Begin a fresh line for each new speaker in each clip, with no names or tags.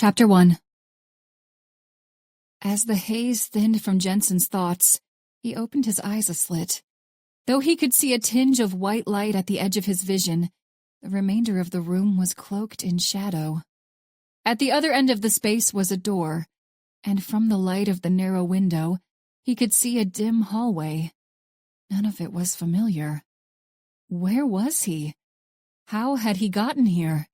Chapter 1. As the haze thinned from Jensen's thoughts, he opened his eyes a slit. Though he could see a tinge of white light at the edge of his vision, the remainder of the room was cloaked in shadow. At the other end of the space was a door, and from the light of the narrow window, he could see a dim hallway. None of it was familiar. Where was he? How had he gotten here?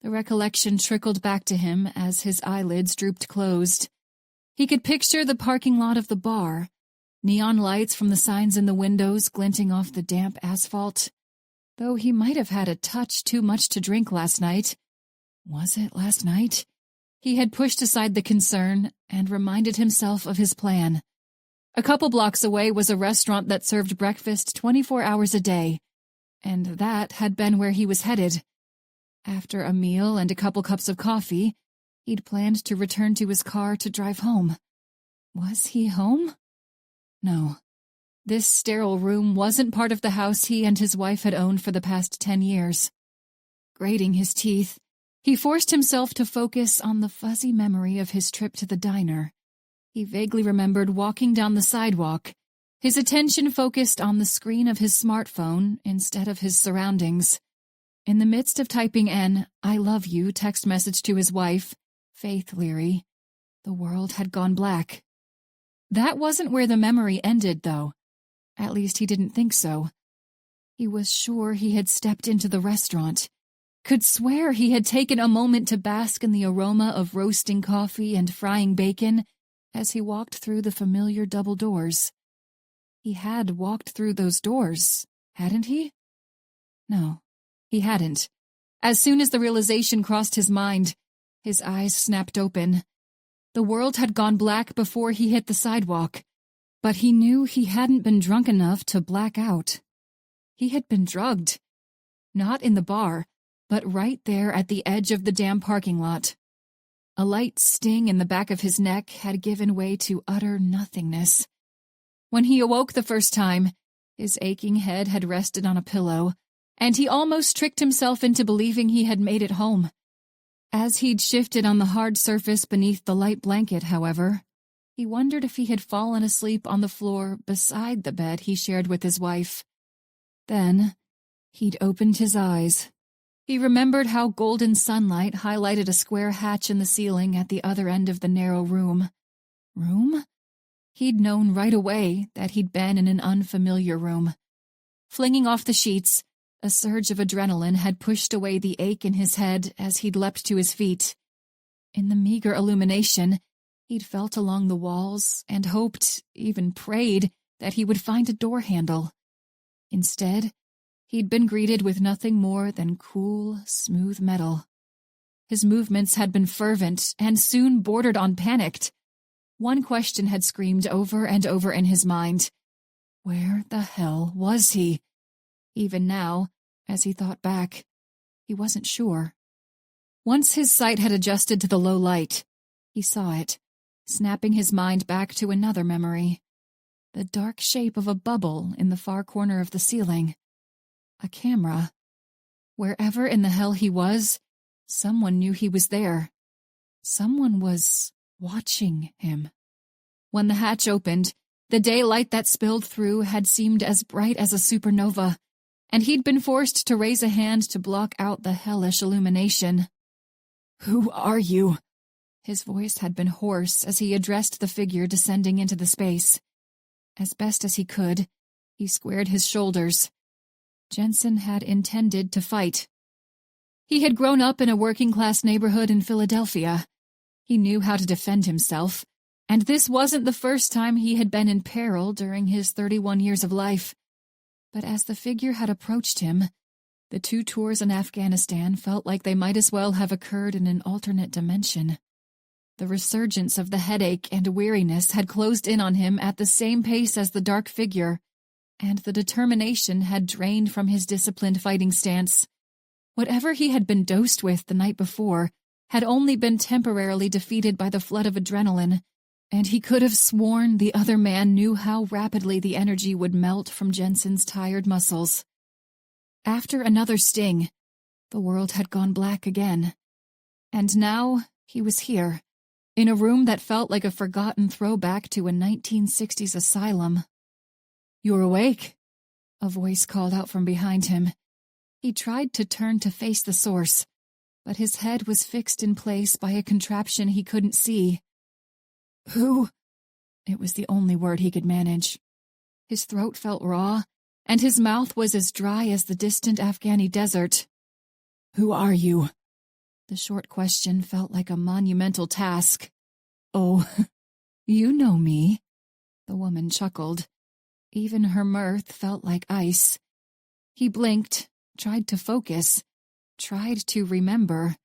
The recollection trickled back to him as his eyelids drooped closed. He could picture the parking lot of the bar, neon lights from the signs in the windows glinting off the damp asphalt. Though he might have had a touch too much to drink last night. Was it last night? He had pushed aside the concern and reminded himself of his plan. A couple blocks away was a restaurant that served breakfast 24 hours a day, and that had been where he was headed. After a meal and a couple cups of coffee, he'd planned to return to his car to drive home. Was he home? No. This sterile room wasn't part of the house he and his wife had owned for the past 10 years. Grating his teeth, he forced himself to focus on the fuzzy memory of his trip to the diner. He vaguely remembered walking down the sidewalk, his attention focused on the screen of his smartphone instead of his surroundings. In the midst of typing an "I love you" text message to his wife, Faith Leary, the world had gone black. That wasn't where the memory ended, though. At least he didn't think so. He was sure he had stepped into the restaurant, could swear he had taken a moment to bask in the aroma of roasting coffee and frying bacon as he walked through the familiar double doors. He had walked through those doors, hadn't he? No, he hadn't. As soon as the realization crossed his mind, his eyes snapped open. The world had gone black before he hit the sidewalk, but he knew he hadn't been drunk enough to black out. He had been drugged. Not in the bar, but right there at the edge of the damn parking lot. A light sting in the back of his neck had given way to utter nothingness. When he awoke the first time, his aching head had rested on a pillow, and he almost tricked himself into believing he had made it home. As he'd shifted on the hard surface beneath the light blanket, however, he wondered if he had fallen asleep on the floor beside the bed he shared with his wife. Then, he'd opened his eyes. He remembered how golden sunlight highlighted a square hatch in the ceiling at the other end of the narrow room. Room? He'd known right away that he'd been in an unfamiliar room. Flinging off the sheets, a surge of adrenaline had pushed away the ache in his head as he'd leapt to his feet. In the meager illumination, he'd felt along the walls and hoped, even prayed, that he would find a door handle. Instead, he'd been greeted with nothing more than cool, smooth metal. His movements had been fervent and soon bordered on panicked. One question had screamed over and over in his mind. Where the hell was he? Even now, as he thought back, he wasn't sure. Once his sight had adjusted to the low light, he saw it, snapping his mind back to another memory. The dark shape of a bubble in the far corner of the ceiling. A camera. Wherever in the hell he was, someone knew he was there. Someone was watching him. When the hatch opened, the daylight that spilled through had seemed as bright as a supernova, and he'd been forced to raise a hand to block out the hellish illumination. "Who are you?" His voice had been hoarse as he addressed the figure descending into the space. As best as he could, he squared his shoulders. Jensen had intended to fight. He had grown up in a working-class neighborhood in Philadelphia. He knew how to defend himself, and this wasn't the first time he had been in peril during his 31 years of life. But as the figure had approached him, the 2 tours in Afghanistan felt like they might as well have occurred in an alternate dimension. The resurgence of the headache and weariness had closed in on him at the same pace as the dark figure, and the determination had drained from his disciplined fighting stance. Whatever he had been dosed with the night before had only been temporarily defeated by the flood of adrenaline, and he could have sworn the other man knew how rapidly the energy would melt from Jensen's tired muscles. After another sting, the world had gone black again. And now He was here, in a room that felt like a forgotten throwback to a 1960s asylum. "You're awake," a voice called out from behind him. He tried to turn to face the source, but his head was fixed in place by a contraption he couldn't see. "Who?" It was the only word he could manage. His throat felt raw, and his mouth was as dry as the distant Afghani desert. "Who are you?" The short question felt like a monumental task. "Oh, you know me," the woman chuckled. Even her mirth felt like ice. He blinked, tried to focus, tried to remember.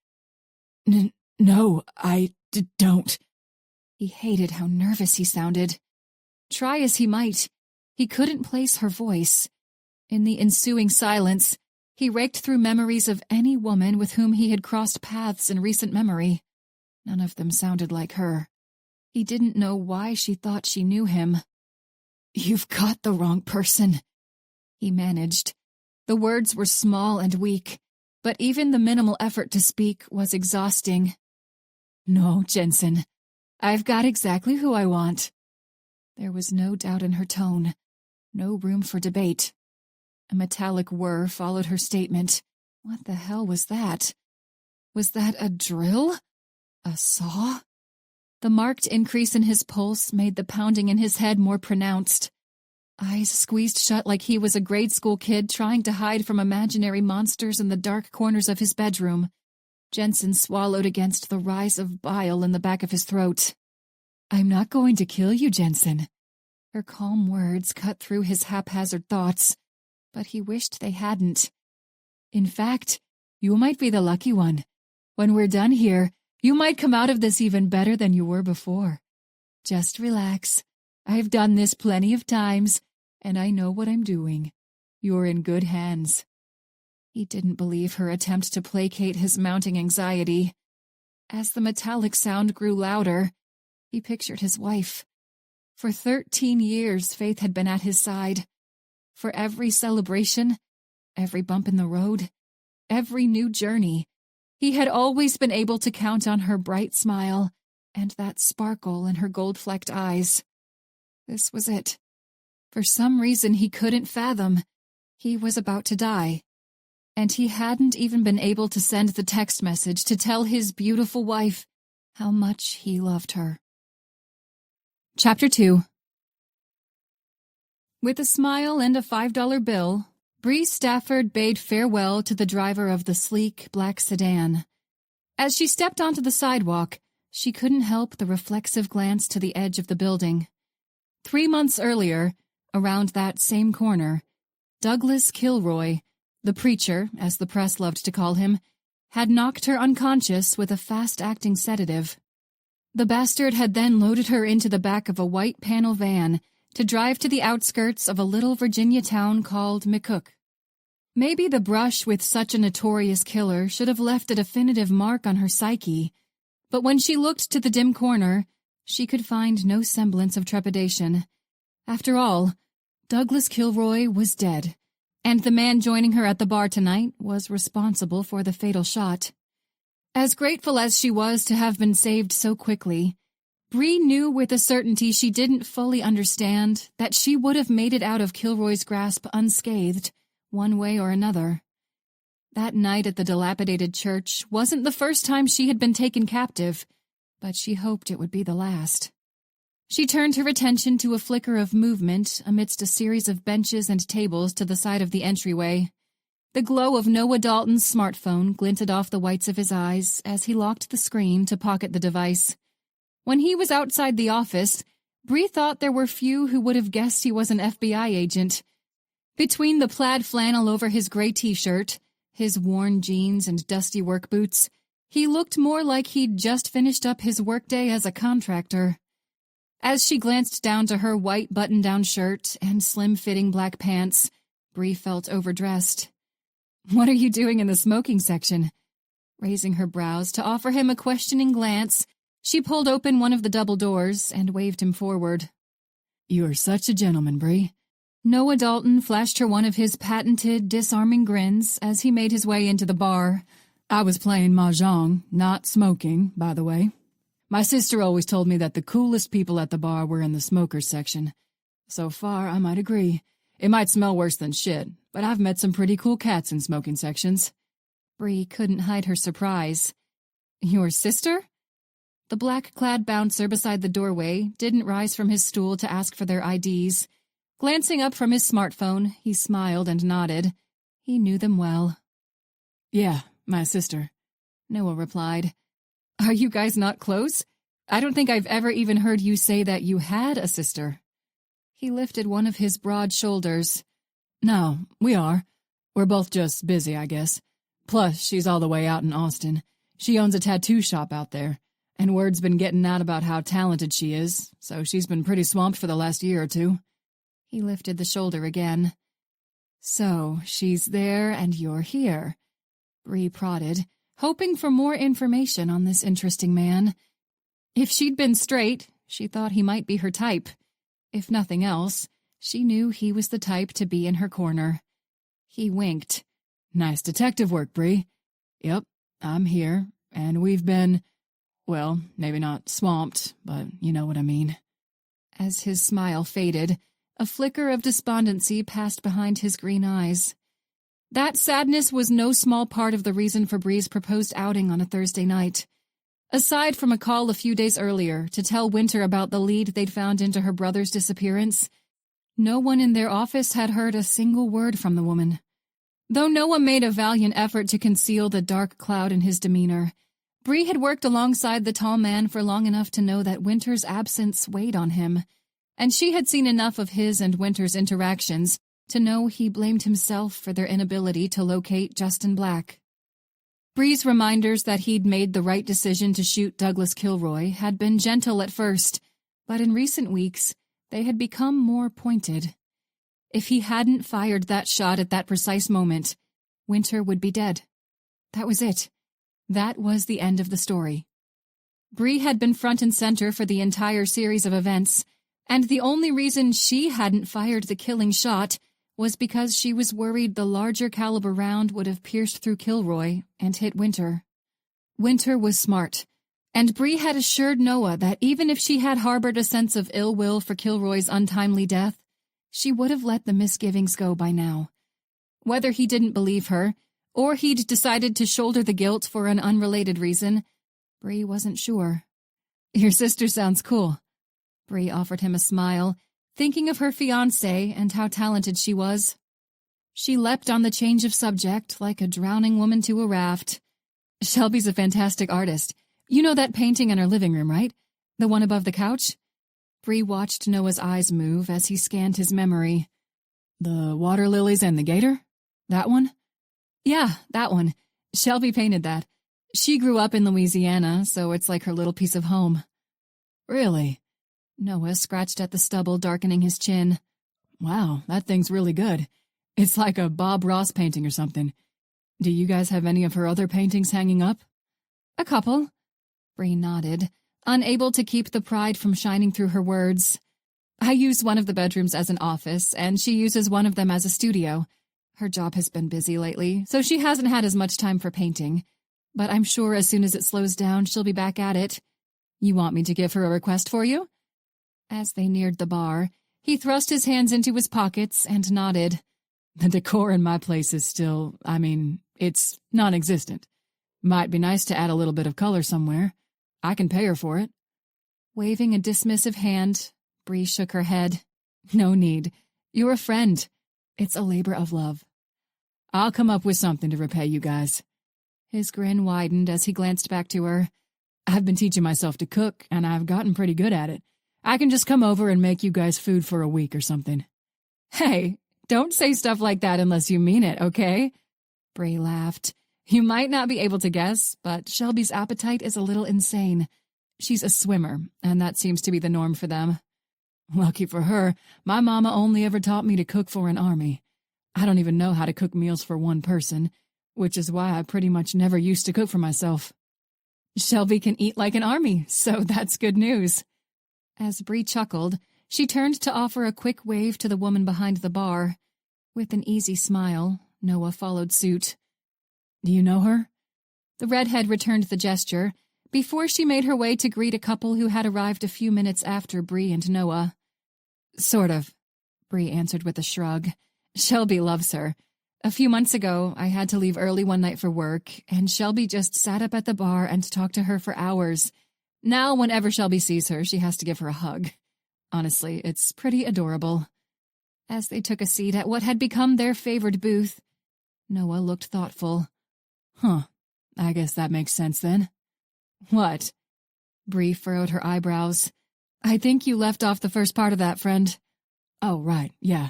No, I don't." He hated how nervous he sounded. Try as he might, he couldn't place her voice. In the ensuing silence, he raked through memories of any woman with whom he had crossed paths in recent memory. None of them sounded like her. He didn't know why she thought she knew him. "You've got the wrong person," he managed. The words were small and weak, but even the minimal effort to speak was exhausting. "No, Jensen, I've got exactly who I want." There was no doubt in her tone, no room for debate. A metallic whir followed her statement. What the hell was that? Was that a drill? A saw? The marked increase in his pulse made the pounding in his head more pronounced. Eyes squeezed shut like he was a grade school kid trying to hide from imaginary monsters in the dark corners of his bedroom. Jensen swallowed against the rise of bile in the back of his throat. "I'm not going to kill you, Jensen." Her calm words cut through his haphazard thoughts, but he wished they hadn't. "In fact, you might be the lucky one. When we're done here, you might come out of this even better than you were before. Just relax. I've done this plenty of times, and I know what I'm doing. You're in good hands." He didn't believe her attempt to placate his mounting anxiety. As the metallic sound grew louder, he pictured his wife. For 13 years, Faith had been at his side. For every celebration, every bump in the road, every new journey, he had always been able to count on her bright smile and that sparkle in her gold-flecked eyes. This was it. For some reason he couldn't fathom, he was about to die. And he hadn't even been able to send the text message to tell his beautiful wife how much he loved her. Chapter 2. With a smile and a $5 bill, Bree Stafford bade farewell to the driver of the sleek, black sedan. As she stepped onto the sidewalk, she couldn't help the reflexive glance to the edge of the building. 3 months earlier, around that same corner, Douglas Kilroy, the preacher, as the press loved to call him, had knocked her unconscious with a fast-acting sedative. The bastard had then loaded her into the back of a white panel van to drive to the outskirts of a little Virginia town called McCook. Maybe the brush with such a notorious killer should have left a definitive mark on her psyche, but when she looked to the dim corner, she could find no semblance of trepidation. After all, Douglas Kilroy was dead, and the man joining her at the bar tonight was responsible for the fatal shot. As grateful as she was to have been saved so quickly, Bree knew with a certainty she didn't fully understand that she would have made it out of Kilroy's grasp unscathed, one way or another. That night at the dilapidated church wasn't the first time she had been taken captive, but she hoped it would be the last. She turned her attention to a flicker of movement amidst a series of benches and tables to the side of the entryway. The glow of Noah Dalton's smartphone glinted off the whites of his eyes as he locked the screen to pocket the device. When he was outside the office, Bree thought there were few who would have guessed he was an FBI agent. Between the plaid flannel over his gray t-shirt, his worn jeans and dusty work boots, he looked more like he'd just finished up his workday as a contractor. As she glanced down to her white button-down shirt and slim-fitting black pants, Bree felt overdressed. "What are you doing in the smoking section?" Raising her brows to offer him a questioning glance, she pulled open one of the double doors and waved him forward. "You're such a gentleman, Bree." Noah Dalton flashed her one of his patented, disarming grins as he made his way into the bar. I was playing mahjong, not smoking, by the way. My sister always told me that the coolest people at the bar were in the smokers section. So far, I might agree. It might smell worse than shit, but I've met some pretty cool cats in smoking sections. Bree couldn't hide her surprise. Your sister? The black-clad bouncer beside the doorway didn't rise from his stool to ask for their IDs. Glancing up from his smartphone, he smiled and nodded. He knew them well. Yeah, my sister, Noah replied. Are you guys not close? I don't think I've ever even heard you say that you had a sister. He lifted one of his broad shoulders. No, we are. We're both just busy, I guess. Plus, she's all the way out in Austin. She owns a tattoo shop out there, and word's been getting out about how talented she is, so she's been pretty swamped for the last year or two. He lifted the shoulder again. So, she's there and you're here, Bree prodded, hoping for more information on this interesting man. If she'd been straight, she thought he might be her type. If nothing else, she knew he was the type to be in her corner. He winked. Nice detective work, Bree. Yep, I'm here, and we've been, well, maybe not swamped, but you know what I mean. As his smile faded, a flicker of despondency passed behind his green eyes. That sadness was no small part of the reason for Bree's proposed outing on a Thursday night. Aside from a call a few days earlier to tell Winter about the lead they'd found into her brother's disappearance, no one in their office had heard a single word from the woman. Though Noah made a valiant effort to conceal the dark cloud in his demeanor, Bree had worked alongside the tall man for long enough to know that Winter's absence weighed on him, and she had seen enough of his and Winter's interactions to know he blamed himself for their inability to locate Justin Black. Bree's reminders that he'd made the right decision to shoot Douglas Kilroy had been gentle at first, but in recent weeks they had become more pointed. If he hadn't fired that shot at that precise moment, Winter would be dead. That was it. That was the end of the story. Bree had been front and center for the entire series of events, and the only reason she hadn't fired the killing shot was because she was worried the larger caliber round would have pierced through Kilroy and hit Winter. Winter was smart, and Bree had assured Noah that even if she had harbored a sense of ill will for Kilroy's untimely death, she would have let the misgivings go by now. Whether he didn't believe her, or he'd decided to shoulder the guilt for an unrelated reason, Bree wasn't sure. Your sister sounds cool. Bree offered him a smile, thinking of her fiancé and how talented she was. She leapt on the change of subject like a drowning woman to a raft. Shelby's a fantastic artist. You know that painting in her living room, right? The one above the couch? Bree watched Noah's eyes move as he scanned his memory. The water lilies and the gator? That one? Yeah, that one. Shelby painted that. She grew up in Louisiana, so it's like her little piece of home. Really? Noah scratched at the stubble darkening his chin. Wow, that thing's really good. It's like a Bob Ross painting or something. Do you guys have any of her other paintings hanging up? A couple. Bree nodded, unable to keep the pride from shining through her words. I use one of the bedrooms as an office, and she uses one of them as a studio. Her job has been busy lately, so she hasn't had as much time for painting. But I'm sure as soon as it slows down, she'll be back at it. You want me to give her a request for you? As they neared the bar, he thrust his hands into his pockets and nodded. The decor in my place is still, it's non-existent. Might be nice to add a little bit of color somewhere. I can pay her for it. Waving a dismissive hand, Bree shook her head. No need. You're a friend. It's a labor of love. I'll come up with something to repay you guys. His grin widened as he glanced back to her. I've been teaching myself to cook, and I've gotten pretty good at it. I can just come over and make you guys food for a week or something. Hey, don't say stuff like that unless you mean it, okay? Bree laughed. You might not be able to guess, but Shelby's appetite is a little insane. She's a swimmer, and that seems to be the norm for them. Lucky for her, my mama only ever taught me to cook for an army. I don't even know how to cook meals for one person, which is why I pretty much never used to cook for myself. Shelby can eat like an army, so that's good news. As Bree chuckled, she turned to offer a quick wave to the woman behind the bar. With an easy smile, Noah followed suit. Do you know her? The redhead returned the gesture before she made her way to greet a couple who had arrived a few minutes after Bree and Noah. Sort of, Bree answered with a shrug. Shelby loves her. A few months ago, I had to leave early one night for work, and Shelby just sat up at the bar and talked to her for hours. Now, whenever Shelby sees her, she has to give her a hug. Honestly, it's pretty adorable. As they took a seat at what had become their favored booth, Noah looked thoughtful. Huh, I guess that makes sense then. What? Bree furrowed her eyebrows. I think you left off the first part of that, friend. Oh, right, yeah.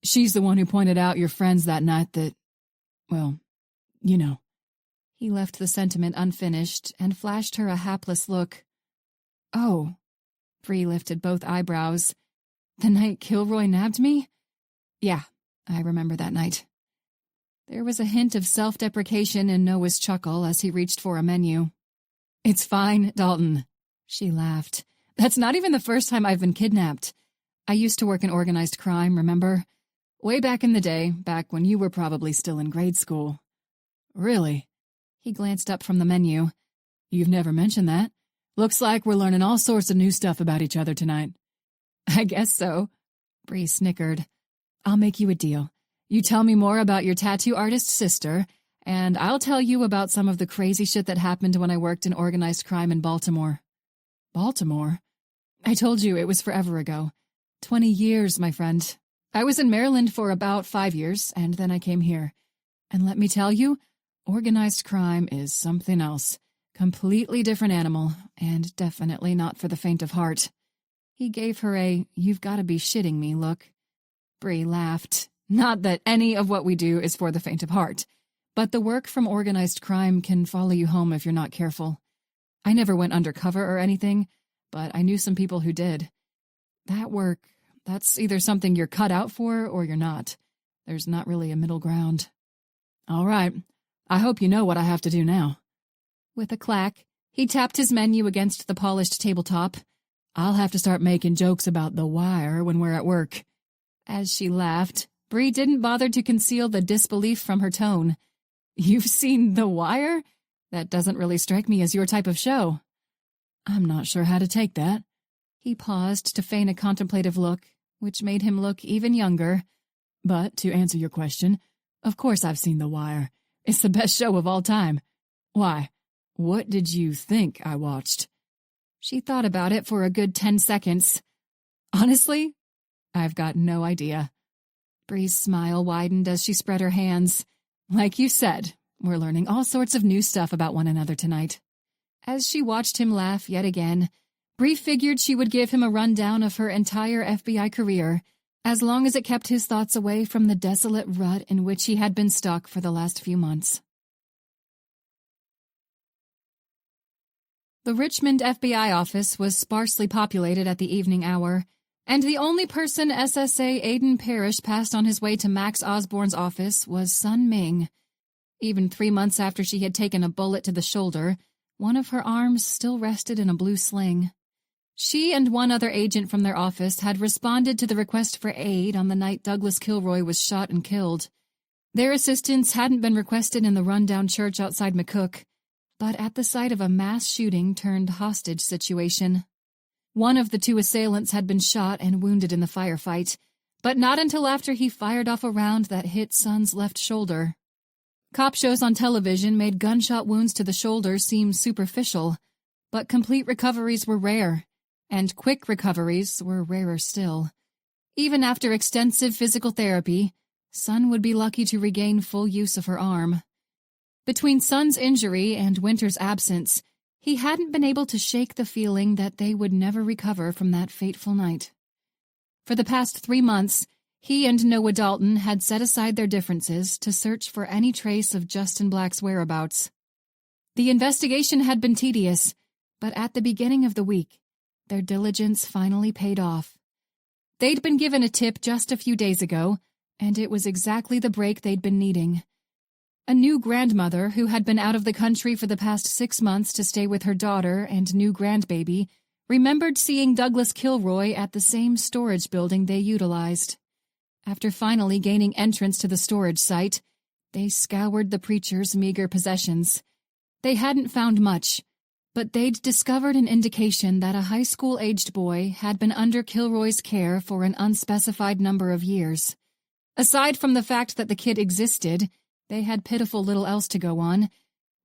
She's the one who pointed out your friends that night that, well, you know. He left the sentiment unfinished and flashed her a hapless look. Oh. Bree lifted both eyebrows. The night Kilroy nabbed me? Yeah, I remember that night. There was a hint of self-deprecation in Noah's chuckle as he reached for a menu. It's fine, Dalton. She laughed. That's not even the first time I've been kidnapped. I used to work in organized crime, remember? Way back in the day, back when you were probably still in grade school. Really? He glanced up from the menu. You've never mentioned that. Looks like we're learning all sorts of new stuff about each other tonight. I guess so. Bree snickered. I'll make you a deal. You tell me more about your tattoo artist sister, and I'll tell you about some of the crazy shit that happened when I worked in organized crime in Baltimore. Baltimore? I told you it was forever ago. 20 years, my friend. I was in Maryland for about 5 years, and then I came here. And let me tell you, organized crime is something else. Completely different animal, and definitely not for the faint of heart. He gave her a you've-got-to-be-shitting-me look. Bree laughed. Not that any of what we do is for the faint of heart, but the work from organized crime can follow you home if you're not careful. I never went undercover or anything, but I knew some people who did. That work, that's either something you're cut out for or you're not. There's not really a middle ground. All right, I hope you know what I have to do now. With a clack, he tapped his menu against the polished tabletop. I'll have to start making jokes about The Wire when we're at work. As she laughed, Bree didn't bother to conceal the disbelief from her tone. You've seen The Wire? That doesn't really strike me as your type of show. I'm not sure how to take that. He paused to feign a contemplative look, which made him look even younger. But, to answer your question, of course I've seen The Wire. It's the best show of all time. Why? What did you think I watched? She thought about it for a good 10 seconds. Honestly, I've got no idea. Bree's smile widened as she spread her hands. Like you said, we're learning all sorts of new stuff about one another tonight. As she watched him laugh yet again, Bree figured she would give him a rundown of her entire FBI career, as long as it kept his thoughts away from the desolate rut in which he had been stuck for the last few months. The Richmond FBI office was sparsely populated at the evening hour, and the only person SSA Aiden Parrish passed on his way to Max Osborne's office was Sun Ming. Even 3 months after she had taken a bullet to the shoulder, one of her arms still rested in a blue sling. She and one other agent from their office had responded to the request for aid on the night Douglas Kilroy was shot and killed. Their assistance hadn't been requested in the rundown church outside McCook, but at the site of a mass shooting-turned-hostage situation. One of the 2 assailants had been shot and wounded in the firefight, but not until after he fired off a round that hit Sun's left shoulder. Cop shows on television made gunshot wounds to the shoulder seem superficial, but complete recoveries were rare, and quick recoveries were rarer still. Even after extensive physical therapy, Sun would be lucky to regain full use of her arm. Between Sun's injury and Winter's absence, he hadn't been able to shake the feeling that they would never recover from that fateful night. For the past 3 months, he and Noah Dalton had set aside their differences to search for any trace of Justin Black's whereabouts. The investigation had been tedious, but at the beginning of the week, their diligence finally paid off. They'd been given a tip just a few days ago, and it was exactly the break they'd been needing. A new grandmother who had been out of the country for the past 6 months to stay with her daughter and new grandbaby remembered seeing Douglas Kilroy at the same storage building they utilized. After finally gaining entrance to the storage site, they scoured the preacher's meager possessions. They hadn't found much, but they'd discovered an indication that a high school-aged boy had been under Kilroy's care for an unspecified number of years. Aside from the fact that the kid existed, they had pitiful little else to go on,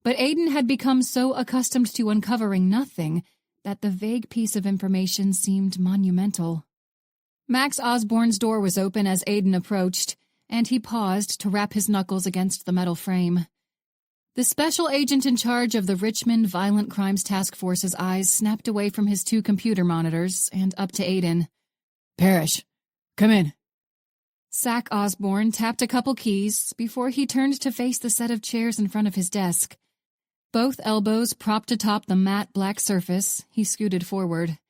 but Aiden had become so accustomed to uncovering nothing that the vague piece of information seemed monumental. Max Osborne's door was open as Aiden approached, and he paused to rap his knuckles against the metal frame. The special agent in charge of the Richmond Violent Crimes Task Force's eyes snapped away from his 2 computer monitors and up to Aiden.
"Parrish, come in."
Zach Osborne tapped a couple keys before he turned to face the set of chairs in front of his desk. Both elbows propped atop the matte black surface, he scooted forward.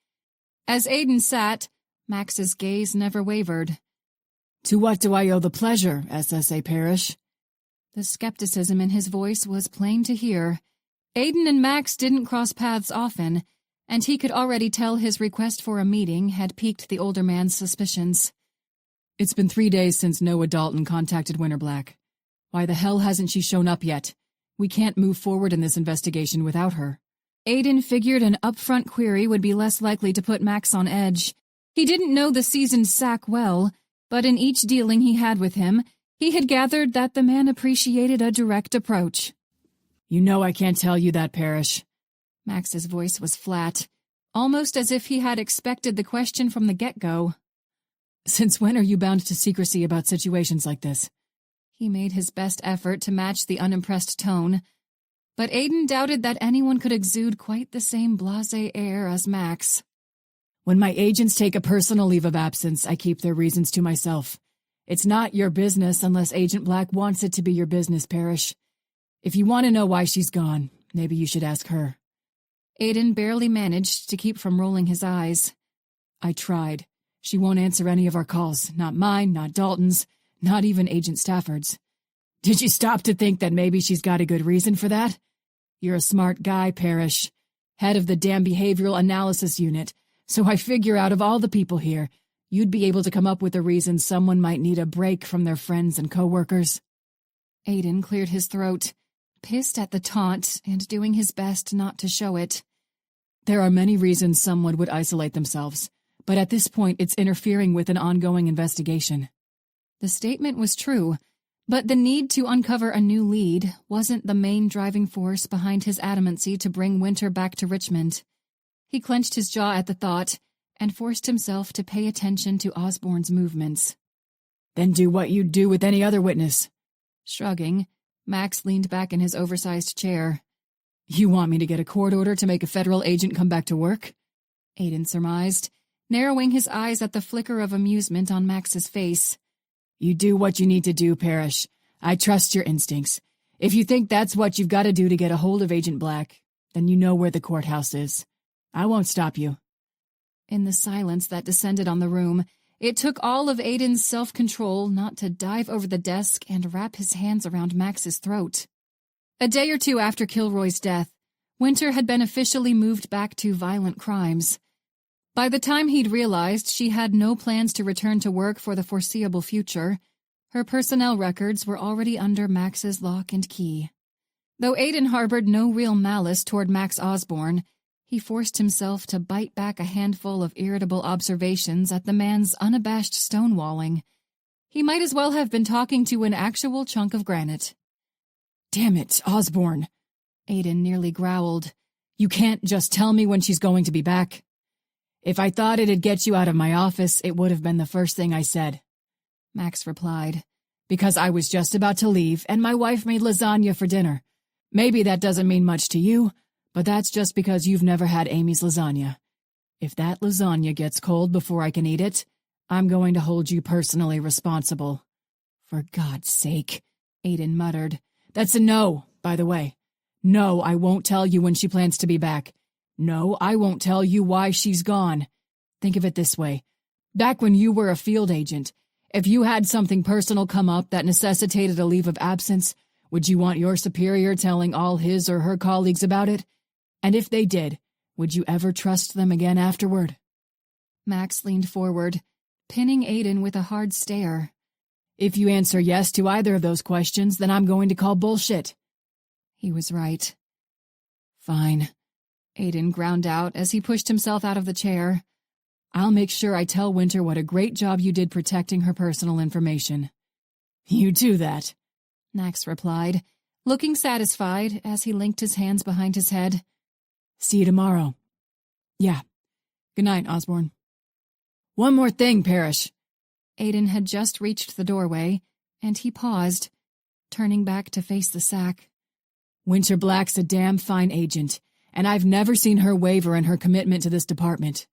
As Aiden sat, Max's gaze never wavered.
"To what do I owe the pleasure, SSA Parrish?"
The skepticism in his voice was plain to hear. Aiden and Max didn't cross paths often, and he could already tell his request for a meeting had piqued the older man's suspicions.
"It's been 3 days since Noah Dalton contacted Winterblack. Why the hell hasn't she shown up yet? We can't move forward in this investigation without her."
Aiden figured an upfront query would be less likely to put Max on edge. He didn't know the seasoned Zach well, but in each dealing he had with him, he had gathered that the man appreciated a direct approach.
"You know I can't tell you that, Parrish."
Max's voice was flat, almost as if he had expected the question from the get-go.
"Since when are you bound to secrecy about situations like this?"
He made his best effort to match the unimpressed tone, but Aiden doubted that anyone could exude quite the same blasé air as Max.
"When my agents take a personal leave of absence, I keep their reasons to myself. It's not your business unless Agent Black wants it to be your business, Parrish. If you want to know why she's gone, maybe you should ask her."
Aiden barely managed to keep from rolling his eyes.
"I tried. She won't answer any of our calls. Not mine, not Dalton's, not even Agent Stafford's. Did you stop to think that maybe she's got a good reason for that? You're a smart guy, Parrish. Head of the damn behavioral analysis unit. So I figure out of all the people here, you'd be able to come up with a reason someone might need a break from their friends and coworkers."
Aiden cleared his throat, pissed at the taunt and doing his best not to show it.
"There are many reasons someone would isolate themselves, but at this point it's interfering with an ongoing investigation."
The statement was true, but the need to uncover a new lead wasn't the main driving force behind his adamancy to bring Winter back to Richmond. He clenched his jaw at the thought and forced himself to pay attention to Osborne's movements.
"Then do what you'd do with any other witness."
Shrugging, Max leaned back in his oversized chair.
"You want me to get a court order to make a federal agent come back to work?"
Aiden surmised, narrowing his eyes at the flicker of amusement on Max's face.
"You do what you need to do, Parrish. I trust your instincts. If you think that's what you've got to do to get a hold of Agent Black, then you know where the courthouse is. I won't stop you."
In the silence that descended on the room, it took all of Aiden's self-control not to dive over the desk and wrap his hands around Max's throat. A day or 2 after Kilroy's death, Winter had been officially moved back to violent crimes. By the time he'd realized she had no plans to return to work for the foreseeable future, her personnel records were already under Max's lock and key. Though Aiden harbored no real malice toward Max Osborne, he forced himself to bite back a handful of irritable observations at the man's unabashed stonewalling. He might as well have been talking to an actual chunk of granite.
"Damn it, Osborne,"
Aiden nearly growled.
"You can't just tell me when she's going to be back." "If I thought it'd get you out of my office, it would have been the first thing I said,"
Max replied.
"Because I was just about to leave, and my wife made lasagna for dinner. Maybe that doesn't mean much to you, but that's just because you've never had Amy's lasagna. If that lasagna gets cold before I can eat it, I'm going to hold you personally responsible."
"For God's sake," Aiden muttered.
"That's a no, by the way. No, I won't tell you when she plans to be back. No, I won't tell you why she's gone. Think of it this way. Back when you were a field agent, if you had something personal come up that necessitated a leave of absence, would you want your superior telling all his or her colleagues about it? And if they did, would you ever trust them again afterward?"
Max leaned forward, pinning Aiden with a hard stare.
"If you answer yes to either of those questions, then I'm going to call bullshit."
He was right.
Fine, Aiden ground out as he pushed himself out of the chair. I'll make sure I tell Winter what a great job you did protecting her personal information. You do that, Max replied, looking satisfied as he linked his hands behind his head. See you tomorrow. Yeah. Good night, Osborne. One more thing, Parrish. Aiden had just reached the doorway, and he paused, turning back to face the sack. Winter Black's a damn fine agent, and I've never seen her waver in her commitment to this department.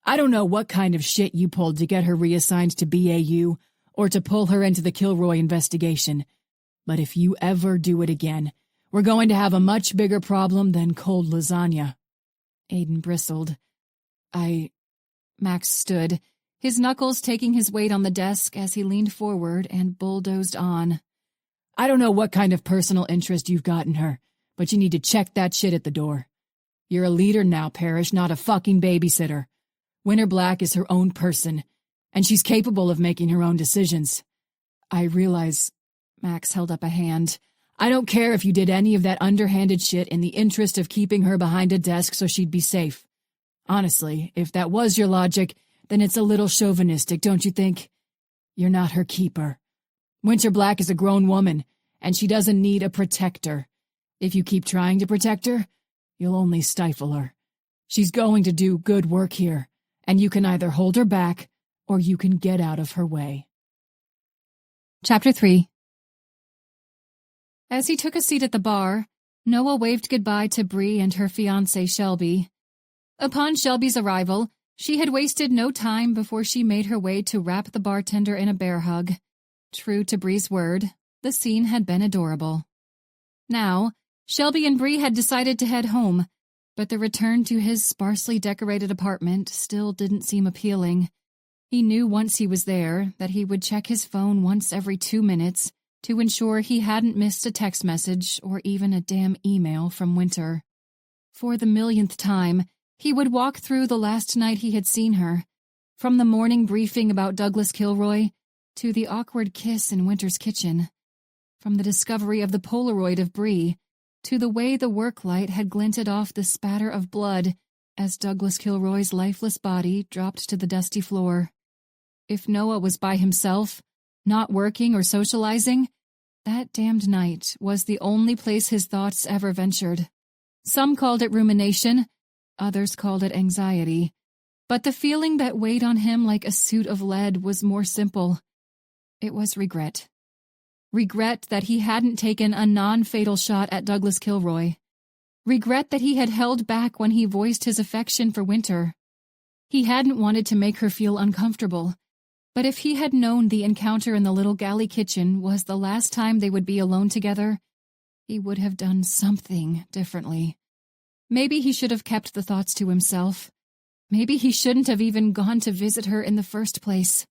I don't know what kind of shit you pulled to get her reassigned to BAU or to pull her into the Kilroy investigation, but if you ever do it again, we're going to have a much bigger problem than cold lasagna. Aiden bristled. Max stood, his knuckles taking his weight on the desk as he leaned forward and bulldozed on. I don't know what kind of personal interest you've got in her, but you need to check that shit at the door. You're a leader now, Parrish, not a fucking babysitter. Winter Black is her own person, and she's capable of making her own decisions. I realize, Max held up a hand, I don't care if you did any of that underhanded shit in the interest of keeping her behind a desk so she'd be safe. Honestly, if that was your logic, then it's a little chauvinistic, don't you think? You're not her keeper. Winter Black is a grown woman, and she doesn't need a protector. If you keep trying to protect her, you'll only stifle her. She's going to do good work here, and you can either hold her back, or you can get out of her way.
Chapter 3. As he took a seat at the bar, Noah waved goodbye to Bree and her fiancé Shelby. Upon Shelby's arrival, she had wasted no time before she made her way to wrap the bartender in a bear hug. True to Bree's word, the scene had been adorable. Now, Shelby and Bree had decided to head home, but the return to his sparsely decorated apartment still didn't seem appealing. He knew once he was there that he would check his phone once every 2 minutes to ensure he hadn't missed a text message or even a damn email from Winter. For the millionth time, he would walk through the last night he had seen her, from the morning briefing about Douglas Kilroy to the awkward kiss in Winter's kitchen, from the discovery of the Polaroid of Bree to the way the work light had glinted off the spatter of blood as Douglas Kilroy's lifeless body dropped to the dusty floor. If Noah was by himself, not working or socializing, that damned night was the only place his thoughts ever ventured. Some called it rumination, others called it anxiety, but the feeling that weighed on him like a suit of lead was more simple. It was regret. Regret that he hadn't taken a non-fatal shot at Douglas Kilroy. Regret that he had held back when he voiced his affection for Winter. He hadn't wanted to make her feel uncomfortable, but if he had known the encounter in the little galley kitchen was the last time they would be alone together, he would have done something differently. Maybe he should have kept the thoughts to himself. Maybe he shouldn't have even gone to visit her in the first place.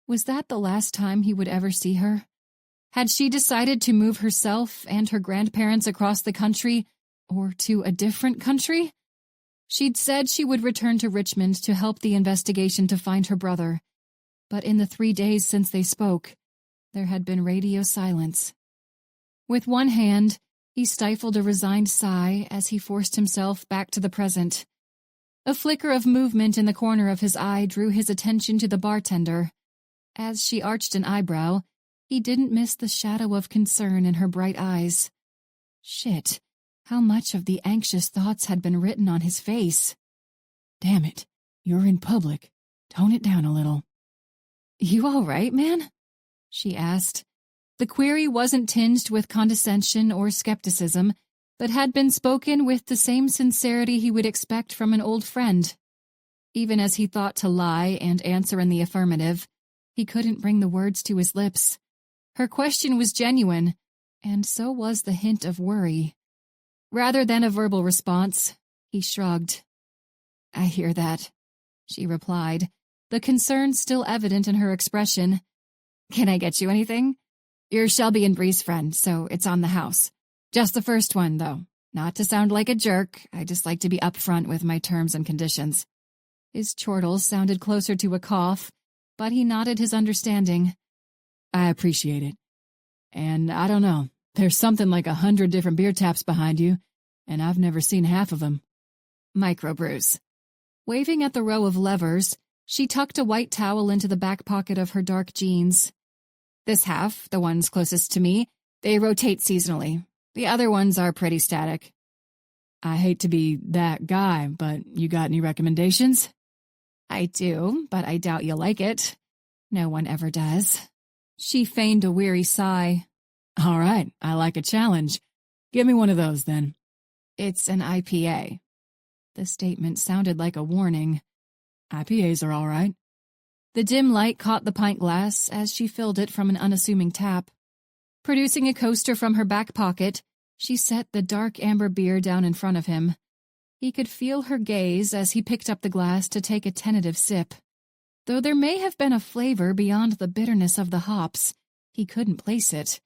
Was that the last time he would ever see her? Had she decided to move herself and her grandparents across the country, or to a different country? She'd said she would return to Richmond to help the investigation to find her brother, but in the 3 days since they spoke, there had been radio silence. With one hand, he stifled a resigned sigh as he forced himself back to the present. A flicker of movement in the corner of his eye drew his attention to the bartender. As she arched an eyebrow, he didn't miss the shadow of concern in her bright eyes. Shit, how much of the anxious thoughts had been written on his face? Damn it, you're in public. Tone it down a little. You all right, man? She asked. The query wasn't tinged with condescension or skepticism, but had been spoken with the same sincerity he would expect from an old friend. Even as he thought to lie and answer in the affirmative, he couldn't bring the words to his lips. Her question was genuine, and so was the hint of worry. Rather than a verbal response, he shrugged. I hear that, she replied, the concern still evident in her expression. Can I get you anything? You're Shelby and Bree's friend, so it's on the house. Just the first one, though. Not to sound like a jerk, I just like to be upfront with my terms and conditions. His chortles sounded closer to a cough, but he nodded his understanding. I appreciate it. And I don't know, there's something like 100 different beer taps behind you,
and I've never seen half of them.
Microbrews. Waving at the row of levers, she tucked a white towel into the back pocket of her dark jeans. This half, the ones closest to me, they rotate seasonally. The other ones are pretty static.
I hate to be that guy, but you got any recommendations?
I do, but I doubt you'll like it. No one ever does. She feigned a weary sigh.
All right, I like a challenge. Give me one of those, then.
It's an IPA. The statement sounded like a warning.
IPAs are all right.
The dim light caught the pint glass as she filled it from an unassuming tap. Producing a coaster from her back pocket, she set the dark amber beer down in front of him. He could feel her gaze as he picked up the glass to take a tentative sip. Though there may have been a flavor beyond the bitterness of the hops, he couldn't place it.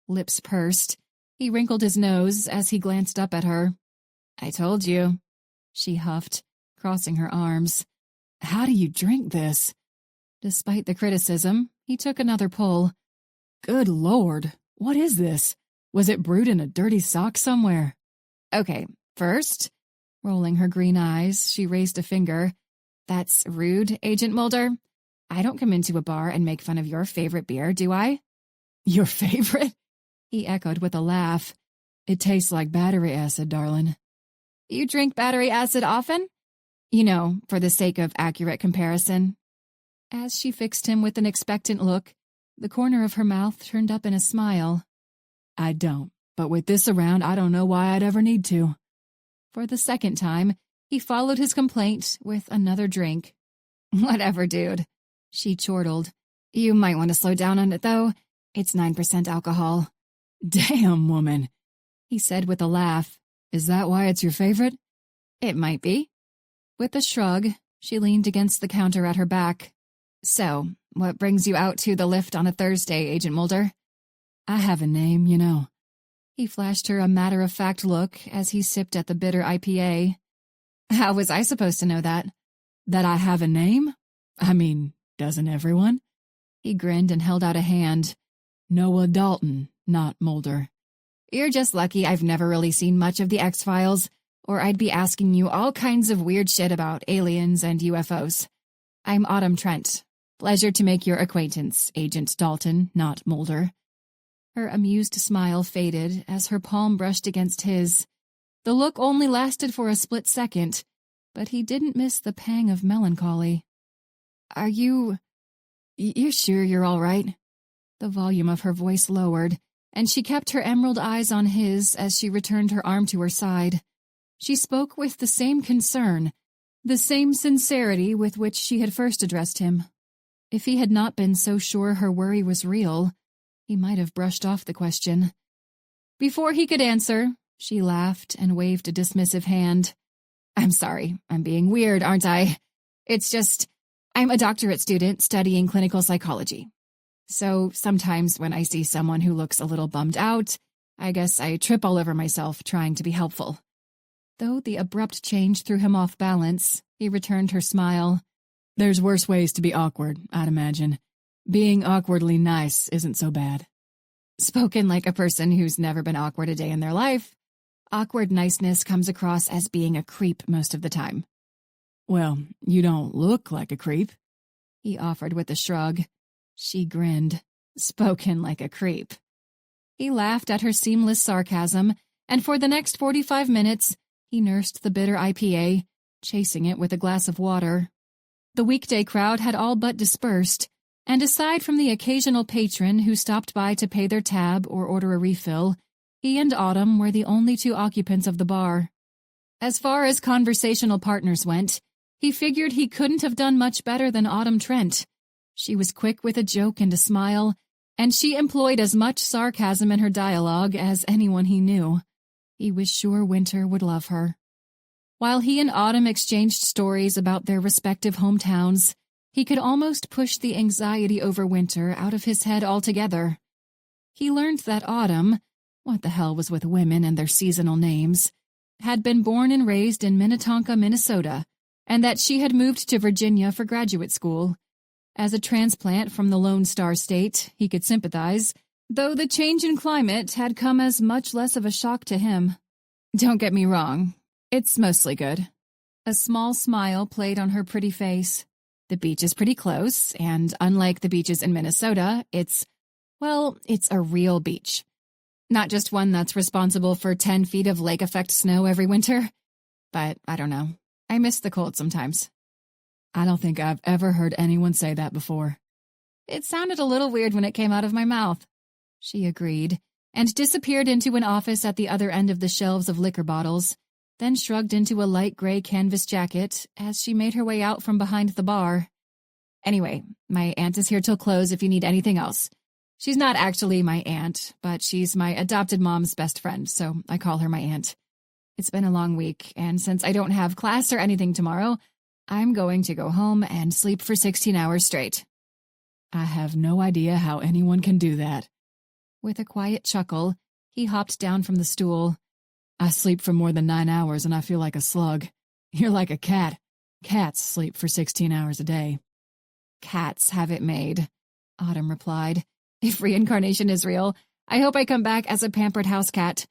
Lips pursed, he wrinkled his nose as he glanced up at her. "I told you," she huffed, crossing her arms.
"How do you drink this?"
Despite the criticism, he took another pull.
Good Lord, what is this? Was it brewed in a dirty sock somewhere?
Okay, first, rolling her green eyes, she raised a finger. That's rude, Agent Mulder. I don't come into a bar and make fun of your favorite beer, do I?
Your favorite?
He echoed with a laugh.
It tastes like battery acid, darling.
You drink battery acid often? You know, for the sake of accurate comparison. As she fixed him with an expectant look, the corner of her mouth turned up in a smile.
I don't, but with this around, I don't know why I'd ever need to.
For the second time, he followed his complaint with another drink. Whatever, dude, she chortled. You might want to slow down on it, though. It's 9% alcohol.
Damn, woman,
he said with a laugh.
Is that why it's your favorite?
It might be. With a shrug, she leaned against the counter at her back. So, what brings you out to the lift on a Thursday, Agent Mulder?
I have a name, you know.
He flashed her a matter-of-fact look as he sipped at the bitter IPA. How was I supposed to know that?
That I have a name? I mean, doesn't everyone?
He grinned and held out a hand.
Noah Dalton, not Mulder.
You're just lucky I've never really seen much of the X-Files, or I'd be asking you all kinds of weird shit about aliens and UFOs. I'm Autumn Trent. Pleasure to make your acquaintance, Agent Dalton, not Mulder. Her amused smile faded as her palm brushed against his. The look only lasted for a split second, but he didn't miss the pang of melancholy. Are you're sure you're all right? The volume of her voice lowered, and she kept her emerald eyes on his as she returned her arm to her side. She spoke with the same concern, the same sincerity with which she had first addressed him. If he had not been so sure her worry was real, he might have brushed off the question. Before he could answer, she laughed and waved a dismissive hand. I'm sorry, I'm being weird, aren't I? It's just, I'm a doctorate student studying clinical psychology. So sometimes when I see someone who looks a little bummed out, I guess I trip all over myself trying to be helpful. Though the abrupt change threw him off balance, he returned her smile.
There's worse ways to be awkward, I'd imagine. Being awkwardly nice isn't so bad.
Spoken like a person who's never been awkward a day in their life, awkward niceness comes across as being a creep most of the time.
Well, you don't look like a creep,
he offered with a shrug. She grinned. Spoken like a creep. He laughed at her seamless sarcasm, and for the next 45 minutes, he nursed the bitter IPA, chasing it with a glass of water. The weekday crowd had all but dispersed, and aside from the occasional patron who stopped by to pay their tab or order a refill, he and Autumn were the only two occupants of the bar. As far as conversational partners went, he figured he couldn't have done much better than Autumn Trent. She was quick with a joke and a smile, and she employed as much sarcasm in her dialogue as anyone he knew. He was sure Winter would love her. While he and Autumn exchanged stories about their respective hometowns, he could almost push the anxiety over Winter out of his head altogether. He learned that Autumn, what the hell was with women and their seasonal names, had been born and raised in Minnetonka, Minnesota, and that she had moved to Virginia for graduate school. As a transplant from the Lone Star State, he could sympathize, though the change in climate had come as much less of a shock to him. Don't get me wrong, it's mostly good. A small smile played on her pretty face. The beach is pretty close, and unlike the beaches in Minnesota, it's a real beach. Not just one that's responsible for 10 feet of lake-effect snow every winter. But I don't know. I miss the cold sometimes.
I don't think I've ever heard anyone say that before.
It sounded a little weird when it came out of my mouth. She agreed, and disappeared into an office at the other end of the shelves of liquor bottles, then shrugged into a light gray canvas jacket as she made her way out from behind the bar. Anyway, my aunt is here till close if you need anything else. She's not actually my aunt, but she's my adopted mom's best friend, so I call her my aunt. It's been a long week, and since I don't have class or anything tomorrow, I'm going to go home and sleep for 16 hours straight.
I have no idea how anyone can do that.
With a quiet chuckle, he hopped down from the stool.
I sleep for more than 9 hours and I feel like a slug. You're like a cat. Cats sleep for 16 hours a day.
Cats have it made, Autumn replied. If reincarnation is real, I hope I come back as a pampered house cat.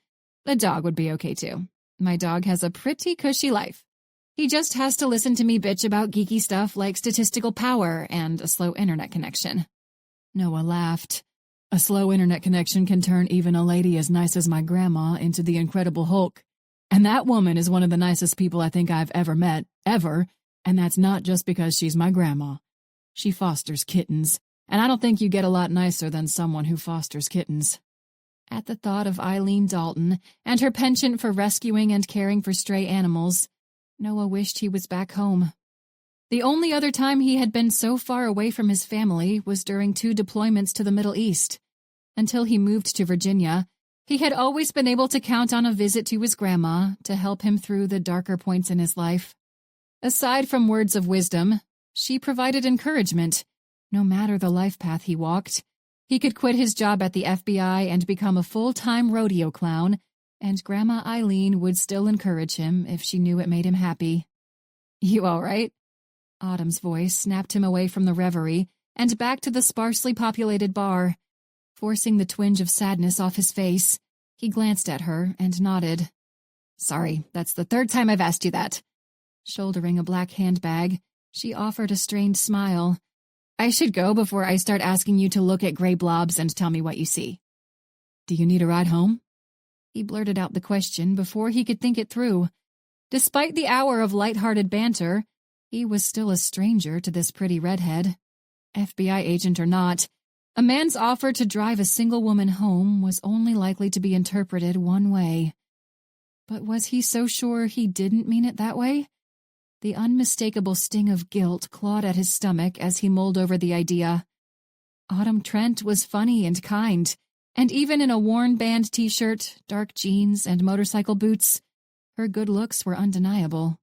A dog would be okay too. My dog has a pretty cushy life. He just has to listen to me bitch about geeky stuff like statistical power and a slow internet connection.
Noah laughed. A slow internet connection can turn even a lady as nice as my grandma into the Incredible Hulk. And that woman is one of the nicest people I think I've ever met, ever, and that's not just because she's my grandma. She fosters kittens, and I don't think you get a lot nicer than someone who fosters kittens.
At the thought of Eileen Dalton and her penchant for rescuing and caring for stray animals, Noah wished he was back home. The only other time he had been so far away from his family was during 2 deployments to the Middle East. Until he moved to Virginia, he had always been able to count on a visit to his grandma to help him through the darker points in his life. Aside from words of wisdom, she provided encouragement. No matter the life path he walked, he could quit his job at the FBI and become a full-time rodeo clown, and Grandma Eileen would still encourage him if she knew it made him happy. "You all right?" Autumn's voice snapped him away from the reverie and back to the sparsely populated bar. Forcing the twinge of sadness off his face, he glanced at her and nodded. "Sorry, that's the 3rd time I've asked you that." Shouldering a black handbag, she offered a strained smile. "I should go before I start asking you to look at gray blobs and tell me what you see."
"Do you need a ride home?"
He blurted out the question before he could think it through. Despite the hour of light-hearted banter, he was still a stranger to this pretty redhead. FBI agent or not, a man's offer to drive a single woman home was only likely to be interpreted one way. But was he so sure he didn't mean it that way? The unmistakable sting of guilt clawed at his stomach as he mulled over the idea. Autumn Trent was funny and kind, and even in a worn band t-shirt, dark jeans, and motorcycle boots, her good looks were undeniable.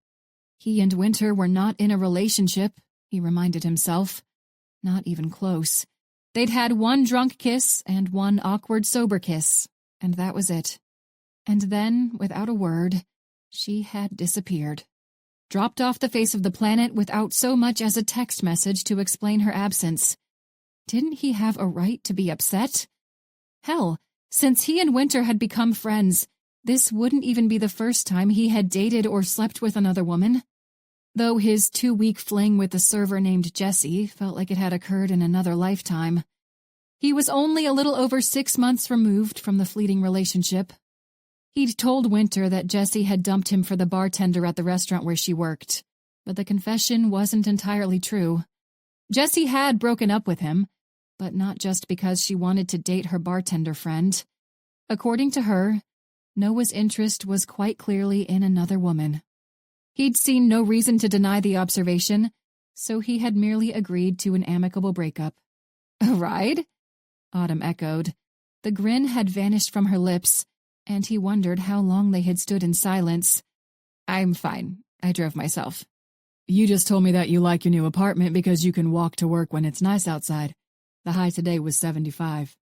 He and Winter were not in a relationship, he reminded himself. Not even close. They'd had 1 drunk kiss and 1 awkward sober kiss, and that was it. And then, without a word, she had disappeared. Dropped off the face of the planet without so much as a text message to explain her absence. Didn't he have a right to be upset? Hell, since he and Winter had become friends, this wouldn't even be the first time he had dated or slept with another woman. Though his 2-week fling with a server named Jessie felt like it had occurred in another lifetime. He was only a little over 6 months removed from the fleeting relationship. He'd told Winter that Jessie had dumped him for the bartender at the restaurant where she worked, but the confession wasn't entirely true. Jessie had broken up with him, but not just because she wanted to date her bartender friend. According to her, Noah's interest was quite clearly in another woman. He'd seen no reason to deny the observation, so he had merely agreed to an amicable breakup. "A ride?" Autumn echoed. The grin had vanished from her lips, and he wondered how long they had stood in silence. "I'm fine. I drove myself."
"You just told me that you like your new apartment because you can walk to work when it's nice outside. The high today was 75.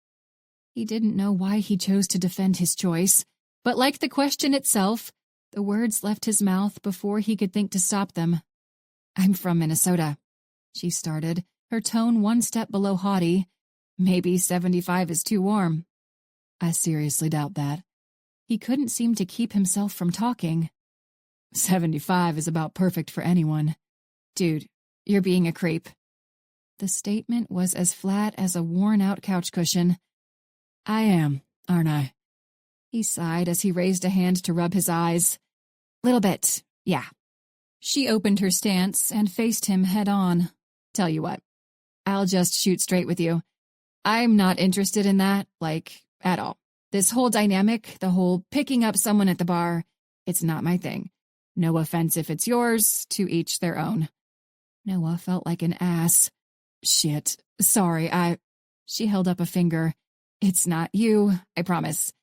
He didn't know why he chose to defend his choice, but like the question itself, the words left his mouth before he could think to stop them. "I'm from Minnesota," she started, her tone 1 step below haughty. "Maybe 75 is too warm."
"I seriously doubt that."
He couldn't seem to keep himself from talking.
75 is about perfect for anyone.
Dude, you're being a creep. The statement was as flat as a worn-out couch cushion.
I am, aren't I?
He sighed as he raised a hand to rub his eyes. Little bit, yeah. She opened her stance and faced him head-on. Tell you what, I'll just shoot straight with you. I'm not interested in that, at all. This whole dynamic, the whole picking up someone at the bar, it's not my thing. No offense if it's yours, to each their own. Noah felt like an ass. Shit, sorry, She held up a finger. It's not you, I promise.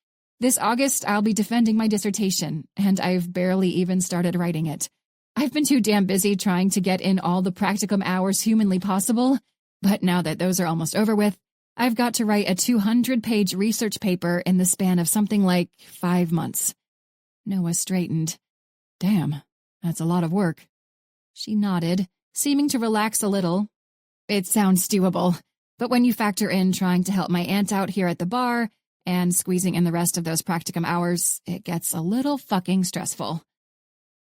This August, I'll be defending my dissertation, and I've barely even started writing it. I've been too damn busy trying to get in all the practicum hours humanly possible, but now that those are almost over with, I've got to write a 200-page research paper in the span of something like 5 months. Noah straightened.
Damn, that's a lot of work.
She nodded, seeming to relax a little. It sounds doable, but when you factor in trying to help my aunt out here at the bar and squeezing in the rest of those practicum hours, it gets a little fucking stressful.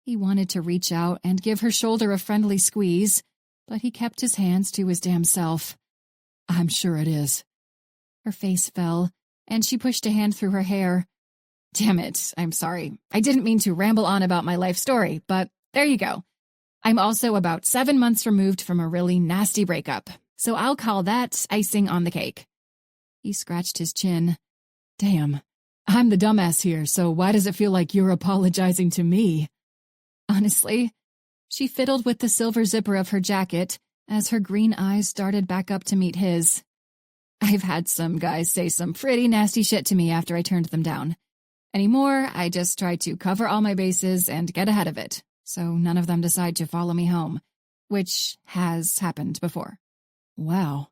He wanted to reach out and give her shoulder a friendly squeeze, but he kept his hands to his damn self.
I'm sure it is.
Her face fell, and she pushed a hand through her hair. Damn it, I'm sorry. I didn't mean to ramble on about my life story, but there you go. I'm also about 7 months removed from a really nasty breakup, so I'll call that icing on the cake. He scratched his chin.
Damn, I'm the dumbass here, so why does it feel like you're apologizing to me?
Honestly, she fiddled with the silver zipper of her jacket as her green eyes started back up to meet his. I've had some guys say some pretty nasty shit to me after I turned them down. Anymore, I just try to cover all my bases and get ahead of it, so none of them decide to follow me home, which has happened before.
Wow.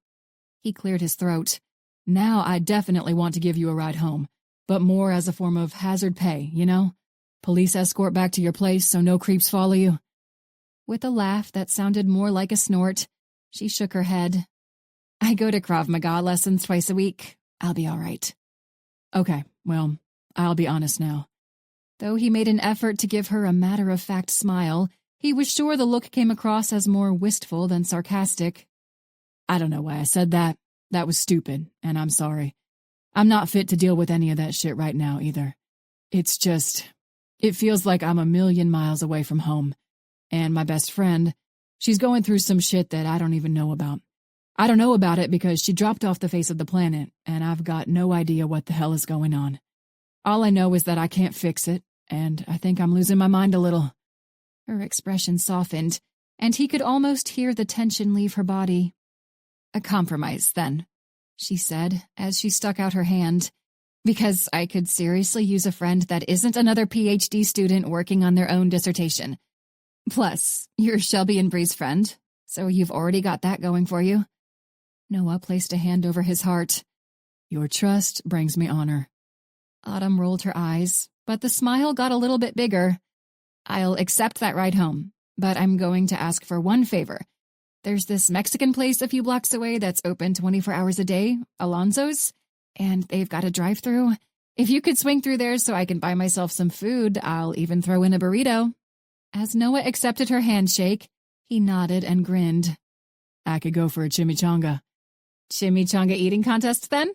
He cleared his throat.
Now I definitely want to give you a ride home, but more as a form of hazard pay, you know? Police escort back to your place so no creeps follow you.
With a laugh that sounded more like a snort, she shook her head. I go to Krav Maga lessons twice a week. I'll be all right.
Okay, well, I'll be honest now.
Though he made an effort to give her a matter-of-fact smile, he was sure the look came across as more wistful than sarcastic.
I don't know why I said that. That was stupid, and I'm sorry. I'm not fit to deal with any of that shit right now, either. It feels like I'm a million miles away from home. And my best friend, she's going through some shit that I don't even know about. I don't know about it because she dropped off the face of the planet, and I've got no idea what the hell is going on. All I know is that I can't fix it, and I think I'm losing my mind a little.
Her expression softened, and he could almost hear the tension leave her body. A compromise, then, she said, as she stuck out her hand, because I could seriously use a friend that isn't another PhD student working on their own dissertation. Plus, you're Shelby and Bree's friend, so you've already got that going for you. Noah placed a hand over his heart.
Your trust brings me honor.
Autumn rolled her eyes, but the smile got a little bit bigger. I'll accept that ride home, but I'm going to ask for one favor. There's this Mexican place a few blocks away that's open 24 hours a day, Alonzo's, and they've got a drive-thru. If you could swing through there so I can buy myself some food, I'll even throw in a burrito. As Noah accepted her handshake, he nodded and grinned.
I could go for a chimichanga.
Chimichanga eating contest, then?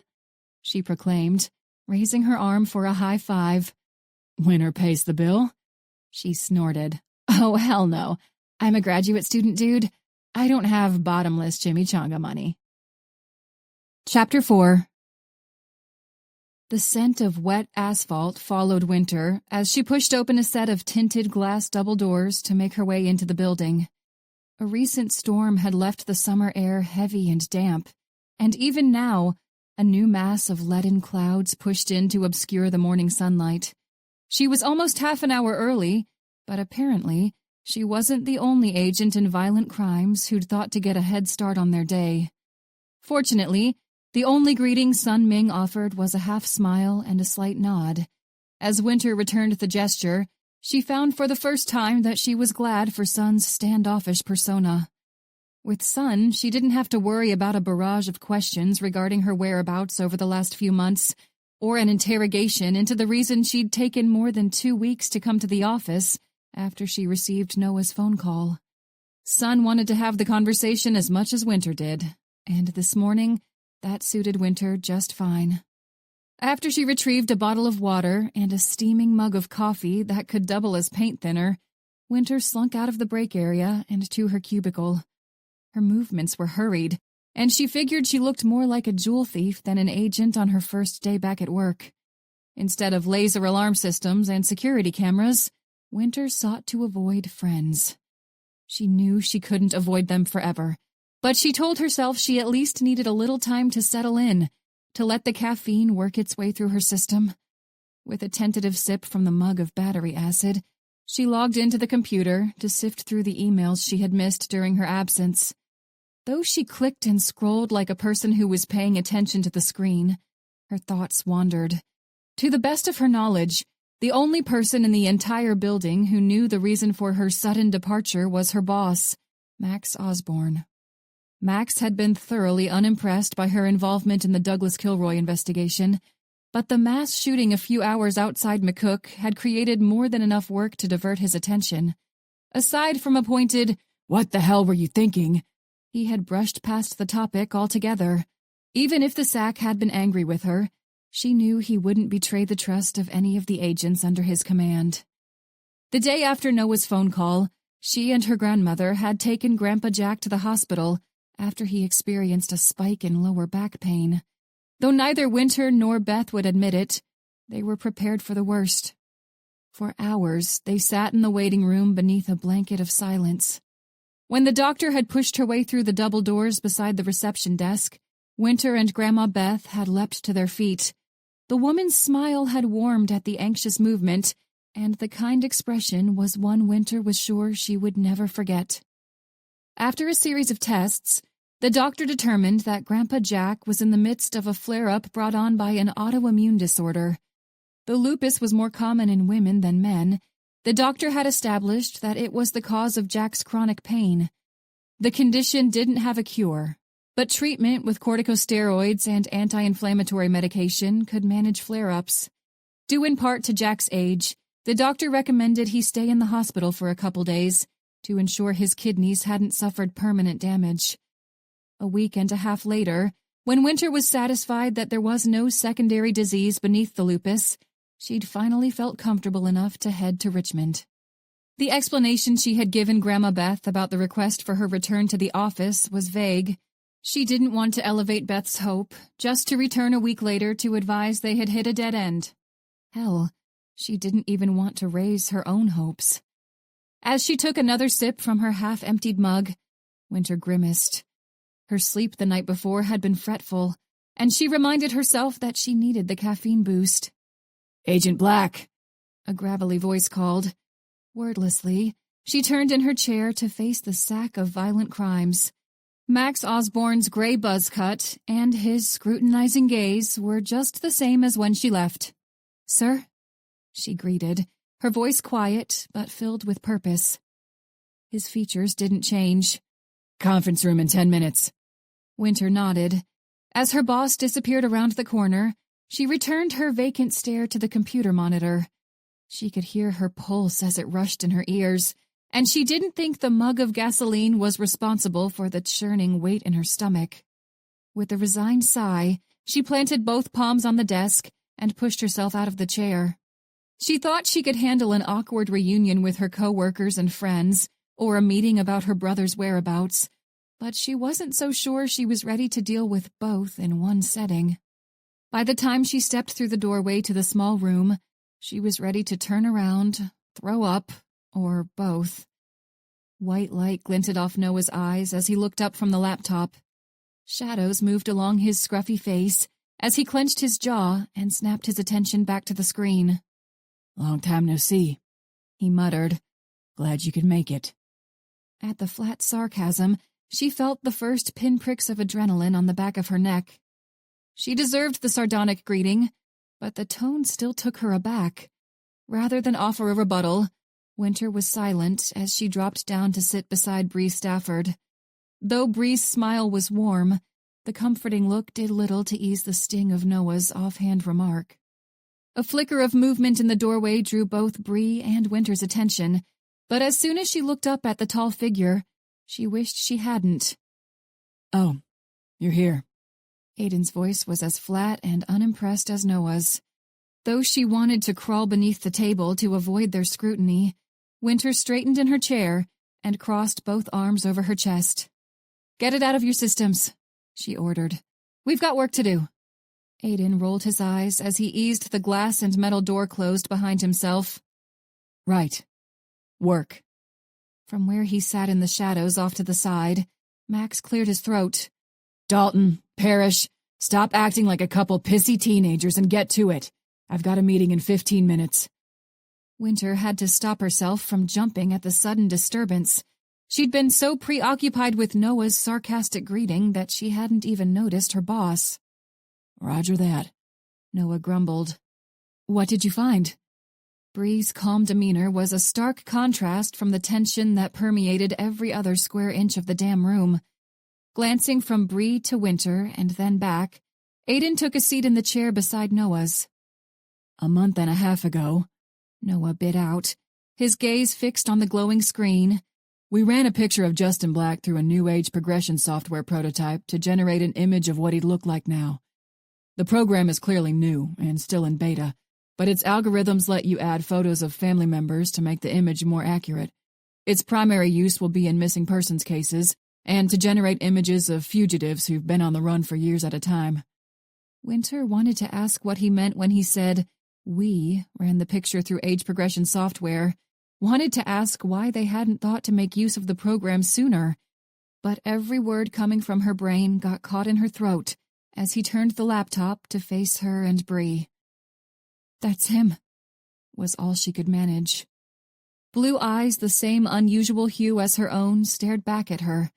She proclaimed, raising her arm for a high five.
Winner pays the bill?
She snorted. Oh, hell no. I'm a graduate student, dude. I don't have bottomless chimichanga money. Chapter 4. The scent of wet asphalt followed Winter as she pushed open a set of tinted glass double doors to make her way into the building. A recent storm had left the summer air heavy and damp, and even now, a new mass of leaden clouds pushed in to obscure the morning sunlight. She was almost half an hour early, but apparently she wasn't the only agent in violent crimes who'd thought to get a head start on their day. Fortunately, the only greeting Sun Ming offered was a half smile and a slight nod. As Winter returned the gesture, she found for the first time that she was glad for Sun's standoffish persona. With Sun, she didn't have to worry about a barrage of questions regarding her whereabouts over the last few months, or an interrogation into the reason she'd taken more than 2 weeks to come to the office after she received Noah's phone call. Sun wanted to have the conversation as much as Winter did, and this morning, that suited Winter just fine. After she retrieved a bottle of water and a steaming mug of coffee that could double as paint thinner, Winter slunk out of the break area and to her cubicle. Her movements were hurried, and she figured she looked more like a jewel thief than an agent on her first day back at work. Instead of laser alarm systems and security cameras, Winter sought to avoid friends. She knew she couldn't avoid them forever, but she told herself she at least needed a little time to settle in, to let the caffeine work its way through her system. With a tentative sip from the mug of battery acid, she logged into the computer to sift through the emails she had missed during her absence. Though she clicked and scrolled like a person who was paying attention to the screen, her thoughts wandered. To the best of her knowledge, the only person in the entire building who knew the reason for her sudden departure was her boss, Max Osborne. Max had been thoroughly unimpressed by her involvement in the Douglas Kilroy investigation, but the mass shooting a few hours outside McCook had created more than enough work to divert his attention. Aside from a pointed, "What the hell were you thinking?" he had brushed past the topic altogether. Even if the SAC had been angry with her, she knew he wouldn't betray the trust of any of the agents under his command. The day after Noah's phone call, she and her grandmother had taken Grandpa Jack to the hospital after he experienced a spike in lower back pain. Though neither Winter nor Beth would admit it, they were prepared for the worst. For hours, they sat in the waiting room beneath a blanket of silence. When the doctor had pushed her way through the double doors beside the reception desk, Winter and Grandma Beth had leapt to their feet. The woman's smile had warmed at the anxious movement, and the kind expression was one Winter was sure she would never forget. After a series of tests, the doctor determined that Grandpa Jack was in the midst of a flare-up brought on by an autoimmune disorder. Though lupus was more common in women than men, the doctor had established that it was the cause of Jack's chronic pain. The condition didn't have a cure, but treatment with corticosteroids and anti-inflammatory medication could manage flare-ups. Due in part to Jack's age, the doctor recommended he stay in the hospital for a couple days to ensure his kidneys hadn't suffered permanent damage. A week and a half later, when Winter was satisfied that there was no secondary disease beneath the lupus, she'd finally felt comfortable enough to head to Richmond. The explanation she had given Grandma Beth about the request for her return to the office was vague. She didn't want to elevate Beth's hope, just to return a week later to advise they had hit a dead end. Hell, she didn't even want to raise her own hopes. As she took another sip from her half-emptied mug, Winter grimaced. Her sleep the night before had been fretful, and she reminded herself that she needed the caffeine boost. "Agent Black," a gravelly voice called. Wordlessly, she turned in her chair to face the sack of violent crimes. Max Osborne's gray buzz cut and his scrutinizing gaze were just the same as when she left. "Sir?" she greeted, her voice quiet but filled with purpose. His features didn't change. "Conference room in 10 minutes. Winter nodded. As her boss disappeared around the corner, she returned her vacant stare to the computer monitor. She could hear her pulse as it rushed in her ears, and she didn't think the mug of gasoline was responsible for the churning weight in her stomach. With a resigned sigh, she planted both palms on the desk and pushed herself out of the chair. She thought she could handle an awkward reunion with her co-workers and friends, or a meeting about her brother's whereabouts, but she wasn't so sure she was ready to deal with both in one setting. By the time she stepped through the doorway to the small room, she was ready to turn around, throw up, or both. White light glinted off Noah's eyes as he looked up from the laptop. Shadows moved along his scruffy face as he clenched his jaw and snapped his attention back to the screen. "Long time no see," he muttered. "Glad you could make it." At the flat sarcasm, she felt the first pinpricks of adrenaline on the back of her neck. She deserved the sardonic greeting, but the tone still took her aback. Rather than offer a rebuttal, Winter was silent as she dropped down to sit beside Bree Stafford. Though Bree's smile was warm, The comforting look did little to ease the sting of Noah's offhand remark. A flicker of movement in the doorway drew both Bree and Winter's attention, but as soon as she looked up at the tall figure, she wished she hadn't.
"Oh, you're here."
Aiden's voice was as flat and unimpressed as Noah's. Though she wanted to crawl beneath the table to avoid their scrutiny, Winter straightened in her chair and crossed both arms over her chest. "Get it out of your systems," she ordered. "We've got work to do." Aiden rolled his eyes as he eased the glass and metal door closed behind himself.
"Right. Work."
From where he sat in the shadows off to the side, Max cleared his throat.
"Dalton, Parrish, stop acting like a couple pissy teenagers and get to it. I've got a meeting in 15 minutes.
Winter had to stop herself from jumping at the sudden disturbance. She'd been so preoccupied with Noah's sarcastic greeting that she hadn't even noticed her boss.
"Roger that,"
Noah grumbled. "What did you find?" Bree's calm demeanor was a stark contrast from the tension that permeated every other square inch of the damn room. Glancing from Bree to Winter and then back, Aiden took a seat in the chair beside Noah's.
"A month and a half ago,"
Noah bit out, his gaze fixed on the glowing screen,
"we ran a picture of Justin Black through a new age progression software prototype to generate an image of what he'd look like now. The program is clearly new and still in beta, but its algorithms let you add photos of family members to make the image more accurate. Its primary use will be in missing persons cases and to generate images of fugitives who've been on the run for years at a time."
Winter wanted to ask what he meant when he said, "We ran the picture through age progression software," wanted to ask why they hadn't thought to make use of the program sooner, but every word coming from her brain got caught in her throat as he turned the laptop to face her and Bree. "That's him," was all she could manage. Blue eyes the same unusual hue as her own stared back at her,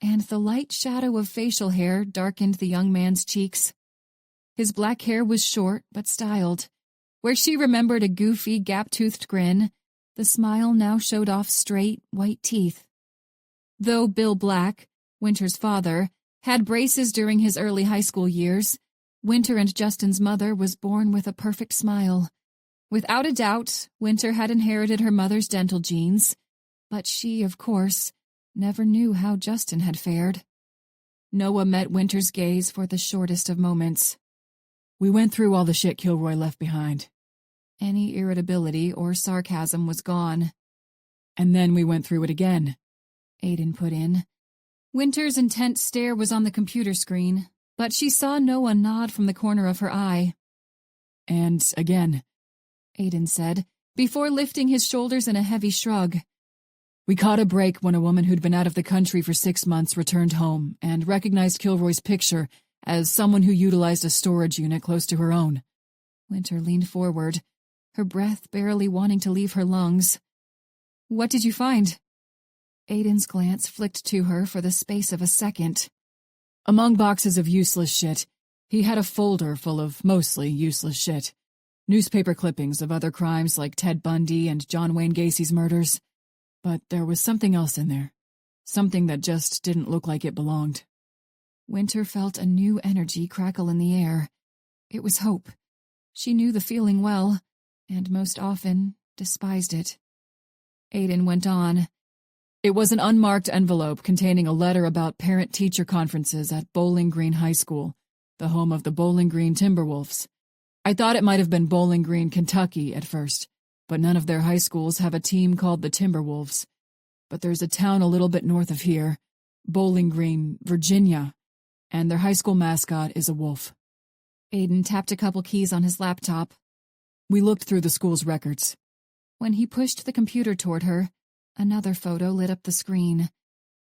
and the light shadow of facial hair darkened the young man's cheeks. His black hair was short but styled. Where she remembered a goofy, gap-toothed grin, the smile now showed off straight, white teeth. Though Bill Black, Winter's father, had braces during his early high school years, Winter and Justin's mother was born with a perfect smile. Without a doubt, Winter had inherited her mother's dental genes, but she, of course, never knew how Justin had fared. Noah met Winter's gaze for the shortest of moments.
"We went through all the shit Kilroy left behind."
Any irritability or sarcasm was gone.
"And then we went through it again,"
Aiden put in. Winter's intent stare was on the computer screen, but she saw Noah nod from the corner of her eye.
"And again,"
Aiden said, before lifting his shoulders in a heavy shrug.
"We caught a break when a woman who'd been out of the country for 6 months returned home and recognized Kilroy's picture as someone who utilized a storage unit close to her own."
Winter leaned forward, her breath barely wanting to leave her lungs. "What did you find?" Aiden's glance flicked to her for the space of a second.
Among boxes of useless shit, he had a folder full of mostly useless shit. Newspaper clippings of other crimes like Ted Bundy and John Wayne Gacy's murders. But there was something else in there. Something that just didn't look like it belonged.
Winter felt a new energy crackle in the air. It was hope. She knew the feeling well, and most often despised it. Aiden went on.
"It was an unmarked envelope containing a letter about parent-teacher conferences at Bowling Green High School, the home of the Bowling Green Timberwolves. I thought it might have been Bowling Green, Kentucky at first, but none of their high schools have a team called the Timberwolves. But there's a town a little bit north of here, Bowling Green, Virginia, and their high school mascot is a wolf."
Aiden tapped a couple keys on his laptop.
"We looked through the school's records."
When he pushed the computer toward her, another photo lit up the screen.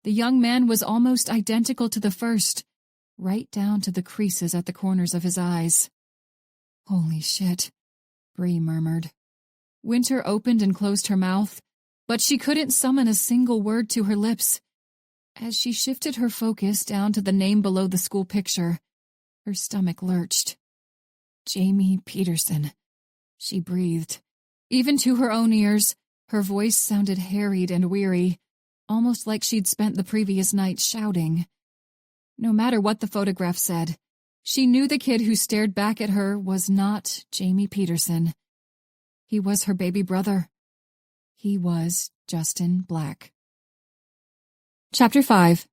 The young man was almost identical to the first, right down to the creases at the corners of his eyes. "Holy shit," Bree murmured. Winter opened and closed her mouth, but she couldn't summon a single word to her lips. As she shifted her focus down to the name below the school picture, her stomach lurched. "Jamie Peterson," she breathed. Even to her own ears, her voice sounded harried and weary, almost like she'd spent the previous night shouting. No matter what the photograph said, she knew the kid who stared back at her was not Jamie Peterson. He was her baby brother. He was Justin Black. Chapter 5.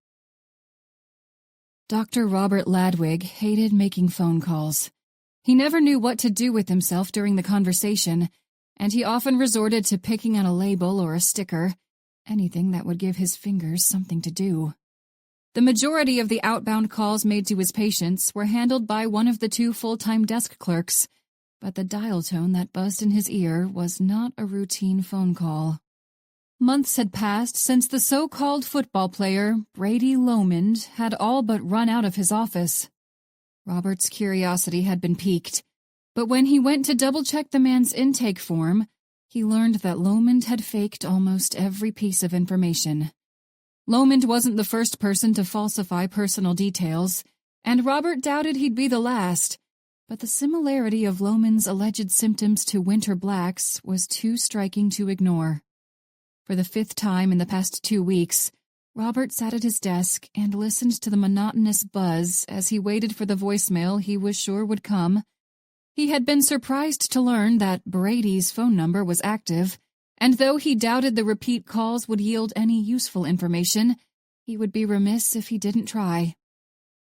Dr. Robert Ladwig hated making phone calls. He never knew what to do with himself during the conversation, and he often resorted to picking on a label or a sticker, anything that would give his fingers something to do. The majority of the outbound calls made to his patients were handled by one of the 2 full-time desk clerks, but the dial tone that buzzed in his ear was not a routine phone call. Months had passed since the so-called football player, Brady Lomond, had all but run out of his office. Robert's curiosity had been piqued, but when he went to double-check the man's intake form, he learned that Lomond had faked almost every piece of information. Lomond wasn't the first person to falsify personal details, and Robert doubted he'd be the last, but the similarity of Lomond's alleged symptoms to Winter Black's was too striking to ignore. For the 5th time in the past 2 weeks, Robert sat at his desk and listened to the monotonous buzz as he waited for the voicemail he was sure would come. He had been surprised to learn that Brady's phone number was active, and though he doubted the repeat calls would yield any useful information, he would be remiss if he didn't try.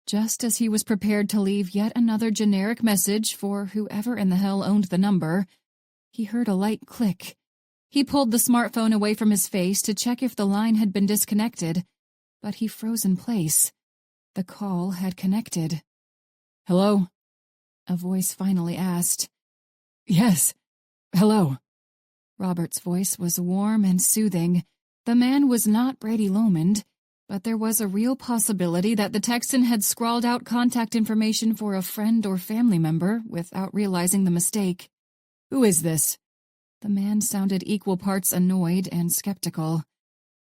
Just as he was prepared to leave yet another generic message for whoever in the hell owned the number, he heard a light click. He pulled the smartphone away from his face to check if the line had been disconnected, but he froze in place. The call had connected.
"Hello?"
A voice finally asked.
"Yes. Hello."
Robert's voice was warm and soothing. The man was not Brady Lomond, but there was a real possibility that the Texan had scrawled out contact information for a friend or family member without realizing the mistake.
"Who is this?"
The man sounded equal parts annoyed and skeptical.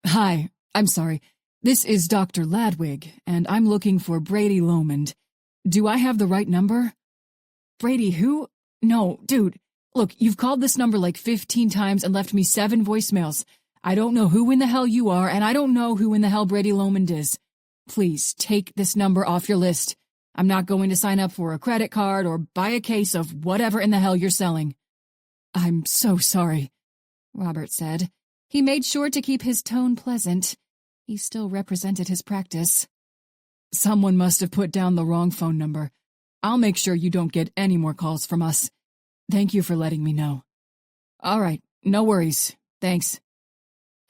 "Hi, I'm sorry. This is Dr. Ladwig, and I'm looking for Brady Lomond. Do I have the right number?" "Brady who? No, dude. Look, you've called this number like 15 times and left me 7 voicemails. I don't know who in the hell you are, and I don't know who in the hell Brady Lomond is. Please take this number off your list. I'm not going to sign up for a credit card or buy a case of whatever in the hell you're selling." "I'm so sorry,"
Robert said. He made sure to keep his tone pleasant. He still represented his practice.
"Someone must have put down the wrong phone number. I'll make sure you don't get any more calls from us. Thank you for letting me know." "All right, no worries. Thanks."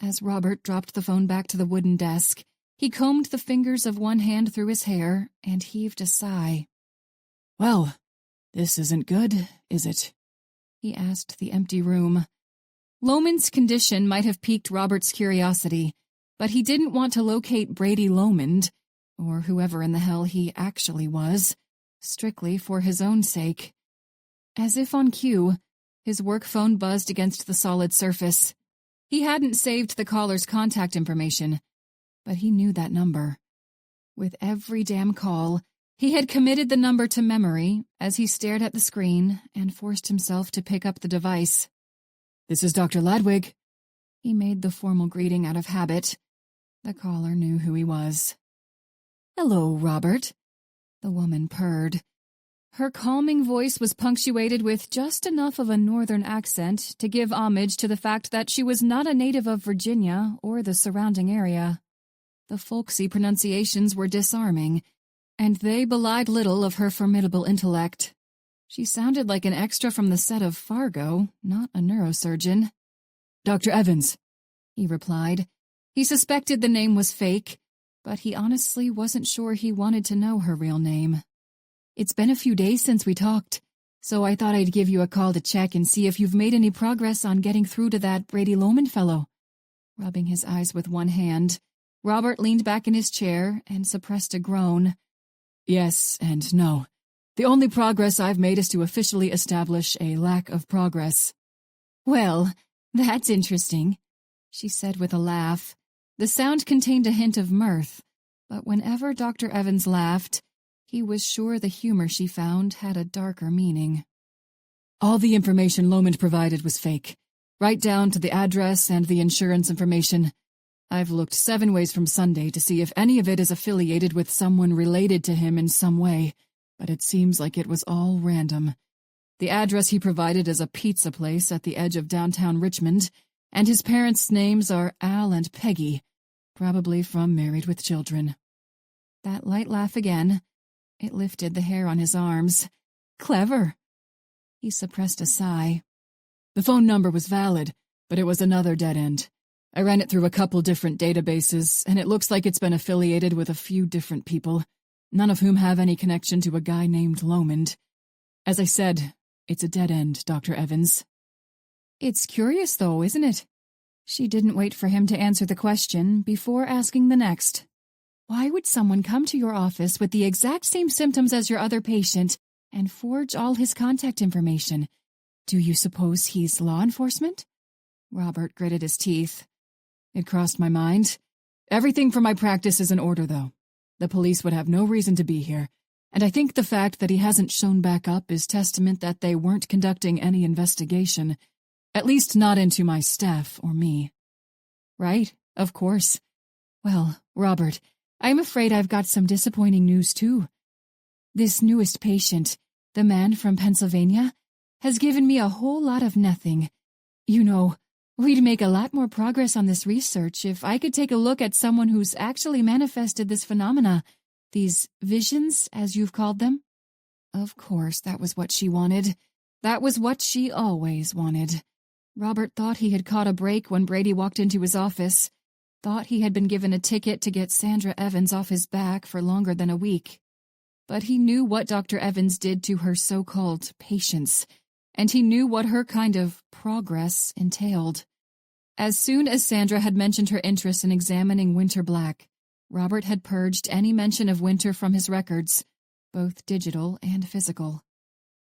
As Robert dropped the phone back to the wooden desk, he combed the fingers of one hand through his hair and heaved a sigh.
"Well, this isn't good, is it?"
he asked the empty room. Lomond's condition might have piqued Robert's curiosity, but he didn't want to locate Brady Lomond, or whoever in the hell he actually was, strictly for his own sake. As if on cue, his work phone buzzed against the solid surface. He hadn't saved the caller's contact information, but he knew that number. With every damn call, he had committed the number to memory as he stared at the screen and forced himself to pick up the device.
"This is Dr. Ladwig."
He made the formal greeting out of habit. The caller knew who he was. "Hello, Robert," the woman purred. Her calming voice was punctuated with just enough of a northern accent to give homage to the fact that she was not a native of Virginia or the surrounding area. The folksy pronunciations were disarming, and they belied little of her formidable intellect. She sounded like an extra from the set of Fargo, not a neurosurgeon.
"Dr. Evans,"
he replied. He suspected the name was fake, but he honestly wasn't sure he wanted to know her real name. "It's been a few days since we talked, so I thought I'd give you a call to check and see if you've made any progress on getting through to that Brady Lomond fellow." Rubbing his eyes with one hand, Robert leaned back in his chair and suppressed a groan.
"Yes and no. The only progress I've made is to officially establish a lack of progress."
"Well, that's interesting," she said with a laugh. The sound contained a hint of mirth, but whenever Dr. Evans laughed, he was sure the humor she found had a darker meaning.
"All the information Lomond provided was fake, right down to the address and the insurance information. I've looked 7 ways from Sunday to see if any of it is affiliated with someone related to him in some way, but it seems like it was all random. The address he provided is a pizza place at the edge of downtown Richmond, and his parents' names are Al and Peggy, probably from Married with Children. That light laugh again. It lifted the hair on his arms. Clever. He suppressed a sigh. The phone number was valid, but it was another dead end. I ran it through a couple different databases, and it looks like it's been affiliated with a few different people, none of whom have any connection to a guy named Lomond. As I said, it's a dead end, Dr. Evans.
It's curious, though, isn't it? She didn't wait for him to answer the question before asking the next. Why would someone come to your office with the exact same symptoms as your other patient and forge all his contact information? Do you suppose he's law enforcement? Robert gritted his teeth.
It crossed my mind. Everything for my practice is in order, though. The police would have no reason to be here, and I think the fact that he hasn't shown back up is testament that they weren't conducting any investigation, at least not into my staff or me.
Right, of course. Well, Robert, I'm afraid I've got some disappointing news, too. This newest patient, the man from Pennsylvania, has given me a whole lot of nothing. You know, we'd make a lot more progress on this research if I could take a look at someone who's actually manifested this phenomena, these visions, as you've called them. Of course, that was what she wanted. That was what she always wanted. Robert thought he had caught a break when Brady walked into his office, thought he had been given a ticket to get Sandra Evans off his back for longer than a week. But he knew what Dr. Evans did to her so-called patients, and he knew what her kind of progress entailed. As soon as Sandra had mentioned her interest in examining Winter Black, Robert had purged any mention of Winter from his records, both digital and physical.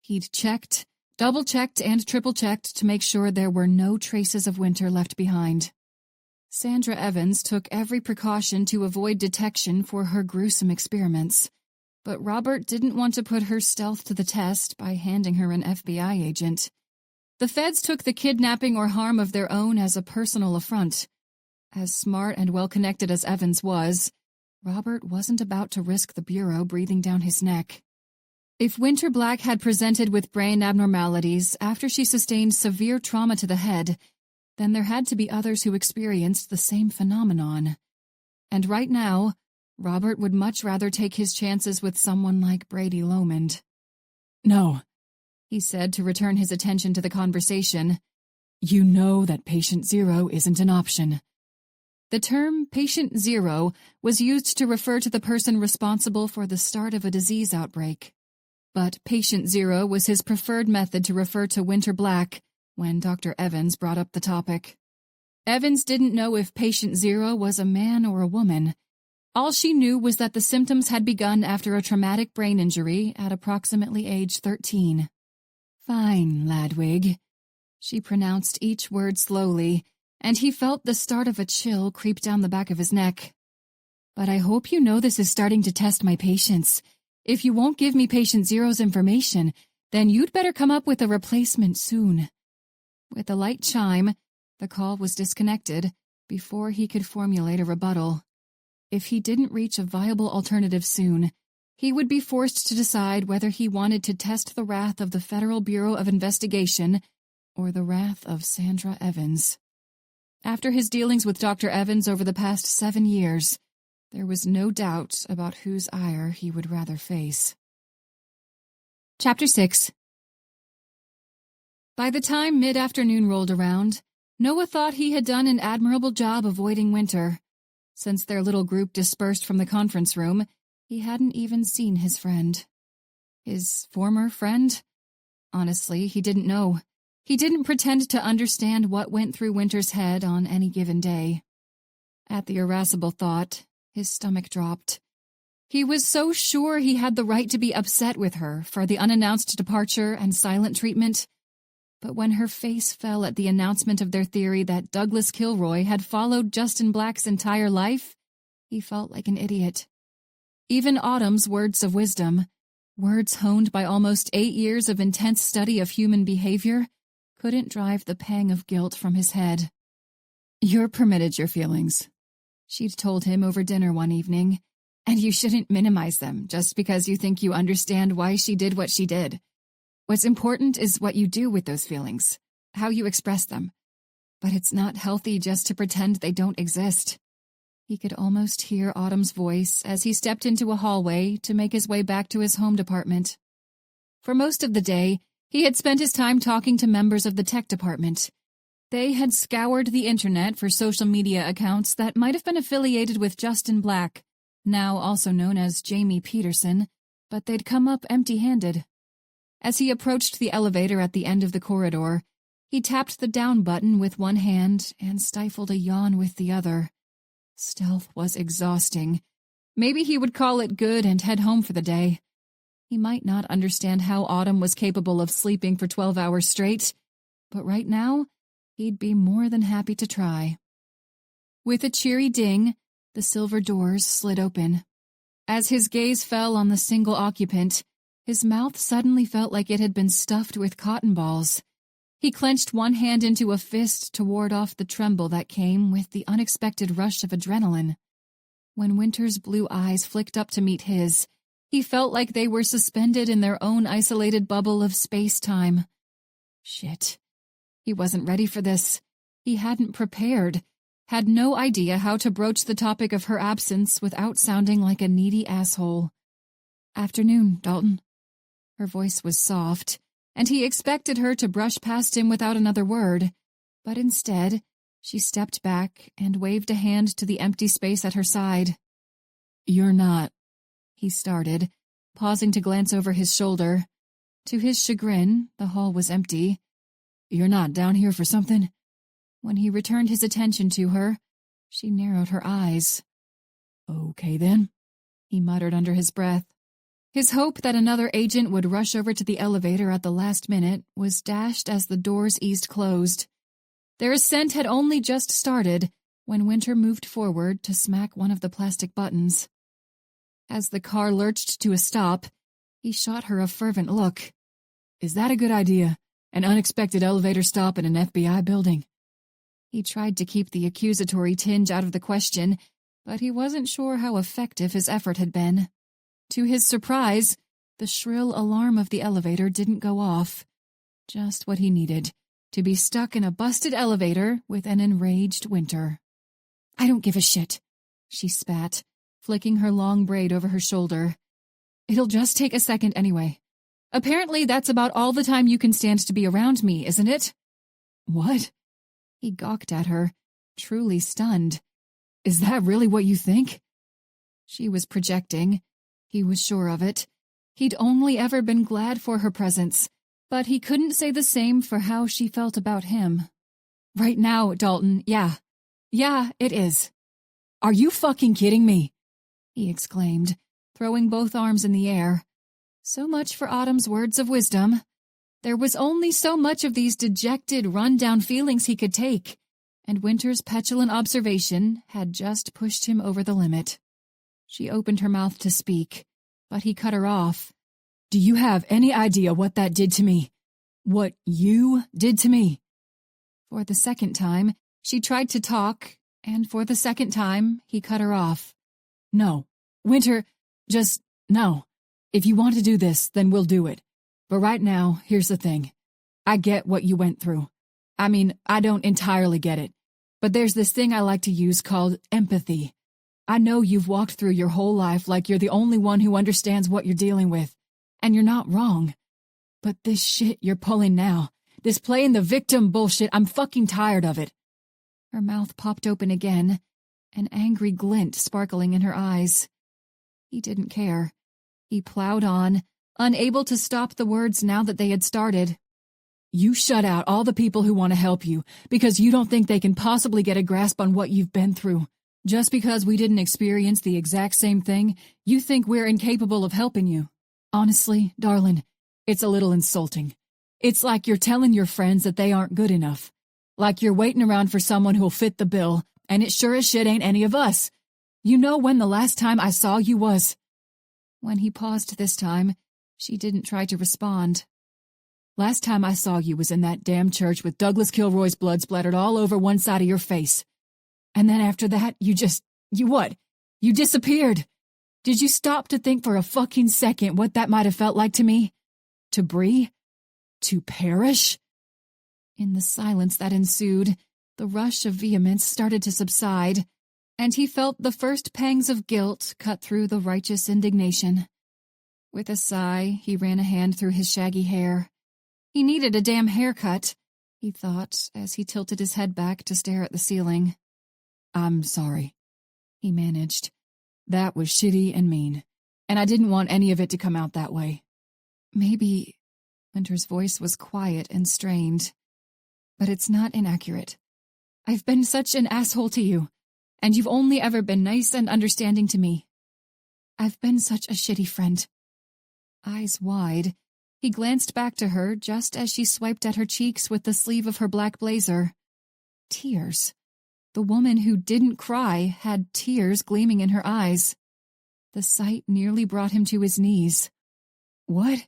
He'd checked, double-checked, and triple-checked to make sure there were no traces of Winter left behind. Sandra Evans took every precaution to avoid detection for her gruesome experiments, but Robert didn't want to put her stealth to the test by handing her an FBI agent. The feds took the kidnapping or harm of their own as a personal affront. As smart and well-connected as Evans was, Robert wasn't about to risk the Bureau breathing down his neck. If Winter Black had presented with brain abnormalities after she sustained severe trauma to the head, then there had to be others who experienced the same phenomenon. And right now, Robert would much rather take his chances with someone like Brady Lomond.
No,
he said to return his attention to the conversation.
You know that patient zero isn't an option.
The term patient zero was used to refer to the person responsible for the start of a disease outbreak. But patient zero was his preferred method to refer to Winter Black when Dr. Evans brought up the topic. Evans didn't know if patient zero was a man or a woman. All she knew was that the symptoms had begun after a traumatic brain injury at approximately age 13. Fine, Ladwig. She pronounced each word slowly, and he felt the start of a chill creep down the back of his neck. But I hope you know this is starting to test my patience. If you won't give me patient zero's information, then you'd better come up with a replacement soon. With a light chime, the call was disconnected before he could formulate a rebuttal. If he didn't reach a viable alternative soon, he would be forced to decide whether he wanted to test the wrath of the Federal Bureau of Investigation or the wrath of Sandra Evans. After his dealings with Dr. Evans over the past 7 years, there was no doubt about whose ire he would rather face. Chapter 6. By the time mid-afternoon rolled around, Noah thought he had done an admirable job avoiding Winter. Since their little group dispersed from the conference room, he hadn't even seen his friend. His former friend? Honestly, he didn't know. He didn't pretend to understand what went through Winter's head on any given day. At the irascible thought, his stomach dropped. He was so sure he had the right to be upset with her for the unannounced departure and silent treatment. But when her face fell at the announcement of their theory that Douglas Kilroy had followed Justin Black's entire life, he felt like an idiot. Even Autumn's words of wisdom, words honed by almost 8 years of intense study of human behavior, couldn't drive the pang of guilt from his head.
You're permitted your feelings.
she'd told him over dinner one evening, and you shouldn't minimize them just because you think you understand why she did what she did. What's important is what you do with those feelings, how you express them. But it's not healthy just to pretend they don't exist. He could almost hear Autumn's voice as he stepped into a hallway to make his way back to his home department. For most of the day, he had spent his time talking to members of the tech department. They had scoured the internet for social media accounts that might have been affiliated with Justin Black, now also known as Jamie Peterson, but they'd come up empty-handed. As he approached the elevator at the end of the corridor, he tapped the down button with one hand and stifled a yawn with the other. Stealth was exhausting. Maybe he would call it good and head home for the day. He might not understand how Autumn was capable of sleeping for 12 hours straight, but right now, he'd be more than happy to try. With a cheery ding, the silver doors slid open. As his gaze fell on the single occupant, his mouth suddenly felt like it had been stuffed with cotton balls. He clenched one hand into a fist to ward off the tremble that came with the unexpected rush of adrenaline. When Winter's blue eyes flicked up to meet his, he felt like they were suspended in their own isolated bubble of space-time. Shit. He wasn't ready for this. He hadn't prepared, had no idea how to broach the topic of her absence without sounding like a needy asshole. "Afternoon, Dalton." Her voice was soft, and he expected her to brush past him without another word, but instead, she stepped back and waved a hand to the empty space at her side. "You're not," he started, pausing to glance over his shoulder. To his chagrin, the hall was empty. "You're not down here for something?" When he returned his attention to her, she narrowed her eyes. "Okay, then," he muttered under his breath. His hope that another agent would rush over to the elevator at the last minute was dashed as the doors eased closed. Their ascent had only just started when Winter moved forward to smack one of the plastic buttons. As the car lurched to a stop, he shot her a fervent look. "Is that a good idea? An unexpected elevator stop in an FBI building?" He tried to keep the accusatory tinge out of the question, but he wasn't sure how effective his effort had been. To his surprise, the shrill alarm of the elevator didn't go off. Just what he needed, to be stuck in a busted elevator with an enraged Winter. "I don't give a shit," she spat, flicking her long braid over her shoulder. "It'll just take a second anyway. Apparently that's about all the time you can stand to be around me, isn't it?" "What?" He gawked at her, truly stunned. "Is that really what you think?" She was projecting. He was sure of it. He'd only ever been glad for her presence, but he couldn't say the same for how she felt about him. "Right now, Dalton, yeah. Yeah, it is." "Are you fucking kidding me?" he exclaimed, throwing both arms in the air. So much for Autumn's words of wisdom. There was only so much of these dejected, run-down feelings he could take, and Winter's petulant observation had just pushed him over the limit. She opened her mouth to speak, but he cut her off. "Do you have any idea what that did to me? What you did to me?" For the second time, she tried to talk, and for the second time, he cut her off. "No, Winter, just no. If you want to do this, then we'll do it. But right now, here's the thing. I get what you went through. I mean, I don't entirely get it, but there's this thing I like to use called empathy. I know you've walked through your whole life like you're the only one who understands what you're dealing with, and you're not wrong. But this shit you're pulling now, this playing the victim bullshit, I'm fucking tired of it." Her mouth popped open again, an angry glint sparkling in her eyes. He didn't care. He plowed on, unable to stop the words now that they had started. "You shut out all the people who want to help you because you don't think they can possibly get a grasp on what you've been through. Just because we didn't experience the exact same thing, you think we're incapable of helping you. Honestly, darling, it's a little insulting. It's like you're telling your friends that they aren't good enough. Like you're waiting around for someone who'll fit the bill, and it sure as shit ain't any of us. You know when the last time I saw you was?" When he paused this time, she didn't try to respond. "Last time I saw you was in that damn church with Douglas Kilroy's blood splattered all over one side of your face. And then after that, you just
You what? You disappeared. Did you stop to think for a fucking second what that might have felt like to me? To Bree? To perish?
In the silence that ensued, the rush of vehemence started to subside, and he felt the first pangs of guilt cut through the righteous indignation. With a sigh, he ran a hand through his shaggy hair. He needed a damn haircut, he thought, as he tilted his head back to stare at the ceiling.
I'm sorry, he managed. That was shitty and mean, and I didn't want any of it to come out that way.
Maybe... Winter's voice was quiet and strained. But it's not inaccurate. I've been such an asshole to you, and you've only ever been nice and understanding to me. I've been such a shitty friend. Eyes wide, he glanced back to her just as she swiped at her cheeks with the sleeve of her black blazer. Tears. The woman who didn't cry had tears gleaming in her eyes. The sight nearly brought him to his knees.
What?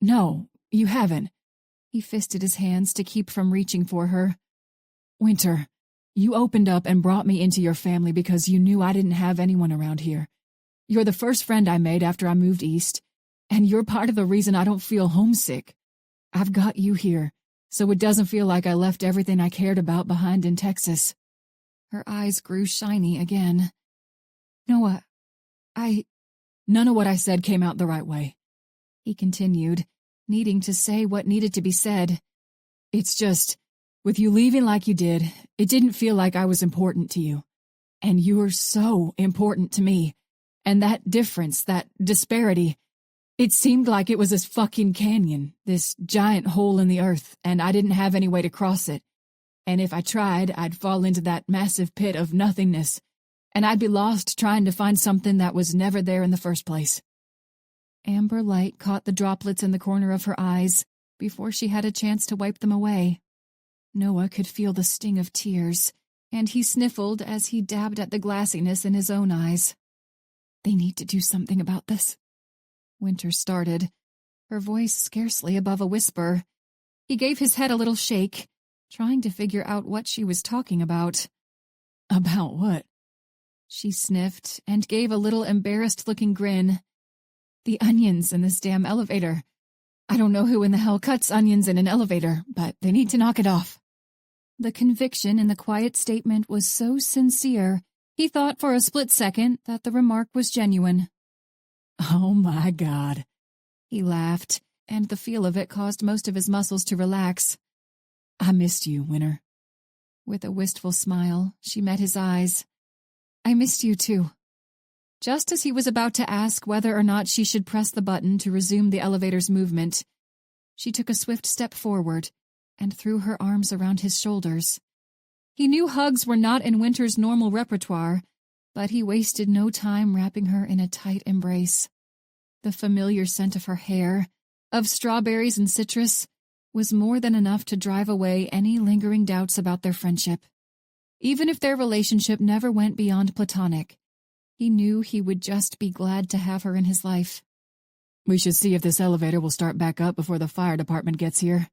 No, you haven't.
He fisted his hands to keep from reaching for her.
Winter, you opened up and brought me into your family because you knew I didn't have anyone around here. You're the first friend I made after I moved east, and you're part of the reason I don't feel homesick. I've got you here, so it doesn't feel like I left everything I cared about behind in Texas.
Her eyes grew shiny again. Noah,
None of what I said came out the right way,
he continued, needing to say what needed to be said.
It's just, with you leaving like you did, it didn't feel like I was important to you. And you were so important to me. And that difference, that disparity, it seemed like it was this fucking canyon, this giant hole in the earth, and I didn't have any way to cross it. And if I tried, I'd fall into that massive pit of nothingness, and I'd be lost trying to find something that was never there in the first place.
Amber light caught the droplets in the corner of her eyes before she had a chance to wipe them away. Noah could feel the sting of tears, and he sniffled as he dabbed at the glassiness in his own eyes.
They need to do something about this.
Winter started, her voice scarcely above a whisper. He gave his head a little shake, trying to figure out what she was talking about.
About what?
She sniffed and gave a little embarrassed-looking grin. The onions in this damn elevator. I don't know who in the hell cuts onions in an elevator, but they need to knock it off. The conviction in the quiet statement was so sincere, he thought for a split second that the remark was genuine.
Oh my God.
He laughed, and the feel of it caused most of his muscles to relax.
I missed you, Winter.
With a wistful smile, she met his eyes. I missed you too. Just as he was about to ask whether or not she should press the button to resume the elevator's movement, she took a swift step forward and threw her arms around his shoulders. He knew hugs were not in Winter's normal repertoire, but he wasted no time wrapping her in a tight embrace. The familiar scent of her hair, of strawberries and citrus, was more than enough to drive away any lingering doubts about their friendship. Even if their relationship never went beyond platonic, he knew he would just be glad to have her in his life.
We should see if this elevator will start back up before the fire department gets here.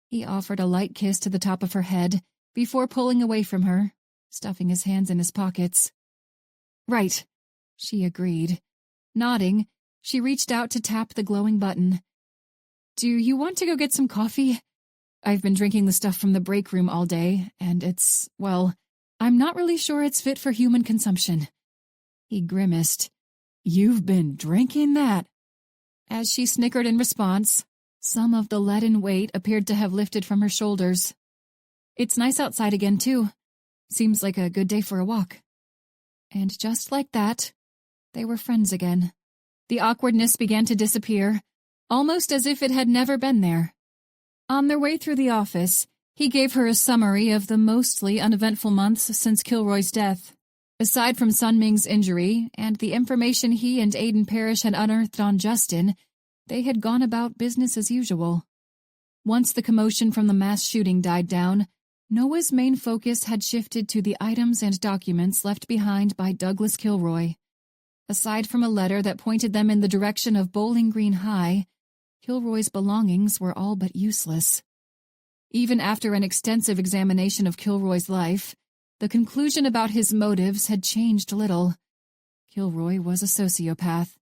He offered a light kiss to the top of her head before pulling away from her, stuffing his hands in his pockets. Right, she agreed. Nodding, she reached out to tap the glowing button. Do you want to go get some coffee? I've been drinking the stuff from the break room all day, and it's, well, I'm not really sure it's fit for human consumption. He grimaced.
You've been drinking that?
As she snickered in response, some of the leaden weight appeared to have lifted from her shoulders. It's nice outside again, too. Seems like a good day for a walk. And just like that, they were friends again. The awkwardness began to disappear, almost as if it had never been there. On their way through the office, he gave her a summary of the mostly uneventful months since Kilroy's death. Aside from Sun Ming's injury and the information he and Aiden Parrish had unearthed on Justin, they had gone about business as usual. Once the commotion from the mass shooting died down, Noah's main focus had shifted to the items and documents left behind by Douglas Kilroy. Aside from a letter that pointed them in the direction of Bowling Green High, Kilroy's belongings were all but useless. Even after an extensive examination of Kilroy's life, the conclusion about his motives had changed little. Kilroy was a sociopath,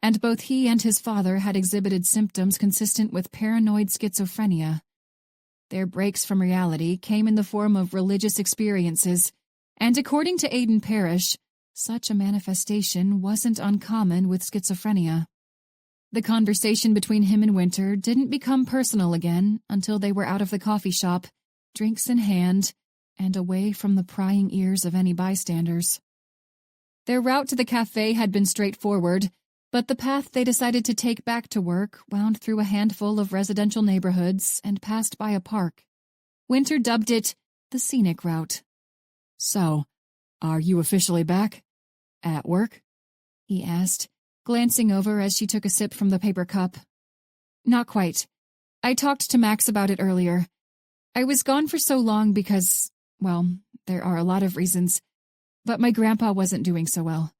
and both he and his father had exhibited symptoms consistent with paranoid schizophrenia. Their breaks from reality came in the form of religious experiences, and according to Aidan Parrish, such a manifestation wasn't uncommon with schizophrenia. The conversation between him and Winter didn't become personal again until they were out of the coffee shop, drinks in hand, and away from the prying ears of any bystanders. Their route to the cafe had been straightforward, but the path they decided to take back to work wound through a handful of residential neighborhoods and passed by a park. Winter dubbed it the scenic route.
"So, are you officially back? At work?"
he asked, glancing over as she took a sip from the paper cup. "Not quite. I talked to Max about it earlier. I was gone for so long because, well, there are a lot of reasons, but my grandpa wasn't doing so well.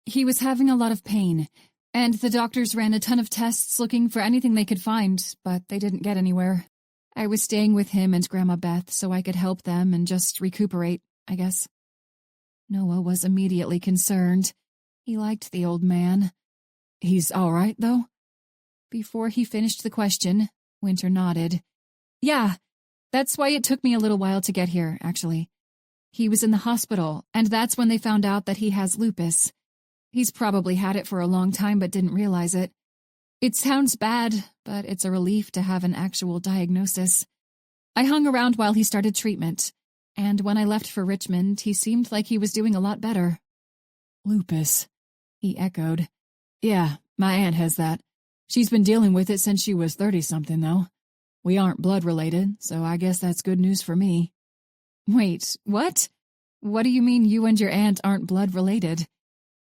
He was having a lot of pain, and the doctors ran a ton of tests looking for anything they could find, but they didn't get anywhere. I was staying with him and Grandma Beth so I could help them and just recuperate, I guess." Noah was immediately concerned. He liked the old man.
"He's all right, though?"
Before he finished the question, Winter nodded. "Yeah, that's why it took me a little while to get here, actually. He was in the hospital, and that's when they found out that he has lupus. He's probably had it for a long time but didn't realize it. It sounds bad, but it's a relief to have an actual diagnosis. I hung around while he started treatment, and when I left for Richmond, he seemed like he was doing a lot better."
"Lupus," he echoed. "Yeah, my aunt has that. She's been dealing with it since she was 30-something, though. We aren't blood-related, so I guess that's good news for me."
"Wait, what? What do you mean you and your aunt aren't blood-related?"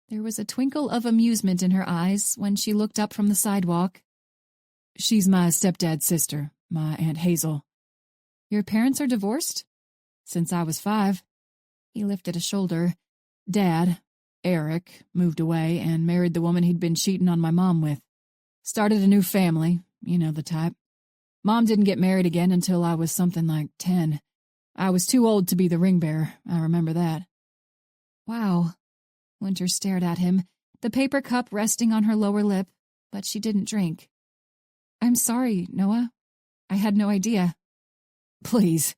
There was a twinkle of amusement in her eyes when she looked up from the sidewalk.
"She's my stepdad's sister, my Aunt Hazel."
"Your parents are divorced?"
"Since I was 5.
He lifted a shoulder.
Dad, Eric, moved away and married the woman he'd been cheating on my mom with. Started a new family, you know the type. Mom didn't get married again until I was something like 10. I was too old to be the ring bearer, I remember that."
"Wow." Winter stared at him, the paper cup resting on her lower lip, but she didn't drink. "I'm sorry, Noah. I had no idea."
"Please."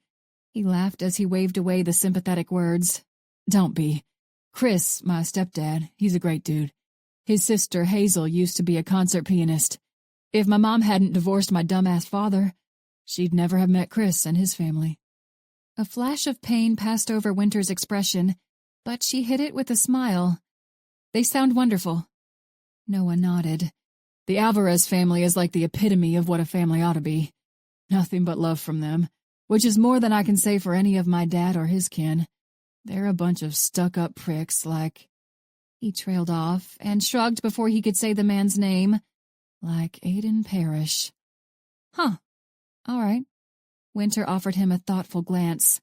He laughed as he waved away the sympathetic words.
"Don't be. Chris, my stepdad, he's a great dude. His sister Hazel used to be a concert pianist. If my mom hadn't divorced my dumbass father, she'd never have met Chris and his family."
A flash of pain passed over Winter's expression, but she hid it with a smile. "They sound wonderful." Noah nodded.
"The Alvarez family is like the epitome of what a family ought to be. Nothing but love from them, which is more than I can say for any of my dad or his kin. They're a bunch of stuck-up pricks like—"
He trailed off and shrugged before he could say the man's name.
"Like Aidan Parrish."
"Huh. All right." Winter offered him a thoughtful glance.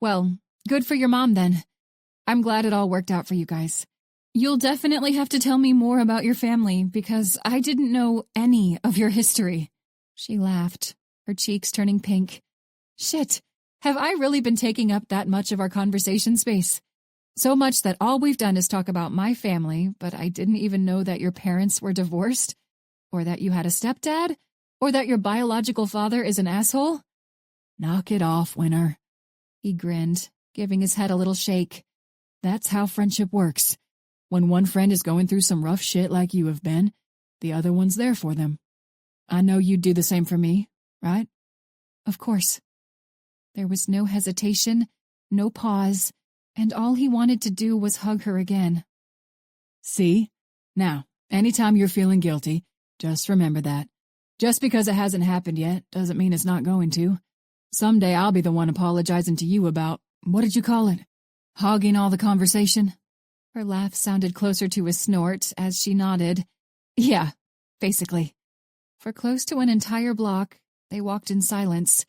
"Well, good for your mom, then. I'm glad it all worked out for you guys. You'll definitely have to tell me more about your family, because I didn't know any of your history." She laughed, her cheeks turning pink. "Shit, have I really been taking up that much of our conversation space? So much that all we've done is talk about my family, but I didn't even know that your parents were divorced? Or that you had a stepdad? Or that your biological father is an asshole?"
"Knock it off, Winter."
He grinned, giving his head a little shake.
"That's how friendship works. When one friend is going through some rough shit like you have been, the other one's there for them. I know you'd do the same for me, right?"
"Of course." There was no hesitation, no pause, and all he wanted to do was hug her again.
"See? Now, anytime you're feeling guilty, just remember that. Just because it hasn't happened yet doesn't mean it's not going to. Someday I'll be the one apologizing to you about, what did you call it? Hogging all the conversation?"
Her laugh sounded closer to a snort as she nodded. "Yeah, basically." For close to an entire block, they walked in silence.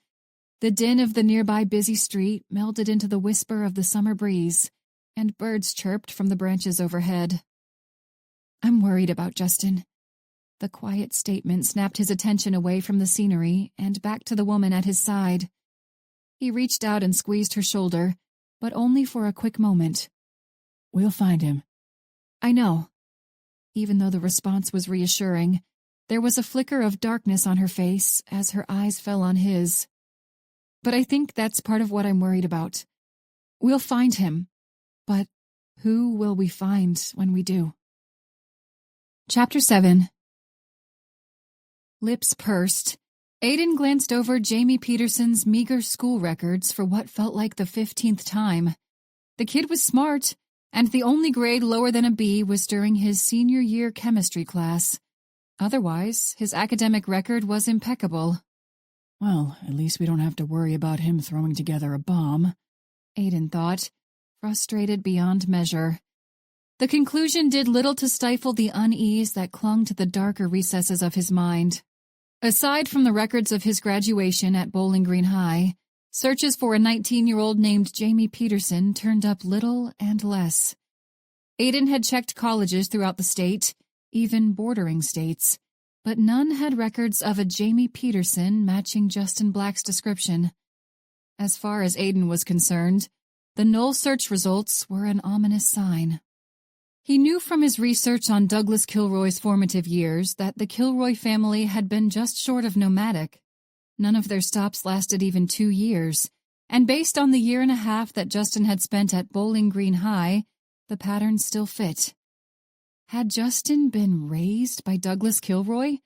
The din of the nearby busy street melded into the whisper of the summer breeze, and birds chirped from the branches overhead. "I'm worried about Justin." The quiet statement snapped his attention away from the scenery and back to the woman at his side. He reached out and squeezed her shoulder, but only for a quick moment.
"We'll find him."
"I know." Even though the response was reassuring, there was a flicker of darkness on her face as her eyes fell on his. "But I think that's part of what I'm worried about. We'll find him, but who will we find when we do?" Chapter 7. Lips pursed, Aiden glanced over Jamie Peterson's meager school records for what felt like the 15th time. The kid was smart, and the only grade lower than a B was during his senior year chemistry class. Otherwise, his academic record was impeccable.
Well, at least we don't have to worry about him throwing together a bomb,
Aiden thought, frustrated beyond measure. The conclusion did little to stifle the unease that clung to the darker recesses of his mind. Aside from the records of his graduation at Bowling Green High, searches for a 19-year-old named Jamie Peterson turned up little and less. Aiden had checked colleges throughout the state, even bordering states, but none had records of a Jamie Peterson matching Justin Black's description. As far as Aiden was concerned, the null search results were an ominous sign. He knew from his research on Douglas Kilroy's formative years that the Kilroy family had been just short of nomadic. None of their stops lasted even 2 years, and based on the year and a half that Justin had spent at Bowling Green High, the pattern still fit. Had Justin been raised by Douglas Kilroy?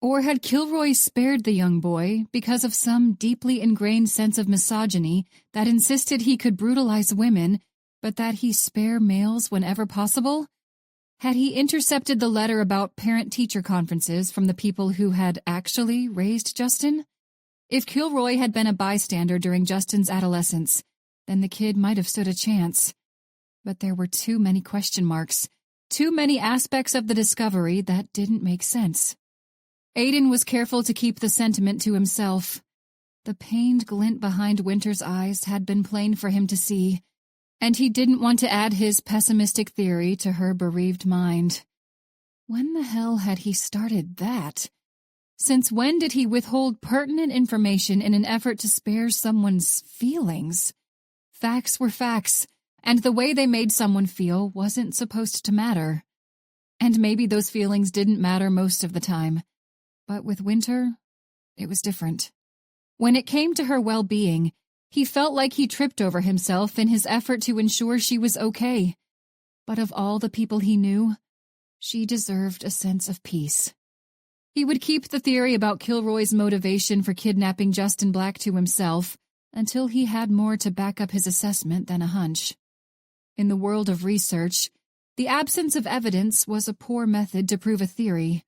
Or had Kilroy spared the young boy because of some deeply ingrained sense of misogyny that insisted he could brutalize women, but that he spare males whenever possible? Had he intercepted the letter about parent-teacher conferences from the people who had actually raised Justin? If Kilroy had been a bystander during Justin's adolescence, then the kid might have stood a chance. But there were too many question marks, too many aspects of the discovery that didn't make sense. Aiden was careful to keep the sentiment to himself. The pained glint behind Winter's eyes had been plain for him to see, and he didn't want to add his pessimistic theory to her bereaved mind. When the hell had he started that? Since when did he withhold pertinent information in an effort to spare someone's feelings? Facts were facts, and the way they made someone feel wasn't supposed to matter. And maybe those feelings didn't matter most of the time. But with Winter, it was different. When it came to her well-being, he felt like he tripped over himself in his effort to ensure she was okay. But of all the people he knew, she deserved a sense of peace. He would keep the theory about Kilroy's motivation for kidnapping Justin Black to himself until he had more to back up his assessment than a hunch. In the world of research, the absence of evidence was a poor method to prove a theory.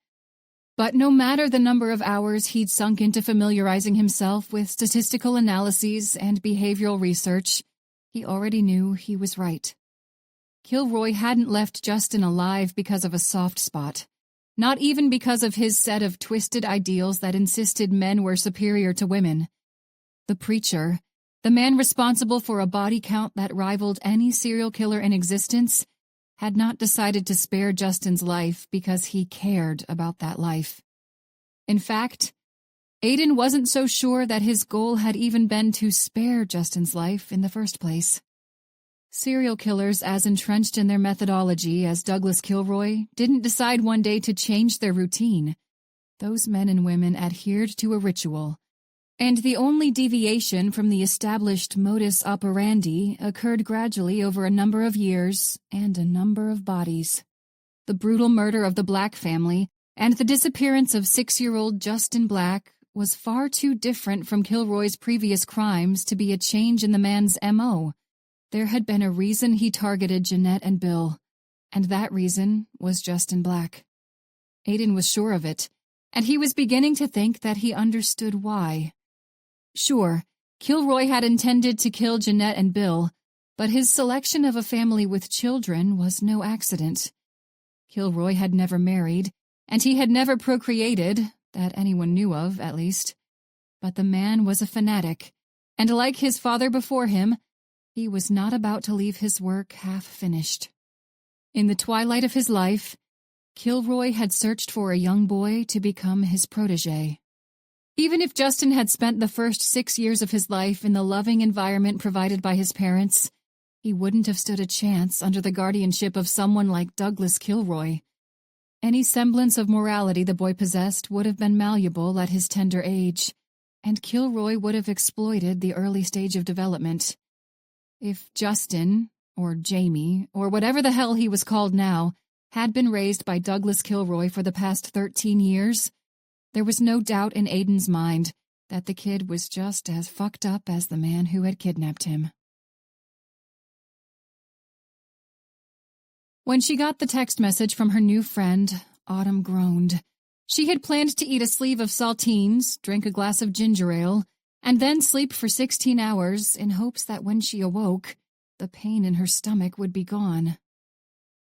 But no matter the number of hours he'd sunk into familiarizing himself with statistical analyses and behavioral research, he already knew he was right. Kilroy hadn't left Justin alive because of a soft spot, not even because of his set of twisted ideals that insisted men were superior to women. The preacher, the man responsible for a body count that rivaled any serial killer in existence, had not decided to spare Justin's life because he cared about that life. In fact, Aiden wasn't so sure that his goal had even been to spare Justin's life in the first place. Serial killers as entrenched in their methodology as Douglas Kilroy didn't decide one day to change their routine. Those men and women adhered to a ritual, and the only deviation from the established modus operandi occurred gradually over a number of years and a number of bodies. The brutal murder of the Black family and the disappearance of 6-year-old Justin Black was far too different from Kilroy's previous crimes to be a change in the man's M.O. There had been a reason he targeted Jeanette and Bill, and that reason was Justin Black. Aiden was sure of it, and he was beginning to think that he understood why. Sure, Kilroy had intended to kill Jeanette and Bill, but his selection of a family with children was no accident. Kilroy had never married, and he had never procreated, that anyone knew of, at least. But the man was a fanatic, and like his father before him, he was not about to leave his work half-finished. In the twilight of his life, Kilroy had searched for a young boy to become his protégé. Even if Justin had spent the first 6 years of his life in the loving environment provided by his parents, He wouldn't have stood a chance under the guardianship of someone like Douglas Kilroy. Any semblance of morality the boy possessed would have been malleable at his tender age, and Kilroy would have exploited the early stage of development. If Justin, or Jamie, or whatever the hell he was called now, had been raised by Douglas Kilroy for the past 13 years, there was no doubt in Aiden's mind that the kid was just as fucked up as the man who had kidnapped him. When she got the text message from her new friend, Autumn groaned. She had planned to eat a sleeve of saltines, drink a glass of ginger ale, and then sleep for 16 hours in hopes that when she awoke, the pain in her stomach would be gone.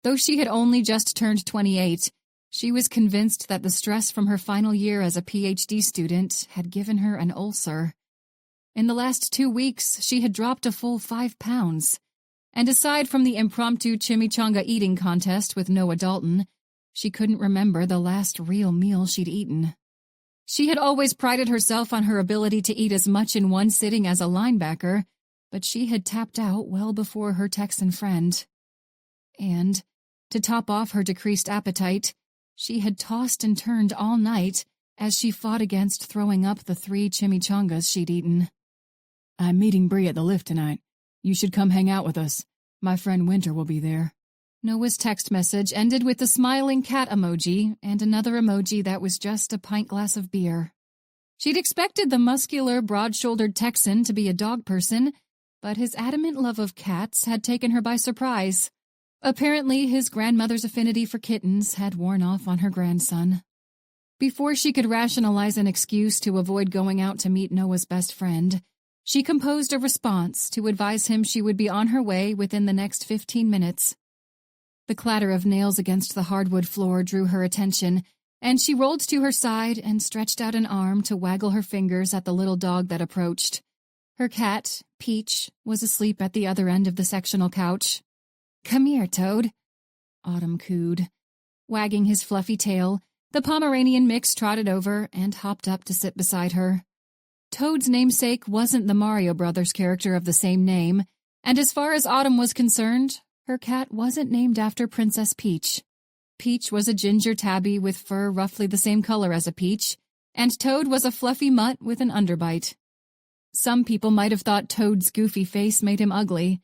Though she had only just turned 28, she was convinced that the stress from her final year as a PhD student had given her an ulcer. In the last 2 weeks, she had dropped a full 5 pounds. And aside from the impromptu chimichanga eating contest with Noah Dalton, she couldn't remember the last real meal she'd eaten. She had always prided herself on her ability to eat as much in one sitting as a linebacker, but she had tapped out well before her Texan friend. And, to top off her decreased appetite, she had tossed and turned all night as she fought against throwing up the 3 chimichangas she'd eaten.
I'm meeting Bree at the lift tonight. You should come hang out with us. My friend Winter will be there.
Noah's text message ended with a smiling cat emoji and another emoji that was just a pint glass of beer. She'd expected the muscular, broad-shouldered Texan to be a dog person, but his adamant love of cats had taken her by surprise. Apparently, his grandmother's affinity for kittens had worn off on her grandson. Before she could rationalize an excuse to avoid going out to meet Noah's best friend, she composed a response to advise him she would be on her way within the next 15 minutes. The clatter of nails against the hardwood floor drew her attention, and she rolled to her side and stretched out an arm to waggle her fingers at the little dog that approached. Her cat, Peach, was asleep at the other end of the sectional couch. "Come here, Toad," Autumn cooed. Wagging his fluffy tail, the Pomeranian mix trotted over and hopped up to sit beside her. Toad's namesake wasn't the Mario Brothers character of the same name, and as far as Autumn was concerned, her cat wasn't named after Princess Peach. Peach was a ginger tabby with fur roughly the same color as a peach, and Toad was a fluffy mutt with an underbite. Some people might have thought Toad's goofy face made him ugly,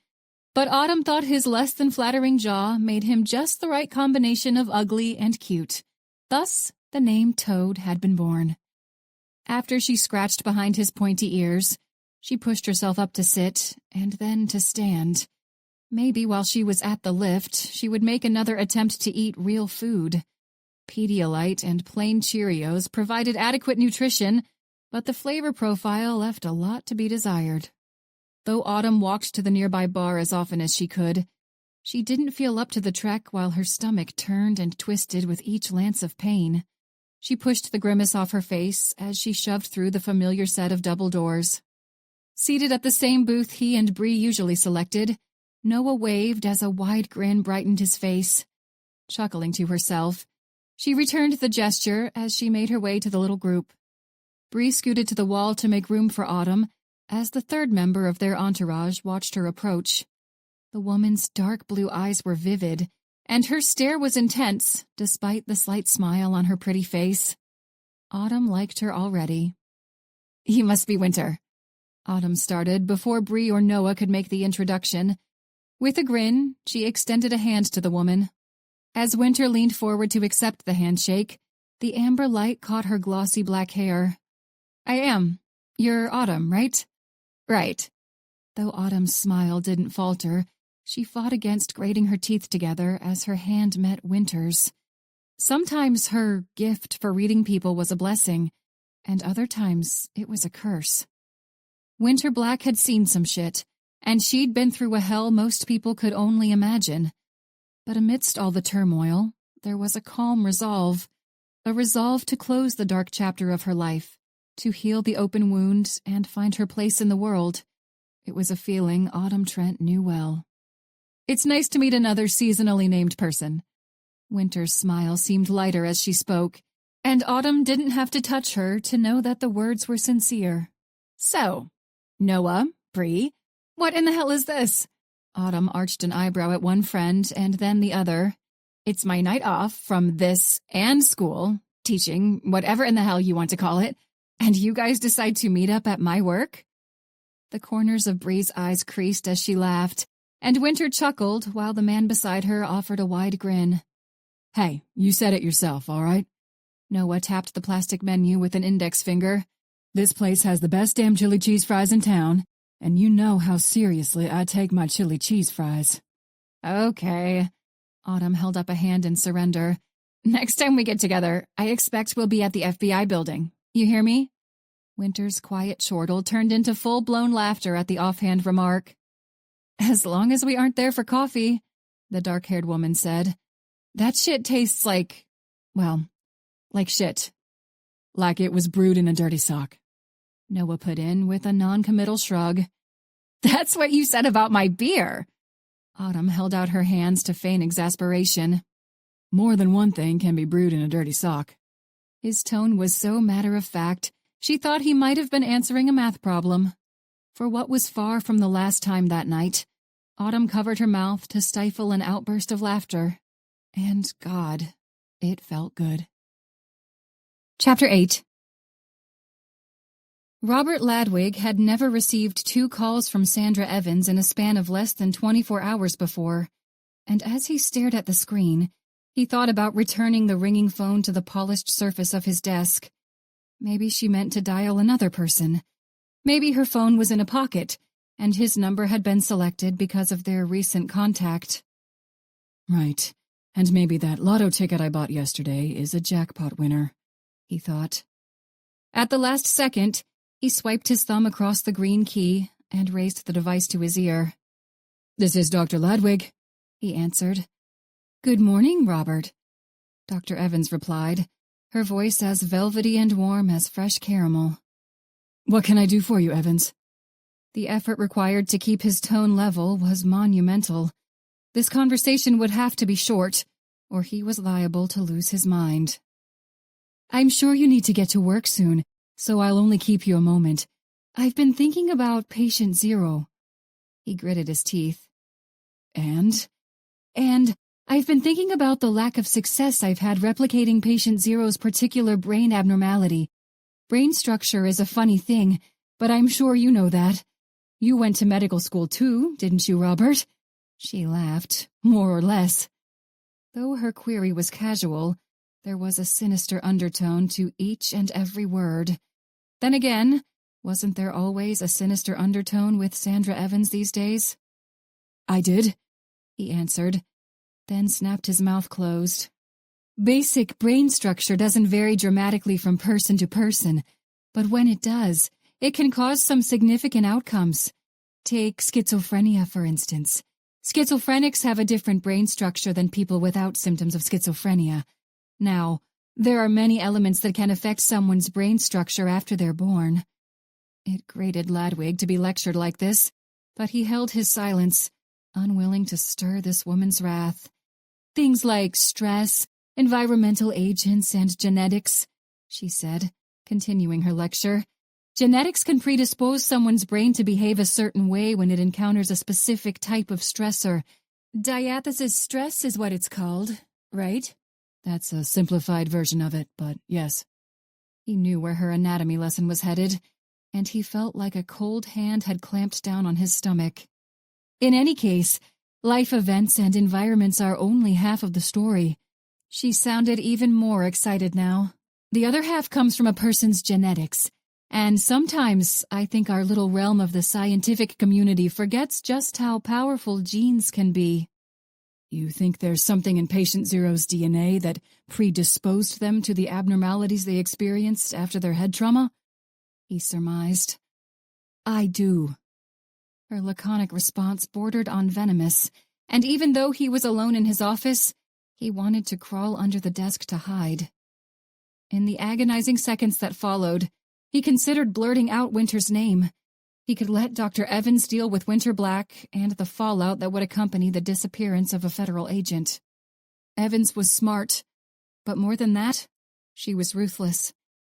but Autumn thought his less-than-flattering jaw made him just the right combination of ugly and cute. Thus, the name Toad had been born. After she scratched behind his pointy ears, she pushed herself up to sit, and then to stand. Maybe while she was at the lift, she would make another attempt to eat real food. Pedialyte and plain Cheerios provided adequate nutrition, but the flavor profile left a lot to be desired. Though Autumn walked to the nearby bar as often as she could, she didn't feel up to the trek while her stomach turned and twisted with each lance of pain. She pushed the grimace off her face as she shoved through the familiar set of double doors. Seated at the same booth he and Bree usually selected, Noah waved as a wide grin brightened his face. Chuckling to herself, she returned the gesture as she made her way to the little group. Bree scooted to the wall to make room for Autumn as the third member of their entourage watched her approach. The woman's dark blue eyes were vivid, and her stare was intense, despite the slight smile on her pretty face. Autumn liked her already. "You must be Winter," Autumn started before Bree or Noah could make the introduction. With a grin, she extended a hand to the woman. As Winter leaned forward to accept the handshake, the amber light caught her glossy black hair. "I am. You're Autumn, right?" "Right." Though Autumn's smile didn't falter, she fought against grating her teeth together as her hand met Winter's. Sometimes her gift for reading people was a blessing, and other times it was a curse. Winter Black had seen some shit, and she'd been through a hell most people could only imagine. But amidst all the turmoil, there was a calm resolve, a resolve to close the dark chapter of her life, to heal the open wound and find her place in the world. It was a feeling Autumn Trent knew well. "It's nice to meet another seasonally named person." Winter's smile seemed lighter as she spoke, and Autumn didn't have to touch her to know that the words were sincere. "So, Noah, Bree, what in the hell is this?" Autumn arched an eyebrow at one friend and then the other. It's my night off from this and school, teaching, whatever in the hell you want to call it, and you guys decide to meet up at my work? The corners of Bree's eyes creased as she laughed, and Winter chuckled while the man beside her offered a wide grin.
Hey, you said it yourself, all right?
Noah tapped the plastic menu with an index finger.
This place has the best damn chili cheese fries in town, and you know how seriously I take my chili cheese fries.
Okay. Autumn held up a hand in surrender. Next time we get together, I expect we'll be at the FBI building. You hear me? Winter's quiet chortle turned into full-blown laughter at the offhand remark. As long as we aren't there for coffee, the dark-haired woman said. That shit tastes like, well, like shit.
Like it was brewed in a dirty sock.
Noah put in with a non-committal shrug. That's what you said about my beer. Autumn held out her hands to feign exasperation.
More than one thing can be brewed in a dirty sock.
His tone was so matter-of-fact, she thought he might have been answering a math problem. For what was far from the last time that night, Autumn covered her mouth to stifle an outburst of laughter. And God, it felt good. Chapter 8. Robert Ladwig had never received 2 calls from Sandra Evans in a span of less than 24 hours before, and as he stared at the screen, he thought about returning the ringing phone to the polished surface of his desk. Maybe she meant to dial another person. Maybe her phone was in a pocket, and his number had been selected because of their recent contact.
Right, and maybe that lotto ticket I bought yesterday is a jackpot winner, he thought.
At the last second, he swiped his thumb across the green key and raised the device to his ear.
This is Dr. Ladwig,
he answered. Good morning, Robert, Dr. Evans replied, her voice as velvety and warm as fresh caramel.
What can I do for you, Evans?
The effort required to keep his tone level was monumental. This conversation would have to be short, or he was liable to lose his mind. I'm sure you need to get to work soon, so I'll only keep you a moment. I've been thinking about patient 0. He gritted his teeth. And I've been thinking about the lack of success I've had replicating patient 0's particular brain abnormality. Brain structure is a funny thing, but I'm sure you know that. You went to medical school too, didn't you, Robert? She laughed, more or less. Though her query was casual, there was a sinister undertone to each and every word. Then again, wasn't there always a sinister undertone with Sandra Evans these days?
I did,
he answered, then snapped his mouth closed. Basic brain structure doesn't vary dramatically from person to person, but when it does, it can cause some significant outcomes. Take schizophrenia, for instance. Schizophrenics have a different brain structure than people without symptoms of schizophrenia. Now, there are many elements that can affect someone's brain structure after they're born. It grated Ladwig to be lectured like this, but he held his silence, unwilling to stir this woman's wrath. Things like stress, environmental agents, and genetics, she said, continuing her lecture. Genetics can predispose someone's brain to behave a certain way when it encounters a specific type of stressor. Diathesis stress is what it's called, right?
That's a simplified version of it, but yes.
He knew where her anatomy lesson was headed, and he felt like a cold hand had clamped down on his stomach. In any case, life events and environments are only half of the story. She sounded even more excited now. The other half comes from a person's genetics, and sometimes I think our little realm of the scientific community forgets just how powerful genes can be.
You think there's something in patient 0's DNA that predisposed them to the abnormalities they experienced after their head trauma? He surmised.
I do. Her laconic response bordered on venomous, and even though he was alone in his office, he wanted to crawl under the desk to hide. In the agonizing seconds that followed, he considered blurting out Winter's name. He could let Dr. Evans deal with Winter Black and the fallout that would accompany the disappearance of a federal agent. Evans was smart, but more than that, she was ruthless.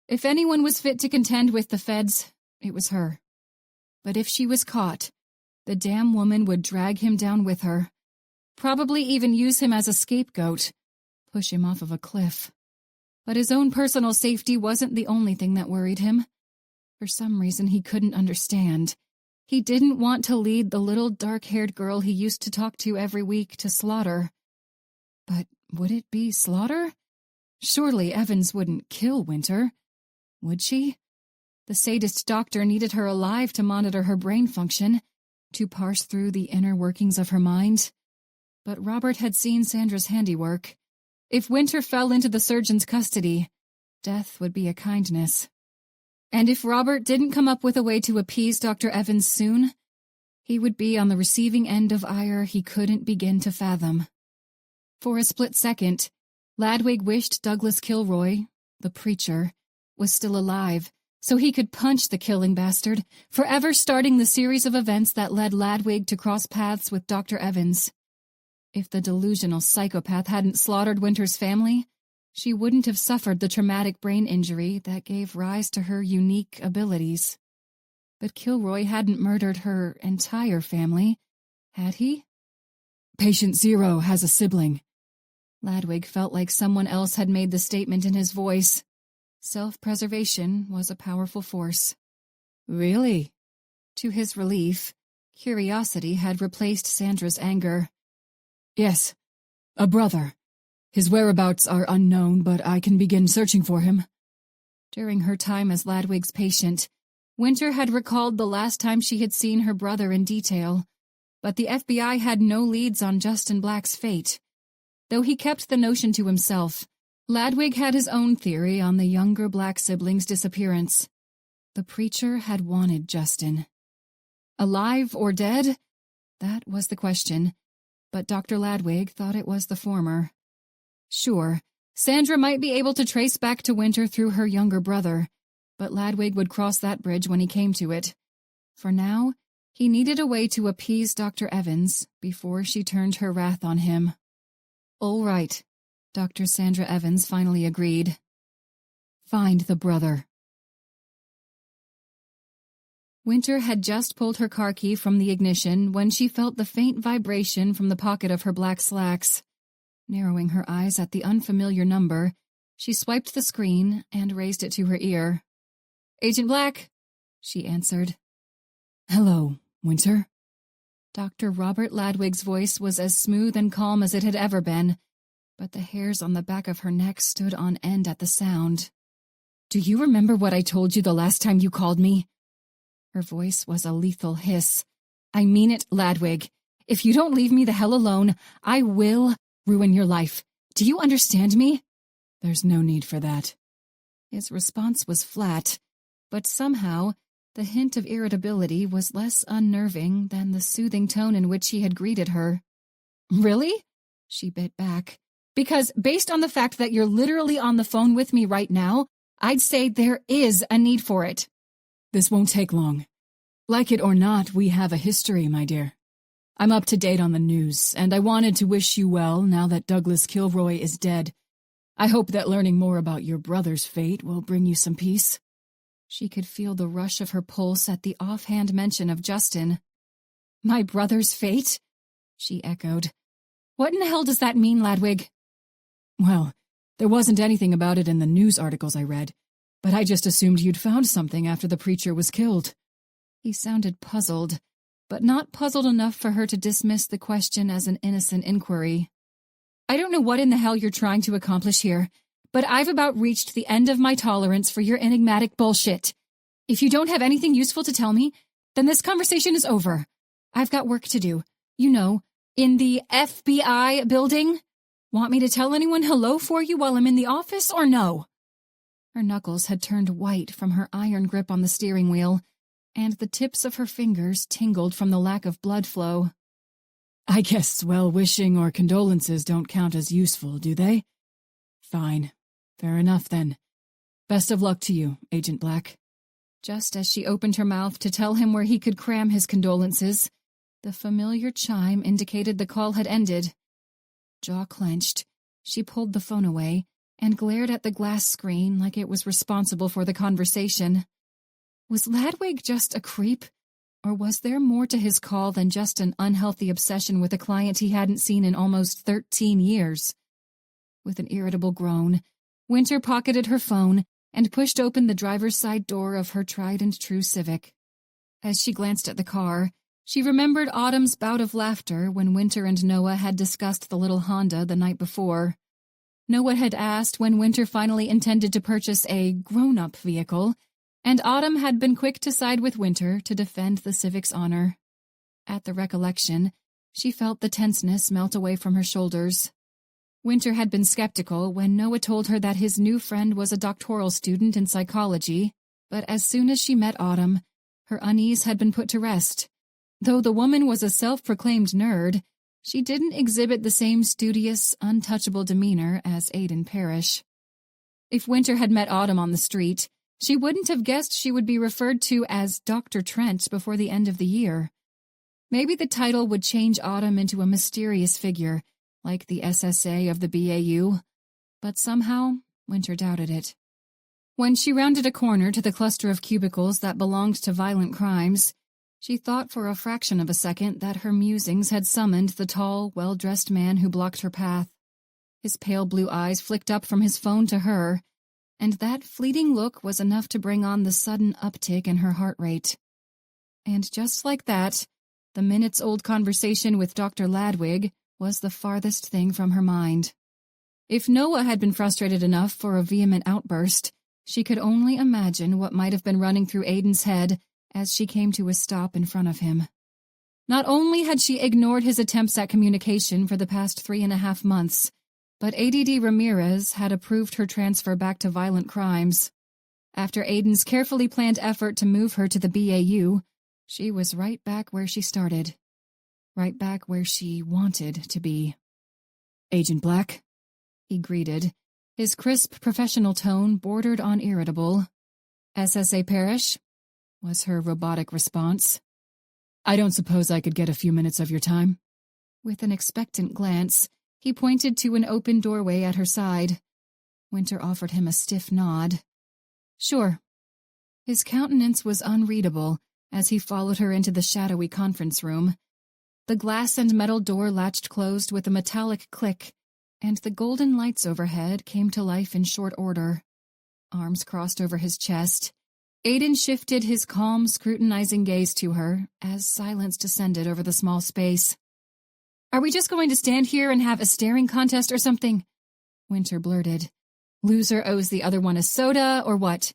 If anyone was fit to contend with the feds, it was her. But if she was caught, the damn woman would drag him down with her. Probably even use him as a scapegoat, push him off of a cliff. But his own personal safety wasn't the only thing that worried him. For some reason he couldn't understand. He didn't want to lead the little dark-haired girl he used to talk to every week to slaughter. But would it be slaughter? Surely Evans wouldn't kill Winter. Would she? The sadist doctor needed her alive to monitor her brain function, to parse through the inner workings of her mind. But Robert had seen Sandra's handiwork. If Winter fell into the surgeon's custody, death would be a kindness. And if Robert didn't come up with a way to appease Dr. Evans soon, he would be on the receiving end of ire he couldn't begin to fathom. For a split second, Ladwig wished Douglas Kilroy, the preacher, was still alive, so he could punch the killing bastard, forever starting the series of events that led Ladwig to cross paths with Dr. Evans. If the delusional psychopath hadn't slaughtered Winter's family, she wouldn't have suffered the traumatic brain injury that gave rise to her unique abilities. But Kilroy hadn't murdered her entire family, had he?
Patient Zero has a sibling.
Ladwig felt like someone else had made the statement in his voice. Self-preservation was a powerful force.
Really?
To his relief, curiosity had replaced Sandra's anger.
Yes, a brother. His whereabouts are unknown, but I can begin searching for him.
During her time as Ladwig's patient, Winter had recalled the last time she had seen her brother in detail, but the FBI had no leads on Justin Black's fate. Though he kept the notion to himself, Ladwig had his own theory on the younger Black sibling's disappearance. The preacher had wanted Justin. Alive or dead? That was the question, but Dr. Ladwig thought it was the former. Sure, Sandra might be able to trace back to Winter through her younger brother, but Ladwig would cross that bridge when he came to it. For now, he needed a way to appease Dr. Evans before she turned her wrath on him. All right, Dr. Sandra Evans finally agreed. Find the brother. Winter had just pulled her car key from the ignition when she felt the faint vibration from the pocket of her black slacks. Narrowing her eyes at the unfamiliar number, she swiped the screen and raised it to her ear. Agent Black, she answered.
Hello, Winter.
Dr. Robert Ladwig's voice was as smooth and calm as it had ever been, but the hairs on the back of her neck stood on end at the sound. Do you remember what I told you the last time you called me? Her voice was a lethal hiss. I mean it, Ladwig. If you don't leave me the hell alone, I will ruin your life. Do you understand me?
There's no need for that.
His response was flat, but somehow the hint of irritability was less unnerving than the soothing tone in which he had greeted her. Really? She bit back. Because based on the fact that you're literally on the phone with me right now, I'd say there is a need for it.
This won't take long. Like it or not, we have a history, my dear. I'm up to date on the news, and I wanted to wish you well now that Douglas Kilroy is dead. I hope that learning more about your brother's fate will bring you some peace. She could feel the rush of her pulse at the offhand mention of Justin. My brother's fate? She echoed. What in the hell does that mean, Ladwig? Well, there wasn't anything about it in the news articles I read, but I just assumed you'd found something after the preacher was killed. He sounded puzzled, but not puzzled enough for her to dismiss the question as an innocent inquiry. I don't know what in the hell you're trying to accomplish here, but I've about reached the end of my tolerance for your enigmatic bullshit. If you don't have anything useful to tell me, then this conversation is over. I've got work to do. You know, in the FBI building. Want me to tell anyone hello for you while I'm in the office, or no? Her knuckles had turned white from her iron grip on the steering wheel, and the tips of her fingers tingled from the lack of blood flow. I guess well-wishing or condolences don't count as useful, do they? Fine. Fair enough, then. Best of luck to you, Agent Black. Just as she opened her mouth to tell him where he could cram his condolences, the familiar chime indicated the call had ended. Jaw clenched, she pulled the phone away and glared at the glass screen like it was responsible for the conversation. Was Ladwig just a creep?
Or was there more to his call than just an unhealthy obsession with a client he hadn't seen in almost 13 years? With an irritable groan, Winter pocketed her phone and pushed open the driver's side door of her tried-and-true Civic. As she glanced at the car, she remembered Autumn's bout of laughter when Winter and Noah had discussed the little Honda the night before. Noah had asked when Winter finally intended to purchase a grown-up vehicle, and Autumn had been quick to side with Winter to defend the Civic's honor. At the recollection, she felt the tenseness melt away from her shoulders. Winter had been skeptical when Noah told her that his new friend was a doctoral student in psychology, but as soon as she met Autumn, her unease had been put to rest. Though the woman was a self-proclaimed nerd, she didn't exhibit the same studious, untouchable demeanor as Aiden Parrish. If Winter had met Autumn on the street, she wouldn't have guessed she would be referred to as Dr. Trent before the end of the year. Maybe the title would change Autumn into a mysterious figure, like the SSA of the BAU, but somehow Winter doubted it. When she rounded a corner to the cluster of cubicles that belonged to violent crimes, she thought for a fraction of a second that her musings had summoned the tall, well-dressed man who blocked her path. His pale blue eyes flicked up from his phone to her, and that fleeting look was enough to bring on the sudden uptick in her heart rate. And just like that, the minutes-old conversation with Dr. Ladwig was the farthest thing from her mind. If Noah had been frustrated enough for a vehement outburst, she could only imagine what might have been running through Aiden's head as she came to a stop in front of him. Not only had she ignored his attempts at communication for the past 3.5 months, but ADD Ramirez had approved her transfer back to violent crimes. After Aiden's carefully planned effort to move her to the BAU, she was right back where she started. Right back where she wanted to be. "Agent Black," he greeted. His crisp professional tone bordered on irritable. "SSA Parrish?" was her robotic response. "I don't suppose I could get a few minutes of your time?" With an expectant glance, he pointed to an open doorway at her side. Winter offered him a stiff nod. "Sure." His countenance was unreadable as he followed her into the shadowy conference room. The glass and metal door latched closed with a metallic click, and the golden lights overhead came to life in short order. Arms crossed over his chest, Aiden shifted his calm, scrutinizing gaze to her as silence descended over the small space. "Are we just going to stand here and have a staring contest or something?" Winter blurted. "Loser owes the other one a soda, or what?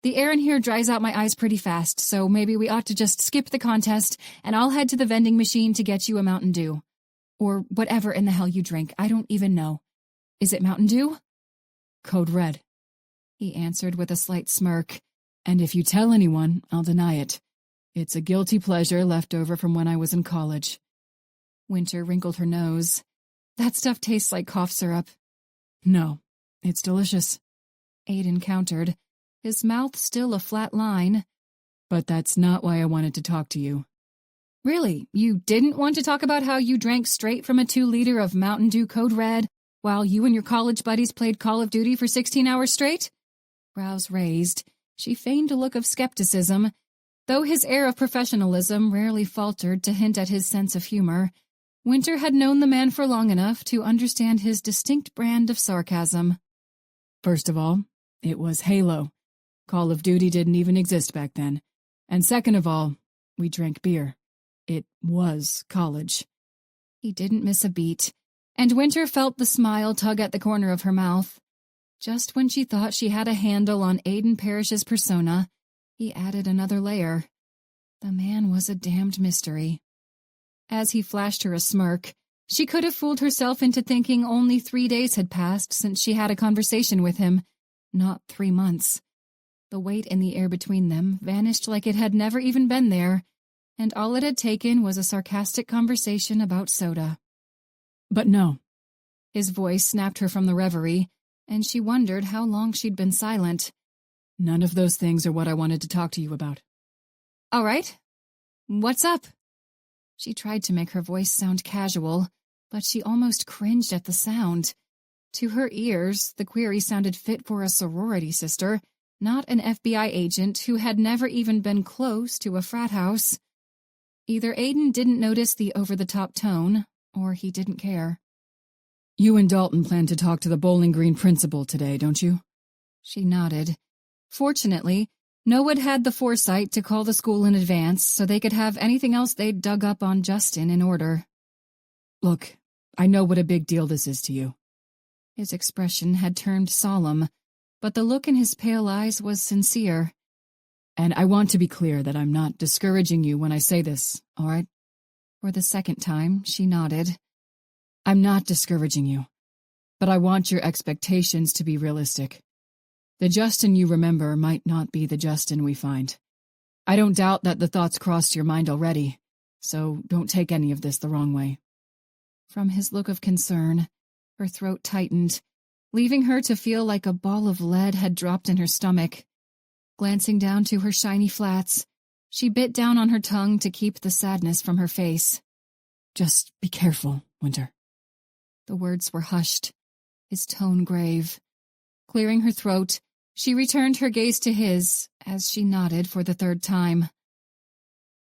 The air in here dries out my eyes pretty fast, so maybe we ought to just skip the contest, and I'll head to the vending machine to get you a Mountain Dew. Or whatever in the hell you drink, I don't even know. Is it Mountain Dew?" "Code Red," he answered with a slight smirk. "And if you tell anyone, I'll deny it. It's a guilty pleasure left over from when I was in college." Winter wrinkled her nose. "That stuff tastes like cough syrup." "No, it's delicious," Aiden countered, his mouth still a flat line. "But that's not why I wanted to talk to you." "Really? You didn't want to talk about how you drank straight from a 2-liter of Mountain Dew Code Red while you and your college buddies played Call of Duty for 16 hours straight?" Brows raised, she feigned a look of skepticism, though his air of professionalism rarely faltered to hint at his sense of humor. Winter had known the man for long enough to understand his distinct brand of sarcasm. "First of all, it was Halo. Call of Duty didn't even exist back then. And second of all, we drank beer. It was college." He didn't miss a beat, and Winter felt the smile tug at the corner of her mouth. Just when she thought she had a handle on Aiden Parrish's persona, he added another layer. The man was a damned mystery. As he flashed her a smirk, she could have fooled herself into thinking only 3 days had passed since she had a conversation with him, not 3 months. The weight in the air between them vanished like it had never even been there, and all it had taken was a sarcastic conversation about soda. "But no." His voice snapped her from the reverie, and she wondered how long she'd been silent. "None of those things are what I wanted to talk to you about." "All right. What's up?" She tried to make her voice sound casual, but she almost cringed at the sound. To her ears, the query sounded fit for a sorority sister, not an FBI agent who had never even been close to a frat house. Either Aiden didn't notice the over-the-top tone, or he didn't care.
You and Dalton plan to talk to the Bowling Green principal today, don't you?
She nodded. Fortunately, Noah had the foresight to call the school in advance so they could have anything else they'd dug up on Justin in order.
Look, I know what a big deal this is to you.
His expression had turned solemn, but the look in his pale eyes was sincere.
And I want to be clear that I'm not discouraging you when I say this, all right?
For the second time, she nodded.
I'm not discouraging you, but I want your expectations to be realistic. The Justin you remember might not be the Justin we find. I don't doubt that the thoughts crossed your mind already, so don't take any of this the wrong way.
From his look of concern, her throat tightened, leaving her to feel like a ball of lead had dropped in her stomach. Glancing down to her shiny flats, she bit down on her tongue to keep the sadness from her face.
Just be careful, Winter.
The words were hushed, his tone grave. Clearing her throat, she returned her gaze to his as she nodded for the third time.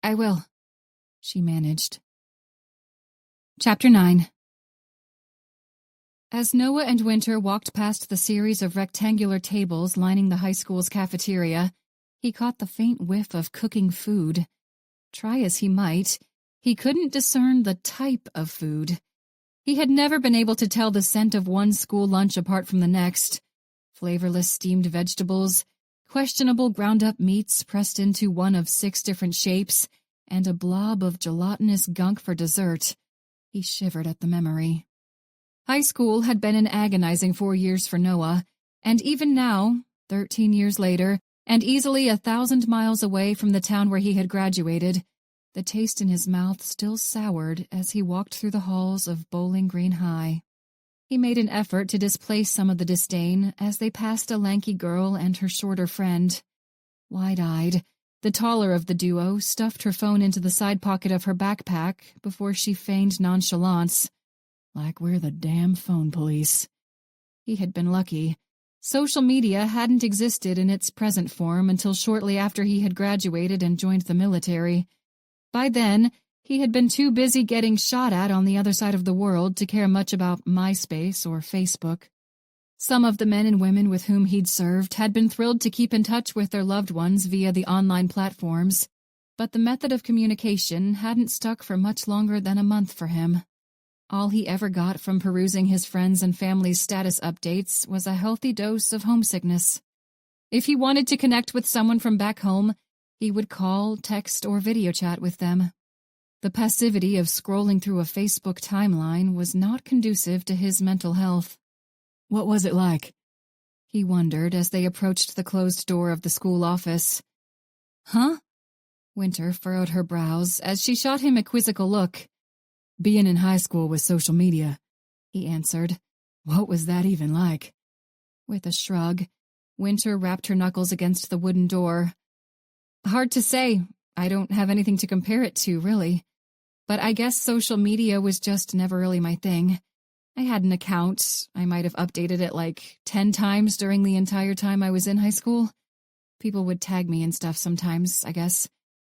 I will, she managed. Chapter 9. As Noah and Winter walked past the series of rectangular tables lining the high school's cafeteria, he caught the faint whiff of cooking food. Try as he might, he couldn't discern the type of food. He had never been able to tell the scent of one school lunch apart from the next. Flavorless steamed vegetables, questionable ground-up meats pressed into one of 6 different shapes, and a blob of gelatinous gunk for dessert. He shivered at the memory. High school had been an agonizing 4 years for Noah, and even now, 13 years later, and easily 1,000 miles away from the town where he had graduated, the taste in his mouth still soured as he walked through the halls of Bowling Green High. He made an effort to displace some of the disdain as they passed a lanky girl and her shorter friend. Wide-eyed, the taller of the duo stuffed her phone into the side pocket of her backpack before she feigned nonchalance.
Like we're the damn phone police.
He had been lucky. Social media hadn't existed in its present form until shortly after he had graduated and joined the military. By then, he had been too busy getting shot at on the other side of the world to care much about MySpace or Facebook. Some of the men and women with whom he'd served had been thrilled to keep in touch with their loved ones via the online platforms, but the method of communication hadn't stuck for much longer than a month for him. All he ever got from perusing his friends' and family's status updates was a healthy dose of homesickness. If he wanted to connect with someone from back home, he would call, text, or video chat with them. The passivity of scrolling through a Facebook timeline was not conducive to his mental health.
What was it like?
He wondered as they approached the closed door of the school office. Huh? Winter furrowed her brows as she shot him a quizzical look.
Being in high school with social media,
he answered.
What was that even like?
With a shrug, Winter rapped her knuckles against the wooden door. Hard to say. I don't have anything to compare it to, really. But I guess social media was just never really my thing. I had an account. I might have updated it like 10 times during the entire time I was in high school. People would tag me and stuff sometimes, I guess.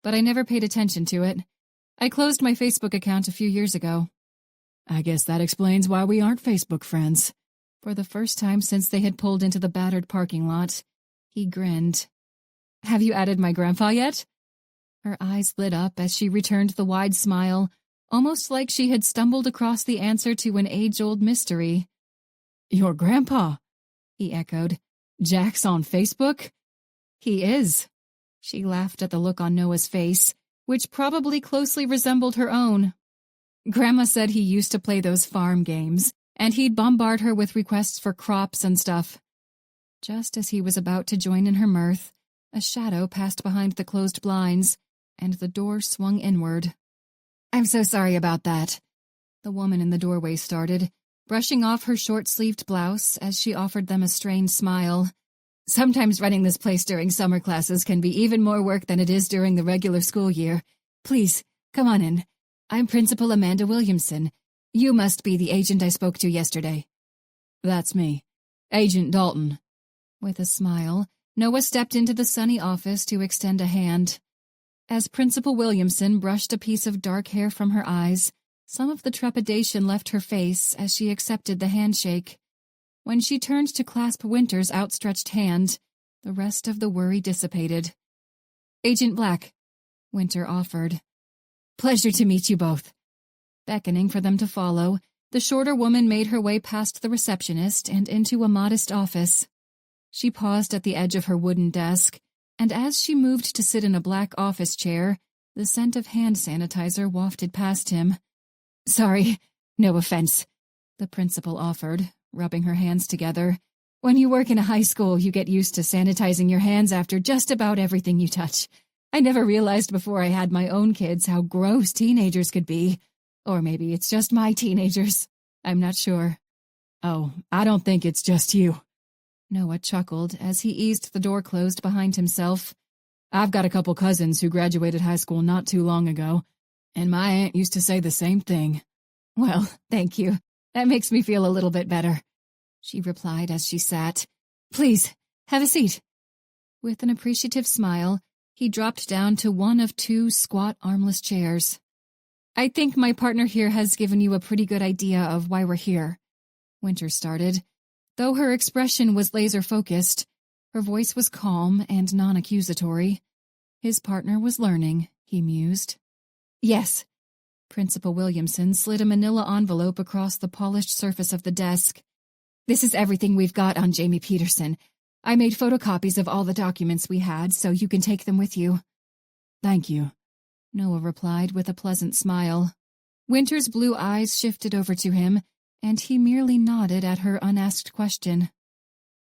But I never paid attention to it. I closed my Facebook account a few years ago.
I guess that explains why we aren't Facebook friends.
For the first time since they had pulled into the battered parking lot, he grinned. Have you added my grandpa yet? Her eyes lit up as she returned the wide smile, almost like she had stumbled across the answer to an age-old mystery.
Your grandpa?
He echoed.
Jack's on Facebook?
He is. She laughed at the look on Noah's face, which probably closely resembled her own. Grandma said he used to play those farm games, and he'd bombard her with requests for crops and stuff. Just as he was about to join in her mirth, a shadow passed behind the closed blinds, and the door swung inward. I'm so sorry about that, the woman in the doorway started, brushing off her short-sleeved blouse as she offered them a strained smile. Sometimes running this place during summer classes can be even more work than it is during the regular school year. Please, come on in. I'm Principal Amanda Williamson. You must be the agent I spoke to yesterday.
That's me. Agent Dalton.
With a smile, Noah stepped into the sunny office to extend a hand. As Principal Williamson brushed a piece of dark hair from her eyes, some of the trepidation left her face as she accepted the handshake. When she turned to clasp Winter's outstretched hand, the rest of the worry dissipated. "Agent Black," Winter offered. "Pleasure to meet you both." Beckoning for them to follow, the shorter woman made her way past the receptionist and into a modest office. She paused at the edge of her wooden desk, and as she moved to sit in a black office chair, the scent of hand sanitizer wafted past him. "Sorry, no offense," the principal offered, rubbing her hands together. "When you work in a high school, you get used to sanitizing your hands after just about everything you touch. I never realized before I had my own kids how gross teenagers could be. Or maybe it's just my teenagers. I'm not sure."
"Oh, I don't think it's just you."
Noah chuckled as he eased the door closed behind himself.
"I've got a couple cousins who graduated high school not too long ago, and my aunt used to say the same thing."
"Well, thank you. That makes me feel a little bit better," she replied as she sat. "Please, have a seat." With an appreciative smile, he dropped down to one of two squat armless chairs. "I think my partner here has given you a pretty good idea of why we're here," Winter started. Though her expression was laser-focused, her voice was calm and non-accusatory. His partner was learning, he mused. "Yes." Principal Williamson slid a manila envelope across the polished surface of the desk. "This is everything we've got on Jamie Peterson. I made photocopies of all the documents we had, so you can take them with you."
"Thank you,"
Noah replied with a pleasant smile. Winter's blue eyes shifted over to him, and he merely nodded at her unasked question.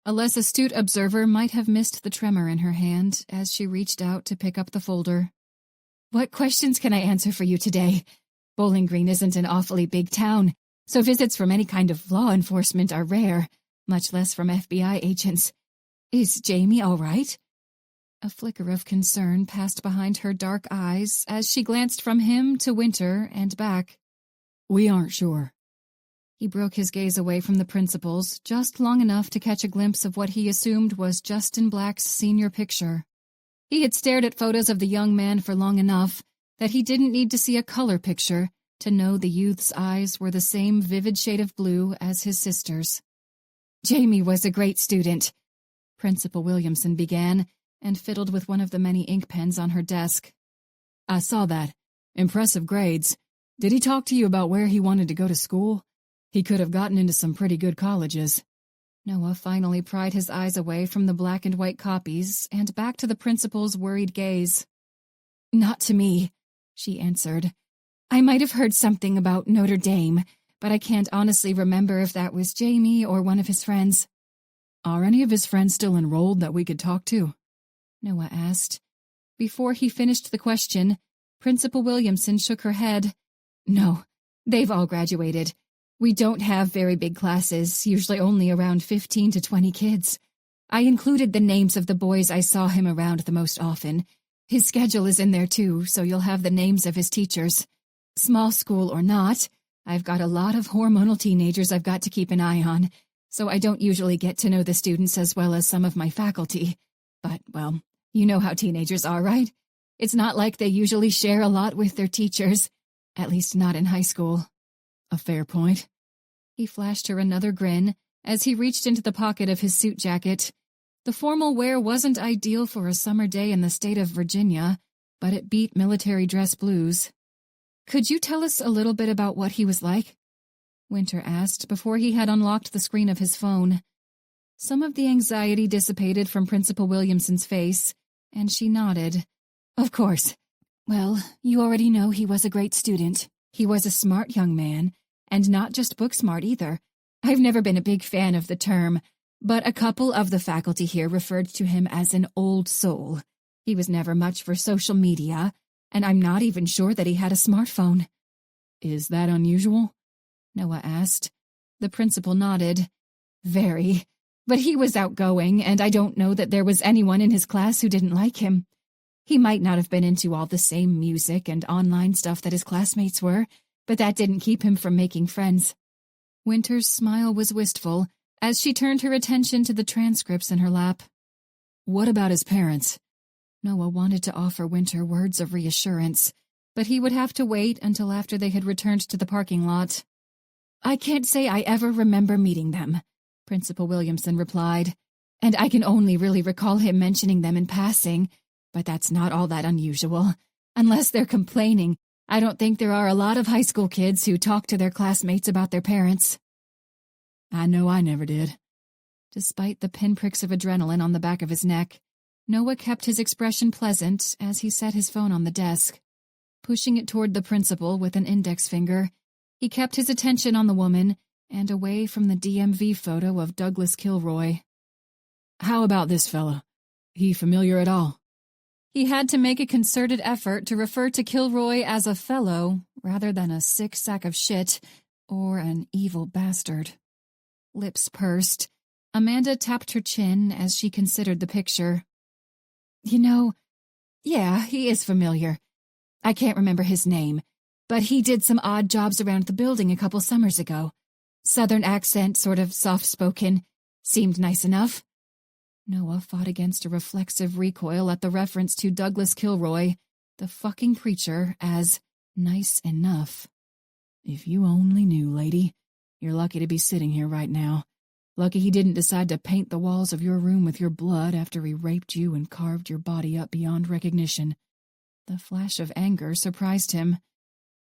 A less astute observer might have missed the tremor in her hand as she reached out to pick up the folder. "What questions can I answer for you today? Bowling Green isn't an awfully big town, so visits from any kind of law enforcement are rare, much less from FBI agents. Is Jamie all right?" A flicker of concern passed behind her dark eyes as she glanced from him to Winter and back.
"We aren't sure."
He broke his gaze away from the principal's just long enough to catch a glimpse of what he assumed was Justin Black's senior picture. He had stared at photos of the young man for long enough that he didn't need to see a color picture to know the youth's eyes were the same vivid shade of blue as his sister's. "Jamie was a great student," Principal Williamson began, and fiddled with one of the many ink pens on her desk.
"I saw that. Impressive grades. Did he talk to you about where he wanted to go to school? He could have gotten into some pretty good colleges."
Noah finally pried his eyes away from the black and white copies and back to the principal's worried gaze. "Not to me," she answered. "I might have heard something about Notre Dame, but I can't honestly remember if that was Jamie or one of his friends."
"Are any of his friends still enrolled that we could talk to?"
Noah asked. Before he finished the question, Principal Williamson shook her head. "No, they've all graduated. We don't have very big classes, usually only around 15 to 20 kids. I included the names of the boys I saw him around the most often. His schedule is in there too, so you'll have the names of his teachers. Small school or not, I've got a lot of hormonal teenagers I've got to keep an eye on, so I don't usually get to know the students as well as some of my faculty. But, well, you know how teenagers are, right? It's not like they usually share a lot with their teachers, at least not in high school."
"A fair point."
He flashed her another grin as he reached into the pocket of his suit jacket. The formal wear wasn't ideal for a summer day in the state of Virginia, but it beat military dress blues. "Could you tell us a little bit about what he was like?" Winter asked before he had unlocked the screen of his phone. Some of the anxiety dissipated from Principal Williamson's face, and she nodded. "Of course. Well, you already know he was a great student. He was a smart young man, and not just book smart either. I've never been a big fan of the term, but a couple of the faculty here referred to him as an old soul. He was never much for social media, and I'm not even sure that he had a smartphone."
"Is that unusual?"
Noah asked. The principal nodded. "Very. But he was outgoing, and I don't know that there was anyone in his class who didn't like him. He might not have been into all the same music and online stuff that his classmates were, but that didn't keep him from making friends." Winter's smile was wistful as she turned her attention to the transcripts in her lap.
"What about his parents?
Noah wanted to offer Winter words of reassurance, but he would have to wait until after they had returned to the parking lot. "I can't say I ever remember meeting them," Principal Williamson replied, "and I can only really recall him mentioning them in passing, but that's not all that unusual. Unless they're complaining, I don't think there are a lot of high school kids who talk to their classmates about their parents."
"I know I never did."
Despite the pinpricks of adrenaline on the back of his neck, Noah kept his expression pleasant as he set his phone on the desk. Pushing it toward the principal with an index finger, he kept his attention on the woman and away from the DMV photo of Douglas Kilroy.
"How about this fella? He familiar at all?"
He had to make a concerted effort to refer to Kilroy as a fellow rather than a sick sack of shit or an evil bastard. Lips pursed, Amanda tapped her chin as she considered the picture. Yeah, he is familiar. I can't remember his name, but he did some odd jobs around the building a couple summers ago. Southern accent, sort of soft-spoken. Seemed nice enough. Noah fought against a reflexive recoil at the reference to Douglas Kilroy, the fucking preacher, as nice enough.
"If you only knew, lady. You're lucky to be sitting here right now. Lucky he didn't decide to paint the walls of your room with your blood after he raped you and carved your body up beyond recognition."
The flash of anger surprised him.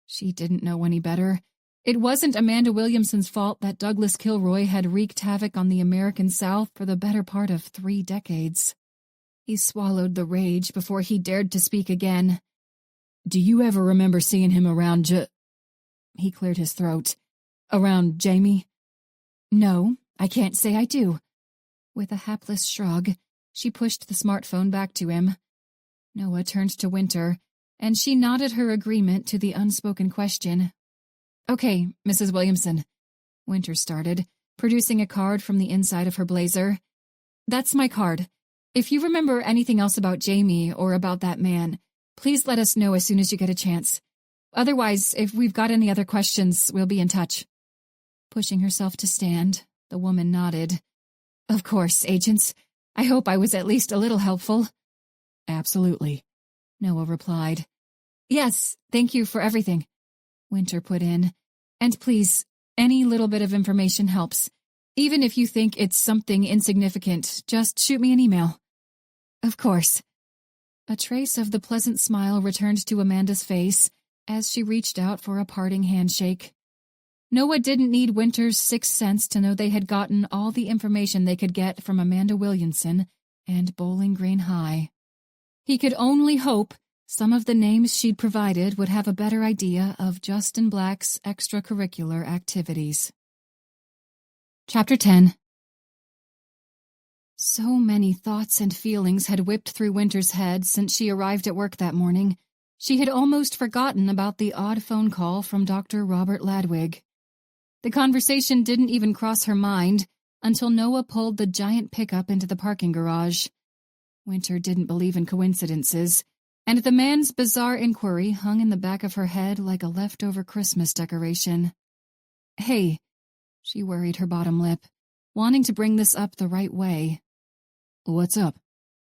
She didn't know any better. It wasn't Amanda Williamson's fault that Douglas Kilroy had wreaked havoc on the American South for the better part of 3 decades. He swallowed the rage before he dared to speak again.
"Do you ever remember seeing him around He cleared his throat. "Around Jamie?"
"No, I can't say I do." With a hapless shrug, she pushed the smartphone back to him. Noah turned to Winter, and she nodded her agreement to the unspoken question. "Okay, Mrs. Williamson," Winter started, producing a card from the inside of her blazer. "That's my card. If you remember anything else about Jamie or about that man, please let us know as soon as you get a chance. Otherwise, if we've got any other questions, we'll be in touch." Pushing herself to stand, the woman nodded. "Of course, agents. I hope I was at least a little helpful."
"Absolutely,"
Noah replied. "Yes, thank you for everything," Winter put in. "And please, any little bit of information helps. Even if you think it's something insignificant, just shoot me an email." "Of course." A trace of the pleasant smile returned to Amanda's face as she reached out for a parting handshake. Noah didn't need Winter's sixth sense to know they had gotten all the information they could get from Amanda Williamson and Bowling Green High. He could only hope some of the names she'd provided would have a better idea of Justin Black's extracurricular activities. Chapter 10. So many thoughts and feelings had whipped through Winter's head since she arrived at work that morning. She had almost forgotten about the odd phone call from Dr. Robert Ladwig. The conversation didn't even cross her mind until Noah pulled the giant pickup into the parking garage. Winter didn't believe in coincidences, and the man's bizarre inquiry hung in the back of her head like a leftover Christmas decoration. "Hey," she worried her bottom lip, wanting to bring this up the right way.
"What's up?"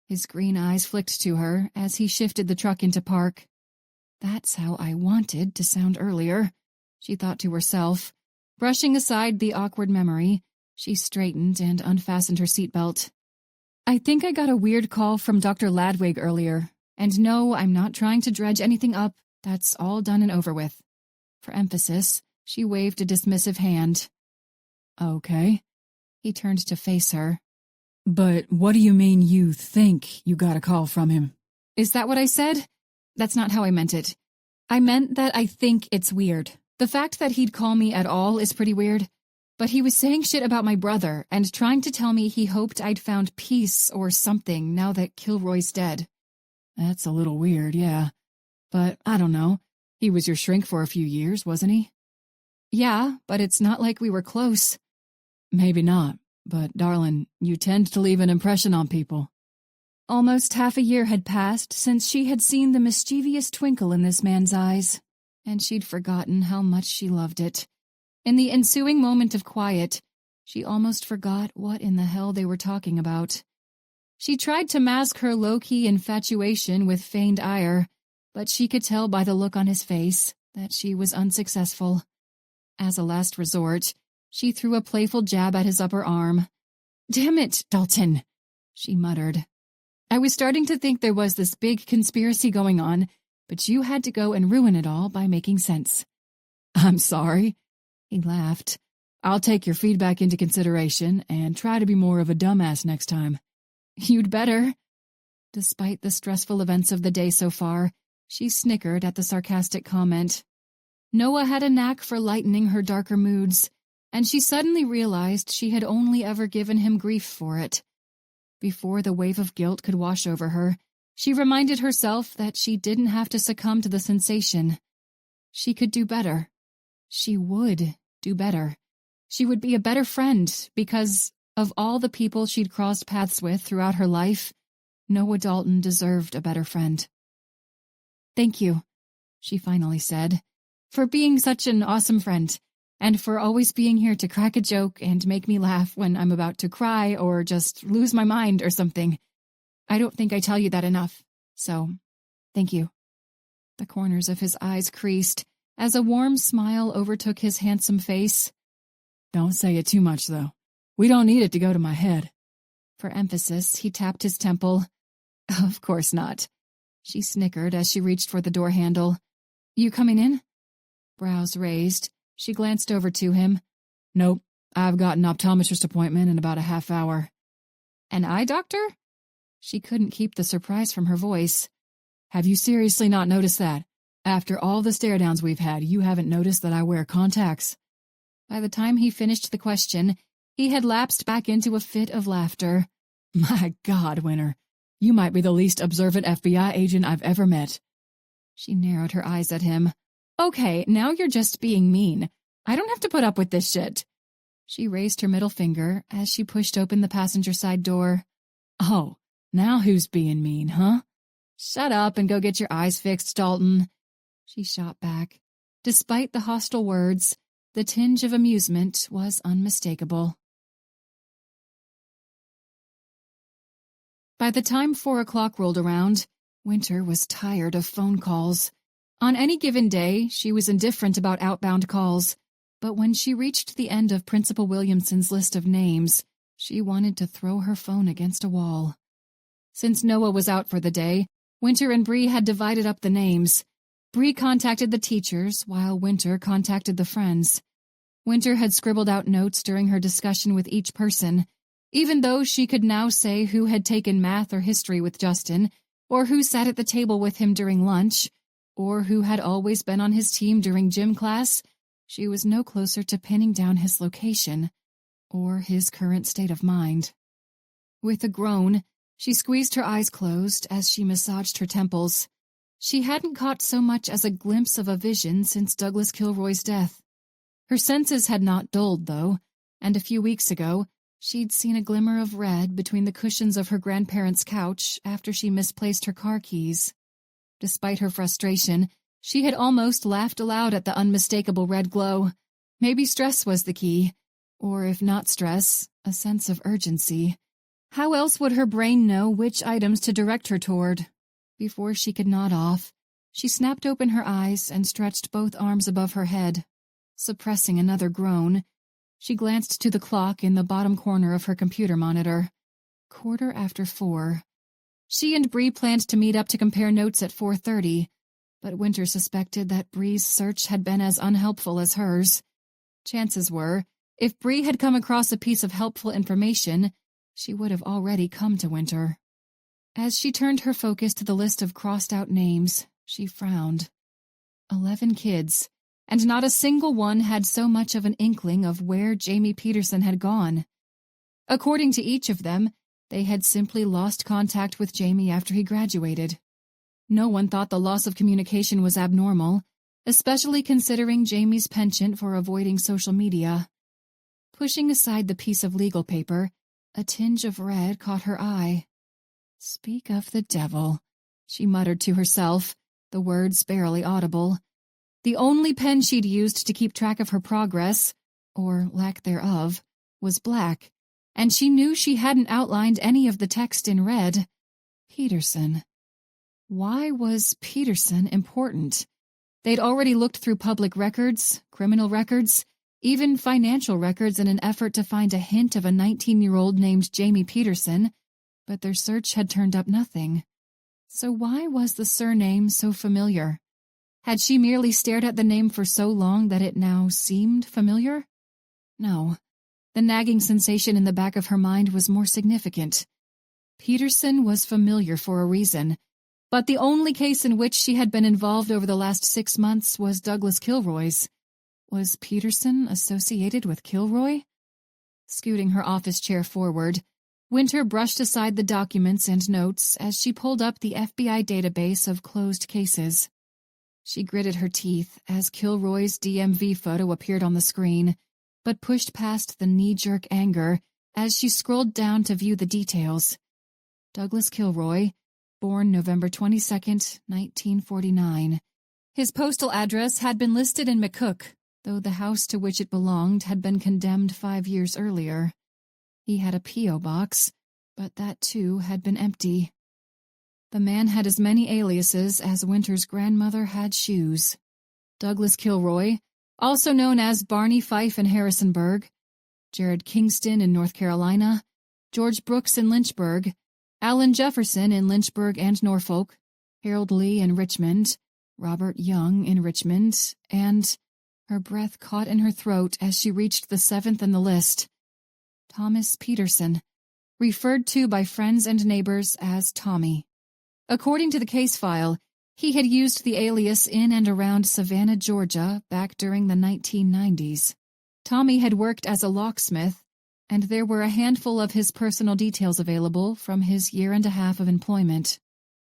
His green eyes flicked to her as he shifted the truck into park. "That's how I wanted to sound earlier," she thought to herself. Brushing aside the awkward memory, she straightened and unfastened her seatbelt. "I think I got a weird call from Dr. Ladwig earlier, and no, I'm not trying to dredge anything up. That's all done and over with." For emphasis, she waved a dismissive hand.
"Okay."
He turned to face her.
"But what do you mean you think you got a call from him?"
"Is that what I said? That's not how I meant it. I meant that I think it's weird. The fact that he'd call me at all is pretty weird. But he was saying shit about my brother and trying to tell me he hoped I'd found peace or something now that Kilroy's dead."
"That's a little weird, yeah. But I don't know. He was your shrink for a few years, wasn't he?"
"Yeah, but it's not like we were close."
"Maybe not. But, darling, you tend to leave an impression on people."
Almost half a year had passed since she had seen the mischievous twinkle in this man's eyes, and she'd forgotten how much she loved it. In the ensuing moment of quiet, she almost forgot what in the hell they were talking about. She tried to mask her low-key infatuation with feigned ire, but she could tell by the look on his face that she was unsuccessful. As a last resort, she threw a playful jab at his upper arm. "Damn it, Dalton," she muttered. "I was starting to think there was this big conspiracy going on, but you had to go and ruin it all by making sense." "I'm sorry," he laughed. "I'll take your feedback into consideration and try to be more of a dumbass next time." "You'd better." Despite the stressful events of the day so far, she snickered at the sarcastic comment. Noah had a knack for lightening her darker moods, and she suddenly realized she had only ever given him grief for it. Before the wave of guilt could wash over her, she reminded herself that she didn't have to succumb to the sensation. She could do better. She would do better. She would be a better friend because, of all the people she'd crossed paths with throughout her life, Noah Dalton deserved a better friend. "Thank you," she finally said, "for being such an awesome friend, and for always being here to crack a joke and make me laugh when I'm about to cry or just lose my mind or something. I don't think I tell you that enough, so thank you." The corners of his eyes creased as a warm smile overtook his handsome face.
"Don't say it too much, though. We don't need it to go to my head."
For emphasis, he tapped his temple. "Of course not." She snickered as she reached for the door handle. "You coming in?" Brows raised, she glanced over to him.
"Nope, I've got an optometrist appointment in about a half hour."
"An eye doctor?" She couldn't keep the surprise from her voice.
"Have you seriously not noticed that? After all the stare-downs we've had, you haven't noticed that I wear contacts?"
By the time he finished the question, he had lapsed back into a fit of laughter.
"My God, Winter, you might be the least observant FBI agent I've ever met."
She narrowed her eyes at him. "Okay, now you're just being mean. I don't have to put up with this shit." She raised her middle finger as she pushed open the passenger side door.
"Oh, now who's being mean, huh?"
"Shut up and go get your eyes fixed, Dalton." She shot back. Despite the hostile words, the tinge of amusement was unmistakable. By the time 4 o'clock rolled around, Winter was tired of phone calls. On any given day, she was indifferent about outbound calls, but when she reached the end of Principal Williamson's list of names, she wanted to throw her phone against a wall. Since Noah was out for the day, Winter and Bree had divided up the names. Bree contacted the teachers, while Winter contacted the friends. Winter had scribbled out notes during her discussion with each person, even though she could now say who had taken math or history with Justin, or who sat at the table with him during lunch, or who had always been on his team during gym class. She was no closer to pinning down his location, or his current state of mind. With a groan, she squeezed her eyes closed as she massaged her temples. She hadn't caught so much as a glimpse of a vision since Douglas Kilroy's death. Her senses had not dulled, though, and a few weeks ago, she'd seen a glimmer of red between the cushions of her grandparents' couch after she misplaced her car keys. Despite her frustration, she had almost laughed aloud at the unmistakable red glow. Maybe stress was the key, or if not stress, a sense of urgency. How else would her brain know which items to direct her toward? Before she could nod off, she snapped open her eyes and stretched both arms above her head. Suppressing another groan, she glanced to the clock in the bottom corner of her computer monitor. 4:15. She and Bree planned to meet up to compare notes at 4:30, but Winter suspected that Bree's search had been as unhelpful as hers. Chances were, if Bree had come across a piece of helpful information, she would have already come to Winter. As she turned her focus to the list of crossed-out names, she frowned. 11 kids, and not a single one had so much of an inkling of where Jamie Peterson had gone. According to each of them, they had simply lost contact with Jamie after he graduated. No one thought the loss of communication was abnormal, especially considering Jamie's penchant for avoiding social media. Pushing aside the piece of legal paper, a tinge of red caught her eye. "Speak of the devil," she muttered to herself, the words barely audible. The only pen she'd used to keep track of her progress, or lack thereof, was black, and she knew she hadn't outlined any of the text in red. Peterson. Why was Peterson important? They'd already looked through public records, criminal records, even financial records in an effort to find a hint of a 19-year-old named Jamie Peterson, but their search had turned up nothing. So why was the surname so familiar? Had she merely stared at the name for so long that it now seemed familiar? No. The nagging sensation in the back of her mind was more significant. Peterson was familiar for a reason, but the only case in which she had been involved over the last 6 months was Douglas Kilroy's. Was Peterson associated with Kilroy? Scooting her office chair forward, Winter brushed aside the documents and notes as she pulled up the FBI database of closed cases. She gritted her teeth as Kilroy's DMV photo appeared on the screen, but pushed past the knee-jerk anger as she scrolled down to view the details. Douglas Kilroy, born November 22, 1949. His postal address had been listed in McCook, though the house to which it belonged had been condemned 5 years earlier. He had a P.O. box, but that too had been empty. The man had as many aliases as Winter's grandmother had shoes. Douglas Kilroy, also known as Barney Fife in Harrisonburg, Jared Kingston in North Carolina, George Brooks in Lynchburg, Alan Jefferson in Lynchburg and Norfolk, Harold Lee in Richmond, Robert Young in Richmond, and her breath caught in her throat as she reached the 7th in the list. Thomas Peterson, referred to by friends and neighbors as Tommy. According to the case file, he had used the alias in and around Savannah, Georgia, back during the 1990s. Tommy had worked as a locksmith, and there were a handful of his personal details available from his 1.5 years of employment.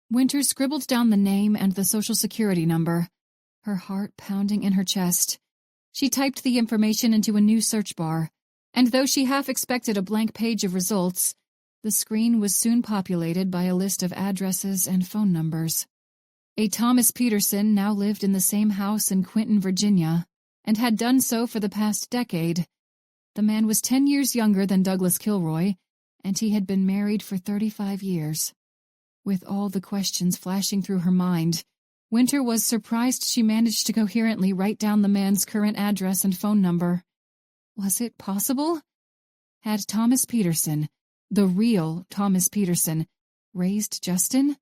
Winter scribbled down the name and the Social Security number, her heart pounding in her chest. She typed the information into a new search bar, and though she half expected a blank page of results, the screen was soon populated by a list of addresses and phone numbers. A Thomas Peterson now lived in the same house in Quinton, Virginia, and had done so for the past decade. The man was 10 years younger than Douglas Kilroy, and he had been married for 35 years. With all the questions flashing through her mind, Winter was surprised she managed to coherently write down the man's current address and phone number. Was it possible? Had Thomas Peterson, the real Thomas Peterson, raised Justin?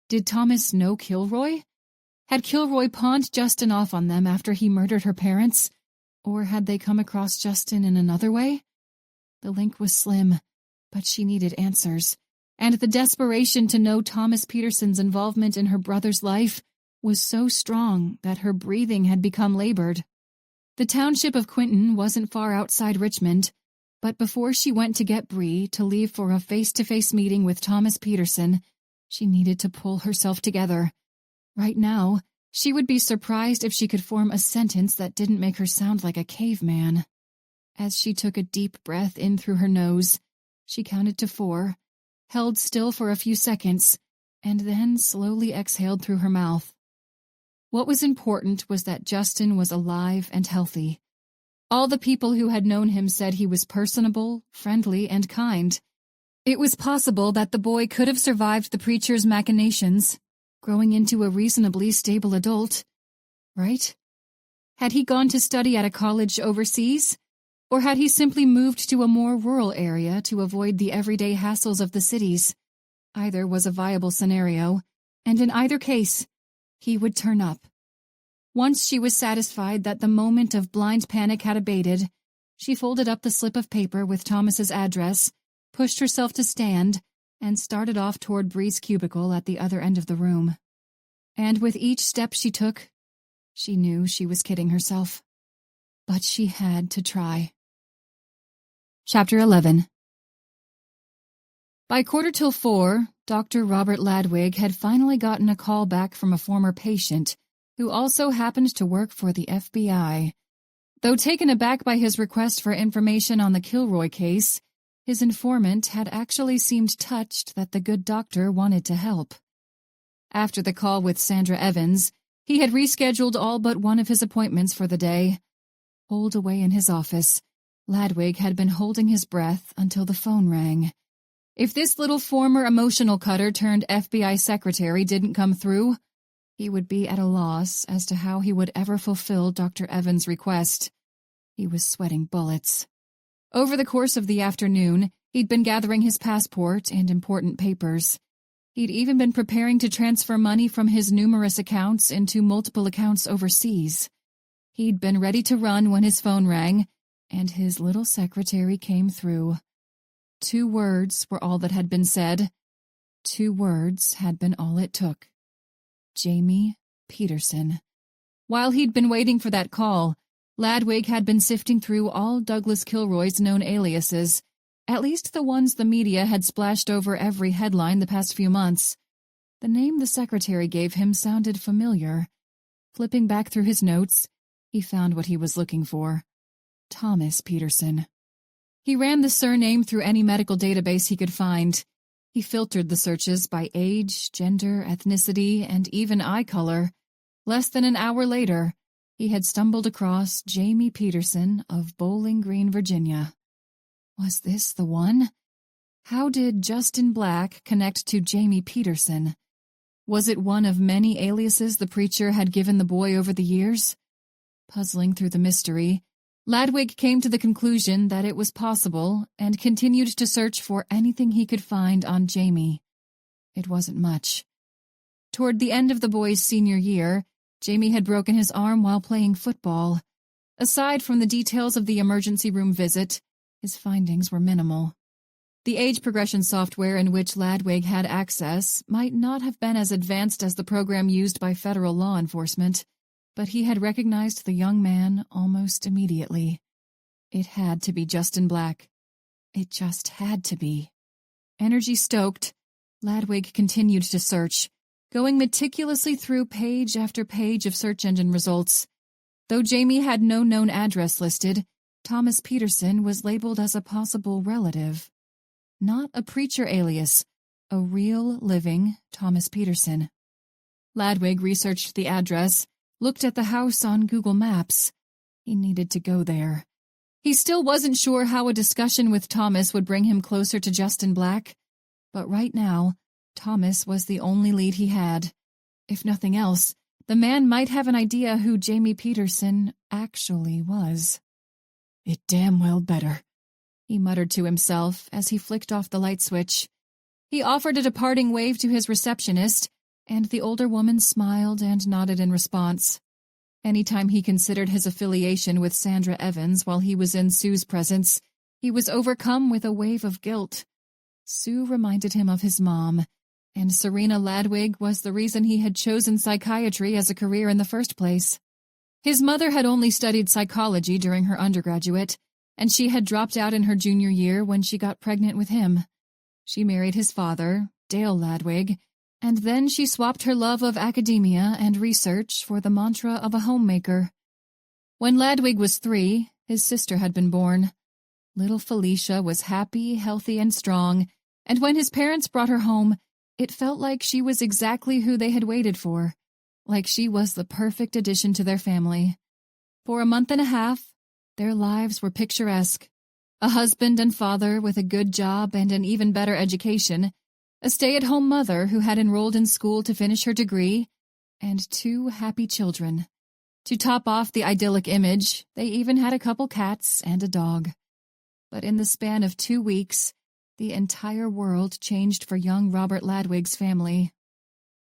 Did Thomas know Kilroy? Had Kilroy pawned Justin off on them after he murdered her parents? Or had they come across Justin in another way? The link was slim, but she needed answers, and the desperation to know Thomas Peterson's involvement in her brother's life was so strong that her breathing had become labored. The township of Quinton wasn't far outside Richmond, but before she went to get Bree to leave for a face-to-face meeting with Thomas Peterson, she needed to pull herself together. Right now, she would be surprised if she could form a sentence that didn't make her sound like a caveman. As she took a deep breath in through her nose, she counted to 4, held still for a few seconds, and then slowly exhaled through her mouth. What was important was that Justin was alive and healthy. All the people who had known him said he was personable, friendly, and kind. It was possible that the boy could have survived the preacher's machinations, growing into a reasonably stable adult. Right? Had he gone to study at a college overseas? Or had he simply moved to a more rural area to avoid the everyday hassles of the cities? Either was a viable scenario, and in either case, he would turn up. Once she was satisfied that the moment of blind panic had abated, she folded up the slip of paper with Thomas's address, pushed herself to stand, and started off toward Bree's cubicle at the other end of the room. And with each step she took, she knew she was kidding herself. But she had to try. Chapter 11. By 4:45, Dr. Robert Ladwig had finally gotten a call back from a former patient who also happened to work for the FBI. Though taken aback by his request for information on the Kilroy case, his informant had actually seemed touched that the good doctor wanted to help. After the call with Sandra Evans, he had rescheduled all but one of his appointments for the day. Holed away in his office, Ladwig had been holding his breath until the phone rang. If this little former emotional cutter turned FBI secretary didn't come through, he would be at a loss as to how he would ever fulfill Dr. Evans' request. He was sweating bullets. Over the course of the afternoon, he'd been gathering his passport and important papers. He'd even been preparing to transfer money from his numerous accounts into multiple accounts overseas. He'd been ready to run when his phone rang, and his little secretary came through. 2 words were all that had been said. 2 words had been all it took. Jamie Peterson. While he'd been waiting for that call, Ladwig had been sifting through all Douglas Kilroy's known aliases, at least the ones the media had splashed over every headline the past few months. The name the secretary gave him sounded familiar. Flipping back through his notes, he found what he was looking for. Thomas Peterson. He ran the surname through any medical database he could find. He filtered the searches by age, gender, ethnicity, and even eye color. Less than an hour later, he had stumbled across Jamie Peterson of Bowling Green, Virginia. Was this the one? How did Justin Black connect to Jamie Peterson? Was it one of many aliases the preacher had given the boy over the years? Puzzling through the mystery, Ladwig came to the conclusion that it was possible and continued to search for anything he could find on Jamie. It wasn't much. Toward the end of the boy's senior year, Jamie had broken his arm while playing football. Aside from the details of the emergency room visit, his findings were minimal. The age progression software in which Ladwig had access might not have been as advanced as the program used by federal law enforcement, but he had recognized the young man almost immediately. It had to be Justin Black. It just had to be. Energy stoked, Ladwig continued to search, going meticulously through page after page of search engine results. Though Jamie had no known address listed, Thomas Peterson was labeled as a possible relative. Not a preacher alias, a real, living Thomas Peterson. Ladwig researched the address, looked at the house on Google Maps. He needed to go there. He still wasn't sure how a discussion with Thomas would bring him closer to Justin Black, but right now, Thomas was the only lead he had. If nothing else, the man might have an idea who Jamie Peterson actually was. "It damn well better," he muttered to himself as he flicked off the light switch. He offered a departing wave to his receptionist, and the older woman smiled and nodded in response. Anytime he considered his affiliation with Sandra Evans while he was in Sue's presence, he was overcome with a wave of guilt. Sue reminded him of his mom, and Serena Ladwig was the reason he had chosen psychiatry as a career in the first place. His mother had only studied psychology during her undergraduate, and she had dropped out in her junior year when she got pregnant with him. She married his father, Dale Ladwig, and then she swapped her love of academia and research for the mantra of a homemaker. When Ladwig was 3, his sister had been born. Little Felicia was happy, healthy, and strong, and when his parents brought her home, it felt like she was exactly who they had waited for, like she was the perfect addition to their family. For a month and a half, their lives were picturesque. A husband and father with a good job and an even better education, a stay-at-home mother who had enrolled in school to finish her degree, and 2 happy children. To top off the idyllic image, they even had a couple cats and a dog. But in the span of 2 weeks, the entire world changed for young Robert Ladwig's family.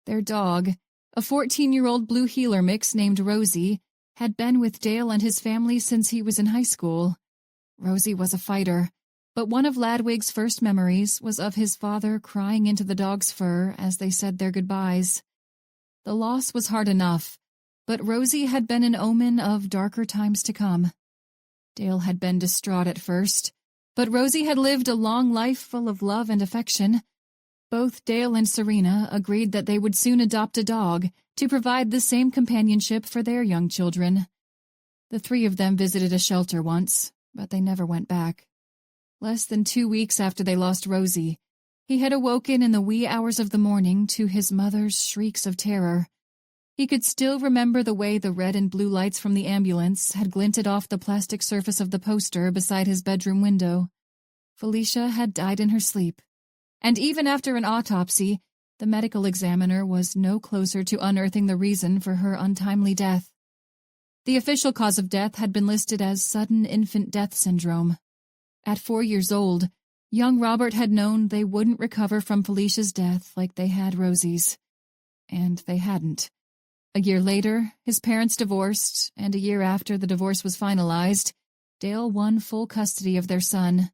Their dog, a 14-year-old blue heeler mix named Rosie, had been with Dale and his family since he was in high school. Rosie was a fighter, but one of Ladwig's first memories was of his father crying into the dog's fur as they said their goodbyes. The loss was hard enough, but Rosie had been an omen of darker times to come. Dale had been distraught at first, but Rosie had lived a long life full of love and affection. Both Dale and Serena agreed that they would soon adopt a dog to provide the same companionship for their young children. The 3 of them visited a shelter once, but they never went back. Less than 2 weeks after they lost Rosie, he had awoken in the wee hours of the morning to his mother's shrieks of terror. He could still remember the way the red and blue lights from the ambulance had glinted off the plastic surface of the poster beside his bedroom window. Felicia had died in her sleep, and even after an autopsy, the medical examiner was no closer to unearthing the reason for her untimely death. The official cause of death had been listed as sudden infant death syndrome. At 4 years old, young Robert had known they wouldn't recover from Felicia's death like they had Rosie's. And they hadn't. A year later, his parents divorced, and a year after the divorce was finalized, Dale won full custody of their son.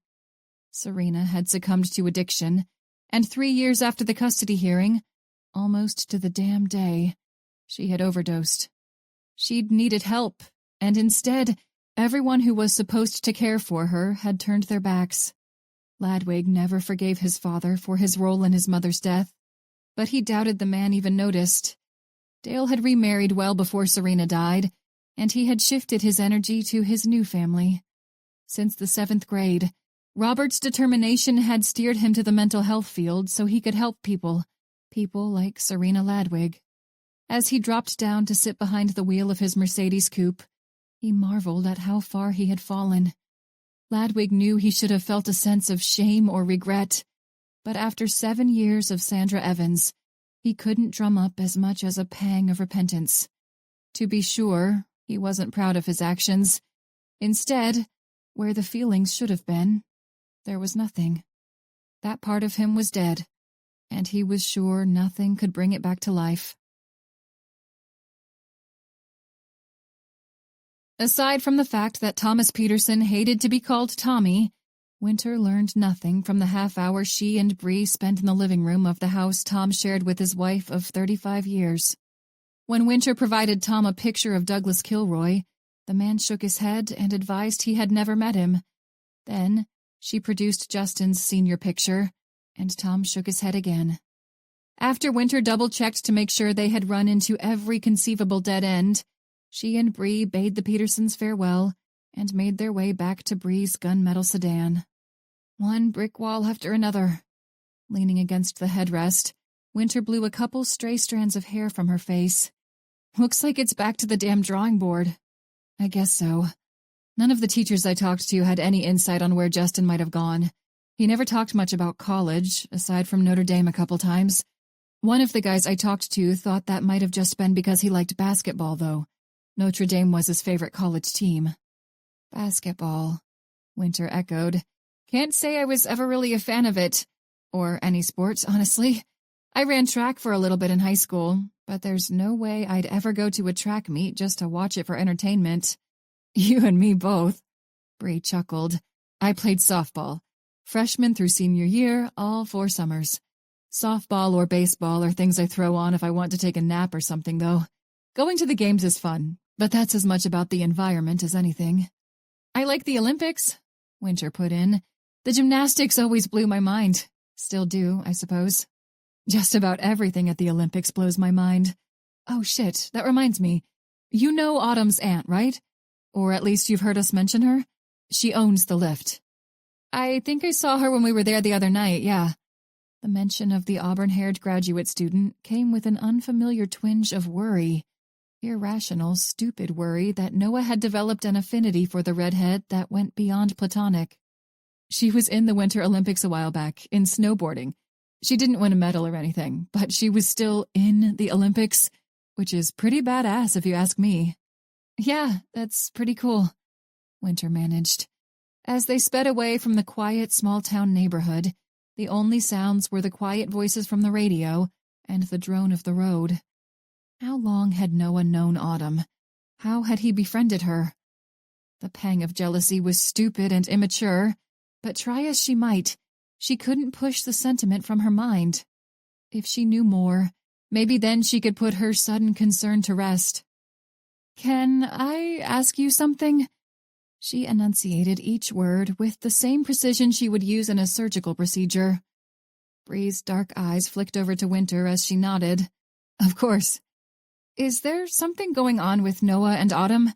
Serena had succumbed to addiction, and 3 years after the custody hearing, almost to the damn day, she had overdosed. She'd needed help, and instead, everyone who was supposed to care for her had turned their backs. Ladwig never forgave his father for his role in his mother's death, but he doubted the man even noticed. Dale had remarried well before Serena died, and he had shifted his energy to his new family. Since the 7th grade, Robert's determination had steered him to the mental health field so he could help people like Serena Ladwig. As he dropped down to sit behind the wheel of his Mercedes coupe, he marveled at how far he had fallen. Ladwig knew he should have felt a sense of shame or regret, but after 7 years of Sandra Evans, he couldn't drum up as much as a pang of repentance. To be sure, he wasn't proud of his actions. Instead, where the feelings should have been, there was nothing. That part of him was dead, and he was sure nothing could bring it back to life. Aside from the fact that Thomas Peterson hated to be called Tommy, Winter learned nothing from the half hour she and Bree spent in the living room of the house Tom shared with his wife of 35 years. When Winter provided Tom a picture of Douglas Kilroy, the man shook his head and advised he had never met him. Then she produced Justin's senior picture, and Tom shook his head again. After Winter double-checked to make sure they had run into every conceivable dead end, she and Bree bade the Petersons farewell and made their way back to Bree's gunmetal sedan. One brick wall after another. Leaning against the headrest, Winter blew a couple stray strands of hair from her face. Looks like it's back to the damn drawing board. I guess so. None of the teachers I talked to had any insight on where Justin might have gone. He never talked much about college, aside from Notre Dame a couple times. One of the guys I talked to thought that might have just been because he liked basketball, though. Notre Dame was his favorite college team. Basketball, Winter echoed. Can't say I was ever really a fan of it. Or any sports, honestly. I ran track for a little bit in high school, but there's no way I'd ever go to a track meet just to watch it for entertainment. You and me both, Bree chuckled. I played softball. Freshman through senior year, all 4 summers. Softball or baseball are things I throw on if I want to take a nap or something, though. Going to the games is fun, but that's as much about the environment as anything. I like the Olympics, Winter put in. The gymnastics always blew my mind. Still do, I suppose. Just about everything at the Olympics blows my mind. Oh shit, that reminds me. You know Autumn's aunt, right? Or at least you've heard us mention her? She owns the lift. I think I saw her when we were there the other night, yeah. The mention of the auburn-haired graduate student came with an unfamiliar twinge of worry. Irrational, stupid worry that Noah had developed an affinity for the redhead that went beyond platonic. She was in the Winter Olympics a while back, in snowboarding. She didn't win a medal or anything, but she was still in the Olympics, which is pretty badass if you ask me. Yeah, that's pretty cool, Winter managed. As they sped away from the quiet small-town neighborhood, the only sounds were the quiet voices from the radio and the drone of the road. How long had Noah known Autumn? How had he befriended her? The pang of jealousy was stupid and immature, but try as she might, she couldn't push the sentiment from her mind. If she knew more, maybe then she could put her sudden concern to rest. Can I ask you something? She enunciated each word with the same precision she would use in a surgical procedure. Bree's dark eyes flicked over to Winter as she nodded. Of course. Is there something going on with Noah and Autumn?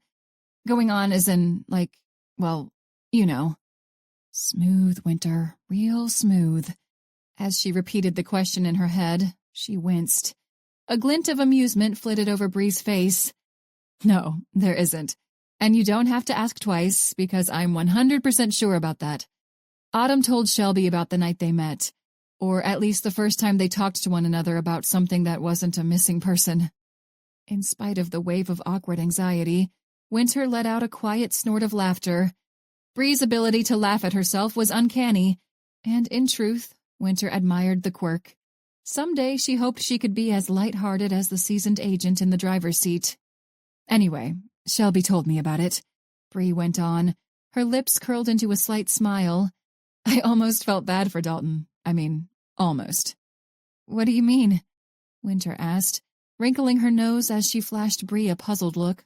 Going on as in, like, well, you know. Smooth, Winter, real smooth. As she repeated the question in her head, she winced. A glint of amusement flitted over Bree's face. No, there isn't. And you don't have to ask twice, because I'm 100% sure about that. Autumn told Shelby about the night they met, or at least the first time they talked to one another about something that wasn't a missing person. In spite of the wave of awkward anxiety, Winter let out a quiet snort of laughter. Bree's ability to laugh at herself was uncanny, and in truth, Winter admired the quirk. Someday she hoped she could be as light-hearted as the seasoned agent in the driver's seat. Anyway, Shelby told me about it. Bree went on, her lips curled into a slight smile. I almost felt bad for Dalton. I mean, almost. What do you mean? Winter asked, wrinkling her nose as she flashed Bree a puzzled look.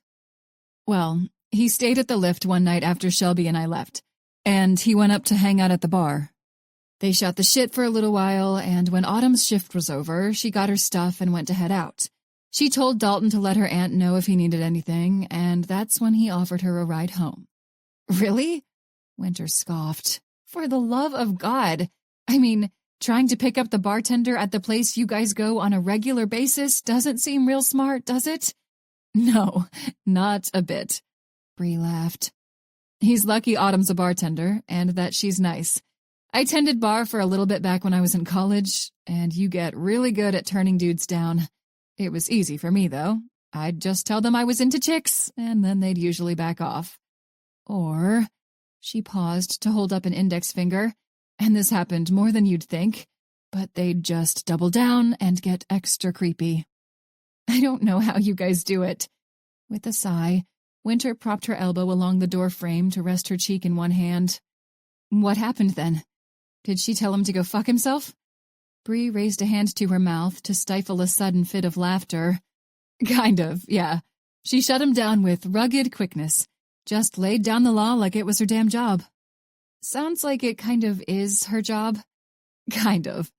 Well, he stayed at the lift one night after Shelby and I left, and he went up to hang out at the bar. They shot the shit for a little while, and when Autumn's shift was over, she got her stuff and went to head out. She told Dalton to let her aunt know if he needed anything, and that's when he offered her a ride home. Really? Winter scoffed. For the love of God. I mean, trying to pick up the bartender at the place you guys go on a regular basis doesn't seem real smart, does it? No, not a bit. Bree laughed. He's lucky Autumn's a bartender, and that she's nice. I tended bar for a little bit back when I was in college, and you get really good at turning dudes down. It was easy for me, though. I'd just tell them I was into chicks, and then they'd usually back off. Or, she paused to hold up an index finger, and this happened more than you'd think, but they'd just double down and get extra creepy. I don't know how you guys do it. With a sigh, Winter propped her elbow along the door frame to rest her cheek in one hand. What happened then? Did she tell him to go fuck himself? Bree raised a hand to her mouth to stifle a sudden fit of laughter. Kind of, yeah. She shut him down with rugged quickness. Just laid down the law like it was her damn job. Sounds like it kind of is her job. Kind of.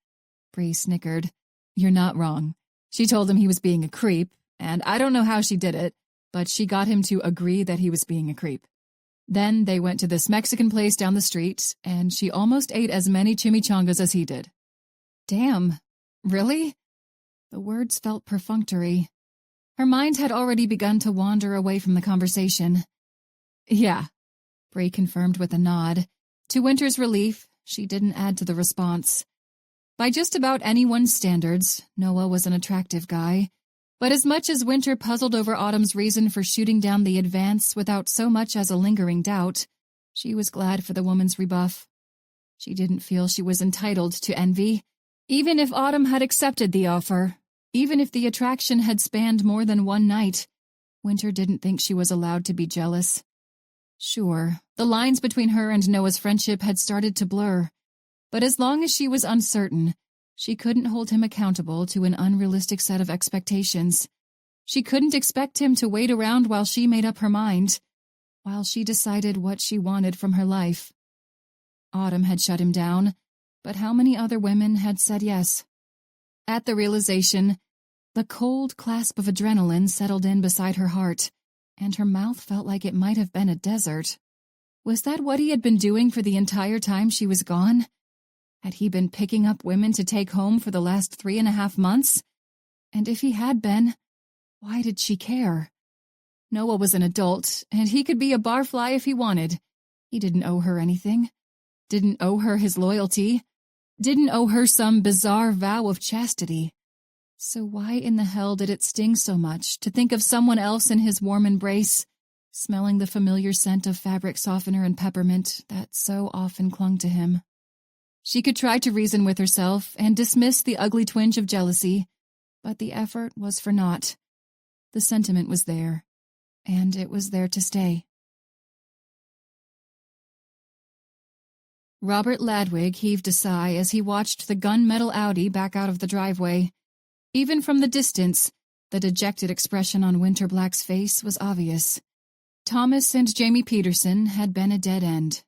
Bree snickered. You're not wrong. She told him he was being a creep, and I don't know how she did it, but she got him to agree that he was being a creep. Then they went to this Mexican place down the street, and she almost ate as many chimichangas as he did. Damn. Really? The words felt perfunctory. Her mind had already begun to wander away from the conversation. Yeah, Bree confirmed with a nod. To Winter's relief, she didn't add to the response. By just about anyone's standards, Noah was an attractive guy. But as much as Winter puzzled over Autumn's reason for shooting down the advance without so much as a lingering doubt, she was glad for the woman's rebuff. She didn't feel she was entitled to envy, even if Autumn had accepted the offer, even if the attraction had spanned more than one night. Winter didn't think she was allowed to be jealous. Sure, the lines between her and Noah's friendship had started to blur, but as long as she was uncertain, she couldn't hold him accountable to an unrealistic set of expectations. She couldn't expect him to wait around while she made up her mind, while she decided what she wanted from her life. Autumn had shut him down, but how many other women had said yes? At the realization, the cold clasp of adrenaline settled in beside her heart, and her mouth felt like it might have been a desert. Was that what he had been doing for the entire time she was gone? Had he been picking up women to take home for the last 3.5 months? And if he had been, why did she care? Noah was an adult, and he could be a barfly if he wanted. He didn't owe her anything. Didn't owe her his loyalty. Didn't owe her some bizarre vow of chastity. So why in the hell did it sting so much to think of someone else in his warm embrace, smelling the familiar scent of fabric softener and peppermint that so often clung to him? She could try to reason with herself and dismiss the ugly twinge of jealousy, but the effort was for naught. The sentiment was there, and it was there to stay. Robert Ladwig heaved a sigh as he watched the gunmetal Audi back out of the driveway. Even from the distance, the dejected expression on Winter Black's face was obvious. Thomas and Jamie Peterson had been a dead end.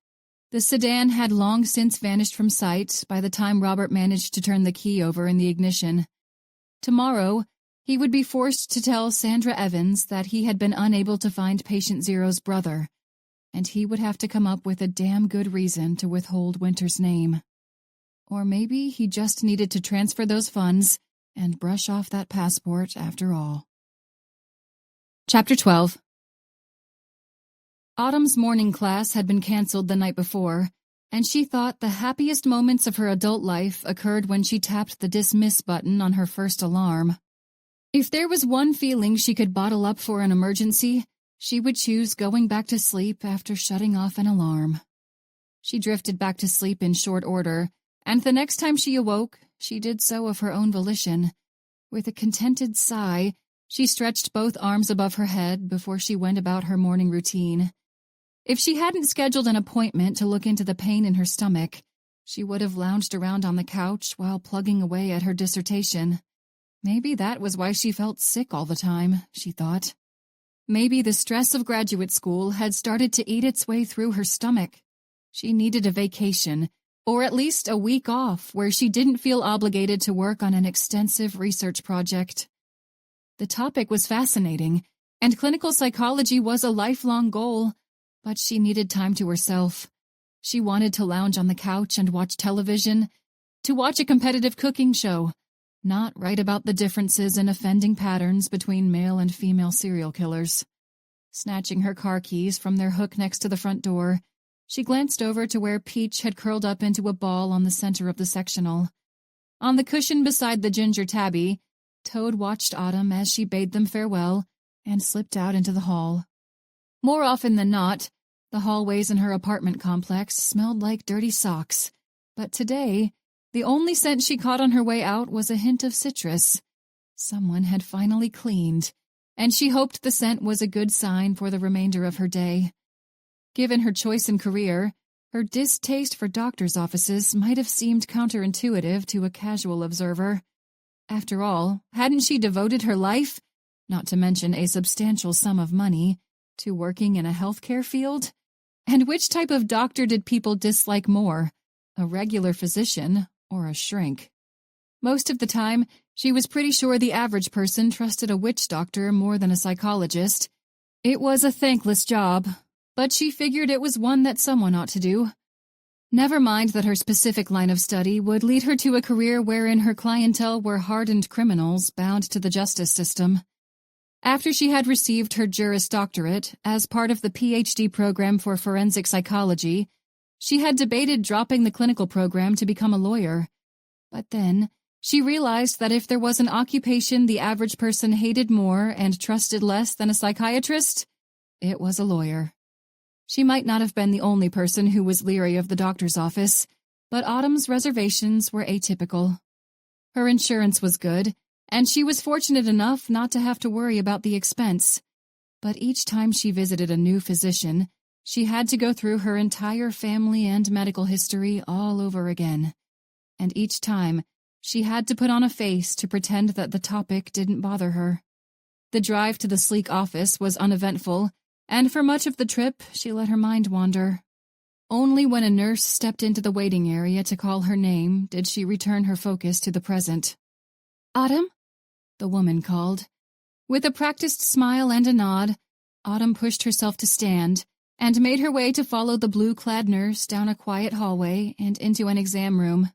The sedan had long since vanished from sight by the time Robert managed to turn the key over in the ignition. Tomorrow, he would be forced to tell Sandra Evans that he had been unable to find Patient Zero's brother, and he would have to come up with a damn good reason to withhold Winter's name. Or maybe he just needed to transfer those funds and brush off that passport after all. Chapter 12. Autumn's morning class had been canceled the night before, and she thought the happiest moments of her adult life occurred when she tapped the dismiss button on her first alarm. If there was one feeling she could bottle up for an emergency, she would choose going back to sleep after shutting off an alarm. She drifted back to sleep in short order, and the next time she awoke, she did so of her own volition. With a contented sigh, she stretched both arms above her head before she went about her morning routine. If she hadn't scheduled an appointment to look into the pain in her stomach, she would have lounged around on the couch while plugging away at her dissertation. Maybe that was why she felt sick all the time, she thought. Maybe the stress of graduate school had started to eat its way through her stomach. She needed a vacation, or at least a week off where she didn't feel obligated to work on an extensive research project. The topic was fascinating, and clinical psychology was a lifelong goal, but she needed time to herself. She wanted to lounge on the couch and watch television, to watch a competitive cooking show, not write about the differences in offending patterns between male and female serial killers. Snatching her car keys from their hook next to the front door, she glanced over to where Peach had curled up into a ball on the center of the sectional. On the cushion beside the ginger tabby, Toad watched Autumn as she bade them farewell and slipped out into the hall. More often than not, the hallways in her apartment complex smelled like dirty socks, but today, the only scent she caught on her way out was a hint of citrus. Someone had finally cleaned, and she hoped the scent was a good sign for the remainder of her day. Given her choice in career, her distaste for doctor's offices might have seemed counterintuitive to a casual observer. After all, hadn't she devoted her life, not to mention a substantial sum of money, to working in a healthcare field? And which type of doctor did people dislike more, a regular physician or a shrink? Most of the time, she was pretty sure the average person trusted a witch doctor more than a psychologist. It was a thankless job, but she figured it was one that someone ought to do. Never mind that her specific line of study would lead her to a career wherein her clientele were hardened criminals bound to the justice system. After she had received her Juris Doctorate as part of the PhD program for forensic psychology, she had debated dropping the clinical program to become a lawyer. But then, she realized that if there was an occupation the average person hated more and trusted less than a psychiatrist, it was a lawyer. She might not have been the only person who was leery of the doctor's office, but Autumn's reservations were atypical. Her insurance was good, and she was fortunate enough not to have to worry about the expense. But each time she visited a new physician, she had to go through her entire family and medical history all over again. And each time, she had to put on a face to pretend that the topic didn't bother her. The drive to the sleek office was uneventful, and for much of the trip, she let her mind wander. Only when a nurse stepped into the waiting area to call her name did she return her focus to the present. "Autumn?" the woman called. With a practiced smile and a nod, Autumn pushed herself to stand and made her way to follow the blue-clad nurse down a quiet hallway and into an exam room.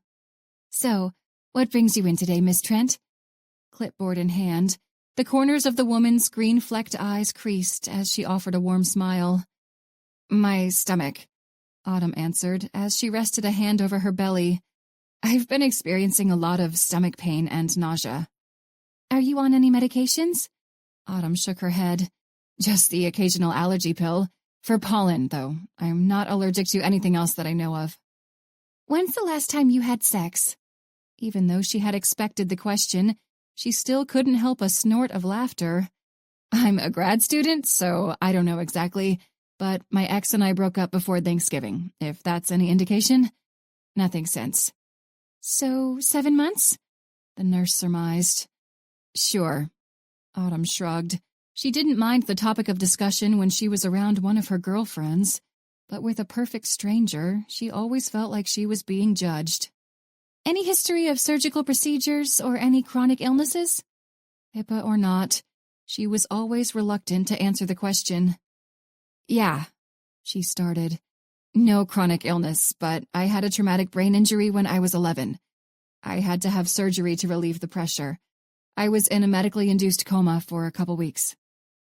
"So, what brings you in today, Miss Trent?" Clipboard in hand, the corners of the woman's green-flecked eyes creased as she offered a warm smile. "My stomach," Autumn answered as she rested a hand over her belly. "I've been experiencing a lot of stomach pain and nausea." "Are you on any medications?" Autumn shook her head. "Just the occasional allergy pill. For pollen, though. I'm not allergic to anything else that I know of." "When's the last time you had sex?" Even though she had expected the question, she still couldn't help a snort of laughter. "I'm a grad student, so I don't know exactly, but my ex and I broke up before Thanksgiving, if that's any indication. Nothing since." "So, 7 months?" the nurse surmised. "Sure." Autumn shrugged. She didn't mind the topic of discussion when she was around one of her girlfriends, but with a perfect stranger, she always felt like she was being judged. "Any history of surgical procedures or any chronic illnesses?" HIPAA or not, she was always reluctant to answer the question. "Yeah," she started. "No chronic illness, but I had a traumatic brain injury when I was 11. I had to have surgery to relieve the pressure. I was in a medically induced coma for a couple weeks.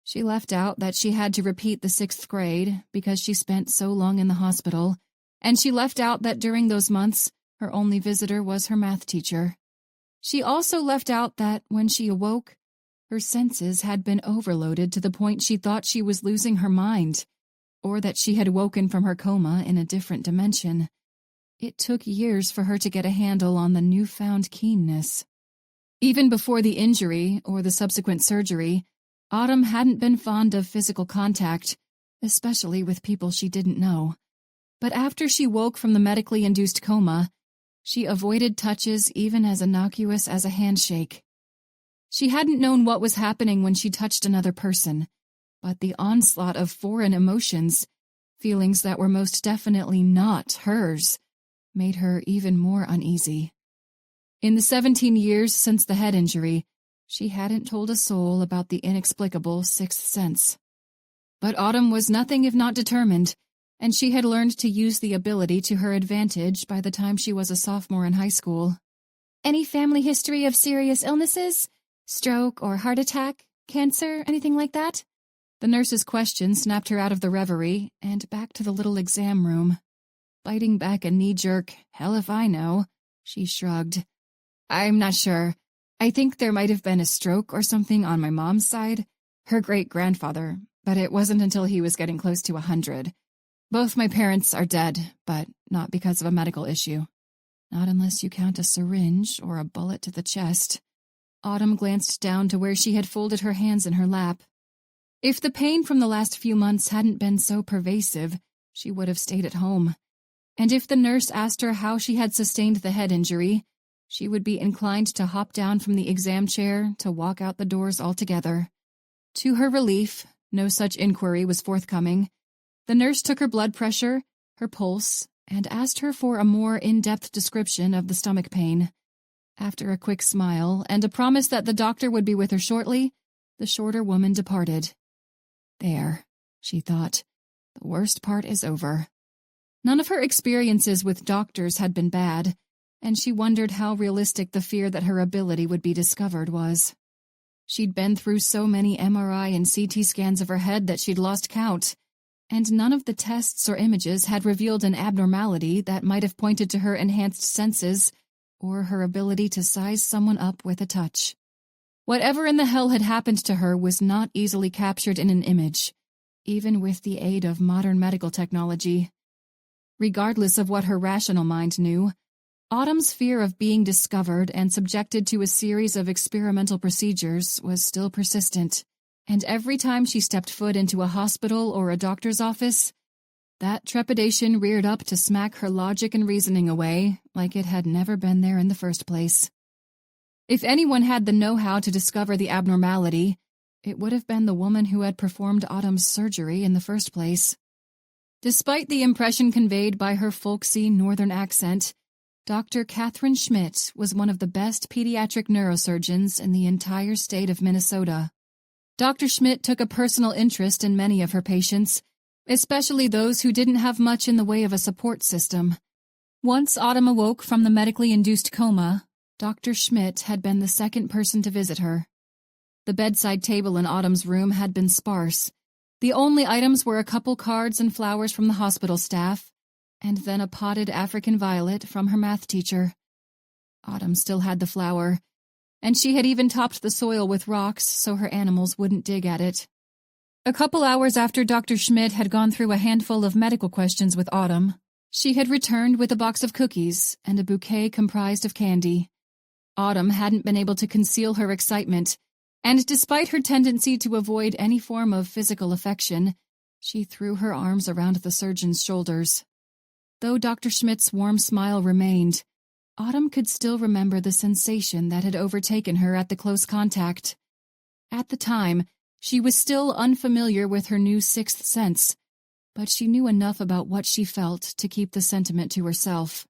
She left out that she had to repeat the 6th grade because she spent so long in the hospital, and she left out that during those months, her only visitor was her math teacher. She also left out that when she awoke, her senses had been overloaded to the point she thought she was losing her mind, or that she had woken from her coma in a different dimension. It took years for her to get a handle on the newfound keenness. Even before the injury or the subsequent surgery, Autumn hadn't been fond of physical contact, especially with people she didn't know. But after she woke from the medically induced coma, she avoided touches even as innocuous as a handshake. She hadn't known what was happening when she touched another person, but the onslaught of foreign emotions, feelings that were most definitely not hers, made her even more uneasy. In the 17 years since the head injury, she hadn't told a soul about the inexplicable 6th sense. But Autumn was nothing if not determined, and she had learned to use the ability to her advantage by the time she was a sophomore in high school. Any family history of serious illnesses? Stroke or heart attack? Cancer? Anything like that? The nurse's question snapped her out of the reverie and back to the little exam room. Biting back a knee-jerk, "Hell if I know," she shrugged. "I'm not sure. I think there might have been a stroke or something on my mom's side, her great-grandfather, but it wasn't until he was getting close to 100. Both my parents are dead, but not because of a medical issue. Not unless you count a syringe or a bullet to the chest." Autumn glanced down to where she had folded her hands in her lap. If the pain from the last few months hadn't been so pervasive, she would have stayed at home. And if the nurse asked her how she had sustained the head injury, she would be inclined to hop down from the exam chair to walk out the doors altogether. To her relief, no such inquiry was forthcoming. The nurse took her blood pressure, her pulse, and asked her for a more in-depth description of the stomach pain. After a quick smile and a promise that the doctor would be with her shortly, the shorter woman departed. There, she thought, the worst part is over. None of her experiences with doctors had been bad, and she wondered how realistic the fear that her ability would be discovered was. She'd been through so many MRI and CT scans of her head that she'd lost count, and none of the tests or images had revealed an abnormality that might have pointed to her enhanced senses or her ability to size someone up with a touch. Whatever in the hell had happened to her was not easily captured in an image, even with the aid of modern medical technology. Regardless of what her rational mind knew, Autumn's fear of being discovered and subjected to a series of experimental procedures was still persistent, and every time she stepped foot into a hospital or a doctor's office, that trepidation reared up to smack her logic and reasoning away like it had never been there in the first place. If anyone had the know-how to discover the abnormality, it would have been the woman who had performed Autumn's surgery in the first place. Despite the impression conveyed by her folksy northern accent, Dr. Catherine Schmidt was one of the best pediatric neurosurgeons in the entire state of Minnesota. Dr. Schmidt took a personal interest in many of her patients, especially those who didn't have much in the way of a support system. Once Autumn awoke from the medically induced coma, Dr. Schmidt had been the second person to visit her. The bedside table in Autumn's room had been sparse. The only items were a couple cards and flowers from the hospital staff, and then a potted African violet from her math teacher. Autumn still had the flower, and she had even topped the soil with rocks so her animals wouldn't dig at it. A couple hours after Dr. Schmidt had gone through a handful of medical questions with Autumn, she had returned with a box of cookies and a bouquet comprised of candy. Autumn hadn't been able to conceal her excitement, and despite her tendency to avoid any form of physical affection, she threw her arms around the surgeon's shoulders. Though Dr. Schmidt's warm smile remained, Autumn could still remember the sensation that had overtaken her at the close contact. At the time, she was still unfamiliar with her new 6th sense, but she knew enough about what she felt to keep the sentiment to herself.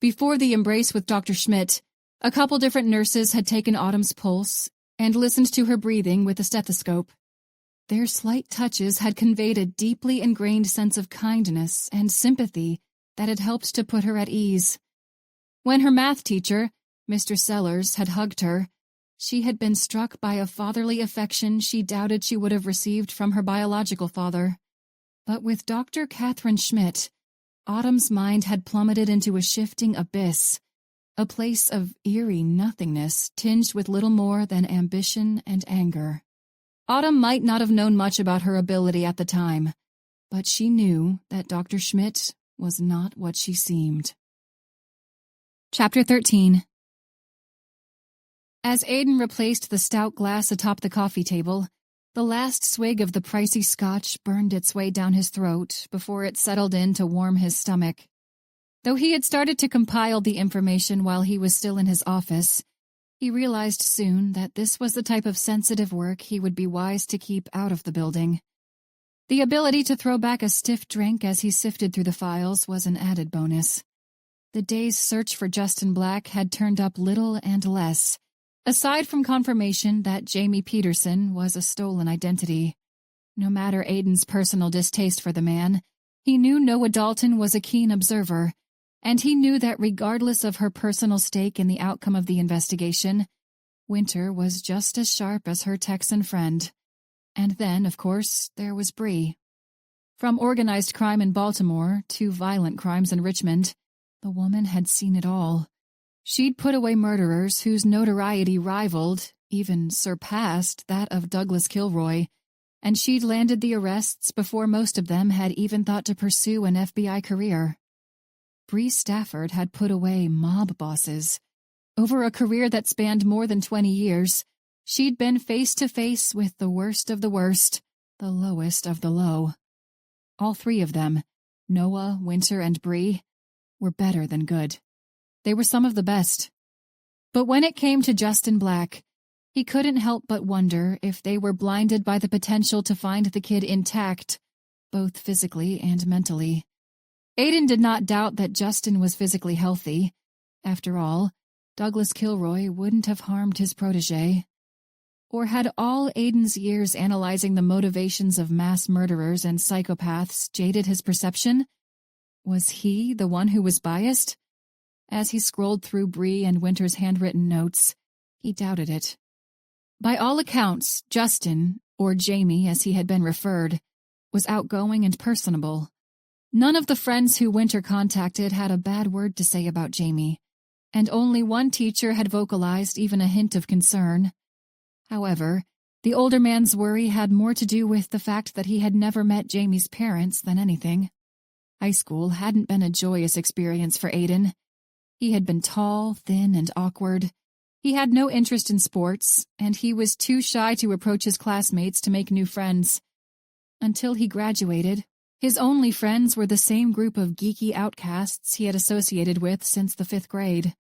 Before the embrace with Dr. Schmidt, a couple different nurses had taken Autumn's pulse and listened to her breathing with a stethoscope. Their slight touches had conveyed a deeply ingrained sense of kindness and sympathy that had helped to put her at ease. When her math teacher, Mr. Sellers, had hugged her, She had been struck by a fatherly affection she doubted she would have received from her biological father. But with Dr. Catherine Schmidt, Autumn's mind had plummeted into a shifting abyss, a place of eerie nothingness tinged with little more than ambition and anger. Autumn might not have known much about her ability at the time, but she knew that Dr. Schmidt was not what she seemed. Chapter 13. As Aidan replaced the stout glass atop the coffee table, the last swig of the pricey scotch burned its way down his throat before it settled in to warm his stomach. Though he had started to compile the information while he was still in his office, he realized soon that this was the type of sensitive work he would be wise to keep out of the building. The ability to throw back a stiff drink as he sifted through the files was an added bonus. The day's search for Justin Black had turned up little and less, aside from confirmation that Jamie Peterson was a stolen identity. No matter Aidan's personal distaste for the man, he knew Noah Dalton was a keen observer, and he knew that regardless of her personal stake in the outcome of the investigation, Winter was just as sharp as her Texan friend. And then, of course, there was Bree. From organized crime in Baltimore to violent crimes in Richmond, the woman had seen it all. She'd put away murderers whose notoriety rivaled, even surpassed, that of Douglas Kilroy, and she'd landed the arrests before most of them had even thought to pursue an FBI career. Bree Stafford had put away mob bosses. Over a career that spanned more than 20 years, she'd been face to face with the worst of the worst, the lowest of the low. All three of them, Noah, Winter, and Bree, were better than good. They were some of the best. But when it came to Justin Black, he couldn't help but wonder if they were blinded by the potential to find the kid intact, both physically and mentally. Aidan did not doubt that Justin was physically healthy. After all, Douglas Kilroy wouldn't have harmed his protégé. Or had all Aidan's years analyzing the motivations of mass murderers and psychopaths jaded his perception? Was he the one who was biased? As he scrolled through Bree and Winter's handwritten notes, he doubted it. By all accounts, Justin, or Jamie as he had been referred, was outgoing and personable. None of the friends who Winter contacted had a bad word to say about Jamie, and only one teacher had vocalized even a hint of concern. However, the older man's worry had more to do with the fact that he had never met Jamie's parents than anything. High school hadn't been a joyous experience for Aidan. He had been tall, thin, and awkward. He had no interest in sports, and he was too shy to approach his classmates to make new friends. Until he graduated, his only friends were the same group of geeky outcasts he had associated with since the 5th grade.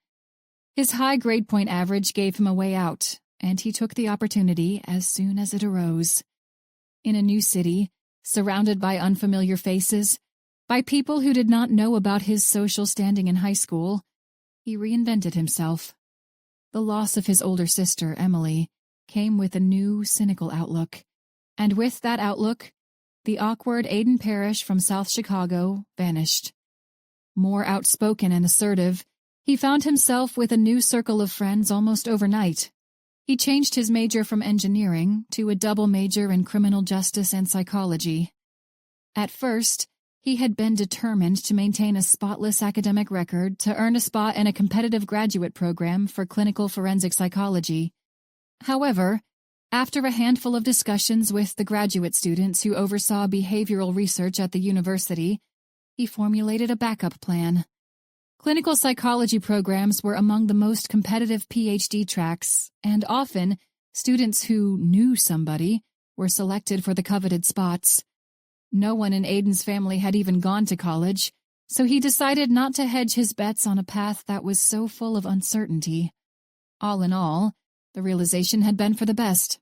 His high grade point average gave him a way out, and he took the opportunity as soon as it arose. In a new city, surrounded by unfamiliar faces, by people who did not know about his social standing in high school, he reinvented himself. The loss of his older sister, Emily, came with a new, cynical outlook, and with that outlook, the awkward Aidan Parrish from South Chicago vanished. More outspoken and assertive, he found himself with a new circle of friends almost overnight. He changed his major from engineering to a double major in criminal justice and psychology. At first, he had been determined to maintain a spotless academic record to earn a spot in a competitive graduate program for clinical forensic psychology. However, after a handful of discussions with the graduate students who oversaw behavioral research at the university, he formulated a backup plan. Clinical psychology programs were among the most competitive PhD tracks, and often, students who knew somebody were selected for the coveted spots. No one in Aidan's family had even gone to college, so he decided not to hedge his bets on a path that was so full of uncertainty. All in all, the realization had been for the best.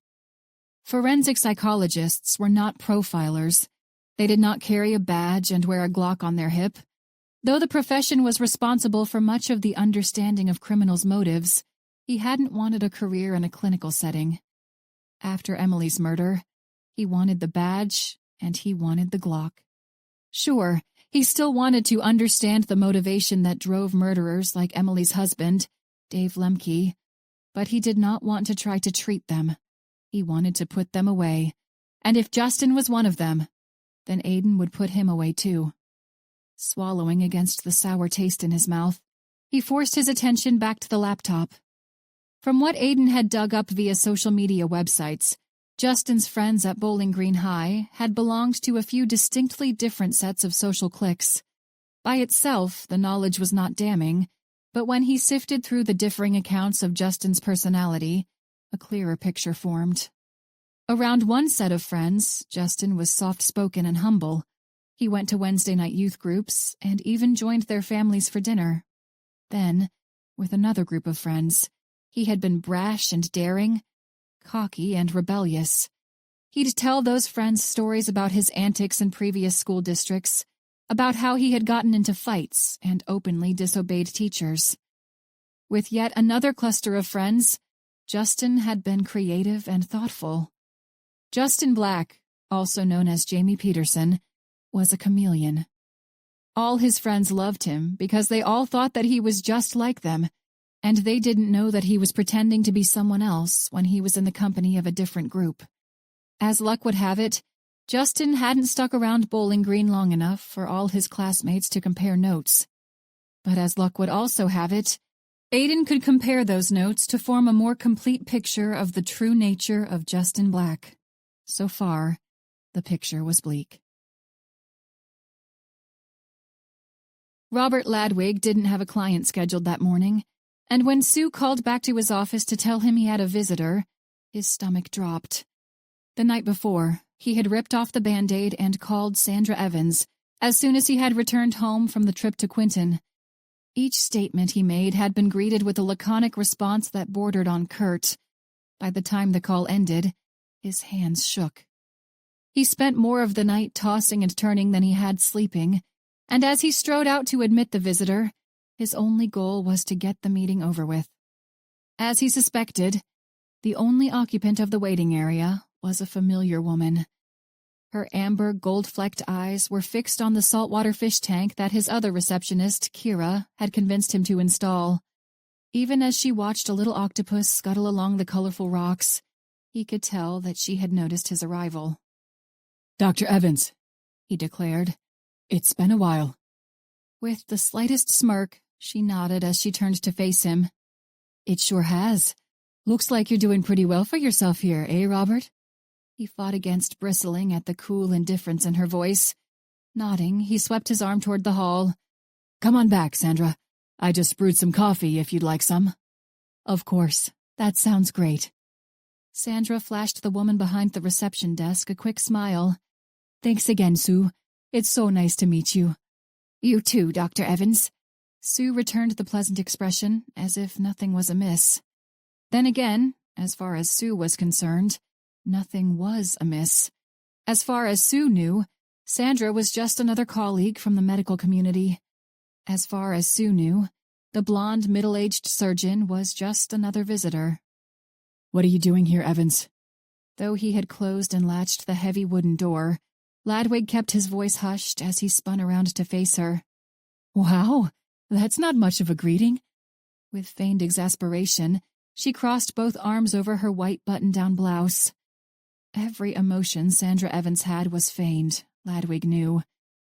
Forensic psychologists were not profilers. They did not carry a badge and wear a Glock on their hip. Though the profession was responsible for much of the understanding of criminals' motives, he hadn't wanted a career in a clinical setting. After Emily's murder, he wanted the badge and he wanted the Glock. Sure, he still wanted to understand the motivation that drove murderers like Emily's husband, Dave Lemke, but he did not want to try to treat them. He wanted to put them away, and if Justin was one of them, then Aiden would put him away too. Swallowing against the sour taste in his mouth, he forced his attention back to the laptop. From what Aiden had dug up via social media websites, Justin's friends at Bowling Green High had belonged to a few distinctly different sets of social cliques. By itself, the knowledge was not damning, but when he sifted through the differing accounts of Justin's personality, a clearer picture formed. Around one set of friends, Justin was soft-spoken and humble. He went to Wednesday night youth groups and even joined their families for dinner. Then, with another group of friends, he had been brash and daring, cocky and rebellious. He'd tell those friends stories about his antics in previous school districts, about how he had gotten into fights and openly disobeyed teachers. With yet another cluster of friends, Justin had been creative and thoughtful. Justin Black, also known as Jamie Peterson, was a chameleon. All his friends loved him because they all thought that he was just like them, and they didn't know that he was pretending to be someone else when he was in the company of a different group. As luck would have it, Justin hadn't stuck around Bowling Green long enough for all his classmates to compare notes. But as luck would also have it, Aiden could compare those notes to form a more complete picture of the true nature of Justin Black. So far, the picture was bleak. Robert Ladwig didn't have a client scheduled that morning, and when Sue called back to his office to tell him he had a visitor, his stomach dropped. The night before, he had ripped off the Band-Aid and called Sandra Evans as soon as he had returned home from the trip to Quinton. Each statement he made had been greeted with a laconic response that bordered on curt. By the time the call ended, his hands shook. He spent more of the night tossing and turning than he had sleeping, and as he strode out to admit the visitor, his only goal was to get the meeting over with. As he suspected, the only occupant of the waiting area was a familiar woman. Her amber, gold-flecked eyes were fixed on the saltwater fish tank that his other receptionist, Kira, had convinced him to install. Even as she watched a little octopus scuttle along the colorful rocks, he could tell that she had noticed his arrival.
"Dr. Evans," he declared. "It's been a while."
With the slightest smirk, she nodded as she turned to face him.
"It sure has. Looks like you're doing pretty well for yourself here, eh, Robert?"
He fought against bristling at the cool indifference in her voice. Nodding, he swept his arm toward the hall.
"Come on back, Sandra. I just brewed some coffee if you'd like some."
"Of course. That sounds great." Sandra flashed the woman behind the reception desk a quick smile.
"Thanks again, Sue. It's so nice to meet you."
"You too, Dr. Evans." Sue returned the pleasant expression, as if nothing was amiss. Then again, as far as Sue was concerned, nothing was amiss. As far as Sue knew, Sandra was just another colleague from the medical community. As far as Sue knew, the blonde, middle-aged surgeon was just another visitor.
"What are you doing here, Evans?"
Though he had closed and latched the heavy wooden door, Ladwig kept his voice hushed as he spun around to face her.
"Wow, that's not much of a greeting."
With feigned exasperation, she crossed both arms over her white button-down blouse. Every emotion Sandra Evans had was feigned, Ladwig knew.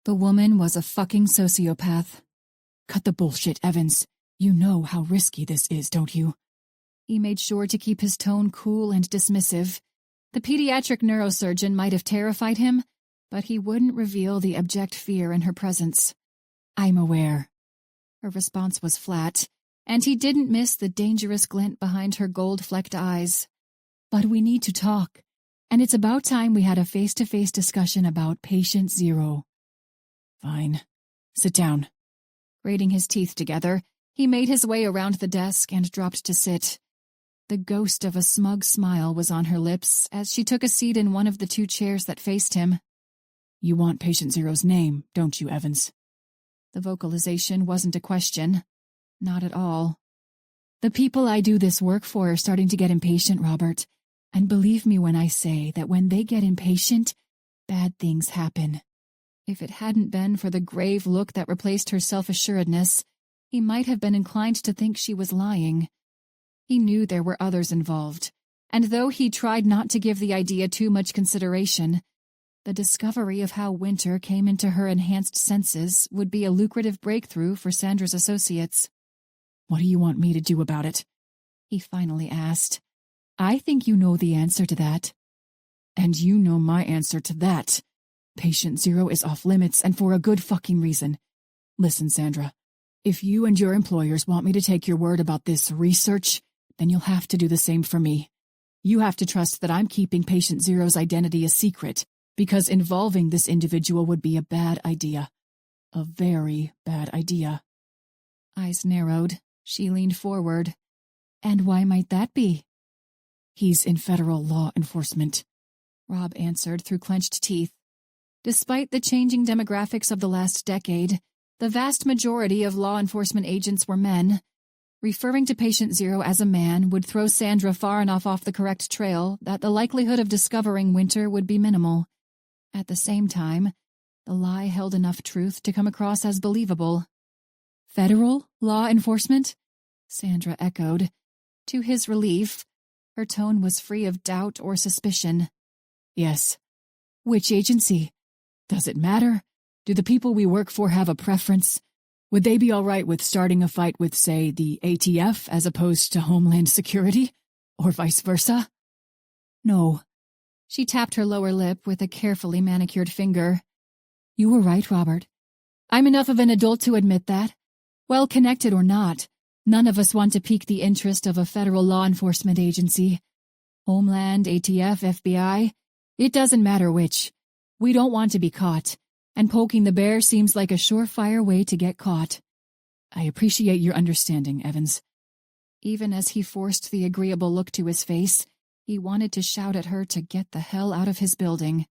The woman was a fucking sociopath.
"Cut the bullshit, Evans. You know how risky this is, don't you?"
He made sure to keep his tone cool and dismissive. The pediatric neurosurgeon might have terrified him, but he wouldn't reveal the abject fear in her presence.
"I'm aware."
Her response was flat, and he didn't miss the dangerous glint behind her gold-flecked eyes.
"But we need to talk, and it's about time we had a face-to-face discussion about patient 0. "Fine. Sit down."
Grating his teeth together, he made his way around the desk and dropped to sit. The ghost of a smug smile was on her lips as she took a seat in one of the 2 chairs that faced him.
"You want patient 0's name, don't you, Evans?"
The vocalization wasn't a question. Not at all.
"The people I do this work for are starting to get impatient, Robert. And believe me when I say that when they get impatient, bad things happen."
If it hadn't been for the grave look that replaced her self-assuredness, he might have been inclined to think she was lying. He knew there were others involved, and though he tried not to give the idea too much consideration, the discovery of how Winter came into her enhanced senses would be a lucrative breakthrough for Sandra's associates.
"What do you want me to do about it?"
he finally asked. "I think you know the answer to that."
"And you know my answer to that. Patient Zero is off limits, and for a good fucking reason. Listen, Sandra, if you and your employers want me to take your word about this research, then you'll have to do the same for me. You have to trust that I'm keeping Patient Zero's identity a secret, because involving this individual would be a bad idea. A very bad idea."
Eyes narrowed. She leaned forward. "And why might that be?"
"He's in federal law enforcement,"
Rob answered through clenched teeth. Despite the changing demographics of the last decade, the vast majority of law enforcement agents were men. Referring to Patient Zero as a man would throw Sandra far enough off the correct trail that the likelihood of discovering Winter would be minimal. At the same time, the lie held enough truth to come across as believable. "Federal law enforcement?" Sandra echoed. To his relief, her tone was free of doubt or suspicion.
"Yes."
"Which agency?"
"Does it matter? Do the people we work for have a preference? Would they be all right with starting a fight with, say, the ATF as opposed to Homeland Security? Or vice versa?"
"No." She tapped her lower lip with a carefully manicured finger. "You were right, Robert. I'm enough of an adult to admit that. Well connected or not, none of us want to pique the interest of a federal law enforcement agency. Homeland, ATF, FBI, it doesn't matter which. We don't want to be caught, and poking the bear seems like a surefire way to get caught."
"I appreciate your understanding, Evans."
Even as he forced the agreeable look to his face, he wanted to shout at her to get the hell out of his building.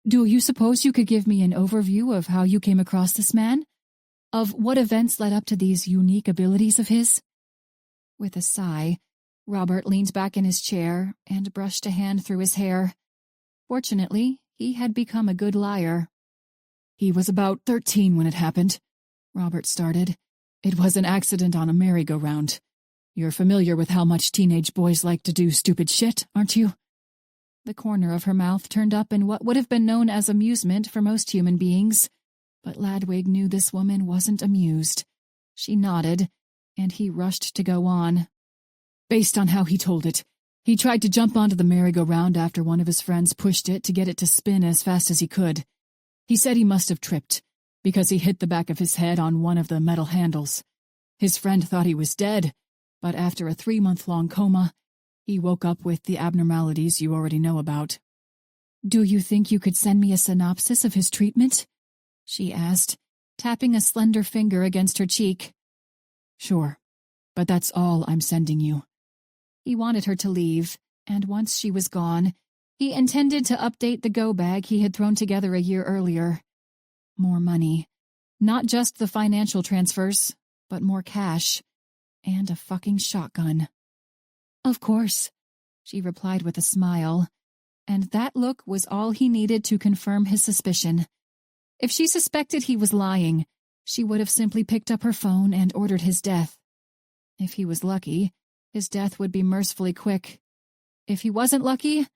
"Do you suppose you could give me an overview of how you came across this man? Of what events led up to these unique abilities of his?" With a sigh, Robert leaned back in his chair and brushed a hand through his hair. Fortunately, he had become a good liar.
"He was about 13 when it happened," Robert started. "It was an accident on a merry-go-round. You're familiar with how much teenage boys like to do stupid shit, aren't you?"
The corner of her mouth turned up in what would have been known as amusement for most human beings, but Ladwig knew this woman wasn't amused. She nodded, and he rushed to go on.
"Based on how he told it, he tried to jump onto the merry-go-round after one of his friends pushed it to get it to spin as fast as he could. He said he must have tripped, because he hit the back of his head on one of the metal handles. His friend thought he was dead, but after a 3-month-long coma, he woke up with the abnormalities you already know about."
"Do you think you could send me a synopsis of his treatment?" she asked, tapping a slender finger against her cheek.
"Sure, but that's all I'm sending you."
He wanted her to leave, and once she was gone, he intended to update the go-bag he had thrown together a year earlier. More money. Not just the financial transfers, but more cash. And a fucking shotgun. "Of course," she replied with a smile, and that look was all he needed to confirm his suspicion. If she suspected he was lying, she would have simply picked up her phone and ordered his death. If he was lucky, his death would be mercifully quick. If he wasn't lucky,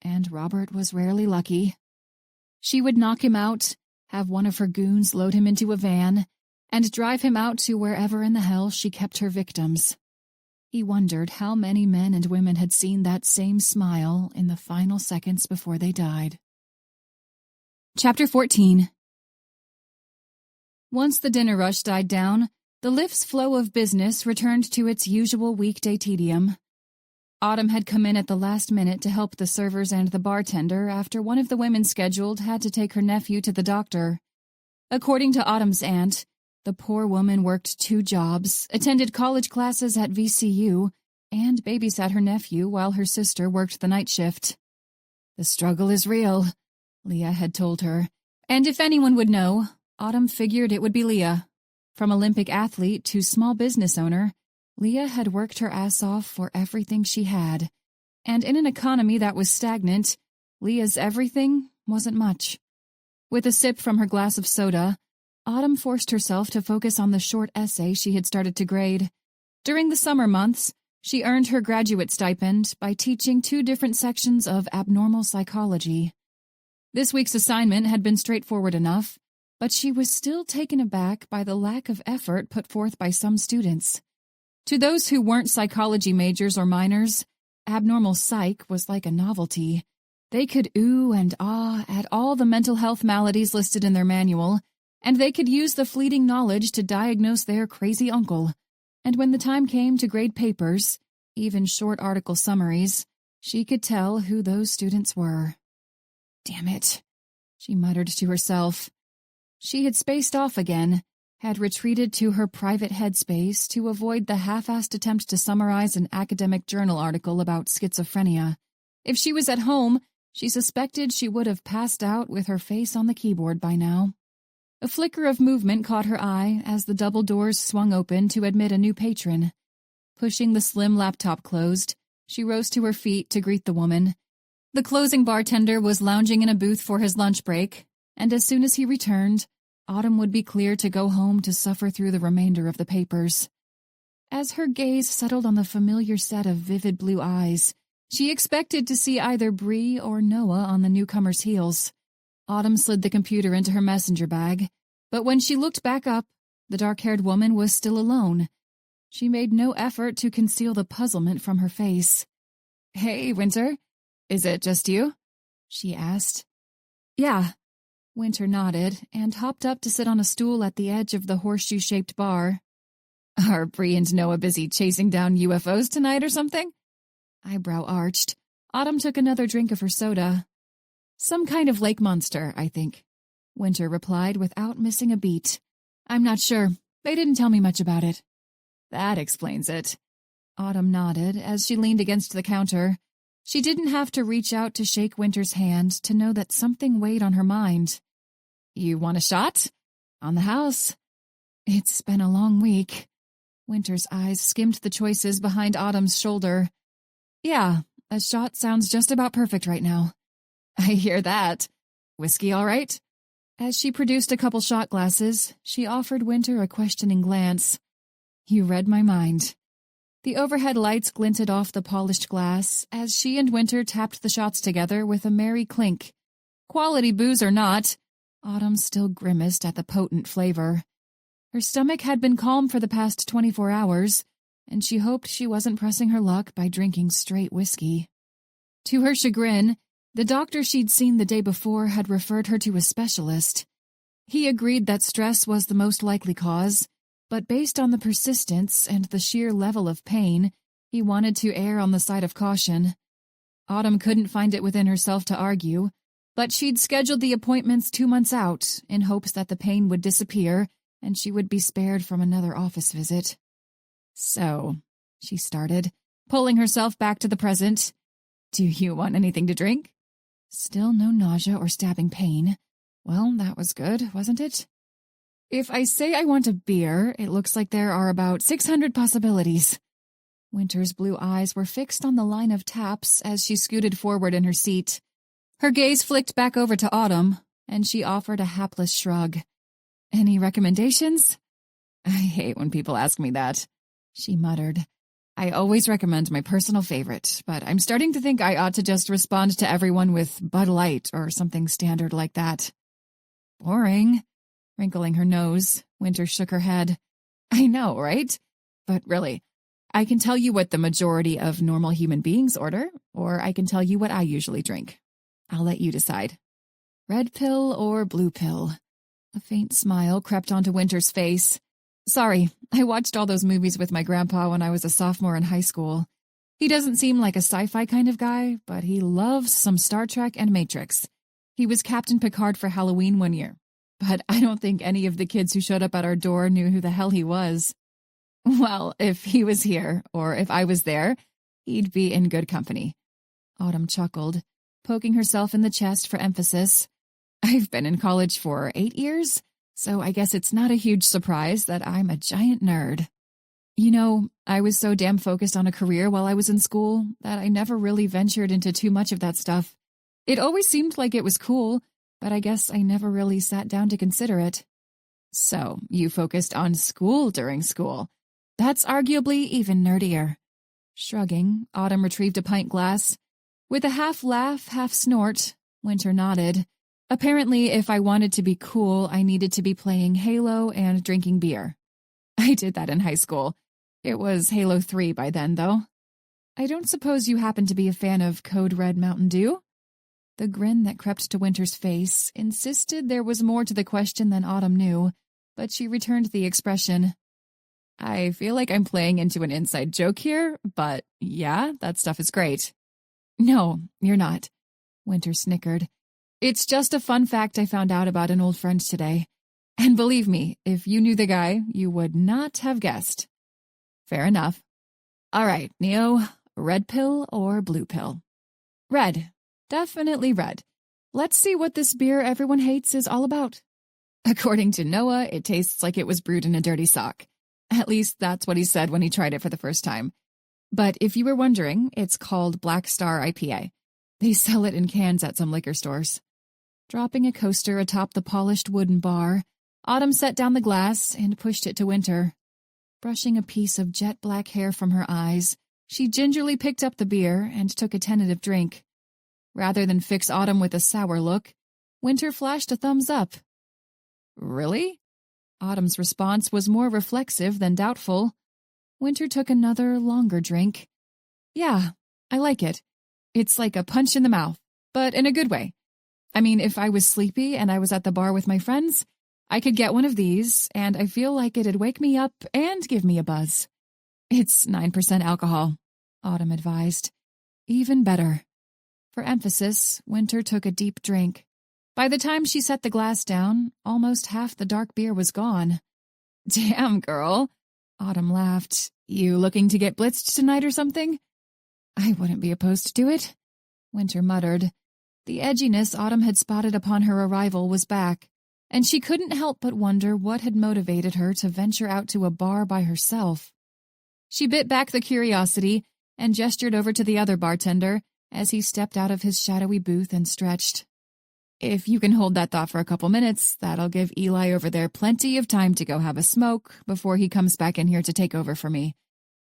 and Robert was rarely lucky, she would knock him out, have one of her goons load him into a van, and drive him out to wherever in the hell she kept her victims. He wondered how many men and women had seen that same smile in the final seconds before they died. Chapter 14. Once the dinner rush died down, the lift's flow of business returned to its usual weekday tedium. Autumn had come in at the last minute to help the servers and the bartender after one of the women scheduled had to take her nephew to the doctor. According to Autumn's aunt, the poor woman worked 2 jobs, attended college classes at VCU, and babysat her nephew while her sister worked the night shift. "The struggle is real," Leah had told her, and if anyone would know, Autumn figured it would be Leah. From Olympic athlete to small business owner, Leah had worked her ass off for everything she had, and in an economy that was stagnant, Leah's everything wasn't much. With a sip from her glass of soda, Autumn forced herself to focus on the short essay she had started to grade. During the summer months, She earned her graduate stipend by teaching 2 different sections of abnormal psychology. This week's assignment had been straightforward enough, but she was still taken aback by the lack of effort put forth by some students. To those who weren't psychology majors or minors, abnormal psych was like a novelty. They could ooh and ah at all the mental health maladies listed in their manual, and they could use the fleeting knowledge to diagnose their crazy uncle. And when the time came to grade papers, even short article summaries, she could tell who those students were. Damn it, she muttered to herself. She had spaced off again, had retreated to her private headspace to avoid the half-assed attempt to summarize an academic journal article about schizophrenia. If she was at home, she suspected she would have passed out with her face on the keyboard by now. A flicker of movement caught her eye as the double doors swung open to admit a new patron. Pushing the slim laptop closed, she rose to her feet to greet the woman. The closing bartender was lounging in a booth for his lunch break, and as soon as he returned, Autumn would be clear to go home to suffer through the remainder of the papers. As her gaze settled on the familiar set of vivid blue eyes, she expected to see either Bree or Noah on the newcomer's heels. Autumn slid the computer into her messenger bag, but when she looked back up, the dark-haired woman was still alone. She made no effort to conceal the puzzlement from her face. "Hey, Winter, is it just you?" she asked. "Yeah." Winter nodded and hopped up to sit on a stool at the edge of the horseshoe-shaped bar. "Are Bree and Noah busy chasing down UFOs tonight or something?" Eyebrow arched. Autumn took another drink of her soda. "Some kind of lake monster, I think," Winter replied without missing a beat. "I'm not sure. They didn't tell me much about it." "That explains it." Autumn nodded as she leaned against the counter. She didn't have to reach out to shake Winter's hand to know that something weighed on her mind. "You want a shot? On the house." "It's been a long week." Winter's eyes skimmed the choices behind Autumn's shoulder. "Yeah, a shot sounds just about perfect right now." "I hear that. Whiskey all right?" As she produced a couple shot glasses, she offered Winter a questioning glance. "You read my mind." The overhead lights glinted off the polished glass as she and Winter tapped the shots together with a merry clink. Quality booze or not, Autumn still grimaced at the potent flavor. Her stomach had been calm for the past 24 hours, and she hoped she wasn't pressing her luck by drinking straight whiskey. To her chagrin, the doctor she'd seen the day before had referred her to a specialist. He agreed that stress was the most likely cause, but based on the persistence and the sheer level of pain, he wanted to err on the side of caution. Autumn couldn't find it within herself to argue, but she'd scheduled the appointments 2 months out in hopes that the pain would disappear and she would be spared from another office visit. "So," she started, pulling herself back to the present, "do you want anything to drink?" Still no nausea or stabbing pain. Well, that was good, wasn't it? "If I say I want a beer, it looks like there are about 600 possibilities." Winter's blue eyes were fixed on the line of taps as she scooted forward in her seat. Her gaze flicked back over to Autumn, and she offered a hapless shrug. "Any recommendations?" "I hate when people ask me that," she muttered. "I always recommend my personal favorite, but I'm starting to think I ought to just respond to everyone with Bud Light or something standard like that." "Boring." Wrinkling her nose, Winter shook her head. "I know, right? But really, I can tell you what the majority of normal human beings order, or I can tell you what I usually drink. I'll let you decide. Red pill or blue pill?" A faint smile crept onto Winter's face. "Sorry, I watched all those movies with my grandpa when I was a sophomore in high school. He doesn't seem like a sci-fi kind of guy, but he loves some Star Trek and Matrix. He was Captain Picard for Halloween one year, but I don't think any of the kids who showed up at our door knew who the hell he was." "Well, if he was here, or if I was there, he'd be in good company." Autumn chuckled, poking herself in the chest for emphasis. "I've been in college for 8 years, so I guess it's not a huge surprise that I'm a giant nerd. You know, I was so damn focused on a career while I was in school that I never really ventured into too much of that stuff. It always seemed like it was cool, but I guess I never really sat down to consider it." "So, you focused on school during school. That's arguably even nerdier." Shrugging, Autumn retrieved a pint glass. With a half laugh, half snort, Winter nodded. Apparently, if I wanted to be cool, I needed to be playing Halo and drinking beer. I did that in high school. It was Halo 3 by then, though. I don't suppose you happen to be a fan of Code Red Mountain Dew? The grin that crept to Winter's face insisted there was more to the question than Autumn knew, but she returned the expression. I feel like I'm playing into an inside joke here, but yeah, that stuff is great. No, you're not, Winter snickered. It's just a fun fact I found out about an old friend today. And believe me, if you knew the guy, you would not have guessed. Fair enough. All right, Neo, red pill or blue pill? Red. Definitely red. Let's see what this beer everyone hates is all about. According to Noah, it tastes like it was brewed in a dirty sock. At least that's what he said when he tried it for the first time. But if you were wondering, it's called Black Star IPA. They sell it in cans at some liquor stores. Dropping a coaster atop the polished wooden bar, Autumn set down the glass and pushed it to Winter. Brushing a piece of jet-black hair from her eyes, she gingerly picked up the beer and took a tentative drink. Rather than fix Autumn with a sour look, Winter flashed a thumbs up. Really? Autumn's response was more reflexive than doubtful. Winter took another, longer drink. Yeah, I like it. It's like a punch in the mouth, but in a good way. I mean, if I was sleepy and I was at the bar with my friends, I could get one of these, and I feel like it'd wake me up and give me a buzz. It's 9% alcohol, Autumn advised. Even better. For emphasis, Winter took a deep drink. By the time she set the glass down, almost half the dark beer was gone. Damn, girl, Autumn laughed. You looking to get blitzed tonight or something? I wouldn't be opposed to it, Winter muttered. The edginess Autumn had spotted upon her arrival was back, and she couldn't help but wonder what had motivated her to venture out to a bar by herself. She bit back the curiosity and gestured over to the other bartender as he stepped out of his shadowy booth and stretched. If you can hold that thought for a couple minutes, that'll give Eli over there plenty of time to go have a smoke before he comes back in here to take over for me.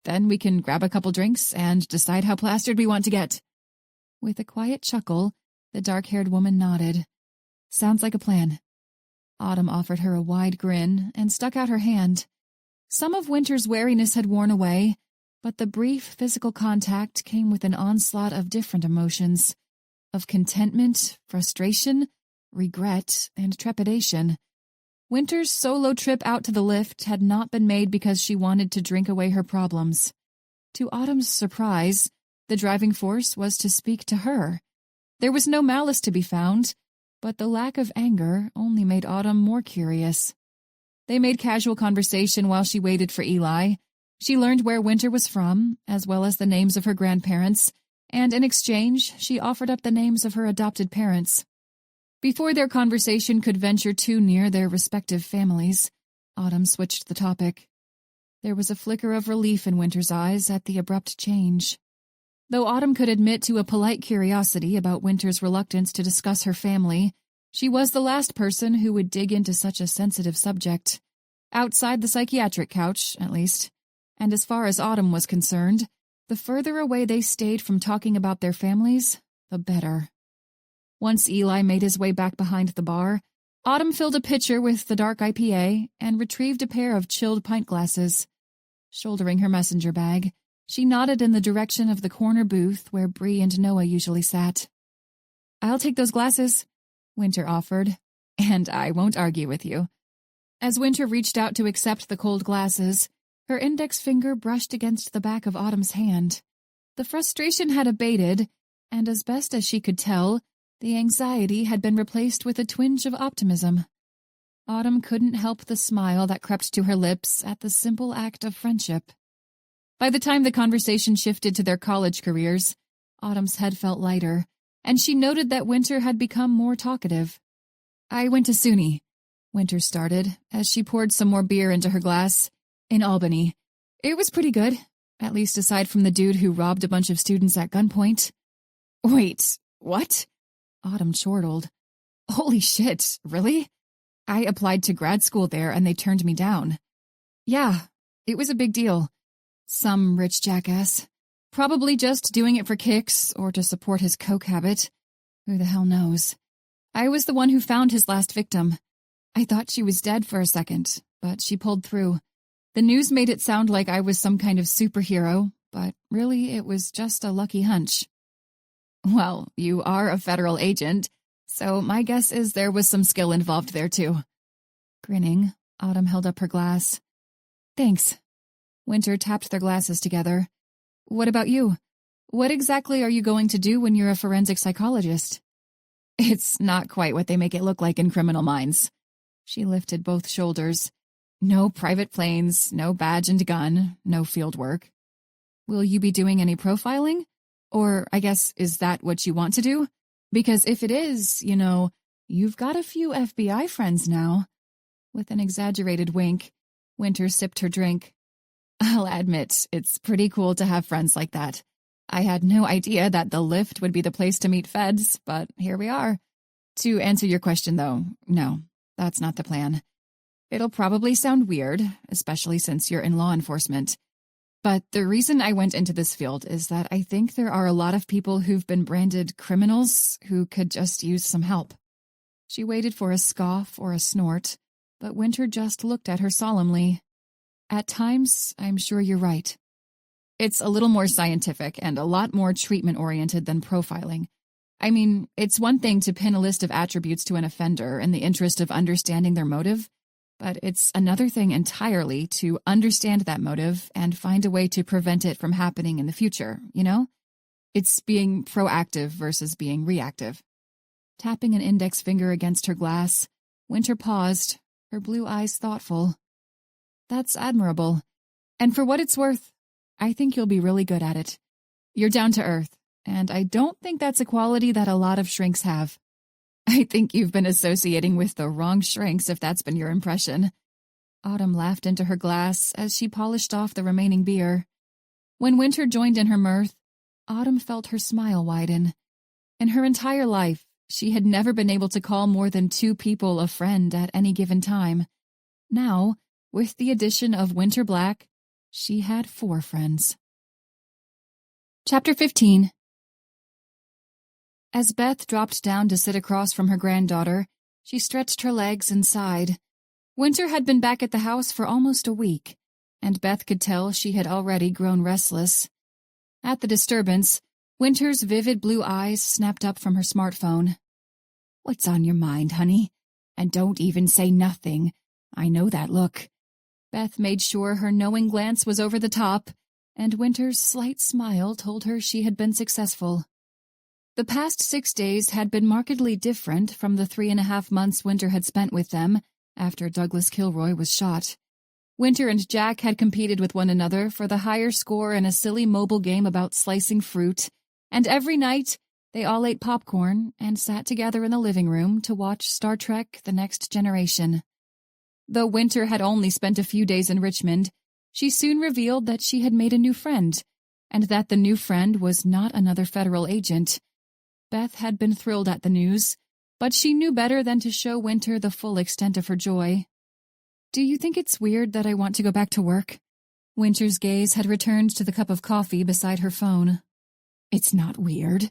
Then we can grab a couple drinks and decide how plastered we want to get. With a quiet chuckle, the dark-haired woman nodded. Sounds like a plan. Autumn offered her a wide grin and stuck out her hand. Some of Winter's wariness had worn away, but the brief physical contact came with an onslaught of different emotions. Of contentment, frustration, regret, and trepidation. Winter's solo trip out to the lift had not been made because she wanted to drink away her problems. To Autumn's surprise, the driving force was to speak to her. There was no malice to be found, but the lack of anger only made Autumn more curious. They made casual conversation while she waited for Eli. She learned where Winter was from, as well as the names of her grandparents, and in exchange, she offered up the names of her adopted parents. Before their conversation could venture too near their respective families, Autumn switched the topic. There was a flicker of relief in Winter's eyes at the abrupt change. Though Autumn could admit to a polite curiosity about Winter's reluctance to discuss her family, she was the last person who would dig into such a sensitive subject. Outside the psychiatric couch, at least. And as far as Autumn was concerned, the further away they stayed from talking about their families, the better. Once Eli made his way back behind the bar, Autumn filled a pitcher with the dark IPA and retrieved a pair of chilled pint glasses. Shouldering her messenger bag, she nodded in the direction of the corner booth where Bree and Noah usually sat. I'll take those glasses, Winter offered, and I won't argue with you. As Winter reached out to accept the cold glasses, her index finger brushed against the back of Autumn's hand. The frustration had abated, and as best as she could tell, the anxiety had been replaced with a twinge of optimism. Autumn couldn't help the smile that crept to her lips at the simple act of friendship. By the time the conversation shifted to their college careers, Autumn's head felt lighter, and she noted that Winter had become more talkative. I went to SUNY, Winter started, as she poured some more beer into her glass. In Albany. It was pretty good, at least aside from the dude who robbed a bunch of students at gunpoint. Wait, what? Autumn chortled. Holy shit, really? I applied to grad school there and they turned me down. Yeah, it was a big deal. Some rich jackass. Probably just doing it for kicks or to support his coke habit. Who the hell knows? I was the one who found his last victim. I thought she was dead for a second, but she pulled through. The news made it sound like I was some kind of superhero, but really it was just a lucky hunch. Well, you are a federal agent, so my guess is there was some skill involved there too. Grinning, Autumn held up her glass. Thanks. Winter tapped their glasses together. What about you? What exactly are you going to do when you're a forensic psychologist? It's not quite what they make it look like in Criminal Minds. She lifted both shoulders. No private planes, no badge and gun, no field work. Will you be doing any profiling? Or, I guess, is that what you want to do? Because if it is, you've got a few FBI friends now. With an exaggerated wink, Winter sipped her drink. I'll admit, it's pretty cool to have friends like that. I had no idea that the lift would be the place to meet feds, but here we are. To answer your question, though, no, that's not the plan. It'll probably sound weird, especially since you're in law enforcement. But the reason I went into this field is that I think there are a lot of people who've been branded criminals who could just use some help. She waited for a scoff or a snort, but Winter just looked at her solemnly. At times, I'm sure you're right. It's a little more scientific and a lot more treatment-oriented than profiling. I mean, it's one thing to pin a list of attributes to an offender in the interest of understanding their motive, but it's another thing entirely to understand that motive and find a way to prevent it from happening in the future, It's being proactive versus being reactive. Tapping an index finger against her glass, Winter paused, her blue eyes thoughtful. That's admirable. And for what it's worth, I think you'll be really good at it. You're down to earth, and I don't think that's a quality that a lot of shrinks have. I think you've been associating with the wrong shrinks if that's been your impression. Autumn laughed into her glass as she polished off the remaining beer. When Winter joined in her mirth, Autumn felt her smile widen. In her entire life, she had never been able to call more than 2 people a friend at any given time. Now, with the addition of Winter Black, she had 4 friends. Chapter 15. As Beth dropped down to sit across from her granddaughter, she stretched her legs and sighed. Winter had been back at the house for almost a week, and Beth could tell she had already grown restless. At the disturbance, Winter's vivid blue eyes snapped up from her smartphone. "What's on your mind, honey? And don't even say nothing. I know that look." Beth made sure her knowing glance was over the top, and Winter's slight smile told her she had been successful. The past 6 days had been markedly different from the 3.5 months Winter had spent with them after Douglas Kilroy was shot. Winter and Jack had competed with one another for the higher score in a silly mobile game about slicing fruit, and every night they all ate popcorn and sat together in the living room to watch Star Trek: The Next Generation. Though Winter had only spent a few days in Richmond, she soon revealed that she had made a new friend, and that the new friend was not another federal agent. Beth had been thrilled at the news, but she knew better than to show Winter the full extent of her joy. "Do you think it's weird that I want to go back to work?" Winter's gaze had returned to the cup of coffee beside her phone. "It's not weird,"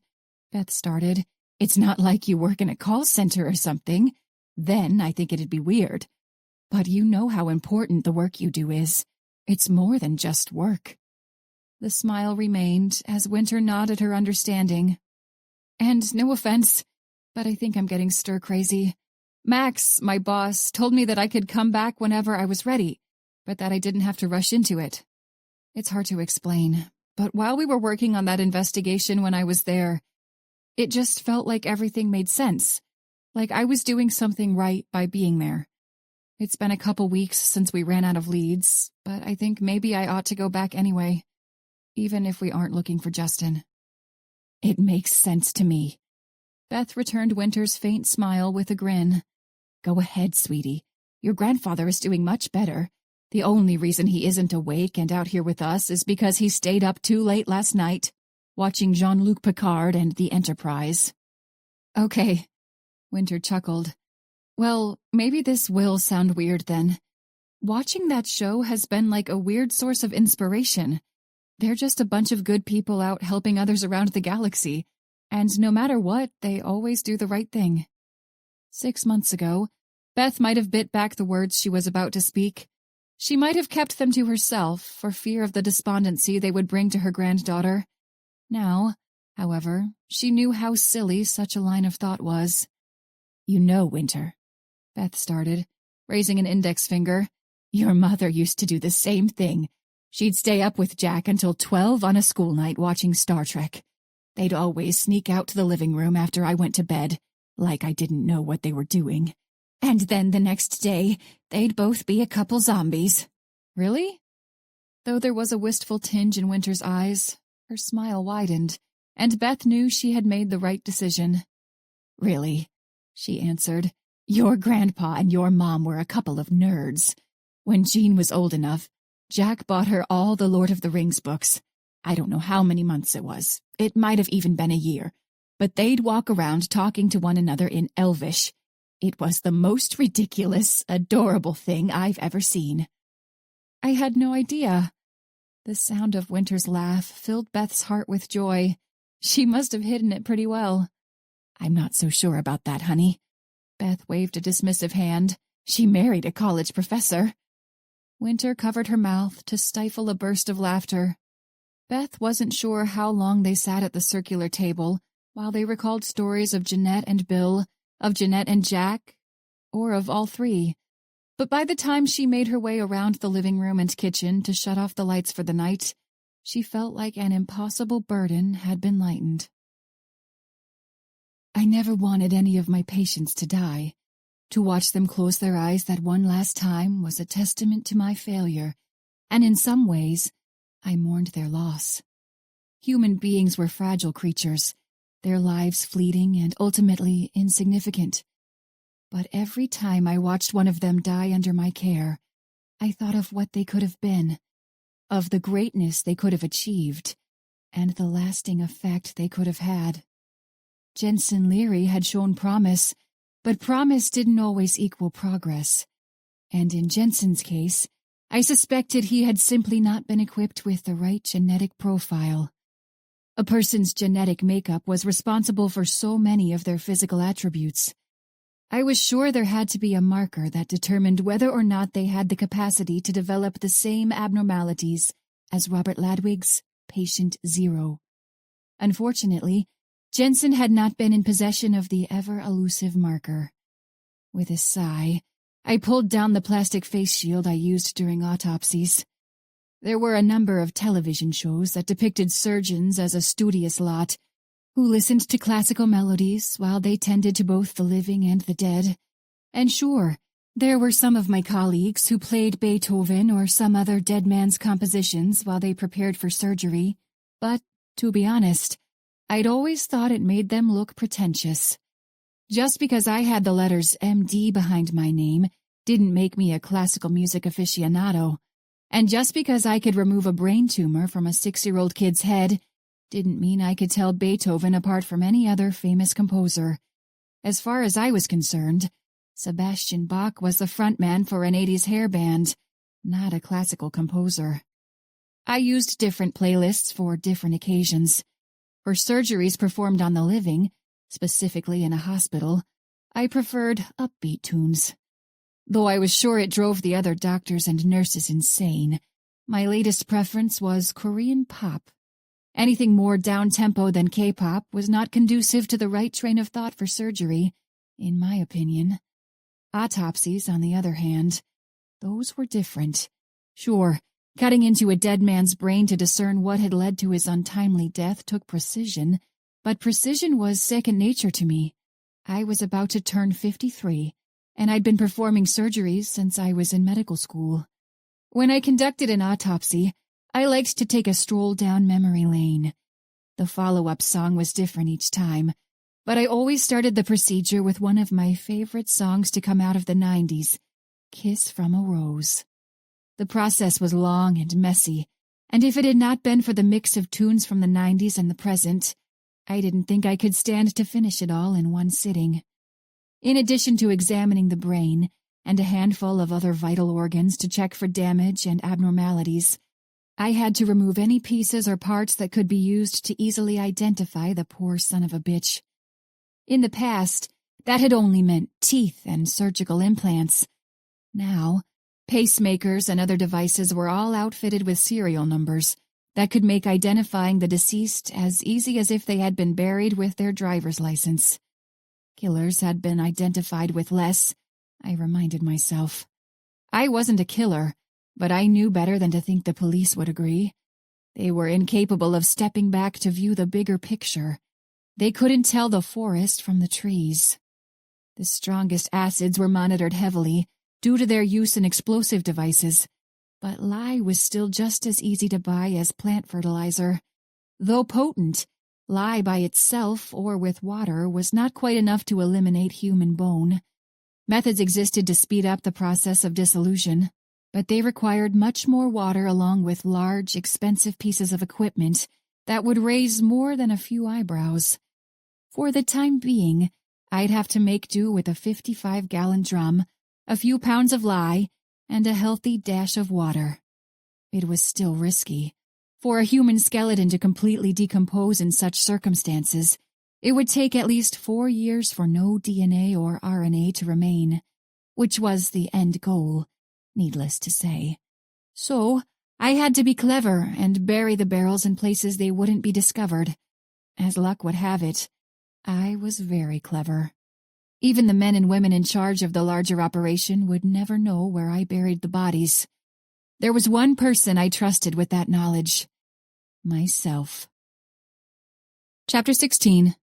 Beth started. "It's not like you work in a call center or something. Then I think it'd be weird. But you know how important the work you do is. It's more than just work." The smile remained as Winter nodded her understanding. "And no offense, but I think I'm getting stir-crazy. Max, my boss, told me that I could come back whenever I was ready, but that I didn't have to rush into it. It's hard to explain, but while we were working on that investigation when I was there, it just felt like everything made sense, like I was doing something right by being there. It's been a couple weeks since we ran out of leads, but I think maybe I ought to go back anyway, even if we aren't looking for Justin." "It makes sense to me." Beth returned Winter's faint smile with a grin. "Go ahead, sweetie. Your grandfather is doing much better. The only reason he isn't awake and out here with us is because he stayed up too late last night, watching Jean-Luc Picard and The Enterprise." "Okay," Winter chuckled. "Well, maybe this will sound weird then. Watching that show has been like a weird source of inspiration. They're just a bunch of good people out helping others around the galaxy, and no matter what, they always do the right thing. 6 months ago, Beth might have bit back the words she was about to speak. She might have kept them to herself for fear of the despondency they would bring to her granddaughter. Now, however, she knew how silly such a line of thought was. "You know, Winter," Beth started, raising an index finger, "your mother used to do the same thing. She'd stay up with Jack until 12 on a school night watching Star Trek. They'd always sneak out to the living room after I went to bed, like I didn't know what they were doing. And then the next day, they'd both be a couple zombies." "Really?" Though there was a wistful tinge in Winter's eyes, her smile widened, and Beth knew she had made the right decision. "Really," she answered. "Your grandpa and your mom were a couple of nerds. When Jean was old enough, Jack bought her all the Lord of the Rings books. I don't know how many months it was. It might have even been a year. But they'd walk around talking to one another in Elvish. It was the most ridiculous, adorable thing I've ever seen." "I had no idea." The sound of Winter's laugh filled Beth's heart with joy. She must have hidden it pretty well. "I'm not so sure about that, honey." Beth waved a dismissive hand. "She married a college professor." Winter covered her mouth to stifle a burst of laughter. Beth wasn't sure how long they sat at the circular table while they recalled stories of Jeanette and Bill, of Jeanette and Jack, or of all three. But by the time she made her way around the living room and kitchen to shut off the lights for the night, she felt like an impossible burden had been lightened. "I never wanted any of my patients to die. To watch them close their eyes that one last time was a testament to my failure, and in some ways, I mourned their loss. Human beings were fragile creatures, their lives fleeting and ultimately insignificant. But every time I watched one of them die under my care, I thought of what they could have been, of the greatness they could have achieved, and the lasting effect they could have had. Jensen Leary had shown promise, but promise didn't always equal progress. And in Jensen's case, I suspected he had simply not been equipped with the right genetic profile. A person's genetic makeup was responsible for so many of their physical attributes. I was sure there had to be a marker that determined whether or not they had the capacity to develop the same abnormalities as Robert Ladwig's patient 0. Unfortunately, Jensen had not been in possession of the ever-elusive marker. With a sigh, I pulled down the plastic face shield I used during autopsies. There were a number of television shows that depicted surgeons as a studious lot, who listened to classical melodies while they tended to both the living and the dead. And sure, there were some of my colleagues who played Beethoven or some other dead man's compositions while they prepared for surgery, but, to be honest, I'd always thought it made them look pretentious. Just because I had the letters MD behind my name didn't make me a classical music aficionado, and just because I could remove a brain tumor from a 6-year-old kid's head didn't mean I could tell Beethoven apart from any other famous composer. As far as I was concerned, Sebastian Bach was the frontman for an 80s hair band, not a classical composer. I used different playlists for different occasions. For surgeries performed on the living, specifically in a hospital, I preferred upbeat tunes. Though I was sure it drove the other doctors and nurses insane, my latest preference was Korean pop. Anything more down-tempo than K-pop was not conducive to the right train of thought for surgery, in my opinion. Autopsies, on the other hand, those were different. Sure, cutting into a dead man's brain to discern what had led to his untimely death took precision, but precision was second nature to me. I was about to turn 53, and I'd been performing surgeries since I was in medical school. When I conducted an autopsy, I liked to take a stroll down memory lane. The follow-up song was different each time, but I always started the procedure with one of my favorite songs to come out of the 90s, Kiss from a Rose. The process was long and messy, and if it had not been for the mix of tunes from the 90s and the present, I didn't think I could stand to finish it all in one sitting. In addition to examining the brain and a handful of other vital organs to check for damage and abnormalities, I had to remove any pieces or parts that could be used to easily identify the poor son of a bitch. In the past, that had only meant teeth and surgical implants. Now, pacemakers and other devices were all outfitted with serial numbers that could make identifying the deceased as easy as if they had been buried with their driver's license. Killers had been identified with less, I reminded myself. I wasn't a killer, but I knew better than to think the police would agree. They were incapable of stepping back to view the bigger picture. They couldn't tell the forest from the trees. The strongest acids were monitored heavily due to their use in explosive devices, but lye was still just as easy to buy as plant fertilizer. Though potent, lye by itself or with water was not quite enough to eliminate human bone. Methods existed to speed up the process of dissolution, but they required much more water along with large, expensive pieces of equipment that would raise more than a few eyebrows. For the time being, I'd have to make do with a 55-gallon drum, a few pounds of lye, and a healthy dash of water. It was still risky. For a human skeleton to completely decompose in such circumstances, it would take at least 4 years for no DNA or RNA to remain, which was the end goal, needless to say. So, I had to be clever and bury the barrels in places they wouldn't be discovered. As luck would have it, I was very clever. Even the men and women in charge of the larger operation would never know where I buried the bodies. There was one person I trusted with that knowledge. Myself. Chapter 16.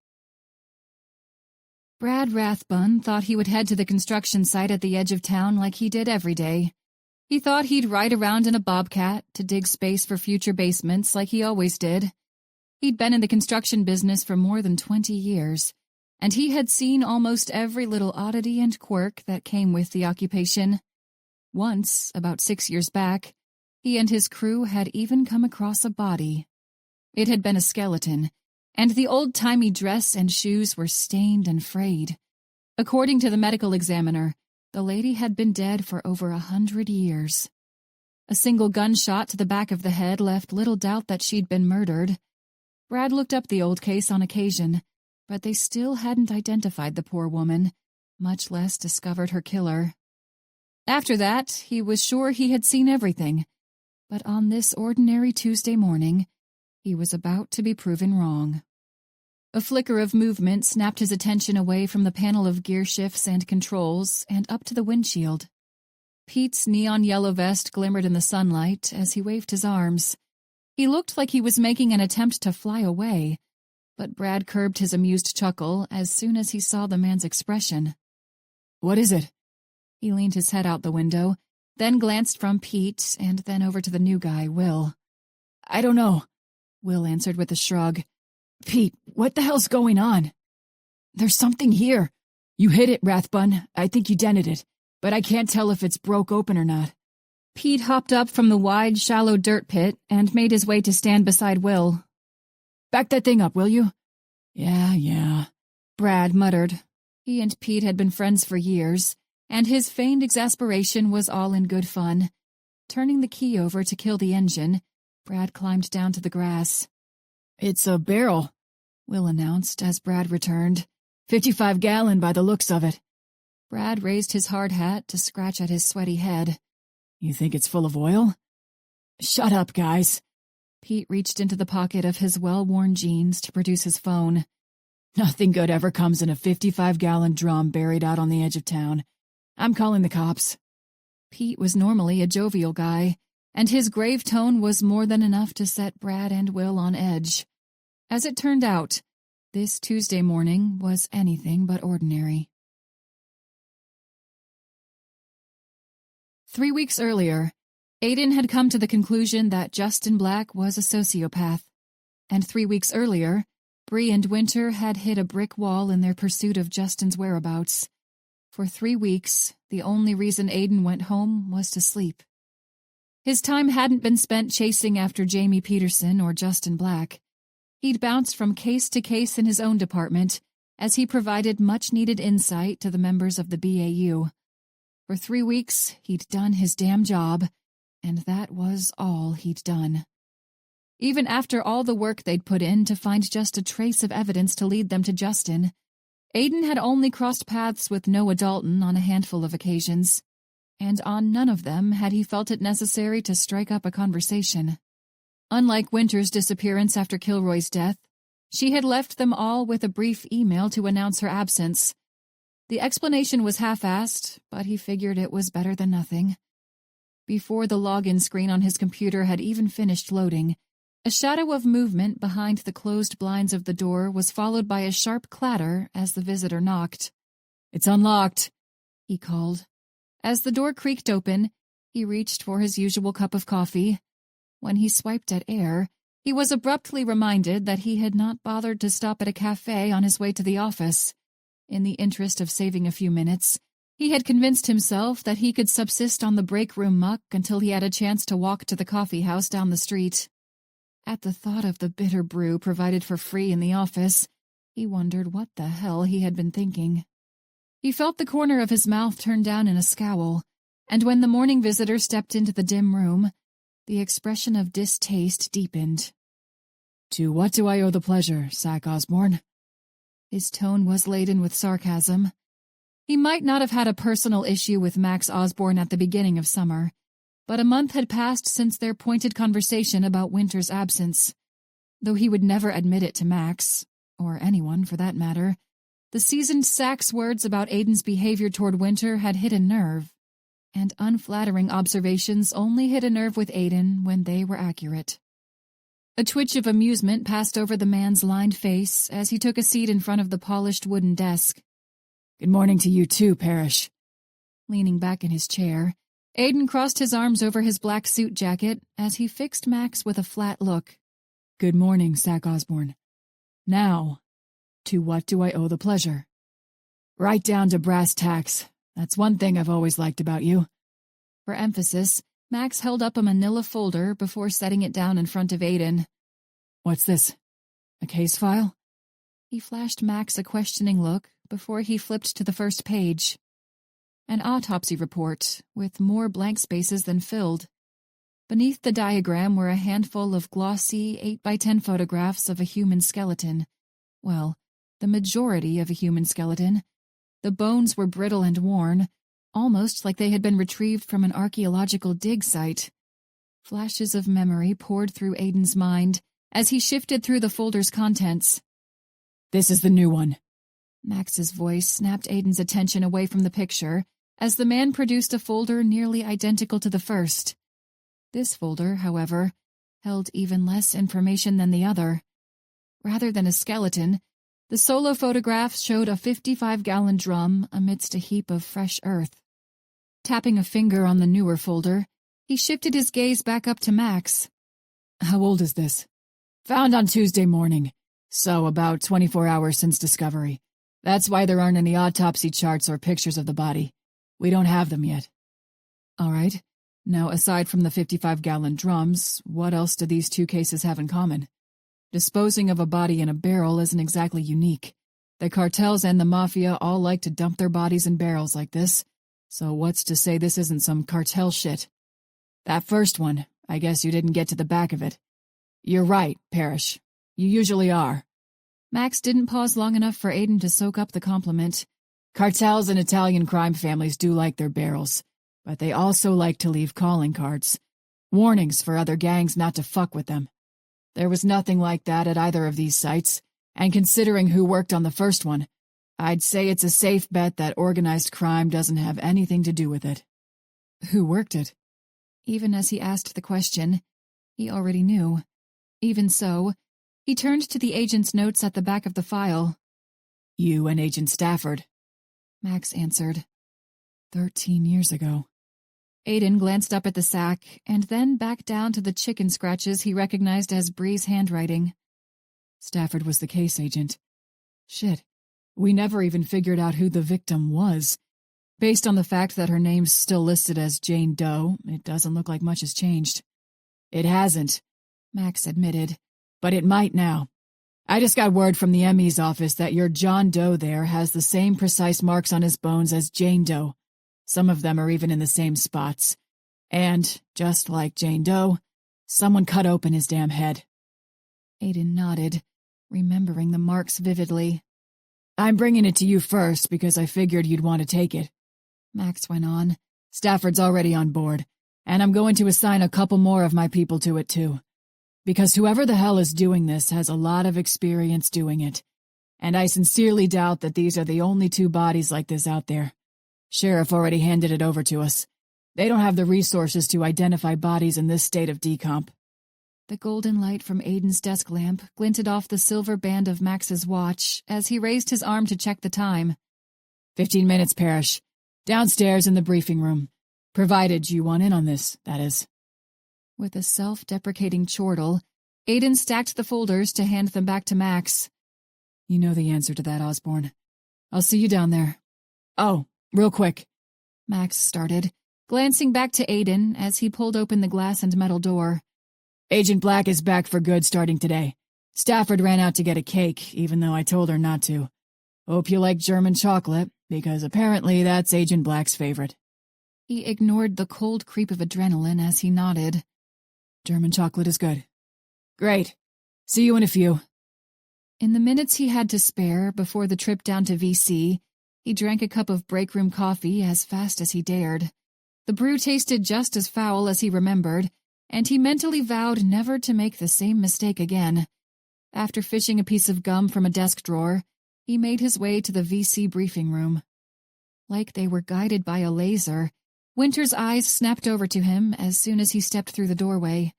Brad Rathbun thought he would head to the construction site at the edge of town like he did every day. He thought he'd ride around in a bobcat to dig space for future basements like he always did. He'd been in the construction business for more than 20 years, and he had seen almost every little oddity and quirk that came with the occupation. Once, about 6 years back, he and his crew had even come across a body. It had been a skeleton, and the old-timey dress and shoes were stained and frayed. According to the medical examiner, the lady had been dead for over 100 years. A single gunshot to the back of the head left little doubt that she'd been murdered. Brad looked up the old case on occasion, but they still hadn't identified the poor woman, much less discovered her killer. After that, he was sure he had seen everything, but on this ordinary Tuesday morning, he was about to be proven wrong. A flicker of movement snapped his attention away from the panel of gear shifts and controls and up to the windshield. Pete's neon yellow vest glimmered in the sunlight as he waved his arms. He looked like he was making an attempt to fly away, but Brad curbed his amused chuckle as soon as he saw the man's expression. "What is it?" He leaned his head out the window, then glanced from Pete and then over to the new guy, Will. "I don't know," Will answered with a shrug. "Pete, what the hell's going on?" "There's something here. You hit it, Rathbun. I think you dented it, but I can't tell if it's broke open or not." Pete hopped up from the wide, shallow dirt pit and made his way to stand beside Will. "Back that thing up, will you?" Yeah, Brad muttered. He and Pete had been friends for years, and his feigned exasperation was all in good fun. Turning the key over to kill the engine, Brad climbed down to the grass. "It's a barrel," Will announced as Brad returned. 55-gallon by the looks of it." Brad raised his hard hat to scratch at his sweaty head. "You think it's full of oil?" "Shut up, guys." Pete reached into the pocket of his well-worn jeans to produce his phone. "Nothing good ever comes in a 55-gallon drum buried out on the edge of town. I'm calling the cops." Pete was normally a jovial guy, and his grave tone was more than enough to set Brad and Will on edge. As it turned out, this Tuesday morning was anything but ordinary. 3 weeks earlier, Aiden had come to the conclusion that Justin Black was a sociopath, and 3 weeks earlier, Bree and Winter had hit a brick wall in their pursuit of Justin's whereabouts. For 3 weeks, the only reason Aiden went home was to sleep. His time hadn't been spent chasing after Jamie Peterson or Justin Black. He'd bounced from case to case in his own department, as he provided much-needed insight to the members of the BAU. For 3 weeks, he'd done his damn job, and that was all he'd done. Even after all the work they'd put in to find just a trace of evidence to lead them to Justin, Aiden had only crossed paths with Noah Dalton on a handful of occasions, and on none of them had he felt it necessary to strike up a conversation. Unlike Winter's disappearance after Kilroy's death, she had left them all with a brief email to announce her absence. The explanation was half-assed, but he figured it was better than nothing. Before the login screen on his computer had even finished loading, a shadow of movement behind the closed blinds of the door was followed by a sharp clatter as the visitor knocked.
"It's unlocked,"
he called. As the door creaked open, he reached for his usual cup of coffee. When he swiped at air, he was abruptly reminded that he had not bothered to stop at a cafe on his way to the office. In the interest of saving a few minutes, he had convinced himself that he could subsist on the break room muck until he had a chance to walk to the coffee house down the street. At the thought of the bitter brew provided for free in the office, he wondered what the hell he had been thinking. He felt the corner of his mouth turn down in a scowl, and when the morning visitor stepped into the dim room, the expression of distaste deepened.
"To what do I owe the pleasure, Zach Osborne?"
His tone was laden with sarcasm. He might not have had a personal issue with Max Osborne at the beginning of summer, but a month had passed since their pointed conversation about Winter's absence. Though he would never admit it to Max, or anyone for that matter, the seasoned Sack's words about Aiden's behavior toward Winter had hit a nerve, and unflattering observations only hit a nerve with Aiden when they were accurate. A twitch of amusement passed over the man's lined face as he took a seat in front of the polished wooden desk.
"Good morning to you too, Parrish."
Leaning back in his chair, Aiden crossed his arms over his black suit jacket as he fixed Max with a flat look.
"Good morning, Zach Osborne. Now, to what do I owe the pleasure?" "Right down to brass tacks. That's one thing I've always liked about you."
For emphasis, Max held up a manila folder before setting it down in front of Aiden.
"What's this? A case file?"
He flashed Max a questioning look before he flipped to the first page. An autopsy report, with more blank spaces than filled. Beneath the diagram were a handful of glossy 8x10 photographs of a human skeleton. Well, the majority of a human skeleton. The bones were brittle and worn, almost like they had been retrieved from an archaeological dig site. Flashes of memory poured through Aiden's mind as he shifted through the folder's contents.
"This is the new one."
Max's voice snapped Aiden's attention away from the picture as the man produced a folder nearly identical to the first. This folder, however, held even less information than the other. Rather than a skeleton, the solo photographs showed a 55-gallon drum amidst a heap of fresh earth. Tapping a finger on the newer folder, he shifted his gaze back up to Max.
"How old is this?" "Found on Tuesday morning, so about 24 hours since discovery. That's why there aren't any autopsy charts or pictures of the body. We don't have them yet."
"All right. Now, aside from the 55-gallon drums, what else do these two cases have in common? Disposing of a body in a barrel isn't exactly unique. The cartels and the mafia all like to dump their bodies in barrels like this, so what's to say this isn't some cartel shit?"
"That first one, I guess you didn't get to the back of it. You're right, Parrish. You usually are."
Max didn't pause long enough for Aiden to soak up the compliment.
"Cartels and Italian crime families do like their barrels, but they also like to leave calling cards. Warnings for other gangs not to fuck with them. There was nothing like that at either of these sites, and considering who worked on the first one, I'd say it's a safe bet that organized crime doesn't have anything to do with it."
Who worked it? Even as he asked the question, he already knew. Even so, he turned to the agent's notes at the back of the file.
"You and Agent Stafford,"
Max answered.
13 years ago.
Aiden glanced up at the sack, and then back down to the chicken scratches he recognized as Bree's handwriting.
Stafford was the case agent. Shit, we never even figured out who the victim was. Based on the fact that her name's still listed as Jane Doe, it doesn't look like much has changed. "It hasn't," Max admitted, "but it might now. I just got word from the ME's office that your John Doe there has the same precise marks on his bones as Jane Doe. Some of them are even in the same spots. And, just like Jane Doe, someone cut open his damn head.
Aiden nodded, remembering the marks vividly.
I'm bringing it to you first because I figured you'd want to take it.
Max went on.
Stafford's already on board, and I'm going to assign a couple more of my people to it too. Because whoever the hell is doing this has a lot of experience doing it, and I sincerely doubt that these are the only 2 bodies like this out there. Sheriff already handed it over to us. They don't have the resources to identify bodies in this state of decomp.
The golden light from Aiden's desk lamp glinted off the silver band of Max's watch as he raised his arm to check the time.
15 minutes, Parrish. Downstairs in the briefing room. Provided you want in on this, that is.
With a self-deprecating chortle, Aiden stacked the folders to hand them back to Max.
You know the answer to that, Osborne. I'll see you down there. Oh, real quick.
Max started, glancing back to Aiden as he pulled open the glass and metal door.
Agent Black is back for good starting today. Stafford ran out to get a cake, even though I told her not to. Hope you like German chocolate, because apparently that's Agent Black's favorite.
He ignored the cold creep of adrenaline as he nodded.
German chocolate is good. Great. See you in a few.
In the minutes he had to spare before the trip down to VC, he drank a cup of break room coffee as fast as he dared. The brew tasted just as foul as he remembered, and he mentally vowed never to make the same mistake again. After fishing a piece of gum from a desk drawer, he made his way to the VC briefing room. Like they were guided by a laser, Winter's eyes snapped over to him as soon as he stepped through the doorway.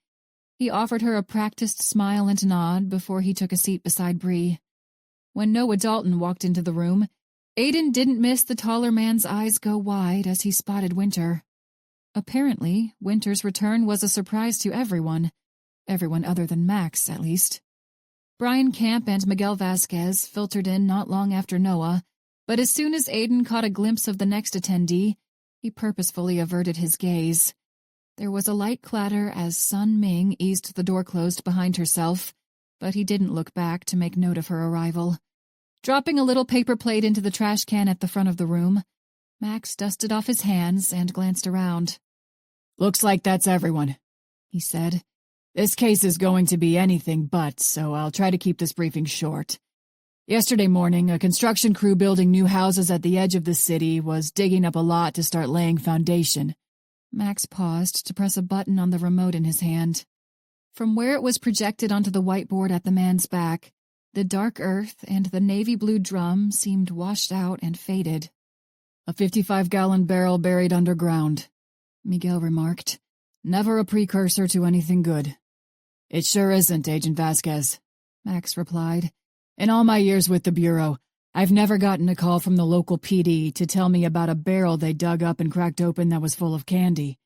He offered her a practiced smile and nod before he took a seat beside Bree. When Noah Dalton walked into the room, Aiden didn't miss the taller man's eyes go wide as he spotted Winter. Apparently, Winter's return was a surprise to everyone other than Max, at least. Brian Camp and Miguel Vasquez filtered in not long after Noah, but as soon as Aiden caught a glimpse of the next attendee, he purposefully averted his gaze. There was a light clatter as Sun Ming eased the door closed behind herself, but he didn't look back to make note of her arrival. Dropping a little paper plate into the trash can at the front of the room, Max dusted off his hands and glanced around.
Looks like that's everyone, he said. This case is going to be anything but, so I'll try to keep this briefing short. Yesterday morning, a construction crew building new houses at the edge of the city was digging up a lot to start laying foundation.
Max paused to press a button on the remote in his hand. From where it was projected onto the whiteboard at the man's back, the dark earth and the navy blue drum seemed washed out and faded.
A 55-gallon barrel buried underground, Miguel remarked. Never a precursor to anything good. It sure isn't, Agent Vasquez, Max replied. In all my years with the Bureau, I've never gotten a call from the local PD to tell me about a barrel they dug up and cracked open that was full of candy.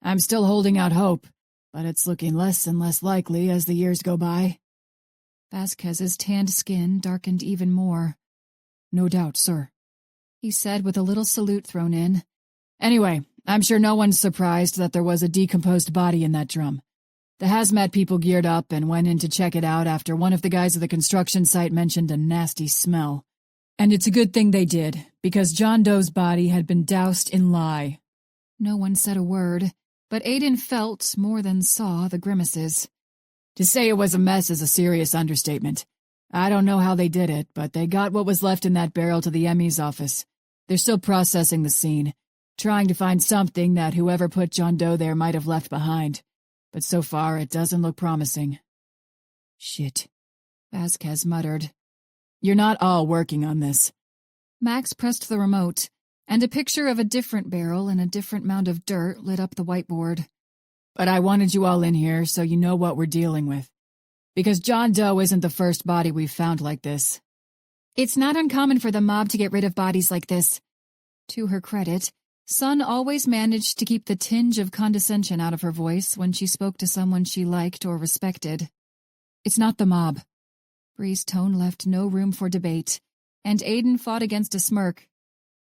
I'm still holding out hope, but it's looking less and less likely as the years go by.
Vasquez's tanned skin darkened even more.
No doubt, sir,
he said with a little salute thrown in.
Anyway, I'm sure no one's surprised that there was a decomposed body in that drum. The hazmat people geared up and went in to check it out after one of the guys at the construction site mentioned a nasty smell. And it's a good thing they did, because John Doe's body had been doused in lye.
No one said a word, but Aiden felt more than saw the grimaces.
To say it was a mess is a serious understatement. I don't know how they did it, but they got what was left in that barrel to the ME's office. They're still processing the scene, trying to find something that whoever put John Doe there might have left behind. But so far it doesn't look promising. Shit, Vasquez muttered. You're not all working on this.
Max pressed the remote, and a picture of a different barrel in a different mound of dirt lit up the whiteboard.
But I wanted you all in here so you know what we're dealing with. Because John Doe isn't the first body we've found like this.
It's not uncommon for the mob to get rid of bodies like this. To her credit, Sun always managed to keep the tinge of condescension out of her voice when she spoke to someone she liked or respected.
It's not the mob.
Bree's tone left no room for debate, and Aiden fought against a smirk.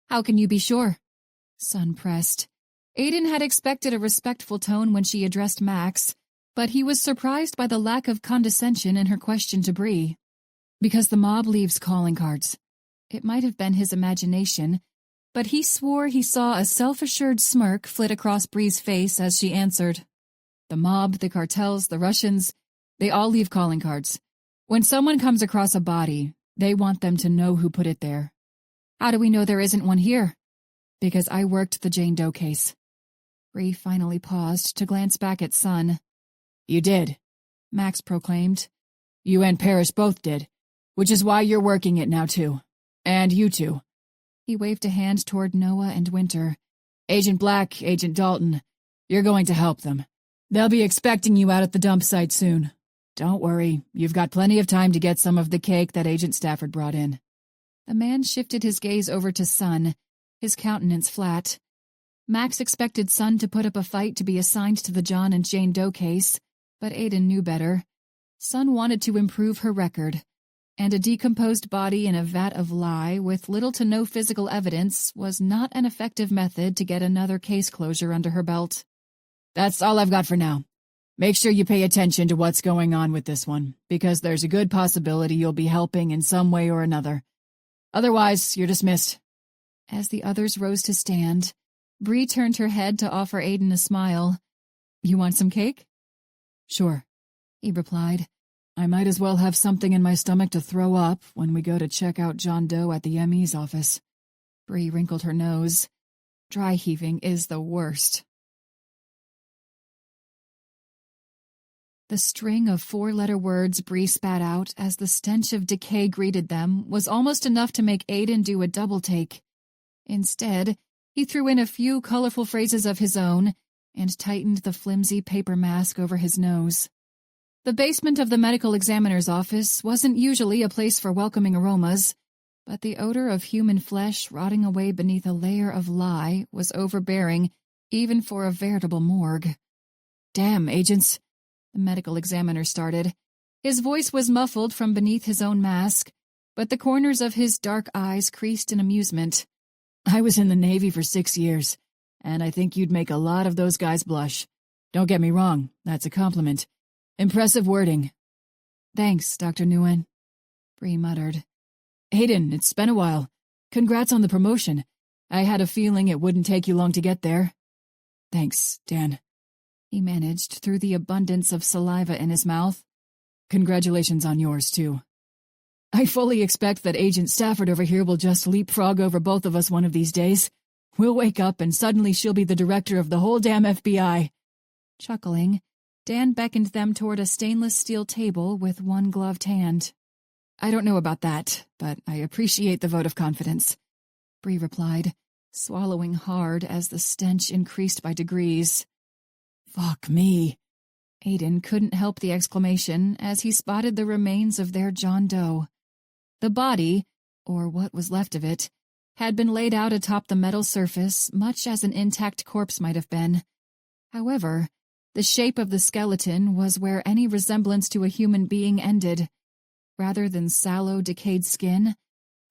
How can you be sure? Sun pressed. Aiden had expected a respectful tone when she addressed Max, but he was surprised by the lack of condescension in her question to Bree.
Because the mob leaves calling cards.
It might have been his imagination, but he swore he saw a self-assured smirk flit across Bree's face as she answered. The mob, the cartels, the Russians, they all leave calling cards. When someone comes across a body, they want them to know who put it there. How do we know there isn't one here? Because I worked the Jane Doe case. Bree finally paused to glance back at Son.
You did,
Max proclaimed.
You and Parrish both did, which is why you're working it now too. And you two.
He waved a hand toward Noah and Winter.
Agent Black, Agent Dalton, you're going to help them. They'll be expecting you out at the dump site soon. Don't worry, you've got plenty of time to get some of the cake that Agent Stafford brought in.
The man shifted his gaze over to Son, his countenance flat. Max expected Son to put up a fight to be assigned to the John and Jane Doe case, but Aiden knew better. Son wanted to improve her record, and a decomposed body in a vat of lye with little to no physical evidence was not an effective method to get another case closure under her belt.
That's all I've got for now. Make sure you pay attention to what's going on with this one, because there's a good possibility you'll be helping in some way or another. Otherwise, you're dismissed.
As the others rose to stand, Bree turned her head to offer Aiden a smile. You want some cake?
Sure,
he replied.
I might as well have something in my stomach to throw up when we go to check out John Doe at the ME's office.
Bree wrinkled her nose. Dry heaving is the worst. The string of four-letter words Bree spat out as the stench of decay greeted them was almost enough to make Aiden do a double-take. Instead, he threw in a few colorful phrases of his own and tightened the flimsy paper mask over his nose. The basement of the medical examiner's office wasn't usually a place for welcoming aromas, but the odor of human flesh rotting away beneath a layer of lye was overbearing, even for a veritable morgue.
Damn, agents,
the medical examiner started. His voice was muffled from beneath his own mask, but the corners of his dark eyes creased in amusement.
I was in the Navy for 6 years, and I think you'd make a lot of those guys blush. Don't get me wrong, that's a compliment. Impressive wording.
Thanks, Dr. Nguyen, Bree muttered.
Aiden, it's been a while. Congrats on the promotion. I had a feeling it wouldn't take you long to get there. Thanks, Dan.
He managed through the abundance of saliva in his mouth.
Congratulations on yours, too. I fully expect that Agent Stafford over here will just leapfrog over both of us one of these days. We'll wake up and suddenly she'll be the director of the whole damn FBI.
Chuckling, Dan beckoned them toward a stainless steel table with one gloved hand.
I don't know about that, but I appreciate the vote of confidence,
Bree replied, swallowing hard as the stench increased by degrees.
Fuck me.
Aiden couldn't help the exclamation as he spotted the remains of their John Doe. The body, or what was left of it, had been laid out atop the metal surface much as an intact corpse might have been. However, the shape of the skeleton was where any resemblance to a human being ended. Rather than sallow, decayed skin,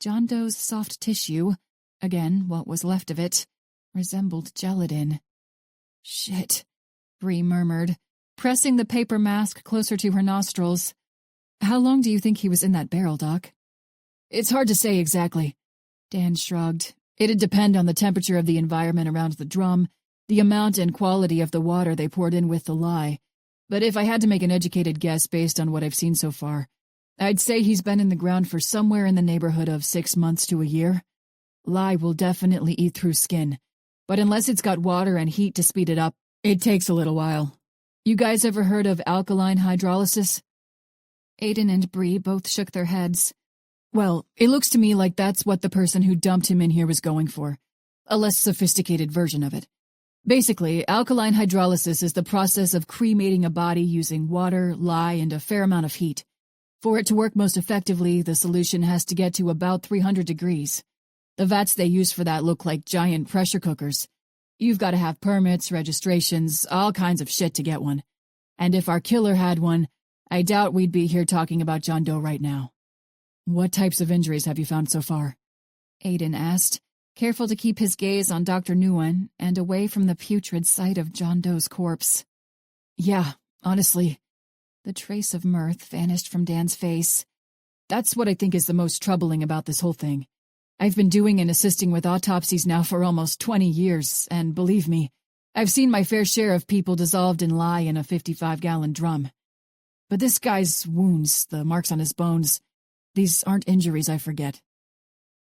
John Doe's soft tissue, again what was left of it, resembled gelatin.
Shit,
Bree murmured, pressing the paper mask closer to her nostrils. How long do you think he was in that barrel, Doc?
It's hard to say exactly. Dan shrugged. It'd depend on the temperature of the environment around the drum, the amount and quality of the water they poured in with the lye. But if I had to make an educated guess based on what I've seen so far, I'd say he's been in the ground for somewhere in the neighborhood of 6 months to a year. Lye will definitely eat through skin, but unless it's got water and heat to speed it up, it takes a little while. You guys ever heard of alkaline hydrolysis?
Aiden and Bree both shook their heads.
Well, it looks to me like that's what the person who dumped him in here was going for. A less sophisticated version of it. Basically, alkaline hydrolysis is the process of cremating a body using water, lye, and a fair amount of heat. For it to work most effectively, the solution has to get to about 300 degrees. The vats they use for that look like giant pressure cookers. You've got to have permits, registrations, all kinds of shit to get one. And if our killer had one, I doubt we'd be here talking about John Doe right now. What types of injuries have you found so far?
Aiden asked, careful to keep his gaze on Dr. Nguyen and away from the putrid sight of John Doe's corpse.
Yeah, honestly.
The trace of mirth vanished from Dan's face.
That's what I think is the most troubling about this whole thing. I've been doing and assisting with autopsies now for almost 20 years, and believe me, I've seen my fair share of people dissolved in lye in a 55-gallon drum. But this guy's wounds, the marks on his bones, these aren't injuries I forget.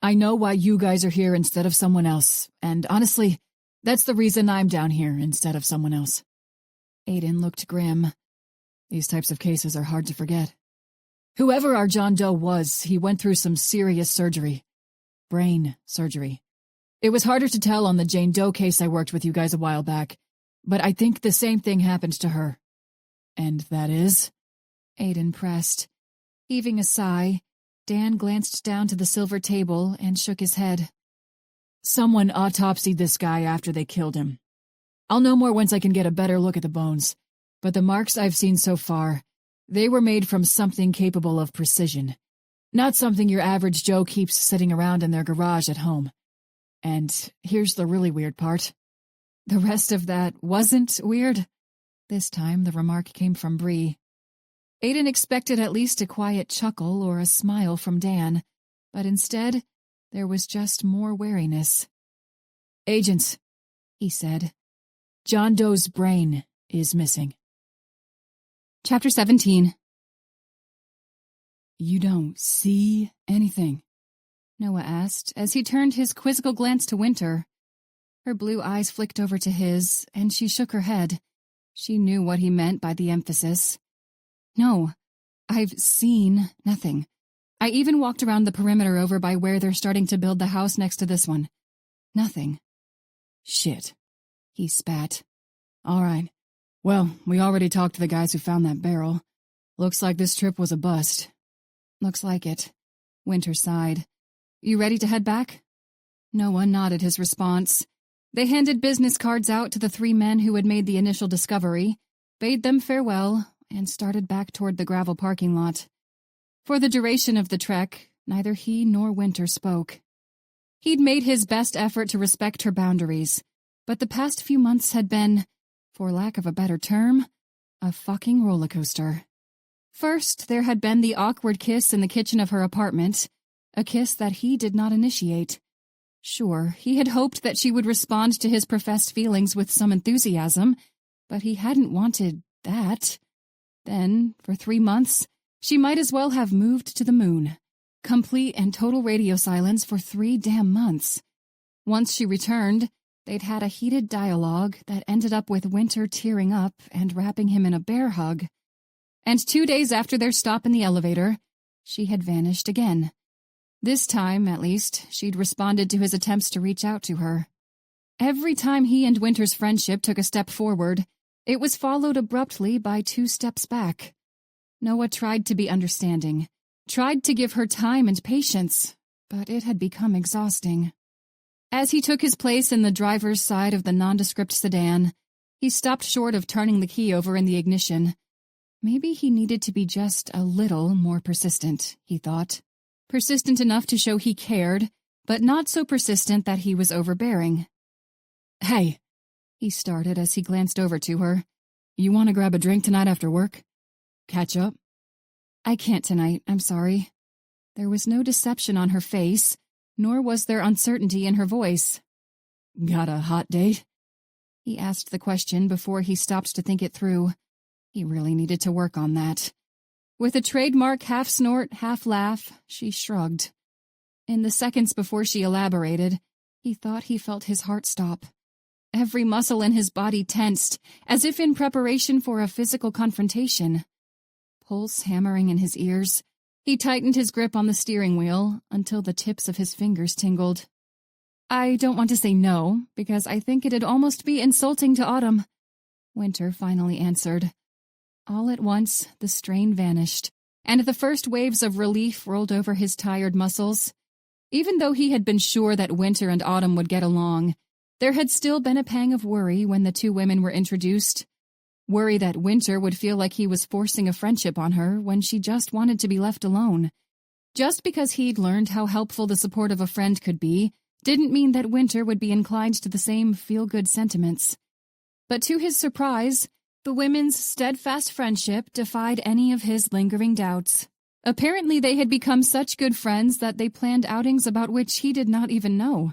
I know why you guys are here instead of someone else, and honestly, that's the reason I'm down here instead of someone else. Aiden looked grim. These types of cases are hard to forget. Whoever our John Doe was, he went through some serious surgery. Brain surgery. It was harder to tell on the Jane Doe case I worked with you guys a while back, but I think the same thing happened to her. And that is? Aiden pressed. Heaving a sigh, Dan glanced down to the silver table and shook his head. Someone autopsied this guy after they killed him. I'll know more once I can get a better look at the bones, but the marks I've seen so far, they were made from something capable of precision. Not something your average Joe keeps sitting around in their garage at home. And here's the really weird part. The rest of that wasn't weird. This time the remark came from Bree. Aiden expected at least a quiet chuckle or a smile from Dan, but instead there was just more wariness. Agents, he said, John Doe's brain is missing.
Chapter 17.
You don't see anything?
Noah asked as he turned his quizzical glance to Winter. Her blue eyes flicked over to his, and she shook her head. She knew what he meant by the emphasis. No, I've seen nothing. I even walked around the perimeter over by where they're starting to build the house next to this one. Nothing.
Shit, he spat. All right. Well, we already talked to the guys who found that barrel. Looks like this trip was a bust.
Looks like it. Winter sighed. You ready to head back? Noah nodded his response. They handed business cards out to the 3 men who had made the initial discovery, bade them farewell, and started back toward the gravel parking lot. For the duration of the trek, neither he nor Winter spoke. He'd made his best effort to respect her boundaries, but the past few months had been, for lack of a better term, a fucking roller coaster. First, there had been the awkward kiss in the kitchen of her apartment, a kiss that he did not initiate. Sure, he had hoped that she would respond to his professed feelings with some enthusiasm, but he hadn't wanted that. Then, for 3 months, she might as well have moved to the moon. Complete and total radio silence for 3 damn months. Once she returned, they'd had a heated dialogue that ended up with Winter tearing up and wrapping him in a bear hug. And 2 days after their stop in the elevator, she had vanished again. This time, at least, she'd responded to his attempts to reach out to her. Every time he and Winter's friendship took a step forward, it was followed abruptly by 2 steps back. Noah tried to be understanding, tried to give her time and patience, but it had become exhausting. As he took his place in the driver's side of the nondescript sedan, he stopped short of turning the key over in the ignition. Maybe he needed to be just a little more persistent, he thought. Persistent enough to show he cared, but not so persistent that he was overbearing.
Hey,
he started as he glanced over to her.
You want to grab a drink tonight after work? Catch up?
I can't tonight, I'm sorry. There was no deception on her face, nor was there uncertainty in her voice.
Got a hot date?
He asked the question before he stopped to think it through. He really needed to work on that. With a trademark half-snort, half-laugh, she shrugged. In the seconds before she elaborated, he thought he felt his heart stop. Every muscle in his body tensed, as if in preparation for a physical confrontation. Pulse hammering in his ears, he tightened his grip on the steering wheel until the tips of his fingers tingled. I don't want to say no, because I think it'd almost be insulting to Autumn, Winter finally answered. All at once, the strain vanished, and the first waves of relief rolled over his tired muscles. Even though he had been sure that Winter and Autumn would get along, there had still been a pang of worry when the 2 women were introduced. Worry that Winter would feel like he was forcing a friendship on her when she just wanted to be left alone. Just because he'd learned how helpful the support of a friend could be didn't mean that Winter would be inclined to the same feel-good sentiments. But to his surprise, the women's steadfast friendship defied any of his lingering doubts. Apparently they had become such good friends that they planned outings about which he did not even know.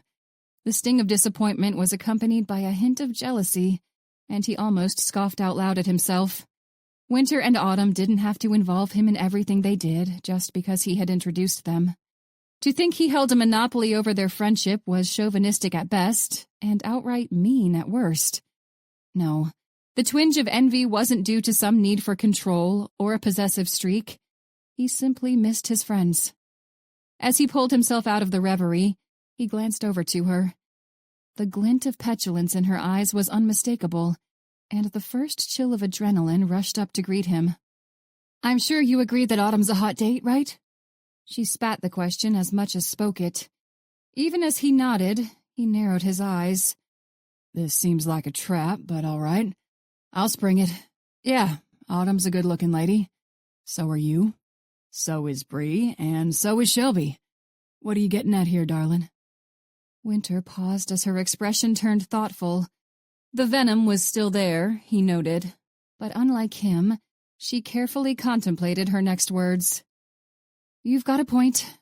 The sting of disappointment was accompanied by a hint of jealousy, and he almost scoffed out loud at himself. Winter and Autumn didn't have to involve him in everything they did just because he had introduced them. To think he held a monopoly over their friendship was chauvinistic at best, and outright mean at worst. No, the twinge of envy wasn't due to some need for control or a possessive streak. He simply missed his friends. As he pulled himself out of the reverie, he glanced over to her. The glint of petulance in her eyes was unmistakable, and the first chill of adrenaline rushed up to greet him. "I'm sure you agree that Autumn's a hot date, right?" She spat the question as much as spoke it. Even as he nodded, he narrowed his eyes. "This seems like a trap, but all right. I'll spring it. Yeah, Autumn's a good-looking lady. So are you. So is Bree, and so is Shelby. What are you getting at here, darling?" Winter paused as her expression turned thoughtful. The venom was still there, he noted, but unlike him, she carefully contemplated her next words. "You've got a point."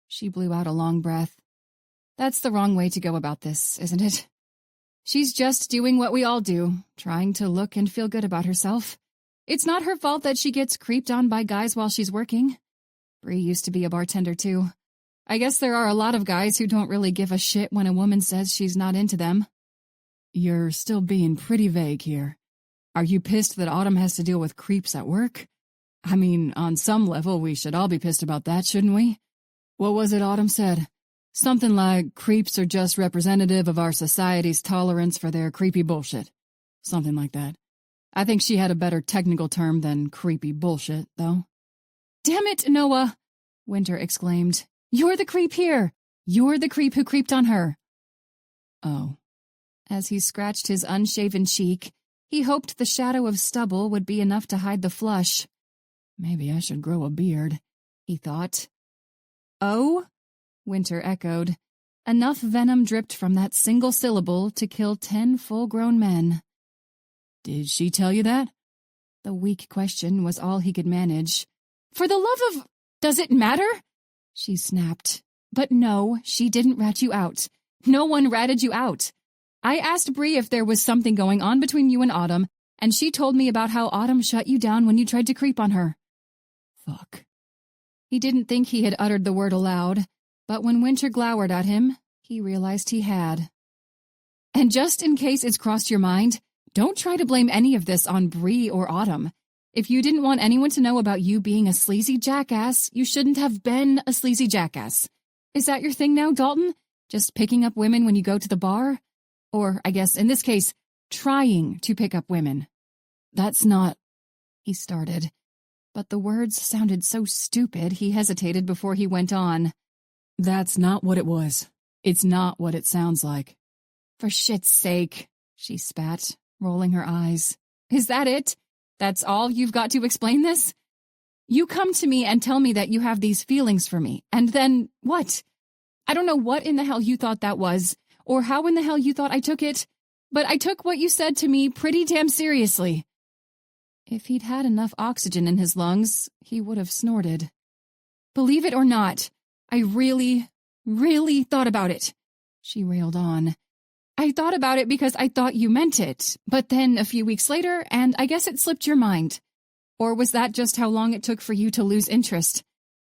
She blew out a long breath. "That's the wrong way to go about this, isn't it? She's just doing what we all do, trying to look and feel good about herself. It's not her fault that she gets creeped on by guys while she's working. Bree used to be a bartender, too. I guess there are a lot of guys who don't really give a shit when a woman says she's not into them." "You're still being pretty vague here. Are you pissed that Autumn has to deal with creeps at work? I mean, on some level, we should all be pissed about that, shouldn't we? What was it Autumn said? Something like, creeps are just representative of our society's tolerance for their creepy bullshit. Something like that. I think she had a better technical term than creepy bullshit, though." "Damn it, Noah!" Winter exclaimed. "You're the creep here! You're the creep who creeped on her." "Oh." As he scratched his unshaven cheek, he hoped the shadow of stubble would be enough to hide the flush. "Maybe I should grow a beard," he thought. "Oh?" Winter echoed. Enough venom dripped from that single syllable to kill 10 full-grown men. "Did she tell you that?" The weak question was all he could manage. "For the love of... Does it matter?" She snapped. "But no, she didn't rat you out. No one ratted you out. I asked Bree if there was something going on between you and Autumn, and she told me about how Autumn shut you down when you tried to creep on her." Fuck. He didn't think he had uttered the word aloud, but when Winter glowered at him, he realized he had. "And just in case it's crossed your mind, don't try to blame any of this on Bree or Autumn. If you didn't want anyone to know about you being a sleazy jackass, you shouldn't have been a sleazy jackass. Is that your thing now, Dalton? Just picking up women when you go to the bar? Or, I guess, in this case, trying to pick up women." "That's not..." he started. But the words sounded so stupid he hesitated before he went on. "That's not what it was. It's not what it sounds like." "For shit's sake," she spat, rolling her eyes. "Is that it? That's all you've got to explain this? You come to me and tell me that you have these feelings for me, and then what? I don't know what in the hell you thought that was, or how in the hell you thought I took it, but I took what you said to me pretty damn seriously." If he'd had enough oxygen in his lungs, he would have snorted. "Believe it or not, I really, really thought about it," she railed on. "I thought about it because I thought you meant it, but then a few weeks later, and I guess it slipped your mind. Or was that just how long it took for you to lose interest?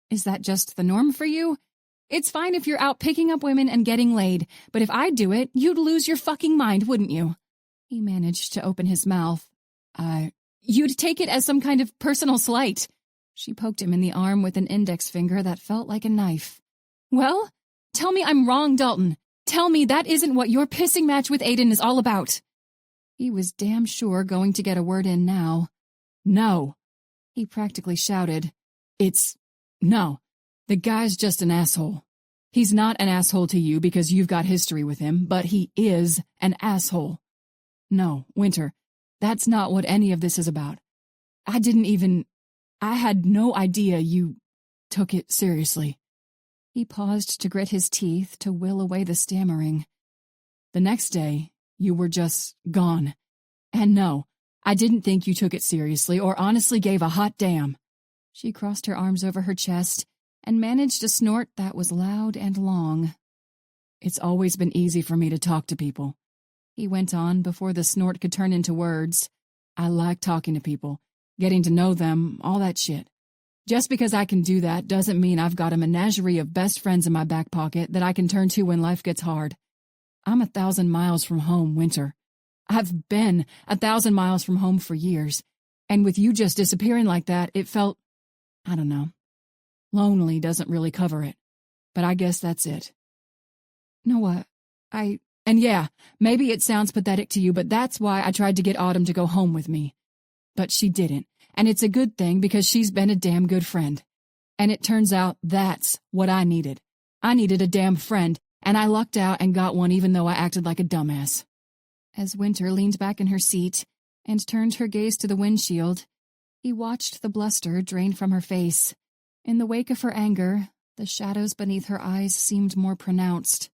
Is that just the norm for you? It's fine if you're out picking up women and getting laid, but if I'd do it, you'd lose your fucking mind, wouldn't you?" He managed to open his mouth. You'd take it as some kind of personal slight." She poked him in the arm with an index finger that felt like a knife. "Well, tell me I'm wrong, Dalton. Tell me that isn't what your pissing match with Aiden is all about." He was damn sure going to get a word in now. "No," he practically shouted. No. The guy's just an asshole. He's not an asshole to you because you've got history with him, but he is an asshole. No, Winter, that's not what any of this is about. I had no idea you took it seriously." He paused to grit his teeth to will away the stammering. "The next day, you were just gone. And no, I didn't think you took it seriously or honestly gave a hot damn. She crossed her arms over her chest and managed a snort that was loud and long.
It's always been easy for me to talk to people,
he went on before the snort could turn into words.
I like talking to people, getting to know them, all that shit. Just because I can do that doesn't mean I've got a menagerie of best friends in my back pocket that I can turn to when life gets hard. I'm 1,000 miles from home, Winter. I've been 1,000 miles from home for years, and with you just disappearing like that, it felt, I don't know. Lonely doesn't really cover it, but I guess that's it.
Noah,
And yeah, maybe it sounds pathetic to you, but that's why I tried to get Autumn to go home with me. But she didn't, and it's a good thing because she's been a damn good friend. And it turns out that's what I needed. I needed a damn friend, and I lucked out and got one even though I acted like a dumbass.
As Winter leaned back in her seat and turned her gaze to the windshield, he watched the bluster drain from her face. In the wake of her anger, the shadows beneath her eyes seemed more pronounced.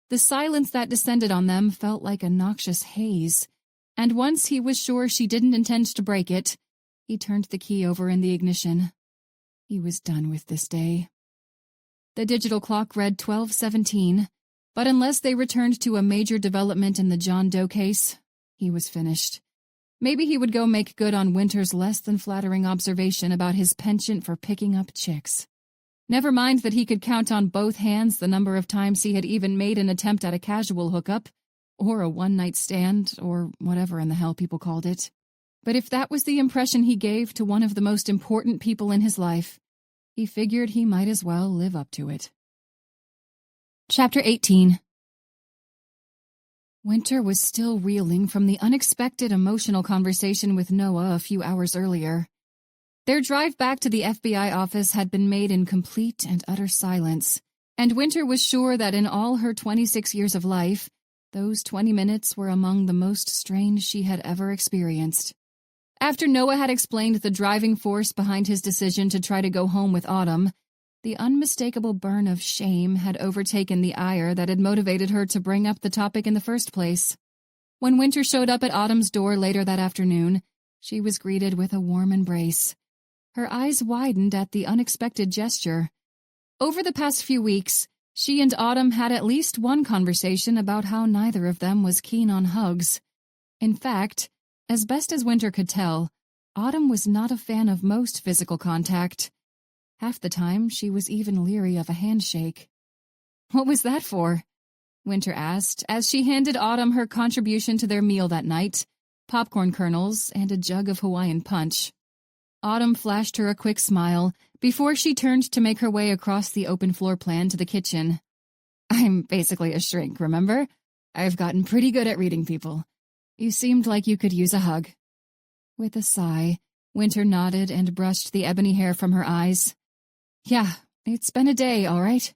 The silence that descended on them felt like a noxious haze, and once he was sure she didn't intend to break it, he turned the key over in the ignition. He was done with this day. The digital clock read 12:17, but unless they returned to a major development in the John Doe case, he was finished. Maybe he would go make good on Winter's less-than-flattering observation about his penchant for picking up chicks. Never mind that he could count on both hands the number of times he had even made an attempt at a casual hookup, or a one-night stand, or whatever in the hell people called it. But if that was the impression he gave to one of the most important people in his life, he figured he might as well live up to it. Chapter 18. Winter was still reeling from the unexpected emotional conversation with Noah a few hours earlier. Their drive back to the FBI office had been made in complete and utter silence, and Winter was sure that in all her 26 years of life, those 20 minutes were among the most strange she had ever experienced. After Noah had explained the driving force behind his decision to try to go home with Autumn, the unmistakable burn of shame had overtaken the ire that had motivated her to bring up the topic in the first place. When Winter showed up at Autumn's door later that afternoon, she was greeted with a warm embrace. Her eyes widened at the unexpected gesture. Over the past few weeks, she and Autumn had at least one conversation about how neither of them was keen on hugs. In fact, as best as Winter could tell, Autumn was not a fan of most physical contact. Half the time, she was even leery of a handshake. "What was that for?" Winter asked, as she handed Autumn her contribution to their meal that night, popcorn kernels and a jug of Hawaiian punch. Autumn flashed her a quick smile before she turned to make her way across the open floor plan to the kitchen. "I'm basically a shrink, remember? I've gotten pretty good at reading people. You seemed like you could use a hug." With a sigh, Winter nodded and brushed the ebony hair from her eyes. "Yeah, it's been a day, all right."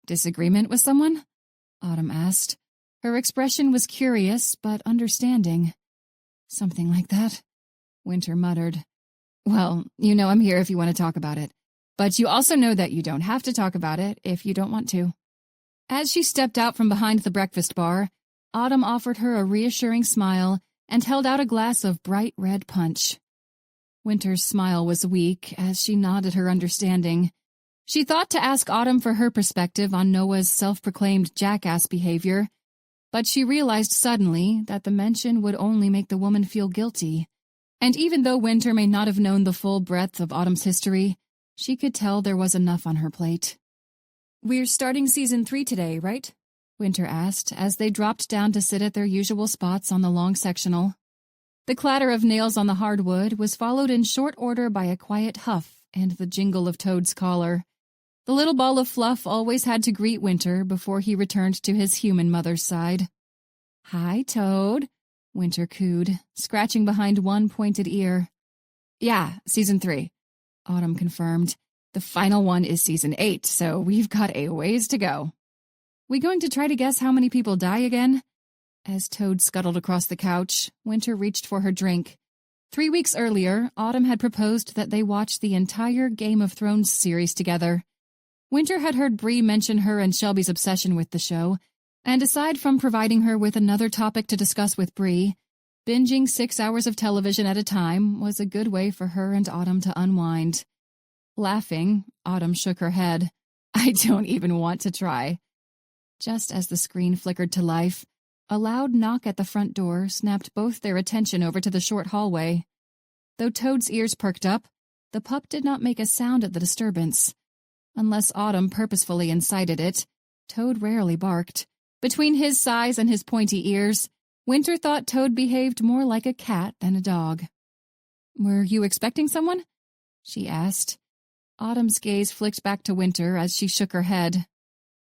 "Disagreement with someone?" Autumn asked. Her expression was curious but understanding. "Something like that," Winter muttered. "Well, you know I'm here if you want to talk about it. But you also know that you don't have to talk about it if you don't want to." As she stepped out from behind the breakfast bar, Autumn offered her a reassuring smile and held out a glass of bright red punch. Winter's smile was weak as she nodded her understanding. She thought to ask Autumn for her perspective on Noah's self-proclaimed jackass behavior, but she realized suddenly that the mention would only make the woman feel guilty. And even though Winter may not have known the full breadth of Autumn's history, she could tell there was enough on her plate. "We're starting Season 3 today, right?" Winter asked as they dropped down to sit at their usual spots on the long sectional. The clatter of nails on the hardwood was followed in short order by a quiet huff and the jingle of Toad's collar. The little ball of fluff always had to greet Winter before he returned to his human mother's side. "Hi, Toad," Winter cooed, scratching behind one pointed ear. "Yeah, Season 3, Autumn confirmed. The final one is Season 8, so we've got a ways to go." "We going to try to guess how many people die again?" As Toad scuttled across the couch, Winter reached for her drink. 3 weeks earlier, Autumn had proposed that they watch the entire Game of Thrones series together. Winter had heard Bree mention her and Shelby's obsession with the show, and aside from providing her with another topic to discuss with Bree, Binging 6 hours of television at a time was a good way for her and Autumn to unwind. Laughing, Autumn shook her head. I don't even want to try. Just as the screen flickered to life, a loud knock at the front door snapped both their attention over to the short hallway. Though Toad's ears perked up, the pup did not make a sound at the disturbance. Unless Autumn purposefully incited it, Toad rarely barked. Between his size and his pointy ears, Winter thought Toad behaved more like a cat than a dog. "Were you expecting someone?" she asked. Autumn's gaze flicked back to Winter as she shook her head.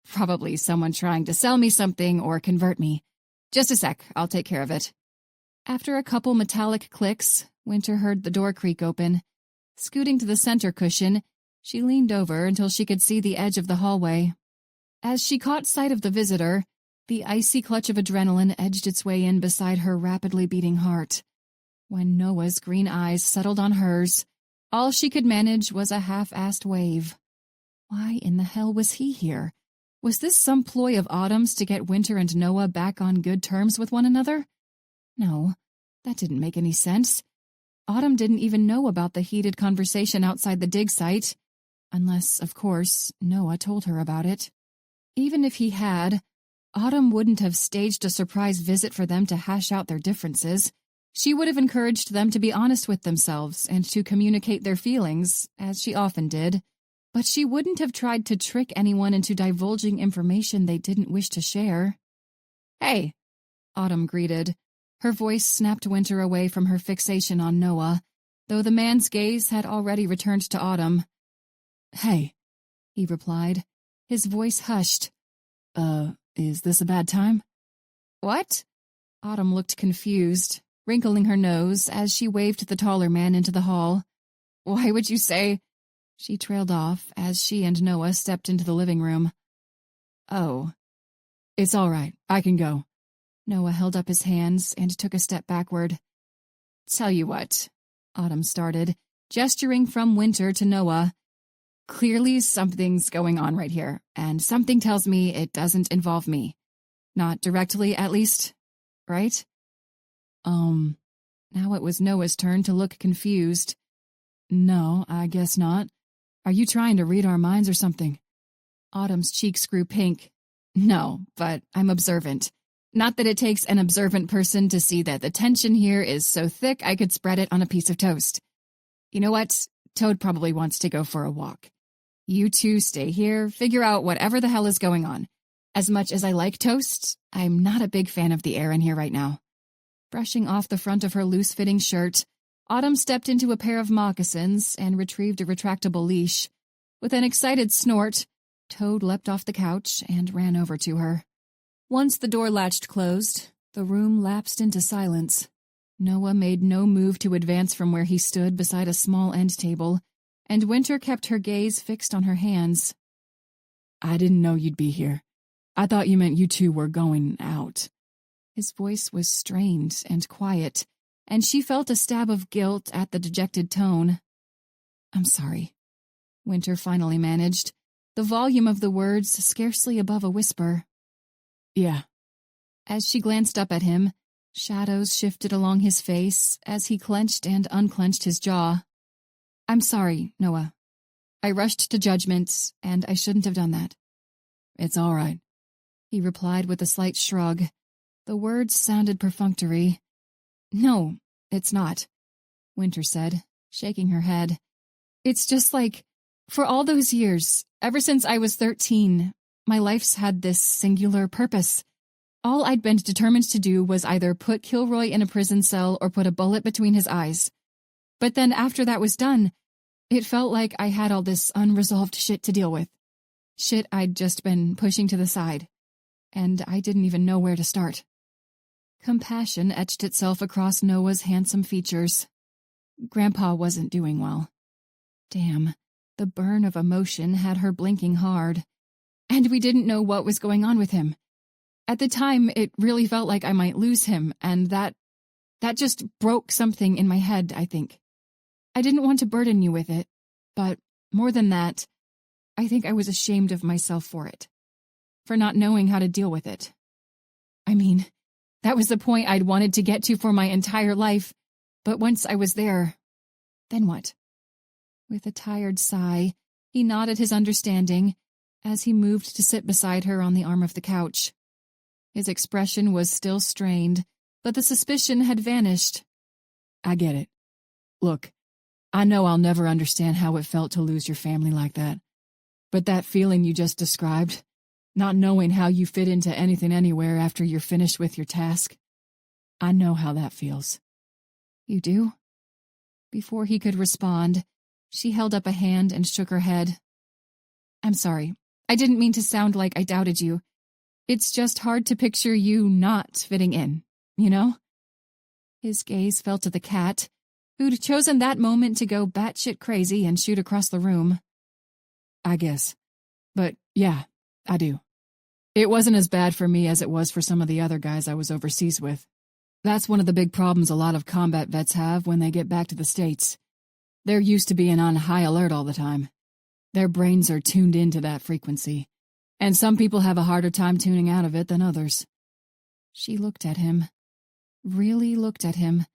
"Probably someone trying to sell me something or convert me. Just a sec, I'll take care of it." After a couple metallic clicks, Winter heard the door creak open. Scooting to the center cushion, she leaned over until she could see the edge of the hallway. As she caught sight of the visitor, the icy clutch of adrenaline edged its way in beside her rapidly beating heart. When Noah's green eyes settled on hers, all she could manage was a half-assed wave. Why in the hell was he here? Was this some ploy of Autumn's to get Winter and Noah back on good terms with one another? No, that didn't make any sense. Autumn didn't even know about the heated conversation outside the dig site, unless, of course, Noah told her about it. Even if he had, Autumn wouldn't have staged a surprise visit for them to hash out their differences. She would have encouraged them to be honest with themselves and to communicate their feelings, as she often did, but she wouldn't have tried to trick anyone into divulging information they didn't wish to share. "Hey," Autumn greeted. Her voice snapped Winter away from her fixation on Noah, though the man's gaze had already returned to Autumn. "Hey," he replied, his voice hushed. Is this a bad time?" "What?" Autumn looked confused, wrinkling her nose as she waved the taller man into the hall. "Why would you say—" She trailed off as she and Noah stepped into the living room. "Oh. It's all right. I can go." Noah held up his hands and took a step backward. "Tell you what," Autumn started, gesturing from Winter to Noah. "Clearly something's going on right here, and something tells me it doesn't involve me. Not directly, at least. Right?" Now it was Noah's turn to look confused. "No, I guess not. Are you trying to read our minds or something?" Autumn's cheeks grew pink. "No, but I'm observant. Not that it takes an observant person to see that the tension here is so thick I could spread it on a piece of toast. You know what? Toad probably wants to go for a walk. You two stay here, figure out whatever the hell is going on. As much as I like toast, I'm not a big fan of the air in here right now." Brushing off the front of her loose-fitting shirt, Autumn stepped into a pair of moccasins and retrieved a retractable leash. With an excited snort, Toad leapt off the couch and ran over to her. Once the door latched closed, the room lapsed into silence. Noah made no move to advance from where he stood beside a small end table, and Winter kept her gaze fixed on her hands. "I didn't know you'd be here. I thought you meant you two were going out." His voice was strained and quiet, and she felt a stab of guilt at the dejected tone. "I'm sorry," Winter finally managed, the volume of the words scarcely above a whisper. "Yeah." As she glanced up at him, shadows shifted along his face as he clenched and unclenched his jaw. "I'm sorry, Noah. I rushed to judgment, and I shouldn't have done that." "It's all right," he replied with a slight shrug. The words sounded perfunctory. "No, it's not," Winter said, shaking her head. "It's just like, for all those years, ever since I was 13, my life's had this singular purpose. All I'd been determined to do was either put Kilroy in a prison cell or put a bullet between his eyes. But then after that was done, it felt like I had all this unresolved shit to deal with. Shit I'd just been pushing to the side. And I didn't even know where to start." Compassion etched itself across Noah's handsome features. Grandpa wasn't doing well. Damn, the burn of emotion had her blinking hard. And we didn't know what was going on with him. At the time, it really felt like I might lose him, and that just broke something in my head, I think. I didn't want to burden you with it, but more than that, I think I was ashamed of myself for it. For not knowing how to deal with it. I mean, That was the point I'd wanted to get to for my entire life. But once I was there, then what? With a tired sigh, he nodded his understanding as he moved to sit beside her on the arm of the couch. His expression was still strained, but the suspicion had vanished.
I get it. Look, I know I'll never understand how it felt to lose your family like that. But that feeling you just described, not knowing how you fit into anything anywhere after you're finished with your task, I know how that feels.
You do? Before he could respond, she held up a hand and shook her head. I'm sorry. I didn't mean to sound like I doubted you. It's just hard to picture you not fitting in, you know? His gaze fell to the cat, who'd chosen that moment to go batshit crazy and shoot across the room.
I guess. But yeah, I do. It wasn't as bad for me as it was for some of the other guys I was overseas with. That's one of the big problems a lot of combat vets have when they get back to the States. They're used to being on high alert all the time. Their brains are tuned into that frequency, and some people have a harder time tuning out of it than others.
She looked at him. Really looked at him.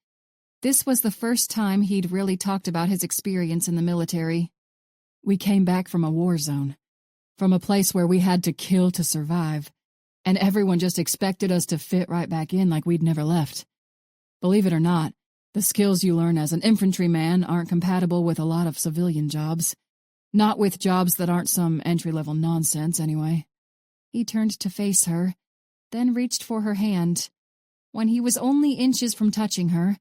This was the first time he'd really talked about his experience in the military.
We came back from a war zone, from a place where we had to kill to survive, and everyone just expected us to fit right back in like we'd never left. Believe it or not, the skills you learn as an infantryman aren't compatible with a lot of civilian jobs. Not with jobs that aren't some entry-level nonsense, anyway.
He turned to face her, then reached for her hand. When he was only inches from touching her,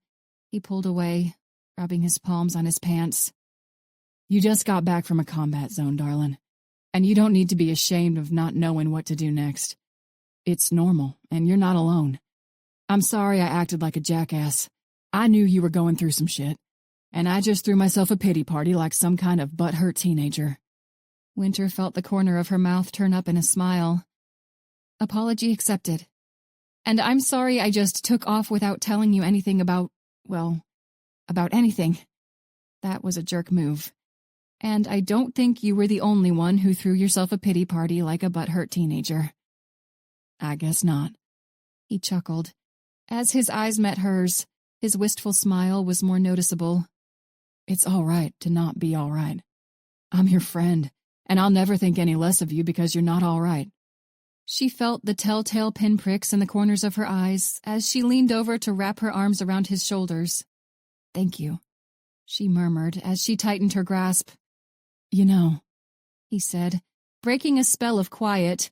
he pulled away, rubbing his palms on his pants.
You just got back from a combat zone, darling, and you don't need to be ashamed of not knowing what to do next. It's normal, and you're not alone. I'm sorry I acted like a jackass. I knew you were going through some shit, and I just threw myself a pity party like some kind of butthurt teenager.
Winter felt the corner of her mouth turn up in a smile. Apology accepted. And I'm sorry I just took off without telling you anything about anything. That was a jerk move. And I don't think you were the only one who threw yourself a pity party like a butthurt teenager.
I guess not.
He chuckled. As his eyes met hers, his wistful smile was more noticeable.
It's all right to not be all right. I'm your friend, and I'll never think any less of you because you're not all right.
She felt the telltale pinpricks in the corners of her eyes as she leaned over to wrap her arms around his shoulders. Thank you, she murmured as she tightened her grasp.
You know,
he said, breaking a spell of quiet,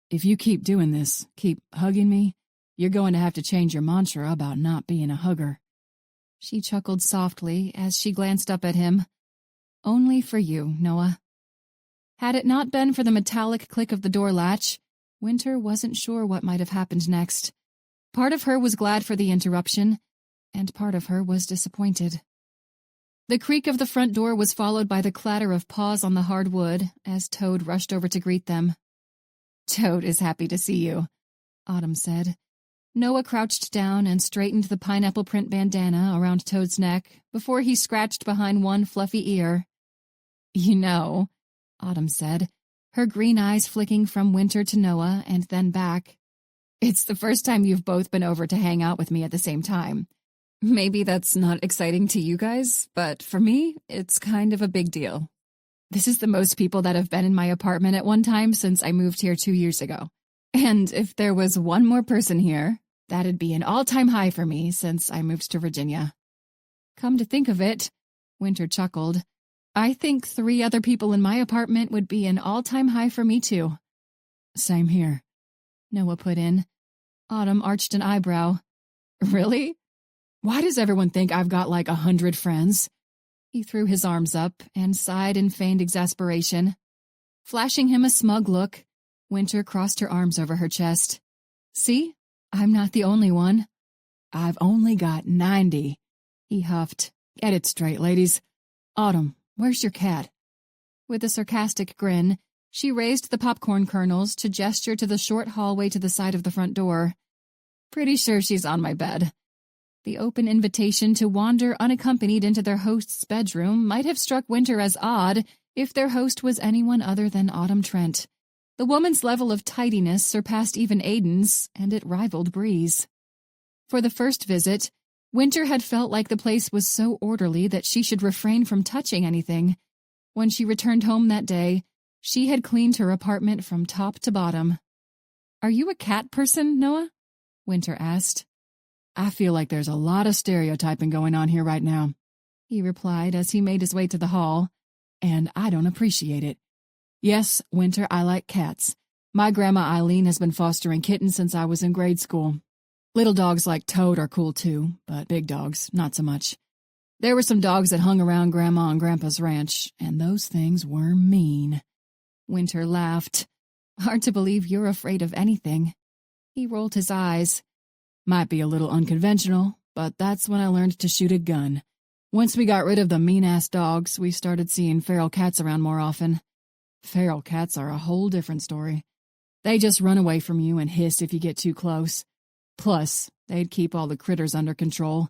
if you keep doing this, keep hugging me, you're going to have to change your mantra about not being a hugger.
She chuckled softly as she glanced up at him. Only for you, Noah. Had it not been for the metallic click of the door latch, Winter wasn't sure what might have happened next. Part of her was glad for the interruption, and part of her was disappointed. The creak of the front door was followed by the clatter of paws on the hard wood as Toad rushed over to greet them. Toad is happy to see you, Autumn said. Noah crouched down and straightened the pineapple print bandana around Toad's neck before he scratched behind one fluffy ear. You know, Autumn said, her green eyes flicking from Winter to Noah and then back. It's the first time you've both been over to hang out with me at the same time. Maybe that's not exciting to you guys, but for me, it's kind of a big deal. This is the most people that have been in my apartment at one time since I moved here 2 years ago. And if there was one more person here, that'd be an all-time high for me since I moved to Virginia. Come to think of it, Winter chuckled, I think 3 other people in my apartment would be an all-time high for me too.
Same here,
Noah put in. Autumn arched an eyebrow. Really?
Why does everyone think I've got like 100 friends?
He threw his arms up and sighed in feigned exasperation. Flashing him a smug look, Winter crossed her arms over her chest. See? I'm not the only one.
I've only got 90, he huffed. Get it straight, ladies. Autumn, where's your cat?
With a sarcastic grin, she raised the popcorn kernels to gesture to the short hallway to the side of the front door. Pretty sure she's on my bed. The open invitation to wander unaccompanied into their host's bedroom might have struck Winter as odd if their host was anyone other than Autumn Trent. The woman's level of tidiness surpassed even Aiden's, and it rivaled Bree's. For the first visit, Winter had felt like the place was so orderly that she should refrain from touching anything. When she returned home that day, she had cleaned her apartment from top to bottom. "Are you a cat person, Noah?" Winter asked.
"I feel like there's a lot of stereotyping going on here right now,"
he replied as he made his way to the hall.
"And I don't appreciate it. Yes, Winter, I like cats. My grandma Eileen has been fostering kittens since I was in grade school. Little dogs like Toad are cool too, but big dogs, not so much. There were some dogs that hung around Grandma and Grandpa's ranch, and those things were mean."
Winter laughed. "Hard to believe you're afraid of anything." He rolled his eyes.
"Might be a little unconventional, but that's when I learned to shoot a gun. Once we got rid of the mean-ass dogs, we started seeing feral cats around more often. Feral cats are a whole different story. They just run away from you and hiss if you get too close. Plus, they'd keep all the critters under control.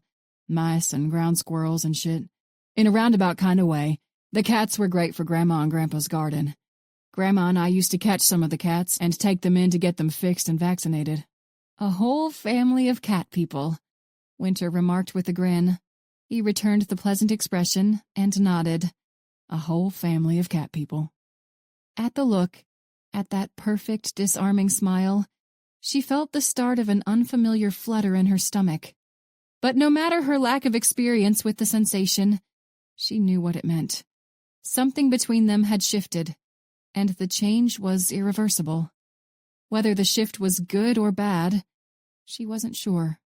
Mice and ground squirrels and shit. In a roundabout kind of way, the cats were great for Grandma and Grandpa's garden. Grandma and I used to catch some of the cats and take them in to get them fixed and vaccinated."
"A whole family of cat people," Winter remarked with a grin. He returned the pleasant expression and nodded.
"A whole family of cat people."
At the look, at that perfect, disarming smile, she felt the start of an unfamiliar flutter in her stomach. But no matter her lack of experience with the sensation, she knew what it meant. Something between them had shifted, and the change was irreversible. Whether the shift was good or bad, she wasn't sure.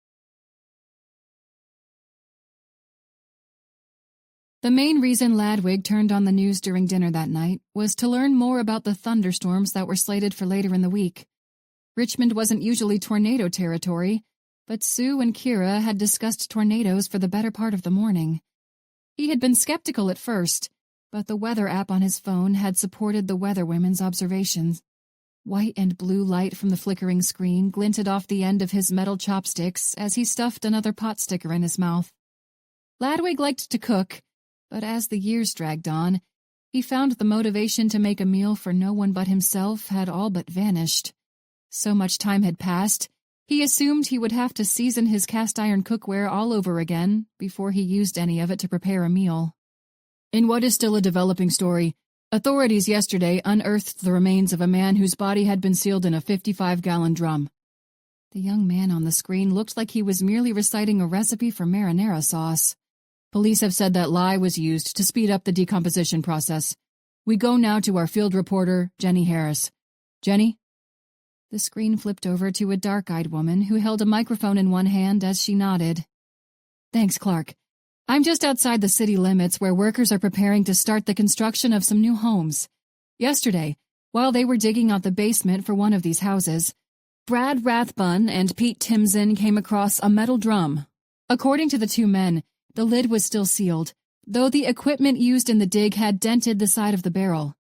The main reason Ladwig turned on the news during dinner that night was to learn more about the thunderstorms that were slated for later in the week. Richmond wasn't usually tornado territory, but Sue and Kira had discussed tornadoes for the better part of the morning. He had been skeptical at first, but the weather app on his phone had supported the weatherwomen's observations. White and blue light from the flickering screen glinted off the end of his metal chopsticks as he stuffed another pot sticker in his mouth. Ladwig liked to cook, but as the years dragged on, he found the motivation to make a meal for no one but himself had all but vanished. So much time had passed, he assumed he would have to season his cast-iron cookware all over again before he used any of it to prepare a meal.
In what is still a developing story, authorities yesterday unearthed the remains of a man whose body had been sealed in a 55-gallon drum.
The young man on the screen looked like he was merely reciting a recipe for marinara sauce.
Police have said that lye was used to speed up the decomposition process. We go now to our field reporter, Jenny Harris. Jenny?
The screen flipped over to a dark-eyed woman who held a microphone in one hand as she nodded.
Thanks, Clark. I'm just outside the city limits where workers are preparing to start the construction of some new homes. Yesterday, while they were digging out the basement for one of these houses, Brad Rathbun and Pete Timson came across a metal drum. According to the two men, the lid was still sealed, though the equipment used in the dig had dented the side of the barrel.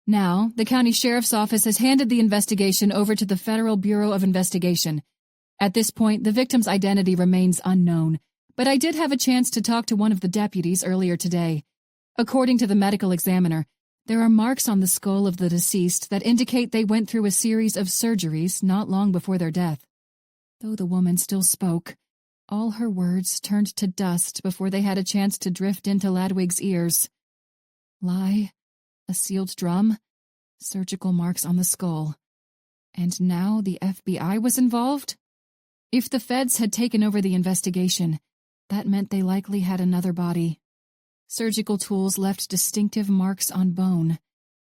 Now, the county sheriff's office has handed the investigation over to the Federal Bureau of Investigation. At this point, the victim's identity remains unknown, but I did have a chance to talk to one of the deputies earlier today. According to the medical examiner, there are marks on the skull of the deceased that indicate they went through a series of surgeries not long before their death. Though the woman still spoke, all her words turned to dust before they had a chance to drift into Ladwig's ears. Lie, a sealed drum, surgical marks on the skull. And now the FBI was involved? If the feds had taken over the investigation, that meant they likely had another body. Surgical tools left distinctive marks on bone.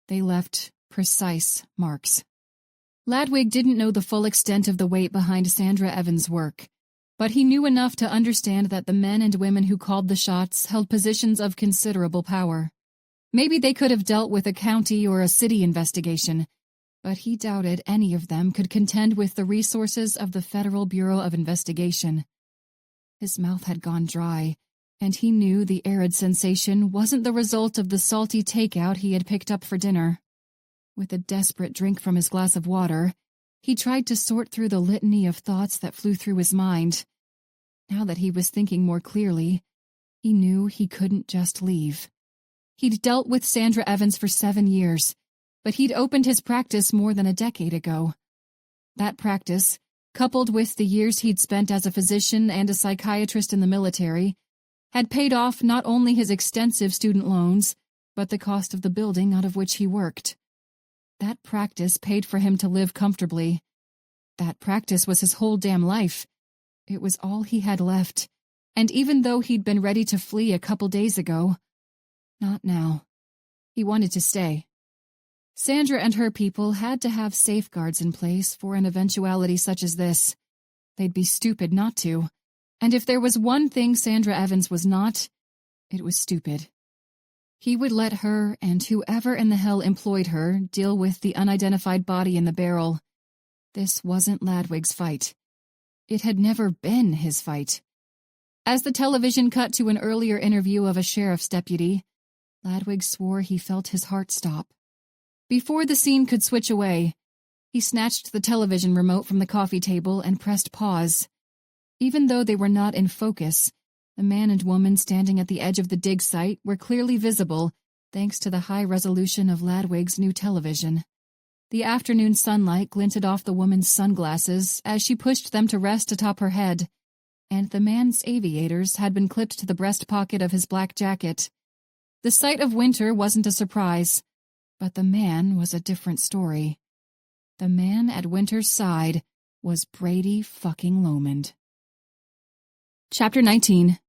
They left precise marks. Ladwig didn't know the full extent of the weight behind Sandra Evans' work, but he knew enough to understand that the men and women who called the shots held positions of considerable power. Maybe they could have dealt with a county or a city investigation, but he doubted any of them could contend with the resources of the Federal Bureau of Investigation. His mouth had gone dry, and he knew the arid sensation wasn't the result of the salty takeout he had picked up for dinner. With a desperate drink from his glass of water, he tried to sort through the litany of thoughts that flew through his mind. Now that he was thinking more clearly, he knew he couldn't just leave. He'd dealt with Sandra Evans for 7 years, but he'd opened his practice more than a decade ago. That practice,
coupled with the years he'd spent as a physician and a psychiatrist in the military, had paid off not only his extensive student loans, but the cost of the building out of which he worked. That practice paid for him to live comfortably. That practice was his whole damn life. It was all he had left, and even though he'd been ready to flee a couple days ago, not now. He wanted to stay. Sandra and her people had to have safeguards in place for an eventuality such as this. They'd be stupid not to, and if there was one thing Sandra Evans was not, it was stupid. He would let her and whoever in the hell employed her deal with the unidentified body in the barrel. This wasn't Ladwig's fight. It had never been his fight. As the television cut to an earlier interview of a sheriff's deputy, Ladwig swore he felt his heart stop. Before the scene could switch away, he snatched the television remote from the coffee table and pressed pause. Even though they were not in focus, the man and woman standing at the edge of the dig site were clearly visible thanks to the high resolution of Ladwig's new television. The afternoon sunlight glinted off the woman's sunglasses as she pushed them to rest atop her head, and the man's aviators had been clipped to the breast pocket of his black jacket. The sight of Winter wasn't a surprise, but the man was a different story. The man at Winter's side was Brady fucking Lomond. Chapter 19.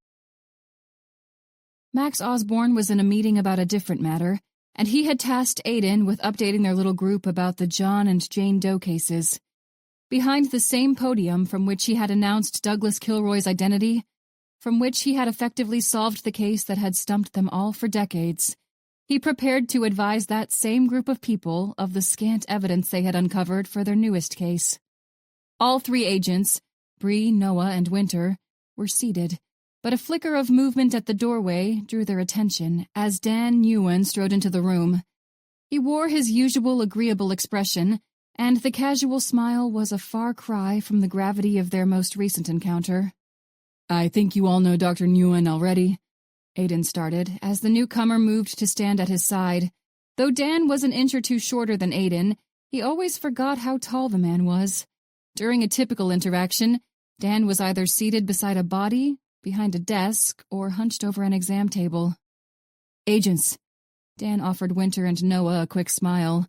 Max Osborne was in a meeting about a different matter, and he had tasked Aiden with updating their little group about the John and Jane Doe cases. Behind the same podium from which he had announced Douglas Kilroy's identity, from which he had effectively solved the case that had stumped them all for decades, he prepared to advise that same group of people of the scant evidence they had uncovered for their newest case. All three agents, Bree, Noah, and Winter, were seated, but a flicker of movement at the doorway drew their attention as Dan Newen strode into the room. He wore his usual agreeable expression, and the casual smile was a far cry from the gravity of their most recent encounter.
I think you all know Dr. Newen already, Aiden started, as the newcomer moved to stand at his side. Though Dan was an inch or two shorter than Aiden, he always forgot how tall the man was. During a typical interaction, Dan was either seated beside a body, behind a desk, or hunched over an exam table.
Agents. Dan offered Winter and Noah a quick smile.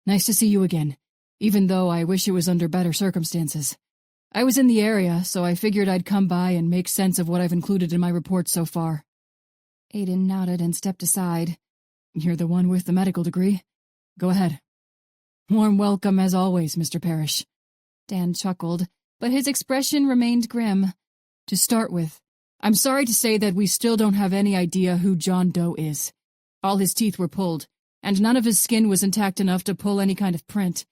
Nice to see you again, even though I wish it was under better circumstances. I was in the area, so I figured I'd come by and make sense of what I've included in my report so far.
Aiden nodded and stepped aside.
You're the one with the medical degree. Go ahead. Warm welcome as always, Mr. Parrish.
Dan chuckled, but his expression remained grim.
To start with, I'm sorry to say that we still don't have any idea who John Doe is. All his teeth were pulled, and none of his skin was intact enough to pull any kind of print.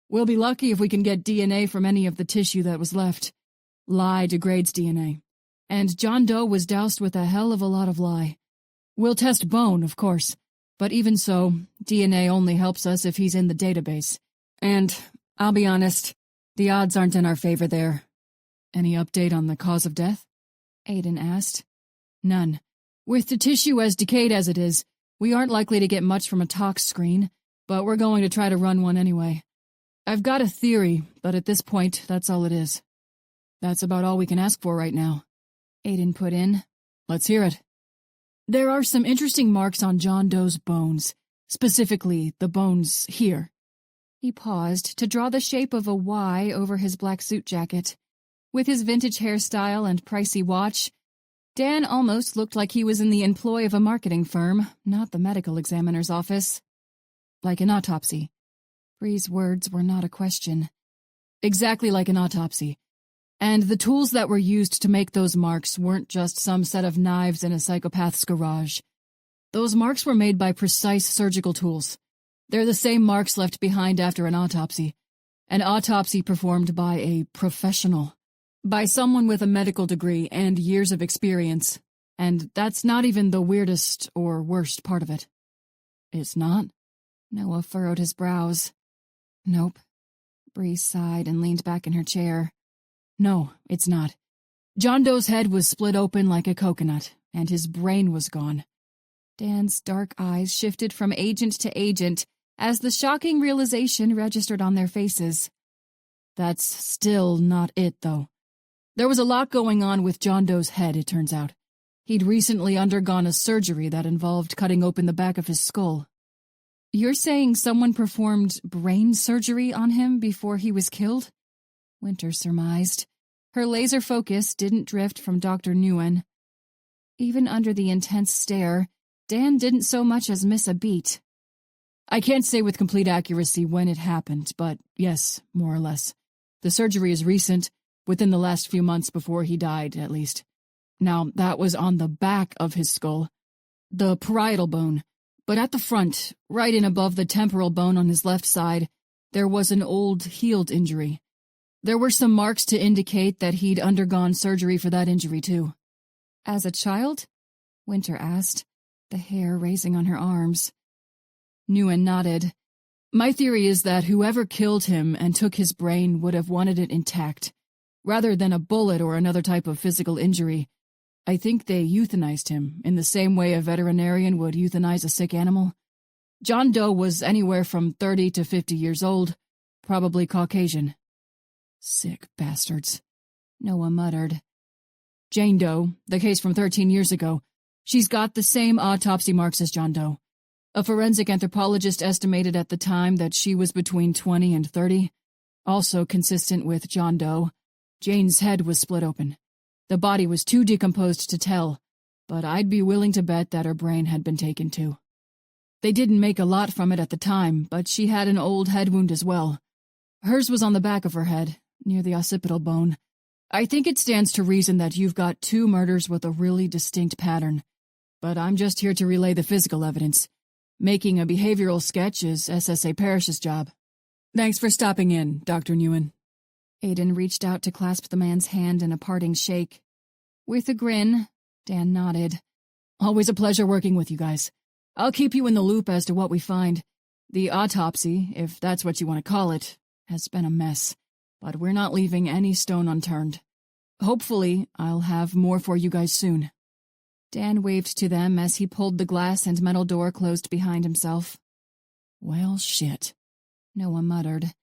We'll be lucky if we can get DNA from any of the tissue that was left. Lye degrades DNA, and John Doe was doused with a hell of a lot of lye. We'll test bone, of course, but even so, DNA only helps us if he's in the database. And, I'll be honest, the odds aren't in our favor there. Any update on the cause of death?
Aiden asked.
None. With the tissue as decayed as it is, we aren't likely to get much from a tox screen, but we're going to try to run one anyway. I've got a theory, but at this point, that's all it is. That's about all we can ask for right now.
Aiden put in.
Let's hear it. There are some interesting marks on John Doe's bones, specifically the bones here.
He paused to draw the shape of a Y over his black suit jacket. With his vintage hairstyle and pricey watch, Dan almost looked like he was in the employ of a marketing firm, not the medical examiner's office.
Like an autopsy.
Bree's words were not a question.
Exactly like an autopsy. And the tools that were used to make those marks weren't just some set of knives in a psychopath's garage. Those marks were made by precise surgical tools. They're the same marks left behind after an autopsy. An autopsy performed by a professional. By someone with a medical degree and years of experience. And that's not even the weirdest or worst part of it. It's not?
Noah furrowed his brows. Nope. Bree sighed and leaned back in her chair.
No, it's not. John Doe's head was split open like a coconut, and his brain was gone.
Dan's dark eyes shifted from agent to agent as the shocking realization registered on their faces.
That's still not it, though. There was a lot going on with John Doe's head, it turns out. He'd recently undergone a surgery that involved cutting open the back of his skull.
You're saying someone performed brain surgery on him before he was killed? Winter surmised. Her laser focus didn't drift from Dr. Nguyen. Even under the intense stare, Dan didn't so much as miss a beat.
I can't say with complete accuracy when it happened, but yes, more or less. The surgery is recent, within the last few months before he died, at least. Now, that was on the back of his skull, the parietal bone, but at the front, right in above the temporal bone on his left side, there was an old healed injury. There were some marks to indicate that he'd undergone surgery for that injury, too.
As a child? Winter asked, the hair raising on her arms.
Nguyen nodded. My theory is that whoever killed him and took his brain would have wanted it intact. Rather than a bullet or another type of physical injury, I think they euthanized him in the same way a veterinarian would euthanize a sick animal. John Doe was anywhere from 30 to 50 years old, probably Caucasian. Sick bastards, Noah muttered. Jane Doe, the case from 13 years ago, she's got the same autopsy marks as John Doe. A forensic anthropologist estimated at the time that she was between 20 and 30. Also consistent with John Doe, Jane's head was split open. The body was too decomposed to tell, but I'd be willing to bet that her brain had been taken too. They didn't make a lot from it at the time, but she had an old head wound as well. Hers was on the back of her head, near the occipital bone. I think it stands to reason that you've got two murders with a really distinct pattern. But I'm just here to relay the physical evidence. Making a behavioral sketch is SSA Parrish's job. Thanks for stopping in, Dr. Nguyen.
Aiden reached out to clasp the man's hand in a parting shake. With a grin, Dan nodded.
Always a pleasure working with you guys. I'll keep you in the loop as to what we find. The autopsy, if that's what you want to call it, has been a mess, but we're not leaving any stone unturned. Hopefully, I'll have more for you guys soon.
Dan waved to them as he pulled the glass and metal door closed behind himself.
Well, shit,
Noah muttered.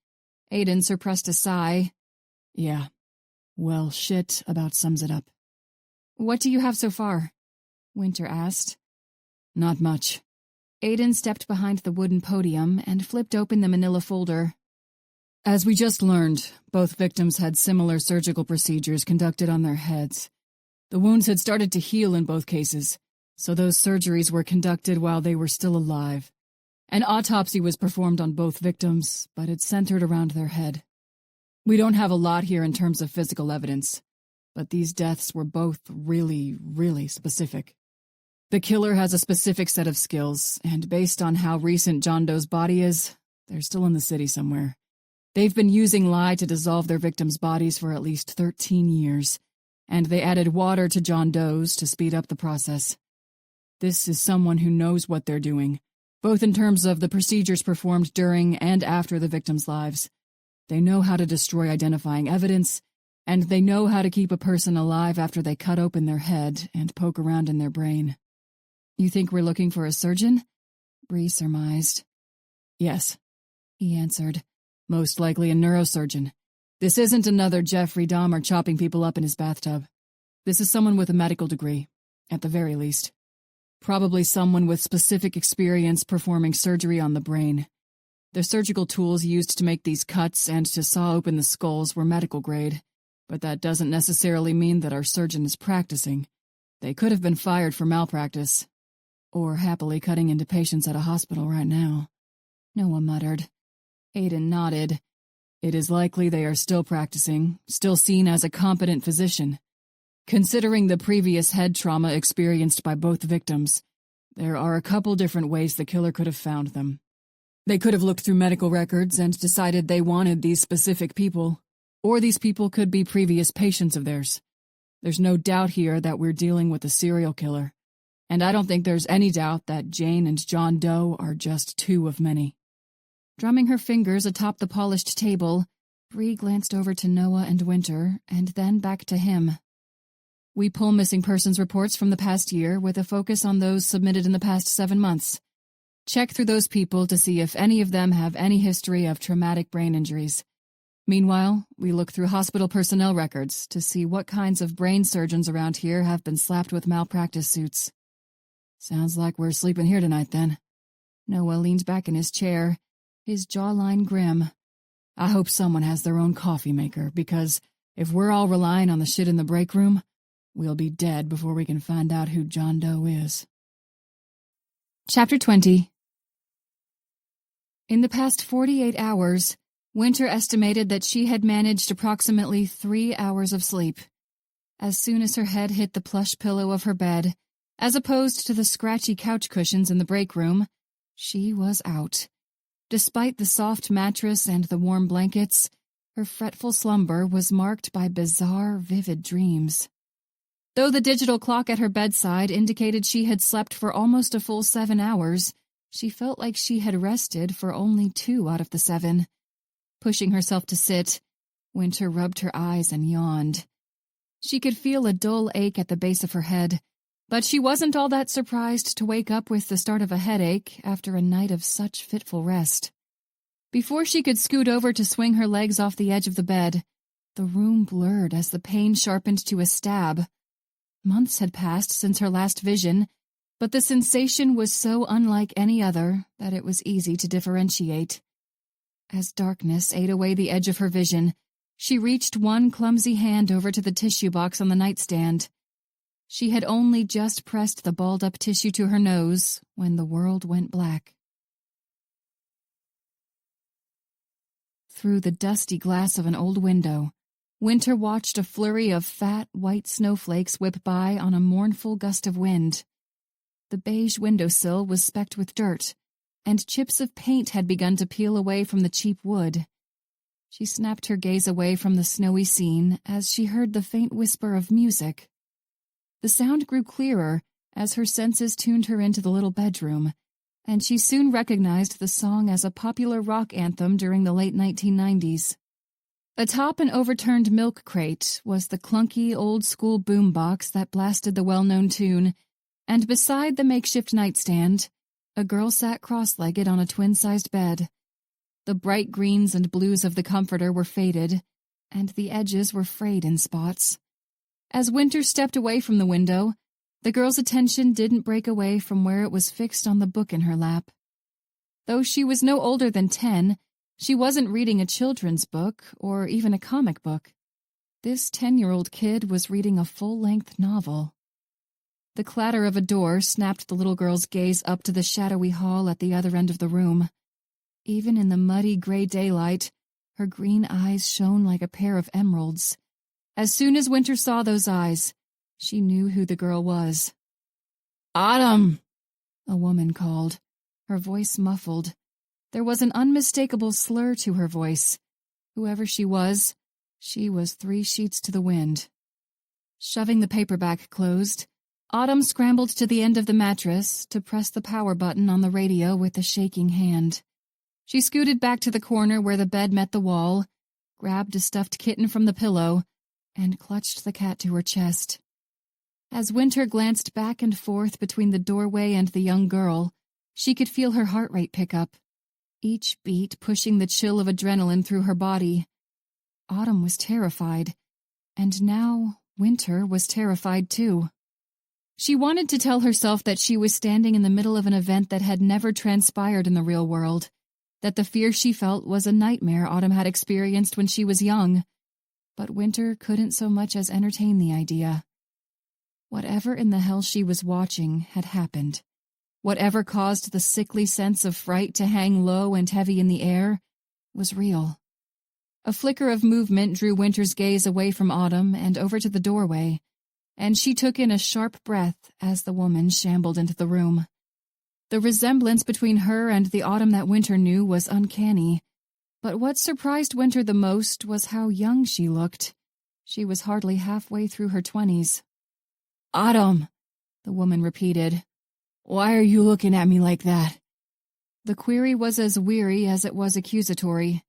Aiden suppressed a sigh.
Yeah, well, shit about sums it up.
What do you have so far? Winter asked.
Not much.
Aiden stepped behind the wooden podium and flipped open the manila folder.
As we just learned, both victims had similar surgical procedures conducted on their heads. The wounds had started to heal in both cases, so those surgeries were conducted while they were still alive. An autopsy was performed on both victims, but it centered around their head. We don't have a lot here in terms of physical evidence, but these deaths were both really, really specific. The killer has a specific set of skills, and based on how recent John Doe's body is, they're still in the city somewhere. They've been using lye to dissolve their victims' bodies for at least 13 years, and they added water to John Doe's to speed up the process. This is someone who knows what they're doing, both in terms of the procedures performed during and after the victims' lives. They know how to destroy identifying evidence, and they know how to keep a person alive after they cut open their head and poke around in their brain.
You think we're looking for a surgeon? Bree surmised.
Yes,
he answered.
Most likely a neurosurgeon. This isn't another Jeffrey Dahmer chopping people up in his bathtub. This is someone with a medical degree, at the very least. Probably someone with specific experience performing surgery on the brain. The surgical tools used to make these cuts and to saw open the skulls were medical grade, but that doesn't necessarily mean that our surgeon is practicing. They could have been fired for malpractice, or happily cutting into patients at a hospital right now.
Noah muttered.
Aiden nodded. It is likely they are still practicing, still seen as a competent physician. Considering the previous head trauma experienced by both victims, there are a couple different ways the killer could have found them. They could have looked through medical records and decided they wanted these specific people, or these people could be previous patients of theirs. There's no doubt here that we're dealing with a serial killer, and I don't think there's any doubt that Jane and John Doe are just two of many.
Drumming her fingers atop the polished table, Bree glanced over to Noah and Winter, and then back to him. We pull missing persons reports from the past year with a focus on those submitted in the past 7 months. Check through those people to see if any of them have any history of traumatic brain injuries.
Meanwhile, we look through hospital personnel records to see what kinds of brain surgeons around here have been slapped with malpractice suits. Sounds like we're sleeping here tonight, then. Noah leaned back in his chair, his jawline grim. I hope someone has their own coffee maker, because if we're all relying on the shit in the break room, we'll be dead before we can find out who John Doe is.
Chapter 20. In the past 48 hours, Winter estimated that she had managed approximately 3 hours of sleep. As soon as her head hit the plush pillow of her bed, as opposed to the scratchy couch cushions in the break room, she was out. Despite the soft mattress and the warm blankets, her fretful slumber was marked by bizarre, vivid dreams. Though the digital clock at her bedside indicated she had slept for almost a full 7 hours, she felt like she had rested for only 2 out of the 7. Pushing herself to sit, Winter rubbed her eyes and yawned. She could feel a dull ache at the base of her head, but she wasn't all that surprised to wake up with the start of a headache after a night of such fitful rest. Before she could scoot over to swing her legs off the edge of the bed, the room blurred as the pain sharpened to a stab. Months had passed since her last vision, but the sensation was so unlike any other that it was easy to differentiate. As darkness ate away the edge of her vision, she reached one clumsy hand over to the tissue box on the nightstand. She had only just pressed the balled-up tissue to her nose when the world went black. Through the dusty glass of an old window, Winter watched a flurry of fat, white snowflakes whip by on a mournful gust of wind. The beige windowsill was specked with dirt, and chips of paint had begun to peel away from the cheap wood. She snapped her gaze away from the snowy scene as she heard the faint whisper of music. The sound grew clearer as her senses tuned her into the little bedroom, and she soon recognized the song as a popular rock anthem during the late 1990s. Atop an overturned milk crate was the clunky old-school boombox that blasted the well-known tune, and beside the makeshift nightstand, a girl sat cross-legged on a twin-sized bed. The bright greens and blues of the comforter were faded, and the edges were frayed in spots. As Winter stepped away from the window, the girl's attention didn't break away from where it was fixed on the book in her lap. Though she was no older than 10, she wasn't reading a children's book or even a comic book. This 10-year-old kid was reading a full-length novel. The clatter of a door snapped the little girl's gaze up to the shadowy hall at the other end of the room. Even in the muddy gray daylight, her green eyes shone like a pair of emeralds. As soon as Winter saw those eyes, she knew who the girl was. "Autumn!" a woman called, her voice muffled. There was an unmistakable slur to her voice. Whoever she was 3 sheets to the wind. Shoving the paperback closed, Autumn scrambled to the end of the mattress to press the power button on the radio with a shaking hand. She scooted back to the corner where the bed met the wall, grabbed a stuffed kitten from the pillow, and clutched the cat to her chest. As Winter glanced back and forth between the doorway and the young girl, she could feel her heart rate pick up, each beat pushing the chill of adrenaline through her body. Autumn was terrified, and now Winter was terrified too. She wanted to tell herself that she was standing in the middle of an event that had never transpired in the real world, that the fear she felt was a nightmare Autumn had experienced when she was young, but Winter couldn't so much as entertain the idea. Whatever in the hell she was watching had happened. Whatever caused the sickly sense of fright to hang low and heavy in the air was real. A flicker of movement drew Winter's gaze away from Autumn and over to the doorway, and she took in a sharp breath as the woman shambled into the room. The resemblance between her and the Autumn that Winter knew was uncanny, but what surprised Winter the most was how young she looked. She was hardly halfway through her 20s. "Autumn," the woman repeated. "Why are you looking at me like that?" The query was as weary as it was accusatory.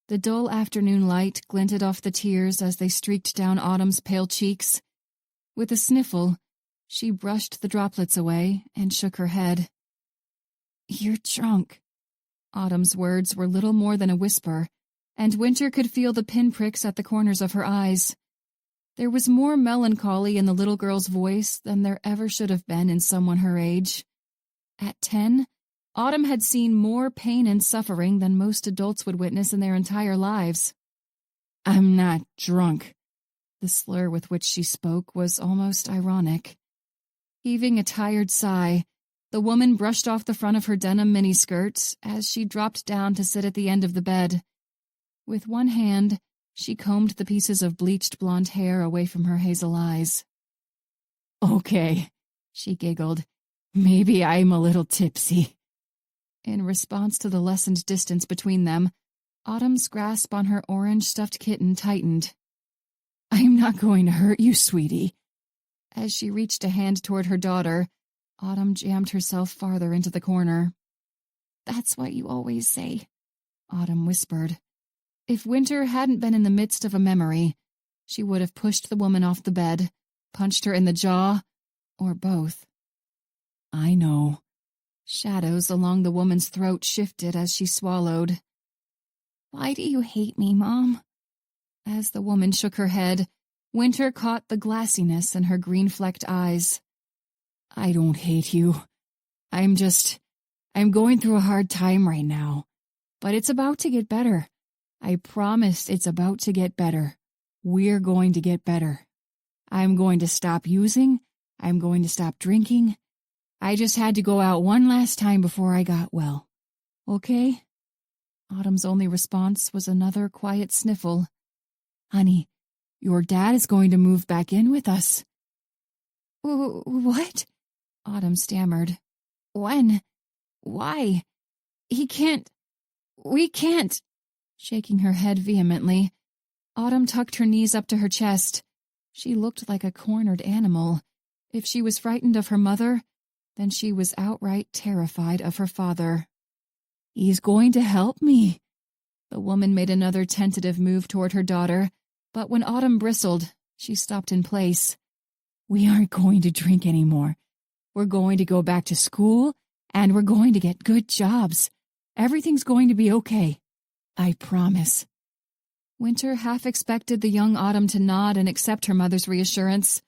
The dull afternoon light glinted off the tears as they streaked down Autumn's pale cheeks. With a sniffle, she brushed the droplets away and shook her head. "You're drunk." Autumn's words were little more than a whisper, and Winter could feel the pinpricks at the corners of her eyes. There was more melancholy in the little girl's voice than there ever should have been in someone her age. At 10, Autumn had seen more pain and suffering than most adults would witness in their entire lives.
"I'm not drunk."
The slur with which she spoke was almost ironic. Heaving a tired sigh, the woman brushed off the front of her denim miniskirt as she dropped down to sit at the end of the bed. With one hand, she combed the pieces of bleached blonde hair away from her hazel eyes.
"Okay," she giggled. "Maybe I'm a little tipsy."
In response to the lessened distance between them, Autumn's grasp on her orange stuffed kitten tightened.
"I'm not going to hurt you, sweetie."
As she reached a hand toward her daughter, Autumn jammed herself farther into the corner. "That's what you always say," Autumn whispered. If Winter hadn't been in the midst of a memory, she would have pushed the woman off the bed, punched her in the jaw, or both.
"I know."
Shadows along the woman's throat shifted as she swallowed. "Why do you hate me, Mom?" As the woman shook her head, Winter caught the glassiness in her green-flecked eyes.
"I don't hate you. I'm going through a hard time right now. But it's about to get better. I promise it's about to get better. We're going to get better. I'm going to stop using. I'm going to stop drinking. I just had to go out one last time before I got well. Okay?"
Autumn's only response was another quiet sniffle.
"Honey, your dad is going to move back in with us."
"What?" Autumn stammered. "When? Why? We can't." Shaking her head vehemently, Autumn tucked her knees up to her chest. She looked like a cornered animal. If she was frightened of her mother, then she was outright terrified of her father.
"He's going to help me."
The woman made another tentative move toward her daughter, but when Autumn bristled, she stopped in place.
"We aren't going to drink anymore. We're going to go back to school, and we're going to get good jobs. Everything's going to be okay. I promise."
Winter half expected the young Autumn to nod and accept her mother's reassurance,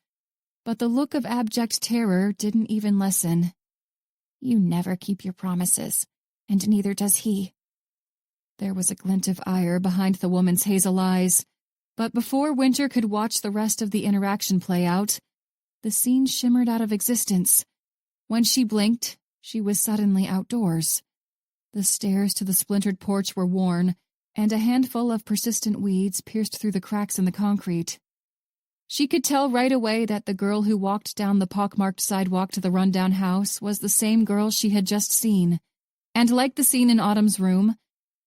but the look of abject terror didn't even lessen. "You never keep your promises, and neither does he." There was a glint of ire behind the woman's hazel eyes, but before Winter could watch the rest of the interaction play out, the scene shimmered out of existence. When she blinked, she was suddenly outdoors. The stairs to the splintered porch were worn, and a handful of persistent weeds pierced through the cracks in the concrete. She could tell right away that the girl who walked down the pockmarked sidewalk to the rundown house was the same girl she had just seen, and like the scene in Autumn's room,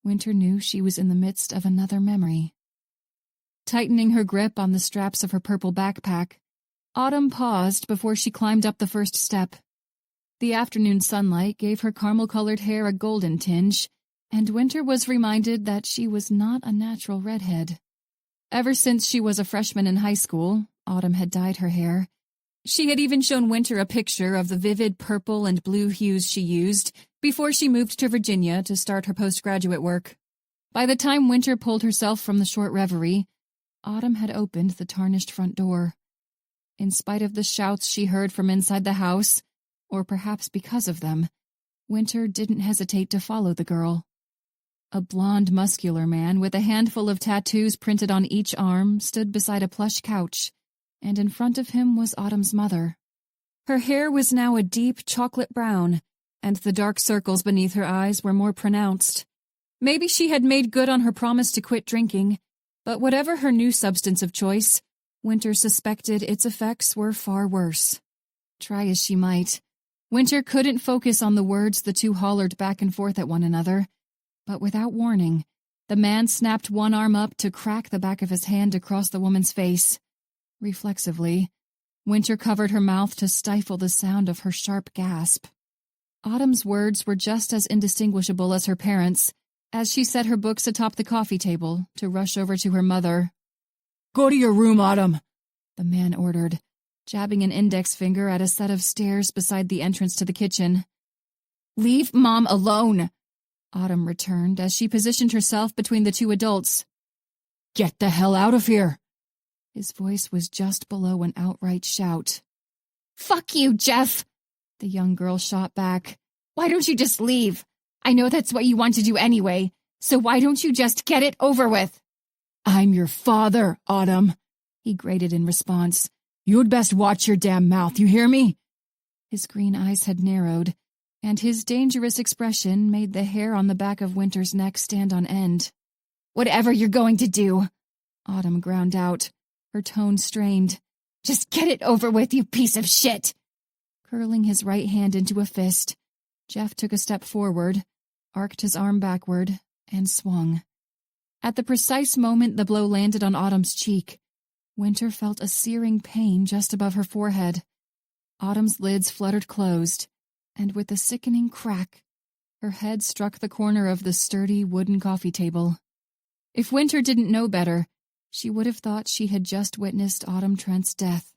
Winter knew she was in the midst of another memory. Tightening her grip on the straps of her purple backpack, Autumn paused before she climbed up the first step. The afternoon sunlight gave her caramel-colored hair a golden tinge, and Winter was reminded that she was not a natural redhead. Ever since she was a freshman in high school, Autumn had dyed her hair. She had even shown Winter a picture of the vivid purple and blue hues she used before she moved to Virginia to start her postgraduate work. By the time Winter pulled herself from the short reverie, Autumn had opened the tarnished front door. In spite of the shouts she heard from inside the house, or perhaps because of them, Winter didn't hesitate to follow the girl. A blond, muscular man with a handful of tattoos printed on each arm stood beside a plush couch, and in front of him was Autumn's mother. Her hair was now a deep chocolate brown, and the dark circles beneath her eyes were more pronounced. Maybe she had made good on her promise to quit drinking, but whatever her new substance of choice, Winter suspected its effects were far worse. Try as she might, Winter couldn't focus on the words the two hollered back and forth at one another, but without warning, the man snapped one arm up to crack the back of his hand across the woman's face. Reflexively, Winter covered her mouth to stifle the sound of her sharp gasp. Autumn's words were just as indistinguishable as her parents', as she set her books atop the coffee table to rush over to her mother.
"Go to your room, Autumn,"
the man ordered, jabbing an index finger at a set of stairs beside the entrance to the kitchen. "Leave Mom alone!" Autumn returned as she positioned herself between the two adults.
"Get the hell out of here!"
His voice was just below an outright shout. "Fuck you, Jeff!" the young girl shot back. "Why don't you just leave? I know that's what you want to do anyway, so why don't you just get it over with?"
"I'm your father, Autumn," he grated in response. "You'd best watch your damn mouth, you hear me?"
His green eyes had narrowed, and his dangerous expression made the hair on the back of Winter's neck stand on end. "Whatever you're going to do," Autumn ground out, her tone strained. "Just get it over with, you piece of shit!" Curling his right hand into a fist, Jeff took a step forward, arced his arm backward, and swung. At the precise moment the blow landed on Autumn's cheek, Winter felt a searing pain just above her forehead. Autumn's lids fluttered closed, and with a sickening crack, her head struck the corner of the sturdy wooden coffee table. If Winter didn't know better, she would have thought she had just witnessed Autumn Trent's death.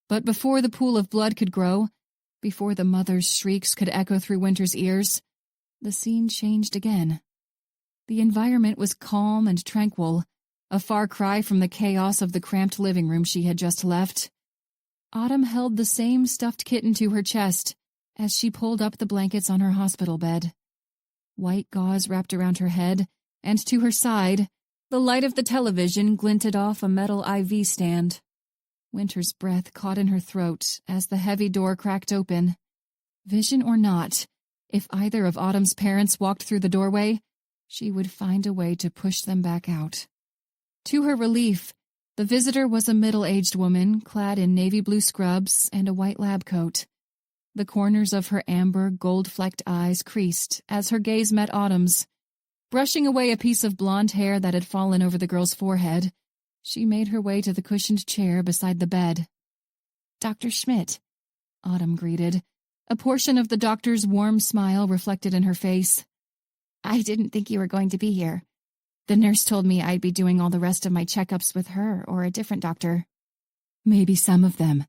But before the pool of blood could grow, before the mother's shrieks could echo through Winter's ears, the scene changed again. The environment was calm and tranquil, a far cry from the chaos of the cramped living room she had just left. Autumn held the same stuffed kitten to her chest as she pulled up the blankets on her hospital bed. White gauze wrapped around her head, and to her side, the light of the television glinted off a metal IV stand. Winter's breath caught in her throat as the heavy door cracked open. Vision or not, if either of Autumn's parents walked through the doorway, she would find a way to push them back out. To her relief, the visitor was a middle-aged woman clad in navy blue scrubs and a white lab coat. The corners of her amber, gold-flecked eyes creased as her gaze met Autumn's. Brushing away a piece of blonde hair that had fallen over the girl's forehead, she made her way to the cushioned chair beside the bed. "Dr. Schmidt," Autumn greeted, a portion of the doctor's warm smile reflected in her face. "I didn't think you were going to be here. The nurse told me I'd be doing all the rest of my checkups with her or a different doctor."
"Maybe some of them,"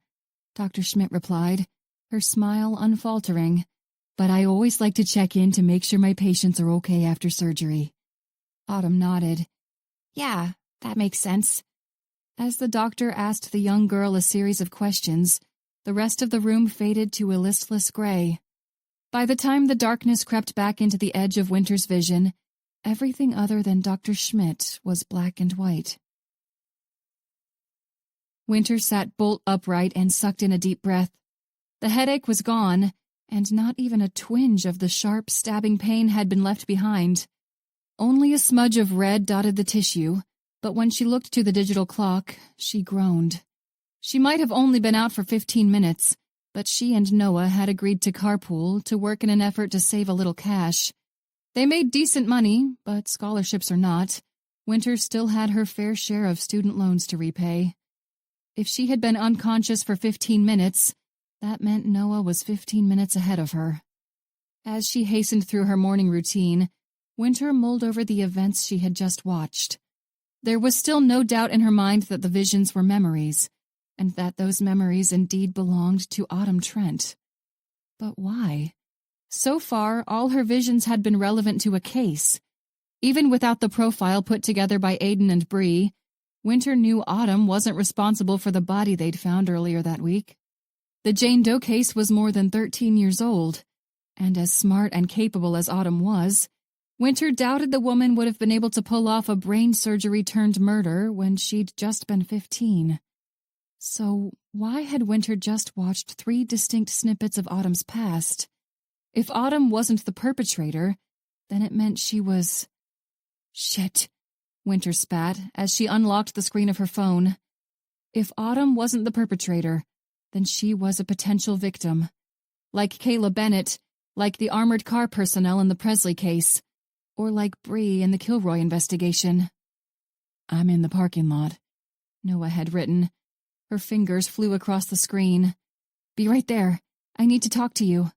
Dr. Schmidt replied, her smile unfaltering.
"But I always like to check in to make sure my patients are okay after surgery."
Autumn nodded. "Yeah, that makes sense." As the doctor asked the young girl a series of questions, the rest of the room faded to a listless gray. By the time the darkness crept back into the edge of Winter's vision, everything other than Dr. Schmidt was black and white. Winter sat bolt upright and sucked in a deep breath. The headache was gone, and not even a twinge of the sharp, stabbing pain had been left behind. Only a smudge of red dotted the tissue, but when she looked to the digital clock, she groaned. She might have only been out for 15 minutes, but she and Noah had agreed to carpool to work in an effort to save a little cash. They made decent money, but scholarships or not, Winter still had her fair share of student loans to repay. If she had been unconscious for 15 minutes, that meant Noah was 15 minutes ahead of her. As she hastened through her morning routine, Winter mulled over the events she had just watched. There was still no doubt in her mind that the visions were memories, and that those memories indeed belonged to Autumn Trent. But why? So far, all her visions had been relevant to a case. Even without the profile put together by Aiden and Bree, Winter knew Autumn wasn't responsible for the body they'd found earlier that week. The Jane Doe case was more than 13 years old, and as smart and capable as Autumn was, Winter doubted the woman would have been able to pull off a brain surgery-turned-murder when she'd just been 15. So why had Winter just watched 3 distinct snippets of Autumn's past? If Autumn wasn't the perpetrator, then it meant she was... Shit, Winter spat as she unlocked the screen of her phone. If Autumn wasn't the perpetrator, then she was a potential victim. Like Kayla Bennett, like the armored car personnel in the Presley case, or like Bree in the Kilroy investigation.
"I'm in the parking lot,"
Noah had written. Her fingers flew across the screen. "Be right there. I need to talk to you."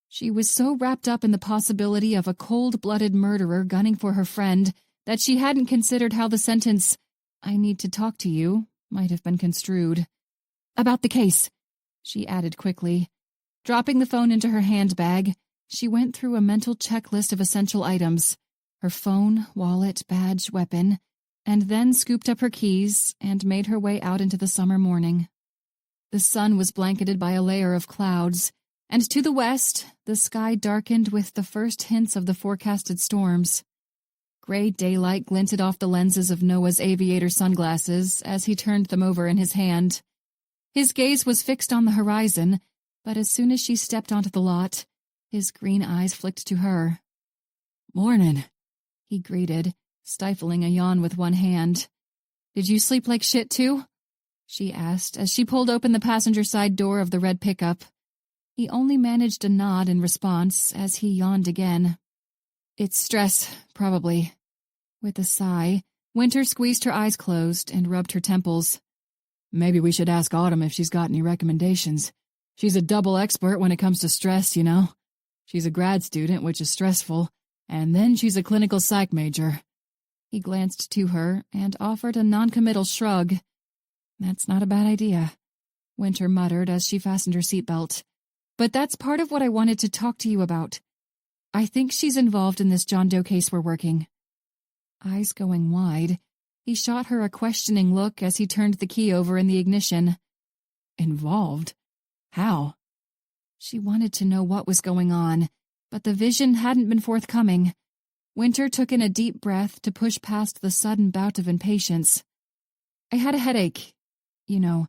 She was so wrapped up in the possibility of a cold-blooded murderer gunning for her friend that she hadn't considered how the sentence, "I need to talk to you," might have been construed. "About the case," she added quickly. Dropping the phone into her handbag, She went through a mental checklist of essential items, her phone, wallet, badge, weapon, and then scooped up her keys and made her way out into the summer morning. The sun was blanketed by a layer of clouds, and to the west, the sky darkened with the first hints of the forecasted storms. Gray daylight glinted off the lenses of Noah's aviator sunglasses as he turned them over in his hand. His gaze was fixed on the horizon, but as soon as she stepped onto the lot, his green eyes flicked to her.
"Mornin',"
he greeted, stifling a yawn with one hand. "Did you sleep like shit, too?" she asked as she pulled open the passenger side door of the red pickup. He only managed a nod in response as he yawned again. "It's stress, probably." With a sigh, Winter squeezed her eyes closed and rubbed her temples.
"Maybe we should ask Autumn if she's got any recommendations. She's a double expert when it comes to stress, you know. She's a grad student, which is stressful, and then she's a clinical psych major."
He glanced to her and offered a noncommittal shrug. "That's not a bad idea," Winter muttered as she fastened her seatbelt. "But that's part of what I wanted to talk to you about. I think she's involved in this John Doe case we're working." Eyes going wide, he shot her a questioning look as he turned the key over in the ignition.
"Involved? How?"
She wanted to know what was going on, but the vision hadn't been forthcoming. Winter took in a deep breath to push past the sudden bout of impatience. "I had a headache. You know,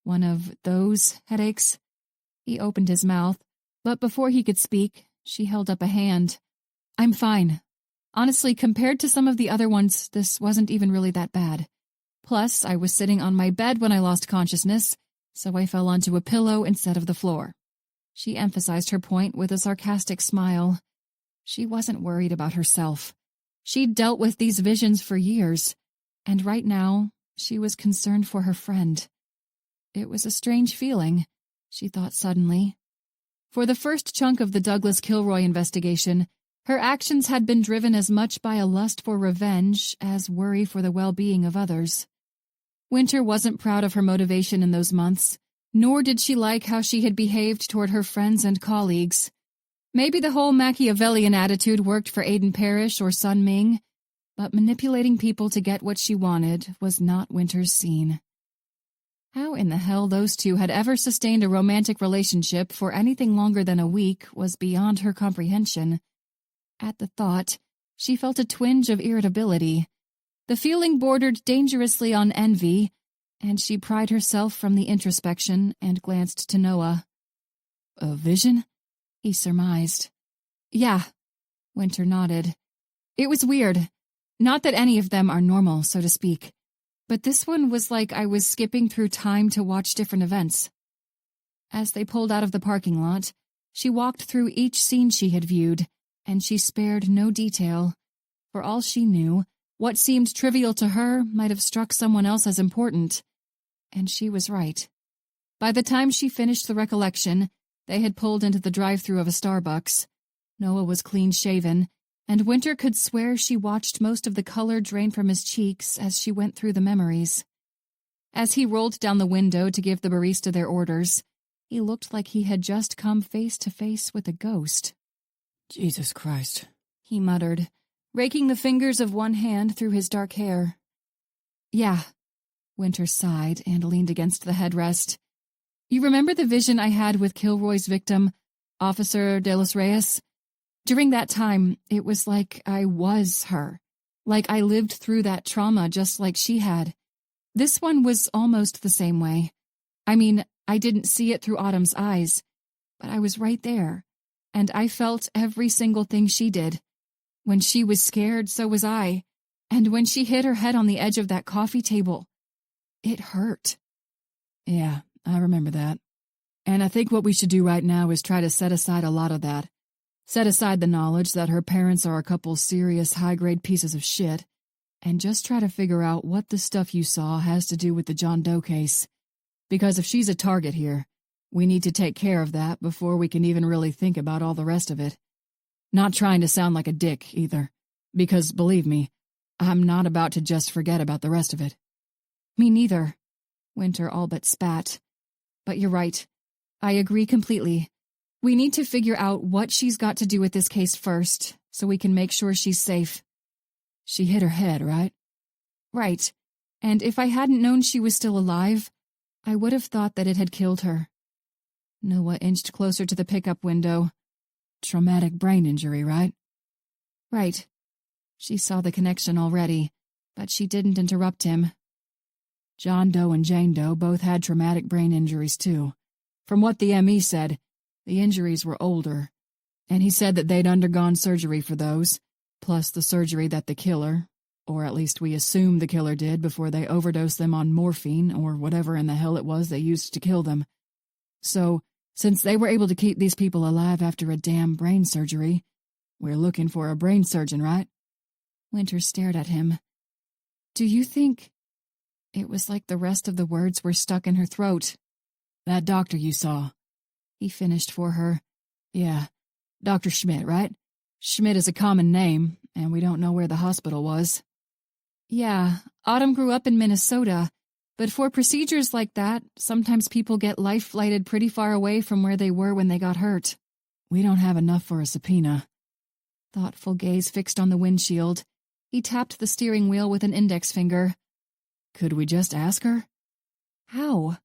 one of those headaches." He opened his mouth, but before he could speak, she held up a hand. "I'm fine. Honestly, compared to some of the other ones, this wasn't even really that bad. Plus, I was sitting on my bed when I lost consciousness, so I fell onto a pillow instead of the floor." She emphasized her point with a sarcastic smile. She wasn't worried about herself. She'd dealt with these visions for years, and right now, she was concerned for her friend. It was a strange feeling, she thought suddenly. For the first chunk of the Douglas Kilroy investigation, her actions had been driven as much by a lust for revenge as worry for the well-being of others. Winter wasn't proud of her motivation in those months, nor did she like how she had behaved toward her friends and colleagues. Maybe the whole Machiavellian attitude worked for Aiden Parrish or Sun Ming, but manipulating people to get what she wanted was not Winter's scene. How in the hell those two had ever sustained a romantic relationship for anything longer than a week was beyond her comprehension. At the thought, she felt a twinge of irritability. The feeling bordered dangerously on envy, and she pried herself from the introspection and glanced to Noah.
"A vision?"
he surmised. "Yeah," Winter nodded. "It was weird. Not that any of them are normal, so to speak. But this one was like I was skipping through time to watch different events." As they pulled out of the parking lot, she walked through each scene she had viewed, and she spared no detail. For all she knew, what seemed trivial to her might have struck someone else as important. And she was right. By the time she finished the recollection, they had pulled into the drive-thru of a Starbucks. Noah was clean-shaven, and Winter could swear she watched most of the color drain from his cheeks as she went through the memories. As he rolled down the window to give the barista their orders, he looked like he had just come face to face with a ghost.
"Jesus Christ,"
he muttered, raking the fingers of one hand through his dark hair. "Yeah," Winter sighed and leaned against the headrest. "You remember the vision I had with Kilroy's victim, Officer De Los Reyes? During that time, it was like I was her, like I lived through that trauma just like she had. This one was almost the same way. I mean, I didn't see it through Autumn's eyes, but I was right there, and I felt every single thing she did. When she was scared, so was I, and when she hit her head on the edge of that coffee table, it hurt."
"Yeah, I remember that. And I think what we should do right now is try to set aside a lot of that. Set aside the knowledge that her parents are a couple serious high-grade pieces of shit, and just try to figure out what the stuff you saw has to do with the John Doe case. Because if she's a target here, we need to take care of that before we can even really think about all the rest of it. Not trying to sound like a dick, either, because, believe me, I'm not about to just forget about the rest of it."
"Me neither," Winter all but spat. "But you're right. I agree completely. We need to figure out what she's got to do with this case first, so we can make sure she's safe.
She hit her head, right?
Right. And if I hadn't known she was still alive, I would have thought that it had killed her.
Noah inched closer to the pickup window. Traumatic brain injury, right?
Right. She saw the connection already, but she didn't interrupt him.
John Doe and Jane Doe both had traumatic brain injuries, too. From what the ME said, the injuries were older, and he said that they'd undergone surgery for those, plus the surgery that the killer, or at least we assume the killer did before they overdosed them on morphine or whatever in the hell it was they used to kill them. So, since they were able to keep these people alive after a damn brain surgery, we're looking for a brain surgeon, right?
Winter stared at him. Do you think... It was like the rest of the words were stuck in her throat.
That doctor you saw.
He finished for her.
Yeah, Dr. Schmidt, right? Schmidt is a common name, and we don't know where the hospital was.
Yeah, Autumn grew up in Minnesota, but for procedures like that, sometimes people get life-flighted pretty far away from where they were when they got hurt.
We don't have enough for a subpoena.
Thoughtful gaze fixed on the windshield. He tapped the steering wheel with an index finger.
Could we just ask her?
How?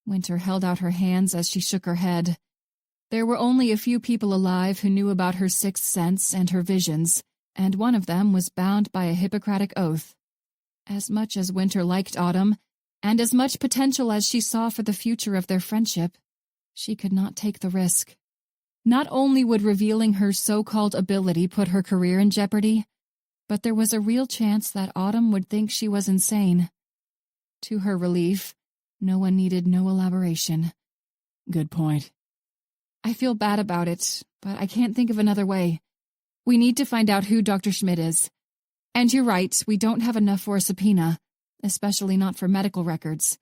Winter held out her hands as she shook her head. There were only a few people alive who knew about her sixth sense and her visions, and one of them was bound by a Hippocratic oath. As much as Winter liked Autumn, and as much potential as she saw for the future of their friendship, she could not take the risk. Not only would revealing her so-called ability put her career in jeopardy, but there was a real chance that Autumn would think she was insane. To her relief, Noah needed no elaboration.
Good point.
I feel bad about it, but I can't think of another way. We need to find out who Dr. Schmidt is. And you're right, we don't have enough for a subpoena, especially not for medical records.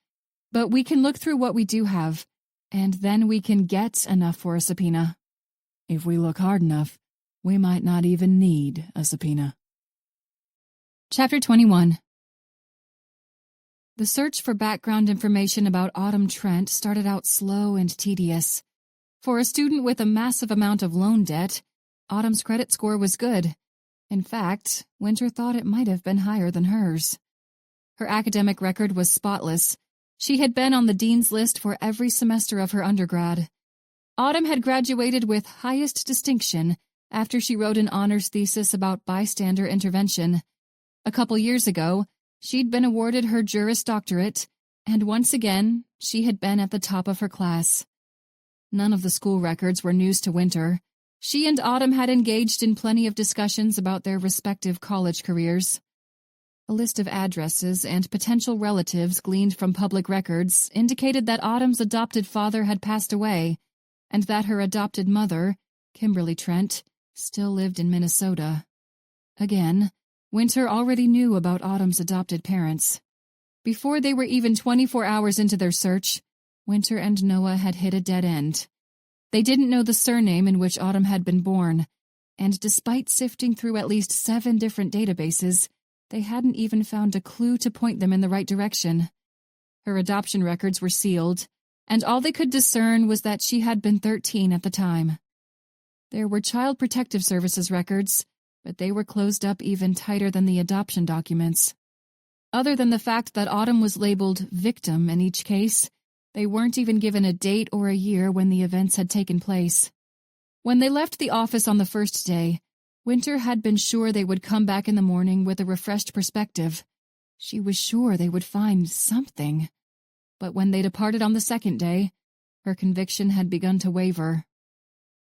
But we can look through what we do have, and then we can get enough for a subpoena.
If we look hard enough, we might not even need a subpoena.
Chapter 21. The search for background information about Autumn Trent started out slow and tedious. For a student with a massive amount of loan debt, Autumn's credit score was good. In fact, Winter thought it might have been higher than hers. Her academic record was spotless. She had been on the dean's list for every semester of her undergrad. Autumn had graduated with highest distinction after she wrote an honors thesis about bystander intervention. A couple years ago, she'd been awarded her Juris Doctorate, and once again, she had been at the top of her class. None of the school records were news to Winter. She and Autumn had engaged in plenty of discussions about their respective college careers. A list of addresses and potential relatives gleaned from public records indicated that Autumn's adopted father had passed away, and that her adopted mother, Kimberly Trent, still lived in Minnesota. Again, Winter already knew about Autumn's adopted parents. Before they were even 24 hours into their search, Winter and Noah had hit a dead end. They didn't know the surname in which Autumn had been born, and despite sifting through at least 7 different databases, they hadn't even found a clue to point them in the right direction. Her adoption records were sealed, and all they could discern was that she had been 13 at the time. There were Child Protective Services records, but they were closed up even tighter than the adoption documents. Other than the fact that Autumn was labeled victim in each case, they weren't even given a date or a year when the events had taken place. When they left the office on the first day, Winter had been sure they would come back in the morning with a refreshed perspective. She was sure they would find something. But when they departed on the second day, her conviction had begun to waver.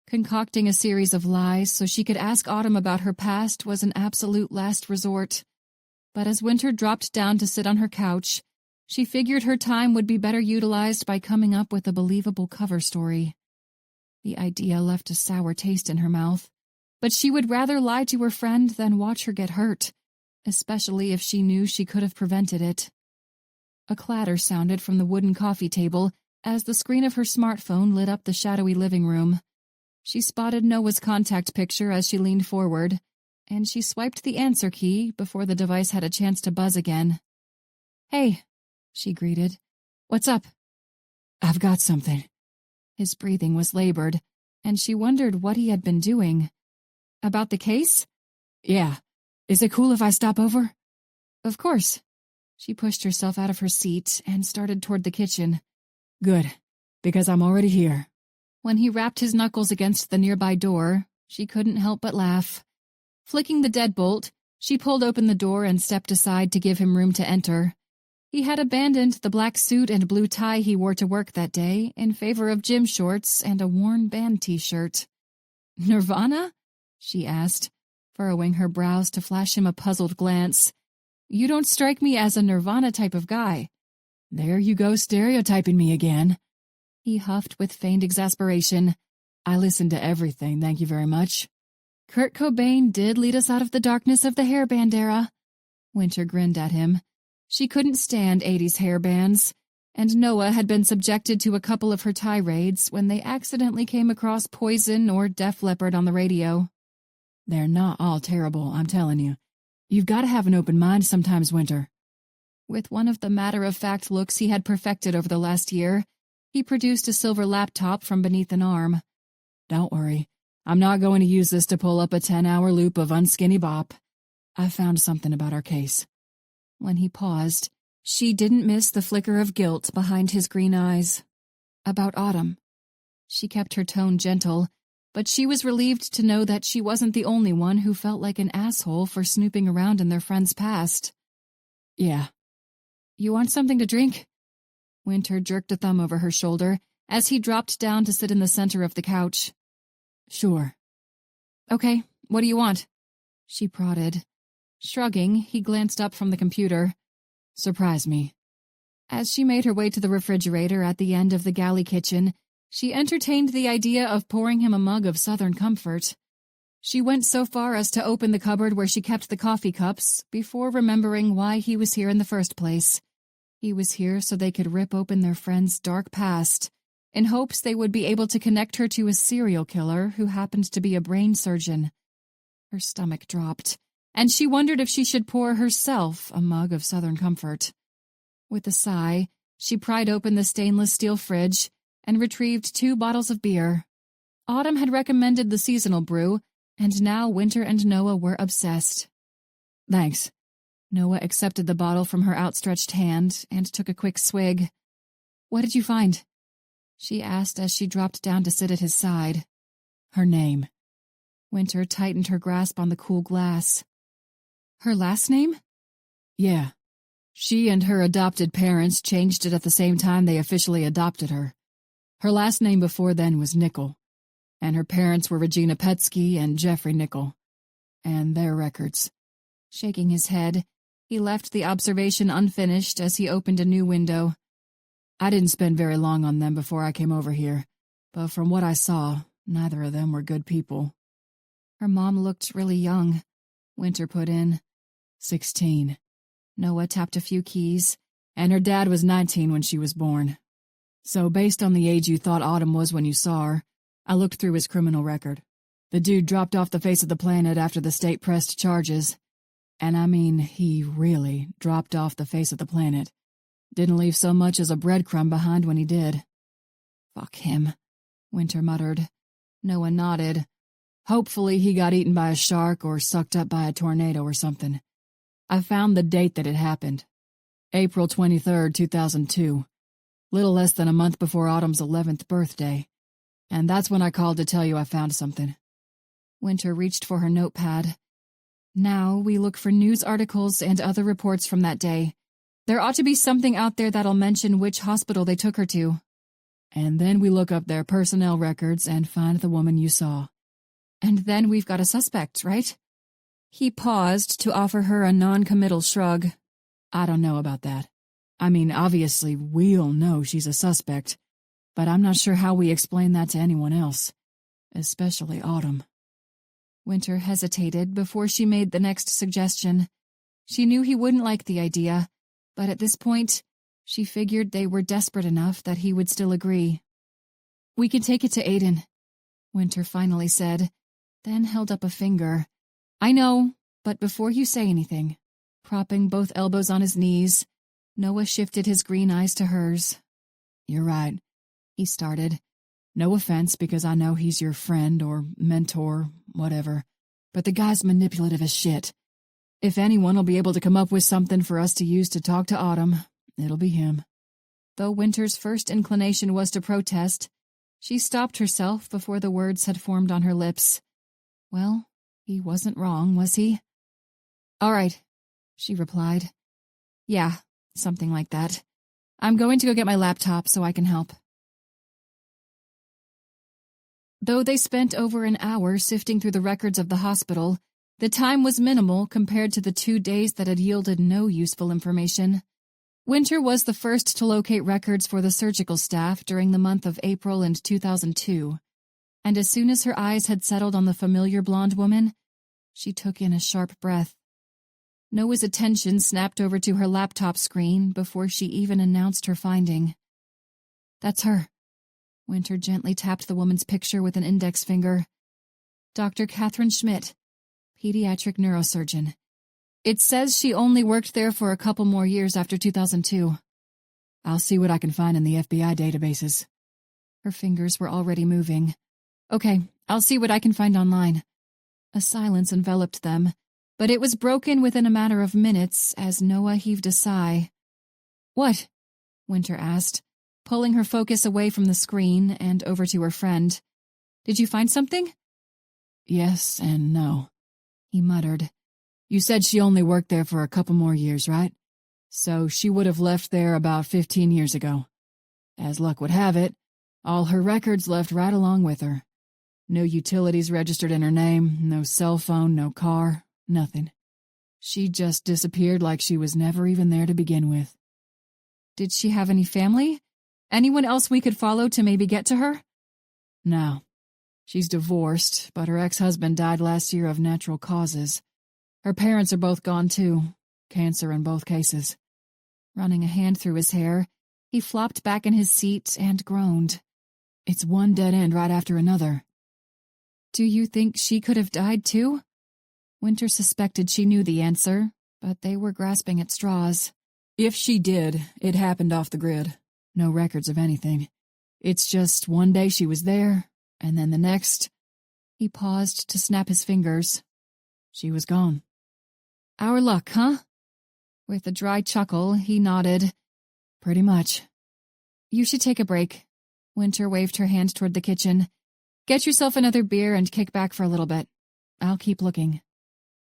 Concocting a series of lies so she could ask Autumn about her past was an absolute last resort. But as Winter dropped down to sit on her couch, she figured her time would be better utilized by coming up with a believable cover story. The idea left a sour taste in her mouth, but she would rather lie to her friend than watch her get hurt, especially if she knew she could have prevented it. A clatter sounded from the wooden coffee table as the screen of her smartphone lit up the shadowy living room. She spotted Noah's contact picture as she leaned forward, and she swiped the answer key before the device had a chance to buzz again. "Hey," she greeted. "What's up?"
"I've got something."
His breathing was labored. and she wondered what he had been doing. About the case?
Yeah. Is it cool if I stop over?
Of course. She pushed herself out of her seat and started toward the kitchen.
Good, because I'm already here.
When he rapped his knuckles against the nearby door, she couldn't help but laugh. Flicking the deadbolt, she pulled open the door and stepped aside to give him room to enter. He had abandoned the black suit and blue tie he wore to work that day in favor of gym shorts and a worn band t-shirt. "Nirvana?" she asked, furrowing her brows to flash him a puzzled glance. "You don't strike me as a Nirvana type of guy."
There you go stereotyping me again.
He huffed with feigned exasperation.
I listened to everything, thank you very much.
Kurt Cobain did lead us out of the darkness of the hairband era. Winter grinned at him. She couldn't stand 80s hairbands, and Noah had been subjected to a couple of her tirades when they accidentally came across Poison or Def Leppard on the radio.
They're not all terrible, I'm telling you. You've got to have an open mind sometimes, Winter.
With one of the matter-of-fact looks he had perfected over the last year, he produced a silver laptop from beneath an arm.
Don't worry. I'm not going to use this to pull up a 10-hour loop of Unskinny Bop. I found something about our case.
When he paused, she didn't miss the flicker of guilt behind his green eyes. About Autumn. She kept her tone gentle, but she was relieved to know that she wasn't the only one who felt like an asshole for snooping around in their friend's past.
Yeah.
You want something to drink? Winter jerked a thumb over her shoulder as he dropped down to sit in the center of the couch.
Sure.
Okay, what do you want? She prodded. Shrugging, he glanced up from the computer.
Surprise me.
As she made her way to the refrigerator at the end of the galley kitchen, she entertained the idea of pouring him a mug of Southern comfort. She went so far as to open the cupboard where she kept the coffee cups before remembering why he was here in the first place. He was here so they could rip open their friend's dark past, in hopes they would be able to connect her to a serial killer who happened to be a brain surgeon. Her stomach dropped, and she wondered if she should pour herself a mug of Southern comfort. With a sigh, she pried open the stainless steel fridge and retrieved 2 bottles of beer. Autumn had recommended the seasonal brew, and now Winter and Noah were obsessed.
Thanks.
Noah accepted the bottle from her outstretched hand and took a quick swig. What did you find? She asked as she dropped down to sit at his side.
Her name.
Winter tightened her grasp on the cool glass. Her last name?
Yeah. She and her adopted parents changed it at the same time they officially adopted her. Her last name before then was Nickel, and her parents were Regina Petsky and Jeffrey Nickel. And their records.
Shaking his head, he left the observation unfinished as he opened a new window.
I didn't spend very long on them before I came over here, but from what I saw, neither of them were good people.
Her mom looked really young, Winter put in.
16.
Noah tapped a few keys.
And her dad was 19 when she was born. So based on the age you thought Autumn was when you saw her, I looked through his criminal record. The dude dropped off the face of the planet after the state pressed charges. And I mean, he really dropped off the face of the planet. Didn't leave so much as a breadcrumb behind when he did.
Fuck him, Winter muttered. Noah nodded.
Hopefully he got eaten by a shark or sucked up by a tornado or something. I found the date that it happened. April 23rd, 2002. Little less than a month before Autumn's 11th birthday. And that's when I called to tell you I found something.
Winter reached for her notepad. Now we look for news articles and other reports from that day. There ought to be something out there that'll mention which hospital they took her to.
And then we look up their personnel records and find the woman you saw.
And then we've got a suspect, right? He paused to offer her a non-committal shrug.
I don't know about that. I mean, obviously, we'll know she's a suspect, but I'm not sure how we explain that to anyone else, especially Autumn.
Winter hesitated before she made the next suggestion. She knew he wouldn't like the idea, but at this point, she figured they were desperate enough that he would still agree. We can take it to Aiden, Winter finally said, then held up a finger. I know, but before you say anything. Propping both elbows on his knees, Noah shifted his green eyes to hers.
You're right,
he started.
No offense, because I know he's your friend or mentor, whatever, but the guy's manipulative as shit. If anyone will be able to come up with something for us to use to talk to Autumn, it'll be him."
Though Winter's first inclination was to protest, she stopped herself before the words had formed on her lips. Well, he wasn't wrong, was he? "All right," she replied. "Yeah, something like that. I'm going to go get my laptop so I can help." Though they spent over an hour sifting through the records of the hospital, the time was minimal compared to the 2 days that had yielded no useful information. Winter was the first to locate records for the surgical staff during the month of April in 2002, and as soon as her eyes had settled on the familiar blonde woman, she took in a sharp breath. Noah's attention snapped over to her laptop screen before she even announced her finding. "That's her." Winter gently tapped the woman's picture with an index finger. "Dr. Catherine Schmidt, pediatric neurosurgeon. It says she only worked there for a couple more years after 2002.
I'll see what I can find in the FBI databases."
Her fingers were already moving. "Okay, I'll see what I can find online." A silence enveloped them, but it was broken within a matter of minutes as Noah heaved a sigh. "What?" Winter asked, pulling her focus away from the screen and over to her friend. "Did you find something?"
"Yes and no," he muttered. "You said she only worked there for a couple more years, right? So she would have left there about 15 years ago. As luck would have it, all her records left right along with her. No utilities registered in her name, no cell phone, no car, nothing. She just disappeared like she was never even there to begin with."
"Did she have any family? Anyone else we could follow to maybe get to her?"
"No. She's divorced, but her ex-husband died last year of natural causes. Her parents are both gone too. Cancer in both cases."
Running a hand through his hair, he flopped back in his seat and groaned.
"It's one dead end right after another."
"Do you think she could have died too?" Winter suspected she knew the answer, but they were grasping at straws.
"If she did, it happened off the grid. No records of anything. It's just one day she was there, and then the next—"
He paused to snap his fingers.
"She was gone."
"Our luck, huh?" With a dry chuckle, he nodded.
"Pretty much."
"You should take a break." Winter waved her hand toward the kitchen. "Get yourself another beer and kick back for a little bit. I'll keep looking."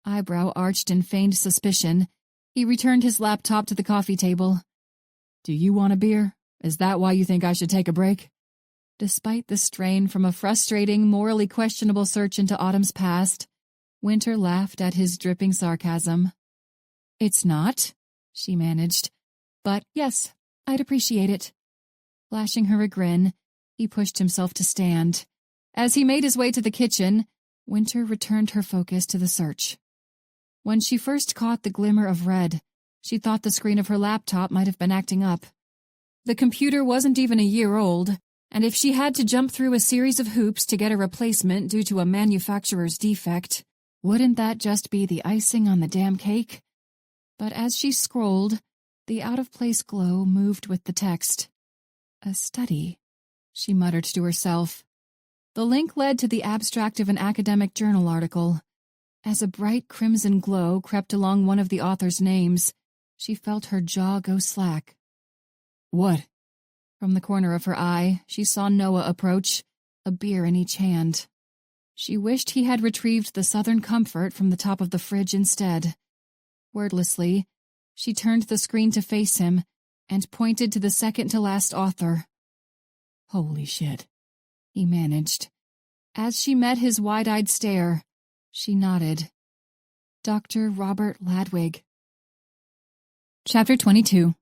Eyebrow arched in feigned suspicion, he returned his laptop to the coffee table.
"Do you want a beer? Is that why you think I should take a break?"
Despite the strain from a frustrating, morally questionable search into Autumn's past, Winter laughed at his dripping sarcasm. "It's not," she managed. "But yes, I'd appreciate it." Flashing her a grin, he pushed himself to stand. As he made his way to the kitchen, Winter returned her focus to the search. When she first caught the glimmer of red, she thought the screen of her laptop might have been acting up. The computer wasn't even a year old, and if she had to jump through a series of hoops to get a replacement due to a manufacturer's defect, wouldn't that just be the icing on the damn cake? But as she scrolled, the out-of-place glow moved with the text. "A study," she muttered to herself. The link led to the abstract of an academic journal article. As a bright crimson glow crept along one of the author's names, she felt her jaw go slack.
"What?"
From the corner of her eye, she saw Noah approach, a beer in each hand. She wished he had retrieved the Southern Comfort from the top of the fridge instead. Wordlessly, she turned the screen to face him and pointed to the second-to-last author.
"Holy shit,"
he managed. As she met his wide-eyed stare, she nodded. Dr. Robert Ladwig. Chapter 22.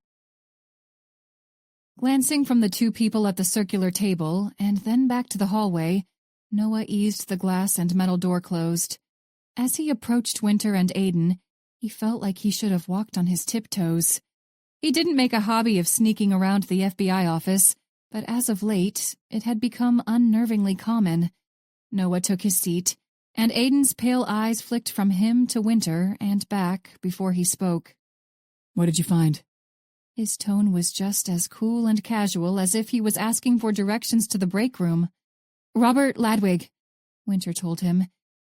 Glancing from the two people at the circular table and then back to the hallway, Noah eased the glass and metal door closed. As he approached Winter and Aiden, he felt like he should have walked on his tiptoes. He didn't make a hobby of sneaking around the FBI office, but as of late, it had become unnervingly common. Noah took his seat, and Aiden's pale eyes flicked from him to Winter and back before he spoke.
"What did you find?"
His tone was just as cool and casual as if he was asking for directions to the break room. "Robert Ladwig," Winter told him.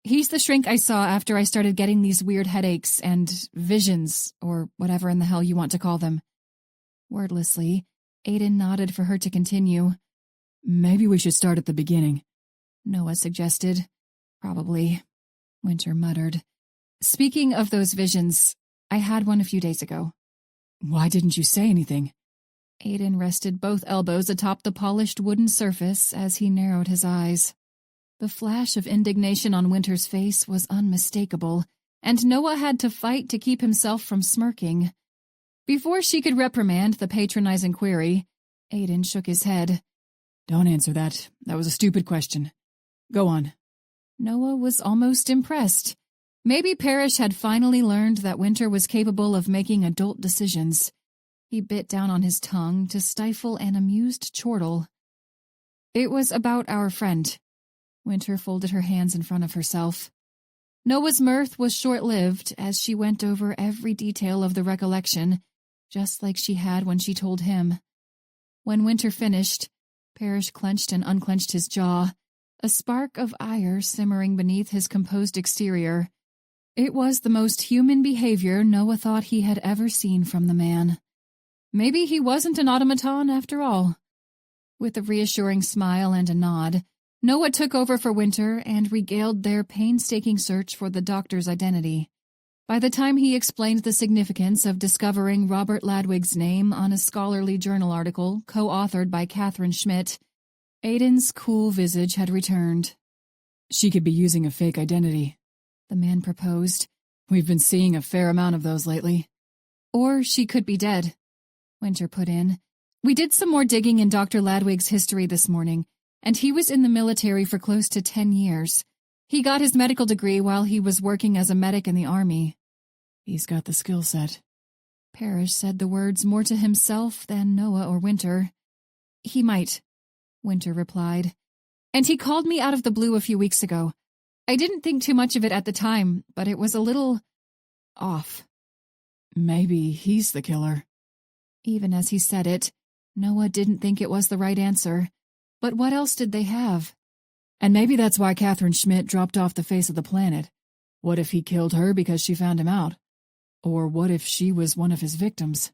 "He's the shrink I saw after I started getting these weird headaches and visions, or whatever in the hell you want to call them." Wordlessly, Aiden nodded for her to continue.
"Maybe we should start at the beginning,"
Noah suggested. "Probably," Winter muttered. "Speaking of those visions, I had one a few days ago."
"Why didn't you say anything?"
Aiden rested both elbows atop the polished wooden surface as he narrowed his eyes. The flash of indignation on Winter's face was unmistakable, and Noah had to fight to keep himself from smirking. Before she could reprimand the patronizing query, Aiden shook his head.
"Don't answer that. That was a stupid question. Go on."
Noah was almost impressed. Maybe Parrish had finally learned that Winter was capable of making adult decisions. He bit down on his tongue to stifle an amused chortle. "It was about our friend." Winter folded her hands in front of herself. Noah's mirth was short-lived as she went over every detail of the recollection, just like she had when she told him. When Winter finished, Parrish clenched and unclenched his jaw, a spark of ire simmering beneath his composed exterior. It was the most human behavior Noah thought he had ever seen from the man. Maybe he wasn't an automaton after all. With a reassuring smile and a nod, Noah took over for Winter and regaled their painstaking search for the doctor's identity. By the time he explained the significance of discovering Robert Ladwig's name on a scholarly journal article co-authored by Catherine Schmidt, Aiden's cool visage had returned.
"She could be using a fake identity,"
the man proposed.
"We've been seeing a fair amount of those lately."
"Or she could be dead," Winter put in. "We did some more digging in Dr. Ladwig's history this morning, and he was in the military for close to 10 years. He got his medical degree while he was working as a medic in the army."
"He's got the skill set."
Parrish said the words more to himself than Noah or Winter. "He might," Winter replied. "And he called me out of the blue a few weeks ago. I didn't think too much of it at the time, but it was a little off."
"Maybe he's the killer."
Even as he said it, Noah didn't think it was the right answer. But what else did they have?
"And maybe that's why Catherine Schmidt dropped off the face of the planet. What if he killed her because she found him out? Or what if she was one of his victims?"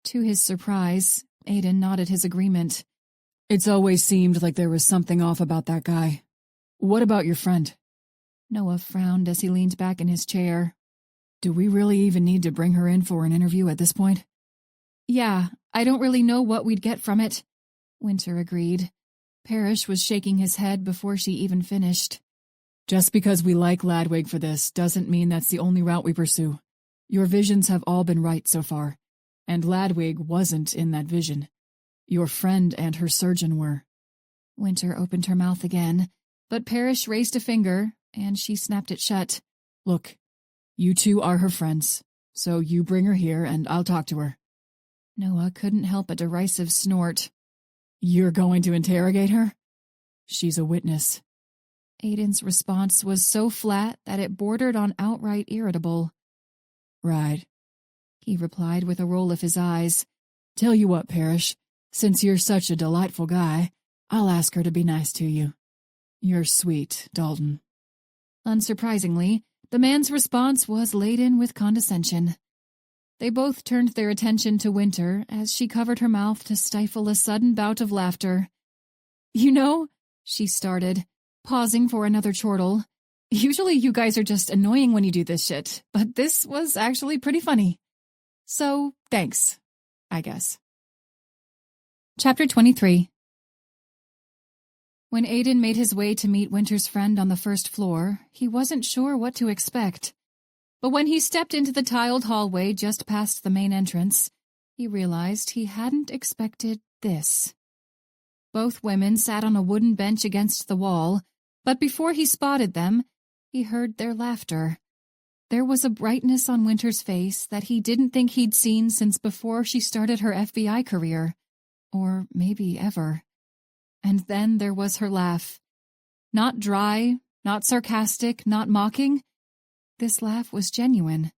To his surprise, Aiden nodded his agreement.
"It's always seemed like there was something off about that guy. What about your friend?"
Noah frowned as he leaned back in his chair.
"Do we really even need to bring her in for an interview at this point?"
"Yeah, I don't really know what we'd get from it," Winter agreed. Parrish was shaking his head before she even finished.
"Just because we like Ladwig for this doesn't mean that's the only route we pursue. Your visions have all been right so far, and Ladwig wasn't in that vision. Your friend and her surgeon were."
Winter opened her mouth again, but Parrish raised a finger, and she snapped it shut.
"Look, you two are her friends, so you bring her here and I'll talk to her."
Noah couldn't help a derisive snort.
"You're going to interrogate her?" "She's a witness."
Aiden's response was so flat that it bordered on outright irritable.
"Right,"
he replied with a roll of his eyes.
"Tell you what, Parrish, since you're such a delightful guy, I'll ask her to be nice to you. You're sweet, Dalton."
Unsurprisingly, the man's response was laden with condescension. They both turned their attention to Winter as she covered her mouth to stifle a sudden bout of laughter. "You know," she started, pausing for another chortle, "usually you guys are just annoying when you do this shit, but this was actually pretty funny. So, thanks, I guess." Chapter 23. When Aiden made his way to meet Winter's friend on the first floor, he wasn't sure what to expect. But when he stepped into the tiled hallway just past the main entrance, he realized he hadn't expected this. Both women sat on a wooden bench against the wall, but before he spotted them, he heard their laughter. There was a brightness on Winter's face that he didn't think he'd seen since before she started her FBI career, or maybe ever. And then there was her laugh. Not dry, not sarcastic, not mocking. This laugh was genuine.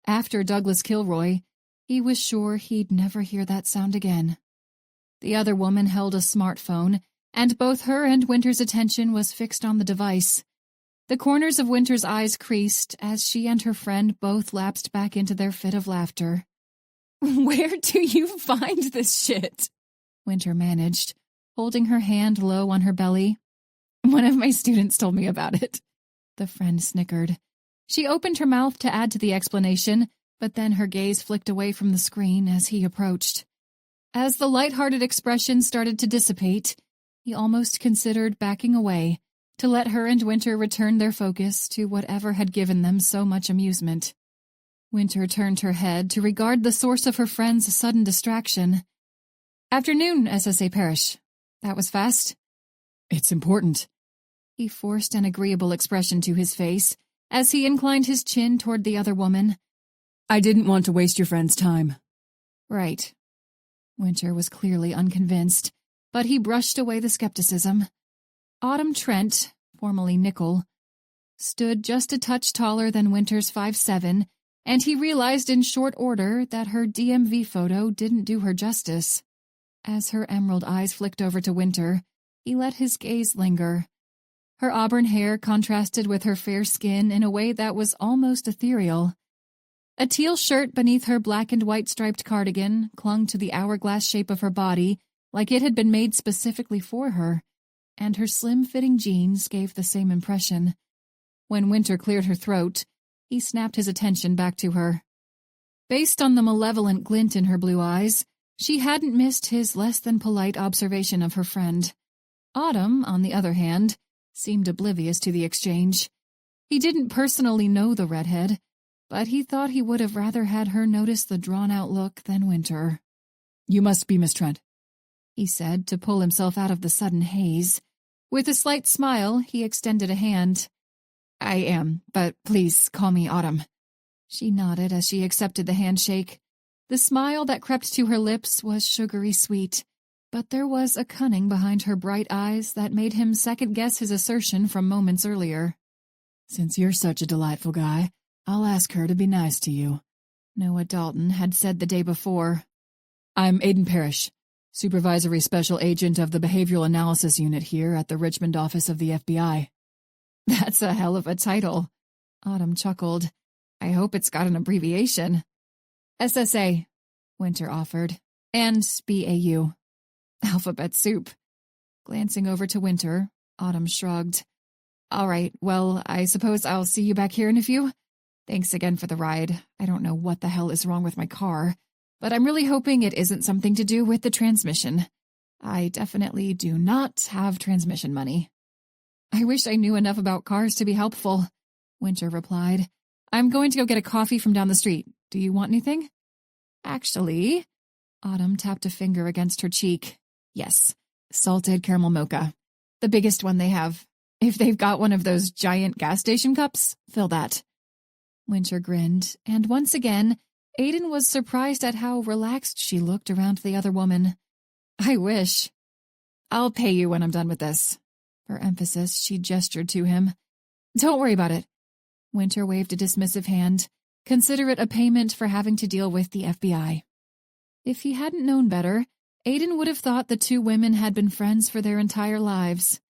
After Douglas Kilroy, He was sure he'd never hear that sound again. The other woman held a smartphone, and both her and Winter's attention was fixed on the device. The corners of Winter's eyes creased as she and her friend both lapsed back into their fit of laughter. "Where do you find this shit?" Winter managed, holding her hand low on her belly. "One of my students told me about it." The friend snickered. She opened her mouth to add to the explanation, but then her gaze flicked away from the screen as he approached. As the light-hearted expression started to dissipate, he almost considered backing away to let her and Winter return their focus to whatever had given them so much amusement. Winter turned her head to regard the source of her friend's sudden distraction. "Afternoon, SSA Parrish. That was fast."
"It's important."
He forced an agreeable expression to his face as he inclined his chin toward the other woman.
"I didn't want to waste your friend's time."
"Right." Winter was clearly unconvinced, but he brushed away the skepticism. Autumn Trent, formerly Nickel, stood just a touch taller than Winter's 5'7", and he realized in short order that her DMV photo didn't do her justice. As her emerald eyes flicked over to Winter, he let his gaze linger. Her auburn hair contrasted with her fair skin in a way that was almost ethereal. A teal shirt beneath her black and white striped cardigan clung to the hourglass shape of her body like it had been made specifically for her, and her slim-fitting jeans gave the same impression. When Winter cleared her throat, he snapped his attention back to her. Based on the malevolent glint in her blue eyes, she hadn't missed his less-than-polite observation of her friend. Autumn, on the other hand, seemed oblivious to the exchange. He didn't personally know the redhead, but he thought he would have rather had her notice the drawn-out look than Winter.
"You must be Miss Trent,"
he said to pull himself out of the sudden haze. With a slight smile, he extended a hand. "I am, but please call me Autumn." She nodded as she accepted the handshake. The smile that crept to her lips was sugary sweet, but there was a cunning behind her bright eyes that made him second-guess his assertion from moments earlier.
"Since you're such a delightful guy, I'll ask her to be nice to you,"
Noah Dalton had said the day before.
"I'm Aiden Parrish, Supervisory Special Agent of the Behavioral Analysis Unit here at the Richmond office of the FBI.
"That's a hell of a title," Autumn chuckled. "I hope it's got an abbreviation." "SSA," Winter offered, "and BAU. Alphabet soup." Glancing over to Winter, Autumn shrugged. "All right, well, I suppose I'll see you back here in a few. Thanks again for the ride. I don't know what the hell is wrong with my car, but I'm really hoping it isn't something to do with the transmission. I definitely do not have transmission money." "I wish I knew enough about cars to be helpful," Winter replied. "I'm going to go get a coffee from down the street. Do you want anything?" "Actually," Autumn tapped a finger against her cheek. "Yes, salted caramel mocha. The biggest one they have. If they've got one of those giant gas station cups, fill that." Winter grinned, and once again, Aiden was surprised at how relaxed she looked around the other woman. "I wish. I'll pay you when I'm done with this." For emphasis, she gestured to him. "Don't worry about it." Winter waved a dismissive hand. Consider it a payment for having to deal with the FBI. If he hadn't known better, Aiden would have thought the two women had been friends for their entire lives.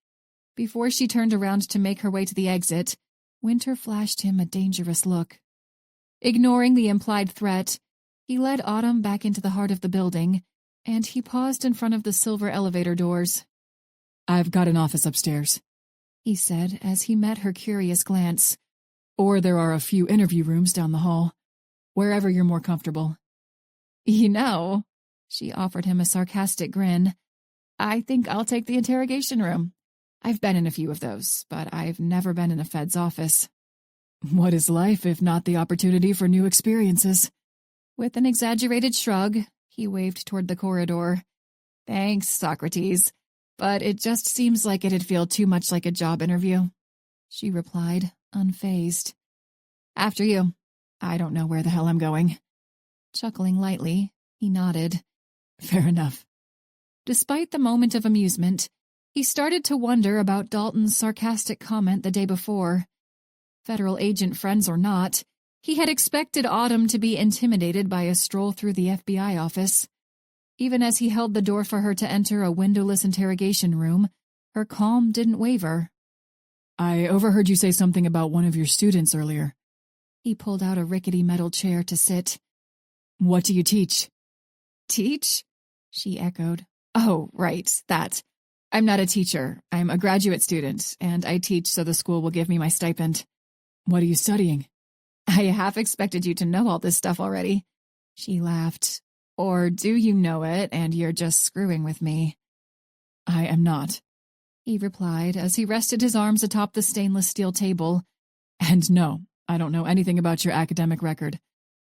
Before she turned around to make her way to the exit, Winter flashed him a dangerous look. Ignoring the implied threat, he led Autumn back into the heart of the building, and he paused in front of the silver elevator doors.
"I've got an office upstairs,"
he said as he met her curious glance.
"Or there are a few interview rooms down the hall. Wherever you're more comfortable."
"You know," she offered him a sarcastic grin, "I think I'll take the interrogation room. I've been in a few of those, but I've never been in a Fed's office."
"What is life if not the opportunity for new experiences?"
With an exaggerated shrug, he waved toward the corridor. "Thanks, Socrates, but it just seems like it'd feel too much like a job interview," she replied, unfazed. "After you. I don't know where the hell I'm going." Chuckling lightly, he nodded.
"Fair enough."
Despite the moment of amusement, he started to wonder about Dalton's sarcastic comment the day before. Federal agent friends or not, He had expected Autumn to be intimidated by a stroll through the FBI office. Even as he held the door for her to enter a windowless interrogation room, her calm didn't waver.
I overheard you say something about one of your students earlier.
He pulled out a rickety metal chair to sit.
What do you teach?
Teach? She echoed. Oh, right, that. I'm not a teacher. I'm a graduate student, and I teach so the school will give me my stipend.
What are you studying?
I half expected you to know all this stuff already. She laughed. Or do you know it, and you're just screwing with me?
I am not,
he replied as he rested his arms atop the stainless steel table.
And no, I don't know anything about your academic record.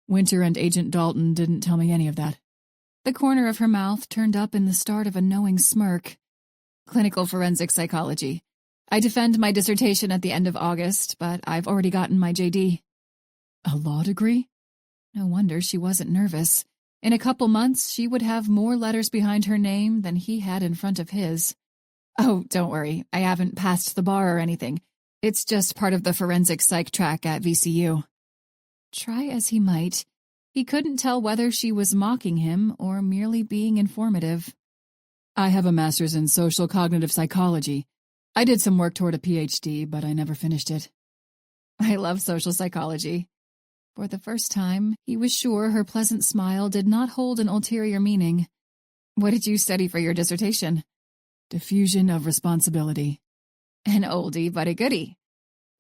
Winter and Agent Dalton didn't tell me any of that.
The corner of her mouth turned up in the start of a knowing smirk. Clinical forensic psychology. I defend my dissertation at the end of August, but I've already gotten my JD.
A law degree?
No wonder she wasn't nervous. In a couple months, she would have more letters behind her name than he had in front of his. Oh, don't worry, I haven't passed the bar or anything. It's just part of the forensic psych track at VCU. Try as he might, he couldn't tell whether she was mocking him or merely being informative.
I have a master's in social cognitive psychology. I did some work toward a PhD, but I never finished it.
I love social psychology. For the first time, he was sure her pleasant smile did not hold an ulterior meaning. What did you study for your dissertation?
Diffusion of responsibility.
An oldie but a goodie.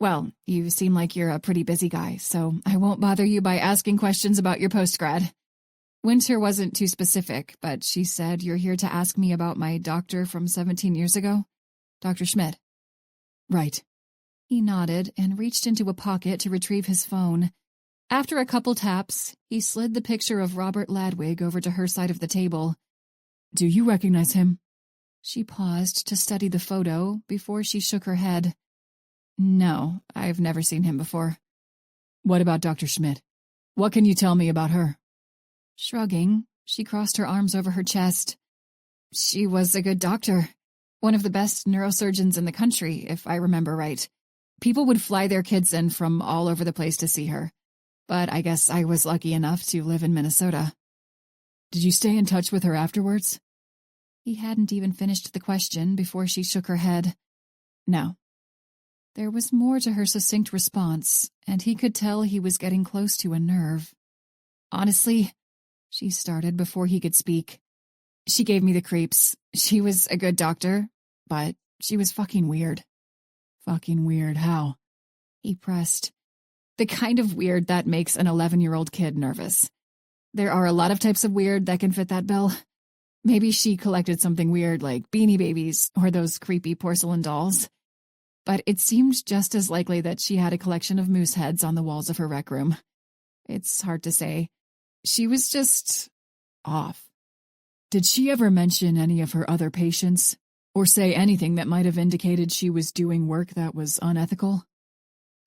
Well, you seem like you're a pretty busy guy, so I won't bother you by asking questions about your postgrad. Winter wasn't too specific, but she said you're here to ask me about my doctor from 17 years ago? Dr. Schmidt.
Right.
He nodded and reached into a pocket to retrieve his phone. After a couple taps, he slid the picture of Robert Ladwig over to her side of the table.
Do you recognize him?
She paused to study the photo before she shook her head. No, I've never seen him before.
What about Dr. Schmidt? What can you tell me about her?
Shrugging, she crossed her arms over her chest. She was a good doctor. One of the best neurosurgeons in the country, if I remember right. People would fly their kids in from all over the place to see her. But I guess I was lucky enough to live in Minnesota.
Did you stay in touch with her afterwards?
He hadn't even finished the question before she shook her head. No. There was more to her succinct response, and he could tell he was getting close to a nerve. Honestly, she started before he could speak. She gave me the creeps. She was a good doctor, but she was fucking weird.
Fucking weird, how?
He pressed. The kind of weird that makes an 11-year-old kid nervous. There are a lot of types of weird that can fit that bill. Maybe she collected something weird like Beanie Babies or those creepy porcelain dolls. But it seemed just as likely that she had a collection of moose heads on the walls of her rec room. It's hard to say. She was just off.
Did she ever mention any of her other patients, or say anything that might have indicated she was doing work that was unethical?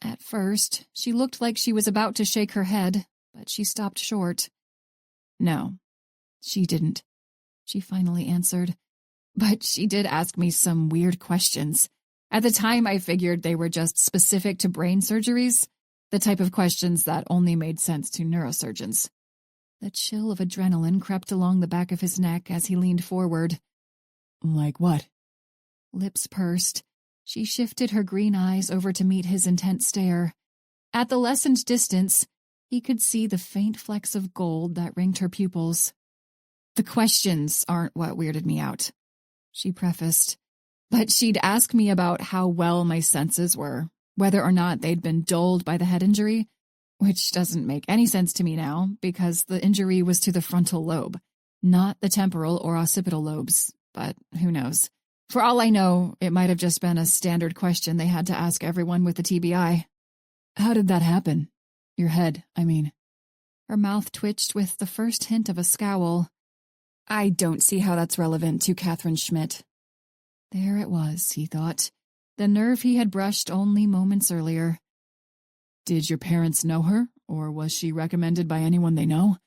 At first, she looked like she was about to shake her head, but she stopped short. No, she didn't, she finally answered. But she did ask me some weird questions. At the time, I figured they were just specific to brain surgeries, the type of questions that only made sense to neurosurgeons. The chill of adrenaline crept along the back of his neck as he leaned forward.
Like what?
Lips pursed. She shifted her green eyes over to meet his intent stare. At the lessened distance, he could see the faint flecks of gold that ringed her pupils. The questions aren't what weirded me out, she prefaced. But she'd ask me about how well my senses were, whether or not they'd been dulled by the head injury, which doesn't make any sense to me now because the injury was to the frontal lobe, not the temporal or occipital lobes, but who knows. For all I know, it might have just been a standard question they had to ask everyone with the TBI.
How did that happen? Your head, I mean.
Her mouth twitched with the first hint of a scowl. I don't see how that's relevant to Catherine Schmidt. There it was, he thought. The nerve he had brushed only moments earlier.
Did your parents know her, or was she recommended by anyone they know?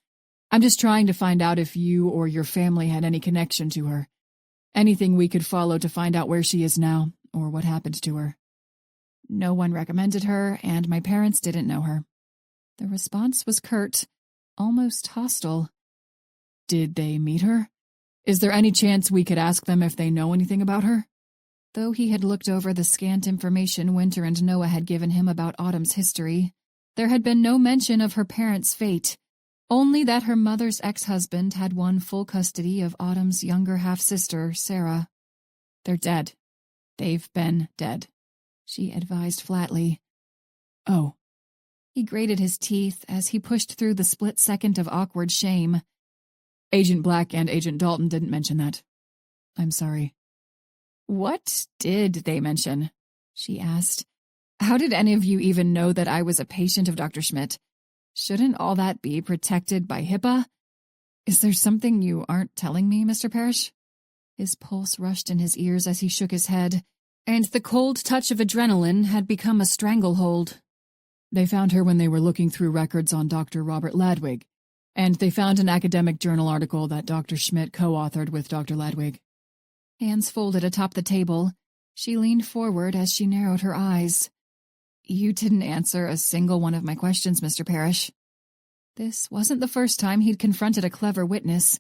I'm just trying to find out if you or your family had any connection to her. Anything we could follow to find out where she is now, or what happened to her.
No one recommended her, and my parents didn't know her. The response was curt, almost hostile.
Did they meet her? Is there any chance we could ask them if they know anything about her?
Though he had looked over the scant information Winter and Noah had given him about Autumn's history, there had been no mention of her parents' fate, only that her mother's ex-husband had won full custody of Autumn's younger half-sister, Sarah.
They're dead. They've been dead, she advised flatly. Oh.
He grated his teeth as he pushed through the split second of awkward shame.
Agent Black and Agent Dalton didn't mention that. I'm sorry.
What did they mention? She asked. How did any of you even know that I was a patient of Dr. Schmidt? Shouldn't all that be protected by HIPAA? Is there something you aren't telling me, Mr. Parrish? His pulse rushed in his ears as he shook his head, and the cold touch of adrenaline had become a stranglehold.
They found her when they were looking through records on Dr. Robert Ladwig, and they found an academic journal article that Dr. Schmidt co-authored with Dr. Ladwig.
Hands folded atop the table, she leaned forward as she narrowed her eyes. You didn't answer a single one of my questions, Mr. Parrish. This wasn't the first time he'd confronted a clever witness,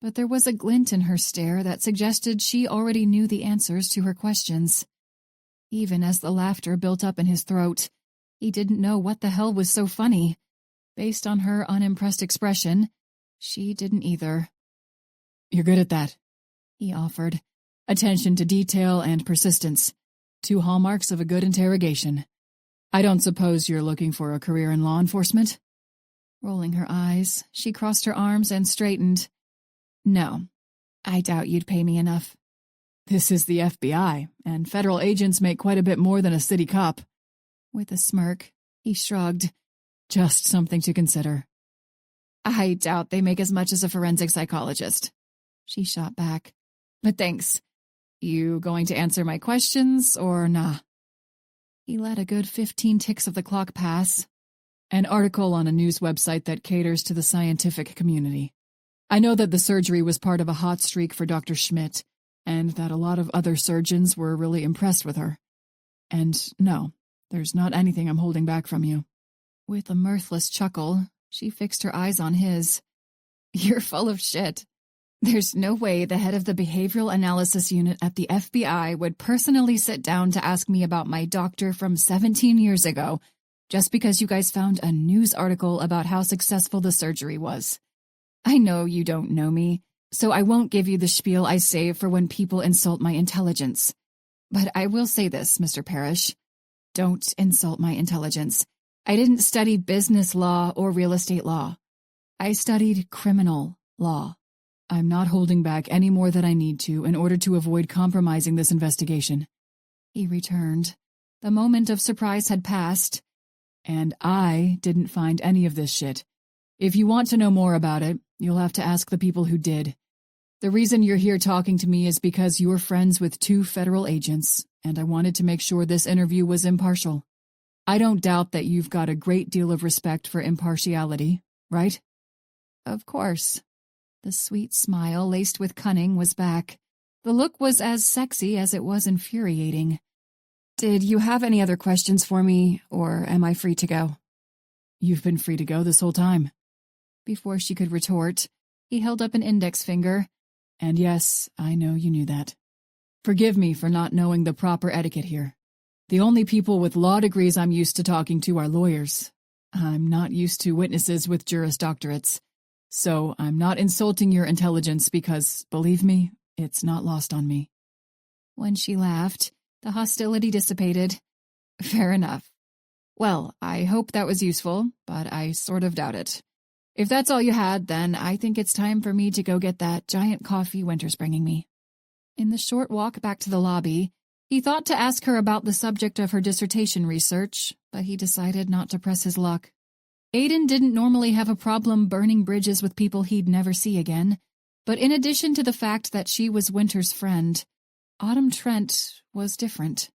but there was a glint in her stare that suggested she already knew the answers to her questions. Even as the laughter built up in his throat, he didn't know what the hell was so funny. Based on her unimpressed expression, she didn't either.
You're good at that,
he offered.
Attention to detail and persistence, 2 hallmarks of a good interrogation. I don't suppose you're looking for a career in law enforcement?
Rolling her eyes, she crossed her arms and straightened. No, I doubt you'd pay me enough.
This is the FBI, and federal agents make quite a bit more than a city cop.
With a smirk, he shrugged.
Just something to consider.
I doubt they make as much as a forensic psychologist. She shot back. But thanks. You going to answer my questions, or nah? He let a good 15 ticks of the clock pass.
An article on a news website that caters to the scientific community. I know that the surgery was part of a hot streak for Dr. Schmidt, and that a lot of other surgeons were really impressed with her. And no, there's not anything I'm holding back from you.
With a mirthless chuckle, she fixed her eyes on his. You're full of shit. There's no way the head of the Behavioral Analysis Unit at the FBI would personally sit down to ask me about my doctor from 17 years ago, just because you guys found a news article about how successful the surgery was. I know you don't know me, so I won't give you the spiel I save for when people insult my intelligence. But I will say this, Mr. Parrish. Don't insult my intelligence. I didn't study business law or real estate law. I studied criminal law.
I'm not holding back any more than I need to in order to avoid compromising this investigation.
He returned. The moment of surprise had passed.
And I didn't find any of this shit. If you want to know more about it, you'll have to ask the people who did. The reason you're here talking to me is because you're friends with 2 federal agents, and I wanted to make sure this interview was impartial. I don't doubt that you've got a great deal of respect for impartiality, right?
Of course. The sweet smile laced with cunning was back. The look was as sexy as it was infuriating. Did you have any other questions for me, or am I free to go?
You've been free to go this whole time.
Before she could retort, he held up an index finger.
And yes, I know you knew that. Forgive me for not knowing the proper etiquette here. The only people with law degrees I'm used to talking to are lawyers. I'm not used to witnesses with Juris Doctorates. So I'm not insulting your intelligence because, believe me, it's not lost on me.
When she laughed, the hostility dissipated. Fair enough. Well, I hope that was useful, but I sort of doubt it. If that's all you had, then I think it's time for me to go get that giant coffee Winter's bringing me. In the short walk back to the lobby, he thought to ask her about the subject of her dissertation research, but he decided not to press his luck. Aiden didn't normally have a problem burning bridges with people he'd never see again, but in addition to the fact that she was Winter's friend, Autumn Trent was different.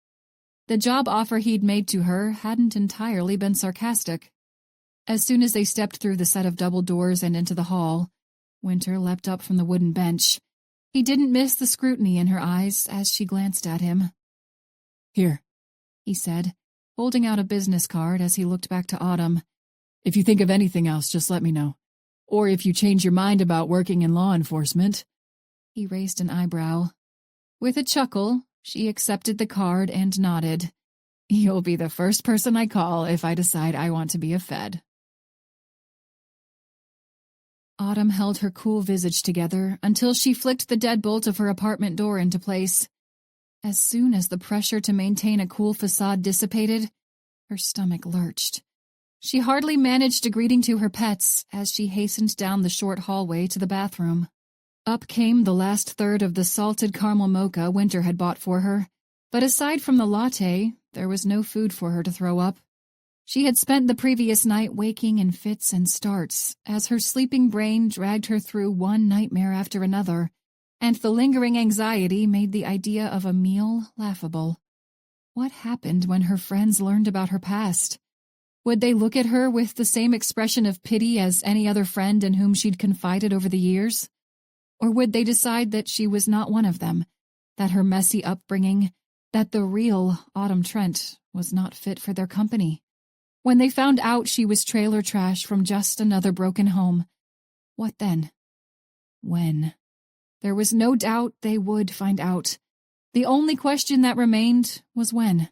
The job offer he'd made to her hadn't entirely been sarcastic. As soon as they stepped through the set of double doors and into the hall, Winter leapt up from the wooden bench. He didn't miss the scrutiny in her eyes as she glanced at him.
Here,
he said, holding out a business card as he looked back to Autumn.
If you think of anything else, just let me know. Or if you change your mind about working in law enforcement."
He raised an eyebrow. With a chuckle, she accepted the card and nodded. "You'll be the first person I call if I decide I want to be a Fed." Autumn held her cool visage together until she flicked the deadbolt of her apartment door into place. As soon as the pressure to maintain a cool facade dissipated, her stomach lurched. She hardly managed a greeting to her pets as she hastened down the short hallway to the bathroom. Up came the last third of the salted caramel mocha Winter had bought for her, but aside from the latte, there was no food for her to throw up. She had spent the previous night waking in fits and starts as her sleeping brain dragged her through one nightmare after another, and the lingering anxiety made the idea of a meal laughable. What happened when her friends learned about her past? Would they look at her with the same expression of pity as any other friend in whom she'd confided over the years? Or would they decide that she was not one of them, that her messy upbringing, that the real Autumn Trent was not fit for their company? When they found out she was trailer trash from just another broken home, what then? When? There was no doubt they would find out. The only question that remained was when.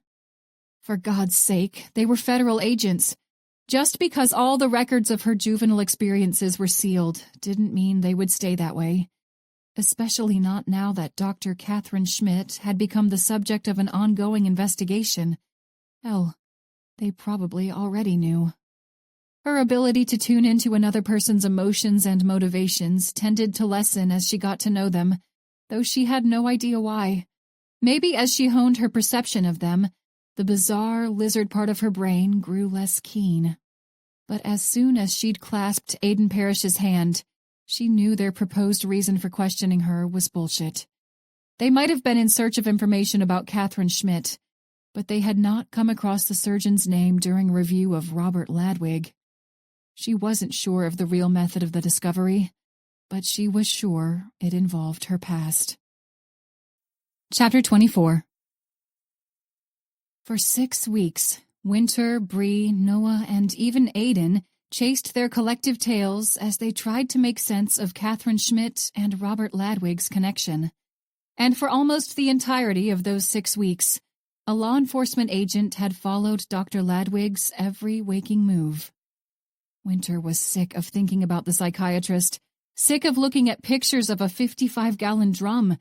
For God's sake, they were federal agents. Just because all the records of her juvenile experiences were sealed didn't mean they would stay that way. Especially not now that Dr. Catherine Schmidt had become the subject of an ongoing investigation. Hell, they probably already knew. Her ability to tune into another person's emotions and motivations tended to lessen as she got to know them, though she had no idea why. Maybe as she honed her perception of them, the bizarre lizard part of her brain grew less keen. But as soon as she'd clasped Aiden Parrish's hand, she knew their proposed reason for questioning her was bullshit. They might have been in search of information about Catherine Schmidt, but they had not come across the surgeon's name during a review of Robert Ladwig. She wasn't sure of the real method of the discovery, but she was sure it involved her past. Chapter 24. For 6 weeks, Winter, Bree, Noah, and even Aiden chased their collective tails as they tried to make sense of Catherine Schmidt and Robert Ladwig's connection. And for almost the entirety of those 6 weeks, a law enforcement agent had followed Dr. Ladwig's every waking move. Winter was sick of thinking about the psychiatrist, sick of looking at pictures of a 55-gallon drum,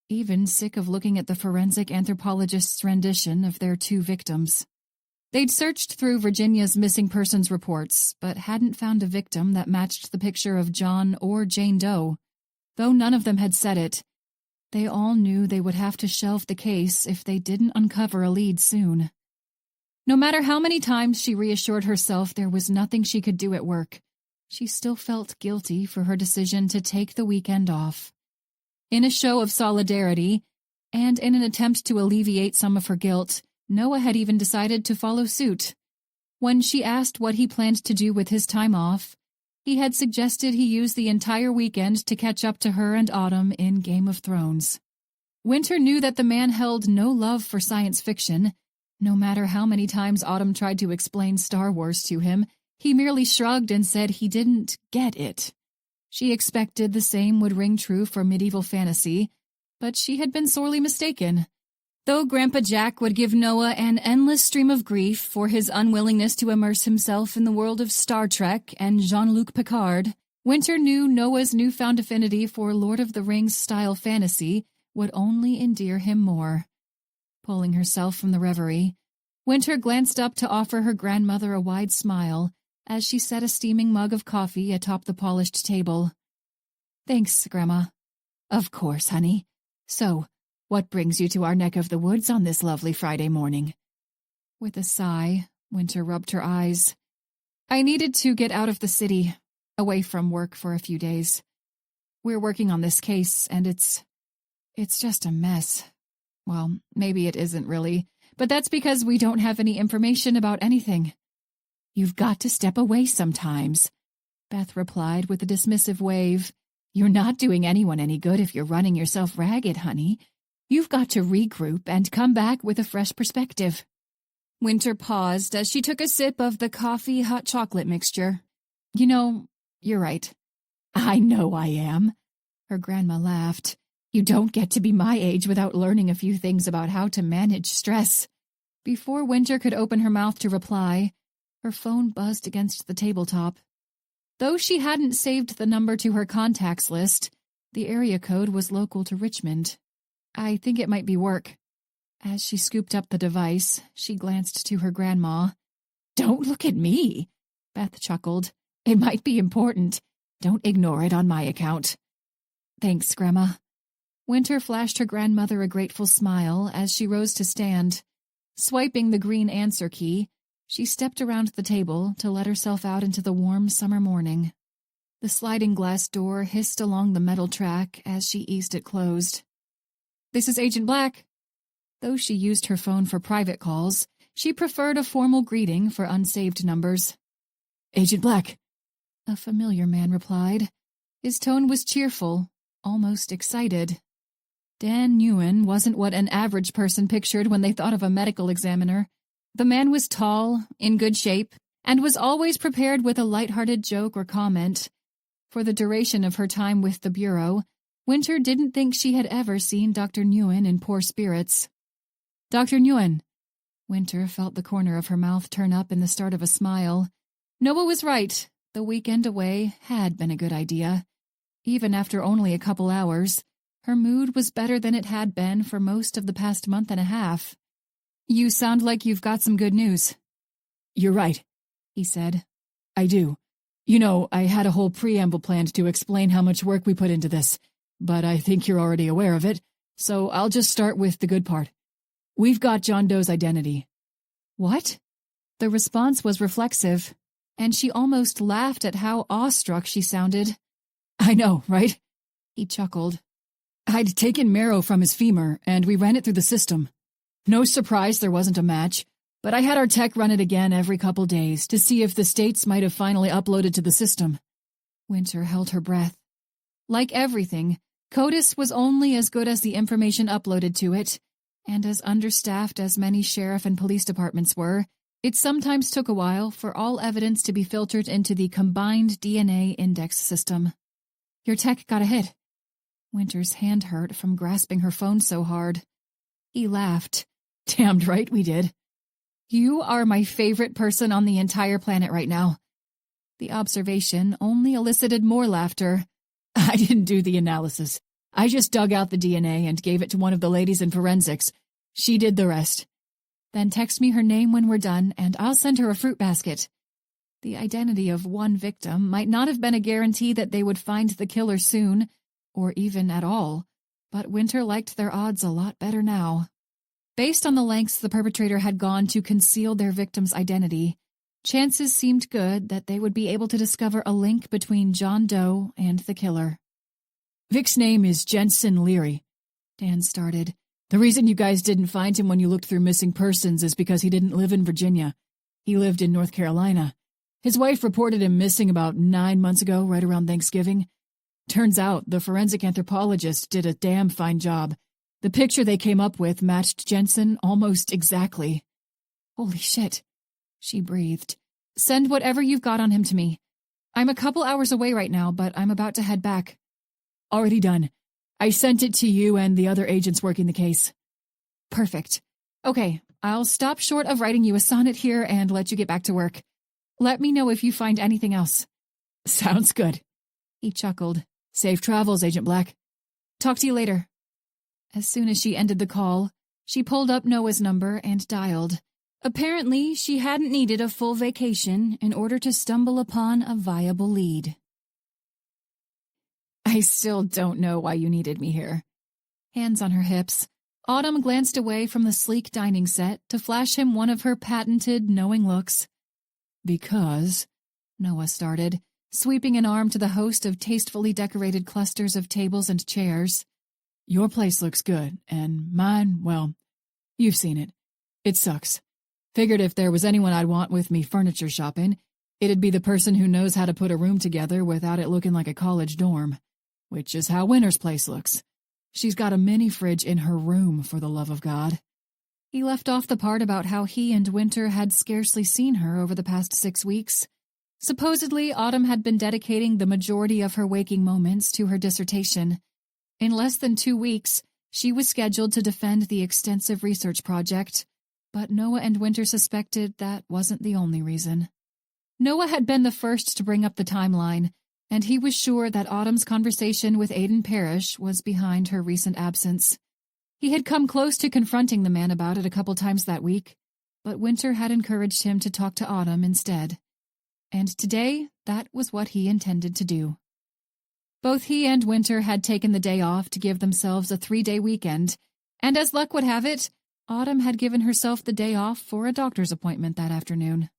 even sick of looking at the forensic anthropologist's rendition of their 2 victims. They'd searched through Virginia's missing persons reports, but hadn't found a victim that matched the picture of John or Jane Doe. Though none of them had said it, they all knew they would have to shelve the case if they didn't uncover a lead soon. No matter how many times she reassured herself there was nothing she could do at work, she still felt guilty for her decision to take the weekend off. In a show of solidarity, and in an attempt to alleviate some of her guilt, Noah had even decided to follow suit. When she asked what he planned to do with his time off, he had suggested he use the entire weekend to catch up to her and Autumn in Game of Thrones. Winter knew that the man held no love for science fiction. No matter how many times Autumn tried to explain Star Wars to him, he merely shrugged and said he didn't get it. She expected the same would ring true for medieval fantasy, but she had been sorely mistaken. Though Grandpa Jack would give Noah an endless stream of grief for his unwillingness to immerse himself in the world of Star Trek and Jean-Luc Picard, Winter knew Noah's newfound affinity for Lord of the Rings-style fantasy would only endear him more. Pulling herself from the reverie, Winter glanced up to offer her grandmother a wide smile as she set a steaming mug of coffee atop the polished table. "Thanks, Grandma." "Of course, honey. So, what brings you to our neck of the woods on this lovely Friday morning?" With a sigh, Winter rubbed her eyes. "I needed to get out of the city, away from work for a few days. We're working on this case, and it's just a mess. Well, maybe it isn't really, but that's because we don't have any information about anything." "You've got to step away sometimes," Beth replied with a dismissive wave. "You're not doing anyone any good if you're running yourself ragged, honey. You've got to regroup and come back with a fresh perspective." Winter paused as she took a sip of the coffee hot chocolate mixture. You know, you're right.
I know I am.
Her grandma laughed. You don't get to be my age without learning a few things about how to manage stress. Before Winter could open her mouth to reply, her phone buzzed against the tabletop. Though she hadn't saved the number to her contacts list, the area code was local to Richmond. I think it might be work. As she scooped up the device, she glanced to her grandma.
Don't look at me,
Beth chuckled.
It might be important. Don't ignore it on my account.
Thanks, Grandma. Winter flashed her grandmother a grateful smile as she rose to stand. Swiping the green answer key, she stepped around the table to let herself out into the warm summer morning. The sliding glass door hissed along the metal track as she eased it closed. This is Agent Black. Though she used her phone for private calls, she preferred a formal greeting for unsaved numbers.
Agent Black,
a familiar man replied. His tone was cheerful, almost excited. Dan Nguyen wasn't what an average person pictured when they thought of a medical examiner. The man was tall, in good shape, and was always prepared with a light-hearted joke or comment. For the duration of her time with the Bureau, Winter didn't think she had ever seen Dr. Nguyen in poor spirits. Dr. Nguyen. Winter felt the corner of her mouth turn up in the start of a smile. Noah was right. The weekend away had been a good idea. Even after only a couple hours, her mood was better than it had been for most of the past month and a half. You sound like you've got some good news.
You're right,
he said.
I do. You know, I had a whole preamble planned to explain how much work we put into this, but I think you're already aware of it, so I'll just start with the good part. We've got John Doe's identity.
What? The response was reflexive, and she almost laughed at how awestruck she sounded.
I know, right?
He chuckled.
I'd taken marrow from his femur, and we ran it through the system. No surprise there wasn't a match, but I had our tech run it again every couple days to see if the states might have finally uploaded to the system.
Winter held her breath. Like everything, CODIS was only as good as the information uploaded to it, and as understaffed as many sheriff and police departments were, it sometimes took a while for all evidence to be filtered into the combined DNA index system. Your tech got a hit. Winter's hand hurt from grasping her phone so hard. He laughed.
Damned right we did.
You are my favorite person on the entire planet right now. The observation only elicited more laughter.
I didn't do the analysis. I just dug out the DNA and gave it to one of the ladies in forensics. She did the rest.
Then text me her name when we're done, and I'll send her a fruit basket. The identity of one victim might not have been a guarantee that they would find the killer soon, or even at all, but Winter liked their odds a lot better now. Based on the lengths the perpetrator had gone to conceal their victim's identity, chances seemed good that they would be able to discover a link between John Doe and the killer.
Vic's name is Jensen Leary, Dan started. The reason you guys didn't find him when you looked through missing persons is because he didn't live in Virginia. He lived in North Carolina. His wife reported him missing about 9 months ago, right around Thanksgiving. Turns out the forensic anthropologist did a damn fine job. The picture they came up with matched Jensen almost exactly.
Holy shit, she breathed. Send whatever you've got on him to me. I'm a couple hours away right now, but I'm about to head back.
Already done. I sent it to you and the other agents working the case.
Perfect. Okay, I'll stop short of writing you a sonnet here and let you get back to work. Let me know if you find anything else.
Sounds good.
He chuckled.
Safe travels, Agent Black.
Talk to you later. As soon as she ended the call, she pulled up Noah's number and dialed. Apparently, she hadn't needed a full vacation in order to stumble upon a viable lead. I still don't know why you needed me here. Hands on her hips, Autumn glanced away from the sleek dining set to flash him one of her patented, knowing looks.
Because,
Noah started, sweeping an arm to the host of tastefully decorated clusters of tables and chairs.
Your place looks good, and mine, well, you've seen it. It sucks. Figured if there was anyone I'd want with me furniture shopping, it'd be the person who knows how to put a room together without it looking like a college dorm. Which is how Winter's place looks. She's got a mini fridge in her room, for the love of God.
He left off the part about how he and Winter had scarcely seen her over the past 6 weeks. Supposedly, Autumn had been dedicating the majority of her waking moments to her dissertation. In less than 2 weeks, she was scheduled to defend the extensive research project, but Noah and Winter suspected that wasn't the only reason. Noah had been the first to bring up the timeline, and he was sure that Autumn's conversation with Aidan Parrish was behind her recent absence. He had come close to confronting the man about it a couple times that week, but Winter had encouraged him to talk to Autumn instead. And today, that was what he intended to do. Both he and Winter had taken the day off to give themselves a 3-day weekend, and as luck would have it, Autumn had given herself the day off for a doctor's appointment that afternoon.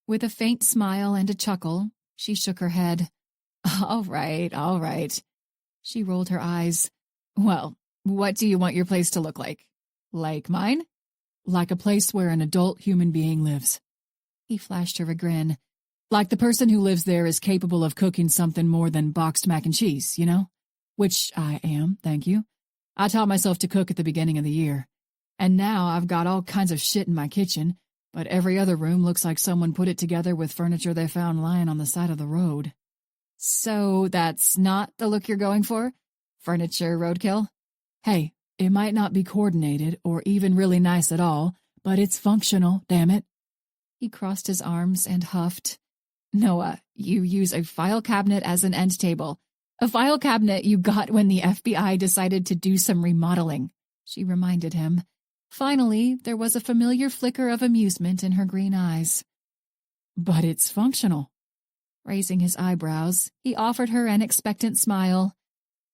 With a faint smile and a chuckle, she shook her head. All right. She rolled her eyes. Well, what do you want your place to look like? Like mine? Like a place where an adult human being lives. He flashed her a grin. Like the person who lives there is capable of cooking something more than boxed mac and cheese, you know? Which I am, thank you. I taught myself to cook at the beginning of the year. And now I've got all kinds of shit in my kitchen, but every other room looks like someone put it together with furniture they found lying on the side of the road. So that's not the look you're going for? Furniture roadkill? Hey, it might not be coordinated or even really nice at all, but it's functional, damn it. He crossed his arms and huffed. Noah, you use a file cabinet as an end table. A file cabinet you got when the FBI decided to do some remodeling, she reminded him. Finally, there was a familiar flicker of amusement in her green eyes. But it's functional. Raising his eyebrows, he offered her an expectant smile.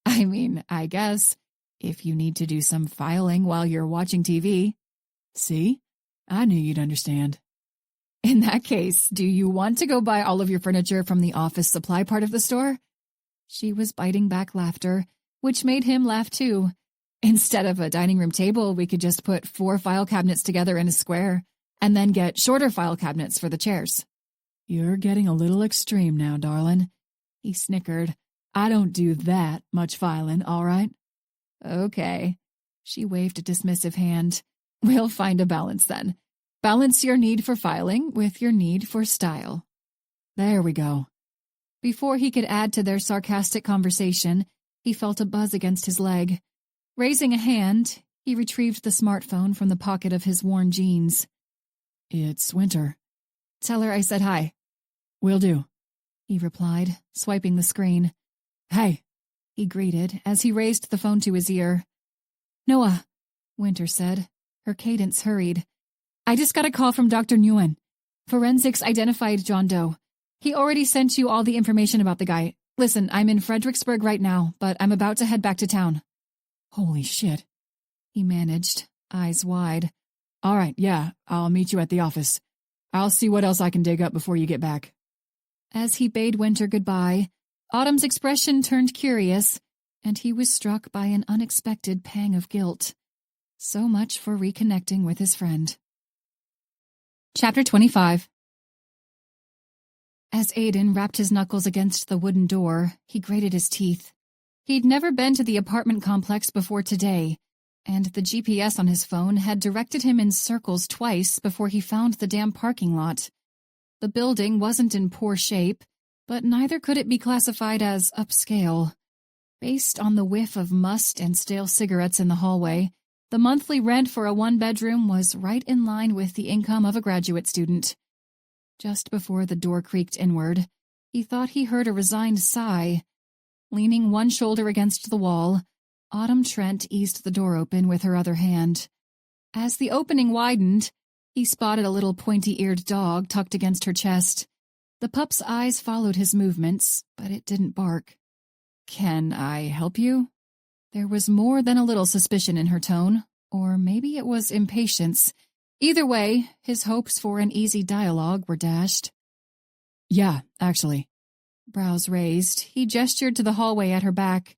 I mean, I guess, if you need to do some filing while you're watching TV. See? I knew you'd understand. In that case, do you want to go buy all of your furniture from the office supply part of the store? She was biting back laughter, which made him laugh too. Instead of a dining room table, we could just put 4 file cabinets together in a square, and then get shorter file cabinets for the chairs. You're getting a little extreme now, darling. He snickered. I don't do that much filing, all right? Okay. She waved a dismissive hand. We'll find a balance then. Balance your need for filing with your need for style. There we go. Before he could add to their sarcastic conversation, he felt a buzz against his leg. Raising a hand, he retrieved the smartphone from the pocket of his worn jeans. It's Winter. Tell her I said hi. Will do, he replied, swiping the screen. Hey, he greeted as he raised the phone to his ear. Noah, Winter said, her cadence hurried. I just got a call from Dr. Nguyen. Forensics identified John Doe. He already sent you all the information about the guy. Listen, I'm in Fredericksburg right now, but I'm about to head back to town. Holy shit, he managed, eyes wide. All right, yeah, I'll meet you at the office. I'll see what else I can dig up before you get back. As he bade Winter goodbye, Autumn's expression turned curious, and he was struck by an unexpected pang of guilt. So much for reconnecting with his friend. Chapter 25. As Aidan wrapped his knuckles against the wooden door, he grated his teeth. He'd never been to the apartment complex before today, and the GPS on his phone had directed him in circles twice before he found the damn parking lot. The building wasn't in poor shape, but neither could it be classified as upscale. Based on the whiff of must and stale cigarettes in the hallway, the monthly rent for a 1-bedroom was right in line with the income of a graduate student. Just before the door creaked inward, he thought he heard a resigned sigh. Leaning one shoulder against the wall, Autumn Trent eased the door open with her other hand. As the opening widened, he spotted a little pointy-eared dog tucked against her chest. The pup's eyes followed his movements, but it didn't bark. Can I help you? There was more than a little suspicion in her tone, or maybe it was impatience. Either way, his hopes for an easy dialogue were dashed. Yeah, actually. Brows raised, he gestured to the hallway at her back.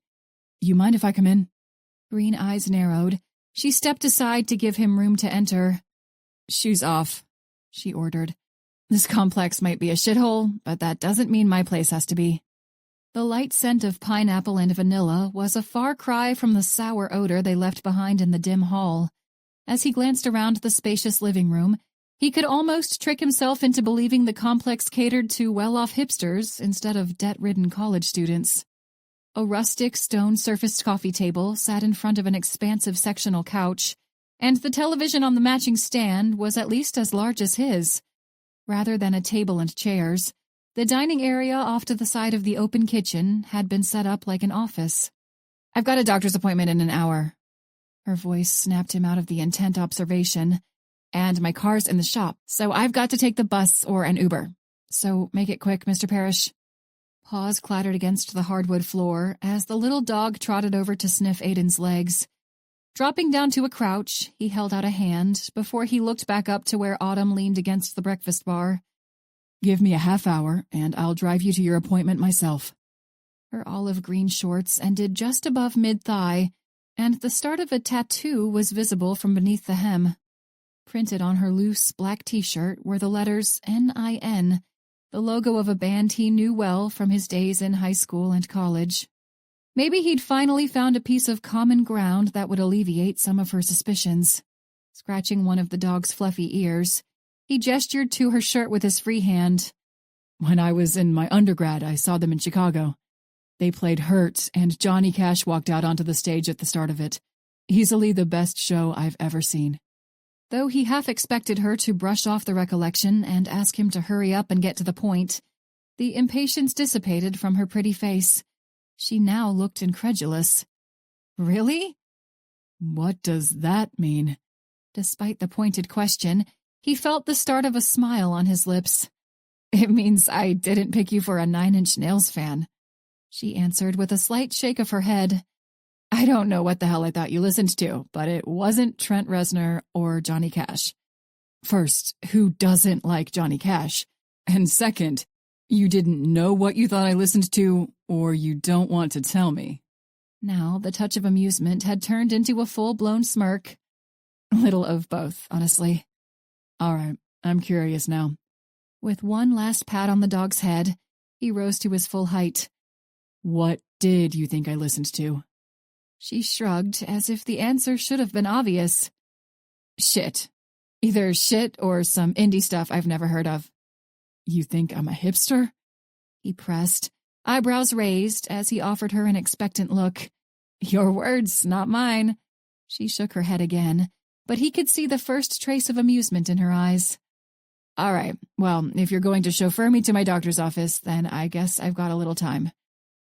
You mind if I come in? Green eyes narrowed. She stepped aside to give him room to enter. Shoes off, she ordered. This complex might be a shithole, but that doesn't mean my place has to be. The light scent of pineapple and vanilla was a far cry from the sour odor they left behind in the dim hall. As he glanced around the spacious living room, he could almost trick himself into believing the complex catered to well-off hipsters instead of debt-ridden college students. A rustic stone-surfaced coffee table sat in front of an expansive sectional couch, and the television on the matching stand was at least as large as his. Rather than a table and chairs, the dining area off to the side of the open kitchen had been set up like an office. "I've got a doctor's appointment in an hour." Her voice snapped him out of the intent observation. "And my car's in the shop, so I've got to take the bus or an Uber. So make it quick, Mr. Parrish." Paws clattered against the hardwood floor as the little dog trotted over to sniff Aiden's legs. Dropping down to a crouch, he held out a hand before he looked back up to where Autumn leaned against the breakfast bar.
"Give me a half hour, and I'll drive you to your appointment myself."
Her olive green shorts ended just above mid-thigh, and the start of a tattoo was visible from beneath the hem. Printed on her loose black t-shirt were the letters N-I-N, the logo of a band he knew well from his days in high school and college. Maybe he'd finally found a piece of common ground that would alleviate some of her suspicions. Scratching one of the dog's fluffy ears, he gestured to her shirt with his free hand.
"When I was in my undergrad, I saw them in Chicago. They played Hurt, and Johnny Cash walked out onto the stage at the start of it. Easily the best show I've ever seen."
Though he half expected her to brush off the recollection and ask him to hurry up and get to the point, the impatience dissipated from her pretty face. She now looked incredulous. "Really?"
"What does that mean?"
Despite the pointed question, he felt the start of a smile on his lips. "It means I didn't pick you for a Nine Inch Nails fan," she answered with a slight shake of her head. "I don't know what the hell I thought you listened to, but it wasn't Trent Reznor or Johnny Cash."
"First, who doesn't like Johnny Cash? And second, you didn't know what you thought I listened to, or you don't want to tell me?"
Now the touch of amusement had turned into a full-blown smirk.
"Little of both, honestly." "All right, I'm curious now."
With one last pat on the dog's head, he rose to his full height.
"What did you think I listened to?"
She shrugged, as if the answer should have been obvious. "Shit. Either shit or some indie stuff I've never heard of."
"You think I'm a hipster?"
he pressed, eyebrows raised as he offered her an expectant look. "Your words, not mine." She shook her head again, but he could see the first trace of amusement in her eyes. "All right, well, if you're going to chauffeur me to my doctor's office, then I guess I've got a little time.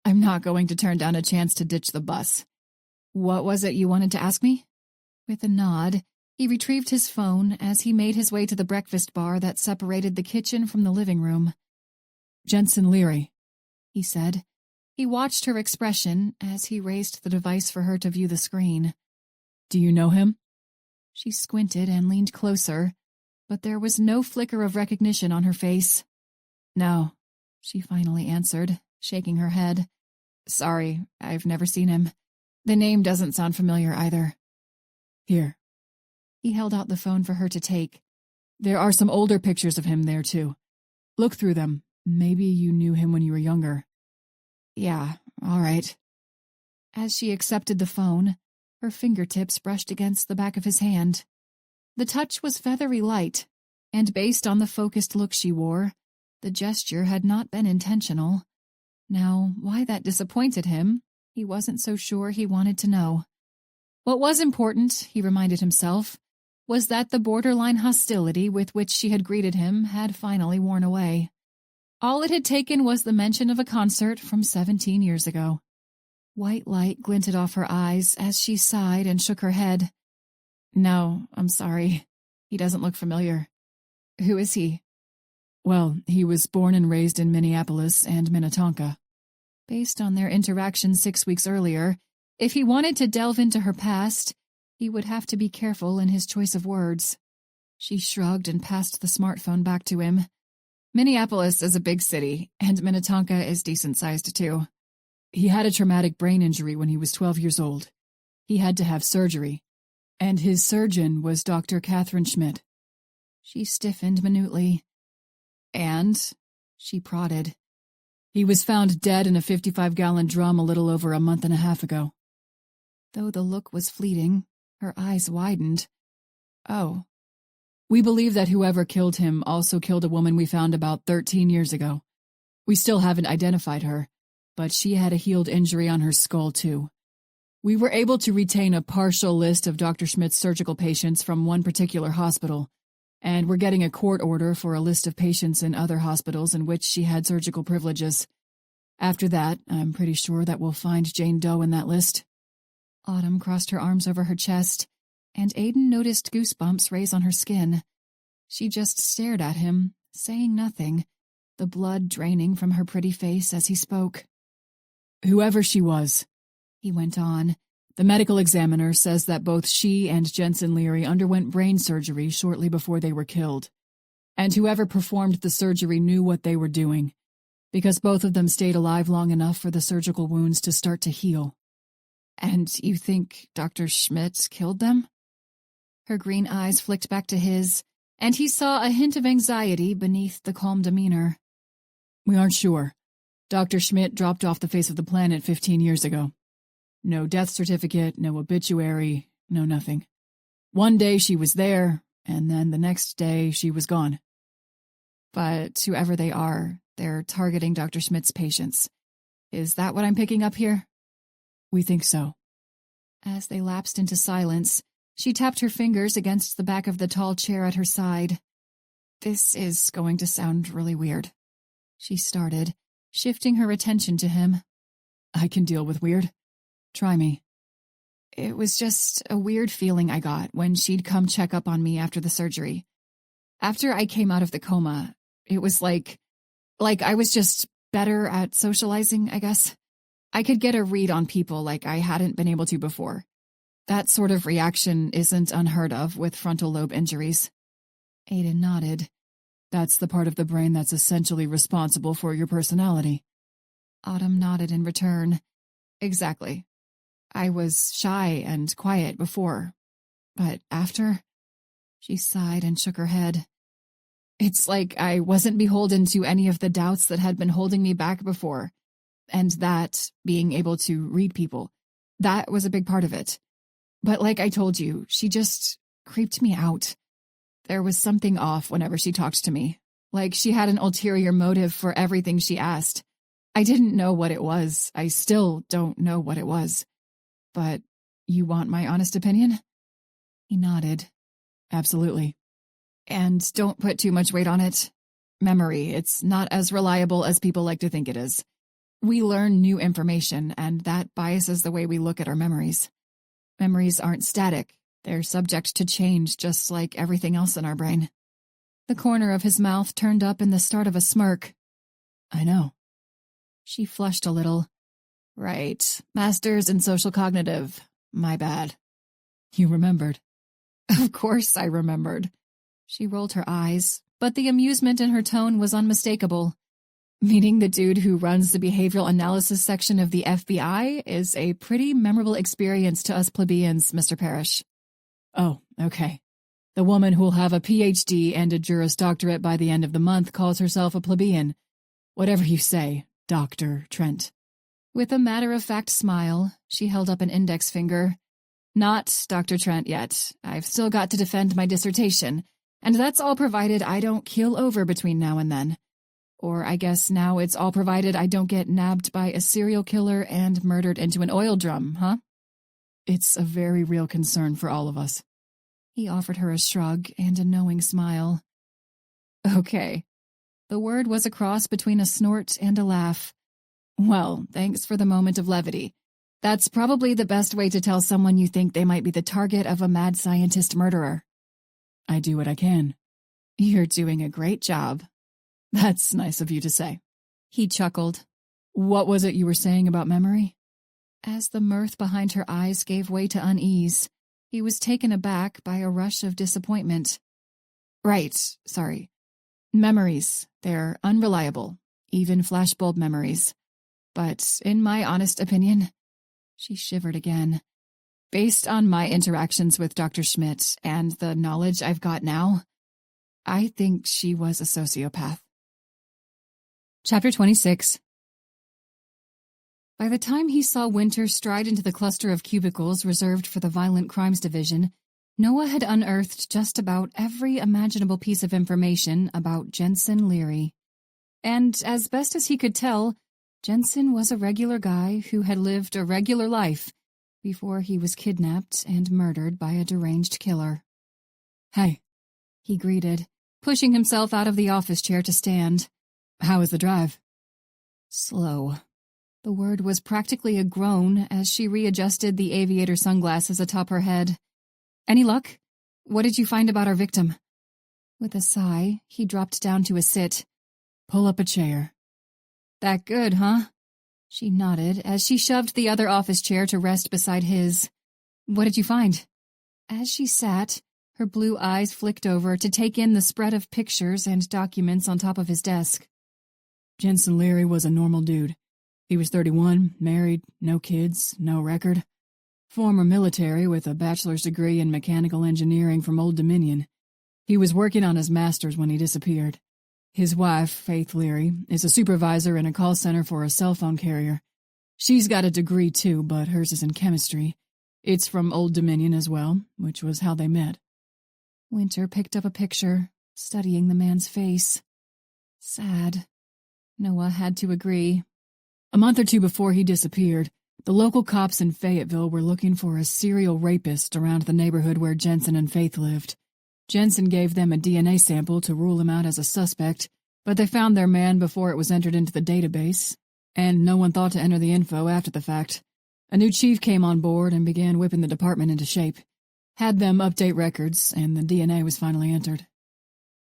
I'm not going to turn down a chance to ditch the bus. What was it you wanted to ask me?" With a nod, he retrieved his phone as he made his way to the breakfast bar that separated the kitchen from the living room.
"Jensen Leary,"
he said. He watched her expression as he raised the device for her to view the screen.
"Do you know him?"
She squinted and leaned closer, but there was no flicker of recognition on her face. "No," she finally answered, shaking her head. "Sorry, I've never seen him. The name doesn't sound familiar either."
"Here."
He held out the phone for her to take.
"There are some older pictures of him there, too. Look through them. Maybe you knew him when you were younger."
"Yeah, all right." As she accepted the phone, her fingertips brushed against the back of his hand. The touch was feathery light, and based on the focused look she wore, the gesture had not been intentional. Now, why that disappointed him, he wasn't so sure he wanted to know. What was important, he reminded himself, was that the borderline hostility with which she had greeted him had finally worn away. All it had taken was the mention of a concert from 17 years ago. White light glinted off her eyes as she sighed and shook her head. "No, I'm sorry. He doesn't look familiar. Who is he?"
"Well, he was born and raised in Minneapolis and Minnetonka."
Based on their interaction 6 weeks earlier, if he wanted to delve into her past, he would have to be careful in his choice of words. She shrugged and passed the smartphone back to him. "Minneapolis is a big city, and Minnetonka is decent-sized too."
"He had a traumatic brain injury when he was 12 years old. He had to have surgery, and his surgeon was Dr. Catherine Schmidt."
She stiffened minutely. "And?" she prodded.
"He was found dead in a 55-gallon drum a little over a month and a half ago."
Though the look was fleeting, her eyes widened. Oh.
We believe that whoever killed him also killed a woman we found about 13 years ago. We still haven't identified her, but she had a healed injury on her skull, too. We were able to retain a partial list of Dr. Schmidt's surgical patients from one particular hospital, and we're getting a court order for a list of patients in other hospitals in which she had surgical privileges. After that, I'm pretty sure that we'll find Jane Doe in that list.
Autumn crossed her arms over her chest, and Aiden noticed goosebumps raise on her skin. She just stared at him, saying nothing, the blood draining from her pretty face as he spoke.
Whoever she was,
he went on,
the medical examiner says that both she and Jensen Leary underwent brain surgery shortly before they were killed. And whoever performed the surgery knew what they were doing, because both of them stayed alive long enough for the surgical wounds to start to heal.
And you think Dr. Schmidt killed them? Her green eyes flicked back to his, and he saw a hint of anxiety beneath the calm demeanor.
We aren't sure. Dr. Schmidt dropped off the face of the planet 15 years ago. No death certificate, no obituary, no nothing. One day she was there, and then the next day she was gone.
But whoever they are, they're targeting Dr. Schmidt's patients. Is that what I'm picking up here?
We think so.
As they lapsed into silence, she tapped her fingers against the back of the tall chair at her side. This is going to sound really weird. She started, shifting her attention to him.
I can deal with weird. Try me.
It was just a weird feeling I got when she'd come check up on me after the surgery. After I came out of the coma, it was like I was just better at socializing, I guess. I could get a read on people like I hadn't been able to before. That sort of reaction isn't unheard of with frontal lobe injuries.
Aiden nodded. That's the part of the brain that's essentially responsible for your personality.
Autumn nodded in return. Exactly. I was shy and quiet before, but after, she sighed and shook her head. It's like I wasn't beholden to any of the doubts that had been holding me back before, and that, being able to read people, that was a big part of it. But like I told you, she just creeped me out. There was something off whenever she talked to me, like she had an ulterior motive for everything she asked. I didn't know what it was. I still don't know what it was. But you want my honest opinion? He nodded.
Absolutely.
And don't put too much weight on it. Memory, it's not as reliable as people like to think it is. We learn new information, and that biases the way we look at our memories. Memories aren't static. They're subject to change, just like everything else in our brain. The corner of his mouth turned up in the start of a smirk.
I know.
She flushed a little. Right. Masters in social cognitive. My bad.
You remembered.
Of course I remembered. She rolled her eyes, but the amusement in her tone was unmistakable. Meeting the dude who runs the behavioral analysis section of the FBI is a pretty memorable experience to us plebeians, Mr. Parrish.
Oh, okay. The woman who'll have a PhD and a Juris Doctorate by the end of the month calls herself a plebeian. Whatever you say, Dr. Trent.
With a matter-of-fact smile, she held up an index finger. Not Dr. Trent yet. I've still got to defend my dissertation, and that's all provided I don't keel over between now and then. Or I guess now it's all provided I don't get nabbed by a serial killer and murdered into an oil drum, huh?
It's a very real concern for all of us.
He offered her a shrug and a knowing smile. Okay. The word was a cross between a snort and a laugh. Well, thanks for the moment of levity. That's probably the best way to tell someone you think they might be the target of a mad scientist murderer.
I do what I can.
You're doing a great job.
That's nice of you to say.
He chuckled.
What was it you were saying about memory?
As the mirth behind her eyes gave way to unease, he was taken aback by a rush of disappointment. Right, sorry. Memories, they're unreliable, even flashbulb memories. But in my honest opinion, she shivered again. Based on my interactions with Dr. Schmidt and the knowledge I've got now, I think she was a sociopath. Chapter 26. By the time he saw Winter stride into the cluster of cubicles reserved for the Violent Crimes Division, Noah had unearthed just about every imaginable piece of information about Jensen Leary. And as best as he could tell, Jensen was a regular guy who had lived a regular life before he was kidnapped and murdered by a deranged killer.
"Hey,"
he greeted, pushing himself out of the office chair to stand.
"How was the drive?"
Slow. The word was practically a groan as she readjusted the aviator sunglasses atop her head. Any luck? What did you find about our victim? With a sigh, he dropped down to a sit.
"Pull up a chair."
That good, huh? She nodded as she shoved the other office chair to rest beside his. What did you find? As she sat, her blue eyes flicked over to take in the spread of pictures and documents on top of his desk.
Jensen Leary was a normal dude. He was 31, married, no kids, no record. Former military with a bachelor's degree in mechanical engineering from Old Dominion. He was working on his master's when he disappeared. His wife, Faith Leary, is a supervisor in a call center for a cell phone carrier. She's got a degree too, but hers is in chemistry. It's from Old Dominion as well, which was how they met.
Winter picked up a picture, studying the man's face. Sad. Noah had to agree.
A month or two before he disappeared, the local cops in Fayetteville were looking for a serial rapist around the neighborhood where Jensen and Faith lived. Jensen gave them a DNA sample to rule him out as a suspect, but they found their man before it was entered into the database, and no one thought to enter the info after the fact. A new chief came on board and began whipping the department into shape. Had them update records, and the DNA was finally entered.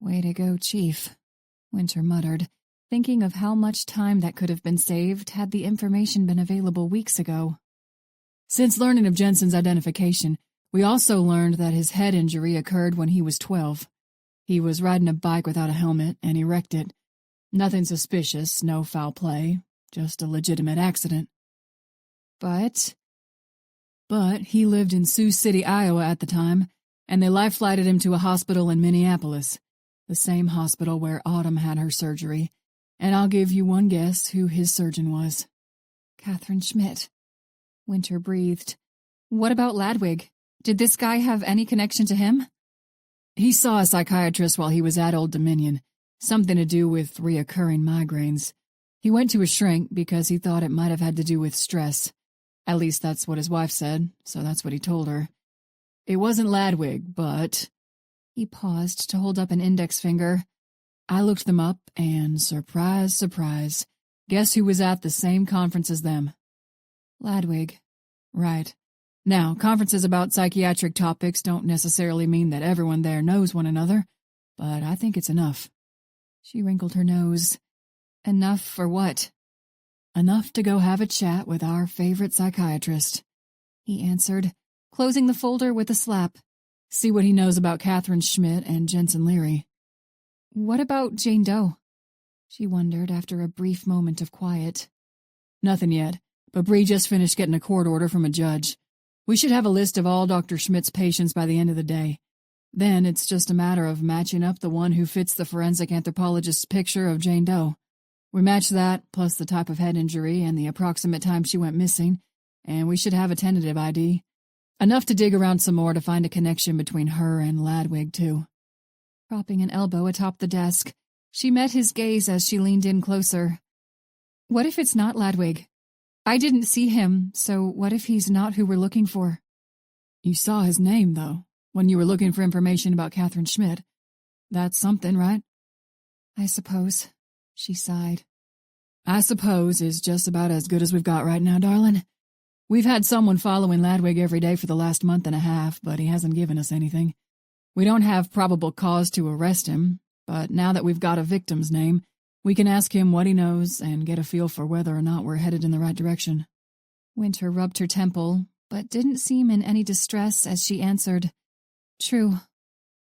Way to go, Chief, Winter muttered, thinking of how much time that could have been saved had the information been available weeks ago.
Since learning of Jensen's identification, we also learned that his head injury occurred when he was 12. He was riding a bike without a helmet, and he wrecked it. Nothing suspicious, no foul play, just a legitimate accident. But he lived in Sioux City, Iowa at the time, and they life-flighted him to a hospital in Minneapolis, the same hospital where Autumn had her surgery, and I'll give you one guess who his surgeon was.
Catherine Schmidt. Winter breathed. What about Ladwig? Did this guy have any connection to him?
He saw a psychiatrist while he was at Old Dominion, something to do with reoccurring migraines. He went to a shrink because he thought it might have had to do with stress. At least that's what his wife said, so that's what he told her. It wasn't Ladwig, but... He paused to hold up an index finger. I looked them up, and surprise, surprise, guess who was at the same conference as them?
Ladwig.
Right. Now, conferences about psychiatric topics don't necessarily mean that everyone there knows one another, but I think it's enough.
She wrinkled her nose. Enough for what?
Enough to go have a chat with our favorite psychiatrist,
he answered, closing the folder with a slap.
See what he knows about Catherine Schmidt and Jensen Leary.
What about Jane Doe? She wondered after a brief moment of quiet.
Nothing yet, but Bree just finished getting a court order from a judge. We should have a list of all Dr. Schmidt's patients by the end of the day. Then it's just a matter of matching up the one who fits the forensic anthropologist's picture of Jane Doe. We match that, plus the type of head injury and the approximate time she went missing, and we should have a tentative ID. Enough to dig around some more to find a connection between her and Ladwig, too.
Propping an elbow atop the desk, she met his gaze as she leaned in closer. What if it's not Ladwig? I didn't see him, so what if he's not who we're looking for?
You saw his name, though, when you were looking for information about Catherine Schmidt. That's something, right?
I suppose, she sighed.
I suppose is just about as good as we've got right now, darling. We've had someone following Ladwig every day for the last month and a half, but he hasn't given us anything. We don't have probable cause to arrest him, but now that we've got a victim's name, we can ask him what he knows and get a feel for whether or not we're headed in the right direction.
Winter rubbed her temple, but didn't seem in any distress as she answered, True.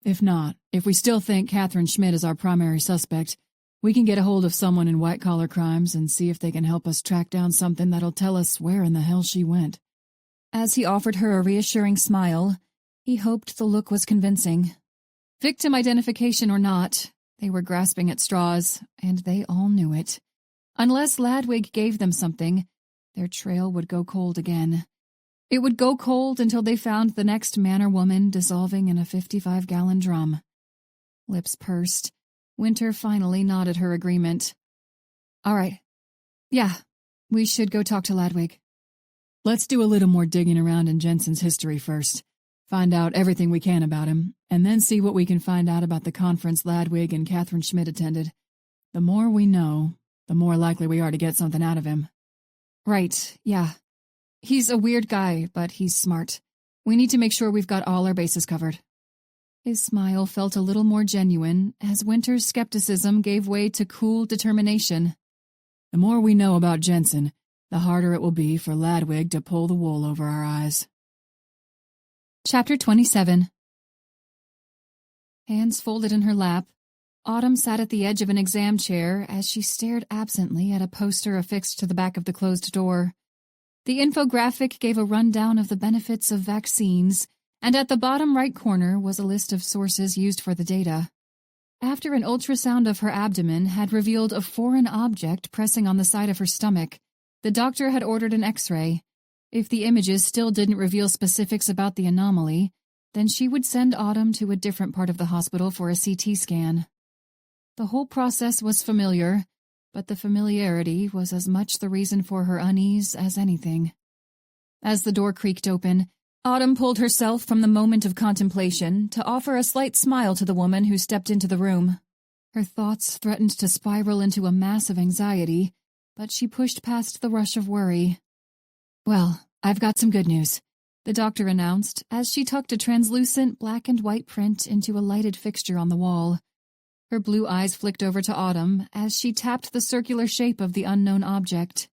If we still think Catherine Schmidt is our primary suspect, we can get a hold of someone in white-collar crimes and see if they can help us track down something that'll tell us where in the hell she went.
As he offered her a reassuring smile, he hoped the look was convincing. Victim identification or not, they were grasping at straws, and they all knew it. Unless Ladwig gave them something, their trail would go cold again. It would go cold until they found the next man or woman dissolving in a 55-gallon drum. Lips pursed. Winter finally nodded her agreement. All right. Yeah, we should go talk to Ladwig.
Let's do a little more digging around in Jensen's history first. Find out everything we can about him, and then see what we can find out about the conference Ladwig and Catherine Schmidt attended. The more we know, the more likely we are to get something out of him.
Right, yeah. He's a weird guy, but he's smart. We need to make sure we've got all our bases covered. His smile felt a little more genuine as Winter's skepticism gave way to cool determination.
The more we know about Jensen, the harder it will be for Ladwig to pull the wool over our eyes.
Chapter 27. Hands folded in her lap, Autumn sat at the edge of an exam chair as she stared absently at a poster affixed to the back of the closed door. The infographic gave a rundown of the benefits of vaccines, and at the bottom right corner was a list of sources used for the data. After an ultrasound of her abdomen had revealed a foreign object pressing on the side of her stomach, the doctor had ordered an X-ray. If the images still didn't reveal specifics about the anomaly, then she would send Autumn to a different part of the hospital for a CT scan. The whole process was familiar, but the familiarity was as much the reason for her unease as anything. As the door creaked open, Autumn pulled herself from the moment of contemplation to offer a slight smile to the woman who stepped into the room. Her thoughts threatened to spiral into a mass of anxiety, but she pushed past the rush of worry. Well, I've got some good news, the doctor announced as she tucked a translucent black and white print into a lighted fixture on the wall. Her blue eyes flicked over to Autumn as she tapped the circular shape of the unknown object.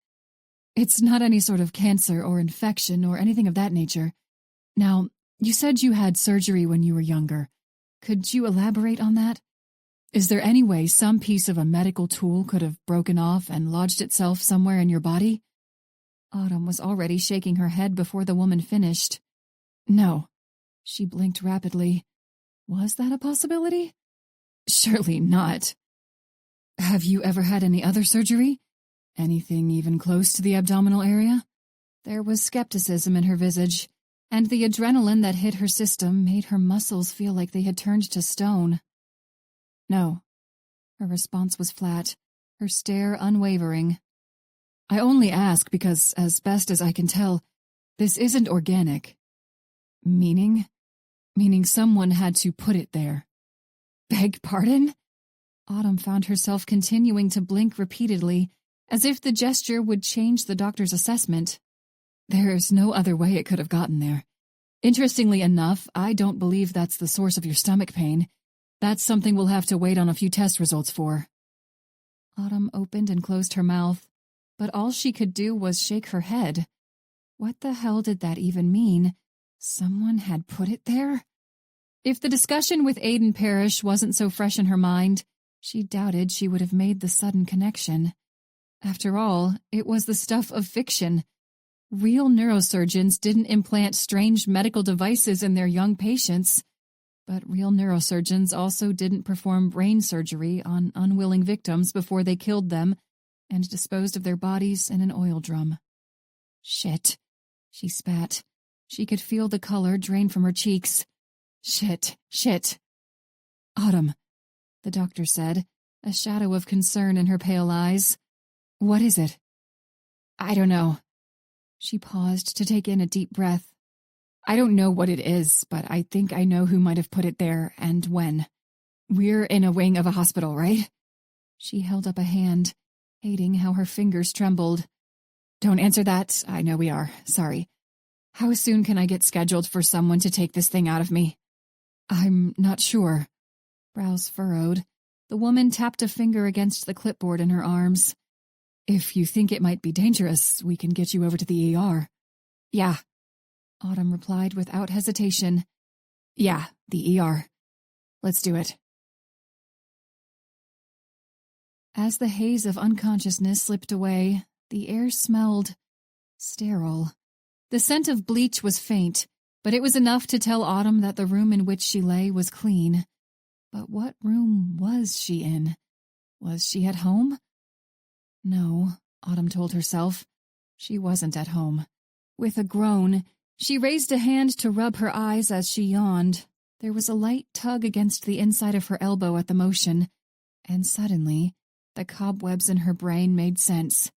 It's not any sort of cancer or infection or anything of that nature. Now, you said you had surgery when you were younger. Could you elaborate on that? Is there any way some piece of a medical tool could have broken off and lodged itself somewhere in your body? Autumn was already shaking her head before the woman finished. No. She blinked rapidly. Was that a possibility? Surely not. Have you ever had any other surgery? Anything even close to the abdominal area? There was skepticism in her visage, and the adrenaline that hit her system made her muscles feel like they had turned to stone. No. Her response was flat, her stare unwavering. I only ask because, as best as I can tell, this isn't organic. Meaning? Meaning someone had to put it there. Beg pardon? Autumn found herself continuing to blink repeatedly, as if the gesture would change the doctor's assessment. There's no other way it could have gotten there. Interestingly enough, I don't believe that's the source of your stomach pain. That's something we'll have to wait on a few test results for. Autumn opened and closed her mouth, but all she could do was shake her head. What the hell did that even mean? Someone had put it there? If the discussion with Aidan Parrish wasn't so fresh in her mind, she doubted she would have made the sudden connection. After all, it was the stuff of fiction. Real neurosurgeons didn't implant strange medical devices in their young patients, but real neurosurgeons also didn't perform brain surgery on unwilling victims before they killed them and disposed of their bodies in an oil drum. Shit, she spat. She could feel the color drain from her cheeks. Shit. Autumn, the doctor said, a shadow of concern in her pale eyes. What is it? I don't know. She paused to take in a deep breath. I don't know what it is, but I think I know who might have put it there and when. We're in a wing of a hospital, right? She held up a hand, hating how her fingers trembled. Don't answer that. I know we are. Sorry. How soon can I get scheduled for someone to take this thing out of me? I'm not sure. Brows furrowed. The woman tapped a finger against the clipboard in her arms. If you think it might be dangerous, we can get you over to the ER. Yeah. Autumn replied without hesitation. Yeah, the ER. Let's do it. As the haze of unconsciousness slipped away, the air smelled sterile. The scent of bleach was faint, but it was enough to tell Autumn that the room in which she lay was clean. But what room was she in? Was she at home? No, Autumn told herself. She wasn't at home. With a groan, She raised a hand to rub her eyes as she yawned. There was a light tug against the inside of her elbow at the motion, and suddenly, the cobwebs in her brain made sense.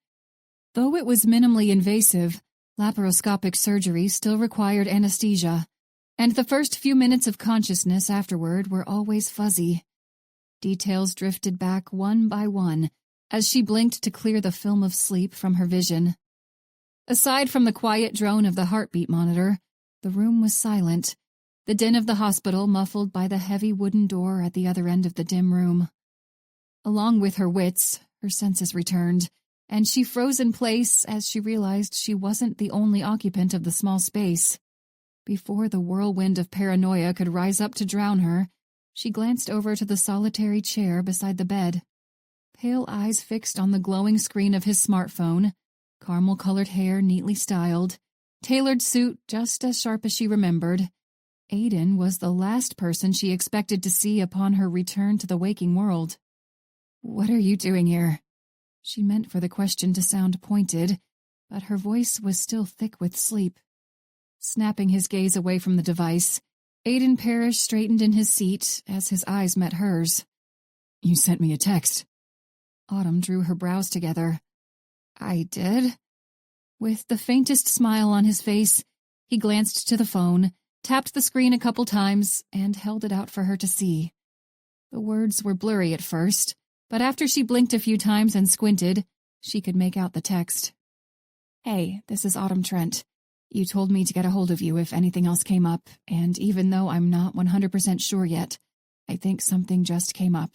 Though it was minimally invasive, laparoscopic surgery still required anesthesia, and the first few minutes of consciousness afterward were always fuzzy. Details drifted back one by one as she blinked to clear the film of sleep from her vision. Aside from the quiet drone of the heartbeat monitor, the room was silent, the din of the hospital muffled by the heavy wooden door at the other end of the dim room. Along with her wits, her senses returned, and she froze in place as she realized she wasn't the only occupant of the small space. Before the whirlwind of paranoia could rise up to drown her, she glanced over to the solitary chair beside the bed. Pale eyes fixed on the glowing screen of his smartphone, caramel-colored hair neatly styled, tailored suit just as sharp as she remembered. Aiden was the last person she expected to see upon her return to the waking world. "What are you doing here?" She meant for the question to sound pointed, but her voice was still thick with sleep. Snapping his gaze away from the device, Aiden Parrish straightened in his seat as his eyes met hers. "You sent me a text." Autumn drew her brows together. "I did?" With the faintest smile on his face, he glanced to the phone, tapped the screen a couple times, and held it out for her to see. The words were blurry at first, but after she blinked a few times and squinted, she could make out the text. "Hey, this is Autumn Trent. You told me to get a hold of you if anything else came up, and even though I'm not 100% sure yet, I think something just came up.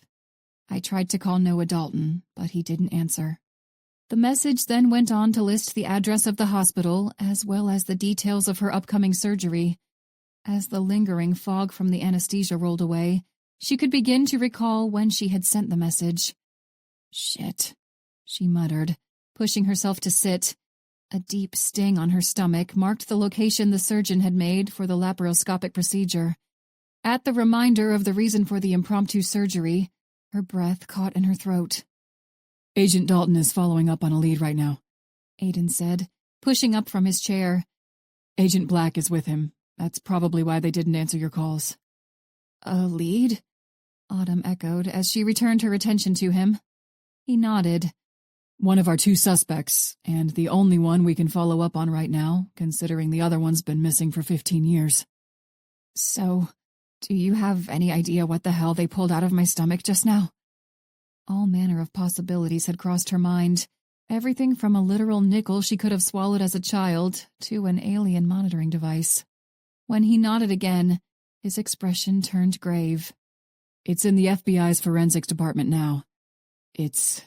I tried to call Noah Dalton, but he didn't answer." The message then went on to list the address of the hospital, as well as the details of her upcoming surgery. As the lingering fog from the anesthesia rolled away, she could begin to recall when she had sent the message. "Shit," she muttered, pushing herself to sit. A deep sting on her stomach marked the location the surgeon had made for the laparoscopic procedure. At the reminder of the reason for the impromptu surgery, her breath caught in her throat. "Agent Dalton is following up on a lead right now," Aiden said, pushing up from his chair. "Agent Black is with him. That's probably why they didn't answer your calls." "A lead?" Autumn echoed as she returned her attention to him. He nodded. "One of our 2 suspects, and the only one we can follow up on right now, considering the other one's been missing for 15 years. "So, do you have any idea what the hell they pulled out of my stomach just now?" All manner of possibilities had crossed her mind, everything from a literal nickel she could have swallowed as a child to an alien monitoring device. When he nodded again, his expression turned grave. "It's in the FBI's forensics department now. It's..."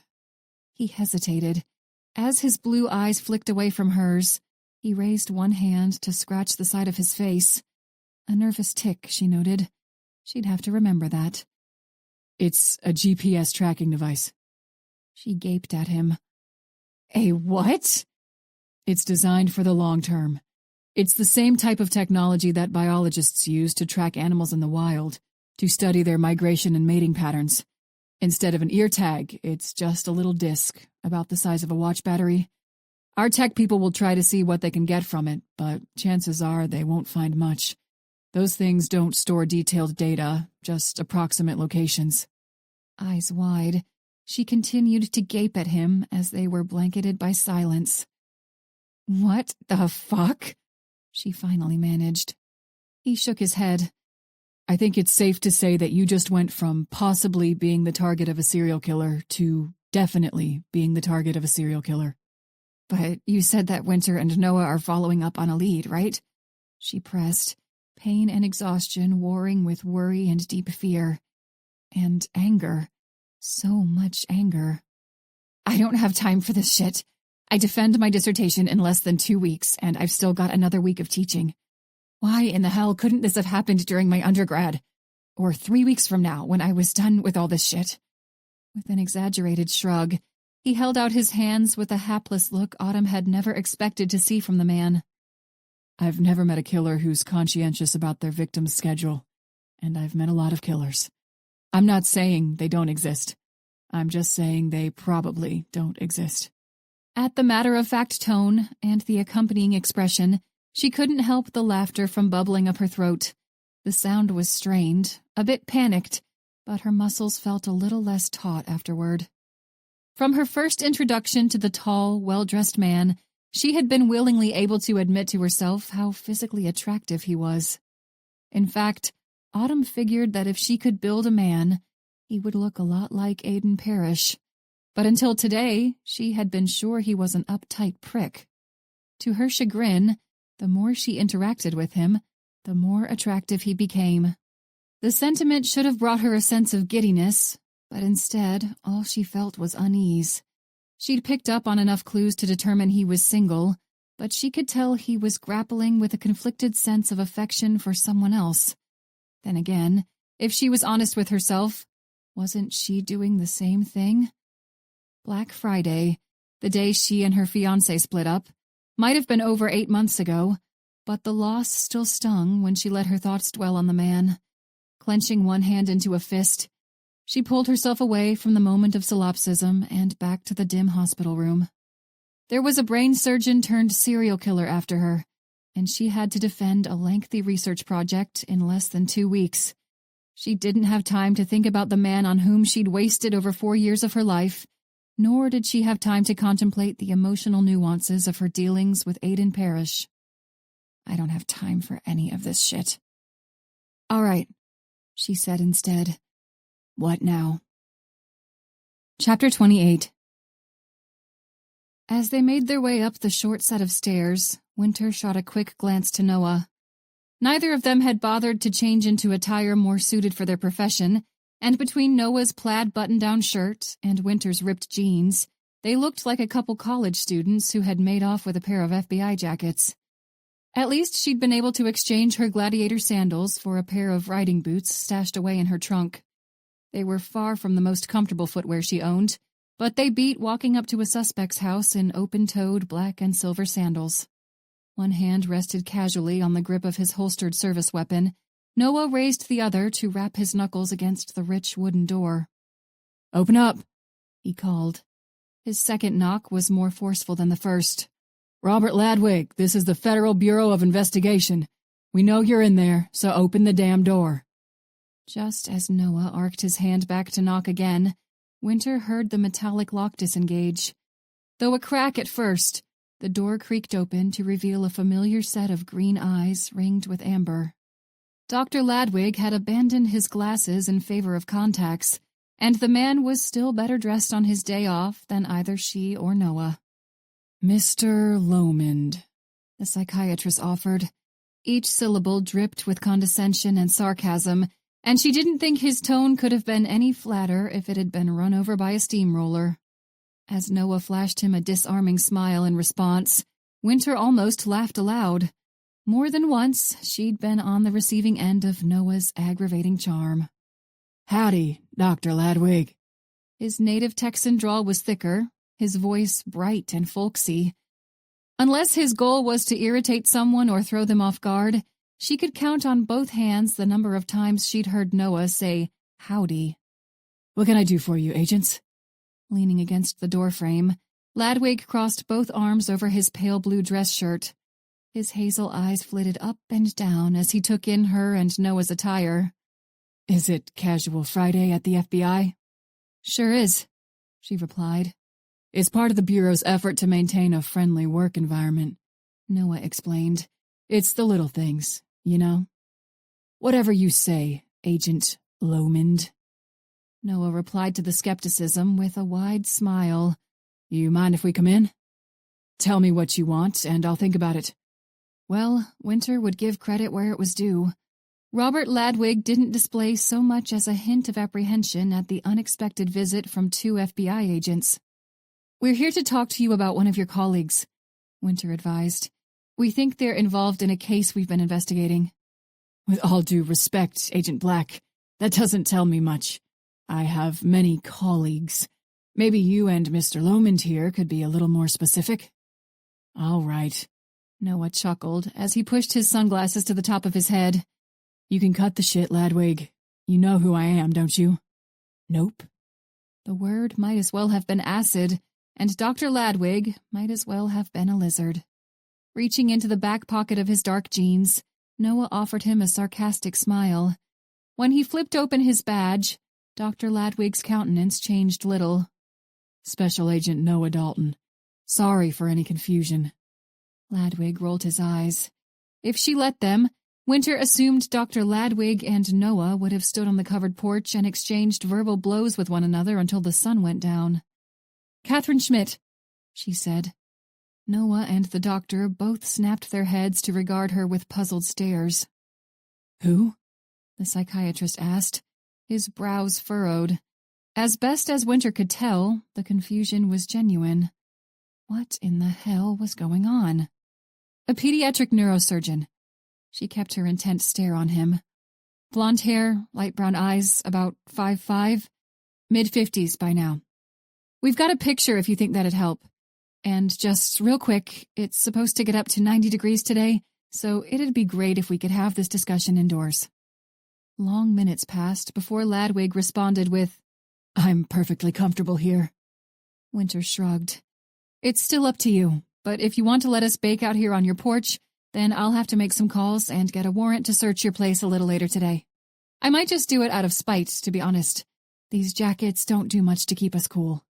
He hesitated. As his blue eyes flicked away from hers, he raised one hand to scratch the side of his face. A nervous tick, she noted. She'd have to remember that. "It's a GPS tracking device." She gaped at him. "A what?" "It's designed for the long term. It's the same type of technology that biologists use to track animals in the wild, to study their migration and mating patterns. Instead of an ear tag, it's just a little disc, about the size of a watch battery. Our tech people will try to see what they can get from it, but chances are they won't find much. Those things don't store detailed data, just approximate locations." Eyes wide, she continued to gape at him as they were blanketed by silence. "What the fuck?" she finally managed. He shook his head. "I think it's safe to say that you just went from possibly being the target of a serial killer to definitely being the target of a serial killer." "But you said that Winter and Noah are following up on a lead, right?" She pressed, pain and exhaustion warring with worry and deep fear. And anger. So much anger. "I don't have time for this shit. I defend my dissertation in less than 2 weeks, and I've still got another week of teaching. Why in the hell couldn't this have happened during my undergrad? Or 3 weeks from now, when I was done with all this shit?" With an exaggerated shrug, he held out his hands with a hapless look Autumn had never expected to see from the man. "I've never met a killer who's conscientious about their victim's schedule, and I've met a lot of killers. I'm not saying they don't exist. I'm just saying they probably don't exist." At the matter-of-fact tone and the accompanying expression, She couldn't help the laughter from bubbling up her throat. The sound was strained, a bit panicked, but her muscles felt a little less taut afterward. From her first introduction to the tall, well-dressed man, she had been willingly able to admit to herself how physically attractive he was. In fact, Autumn figured that if she could build a man, he would look a lot like Aiden Parrish. But until today, she had been sure he was an uptight prick. To her chagrin, the more she interacted with him, the more attractive he became. The sentiment should have brought her a sense of giddiness, but instead, all she felt was unease. She'd picked up on enough clues to determine he was single, but she could tell he was grappling with a conflicted sense of affection for someone else. Then again, if she was honest with herself, wasn't she doing the same thing? Black Friday, the day she and her fiancé split up, might have been over 8 months ago, but the loss still stung when she let her thoughts dwell on the man. Clenching one hand into a fist, she pulled herself away from the moment of solipsism and back to the dim hospital room. There was a brain surgeon turned serial killer after her, and she had to defend a lengthy research project in less than 2 weeks. She didn't have time to think about the man on whom she'd wasted over 4 years of her life, nor did she have time to contemplate the emotional nuances of her dealings with Aiden Parrish. I don't have time for any of this shit. All right, she said instead. What now? Chapter 28. As they made their way up the short set of stairs, Winter shot a quick glance to Noah. Neither of them had bothered to change into attire more suited for their profession, and between Noah's plaid button-down shirt and Winter's ripped jeans, they looked like a couple college students who had made off with a pair of FBI jackets. At least she'd been able to exchange her gladiator sandals for a pair of riding boots stashed away in her trunk. They were far from the most comfortable footwear she owned, but they beat walking up to a suspect's house in open-toed black and silver sandals. One hand rested casually on the grip of his holstered service weapon. Noah raised the other to rap his knuckles against the rich wooden door. "Open up," he called. His second knock was more forceful than the first. "Robert Ladwig, this is the Federal Bureau of Investigation. We know you're in there, so open the damn door." Just as Noah arced his hand back to knock again, Winter heard the metallic lock disengage. Though a crack at first, the door creaked open to reveal a familiar set of green eyes ringed with amber. Dr. Ladwig had abandoned his glasses in favor of contacts, and the man was still better dressed on his day off than either she or Noah. "Mr. Lomond," the psychiatrist offered. Each syllable dripped with condescension and sarcasm, and she didn't think his tone could have been any flatter if it had been run over by a steamroller. As Noah flashed him a disarming smile in response, Winter almost laughed aloud. More than once, she'd been on the receiving end of Noah's aggravating charm. "Howdy, Dr. Ladwig." His native Texan drawl was thicker, his voice bright and folksy. Unless his goal was to irritate someone or throw them off guard, she could count on both hands the number of times she'd heard Noah say, "Howdy." "What can I do for you, agents?" Leaning against the doorframe, Ladwig crossed both arms over his pale blue dress shirt. His hazel eyes flitted up and down as he took in her and Noah's attire. "Is it Casual Friday at the FBI?" "Sure is," she replied. "It's part of the Bureau's effort to maintain a friendly work environment," Noah explained. "It's the little things, you know?" "Whatever you say, Agent Lomond." Noah replied to the skepticism with a wide smile. "You mind if we come in?" "Tell me what you want, and I'll think about it." Well, Winter would give credit where it was due. Robert Ladwig didn't display so much as a hint of apprehension at the unexpected visit from 2 FBI agents. "We're here to talk to you about one of your colleagues," Winter advised. "We think they're involved in a case we've been investigating." "With all due respect, Agent Black, that doesn't tell me much. I have many colleagues. Maybe you and Mr. Lomond here could be a little more specific?" "All right," Noah chuckled as he pushed his sunglasses to the top of his head. "You can cut the shit, Ladwig. You know who I am, don't you?" "Nope." The word might as well have been acid, and Dr. Ladwig might as well have been a lizard. Reaching into the back pocket of his dark jeans, Noah offered him a sarcastic smile. When he flipped open his badge, Dr. Ladwig's countenance changed little.
Special Agent Noah Dalton. Sorry for any confusion.
Ladwig rolled his eyes. If she let them, Winter assumed Dr. Ladwig and Noah would have stood on the covered porch and exchanged verbal blows with one another until the sun went down. "Catherine Schmidt," she said. Noah and the doctor both snapped their heads to regard her with puzzled stares.
"Who?"
the psychiatrist asked, his brows furrowed. As best as Winter could tell, the confusion was genuine. What in the hell was going on? "A pediatric neurosurgeon." She kept her intent stare on him. "Blonde hair, light brown eyes, about 5'5", mid-50s by now. We've got a picture if you think that'd help. And just real quick, it's supposed to get up to 90 degrees today, so it'd be great if we could have this discussion indoors." Long minutes passed before Ladwig responded with,
"I'm perfectly comfortable here."
Winter shrugged. "It's still up to you, but if you want to let us bake out here on your porch, then I'll have to make some calls and get a warrant to search your place a little later today. I might just do it out of spite, to be honest. These jackets don't do much to keep us cool."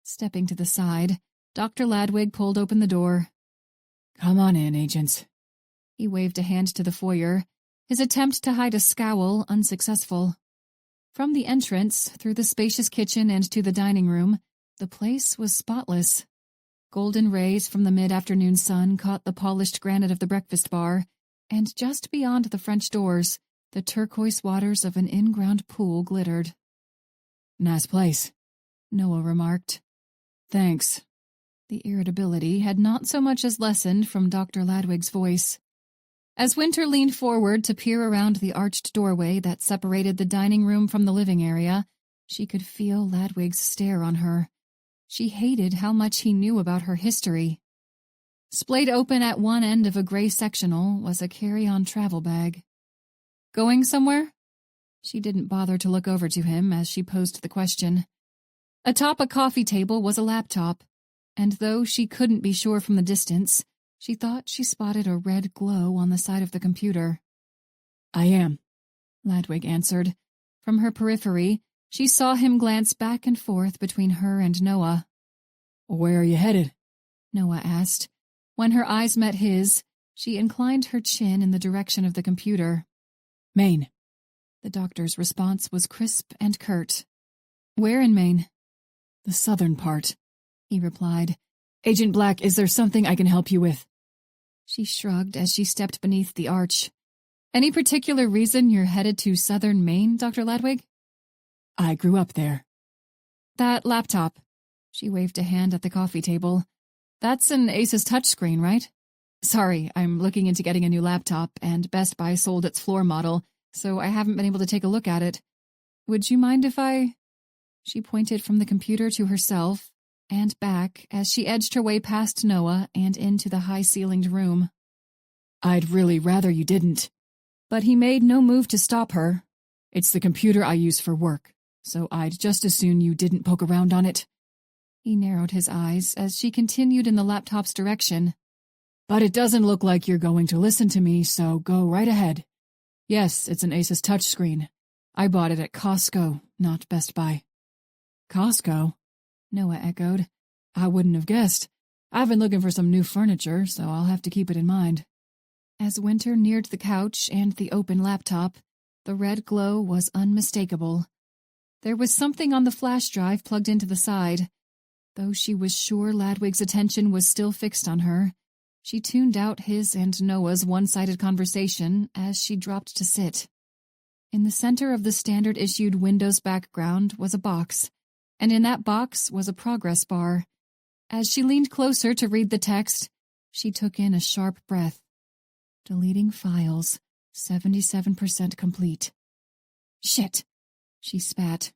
Stepping to the side, Dr. Ladwig pulled open the door.
"Come on in, agents."
He waved a hand to the foyer, his attempt to hide a scowl unsuccessful. From the entrance, through the spacious kitchen and to the dining room, the place was spotless. Golden rays from the mid-afternoon sun caught the polished granite of the breakfast bar, and just beyond the French doors, the turquoise waters of an in-ground pool glittered.
"Nice place,"
Noah remarked.
"Thanks."
The irritability had not so much as lessened from Dr. Ladwig's voice. As Winter leaned forward to peer around the arched doorway that separated the dining room from the living area, she could feel Ladwig's stare on her. She hated how much he knew about her history. Splayed open at one end of a gray sectional was a carry-on travel bag. "Going somewhere?" She didn't bother to look over to him as she posed the question. Atop a coffee table was a laptop, and though she couldn't be sure from the distance, she thought she spotted a red glow on the side of the computer.
"I am,"
Ladwig answered. From her periphery, she saw him glance back and forth between her and Noah.
"Where are you headed?"
Noah asked. When her eyes met his, she inclined her chin in the direction of the computer.
"Maine."
The doctor's response was crisp and curt. "Where in Maine?"
"The southern part,"
he replied.
"Agent Black, is there something I can help you with?"
She shrugged as she stepped beneath the arch. "Any particular reason you're headed to southern Maine, Dr. Ladwig?"
"I grew up there."
"That laptop." She waved a hand at the coffee table. "That's an Asus touchscreen, right? Sorry, I'm looking into getting a new laptop, and Best Buy sold its floor model, so I haven't been able to take a look at it. Would you mind if I—" She pointed from the computer to herself and back as she edged her way past Noah and into the high-ceilinged room.
"I'd really rather you didn't."
But he made no move to stop her.
"It's the computer I use for work, so I'd just as soon you didn't poke around on it."
He narrowed his eyes as she continued in the laptop's direction.
"But it doesn't look like you're going to listen to me, so go right ahead. Yes, it's an Asus touchscreen. I bought it at Costco, not Best Buy." "Costco?"
Noah echoed.
"I wouldn't have guessed. I've been looking for some new furniture, so I'll have to keep it in mind."
As Winter neared the couch and the open laptop, the red glow was unmistakable. There was something on the flash drive plugged into the side. Though she was sure Ladwig's attention was still fixed on her, she tuned out his and Noah's one-sided conversation as she dropped to sit. In the center of the standard-issued Windows background was a box, and in that box was a progress bar. As she leaned closer to read the text, she took in a sharp breath. Deleting files, 77% complete. "Shit," she spat.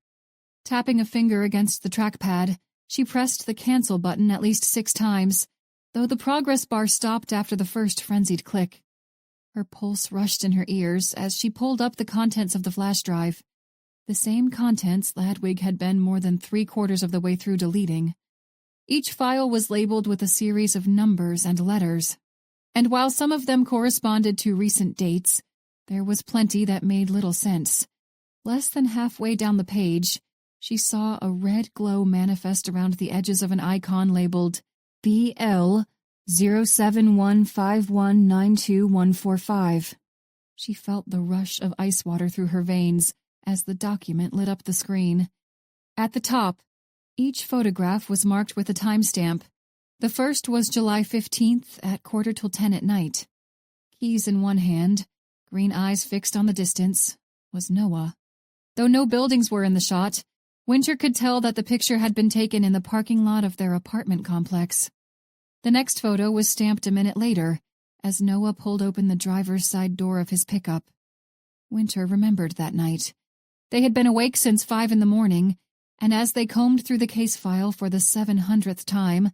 Tapping a finger against the trackpad, she pressed the cancel button at least 6 times, though the progress bar stopped after the first frenzied click. Her pulse rushed in her ears as she pulled up the contents of the flash drive. The same contents Ladwig had been more than 3/4 of the way through deleting. Each file was labeled with a series of numbers and letters. And while some of them corresponded to recent dates, there was plenty that made little sense. Less than halfway down the page, she saw a red glow manifest around the edges of an icon labeled BL 07151921145. She felt the rush of ice water through her veins as the document lit up the screen. At the top, each photograph was marked with a timestamp. The first was July 15th at 9:45 at night. Keys in one hand, green eyes fixed on the distance, was Noah. Though no buildings were in the shot, Winter could tell that the picture had been taken in the parking lot of their apartment complex. The next photo was stamped a minute later, as Noah pulled open the driver's side door of his pickup. Winter remembered that night. They had been awake since 5 a.m, and as they combed through the case file for the 700th time,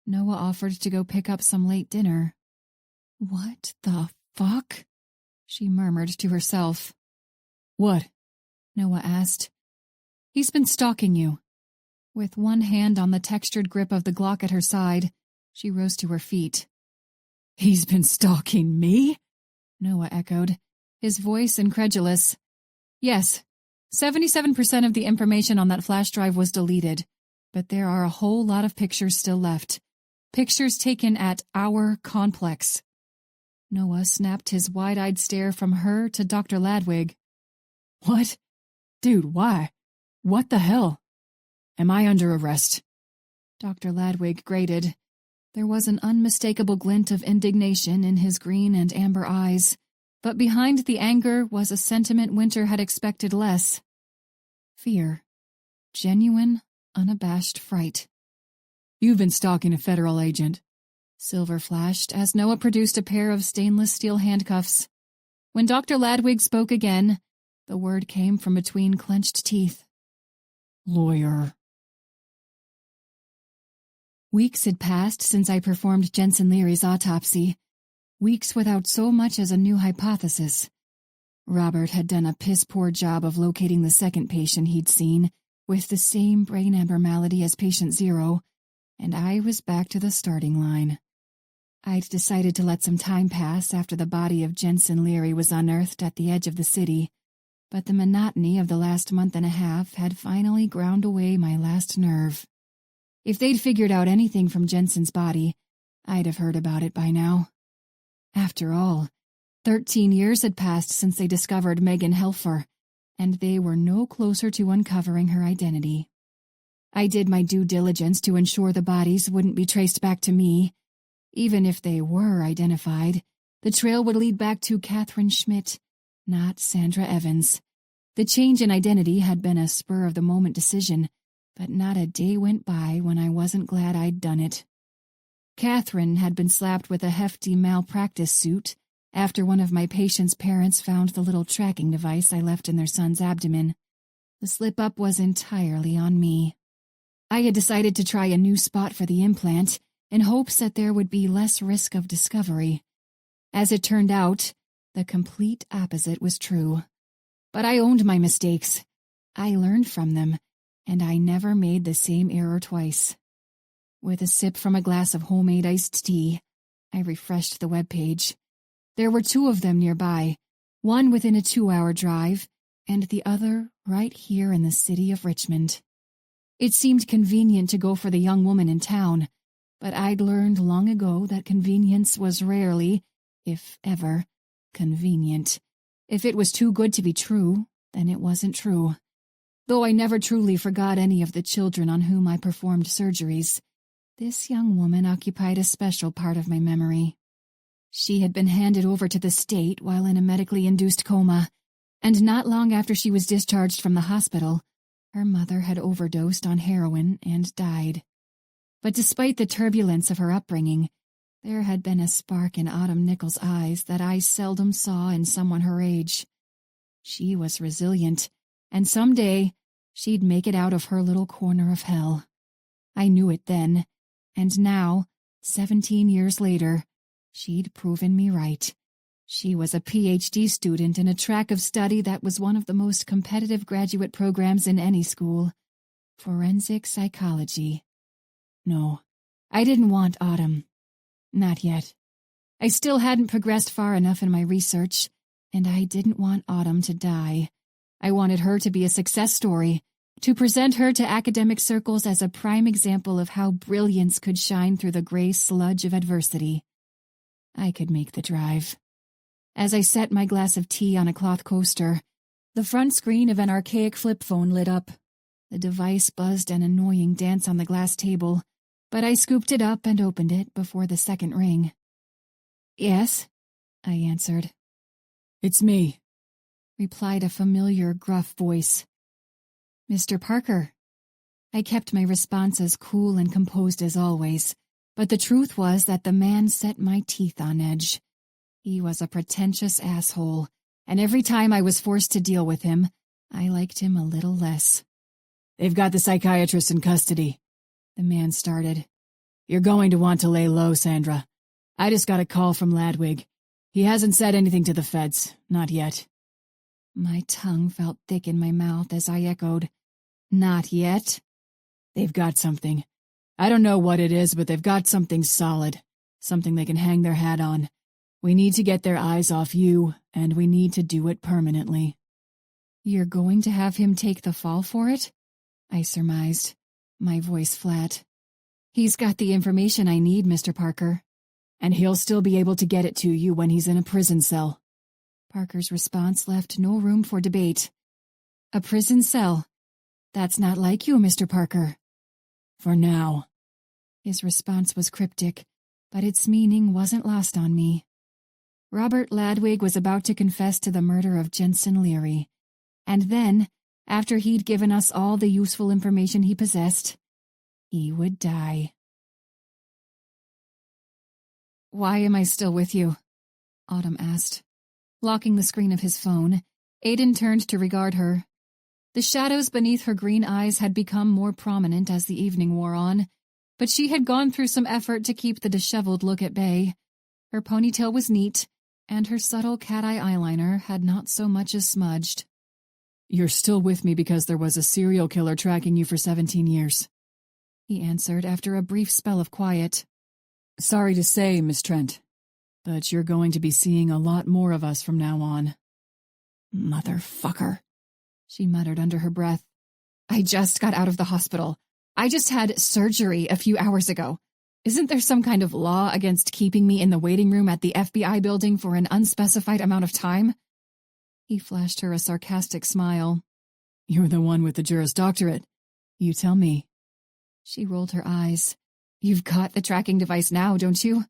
Noah offered to go pick up some late dinner. "What the fuck?" she murmured to herself.
"What?"
Noah asked. "He's been stalking you." With one hand on the textured grip of the Glock at her side, she rose to her feet.
"He's been stalking me?"
Noah echoed, his voice incredulous. "Yes, 77% of the information on that flash drive was deleted, but there are a whole lot of pictures still left. Pictures taken at our complex." Noah snapped his wide-eyed stare from her to Dr. Ladwig.
"What? Dude, why? What the hell? Am I under arrest?"
Dr. Ladwig grated. There was an unmistakable glint of indignation in his green and amber eyes, but behind the anger was a sentiment Winter had expected less. Fear. Genuine, unabashed fright.
"You've been stalking a federal agent,"
Silver flashed as Noah produced a pair of stainless steel handcuffs. When Dr. Ladwig spoke again, the word came from between clenched teeth.
"Lawyer."
Weeks had passed since I performed Jensen Leary's autopsy. Weeks without so much as a new hypothesis. Robert had done a piss-poor job of locating the second patient he'd seen, with the same brain abnormality as patient 0, and I was back to the starting line. I'd decided to let some time pass after the body of Jensen Leary was unearthed at the edge of the city, but the monotony of the last month and a half had finally ground away my last nerve. If they'd figured out anything from Jensen's body, I'd have heard about it by now. After all, 13 years had passed since they discovered Megan Helfer, and they were no closer to uncovering her identity. I did my due diligence to ensure the bodies wouldn't be traced back to me. Even if they were identified, the trail would lead back to Catherine Schmidt, not Sandra Evans. The change in identity had been a spur-of-the-moment decision, but not a day went by when I wasn't glad I'd done it. Catherine had been slapped with a hefty malpractice suit after one of my patients' parents found the little tracking device I left in their son's abdomen. The slip-up was entirely on me. I had decided to try a new spot for the implant in hopes that there would be less risk of discovery. As it turned out, the complete opposite was true. But I owned my mistakes. I learned from them, and I never made the same error twice. With a sip from a glass of homemade iced tea, I refreshed the webpage. There were 2 of them nearby, one within a 2-hour drive, and the other right here in the city of Richmond. It seemed convenient to go for the young woman in town, but I'd learned long ago that convenience was rarely, if ever, convenient. If it was too good to be true, then it wasn't true. Though I never truly forgot any of the children on whom I performed surgeries, this young woman occupied a special part of my memory. She had been handed over to the state while in a medically induced coma, and not long after she was discharged from the hospital, her mother had overdosed on heroin and died. But despite the turbulence of her upbringing, there had been a spark in Autumn Nichols' eyes that I seldom saw in someone her age. She was resilient, and someday she'd make it out of her little corner of hell. I knew it then, and now, 17 years later, she'd proven me right. She was a PhD student in a track of study that was one of the most competitive graduate programs in any school. Forensic psychology. No, I didn't want Autumn. Not yet. I still hadn't progressed far enough in my research, and I didn't want Autumn to die. I wanted her to be a success story, to present her to academic circles as a prime example of how brilliance could shine through the gray sludge of adversity. I could make the drive. As I set my glass of tea on a cloth coaster, the front screen of an archaic flip phone lit up. The device buzzed an annoying dance on the glass table, but I scooped it up and opened it before the second ring. "Yes," I answered.
"It's me,"
replied a familiar, gruff voice. "Mr. Parker." I kept my response as cool and composed as always, but the truth was that the man set my teeth on edge. He was a pretentious asshole, and every time I was forced to deal with him, I liked him a little less.
"They've got the psychiatrist in custody," the man started. "You're going to want to lay low, Sandra. I just got a call from Ladwig. He hasn't said anything to the feds, not yet."
My tongue felt thick in my mouth as I echoed, "Not yet?"
"They've got something. I don't know what it is, but they've got something solid, something they can hang their hat on. We need to get their eyes off you, and we need to do it permanently."
"You're going to have him take the fall for it?" I surmised, my voice flat. "He's got the information I need, Mr. Parker."
"And he'll still be able to get it to you when he's in a prison cell."
Parker's response left no room for debate. "A prison cell? That's not like you, Mr. Parker."
"For now."
His response was cryptic, but its meaning wasn't lost on me. Robert Ladwig was about to confess to the murder of Jensen Leary, and then, after he'd given us all the useful information he possessed, he would die. "Why am I still with you?" Autumn asked. Locking the screen of his phone, Aiden turned to regard her. The shadows beneath her green eyes had become more prominent as the evening wore on, but she had gone through some effort to keep the disheveled look at bay. Her ponytail was neat, and her subtle cat-eye eyeliner had not so much as smudged.
"You're still with me because there was a serial killer tracking you for 17 years.
He answered after a brief spell of quiet.
"Sorry to say, Miss Trent, but you're going to be seeing a lot more of us from now on."
"Motherfucker," she muttered under her breath. "I just got out of the hospital. I just had surgery a few hours ago. Isn't there some kind of law against keeping me in the waiting room at the FBI building for an unspecified amount of time?" He flashed her a sarcastic smile.
"You're the one with the Juris Doctorate. You tell me."
She rolled her eyes. "You've got the tracking device now, don't you?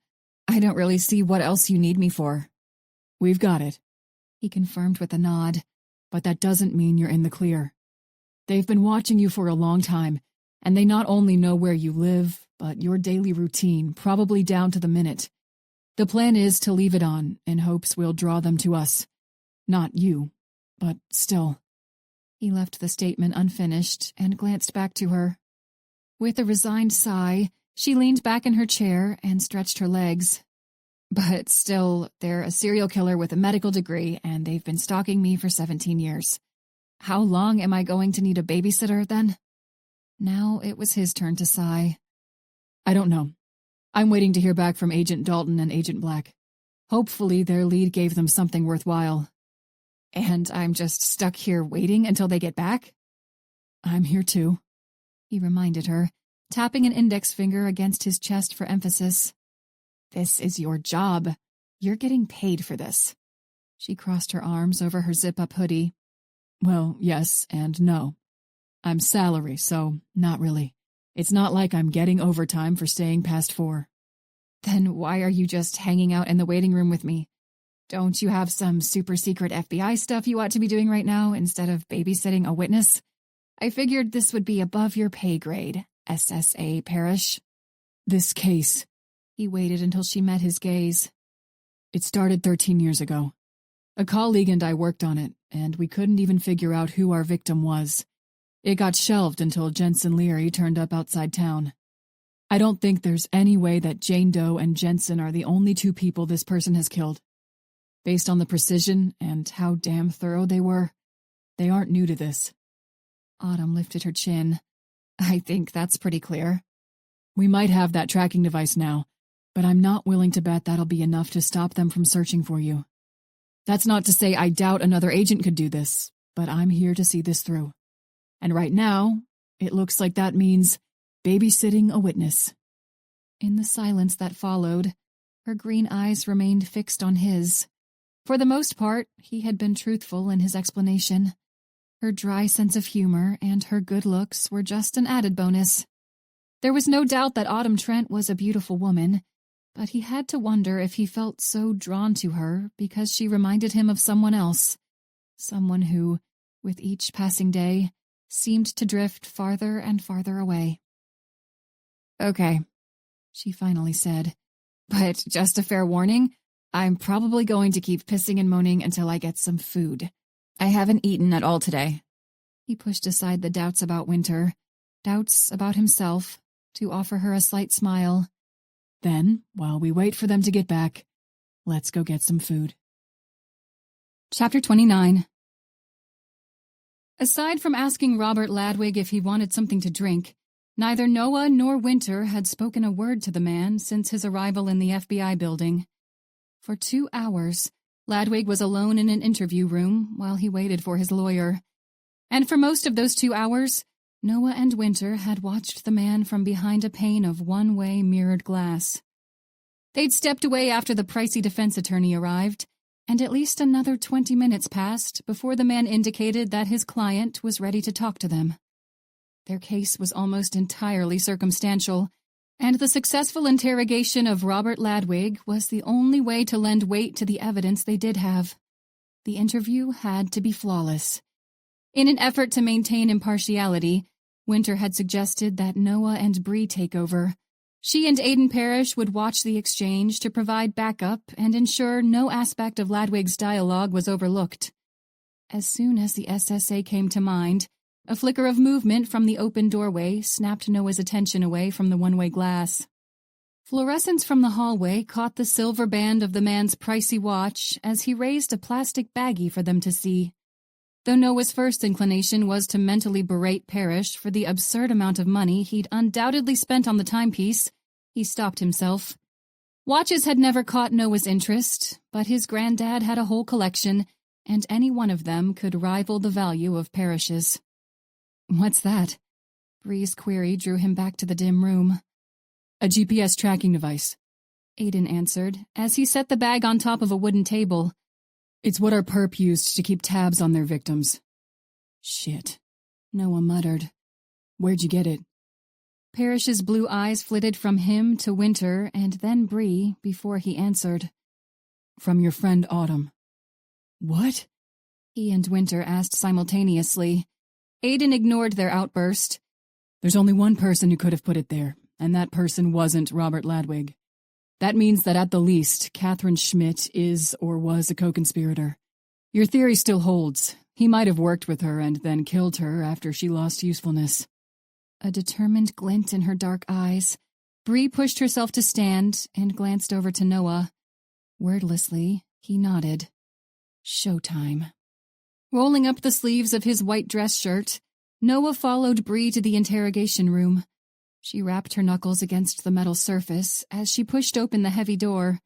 I don't really see what else you need me for."
"We've got it,"
he confirmed with a nod.
"but that doesn't mean you're in the clear. They've been watching you for a long time, and they not only know where you live, but your daily routine, probably down to the minute. The plan is to leave it on, in hopes we'll draw them to us. Not you, but still."
He left the statement unfinished and glanced back to her. With a resigned sigh, she leaned back in her chair and stretched her legs. "But still, they're a serial killer with a medical degree, and they've been stalking me for 17 years. How long am I going to need a babysitter, then?" Now it was his turn to sigh.
"I don't know. I'm waiting to hear back from Agent Dalton and Agent Black. Hopefully their lead gave them something worthwhile."
"And I'm just stuck here waiting until they get back?"
"I'm here too,"
he reminded her, tapping an index finger against his chest for emphasis. "This is your job. You're getting paid for this." She crossed her arms over her zip-up hoodie.
"Well, yes and no. I'm salary, so not really. It's not like I'm getting overtime for staying past 4.
"Then why are you just hanging out in the waiting room with me? Don't you have some super-secret FBI stuff you ought to be doing right now instead of babysitting a witness? I figured this would be above your pay grade, SSA Parrish."
"This case."
He waited until she met his gaze.
"It started 13 years ago. A colleague and I worked on it, and we couldn't even figure out who our victim was. It got shelved until Jensen Leary turned up outside town. I don't think there's any way that Jane Doe and Jensen are the only 2 people this person has killed. Based on the precision and how damn thorough they were, they aren't new to this."
Autumn lifted her chin. "I think that's pretty clear."
"We might have that tracking device now, but I'm not willing to bet that'll be enough to stop them from searching for you. That's not to say I doubt another agent could do this, but I'm here to see this through. And right now, it looks like that means babysitting a witness."
In the silence that followed, her green eyes remained fixed on his. For the most part, he had been truthful in his explanation. Her dry sense of humor and her good looks were just an added bonus. There was no doubt that Autumn Trent was a beautiful woman, but he had to wonder if he felt so drawn to her because she reminded him of someone else, someone who, with each passing day, seemed to drift farther and farther away. "Okay," she finally said, "but just a fair warning, I'm probably going to keep pissing and moaning until I get some food. I haven't eaten at all today." He pushed aside the doubts about Winter, doubts about himself, to offer her a slight smile.
"Then, while we wait for them to get back, let's go get some food."
Chapter 29. Aside from asking Robert Ladwig if he wanted something to drink, neither Noah nor Winter had spoken a word to the man since his arrival in the FBI building. For 2 hours, Ladwig was alone in an interview room while he waited for his lawyer. And for most of those 2 hours, Noah and Winter had watched the man from behind a pane of one-way mirrored glass. They'd stepped away after the pricey defense attorney arrived, and at least another 20 minutes passed before the man indicated that his client was ready to talk to them. Their case was almost entirely circumstantial, and the successful interrogation of Robert Ladwig was the only way to lend weight to the evidence they did have. The interview had to be flawless. In an effort to maintain impartiality, Winter had suggested that Noah and Bree take over. She and Aiden Parrish would watch the exchange to provide backup and ensure no aspect of Ladwig's dialogue was overlooked. As soon as the SSA came to mind, a flicker of movement from the open doorway snapped Noah's attention away from the one-way glass. Fluorescence from the hallway caught the silver band of the man's pricey watch as he raised a plastic baggie for them to see. Though Noah's first inclination was to mentally berate Parrish for the absurd amount of money he'd undoubtedly spent on the timepiece, he stopped himself. Watches had never caught Noah's interest, but his granddad had a whole collection, and any one of them could rival the value of Parrish's. "What's that?" Bree's query drew him back to the dim room.
"A GPS tracking device,"
Aiden answered, as he set the bag on top of a wooden table.
"It's what our perp used to keep tabs on their victims."
"Shit," Noah muttered.
"Where'd you get it?"
Parrish's blue eyes flitted from him to Winter and then Bree before he answered.
"From your friend Autumn."
"What?" he and Winter asked simultaneously. Aiden ignored their outburst.
"There's only one person who could have put it there, and that person wasn't Robert Ladwig. That means that at the least, Catherine Schmidt is or was a co-conspirator. Your theory still holds. He might have worked with her and then killed her after she lost usefulness."
A determined glint in her dark eyes, Bree pushed herself to stand and glanced over to Noah. Wordlessly, he nodded. Showtime. Rolling up the sleeves of his white dress shirt, Noah followed Bree to the interrogation room. She rapped her knuckles against the metal surface as she pushed open the heavy door.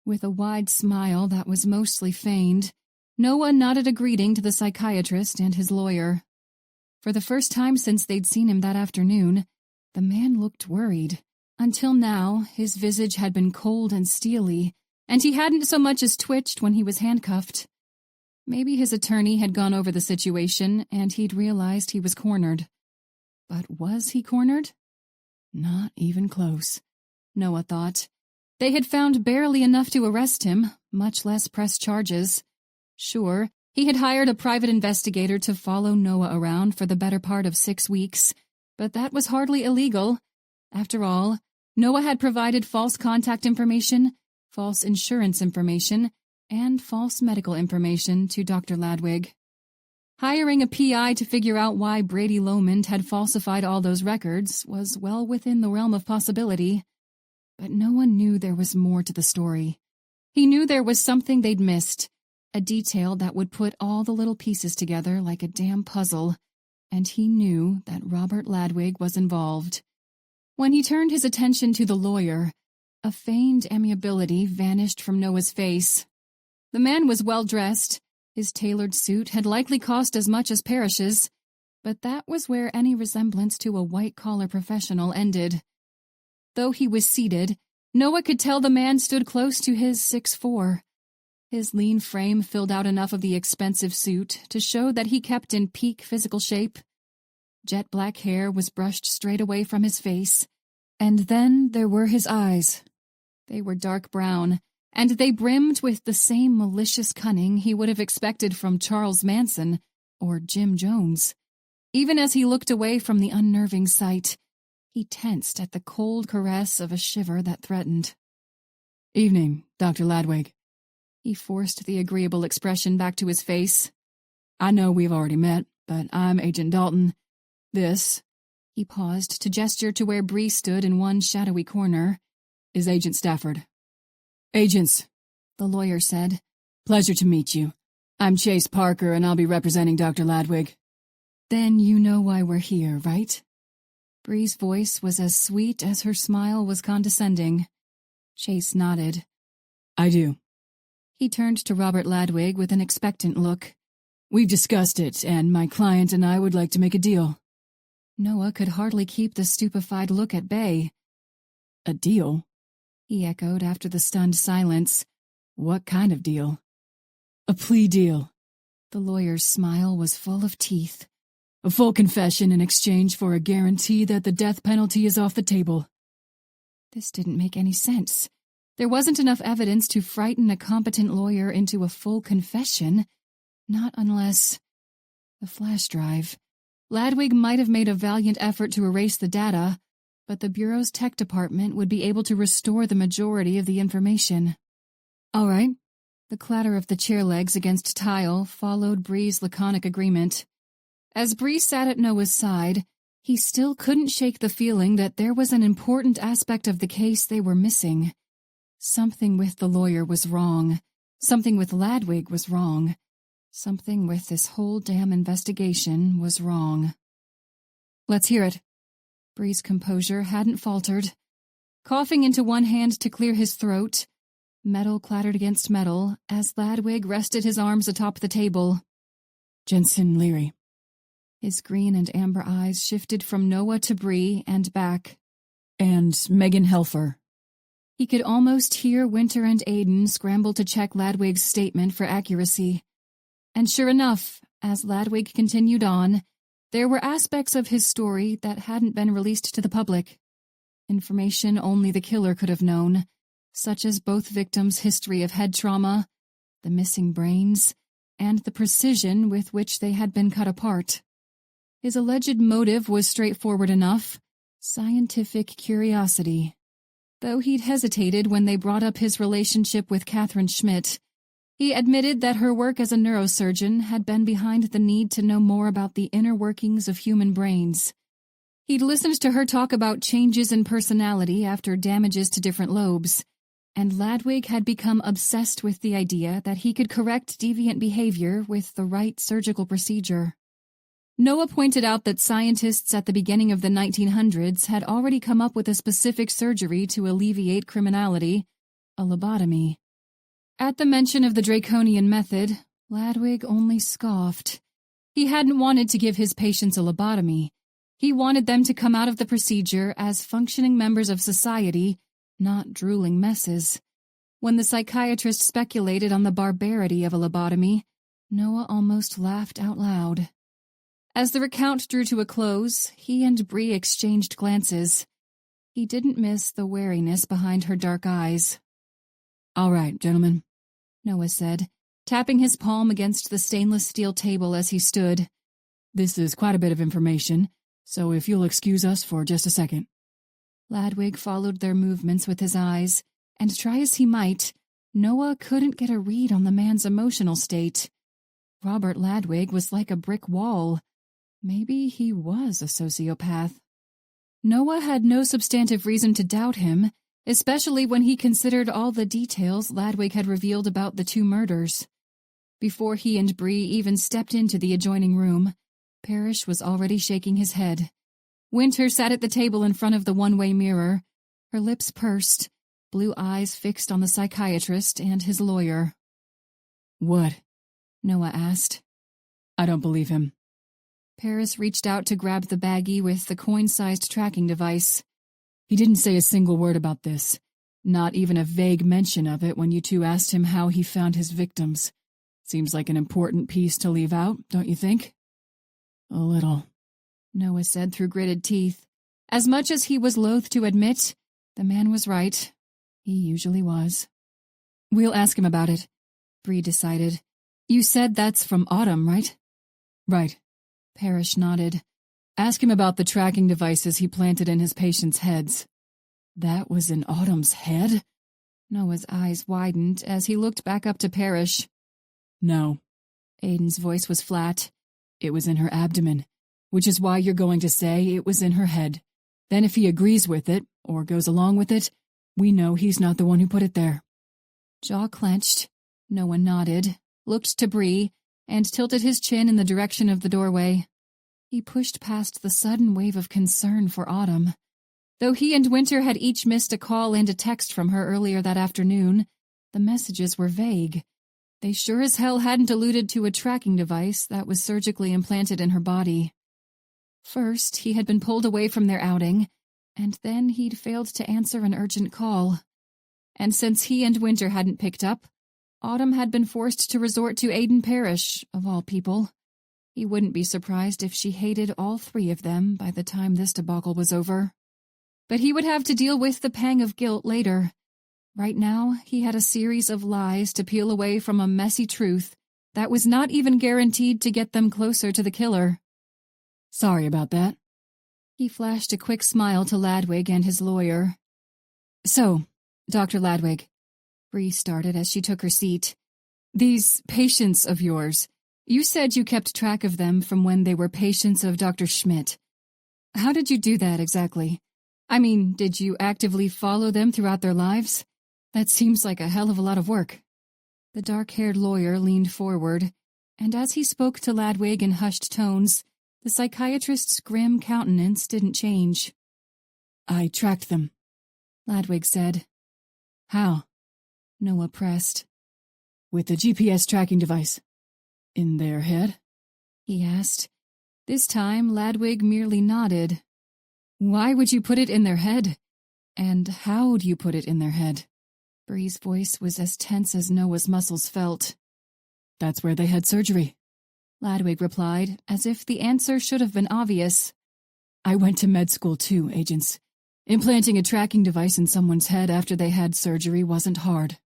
With a wide smile that was mostly feigned, Noah nodded a greeting to the psychiatrist and his lawyer. For the first time since they'd seen him that afternoon, the man looked worried. Until now, his visage had been cold and steely, and he hadn't so much as twitched when he was handcuffed. Maybe his attorney had gone over the situation and he'd realized he was cornered. But was he cornered? Not even close, Noah thought. They had found barely enough to arrest him, much less press charges. Sure, he had hired a private investigator to follow Noah around for the better part of 6 weeks, but that was hardly illegal. After all, Noah had provided false contact information, false insurance information, and false medical information to Dr. Ladwig. Hiring a PI to figure out why Brady Lomond had falsified all those records was well within the realm of possibility. But no one knew there was more to the story. He knew there was something they'd missed, a detail that would put all the little pieces together like a damn puzzle, and he knew that Robert Ladwig was involved. When he turned his attention to the lawyer, A feigned amiability vanished from Noah's face. The man was well-dressed. His tailored suit had likely cost as much as Parrish's, but that was where any resemblance to a white-collar professional ended. Though he was seated, Noah could tell the man stood close to his 6'4". His lean frame filled out enough of the expensive suit to show that he kept in peak physical shape. Jet black hair was brushed straight away from his face, and then there were his eyes. They were dark brown, and they brimmed with the same malicious cunning he would have expected from Charles Manson or Jim Jones. Even as he looked away from the unnerving sight, he tensed at the cold caress of a shiver that threatened.
"Evening, Dr. Ladwig."
He forced the agreeable expression back to his face.
"I know we've already met, but I'm Agent Dalton. This,"
he paused to gesture to where Bree stood in one shadowy corner,
"is Agent Stafford." "Agents,"
the lawyer said.
"Pleasure to meet you. I'm Chase Parker, and I'll be representing Dr. Ladwig."
"Then you know why we're here, right?" Bree's voice was as sweet as her smile was condescending. Chase nodded.
"I do."
He turned to Robert Ladwig with an expectant look.
"We've discussed it, and my client and I would like to make a deal."
Noah could hardly keep the stupefied look at bay.
"A deal?"
he echoed after the stunned silence.
"What kind of deal?" "A plea deal."
The lawyer's smile was full of teeth.
"A full confession in exchange for a guarantee that the death penalty is off the table."
This didn't make any sense. There wasn't enough evidence to frighten a competent lawyer into a full confession. Not unless... The flash drive. Ladwig might have made a valiant effort to erase the data, but the Bureau's tech department would be able to restore the majority of the information. "All right." The clatter of the chair legs against tile followed Bree's laconic agreement. As Bree sat at Noah's side, he still couldn't shake the feeling that there was an important aspect of the case they were missing. Something with the lawyer was wrong. Something with Ladwig was wrong. Something with this whole damn investigation was wrong. "Let's hear it." Bree's composure hadn't faltered. Coughing into one hand to clear his throat, metal clattered against metal as Ladwig rested his arms atop the table.
"Jensen Leary."
His green and amber eyes shifted from Noah to Bree and back.
"And Megan Helfer."
He could almost hear Winter and Aiden scramble to check Ladwig's statement for accuracy. And sure enough, as Ladwig continued on, there were aspects of his story that hadn't been released to the public. Information only the killer could have known, such as both victims' history of head trauma, the missing brains, and the precision with which they had been cut apart. His alleged motive was straightforward enough: scientific curiosity. Though he'd hesitated when they brought up his relationship with Catherine Schmidt, he admitted that her work as a neurosurgeon had been behind the need to know more about the inner workings of human brains. He'd listened to her talk about changes in personality after damages to different lobes, and Ladwig had become obsessed with the idea that he could correct deviant behavior with the right surgical procedure. Noah pointed out that scientists at the beginning of the 1900s had already come up with a specific surgery to alleviate criminality: a lobotomy. At the mention of the draconian method, Ladwig only scoffed. He hadn't wanted to give his patients a lobotomy. He wanted them to come out of the procedure as functioning members of society, not drooling messes. When the psychiatrist speculated on the barbarity of a lobotomy, Noah almost laughed out loud. As the recount drew to a close, he and Bree exchanged glances. He didn't miss the wariness behind her dark eyes.
"All right, gentlemen,"
Noah said, tapping his palm against the stainless steel table as he stood.
"This is quite a bit of information, so if you'll excuse us for just a second."
Ladwig followed their movements with his eyes, and try as he might, Noah couldn't get a read on the man's emotional state. Robert Ladwig was like a brick wall. Maybe he was a sociopath. Noah had no substantive reason to doubt him, especially when he considered all the details Ladwig had revealed about the two murders. Before he and Bree even stepped into the adjoining room, Parrish was already shaking his head. Winter sat at the table in front of the one-way mirror, her lips pursed, blue eyes fixed on the psychiatrist and his lawyer.
"What?"
Noah asked.
"I don't believe him."
Paris reached out to grab the baggie with the coin-sized tracking device.
"He didn't say a single word about this, not even a vague mention of it when you two asked him how he found his victims. Seems like an important piece to leave out, don't you think?" "A little,"
Noah said through gritted teeth. As much as he was loath to admit, the man was right. He usually was.
"We'll ask him about it,"
Bree decided. "You said that's from Autumn, right?"
"Right."
Parrish nodded.
"Ask him about the tracking devices he planted in his patients' heads."
"That was in Autumn's head?" Noah's eyes widened as he looked back up to Parrish.
"No."
Aiden's voice was flat.
"It was in her abdomen, which is why you're going to say it was in her head. Then if he agrees with it, or goes along with it, we know he's not the one who put it there."
Jaw clenched. Noah nodded, looked to Bree, and tilted his chin in the direction of the doorway. He pushed past the sudden wave of concern for Autumn. Though he and Winter had each missed a call and a text from her earlier that afternoon, the messages were vague. They sure as hell hadn't alluded to a tracking device that was surgically implanted in her body. First, he had been pulled away from their outing, and then he'd failed to answer an urgent call. And since he and Winter hadn't picked up, Autumn had been forced to resort to Aiden Parrish, of all people. He wouldn't be surprised if she hated all three of them by the time this debacle was over. But he would have to deal with the pang of guilt later. Right now, he had a series of lies to peel away from a messy truth that was not even guaranteed to get them closer to the killer.
"Sorry about that."
He flashed a quick smile to Ladwig and his lawyer.
"So, Dr. Ladwig,"
Bree started as she took her seat.
"These patients of yours, you said you kept track of them from when they were patients of Dr. Schmidt. How did you do that exactly? I mean, did you actively follow them throughout their lives? That seems like a hell of a lot of work."
The dark-haired lawyer leaned forward, and as he spoke to Ladwig in hushed tones, the psychiatrist's grim countenance didn't change.
"I tracked them,"
Ladwig said.
"How?"
Noah pressed.
"With the GPS tracking device. In their head?"
he asked. This time, Ladwig merely nodded. "Why would you put it in their head? And how'd you put it in their head?" Bree's voice was as tense as Noah's muscles felt.
"That's where they had surgery,"
Ladwig replied, as if the answer should have been obvious.
"I went to med school too, agents. Implanting a tracking device in someone's head after they had surgery wasn't hard."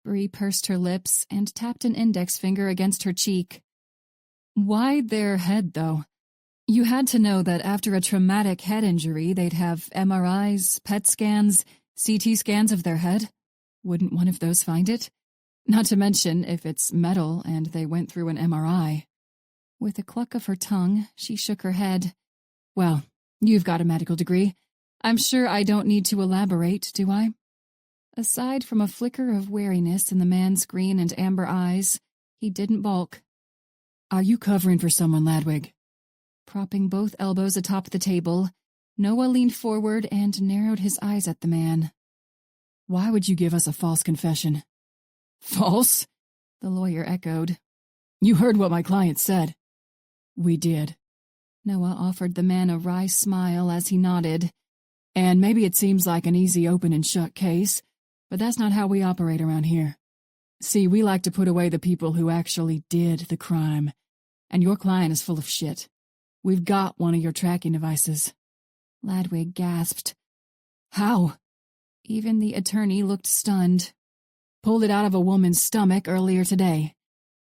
Bree pursed her lips and tapped an index finger against her cheek.
"Why their head, though? You had to know that after a traumatic head injury, they'd have MRIs, PET scans, CT scans of their head. Wouldn't one of those find it? Not to mention if it's metal and they went through an MRI.
With a cluck of her tongue, she shook her head.
"Well, you've got a medical degree. I'm sure I don't need to elaborate, do I?"
Aside from a flicker of wariness in the man's green and amber eyes, he didn't balk.
"Are you covering for someone, Ladwig?"
Propping both elbows atop the table, Noah leaned forward and narrowed his eyes at the man.
"Why would you give us a false confession?" "False?"
the lawyer echoed.
"You heard what my client said." "We did."
Noah offered the man a wry smile as he nodded.
"And maybe it seems like an easy open and shut case, but that's not how we operate around here. See, we like to put away the people who actually did the crime, and your client is full of shit. We've got one of your tracking devices."
Ladwig gasped.
"How?"
Even the attorney looked stunned.
"Pulled it out of a woman's stomach earlier today.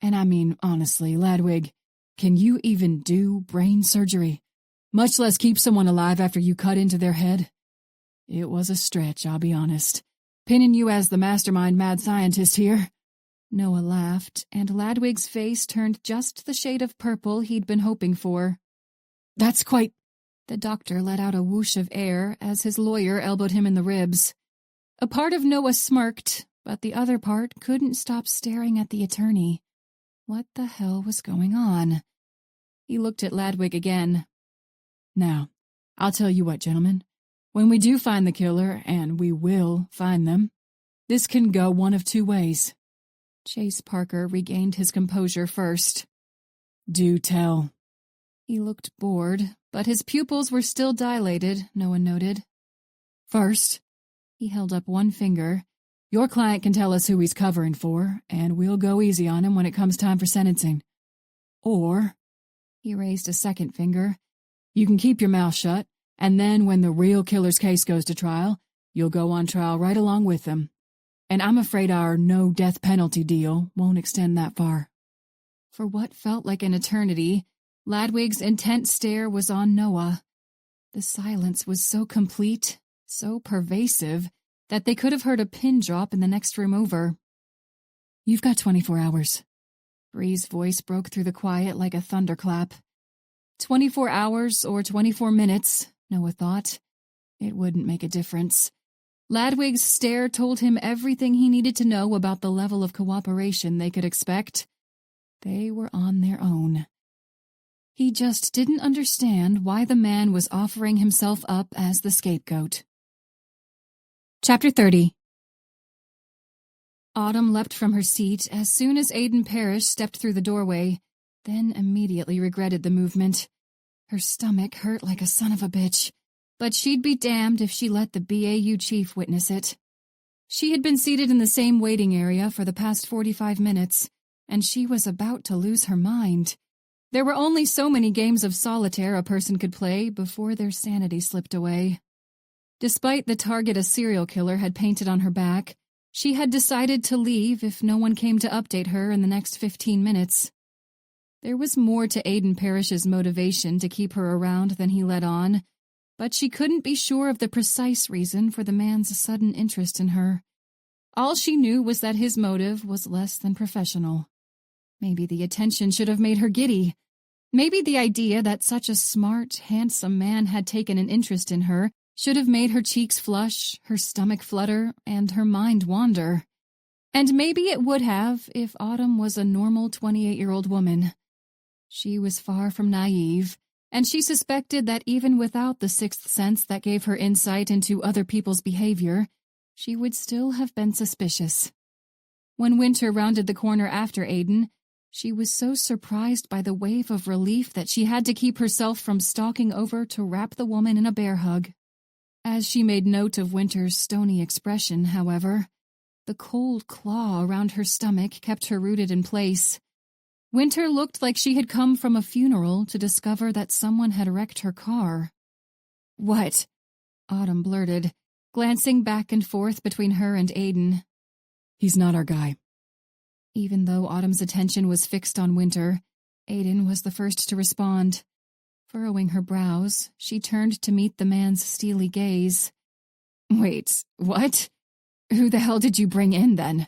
And I mean, honestly, Ladwig, can you even do brain surgery? Much less keep someone alive after you cut into their head? It was a stretch, I'll be honest. Pinning you as the mastermind mad scientist here."
Noah laughed, and Ladwig's face turned just the shade of purple he'd been hoping for.
"That's quite—"
The doctor let out a whoosh of air as his lawyer elbowed him in the ribs. A part of Noah smirked, but the other part couldn't stop staring at the attorney. What the hell was going on? He looked at Ladwig again.
"Now, I'll tell you what, gentlemen. When we do find the killer, and we will find them, this can go one of two ways.
Chase Parker regained his composure first.
Do tell.
He looked bored, but his pupils were still dilated, no one noted.
First,
he held up one finger.
Your client can tell us who he's covering for, and we'll go easy on him when it comes time for sentencing. Or,
he raised a second finger,
you can keep your mouth shut, and then when the real killer's case goes to trial, you'll go on trial right along with them. And I'm afraid our no death penalty deal won't extend that far.
For what felt like an eternity, Ladwig's intent stare was on Noah. The silence was so complete, so pervasive, that they could have heard a pin drop in the next room over.
You've got 24 hours.
Bree's voice broke through the quiet like a thunderclap. 24 hours or 24 minutes, Noah thought. It wouldn't make a difference. Ladwig's stare told him everything he needed to know about the level of cooperation they could expect. They were on their own. He just didn't understand why the man was offering himself up as the scapegoat. Chapter 30. Autumn leapt from her seat as soon as Aiden Parrish stepped through the doorway, then immediately regretted the movement. Her stomach hurt like a son of a bitch, but she'd be damned if she let the BAU chief witness it. She had been seated in the same waiting area for the past 45 minutes, and she was about to lose her mind. There were only so many games of solitaire a person could play before their sanity slipped away. Despite the target a serial killer had painted on her back, she had decided to leave if no one came to update her in the next 15 minutes. There was more to Aiden Parrish's motivation to keep her around than he let on, but she couldn't be sure of the precise reason for the man's sudden interest in her. All she knew was that his motive was less than professional. Maybe the attention should have made her giddy. Maybe the idea that such a smart, handsome man had taken an interest in her should have made her cheeks flush, her stomach flutter, and her mind wander. And maybe it would have if Autumn was a normal 28-year-old woman. She was far from naive, and she suspected that even without the sixth sense that gave her insight into other people's behavior, she would still have been suspicious. When Winter rounded the corner after Aiden, she was so surprised by the wave of relief that she had to keep herself from stalking over to wrap the woman in a bear hug. As she made note of Winter's stony expression, however, the cold claw around her stomach kept her rooted in place. Winter looked like she had come from a funeral to discover that someone had wrecked her car. "What?" Autumn blurted, glancing back and forth between her and Aiden.
"He's not our guy."
Even though Autumn's attention was fixed on Winter, Aiden was the first to respond. Furrowing her brows, she turned to meet the man's steely gaze. "Wait, what? Who the hell did you bring in, then?"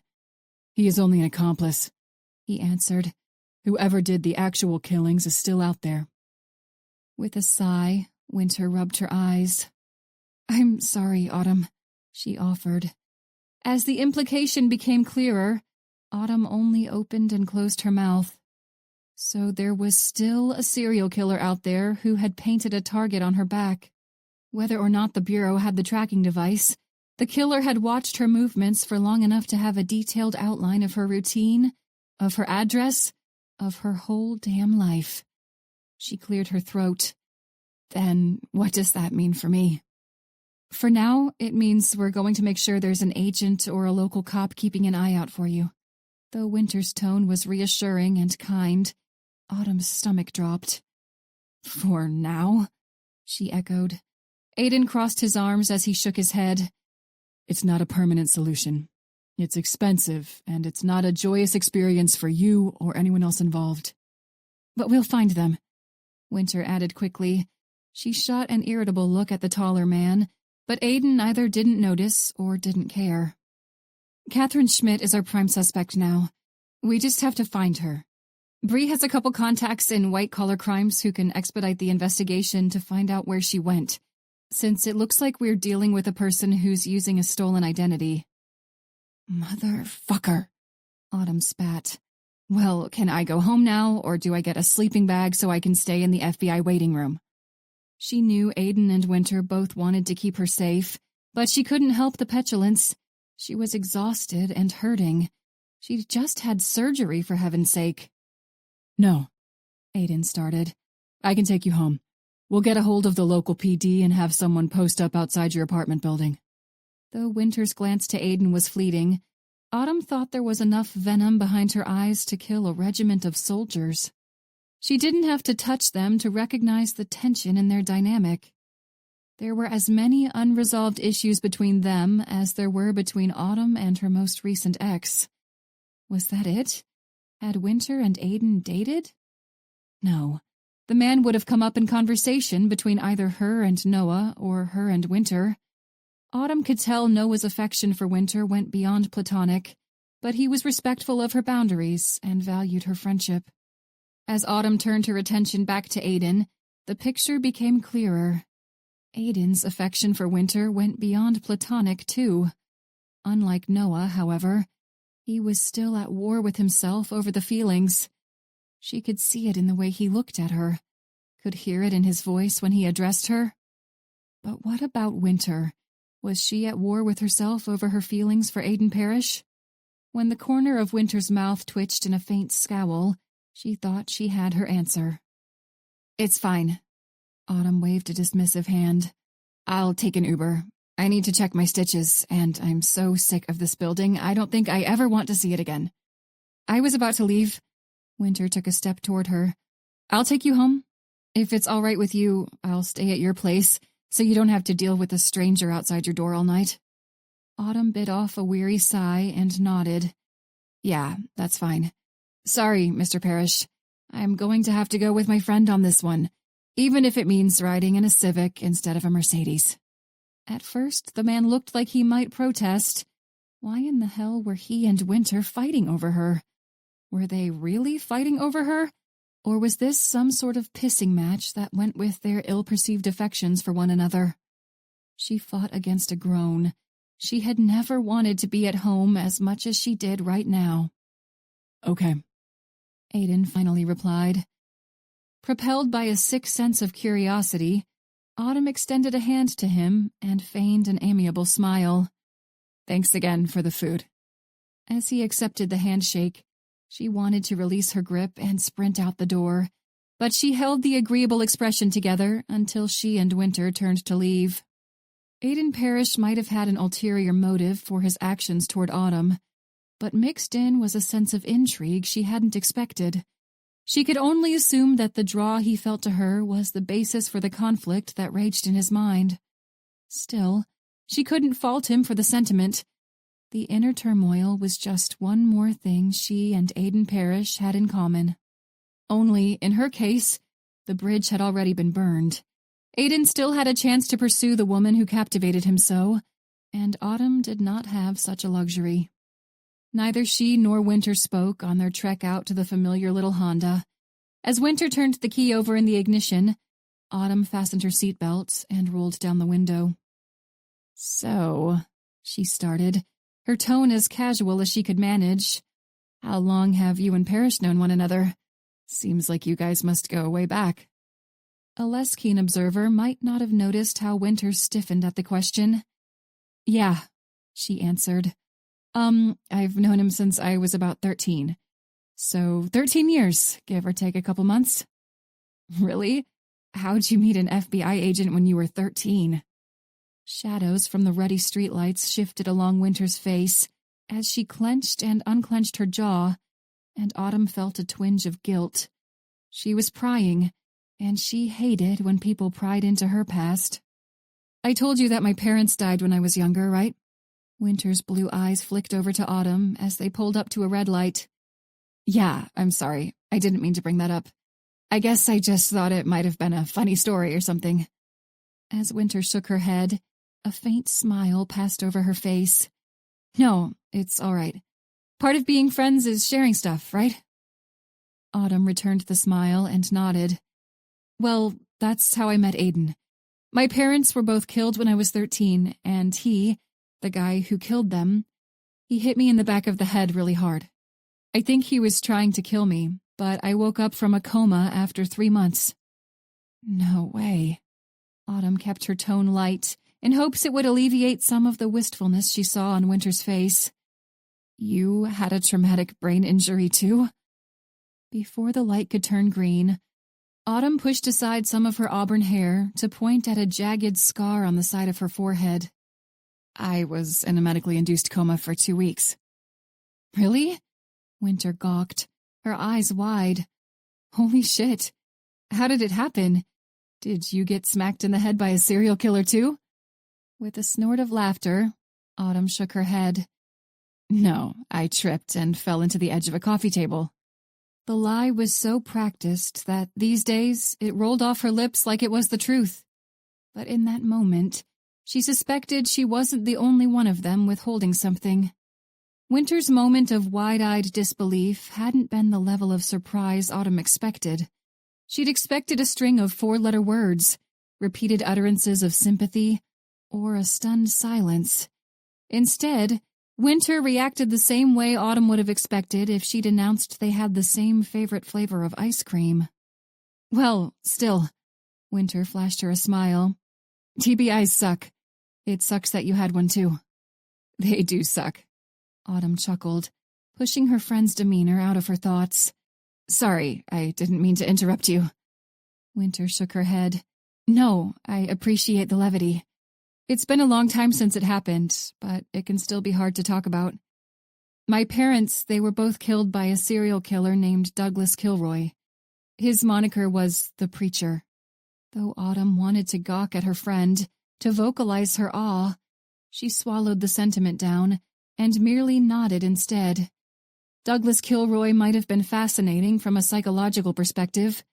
"He is only an accomplice,"
he answered.
"Whoever did the actual killings is still out there."
With a sigh, Winter rubbed her eyes. "I'm sorry, Autumn," she offered. As the implication became clearer, Autumn only opened and closed her mouth. So there was still a serial killer out there who had painted a target on her back. Whether or not the Bureau had the tracking device, the killer had watched her movements for long enough to have a detailed outline of her routine, of her address, of her whole damn life. She cleared her throat. "Then what does that mean for me?" "For now, it means we're going to make sure there's an agent or a local cop keeping an eye out for you." Though Winter's tone was reassuring and kind, Autumn's stomach dropped. "For now?" she echoed. Aiden crossed his arms as he shook his head.
"It's not a permanent solution. It's expensive, and it's not a joyous experience for you or anyone else involved."
"But we'll find them," Winter added quickly. She shot an irritable look at the taller man, but Aiden either didn't notice or didn't care. "Catherine Schmidt is our prime suspect now. We just have to find her. Bree has a couple contacts in white-collar crimes who can expedite the investigation to find out where she went, since it looks like we're dealing with a person who's using a stolen identity."
"Motherfucker,"
Autumn spat. "Well, can I go home now, or do I get a sleeping bag so I can stay in the FBI waiting room?" She knew Aiden and Winter both wanted to keep her safe, but she couldn't help the petulance. She was exhausted and hurting. She'd just had surgery, for heaven's sake.
No,
Aiden started.
I can take you home. We'll get a hold of the local PD and have someone post up outside your apartment building.
Though Winter's glance to Aiden was fleeting, Autumn thought there was enough venom behind her eyes to kill a regiment of soldiers. She didn't have to touch them to recognize the tension in their dynamic. There were as many unresolved issues between them as there were between Autumn and her most recent ex. Was that it? Had Winter and Aiden dated? No. The man would have come up in conversation between either her and Noah or her and Winter. Autumn could tell Noah's affection for Winter went beyond platonic, but he was respectful of her boundaries and valued her friendship. As Autumn turned her attention back to Aiden, the picture became clearer. Aiden's affection for Winter went beyond platonic, too. Unlike Noah, however, he was still at war with himself over the feelings. She could see it in the way he looked at her, could hear it in his voice when he addressed her. But what about Winter? Was she at war with herself over her feelings for Aiden Parrish? When the corner of Winter's mouth twitched in a faint scowl, she thought she had her answer. "It's fine." Autumn waved a dismissive hand. "I'll take an Uber. I need to check my stitches, and I'm so sick of this building, I don't think I ever want to see it again." I was about to leave. Winter took a step toward her. "I'll take you home. If it's all right with you, I'll stay at your place, so you don't have to deal with a stranger outside your door all night." Autumn bit off a weary sigh and nodded. "Yeah, that's fine. Sorry, Mr. Parrish. I'm going to have to go with my friend on this one, even if it means riding in a Civic instead of a Mercedes." At first, the man looked like he might protest. Why in the hell were he and Winter fighting over her? Were they really fighting over her? Or was this some sort of pissing match that went with their ill-perceived affections for one another? She fought against a groan. She had never wanted to be at home as much as she did right now.
"Okay,"
Aiden finally replied. Propelled by a sick sense of curiosity, Autumn extended a hand to him and feigned an amiable smile. "Thanks again for the food." As he accepted the handshake, she wanted to release her grip and sprint out the door, but she held the agreeable expression together until she and Winter turned to leave. Aiden Parrish might have had an ulterior motive for his actions toward Autumn, but mixed in was a sense of intrigue she hadn't expected. She could only assume that the draw he felt to her was the basis for the conflict that raged in his mind. Still, she couldn't fault him for the sentiment. The inner turmoil was just one more thing she and Aiden Parrish had in common. Only, in her case, the bridge had already been burned. Aiden still had a chance to pursue the woman who captivated him so, and Autumn did not have such a luxury. Neither she nor Winter spoke on their trek out to the familiar little Honda. As Winter turned the key over in the ignition, Autumn fastened her seatbelt and rolled down the window. "So," she started, her tone as casual as she could manage. "How long have you and Parrish known one another? Seems like you guys must go way back." A less keen observer might not have noticed how Winter stiffened at the question. "Yeah," she answered. I've known him since I was about 13. So 13 years, give or take a couple months." "Really? How'd you meet an FBI agent when you were 13? Shadows from the ruddy streetlights shifted along Winter's face as she clenched and unclenched her jaw, and Autumn felt a twinge of guilt. She was prying, and she hated when people pried into her past. "I told you that my parents died when I was younger, right?" Winter's blue eyes flicked over to Autumn as they pulled up to a red light. "Yeah, I'm sorry. I didn't mean to bring that up. I guess I just thought it might have been a funny story or something." As Winter shook her head, a faint smile passed over her face. "No, it's all right. Part of being friends is sharing stuff, right?" Autumn returned the smile and nodded. "Well, that's how I met Aiden. My parents were both killed when I was 13, and he, the guy who killed them, he hit me in the back of the head really hard. I think he was trying to kill me, but I woke up from a coma after 3 months." "No way." Autumn kept her tone light, in hopes it would alleviate some of the wistfulness she saw on Winter's face. You had a traumatic brain injury, too? Before the light could turn green, Autumn pushed aside some of her auburn hair to point at a jagged scar on the side of her forehead. I was in a medically induced coma for 2 weeks. Really? Winter gawked, her eyes wide. Holy shit. How did it happen? Did you get smacked in the head by a serial killer too? With a snort of laughter, Autumn shook her head. No, I tripped and fell into the edge of a coffee table. The lie was so practiced that these days it rolled off her lips like it was the truth. But in that moment, she suspected she wasn't the only one of them withholding something. Winter's moment of wide-eyed disbelief hadn't been the level of surprise Autumn expected. She'd expected a string of 4-letter words, repeated utterances of sympathy, or a stunned silence. Instead, Winter reacted the same way Autumn would have expected if she'd announced they had the same favorite flavor of ice cream. Well, still, Winter flashed her a smile. TBIs suck. It sucks that you had one too. They do suck. Autumn chuckled, pushing her friend's demeanor out of her thoughts. Sorry, I didn't mean to interrupt you. Winter shook her head. No, I appreciate the levity. It's been a long time since it happened, but it can still be hard to talk about. My parents, they were both killed by a serial killer named Douglas Kilroy. His moniker was the Preacher. Though Autumn wanted to gawk at her friend, to vocalize her awe, she swallowed the sentiment down and merely nodded instead. Douglas Kilroy might have been fascinating from a psychological perspective,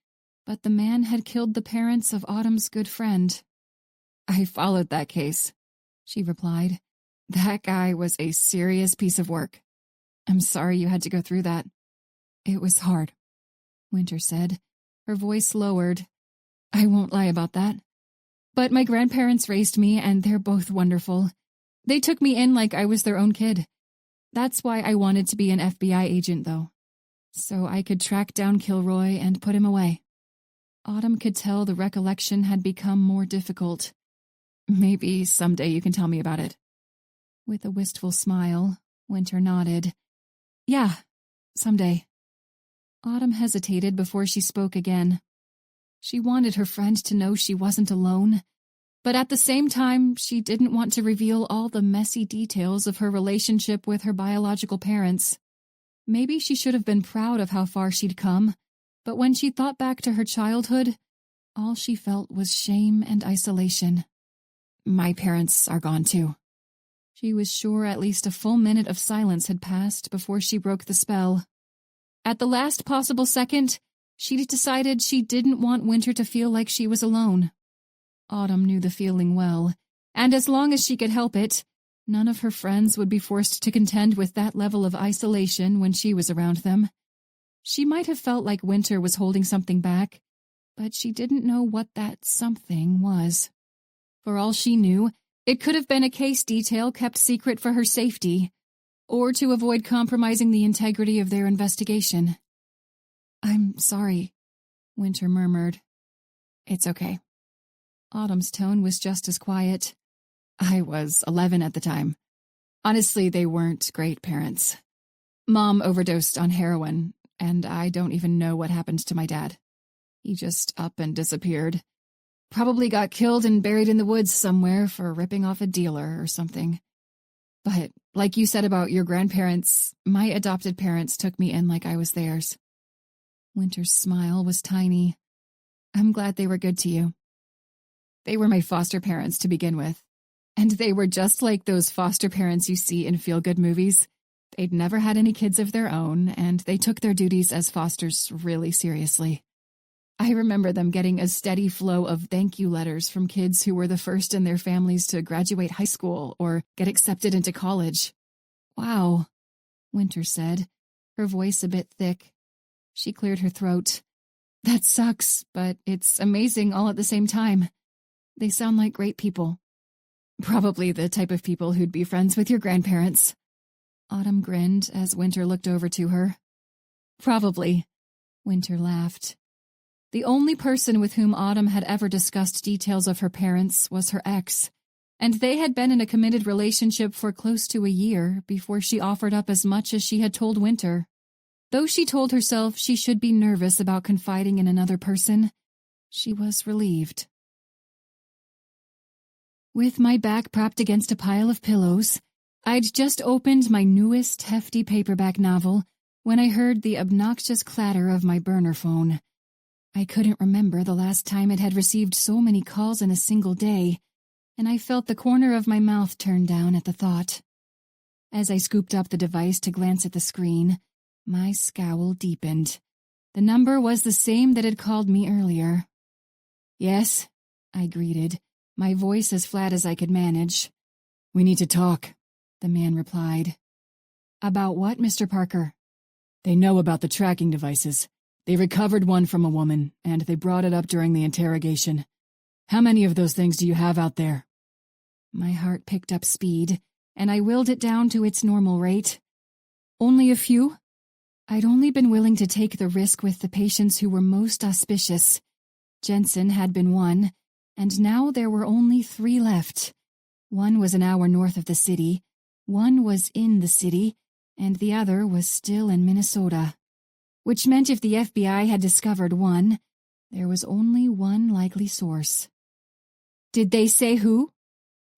but the man had killed the parents of Autumn's good friend. I followed that case, she replied. That guy was a serious piece of work. I'm sorry you had to go through that. It was hard, Winter said, her voice lowered. I won't lie about that. But my grandparents raised me, and they're both wonderful. They took me in like I was their own kid. That's why I wanted to be an FBI agent, though. So I could track down Kilroy and put him away. Autumn could tell the recollection had become more difficult. Maybe someday you can tell me about it. With a wistful smile, Winter nodded. Yeah, someday. Autumn hesitated before she spoke again. She wanted her friend to know she wasn't alone, but at the same time, she didn't want to reveal all the messy details of her relationship with her biological parents. Maybe she should have been proud of how far she'd come, but when she thought back to her childhood, all she felt was shame and isolation. My parents are gone too. She was sure at least a full minute of silence had passed before she broke the spell. At the last possible second, she'd decided she didn't want Winter to feel like she was alone. Autumn knew the feeling well, and as long as she could help it, none of her friends would be forced to contend with that level of isolation when she was around them. She might have felt like Winter was holding something back, but she didn't know what that something was. For all she knew, it could have been a case detail kept secret for her safety, or to avoid compromising the integrity of their investigation. I'm sorry, Winter murmured. It's okay. Autumn's tone was just as quiet. I was 11 at the time. Honestly, they weren't great parents. Mom overdosed on heroin, and I don't even know what happened to my dad. He just up and disappeared. Probably got killed and buried in the woods somewhere for ripping off a dealer or something. But, like you said about your grandparents, my adopted parents took me in like I was theirs. Winter's smile was tiny. I'm glad they were good to you. They were my foster parents to begin with, and they were just like those foster parents you see in feel-good movies. They'd never had any kids of their own, and they took their duties as fosters really seriously. I remember them getting a steady flow of thank you letters from kids who were the first in their families to graduate high school or get accepted into college. Wow, Winter said, her voice a bit thick. She cleared her throat. That sucks, but it's amazing all at the same time. They sound like great people. Probably the type of people who'd be friends with your grandparents. Autumn grinned as Winter looked over to her. Probably, Winter laughed. The only person with whom Autumn had ever discussed details of her parents was her ex, and they had been in a committed relationship for close to a year before she offered up as much as she had told Winter. Though she told herself she should be nervous about confiding in another person, she was relieved. With my back propped against a pile of pillows, I'd just opened my newest hefty paperback novel when I heard the obnoxious clatter of my burner phone. I couldn't remember the last time it had received so many calls in a single day, and I felt the corner of my mouth turn down at the thought. As I scooped up the device to glance at the screen, my scowl deepened. The number was the same that had called me earlier. "Yes," I greeted, my voice as flat as I could manage. "We need to talk," the man replied. "About what, Mr. Parker?" "They know about the tracking devices. They recovered one from a woman, and they brought it up during the interrogation. How many of those things do you have out there?" My heart picked up speed, and I willed it down to its normal rate. "Only a few." I'd only been willing to take the risk with the patients who were most auspicious. Jensen had been one, and now there were only 3 left. One was an hour north of the city, one was in the city, and the other was still in Minnesota. Which meant if the FBI had discovered one, there was only one likely source. "Did they say who?"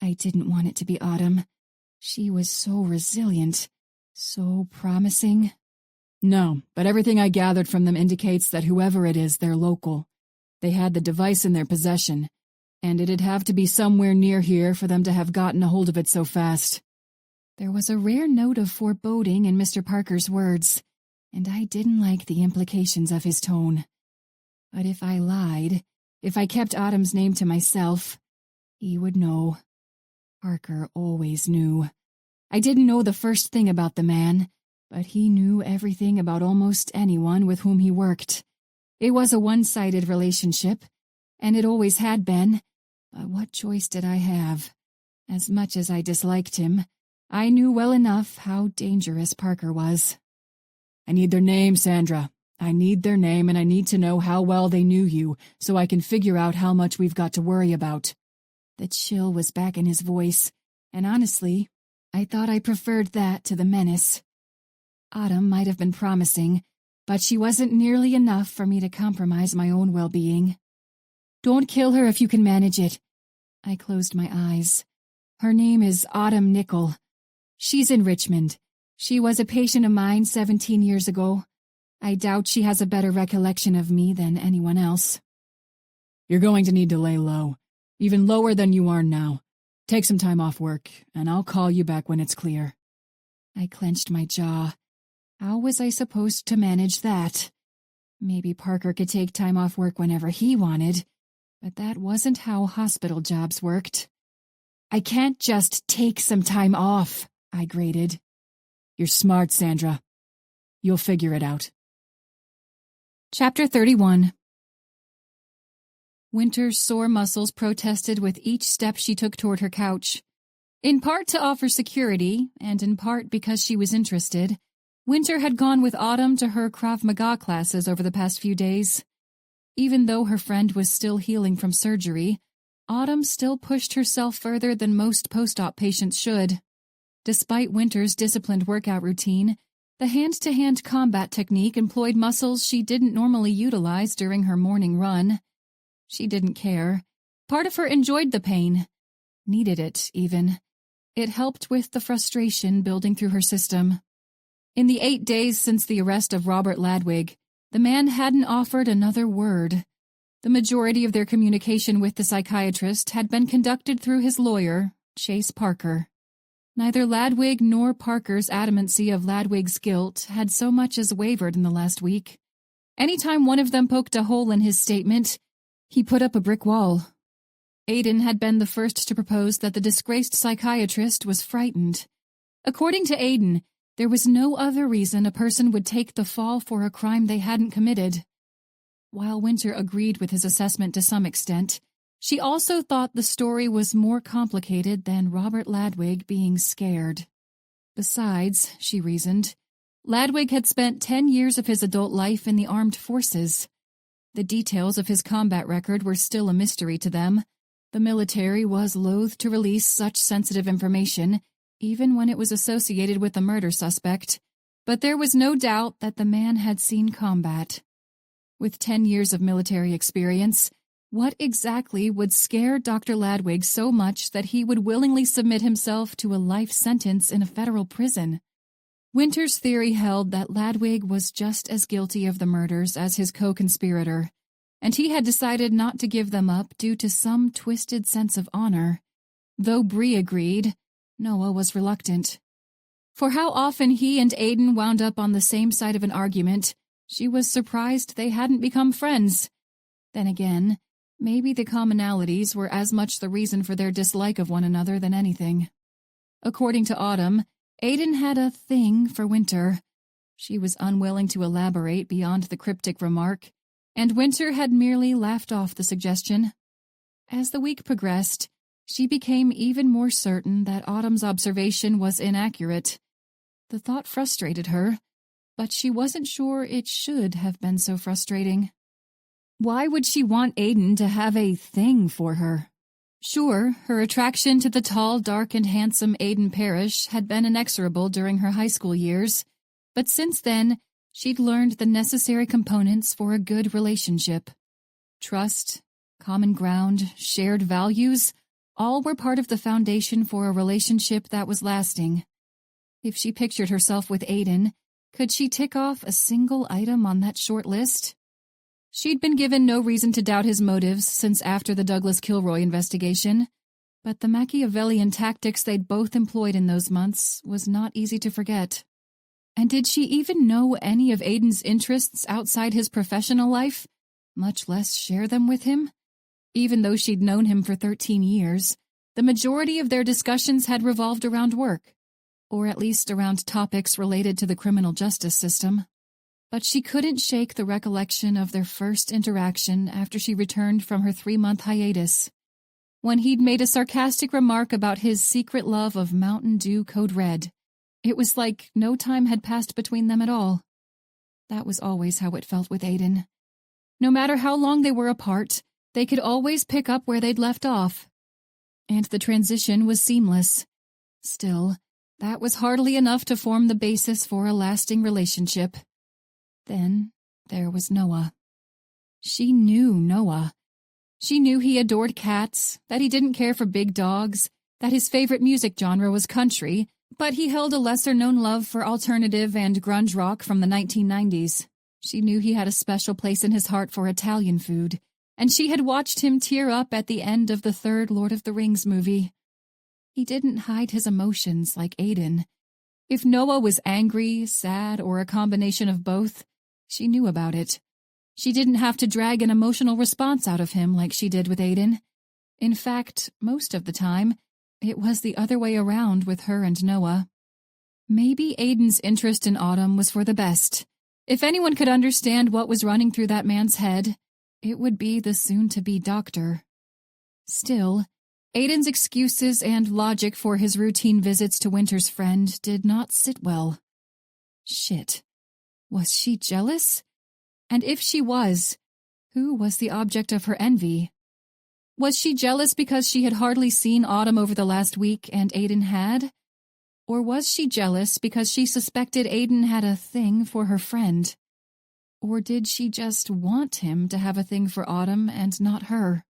I didn't want it to be Autumn. She was so resilient, so promising. "No, but everything I gathered from them indicates that whoever it is, they're local. They had the device in their possession, and it'd have to be somewhere near here for them to have gotten a hold of it so fast." There was a rare note of foreboding in Mr. Parker's words, and I didn't like the implications of his tone. But if I lied, if I kept Autumn's name to myself, he would know. Parker always knew. I didn't know the first thing about the man, but he knew everything about almost anyone with whom he worked. It was a one-sided relationship, and it always had been, but what choice did I have? As much as I disliked him, I knew well enough how dangerous Parker was. "I need their name, Sandra. I need their name, and I need to know how well they knew you, so I can figure out how much we've got to worry about." The chill was back in his voice, and honestly, I thought I preferred that to the menace. Autumn might have been promising, but she wasn't nearly enough for me to compromise my own well-being. "Don't kill her if you can manage it." I closed my eyes. "Her name is Autumn Nickel. She's in Richmond. She was a patient of mine 17 years ago. I doubt she has a better recollection of me than anyone else." "You're going to need to lay low, even lower than you are now. Take some time off work, and I'll call you back when it's clear." I clenched my jaw. How was I supposed to manage that? Maybe Parker could take time off work whenever he wanted, but that wasn't how hospital jobs worked. "I can't just take some time off," I grated. "You're smart, Sandra. You'll figure it out." Chapter 31. Winter's sore muscles protested with each step she took toward her couch. In part to offer security, and in part because she was interested, Winter had gone with Autumn to her Krav Maga classes over the past few days. Even though her friend was still healing from surgery, Autumn still pushed herself further than most post-op patients should. Despite Winter's disciplined workout routine, the hand-to-hand combat technique employed muscles she didn't normally utilize during her morning run. She didn't care. Part of her enjoyed the pain. Needed it, even. It helped with the frustration building through her system. In the 8 days since the arrest of Robert Ladwig, the man hadn't offered another word. The majority of their communication with the psychiatrist had been conducted through his lawyer, Chase Parker. Neither Ladwig nor Parker's adamancy of Ladwig's guilt had so much as wavered in the last week. Anytime one of them poked a hole in his statement, he put up a brick wall. Aiden had been the first to propose that the disgraced psychiatrist was frightened. According to Aiden, there was no other reason a person would take the fall for a crime they hadn't committed. While Winter agreed with his assessment to some extent, she also thought the story was more complicated than Robert Ladwig being scared. Besides, she reasoned, Ladwig had spent 10 years of his adult life in the armed forces. The details of his combat record were still a mystery to them. The military was loath to release such sensitive information, even when it was associated with a murder suspect, but there was no doubt that the man had seen combat. With 10 years of military experience, what exactly would scare Dr. Ladwig so much that he would willingly submit himself to a life sentence in a federal prison? Winter's theory held that Ladwig was just as guilty of the murders as his co-conspirator, and he had decided not to give them up due to some twisted sense of honor. Though Bree agreed, Noah was reluctant. For how often he and Aiden wound up on the same side of an argument, she was surprised they hadn't become friends. Then again, maybe the commonalities were as much the reason for their dislike of one another than anything. According to Autumn, Aiden had a thing for Winter. She was unwilling to elaborate beyond the cryptic remark, and Winter had merely laughed off the suggestion. As the week progressed, she became even more certain that Autumn's observation was inaccurate. The thought frustrated her, but she wasn't sure it should have been so frustrating. Why would she want Aiden to have a thing for her? Sure, her attraction to the tall, dark, and handsome Aiden Parrish had been inexorable during her high school years, but since then, she'd learned the necessary components for a good relationship. Trust, common ground, shared values, all were part of the foundation for a relationship that was lasting. If she pictured herself with Aiden, could she tick off a single item on that short list? She'd been given no reason to doubt his motives since after the Douglas Kilroy investigation, but the Machiavellian tactics they'd both employed in those months was not easy to forget. And did she even know any of Aiden's interests outside his professional life, much less share them with him? Even though she'd known him for 13 years, the majority of their discussions had revolved around work, or at least around topics related to the criminal justice system. But she couldn't shake the recollection of their first interaction after she returned from her 3-month hiatus, when he'd made a sarcastic remark about his secret love of Mountain Dew Code Red. It was like no time had passed between them at all. That was always how it felt with Aiden. No matter how long they were apart, they could always pick up where they'd left off. And the transition was seamless. Still, that was hardly enough to form the basis for a lasting relationship. Then there was Noah. She knew Noah. She knew he adored cats, that he didn't care for big dogs, that his favorite music genre was country, but he held a lesser-known love for alternative and grunge rock from the 1990s. She knew he had a special place in his heart for Italian food, and she had watched him tear up at the end of the third Lord of the Rings movie. He didn't hide his emotions like Aiden. If Noah was angry, sad, or a combination of both, she knew about it. She didn't have to drag an emotional response out of him like she did with Aiden. In fact, most of the time, it was the other way around with her and Noah. Maybe Aiden's interest in Autumn was for the best. If anyone could understand what was running through that man's head, it would be the soon-to-be doctor. Still, Aiden's excuses and logic for his routine visits to Winter's friend did not sit well. Shit. Was she jealous? And if she was, who was the object of her envy? Was she jealous because she had hardly seen Autumn over the last week and Aiden had? Or was she jealous because she suspected Aiden had a thing for her friend? Or did she just want him to have a thing for Autumn and not her?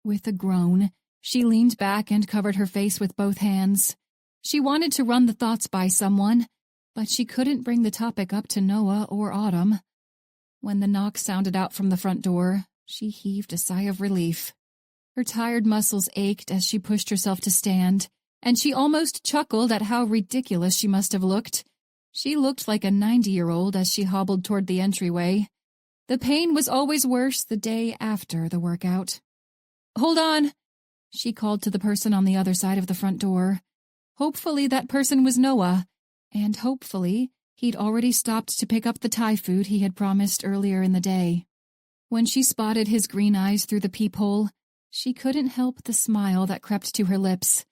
With a groan, she leaned back and covered her face with both hands. She wanted to run the thoughts by someone, but she couldn't bring the topic up to Noah or Autumn. When the knock sounded out from the front door, she heaved a sigh of relief. Her tired muscles ached as she pushed herself to stand, and she almost chuckled at how ridiculous she must have looked. She looked like a 90-year-old as she hobbled toward the entryway. The pain was always worse the day after the workout. "Hold on," she called to the person on the other side of the front door. Hopefully that person was Noah, and hopefully he'd already stopped to pick up the Thai food he had promised earlier in the day. When she spotted his green eyes through the peephole, she couldn't help the smile that crept to her lips.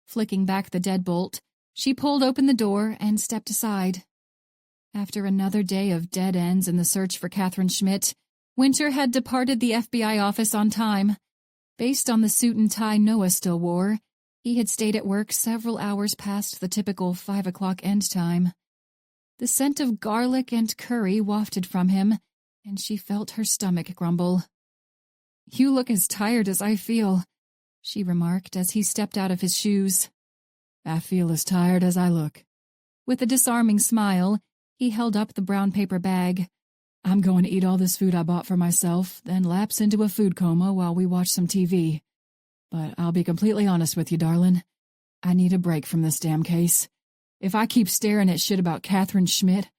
Flicking back the deadbolt, she pulled open the door and stepped aside. After another day of dead ends in the search for Catherine Schmidt, Winter had departed the FBI office on time. Based on the suit and tie Noah still wore, he had stayed at work several hours past the typical 5 o'clock end time. The scent of garlic and curry wafted from him, and she felt her stomach grumble. "You look as tired as I feel," she remarked as he stepped out of his shoes.
"I feel as tired as I look."
With a disarming smile, he held up the brown paper bag.
"I'm going to eat all this food I bought for myself, then lapse into a food coma while we watch some TV. But I'll be completely honest with you, darling. I need a break from this damn case. If I keep staring at shit about Catherine Schmidt,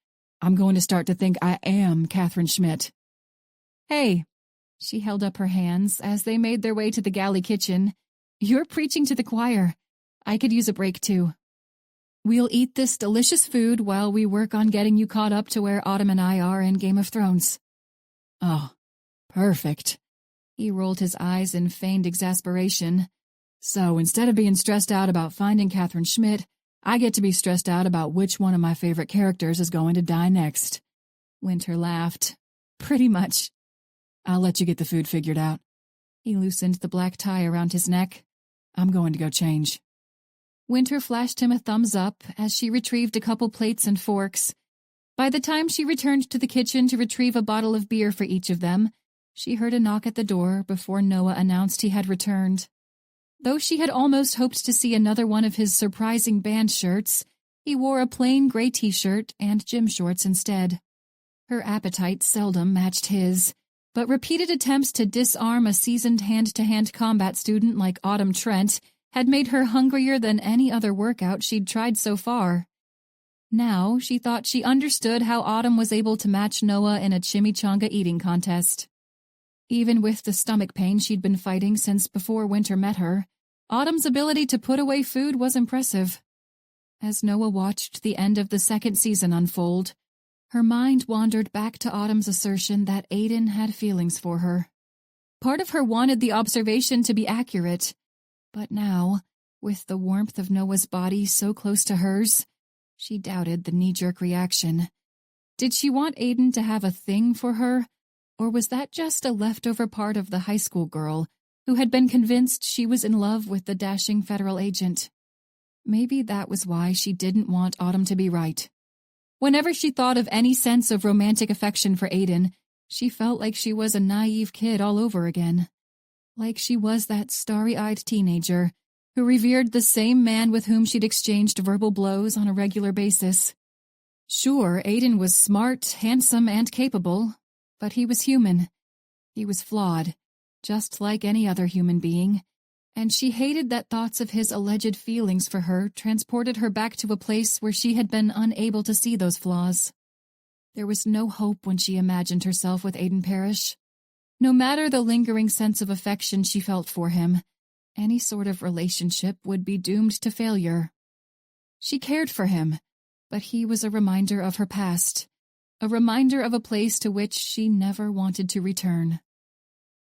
I'm going to start to think I am Catherine Schmidt."
"Hey," she held up her hands as they made their way to the galley kitchen. "You're preaching to the choir. I could use a break too. We'll eat this delicious food while we work on getting you caught up to where Autumn and I are in Game of Thrones."
"Oh, perfect."
He rolled his eyes in feigned exasperation.
"So instead of being stressed out about finding Catherine Schmidt, I get to be stressed out about which one of my favorite characters is going to die next."
Winter laughed. "Pretty much."
"I'll let you get the food figured out."
He loosened the black tie around his neck.
"I'm going to go change."
Winter flashed him a thumbs up as she retrieved a couple plates and forks. By the time she returned to the kitchen to retrieve a bottle of beer for each of them, she heard a knock at the door before Noah announced he had returned. Though she had almost hoped to see another one of his surprising band shirts, he wore a plain gray t-shirt and gym shorts instead. Her appetite seldom matched his, but repeated attempts to disarm a seasoned hand-to-hand combat student like Autumn Trent had made her hungrier than any other workout she'd tried so far. Now she thought she understood how Autumn was able to match Noah in a chimichanga eating contest. Even with the stomach pain she'd been fighting since before Winter met her, Autumn's ability to put away food was impressive. As Noah watched the end of the second season unfold, her mind wandered back to Autumn's assertion that Aiden had feelings for her. Part of her wanted the observation to be accurate, but now, with the warmth of Noah's body so close to hers, she doubted the knee-jerk reaction. Did she want Aiden to have a thing for her, or was that just a leftover part of the high school girl who had been convinced she was in love with the dashing federal agent? Maybe that was why she didn't want Autumn to be right. Whenever she thought of any sense of romantic affection for Aiden, she felt like she was a naive kid all over again. Like she was that starry-eyed teenager who revered the same man with whom she'd exchanged verbal blows on a regular basis. Sure, Aiden was smart, handsome, and capable, but he was human. He was flawed, just like any other human being, and she hated that thoughts of his alleged feelings for her transported her back to a place where she had been unable to see those flaws. There was no hope when she imagined herself with Aiden Parrish. No matter the lingering sense of affection she felt for him, any sort of relationship would be doomed to failure. She cared for him, but he was a reminder of her past, a reminder of a place to which she never wanted to return.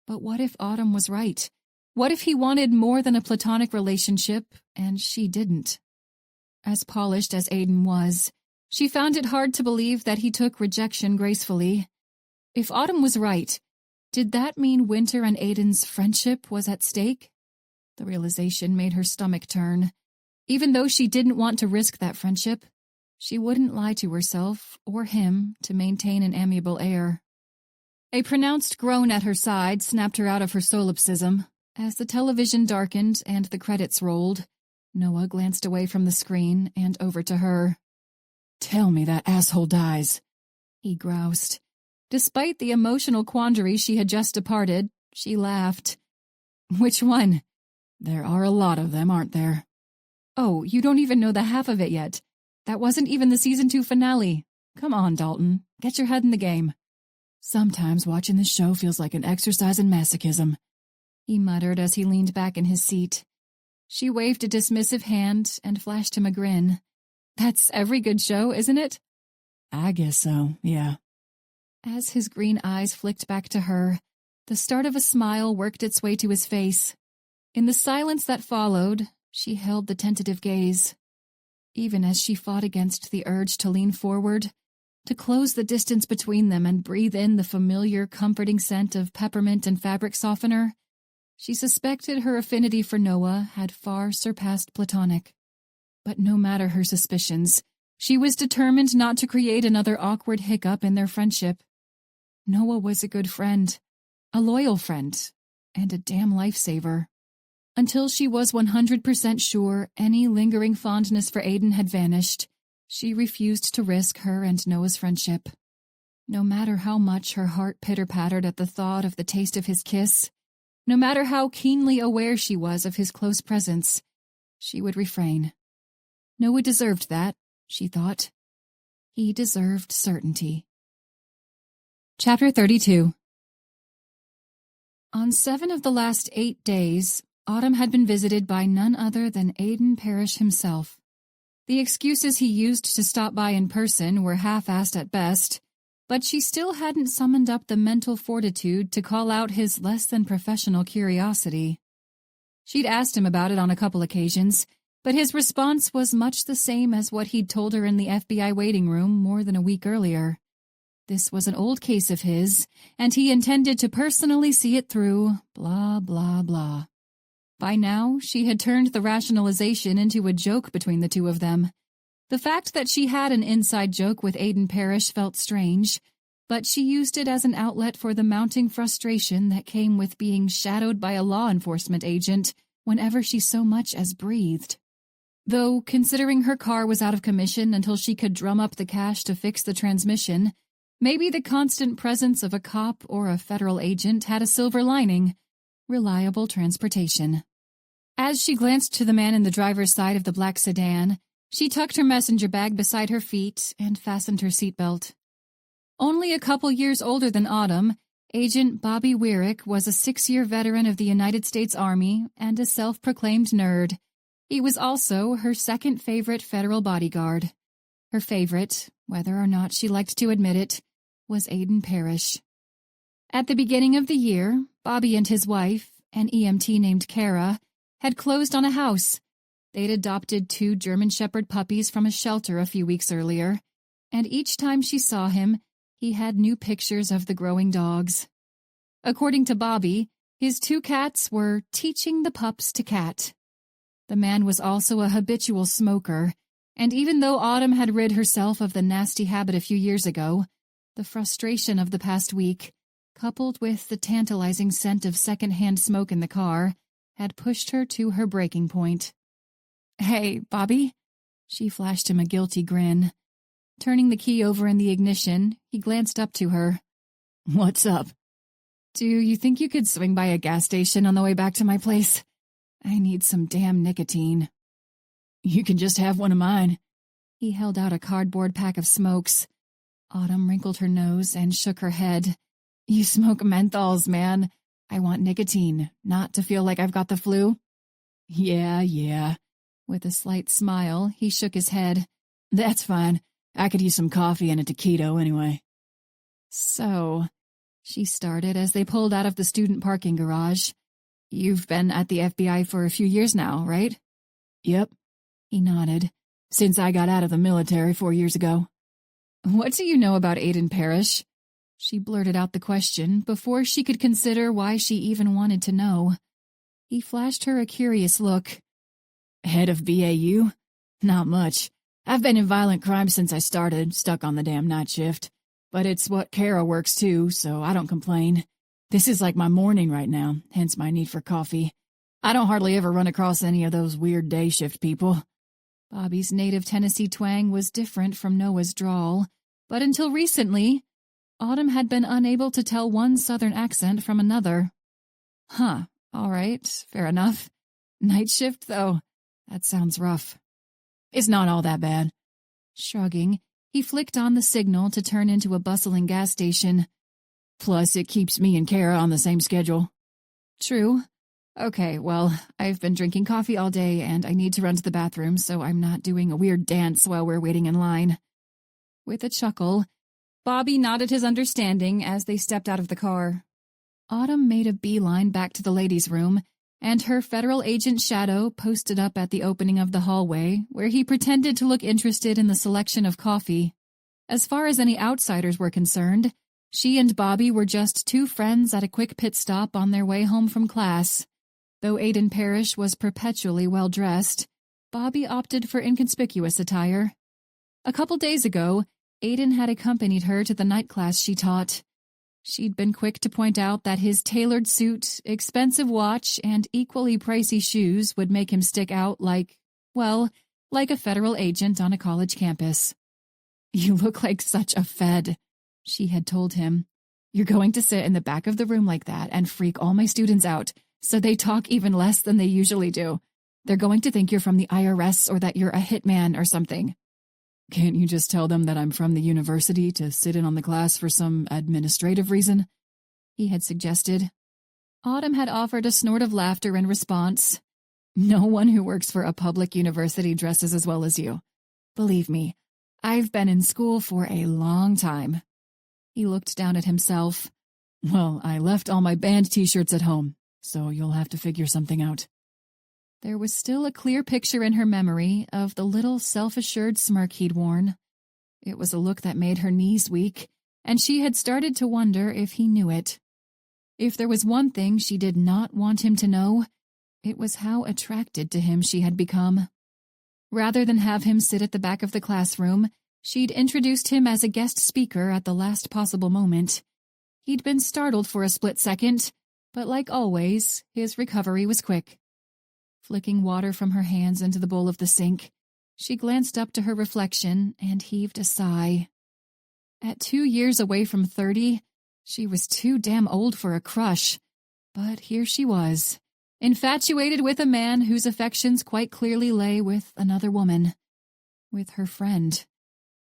But what if Autumn was right? What if he wanted more than a platonic relationship, and she didn't? As polished as Aiden was, she found it hard to believe that he took rejection gracefully. If Autumn was right, did that mean Winter and Aiden's friendship was at stake? The realization made her stomach turn. Even though she didn't want to risk that friendship, she wouldn't lie to herself or him to maintain an amiable air. A pronounced groan at her side snapped her out of her solipsism. As the television darkened and the credits rolled, Noah glanced away from the screen and over to her.
"Tell me that asshole dies,"
he groused. Despite the emotional quandary she had just departed, she laughed. "Which one?"
"There are a lot of them, aren't there?"
"Oh, you don't even know the half of it yet. That wasn't even the season 2 finale. Come on, Dalton. Get your head in the game."
"Sometimes watching this show feels like an exercise in masochism,"
he muttered as he leaned back in his seat. She waved a dismissive hand and flashed him a grin. "That's every good show, isn't it?"
"I guess so, yeah."
As his green eyes flicked back to her, the start of a smile worked its way to his face. In the silence that followed, she held the tentative gaze. Even as she fought against the urge to lean forward, to close the distance between them and breathe in the familiar, comforting scent of peppermint and fabric softener, she suspected her affinity for Noah had far surpassed platonic. But no matter her suspicions, she was determined not to create another awkward hiccup in their friendship. Noah was a good friend, a loyal friend, and a damn lifesaver. Until she was 100% sure any lingering fondness for Aiden had vanished, she refused to risk her and Noah's friendship. No matter how much her heart pitter-pattered at the thought of the taste of his kiss, no matter how keenly aware she was of his close presence, she would refrain. Noah deserved that, she thought. He deserved certainty. Chapter 32. On 7 of the last 8 days, Autumn had been visited by none other than Aiden Parrish himself. The excuses he used to stop by in person were half-assed at best, but she still hadn't summoned up the mental fortitude to call out his less-than-professional curiosity. She'd asked him about it on a couple occasions, but his response was much the same as what he'd told her in the FBI waiting room more than a week earlier. This was an old case of his, and he intended to personally see it through, blah, blah, blah. By now, she had turned the rationalization into a joke between the two of them. The fact that she had an inside joke with Aiden Parrish felt strange, but she used it as an outlet for the mounting frustration that came with being shadowed by a law enforcement agent whenever she so much as breathed. Though, considering her car was out of commission until she could drum up the cash to fix the transmission, maybe the constant presence of a cop or a federal agent had a silver lining: reliable transportation. As she glanced to the man in the driver's side of the black sedan, she tucked her messenger bag beside her feet and fastened her seatbelt. Only a couple years older than Autumn, Agent Bobby Weirick was a 6-year veteran of the United States Army and a self-proclaimed nerd. He was also her second favorite federal bodyguard. Her favorite, whether or not she liked to admit it, was Aiden Parrish. At the beginning of the year, Bobby and his wife, an EMT named Kara, had closed on a house. They'd adopted 2 German Shepherd puppies from a shelter a few weeks earlier, and each time she saw him, he had new pictures of the growing dogs. According to Bobby, his 2 cats were teaching the pups to cat. The man was also a habitual smoker, and even though Autumn had rid herself of the nasty habit a few years ago, the frustration of the past week, coupled with the tantalizing scent of second-hand smoke in the car, had pushed her to her breaking point. "Hey, Bobby?" She flashed him a guilty grin. Turning the key over in the ignition, he glanced up to her. "What's up?" "Do you think you could swing by a gas station on the way back to my place? I need some damn nicotine." "You can just have one of mine." He held out a cardboard pack of smokes. Autumn wrinkled her nose and shook her head. "You smoke menthols, man. I want nicotine, not to feel like I've got the flu." Yeah. With a slight smile, he shook his head. "That's fine. I could use some coffee and a taquito anyway." "So," she started as they pulled out of the student parking garage, "you've been at the FBI for a few years now, right?" "Yep," he nodded. "Since I got out of the military 4 years ago." "What do you know about Aiden Parrish?" She blurted out the question before she could consider why she even wanted to know. He flashed her a curious look. "Head of BAU? Not much. I've been in violent crime since I started, stuck on the damn night shift. But it's what Kara works too, so I don't complain. This is like my morning right now, hence my need for coffee. I don't hardly ever run across any of those weird day shift people." Bobby's native Tennessee twang was different from Noah's drawl, but until recently, Autumn had been unable to tell one southern accent from another. "Huh, all right, fair enough. Night shift, though, that sounds rough." "It's not all that bad." Shrugging, he flicked on the signal to turn into a bustling gas station. "Plus, it keeps me and Kara on the same schedule." "True. Okay, well, I've been drinking coffee all day, and I need to run to the bathroom, so I'm not doing a weird dance while we're waiting in line." With a chuckle, Bobby nodded his understanding as they stepped out of the car. Autumn made a beeline back to the ladies' room, and her federal agent Shadow posted up at the opening of the hallway, where he pretended to look interested in the selection of coffee. As far as any outsiders were concerned, she and Bobby were just two friends at a quick pit stop on their way home from class. Though Aiden Parrish was perpetually well-dressed, Bobby opted for inconspicuous attire. A couple days ago, Aiden had accompanied her to the night class she taught. She'd been quick to point out that his tailored suit, expensive watch, and equally pricey shoes would make him stick out like a federal agent on a college campus. "You look like such a Fed," she had told him. "You're going to sit in the back of the room like that and freak all my students out, so they talk even less than they usually do. They're going to think you're from the IRS or that you're a hitman or something." "Can't you just tell them that I'm from the university to sit in on the class for some administrative reason?" he had suggested. Autumn had offered a snort of laughter in response. "No one who works for a public university dresses as well as you. Believe me, I've been in school for a long time." He looked down at himself. "Well, I left all my band t-shirts at home, so you'll have to figure something out." There was still a clear picture in her memory of the little self-assured smirk he'd worn. It was a look that made her knees weak, and she had started to wonder if he knew it. If there was one thing she did not want him to know, it was how attracted to him she had become. Rather than have him sit at the back of the classroom, she'd introduced him as a guest speaker at the last possible moment. He'd been startled for a split second, but like always, his recovery was quick. Flicking water from her hands into the bowl of the sink, she glanced up to her reflection and heaved a sigh. At 2 years away from 30, she was too damn old for a crush, but here she was, infatuated with a man whose affections quite clearly lay with another woman. With her friend.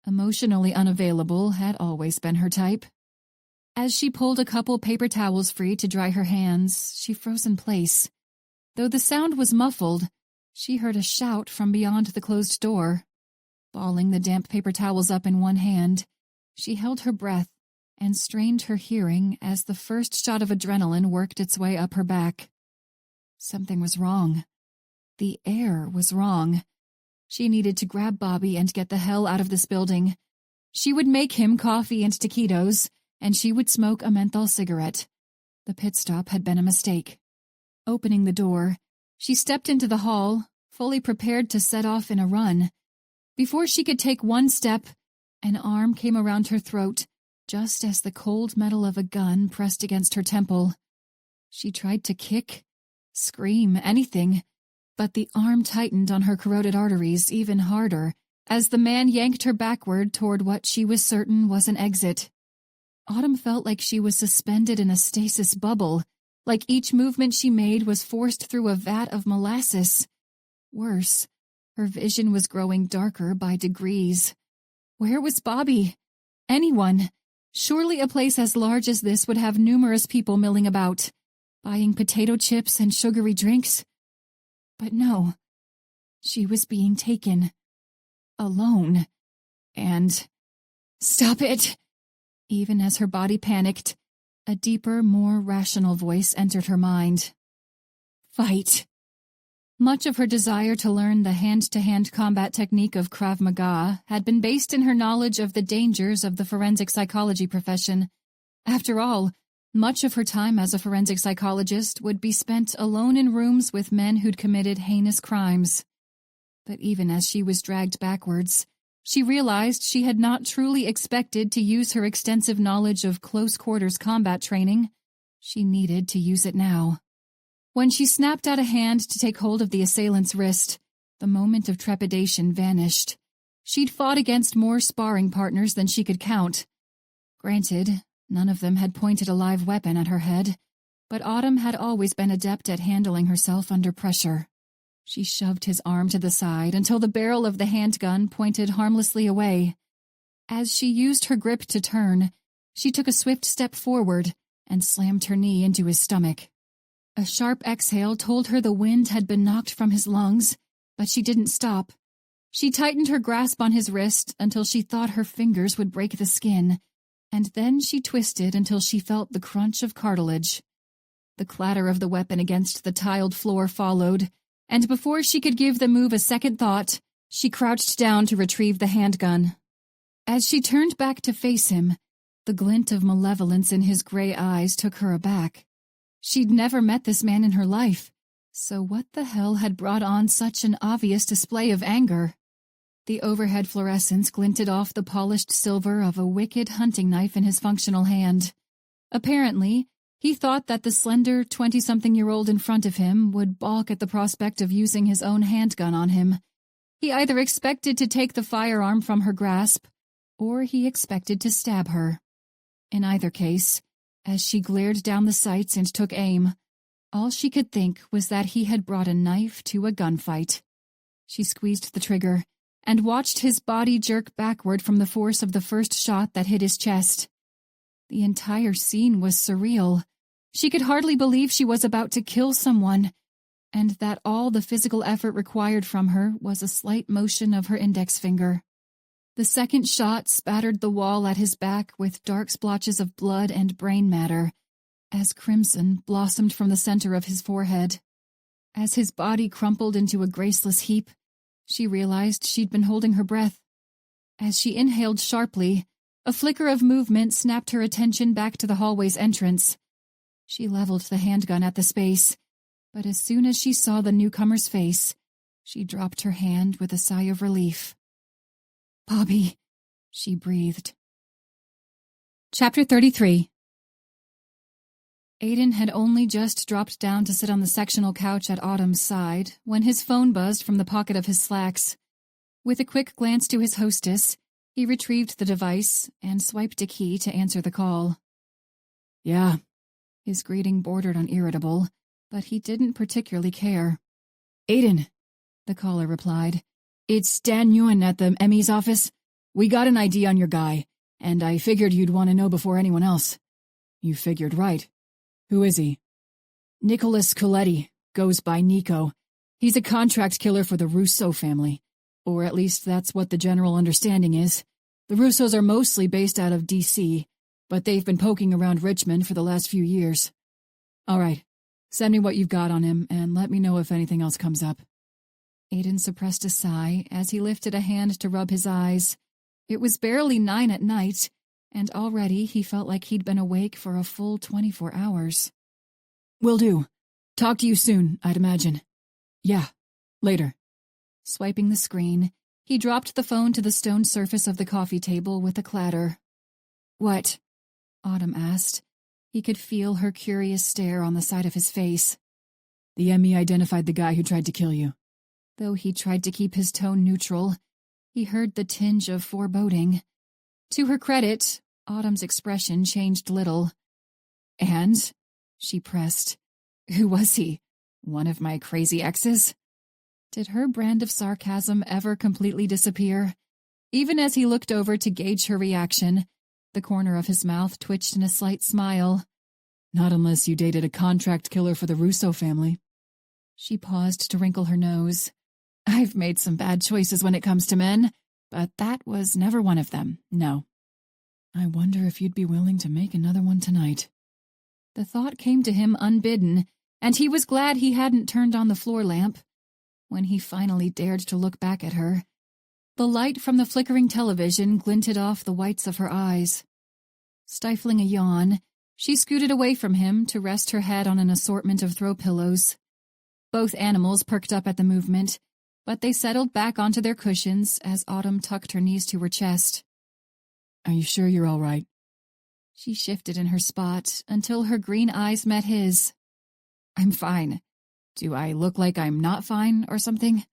Emotionally unavailable had always been her type. As she pulled a couple paper towels free to dry her hands, she froze in place. Though the sound was muffled, she heard a shout from beyond the closed door. Balling the damp paper towels up in one hand, she held her breath and strained her hearing as the first shot of adrenaline worked its way up her back. Something was wrong. The air was wrong. She needed to grab Bobby and get the hell out of this building. She would make him coffee and taquitos, and she would smoke a menthol cigarette. The pit stop had been a mistake. Opening the door, she stepped into the hall, fully prepared to set off in a run. Before she could take one step, an arm came around her throat, just as the cold metal of a gun pressed against her temple. She tried to kick, scream, anything, but the arm tightened on her corroded arteries even harder as the man yanked her backward toward what she was certain was an exit. Autumn felt like she was suspended in a stasis bubble, like each movement she made was forced through a vat of molasses. Worse, her vision was growing darker by degrees. Where was Bobby? Anyone? Surely a place as large as this would have numerous people milling about, buying potato chips and sugary drinks. But no, she was being taken. Alone. And... Stop it! Even as her body panicked, a deeper, more rational voice entered her mind. Fight. Much of her desire to learn the hand-to-hand combat technique of Krav Maga had been based in her knowledge of the dangers of the forensic psychology profession. After all, much of her time as a forensic psychologist would be spent alone in rooms with men who'd committed heinous crimes. But even as she was dragged backwards, she realized she had not truly expected to use her extensive knowledge of close-quarters combat training. She needed to use it now. When she snapped out a hand to take hold of the assailant's wrist, the moment of trepidation vanished. She'd fought against more sparring partners than she could count. Granted, none of them had pointed a live weapon at her head, but Autumn had always been adept at handling herself under pressure. She shoved his arm to the side until the barrel of the handgun pointed harmlessly away. As she used her grip to turn, she took a swift step forward and slammed her knee into his stomach. A sharp exhale told her the wind had been knocked from his lungs, but she didn't stop. She tightened her grasp on his wrist until she thought her fingers would break the skin, and then she twisted until she felt the crunch of cartilage. The clatter of the weapon against the tiled floor followed, and before she could give the move a second thought, she crouched down to retrieve the handgun. As she turned back to face him, the glint of malevolence in his gray eyes took her aback. She'd never met this man in her life, so what the hell had brought on such an obvious display of anger? The overhead fluorescence glinted off the polished silver of a wicked hunting knife in his functional hand. Apparently, he thought that the slender 20-something-year-old in front of him would balk at the prospect of using his own handgun on him. He either expected to take the firearm from her grasp, or he expected to stab her. In either case, as she glared down the sights and took aim, all she could think was that he had brought a knife to a gunfight. She squeezed the trigger and watched his body jerk backward from the force of the first shot that hit his chest. The entire scene was surreal. She could hardly believe she was about to kill someone, and that all the physical effort required from her was a slight motion of her index finger. The second shot spattered the wall at his back with dark splotches of blood and brain matter, as crimson blossomed from the center of his forehead. As his body crumpled into a graceless heap, she realized she'd been holding her breath. As she inhaled sharply, a flicker of movement snapped her attention back to the hallway's entrance. She leveled the handgun at the space, but as soon as she saw the newcomer's face, she dropped her hand with a sigh of relief. "Bobby," she breathed. Chapter 33. Aiden had only just dropped down to sit on the sectional couch at Autumn's side when his phone buzzed from the pocket of his slacks. With a quick glance to his hostess, he retrieved the device and swiped a key to answer the call.
"Yeah."
His greeting bordered on irritable, but he didn't particularly care.
"Aiden,"
the caller replied.
"It's Dan Ewan at the ME's office. We got an ID on your guy, and I figured you'd want to know before anyone else." "You figured right. Who is he?" "Nicholas Coletti, goes by Nico. He's a contract killer for the Russo family. Or at least that's what the general understanding is. The Russos are mostly based out of D.C., but they've been poking around Richmond for the last few years. All right, send me what you've got on him, and let me know if anything else comes up."
Aiden suppressed a sigh as he lifted a hand to rub his eyes. It was barely 9 at night, and already he felt like he'd been awake for a full 24 hours.
"Will do. Talk to you soon, I'd imagine." "Yeah, later."
Swiping the screen, he dropped the phone to the stone surface of the coffee table with a clatter. "What?" Autumn asked. He could feel her curious stare on the side of his face.
"The ME identified the guy who tried to kill you."
Though he tried to keep his tone neutral, he heard the tinge of foreboding. To her credit, Autumn's expression changed little. "And?" she pressed. "Who was he? One of my crazy exes?" Did her brand of sarcasm ever completely disappear? Even as he looked over to gauge her reaction, the corner of his mouth twitched in a slight smile.
"Not unless you dated a contract killer for the Russo family."
She paused to wrinkle her nose. "I've made some bad choices when it comes to men, but that was never one of them, no."
"I wonder if you'd be willing to make another one tonight."
The thought came to him unbidden, and he was glad he hadn't turned on the floor lamp. When he finally dared to look back at her, the light from the flickering television glinted off the whites of her eyes. Stifling a yawn, she scooted away from him to rest her head on an assortment of throw pillows. Both animals perked up at the movement, but they settled back onto their cushions as Autumn tucked her knees to her chest.
"Are you sure you're all right?"
She shifted in her spot until her green eyes met his. "I'm fine. Do I look like I'm not fine or something?"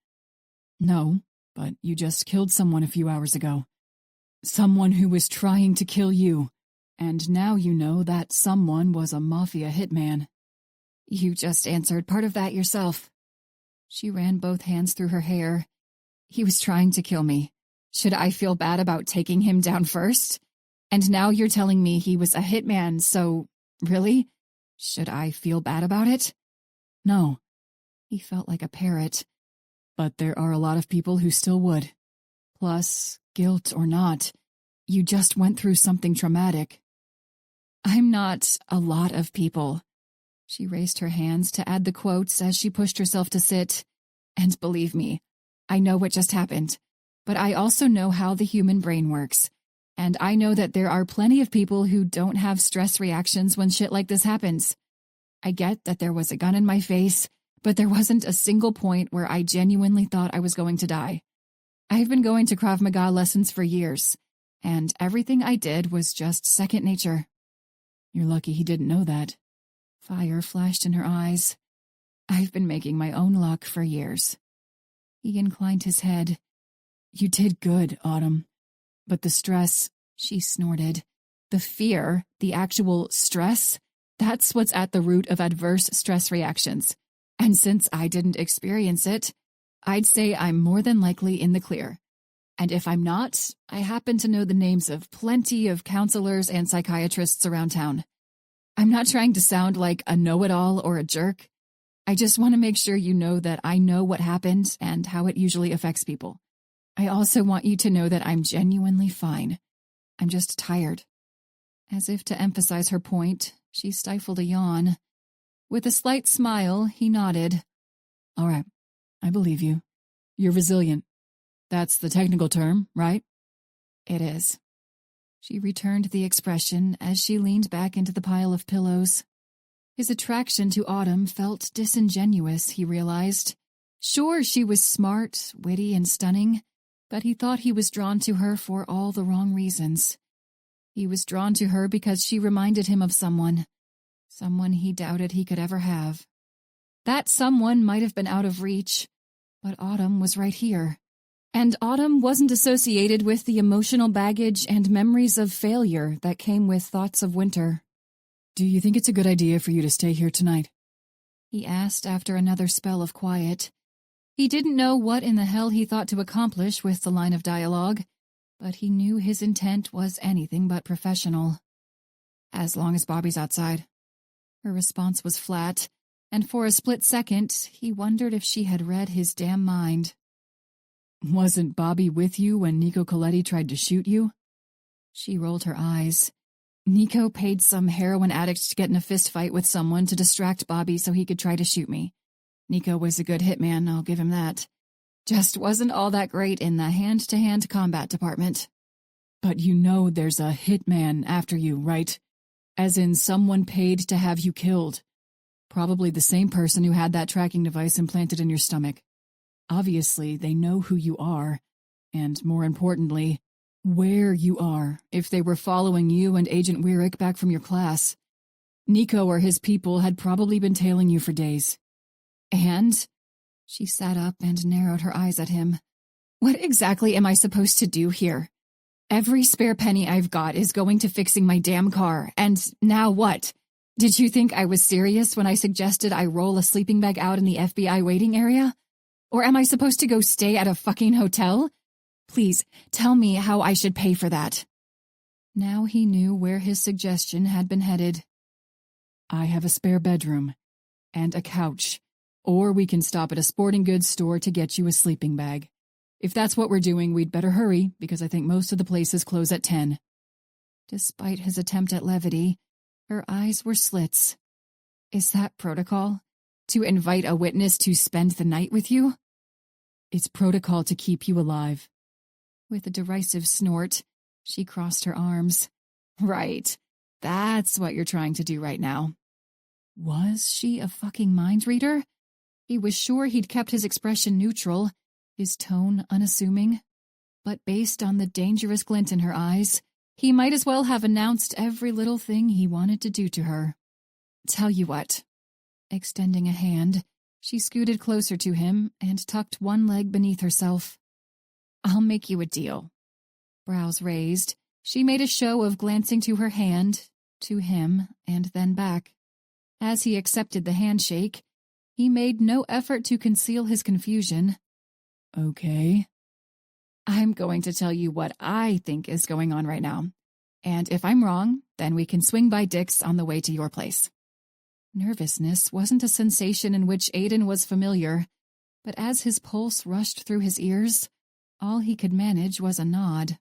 "No, but you just killed someone a few hours ago. Someone who was trying to kill you. And now you know that someone was a mafia hitman."
"You just answered part of that yourself." She ran both hands through her hair. "He was trying to kill me. Should I feel bad about taking him down first? And now you're telling me he was a hitman, so, really? Should I feel bad about it?"
"No."
He felt like a parrot.
"But there are a lot of people who still would. Plus, guilt or not, you just went through something traumatic."
"I'm not a lot of people." She raised her hands to add the quotes as she pushed herself to sit. "And believe me, I know what just happened, but I also know how the human brain works, And I know that there are plenty of people who don't have stress reactions when shit like this happens. I get that there was a gun in my face, but there wasn't a single point where I genuinely thought I was going to die. I've been going to Krav Maga lessons for years, and everything I did was just second nature.
You're lucky he didn't know that.
Fire flashed in her eyes. I've been making my own luck for years. He inclined his head.
You did good, Autumn. But the stress,
she snorted. The fear, the actual stress, that's what's at the root of adverse stress reactions. And since I didn't experience it, I'd say I'm more than likely in the clear. And if I'm not, I happen to know the names of plenty of counselors and psychiatrists around town. I'm not trying to sound like a know-it-all or a jerk. I just want to make sure you know that I know what happened and how it usually affects people. I also want you to know that I'm genuinely fine. I'm just tired. As if to emphasize her point, she stifled a yawn. With a slight smile, he nodded.
All right, I believe you. You're resilient. That's the technical term, right?
It is. She returned the expression as she leaned back into the pile of pillows. His attraction to Autumn felt disingenuous, he realized. Sure, she was smart, witty, and stunning, but he thought he was drawn to her for all the wrong reasons. He was drawn to her because she reminded him of someone he doubted he could ever have. That someone might have been out of reach, but Autumn was right here. And Autumn wasn't associated with the emotional baggage and memories of failure that came with thoughts of winter.
Do you think it's a good idea for you to stay here tonight?
He asked after another spell of quiet. He didn't know what in the hell he thought to accomplish with the line of dialogue, but he knew his intent was anything but professional. As long as Bobby's outside. Her response was flat, and for a split second, he wondered if she had read his damn mind.
Wasn't Bobby with you when Nico Coletti tried to shoot you?
She rolled her eyes. Nico paid some heroin addict to get in a fist fight with someone to distract Bobby so he could try to shoot me. Nico was a good hitman, I'll give him that. Just wasn't all that great in the hand-to-hand combat department.
But you know there's a hitman after you, right? As in someone paid to have you killed. Probably the same person who had that tracking device implanted in your stomach. Obviously, they know who you are, and more importantly, where you are if they were following you and Agent Weirick back from your class. Nico or his people had probably been tailing you for days.
And? She sat up and narrowed her eyes at him. What exactly am I supposed to do here? Every spare penny I've got is going to fixing my damn car, and now what? Did you think I was serious when I suggested I roll a sleeping bag out in the FBI waiting area? Or am I supposed to go stay at a fucking hotel? Please, tell me how I should pay for that. Now he knew where his suggestion had been headed.
I have a spare bedroom and a couch, or we can stop at a sporting goods store to get you a sleeping bag. If that's what we're doing, we'd better hurry, because I think most of the places close at 10.
Despite his attempt at levity, her eyes were slits. Is that protocol? To invite a witness to spend the night with you?
It's protocol to keep you alive.
With a derisive snort, she crossed her arms. Right. That's what you're trying to do right now. Was she a fucking mind reader? He was sure he'd kept his expression neutral, his tone unassuming. But based on the dangerous glint in her eyes, he might as well have announced every little thing he wanted to do to her. Tell you what. Extending a hand, she scooted closer to him and tucked one leg beneath herself. I'll make you a deal. Brows raised, she made a show of glancing to her hand, to him, and then back. As he accepted the handshake, he made no effort to conceal his confusion.
Okay.
I'm going to tell you what I think is going on right now. And if I'm wrong, then we can swing by Dick's on the way to your place. Nervousness wasn't a sensation in which Aiden was familiar, but as his pulse rushed through his ears, all he could manage was a nod.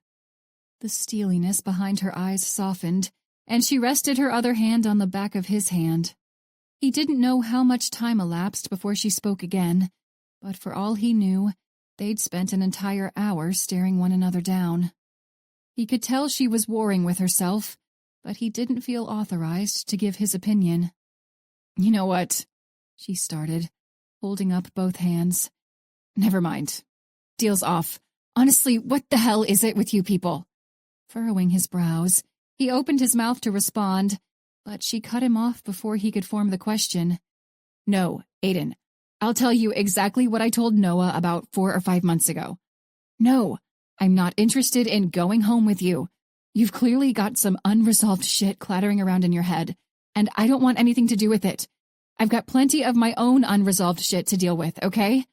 The steeliness behind her eyes softened, and she rested her other hand on the back of his hand. He didn't know how much time elapsed before she spoke again, but for all he knew, they'd spent an entire hour staring one another down. He could tell she was warring with herself, but he didn't feel authorized to give his opinion.
You know what?
She started, holding up both hands.
Never mind. Deal's off. Honestly, what the hell is it with you people?
Furrowing his brows, he opened his mouth to respond, but she cut him off before he could form the question.
No, Aiden. I'll tell you exactly what I told Noah about 4 or 5 months ago. No, I'm not interested in going home with you. You've clearly got some unresolved shit clattering around in your head, and I don't want anything to do with it. I've got plenty of my own unresolved shit to deal with, okay?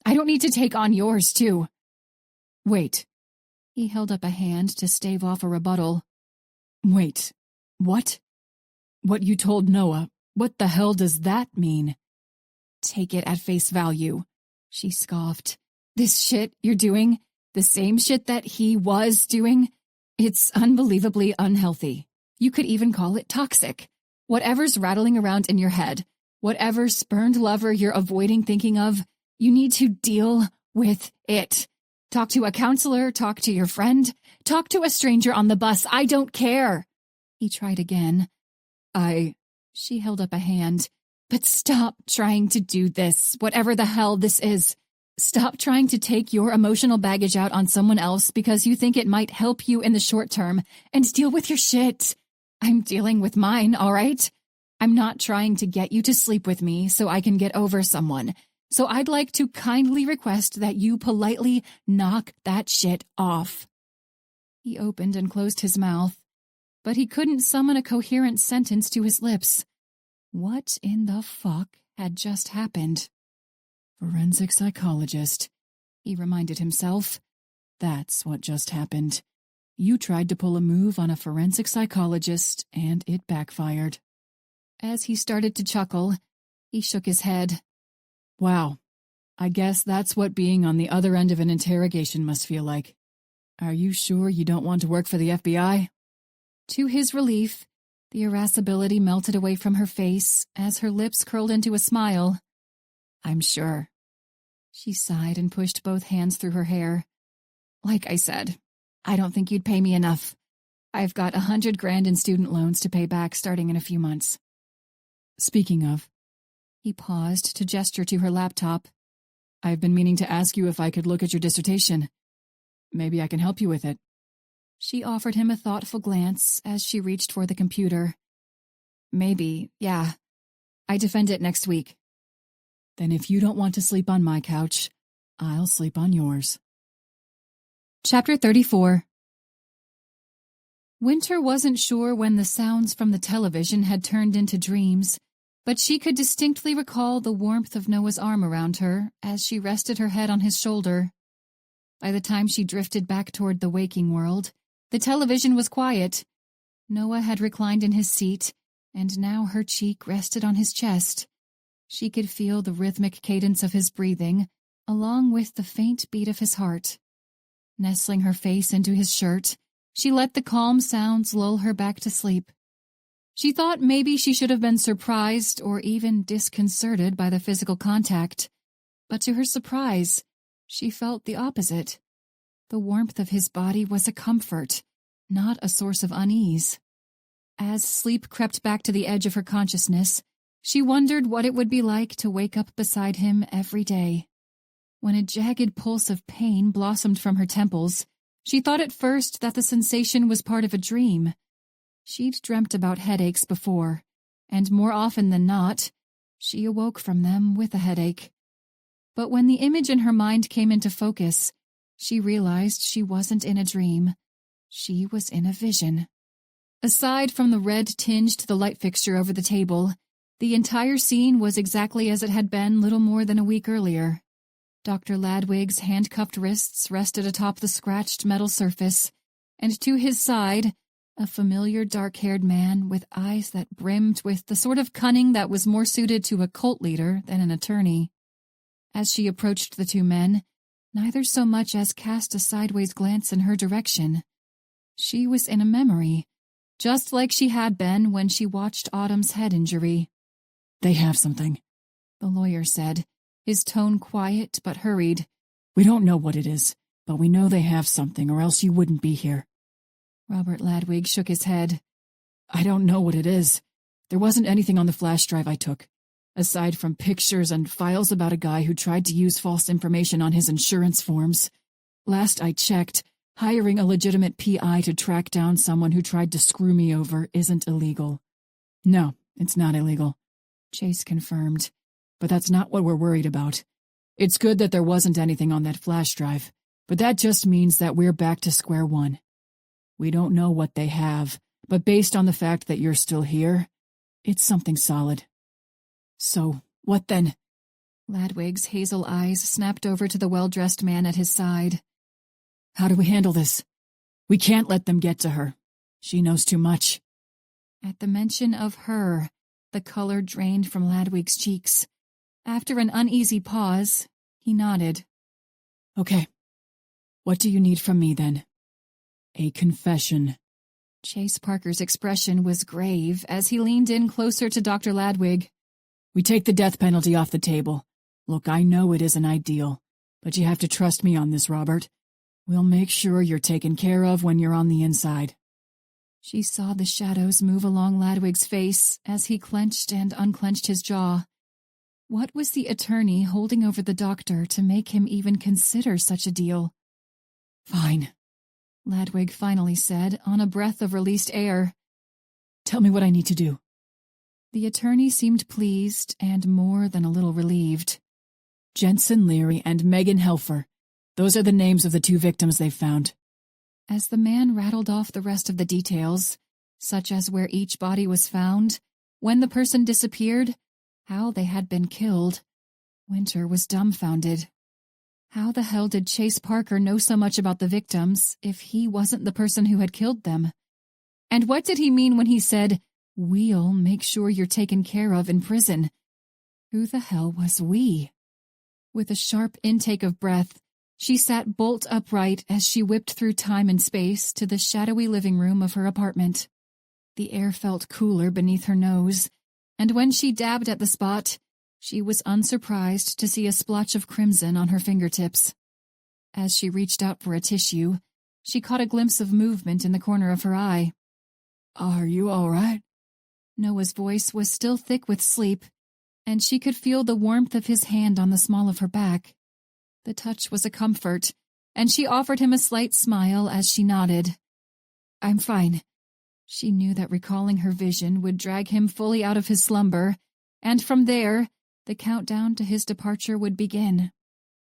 I don't need to take on yours, too. Wait.
He held up a hand to stave off a rebuttal.
Wait. What? What you told Noah, what the hell does that mean?
Take it at face value, she scoffed. This shit you're doing, the same shit that he was doing, it's unbelievably unhealthy. You could even call it toxic. Whatever's rattling around in your head, whatever spurned lover you're avoiding thinking of, you need to deal with it. Talk to a counselor, talk to your friend, talk to a stranger on the bus, I don't care. He tried again. She held up a hand. But stop trying to do this, whatever the hell this is. Stop trying to take your emotional baggage out on someone else because you think it might help you in the short term, and deal with your shit. I'm dealing with mine, all right? I'm not trying to get you to sleep with me so I can get over someone. So I'd like to kindly request that you politely knock that shit off. He opened and closed his mouth, but he couldn't summon a coherent sentence to his lips. What in the fuck had just happened?
Forensic psychologist, he reminded himself. That's what just happened. You tried to pull a move on a forensic psychologist, and it backfired.
As he started to chuckle, he shook his head.
Wow, I guess that's what being on the other end of an interrogation must feel like. Are you sure you don't want to work for the FBI?
To his relief, the irascibility melted away from her face as her lips curled into a smile. I'm sure. She sighed and pushed both hands through her hair. Like I said, I don't think you'd pay me enough. I've got $100,000 in student loans to pay back starting in a few months.
Speaking of,
he paused to gesture to her laptop.
I've been meaning to ask you if I could look at your dissertation. Maybe I can help you with it.
She offered him a thoughtful glance as she reached for the computer. Maybe, yeah. I defend it next week.
Then if you don't want to sleep on my couch, I'll sleep on yours.
Chapter 34. Winter wasn't sure when the sounds from the television had turned into dreams, but she could distinctly recall the warmth of Noah's arm around her as she rested her head on his shoulder. By the time she drifted back toward the waking world, the television was quiet. Noah had reclined in his seat, and now her cheek rested on his chest. She could feel the rhythmic cadence of his breathing, along with the faint beat of his heart. Nestling her face into his shirt, she let the calm sounds lull her back to sleep. She thought maybe she should have been surprised or even disconcerted by the physical contact, but to her surprise, she felt the opposite. The warmth of his body was a comfort, not a source of unease. As sleep crept back to the edge of her consciousness, she wondered what it would be like to wake up beside him every day. When a jagged pulse of pain blossomed from her temples, she thought at first that the sensation was part of a dream. She'd dreamt about headaches before, and more often than not, she awoke from them with a headache. But when the image in her mind came into focus, she realized she wasn't in a dream. She was in a vision. Aside from the red tinge to the light fixture over the table, the entire scene was exactly as it had been little more than a week earlier. Dr. Ladwig's handcuffed wrists rested atop the scratched metal surface, and to his side, a familiar dark-haired man with eyes that brimmed with the sort of cunning that was more suited to a cult leader than an attorney. As she approached the two men, neither so much as cast a sideways glance in her direction. She was in a memory, just like she had been when she watched Autumn's head injury.
They have something,
the lawyer said, his tone quiet but hurried.
We don't know what it is, but we know they have something or else you wouldn't be here.
Robert Ladwig shook his head.
I don't know what it is. There wasn't anything on the flash drive I took, aside from pictures and files about a guy who tried to use false information on his insurance forms. Last I checked, hiring a legitimate PI to track down someone who tried to screw me over isn't illegal. No, it's not illegal, Chase confirmed. But that's not what we're worried about. It's good that there wasn't anything on that flash drive, but that just means that we're back to square one. We don't know what they have, but based on the fact that you're still here, it's something solid. So, what then?
Ladwig's hazel eyes snapped over to the well-dressed man at his side.
How do we handle this? We can't let them get to her. She knows too much.
At the mention of her, the color drained from Ladwig's cheeks. After an uneasy pause, he nodded.
Okay. What do you need from me, then? A confession.
Chase Parker's expression was grave as he leaned in closer to Dr. Ladwig.
We take the death penalty off the table. Look, I know it isn't ideal, but you have to trust me on this, Robert. We'll make sure you're taken care of when you're on the inside.
She saw the shadows move along Ladwig's face as he clenched and unclenched his jaw. What was the attorney holding over the doctor to make him even consider such a deal?
Fine,
Ladwig finally said on a breath of released air.
Tell me what I need to do.
The attorney seemed pleased and more than a little relieved.
Jensen Leary and Megan Helfer. Those are the names of the two victims they've found.
As the man rattled off the rest of the details, such as where each body was found, when the person disappeared, how they had been killed, Winter was dumbfounded. How the hell did Chase Parker know so much about the victims if he wasn't the person who had killed them? And what did he mean when he said, "We'll make sure you're taken care of in prison"? Who the hell was we? With a sharp intake of breath, she sat bolt upright as she whipped through time and space to the shadowy living room of her apartment. The air felt cooler beneath her nose, and when she dabbed at the spot, she was unsurprised to see a splotch of crimson on her fingertips. As she reached out for a tissue, she caught a glimpse of movement in the corner of her eye.
Are you all right?
Noah's voice was still thick with sleep, and she could feel the warmth of his hand on the small of her back. The touch was a comfort, and she offered him a slight smile as she nodded. "I'm fine." She knew that recalling her vision would drag him fully out of his slumber, and from there, the countdown to his departure would begin.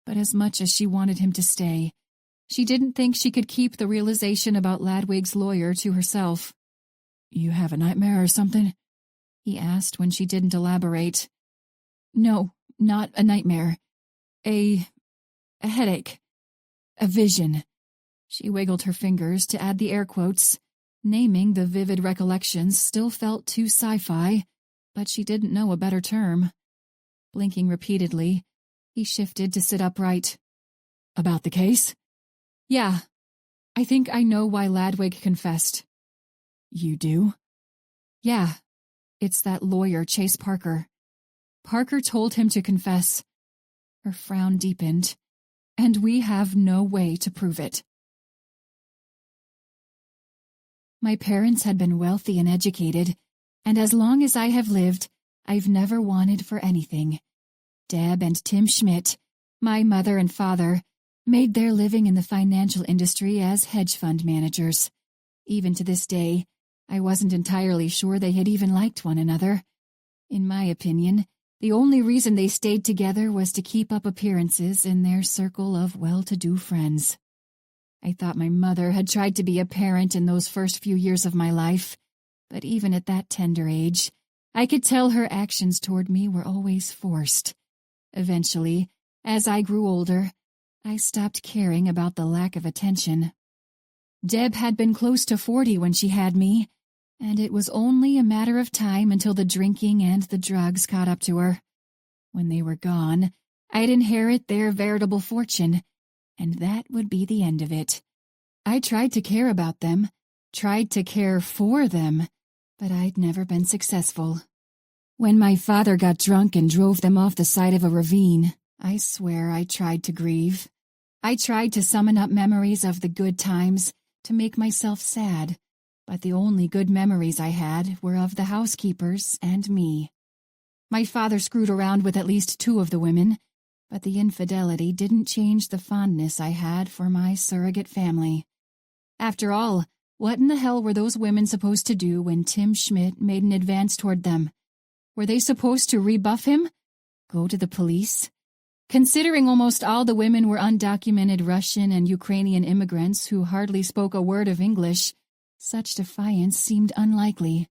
But as much as she wanted him to stay, she didn't think she could keep the realization about Ladwig's lawyer to herself.
You have a nightmare or something?
He asked when she didn't elaborate. No, not a nightmare. A headache. A vision. She wiggled her fingers to add the air quotes. Naming the vivid recollections still felt too sci-fi, but she didn't know a better term. Blinking repeatedly, he shifted to sit upright.
About the case?
Yeah. I think I know why Ladwig confessed.
You do?
Yeah. It's that lawyer, Chase Parker. Parker told him to confess. Her frown deepened. And we have no way to prove it. My parents had been wealthy and educated, and as long as I have lived, I've never wanted for anything. Deb and Tim Schmidt, my mother and father, made their living in the financial industry as hedge fund managers. Even to this day, I wasn't entirely sure they had even liked one another. In my opinion, the only reason they stayed together was to keep up appearances in their circle of well-to-do friends. I thought my mother had tried to be a parent in those first few years of my life, but even at that tender age, I could tell her actions toward me were always forced. Eventually, as I grew older, I stopped caring about the lack of attention. Deb had been close to 40 when she had me, and it was only a matter of time until the drinking and the drugs caught up to her. When they were gone, I'd inherit their veritable fortune, and that would be the end of it. I tried to care about them, tried to care for them, but I'd never been successful. When my father got drunk and drove them off the side of a ravine, I swear I tried to grieve. I tried to summon up memories of the good times, to make myself sad, but the only good memories I had were of the housekeepers and me. My father screwed around with at least 2 of the women, but the infidelity didn't change the fondness I had for my surrogate family. After all, what in the hell were those women supposed to do when Tim Schmidt made an advance toward them? Were they supposed to rebuff him? Go to the police? Considering almost all the women were undocumented Russian and Ukrainian immigrants who hardly spoke a word of English, such defiance seemed unlikely.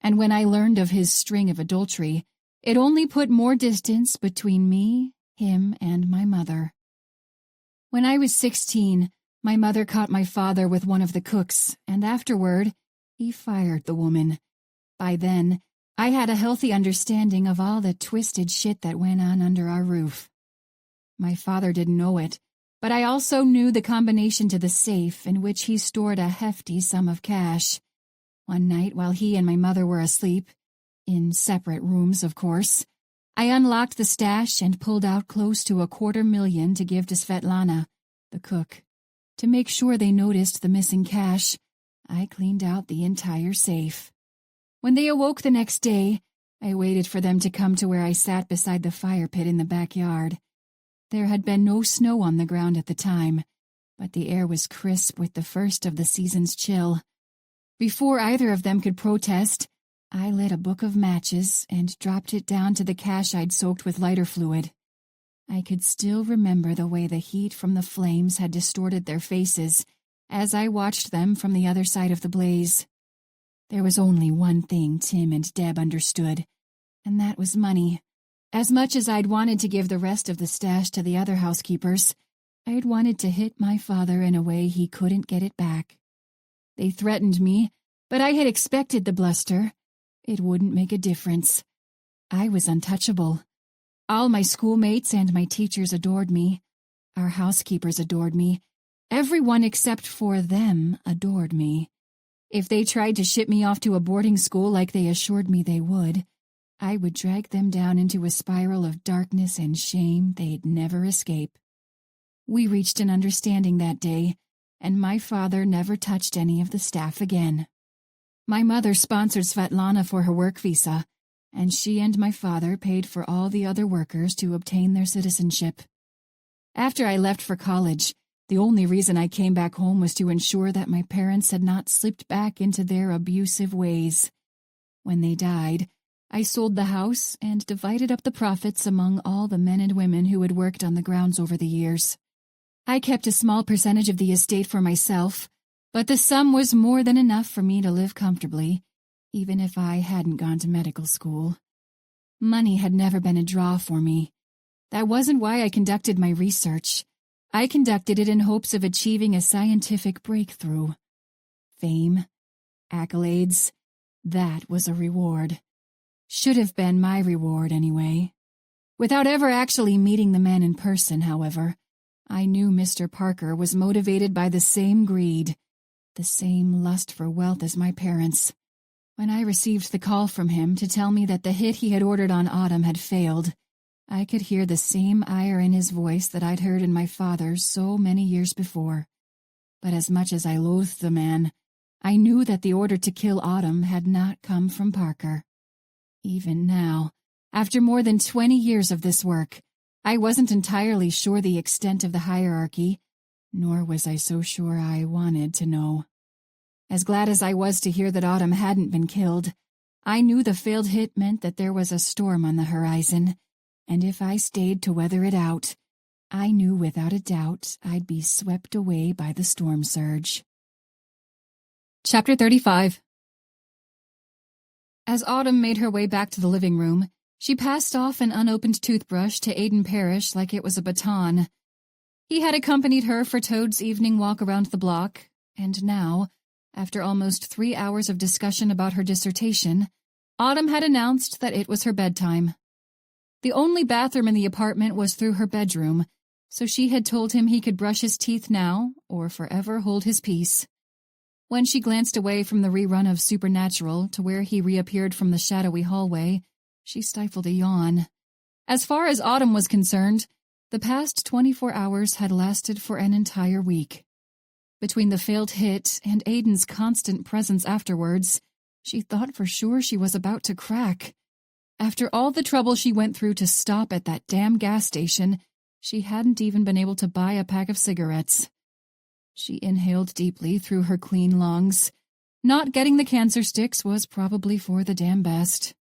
And when I learned of his string of adultery, it only put more distance between me, him, and my mother. When I was 16, my mother caught my father with one of the cooks, and afterward, he fired the woman. By then, I had a healthy understanding of all the twisted shit that went on under our roof. My father didn't know it, but I also knew the combination to the safe in which he stored a hefty sum of cash. One night, while he and my mother were asleep, in separate rooms, of course, I unlocked the stash and pulled out close to $250,000 to give to Svetlana, the cook. To make sure they noticed the missing cash, I cleaned out the entire safe. When they awoke the next day, I waited for them to come to where I sat beside the fire pit in the backyard. There had been no snow on the ground at the time, but the air was crisp with the first of the season's chill. Before either of them could protest, I lit a book of matches and dropped it down to the cash I'd soaked with lighter fluid. I could still remember the way the heat from the flames had distorted their faces as I watched them from the other side of the blaze. There was only one thing Tim and Deb understood, and that was money. As much as I'd wanted to give the rest of the stash to the other housekeepers, I'd wanted to hit my father in a way he couldn't get it back. They threatened me, but I had expected the bluster. It wouldn't make a difference. I was untouchable. All my schoolmates and my teachers adored me. Our housekeepers adored me. Everyone except for them adored me. If they tried to ship me off to a boarding school like they assured me they would, I would drag them down into a spiral of darkness and shame they'd never escape. We reached an understanding that day, and my father never touched any of the staff again. My mother sponsored Svetlana for her work visa, and she and my father paid for all the other workers to obtain their citizenship. After I left for college, the only reason I came back home was to ensure that my parents had not slipped back into their abusive ways. When they died, I sold the house and divided up the profits among all the men and women who had worked on the grounds over the years. I kept a small percentage of the estate for myself, but the sum was more than enough for me to live comfortably, even if I hadn't gone to medical school. Money had never been a draw for me. That wasn't why I conducted my research. I conducted it in hopes of achieving a scientific breakthrough. Fame, accolades, that was a reward. Should have been my reward, anyway. Without ever actually meeting the man in person, however, I knew Mr. Parker was motivated by the same greed, the same lust for wealth as my parents. When I received the call from him to tell me that the hit he had ordered on Autumn had failed, I could hear the same ire in his voice that I'd heard in my father's so many years before. But as much as I loathed the man, I knew that the order to kill Autumn had not come from Parker. Even now, after more than 20 years of this work, I wasn't entirely sure the extent of the hierarchy, nor was I so sure I wanted to know. As glad as I was to hear that Autumn hadn't been killed, I knew the failed hit meant that there was a storm on the horizon, and if I stayed to weather it out, I knew without a doubt I'd be swept away by the storm surge. Chapter 35. As Autumn made her way back to the living room, she passed off an unopened toothbrush to Aidan Parrish like it was a baton. He had accompanied her for Toad's evening walk around the block, and now, after almost 3 hours of discussion about her dissertation, Autumn had announced that it was her bedtime. The only bathroom in the apartment was through her bedroom, so she had told him he could brush his teeth now or forever hold his peace. When she glanced away from the rerun of Supernatural to where he reappeared from the shadowy hallway, she stifled a yawn. As far as Autumn was concerned, the past 24 hours had lasted for an entire week. Between the failed hit and Aiden's constant presence afterwards, she thought for sure she was about to crack. After all the trouble she went through to stop at that damn gas station, she hadn't even been able to buy a pack of cigarettes. She inhaled deeply through her clean lungs. Not getting the cancer sticks was probably for the damn best.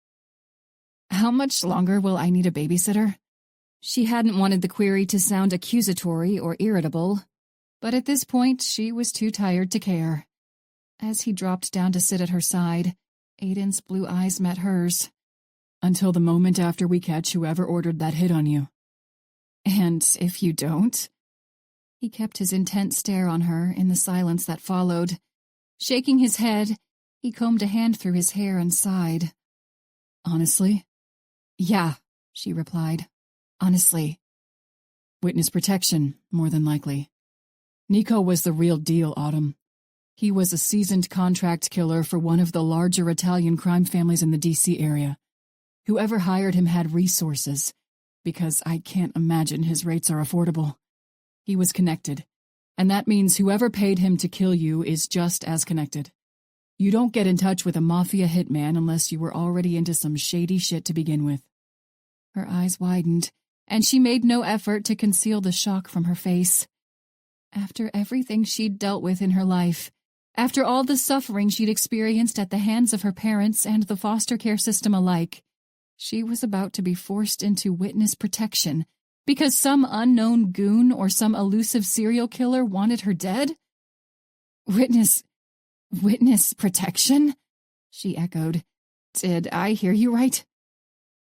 How much longer will I need a babysitter? She hadn't wanted the query to sound accusatory or irritable, but at this point she was too tired to care. As he dropped down to sit at her side, Aiden's blue eyes met hers.
Until the moment after we catch whoever ordered that hit on you.
And if you don't? He kept his intent stare on her in the silence that followed. Shaking his head, he combed a hand through his hair and sighed.
Honestly?
Yeah, she replied. Honestly.
Witness protection, more than likely. Nico was the real deal, Autumn. He was a seasoned contract killer for one of the larger Italian crime families in the D.C. area. Whoever hired him had resources, because I can't imagine his rates are affordable. He was connected, and that means whoever paid him to kill you is just as connected. You don't get in touch with a mafia hitman unless you were already into some shady shit to begin with.
Her eyes widened, and she made no effort to conceal the shock from her face. After everything she'd dealt with in her life, after all the suffering she'd experienced at the hands of her parents and the foster care system alike, she was about to be forced into witness protection because some unknown goon or some elusive serial killer wanted her dead? Witness protection? She echoed. Did I hear you right?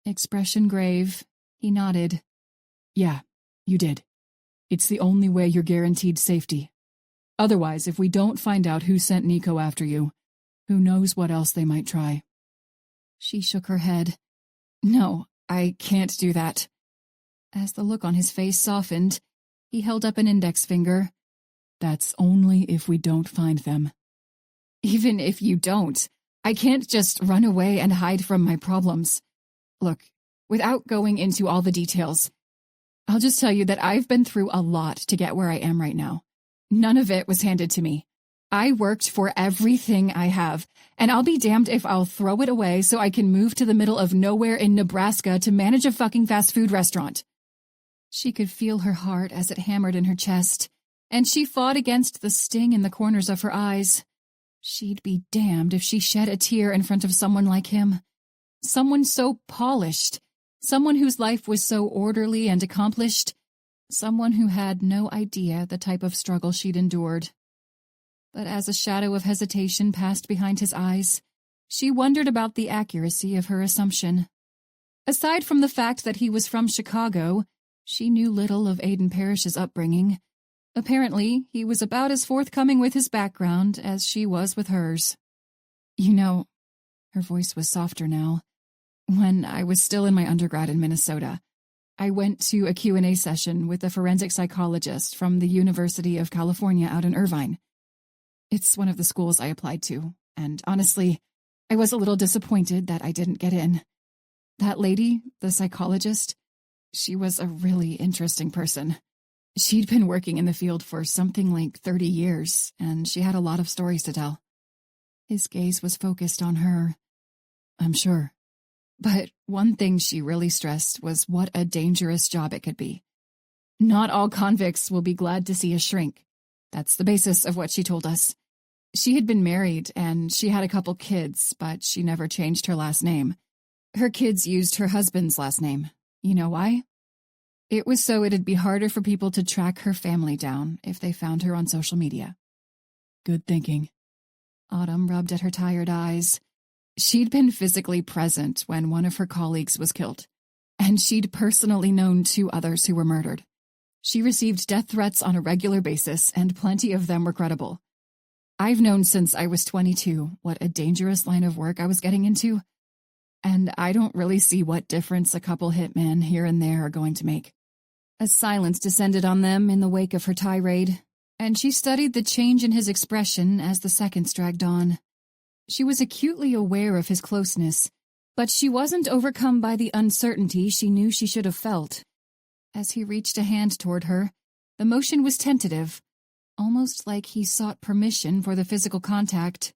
Expression grave, he nodded.
Yeah, you did. It's the only way you're guaranteed safety. Otherwise, if we don't find out who sent Nico after you, who knows what else they might try.
She shook her head. No, I can't do that. As the look on his face softened, he held up an index finger.
That's only if we don't find them.
Even if you don't, I can't just run away and hide from my problems. Look, without going into all the details, I'll just tell you that I've been through a lot to get where I am right now. None of it was handed to me. I worked for everything I have, and I'll be damned if I'll throw it away so I can move to the middle of nowhere in Nebraska to manage a fucking fast food restaurant. She could feel her heart as it hammered in her chest, and she fought against the sting in the corners of her eyes. She'd be damned if she shed a tear in front of someone like him. Someone so polished, someone whose life was so orderly and accomplished, someone who had no idea the type of struggle she'd endured. But as a shadow of hesitation passed behind his eyes, she wondered about the accuracy of her assumption. Aside from the fact that he was from Chicago, she knew little of Aiden Parrish's upbringing. Apparently, he was about as forthcoming with his background as she was with hers. You know, her voice was softer now. When I was still in my undergrad in Minnesota, I went to a Q&A session with a forensic psychologist from the University of California out in Irvine. It's one of the schools I applied to, and honestly, I was a little disappointed that I didn't get in. That lady, the psychologist, she was a really interesting person. She'd been working in the field for something like 30 years, and she had a lot of stories to tell. His gaze was focused on her.
I'm sure.
But one thing she really stressed was what a dangerous job it could be. Not all convicts will be glad to see a shrink. That's the basis of what she told us. She had been married, and she had a couple kids, but she never changed her last name. Her kids used her husband's last name. You know why? It was so it'd be harder for people to track her family down if they found her on social media.
Good thinking.
Autumn rubbed at her tired eyes. She'd been physically present when one of her colleagues was killed, and she'd personally known 2 others who were murdered. She received death threats on a regular basis, and plenty of them were credible. I've known since I was 22 what a dangerous line of work I was getting into, and I don't really see what difference a couple hitmen here and there are going to make. A silence descended on them in the wake of her tirade, and she studied the change in his expression as the seconds dragged on. She was acutely aware of his closeness, but she wasn't overcome by the uncertainty she knew she should have felt. As he reached a hand toward her, the motion was tentative, almost like he sought permission for the physical contact.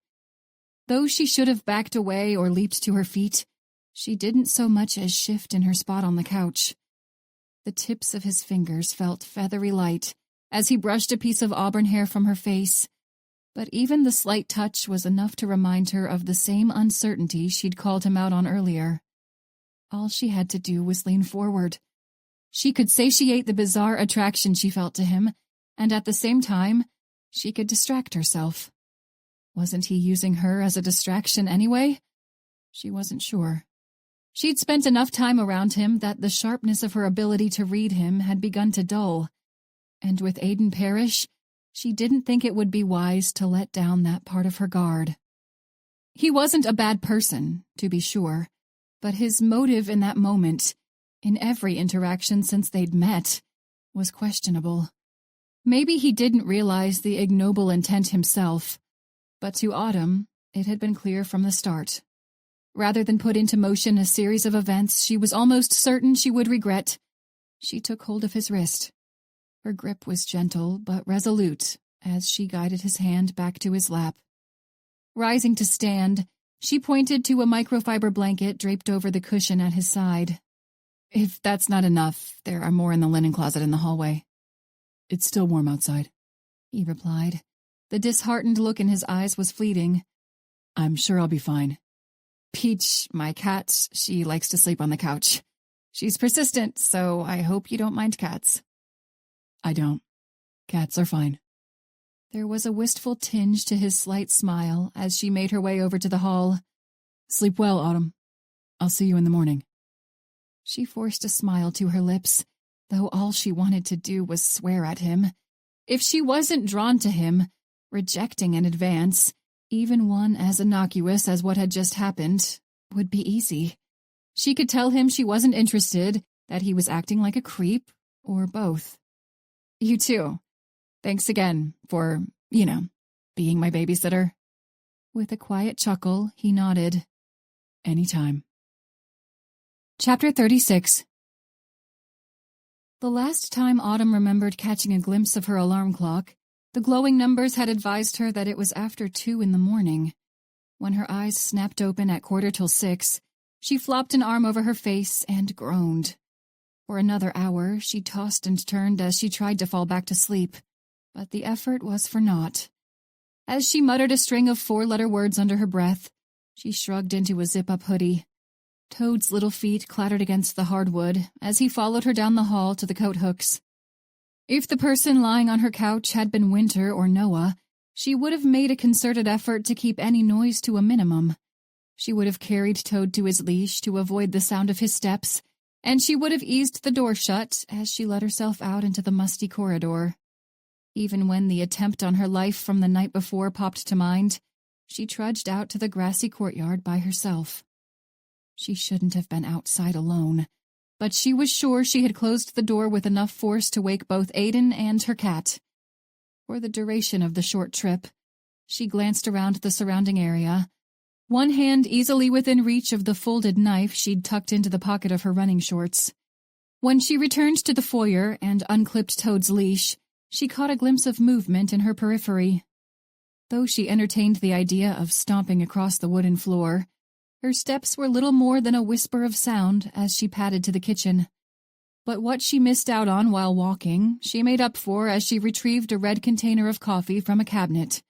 Though she should have backed away or leaped to her feet, she didn't so much as shift in her spot on the couch. The tips of his fingers felt feathery light as he brushed a piece of auburn hair from her face, but even the slight touch was enough to remind her of the same uncertainty she'd called him out on earlier. All she had to do was lean forward. She could satiate the bizarre attraction she felt to him, and at the same time, she could distract herself. Wasn't he using her as a distraction anyway? She wasn't sure. She'd spent enough time around him that the sharpness of her ability to read him had begun to dull, and with Aiden Parrish, she didn't think it would be wise to let down that part of her guard. He wasn't a bad person, to be sure, but his motive in that moment, in every interaction since they'd met, was questionable. Maybe he didn't realize the ignoble intent himself, but to Autumn, it had been clear from the start. Rather than put into motion a series of events she was almost certain she would regret, she took hold of his wrist. Her grip was gentle but resolute as she guided his hand back to his lap. Rising to stand, she pointed to a microfiber blanket draped over the cushion at his side. "If that's not enough, there are more in the linen closet in the hallway."
"It's still warm outside,"
he replied. The disheartened look in his eyes was fleeting.
"I'm sure I'll be fine."
"Peach, my cat, she likes to sleep on the couch. She's persistent, so I hope you don't mind cats."
"I don't. Cats are fine."
There was a wistful tinge to his slight smile as she made her way over to the hall.
"Sleep well, Autumn. I'll see you in the morning."
She forced a smile to her lips, though all she wanted to do was swear at him. If she wasn't drawn to him, rejecting an advance, even one as innocuous as what had just happened, would be easy. She could tell him she wasn't interested, that he was acting like a creep, or both. "You too. Thanks again for, being my babysitter." With a quiet chuckle, he nodded.
"Anytime."
Chapter 36. The last time Autumn remembered catching a glimpse of her alarm clock, the glowing numbers had advised her that it was after 2 in the morning. When her eyes snapped open at 6:15, she flopped an arm over her face and groaned. For another hour, she tossed and turned as she tried to fall back to sleep, but the effort was for naught. As she muttered a string of 4-letter words under her breath, she shrugged into a zip-up hoodie. Toad's little feet clattered against the hardwood as he followed her down the hall to the coat hooks. If the person lying on her couch had been Winter or Noah, she would have made a concerted effort to keep any noise to a minimum. She would have carried Toad to his leash to avoid the sound of his steps, and she would have eased the door shut as she let herself out into the musty corridor. Even when the attempt on her life from the night before popped to mind, she trudged out to the grassy courtyard by herself. She shouldn't have been outside alone, but she was sure she had closed the door with enough force to wake both Aiden and her cat. For the duration of the short trip, she glanced around the surrounding area, one hand easily within reach of the folded knife she'd tucked into the pocket of her running shorts. When she returned to the foyer and unclipped Toad's leash, she caught a glimpse of movement in her periphery. Though she entertained the idea of stomping across the wooden floor, her steps were little more than a whisper of sound as she padded to the kitchen. But what she missed out on while walking, she made up for as she retrieved a red container of coffee from a cabinet.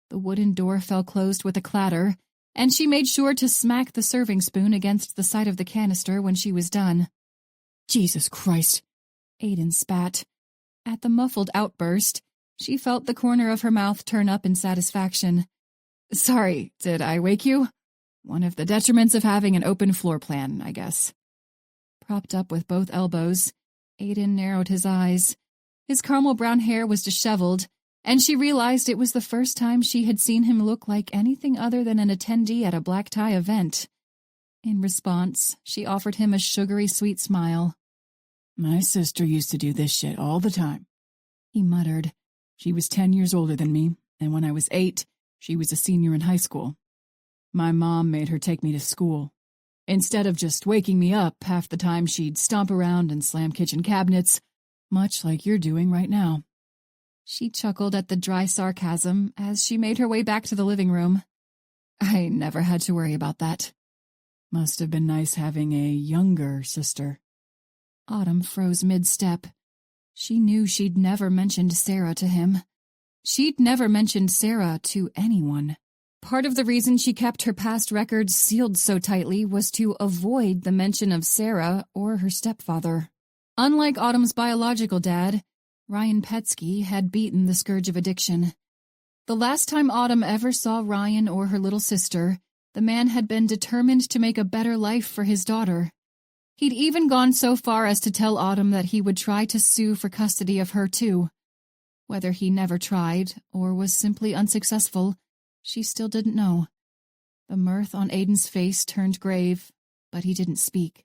The wooden door fell closed with a clatter, and she made sure to smack the serving spoon against the side of the canister when she was done.
"Jesus Christ!"
Aiden spat. At the muffled outburst, she felt the corner of her mouth turn up in satisfaction. "Sorry, did I wake you? One of the detriments of having an open floor plan, I guess." Propped up with both elbows, Aiden narrowed his eyes. His caramel brown hair was disheveled, and she realized it was the first time she had seen him look like anything other than an attendee at a black tie event. In response, she offered him a sugary sweet smile.
"My sister used to do this shit all the time,"
he muttered.
"She was 10 years older than me, and when I was 8, she was a senior in high school. My mom made her take me to school. Instead of just waking me up, half the time she'd stomp around and slam kitchen cabinets, much like you're doing right now."
She chuckled at the dry sarcasm as she made her way back to the living room. I never had to worry about that.
Must have been nice having a younger sister.
Autumn froze mid-step. She knew she'd never mentioned Sarah to him. She'd never mentioned Sarah to anyone. Part of the reason she kept her past records sealed so tightly was to avoid the mention of Sarah or her stepfather. Unlike Autumn's biological dad, Ryan Petsky had beaten the scourge of addiction. The last time Autumn ever saw Ryan or her little sister, the man had been determined to make a better life for his daughter. He'd even gone so far as to tell Autumn that he would try to sue for custody of her too. Whether he never tried, or was simply unsuccessful, she still didn't know. The mirth on Aiden's face turned grave, but he didn't speak.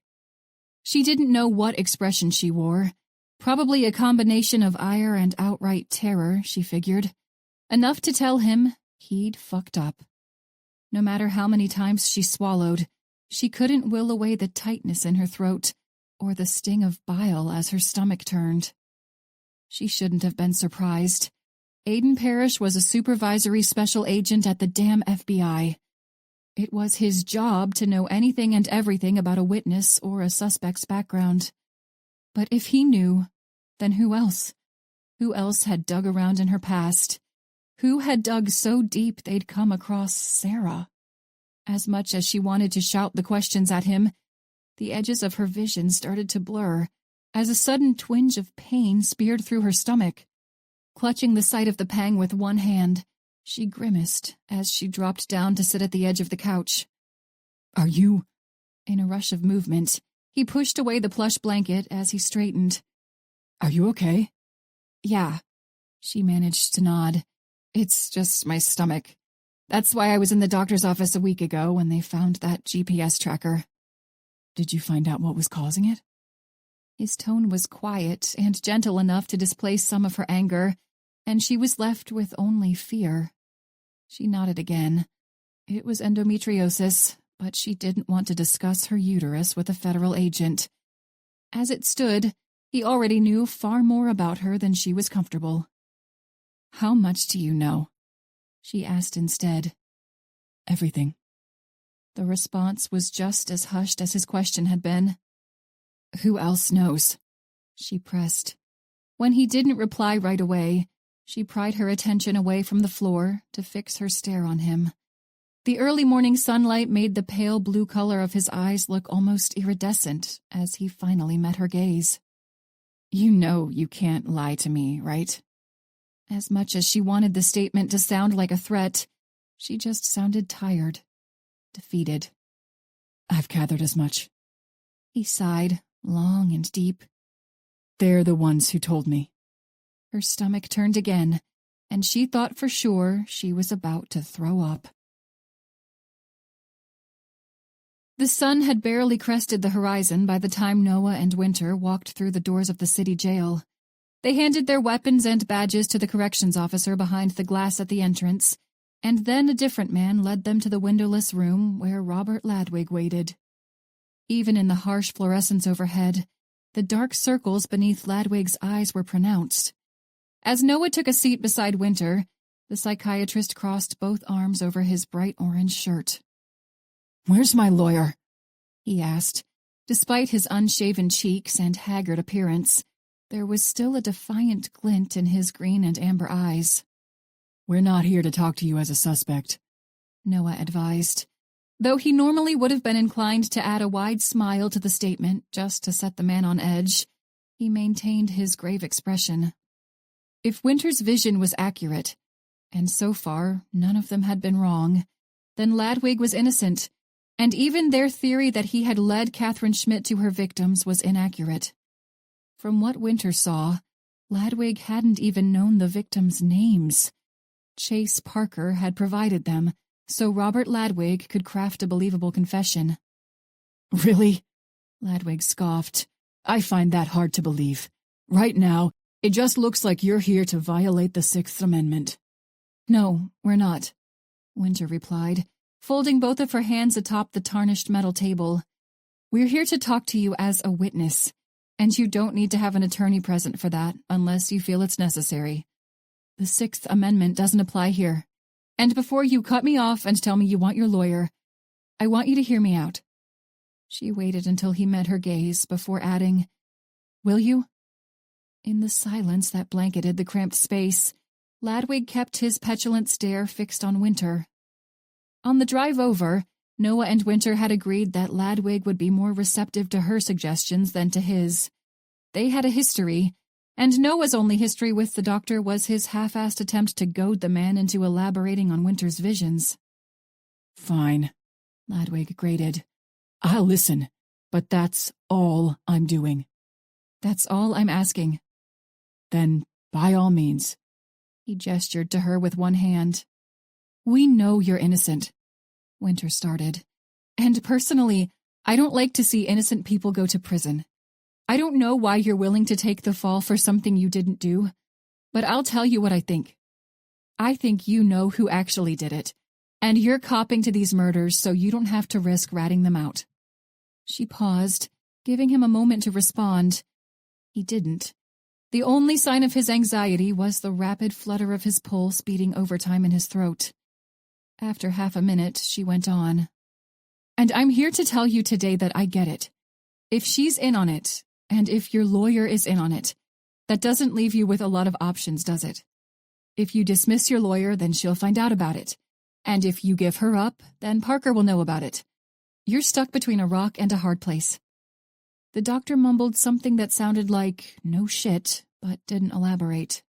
She didn't know what expression she wore. Probably a combination of ire and outright terror, she figured. Enough to tell him he'd fucked up. No matter how many times she swallowed, she couldn't will away the tightness in her throat, or the sting of bile as her stomach turned. She shouldn't have been surprised. Aiden Parrish was a supervisory special agent at the damn FBI. It was his job to know anything and everything about a witness or a suspect's background. But if he knew, then who else? Who else had dug around in her past? Who had dug so deep they'd come across Sarah? As much as she wanted to shout the questions at him, the edges of her vision started to blur as a sudden twinge of pain speared through her stomach. Clutching the site of the pang with one hand, she grimaced as she dropped down to sit at the edge of the couch.
Are you...
In a rush of movement, he pushed away the plush blanket as he straightened.
Are you okay?
Yeah, she managed to nod. It's just my stomach. That's why I was in the doctor's office a week ago when they found that GPS tracker.
Did you find out what was causing it?
His tone was quiet and gentle enough to displace some of her anger, and she was left with only fear. She nodded again. It was endometriosis, but she didn't want to discuss her uterus with a federal agent. As it stood, he already knew far more about her than she was comfortable. How much do you know? She asked instead.
Everything.
The response was just as hushed as his question had been. Who else knows? She pressed. When he didn't reply right away, she pried her attention away from the floor to fix her stare on him. The early morning sunlight made the pale blue color of his eyes look almost iridescent as he finally met her gaze. You know you can't lie to me, right? As much as she wanted the statement to sound like a threat, she just sounded tired, defeated.
I've gathered as much.
He sighed, long and deep.
They're the ones who told me.
Her stomach turned again, and she thought for sure she was about to throw up. The sun had barely crested the horizon by the time Noah and Winter walked through the doors of the city jail. They handed their weapons and badges to the corrections officer behind the glass at the entrance, and then a different man led them to the windowless room where Robert Ladwig waited. Even in the harsh fluorescence overhead, the dark circles beneath Ladwig's eyes were pronounced. As Noah took a seat beside Winter, the psychiatrist crossed both arms over his bright orange shirt.
Where's my lawyer?
He asked. Despite his unshaven cheeks and haggard appearance, there was still a defiant glint in his green and amber eyes.
We're not here to talk to you as a suspect,
Noah advised. Though he normally would have been inclined to add a wide smile to the statement just to set the man on edge, he maintained his grave expression. If Winter's vision was accurate, and so far none of them had been wrong, then Ladwig was innocent, and even their theory that he had led Catherine Schmidt to her victims was inaccurate. From what Winter saw, Ladwig hadn't even known the victims' names. Chase Parker had provided them, so Robert Ladwig could craft a believable confession.
Really?
Ladwig scoffed.
I find that hard to believe. Right now, it just looks like you're here to violate the Sixth Amendment.
No, we're not, Winter replied, folding both of her hands atop the tarnished metal table. We're here to talk to you as a witness, and you don't need to have an attorney present for that unless you feel it's necessary. The Sixth Amendment doesn't apply here. And before you cut me off and tell me you want your lawyer, I want you to hear me out." She waited until he met her gaze before adding, "Will you?" In the silence that blanketed the cramped space, Ladwig kept his petulant stare fixed on Winter. On the drive over, Noah and Winter had agreed that Ladwig would be more receptive to her suggestions than to his. They had a history, and Noah's only history with the doctor was his half-assed attempt to goad the man into elaborating on Winter's visions.
"Fine," Ladwig grated. "I'll listen, but that's all I'm doing."
"That's all I'm asking."
"Then, by all means."
He gestured to her with one hand. "We know you're innocent," Winter started. "And personally, I don't like to see innocent people go to prison. I don't know why you're willing to take the fall for something you didn't do, but I'll tell you what I think. I think you know who actually did it, and you're copping to these murders so you don't have to risk ratting them out." She paused, giving him a moment to respond. He didn't. The only sign of his anxiety was the rapid flutter of his pulse beating overtime in his throat. After half a minute, she went on. "And I'm here to tell you today that I get it. If she's in on it, and if your lawyer is in on it, that doesn't leave you with a lot of options, does it? If you dismiss your lawyer, then she'll find out about it. And if you give her up, then Parker will know about it. You're stuck between a rock and a hard place." The doctor mumbled something that sounded like, "no shit," but didn't elaborate.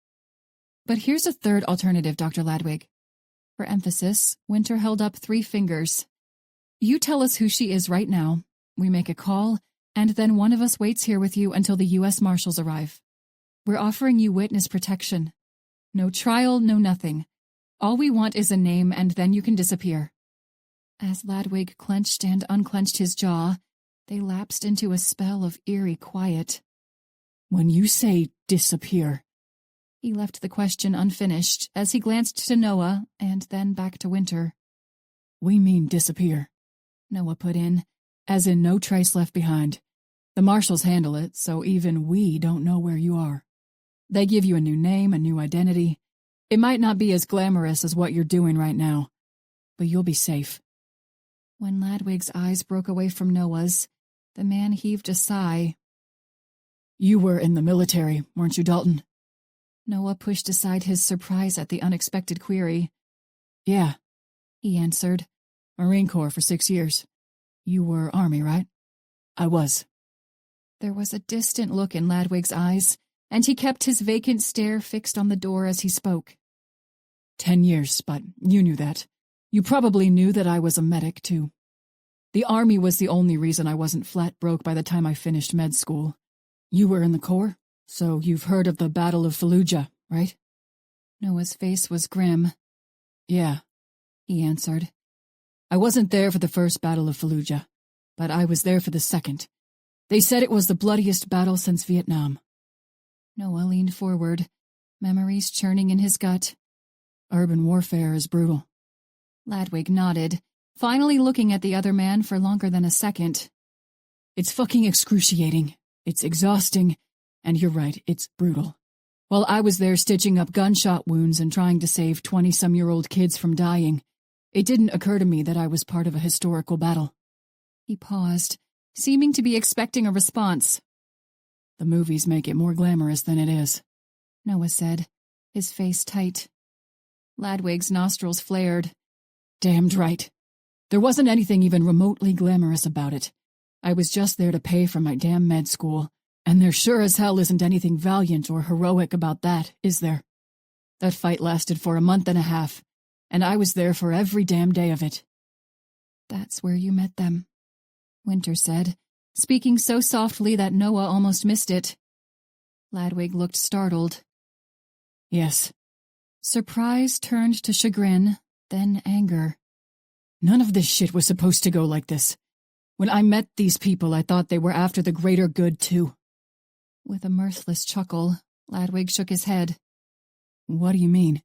"But here's a third alternative, Dr. Ladwig." For emphasis, Winter held up 3 fingers. "You tell us who she is right now, we make a call, and then one of us waits here with you until the U.S. Marshals arrive. We're offering you witness protection. No trial, no nothing. All we want is a name, and then you can disappear." As Ladwig clenched and unclenched his jaw, they lapsed into a spell of eerie quiet.
"When you say disappear..."
He left the question unfinished as he glanced to Noah and then back to Winter.
"We mean disappear,"
Noah put in.
"As in no trace left behind. The marshals handle it, so even we don't know where you are. They give you a new name, a new identity. It might not be as glamorous as what you're doing right now, but you'll be safe."
When Ladwig's eyes broke away from Noah's, the man heaved a sigh.
"You were in the military, weren't you, Dalton?"
Noah pushed aside his surprise at the unexpected query.
"Yeah,"
he answered.
"Marine Corps for 6 years. You were Army, right?" "I was."
There was a distant look in Ladwig's eyes, and he kept his vacant stare fixed on the door as he spoke.
10 years, but you knew that. You probably knew that I was a medic, too. The Army was the only reason I wasn't flat broke by the time I finished med school. You were in the Corps, so you've heard of the Battle of Fallujah, right?"
Noah's face was grim.
"Yeah,"
he answered.
"I wasn't there for the first Battle of Fallujah, but I was there for the second. They said it was the bloodiest battle since Vietnam."
Noah leaned forward, memories churning in his gut.
"Urban warfare is brutal."
Ladwig nodded, finally looking at the other man for longer than a second.
"It's fucking excruciating. It's exhausting, and you're right, it's brutal. While I was there stitching up gunshot wounds and trying to save 20-some-year-old kids from dying, it didn't occur to me that I was part of a historical battle."
He paused, seeming to be expecting a response.
"The movies make it more glamorous than it is,"
Noah said, his face tight. Ladwig's nostrils flared.
"Damned right. There wasn't anything even remotely glamorous about it. I was just there to pay for my damn med school, and there sure as hell isn't anything valiant or heroic about that, is there? That fight lasted for a month and a half, and I was there for every damn day of it."
"That's where you met them," Winter said, speaking so softly that Noah almost missed it. Ladwig looked startled.
"Yes."
Surprise turned to chagrin, then anger.
"None of this shit was supposed to go like this. When I met these people, I thought they were after the greater good, too."
With a mirthless chuckle, Ladwig shook his head.
"What do you mean?"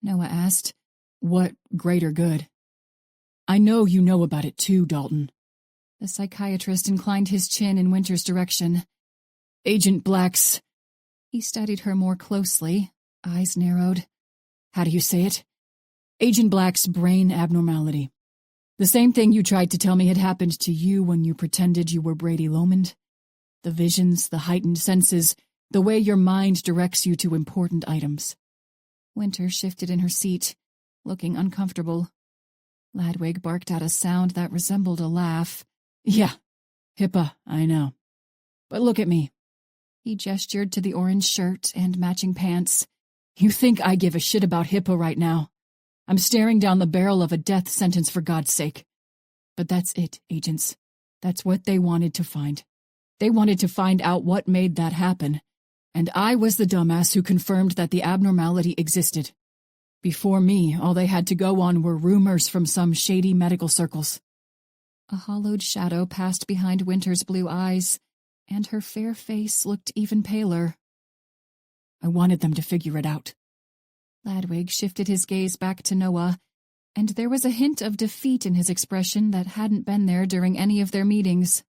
Noah asked.
"What greater good?" "I know you know about it, too, Dalton."
The psychiatrist inclined his chin in Winter's direction.
"Agent Black's..."
He studied her more closely, eyes narrowed.
how do you say it? Agent Black's brain abnormality. The same thing you tried to tell me had happened to you when you pretended you were Brady Lomond. The visions, the heightened senses, the way your mind directs you to important items.
Winter shifted in her seat, looking uncomfortable. Ladwig barked out a sound that resembled a laugh.
Yeah, HIPAA, I know. But look at me.
He gestured to the orange shirt and matching pants.
You think I give a shit about HIPAA right now? I'm staring down the barrel of a death sentence for God's sake. But that's it, agents. That's what they wanted to find. They wanted to find out what made that happen. And I was the dumbass who confirmed that the abnormality existed. Before me, all they had to go on were rumors from some shady medical circles.
A hollowed shadow passed behind Winter's blue eyes, and her fair face looked even paler.
I wanted them to figure it out.
Ladwig shifted his gaze back to Noah, and there was a hint of defeat in his expression that hadn't been there during any of their meetings.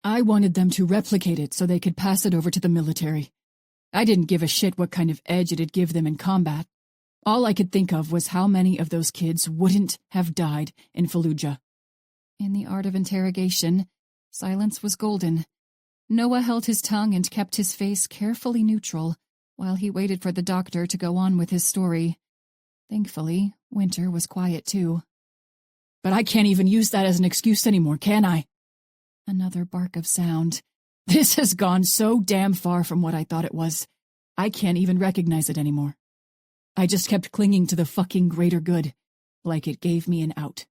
I wanted them to replicate it so they could pass it over to the military. I didn't give a shit what kind of edge it'd give them in combat. All I could think of was how many of those kids wouldn't have died in Fallujah.
In the art of interrogation, silence was golden. Noah held his tongue and kept his face carefully neutral while he waited for the doctor to go on with his story. Thankfully, Winter was quiet too.
But I can't even use that as an excuse anymore, can I?
Another bark of sound.
This has gone so damn far from what I thought it was. I can't even recognize it anymore. I just kept clinging to the fucking greater good, like it gave me an out.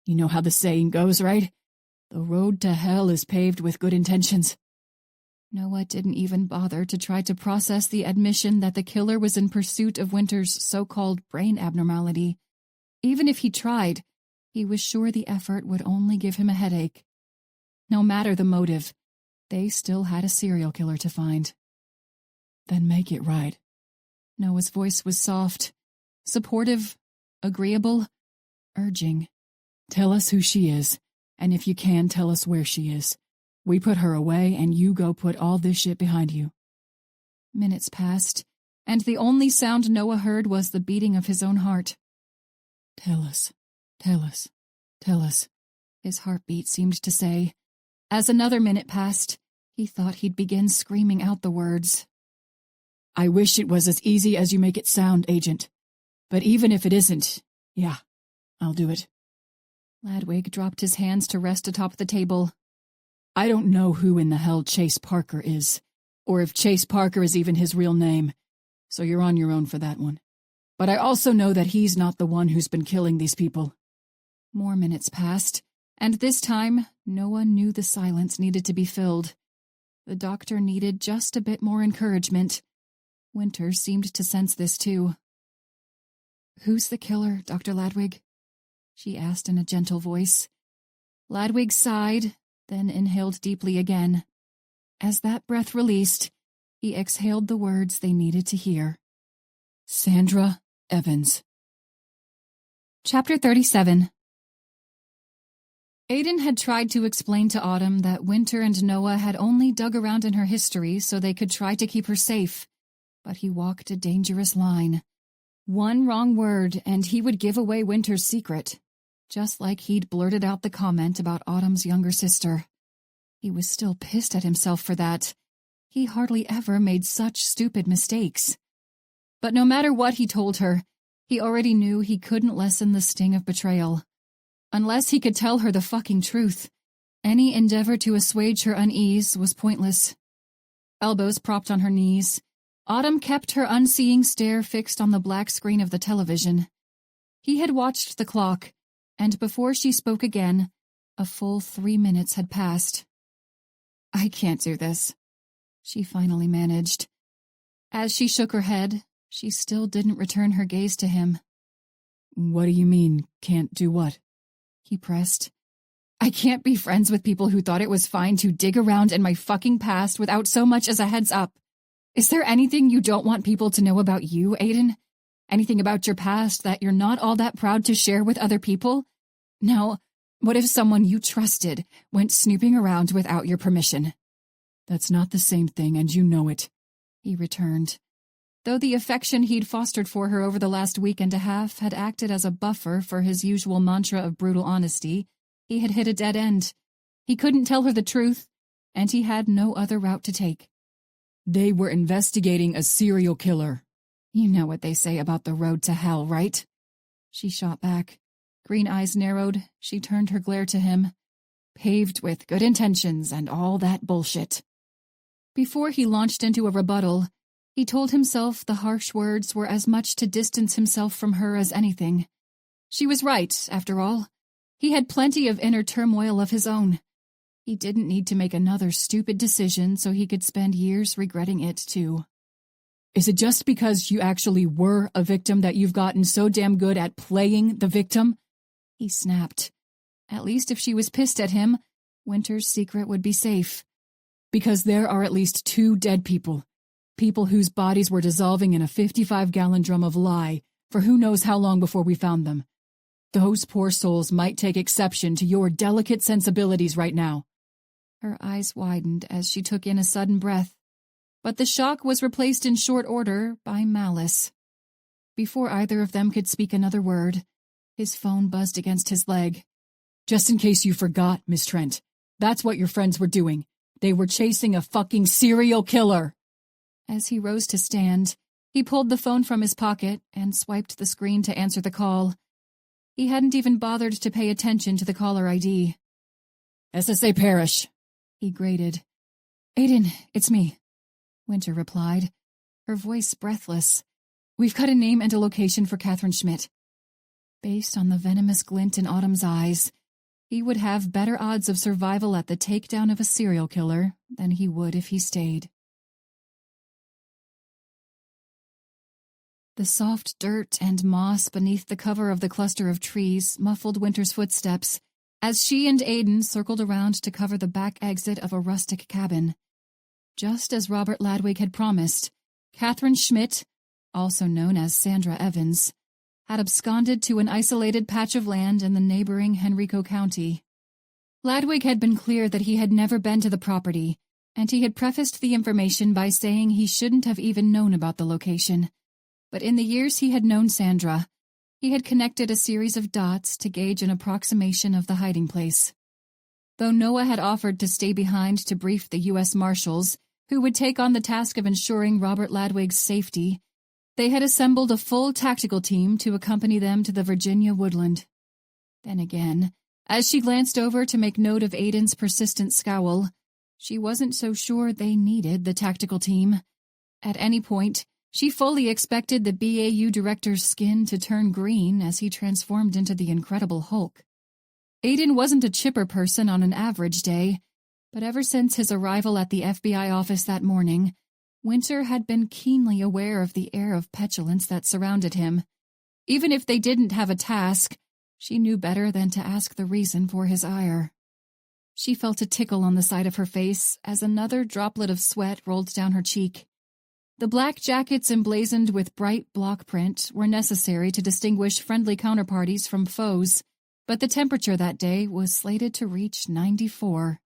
You know how the saying goes, right? The road to hell is paved with good intentions.
Noah didn't even bother to try to process the admission that the killer was in pursuit of Winter's so-called brain abnormality. Even if he tried, he was sure the effort would only give him a headache. No matter the motive, they still had a serial killer to find.
Then make it right.
Noah's voice was soft, supportive, agreeable, urging.
Tell us who she is, and if you can, tell us where she is. We put her away, and you go put all this shit behind you.
Minutes passed, and the only sound Noah heard was the beating of his own heart.
Tell us, tell us, tell us,
his heartbeat seemed to say. As another minute passed, he thought he'd begin screaming out the words.
I wish it was as easy as you make it sound, Agent. But even if it isn't, yeah, I'll do it.
Ladwig dropped his hands to rest atop the table.
I don't know who in the hell Chase Parker is, or if Chase Parker is even his real name, so you're on your own for that one. But I also know that he's not the one who's been killing these people.
More minutes passed, and this time, Noah knew the silence needed to be filled. The doctor needed just a bit more encouragement. Winter seemed to sense this too. "Who's the killer, Dr. Ladwig?" she asked in a gentle voice. Ladwig sighed, then inhaled deeply again. As that breath released, he exhaled the words they needed to hear.
Sandra Evans.
Chapter 37. Aiden had tried to explain to Autumn that Winter and Noah had only dug around in her history so they could try to keep her safe, but he walked a dangerous line. One wrong word and he would give away Winter's secret, just like he'd blurted out the comment about Autumn's younger sister. He was still pissed at himself for that. He hardly ever made such stupid mistakes. But no matter what he told her, he already knew he couldn't lessen the sting of betrayal. Unless he could tell her the fucking truth, any endeavor to assuage her unease was pointless. Elbows propped on her knees, Autumn kept her unseeing stare fixed on the black screen of the television. He had watched the clock, and before she spoke again, a full 3 minutes had passed. "I can't do this," she finally managed. As she shook her head, she still didn't return her gaze to him.
"What do you mean, can't do what?"
he pressed. "I can't be friends with people who thought it was fine to dig around in my fucking past without so much as a heads up. Is there anything you don't want people to know about you, Aiden? Anything about your past that you're not all that proud to share with other people? Now, what if someone you trusted went snooping around without your permission?"
"That's not the same thing, and you know it,"
he returned. Though the affection he'd fostered for her over the last week and a half had acted as a buffer for his usual mantra of brutal honesty, he had hit a dead end. He couldn't tell her the truth, and he had no other route to take.
They were investigating a serial killer.
You know what they say about the road to hell, right? She shot back. Green eyes narrowed, she turned her glare to him. Paved with good intentions and all that bullshit. Before he launched into a rebuttal, he told himself the harsh words were as much to distance himself from her as anything. She was right, after all. He had plenty of inner turmoil of his own. He didn't need to make another stupid decision so he could spend years regretting it, too.
Is it just because you actually were a victim that you've gotten so damn good at playing the victim?
He snapped. At least if she was pissed at him, Winter's secret would be safe.
Because there are at least 2 dead people. People whose bodies were dissolving in a 55-gallon drum of lye for who knows how long before we found them. Those poor souls might take exception to your delicate sensibilities right now.
Her eyes widened as she took in a sudden breath. But the shock was replaced in short order by malice. Before either of them could speak another word, his phone buzzed against his leg.
Just in case you forgot, Miss Trent, that's what your friends were doing. They were chasing a fucking serial killer.
As he rose to stand, he pulled the phone from his pocket and swiped the screen to answer the call. He hadn't even bothered to pay attention to the caller ID.
SSA Parish,
he grated. Aiden, it's me, Winter replied, her voice breathless. We've got a name and a location for Catherine Schmidt. Based on the venomous glint in Autumn's eyes, he would have better odds of survival at the takedown of a serial killer than he would if he stayed. The soft dirt and moss beneath the cover of the cluster of trees muffled Winter's footsteps as she and Aiden circled around to cover the back exit of a rustic cabin. Just as Robert Ladwig had promised, Catherine Schmidt, also known as Sandra Evans, had absconded to an isolated patch of land in the neighboring Henrico County. Ladwig had been clear that he had never been to the property, and he had prefaced the information by saying he shouldn't have even known about the location. But in the years he had known Sandra, he had connected a series of dots to gauge an approximation of the hiding place. Though Noah had offered to stay behind to brief the U.S. Marshals, who would take on the task of ensuring Robert Ladwig's safety, they had assembled a full tactical team to accompany them to the Virginia woodland. Then again, as she glanced over to make note of Aiden's persistent scowl, she wasn't so sure they needed the tactical team. At any point, she fully expected the BAU director's skin to turn green as he transformed into the Incredible Hulk. Aiden wasn't a chipper person on an average day, but ever since his arrival at the FBI office that morning, Winter had been keenly aware of the air of petulance that surrounded him. Even if they didn't have a task, she knew better than to ask the reason for his ire. She felt a tickle on the side of her face as another droplet of sweat rolled down her cheek. The black jackets emblazoned with bright block print were necessary to distinguish friendly counterparties from foes, but the temperature that day was slated to reach 94.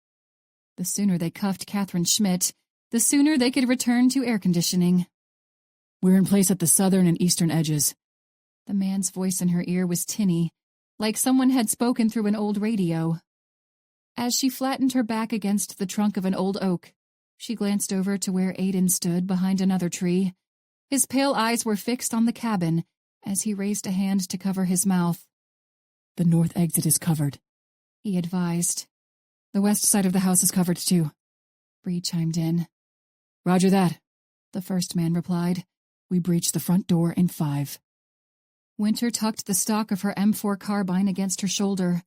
The sooner they cuffed Catherine Schmidt, the sooner they could return to air conditioning.
We're in place at the southern and eastern edges.
The man's voice in her ear was tinny, like someone had spoken through an old radio. As she flattened her back against the trunk of an old oak, she glanced over to where Aiden stood behind another tree. His pale eyes were fixed on the cabin as he raised a hand to cover his mouth.
The north exit is covered,
he advised.
The west side of the house is covered too,
Bree chimed in.
Roger that,
the first man replied.
We breached the front door in 5.
Winter tucked the stock of her M4 carbine against her shoulder,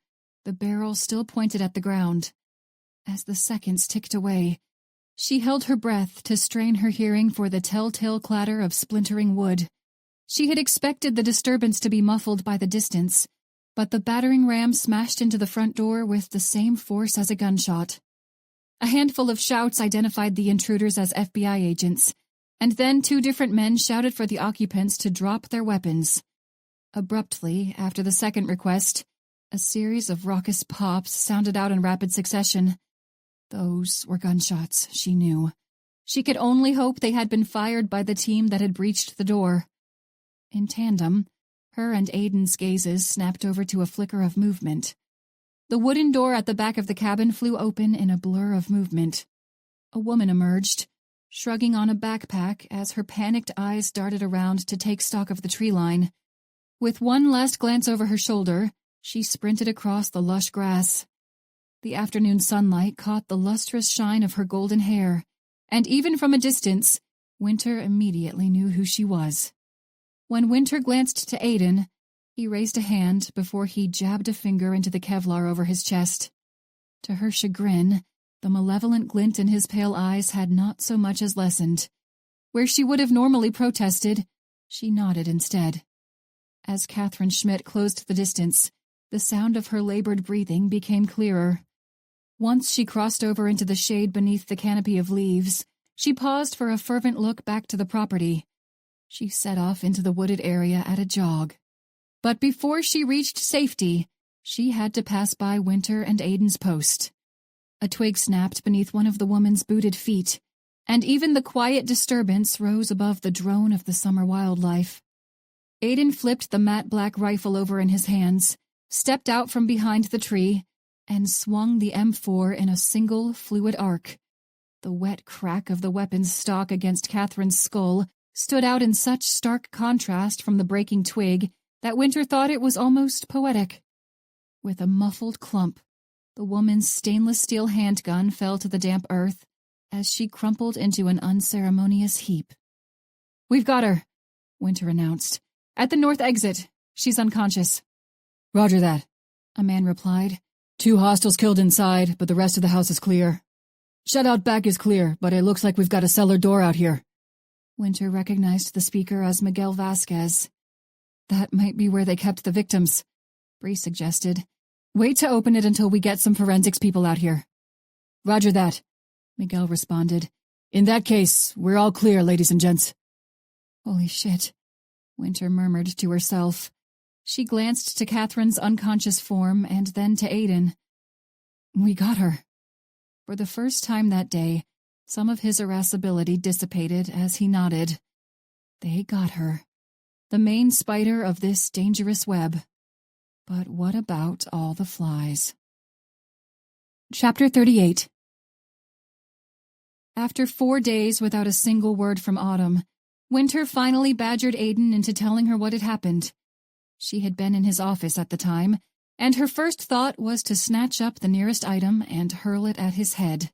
the barrel still pointed at the ground. As the seconds ticked away, she held her breath to strain her hearing for the telltale clatter of splintering wood. She had expected the disturbance to be muffled by the distance, but the battering ram smashed into the front door with the same force as a gunshot. A handful of shouts identified the intruders as FBI agents, and then 2 different men shouted for the occupants to drop their weapons. Abruptly, after the second request, a series of raucous pops sounded out in rapid succession. Those were gunshots, she knew. She could only hope they had been fired by the team that had breached the door. In tandem, her and Aiden's gazes snapped over to a flicker of movement. The wooden door at the back of the cabin flew open in a blur of movement. A woman emerged, shrugging on a backpack as her panicked eyes darted around to take stock of the tree line. With one last glance over her shoulder, she sprinted across the lush grass. The afternoon sunlight caught the lustrous shine of her golden hair, and even from a distance, Winter immediately knew who she was. When Winter glanced to Aiden, he raised a hand before he jabbed a finger into the Kevlar over his chest. To her chagrin, the malevolent glint in his pale eyes had not so much as lessened. Where she would have normally protested, she nodded instead. As Catherine Schmidt closed the distance, the sound of her labored breathing became clearer. Once she crossed over into the shade beneath the canopy of leaves, she paused for a fervent look back to the property. She set off into the wooded area at a jog. But before she reached safety, she had to pass by Winter and Aiden's post. A twig snapped beneath one of the woman's booted feet, and even the quiet disturbance rose above the drone of the summer wildlife. Aiden flipped the matte black rifle over in his hands, stepped out from behind the tree, and swung the M4 in a single, fluid arc. The wet crack of the weapon's stock against Catherine's skull stood out in such stark contrast from the breaking twig that Winter thought it was almost poetic. With a muffled clump, the woman's stainless steel handgun fell to the damp earth as she crumpled into an unceremonious heap. "We've got her," Winter announced. "At the north exit. She's unconscious." "Roger that," a man replied. "2 hostiles killed inside, but the rest of the house is clear. Shut out back is clear, but it looks like we've got a cellar door out here." Winter recognized the speaker as Miguel Vasquez. "That might be where they kept the victims," Bree suggested. "Wait to open it until we get some forensics people out here." "Roger that," Miguel responded. "In that case, we're all clear, ladies and gents." "Holy shit," Winter murmured to herself. She glanced to Catherine's unconscious form and then to Aiden. "We got her." For the first time that day, some of his irascibility dissipated as he nodded. They got her. The main spider of this dangerous web. But what about all the flies? Chapter 38. After 4 days without a single word from Autumn, Winter finally badgered Aiden into telling her what had happened. She had been in his office at the time, and her first thought was to snatch up the nearest item and hurl it at his head.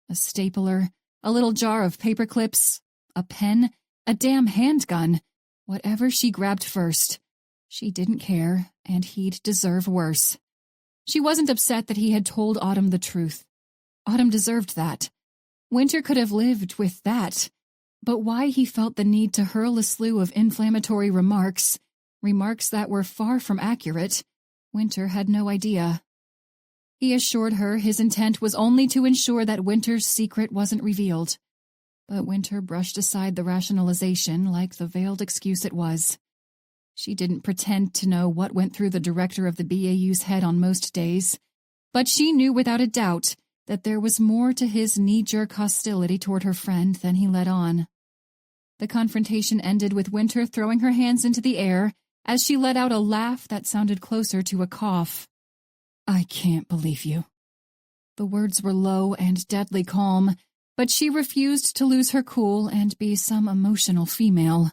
A stapler, a little jar of paper clips, a pen, a damn handgun. Whatever she grabbed first. She didn't care, and he'd deserve worse. She wasn't upset that he had told Autumn the truth. Autumn deserved that. Winter could have lived with that. But why he felt the need to hurl a slew of inflammatory remarks that were far from accurate, Winter had no idea. He assured her his intent was only to ensure that Winter's secret wasn't revealed. But Winter brushed aside the rationalization like the veiled excuse it was. She didn't pretend to know what went through the director of the BAU's head on most days, but she knew without a doubt that there was more to his knee-jerk hostility toward her friend than he let on. The confrontation ended with Winter throwing her hands into the air as she let out a laugh that sounded closer to a cough. "I can't believe you." The words were low and deadly calm, but she refused to lose her cool and be some emotional female.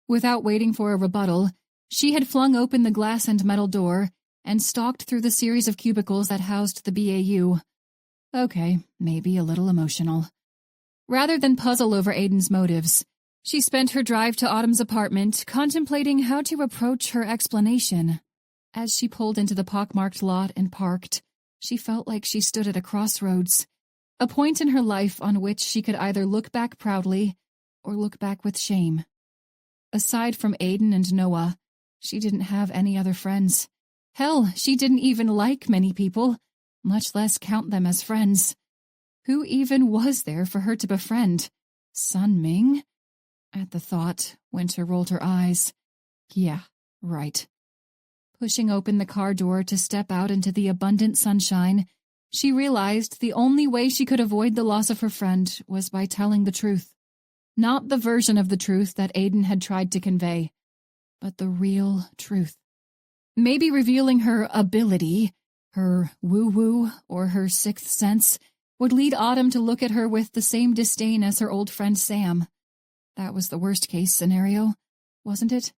Without waiting for a rebuttal, she had flung open the glass and metal door and stalked through the series of cubicles that housed the BAU. Okay, maybe a little emotional. Rather than puzzle over Aiden's motives, she spent her drive to Autumn's apartment contemplating how to approach her explanation. As she pulled into the pockmarked lot and parked, she felt like she stood at a crossroads, a point in her life on which she could either look back proudly or look back with shame. Aside from Aiden and Noah, she didn't have any other friends. Hell, she didn't even like many people, much less count them as friends. Who even was there for her to befriend? Sun Ming? At the thought, Winter rolled her eyes. Yeah, right. Pushing open the car door to step out into the abundant sunshine, She realized the only way she could avoid the loss of her friend was by telling the truth. Not the version of the truth that Aiden had tried to convey, but the real truth. Maybe revealing her ability, her woo-woo, or her sixth sense would lead Autumn to look at her with the same disdain as her old friend Sam. That was the worst-case scenario, wasn't it?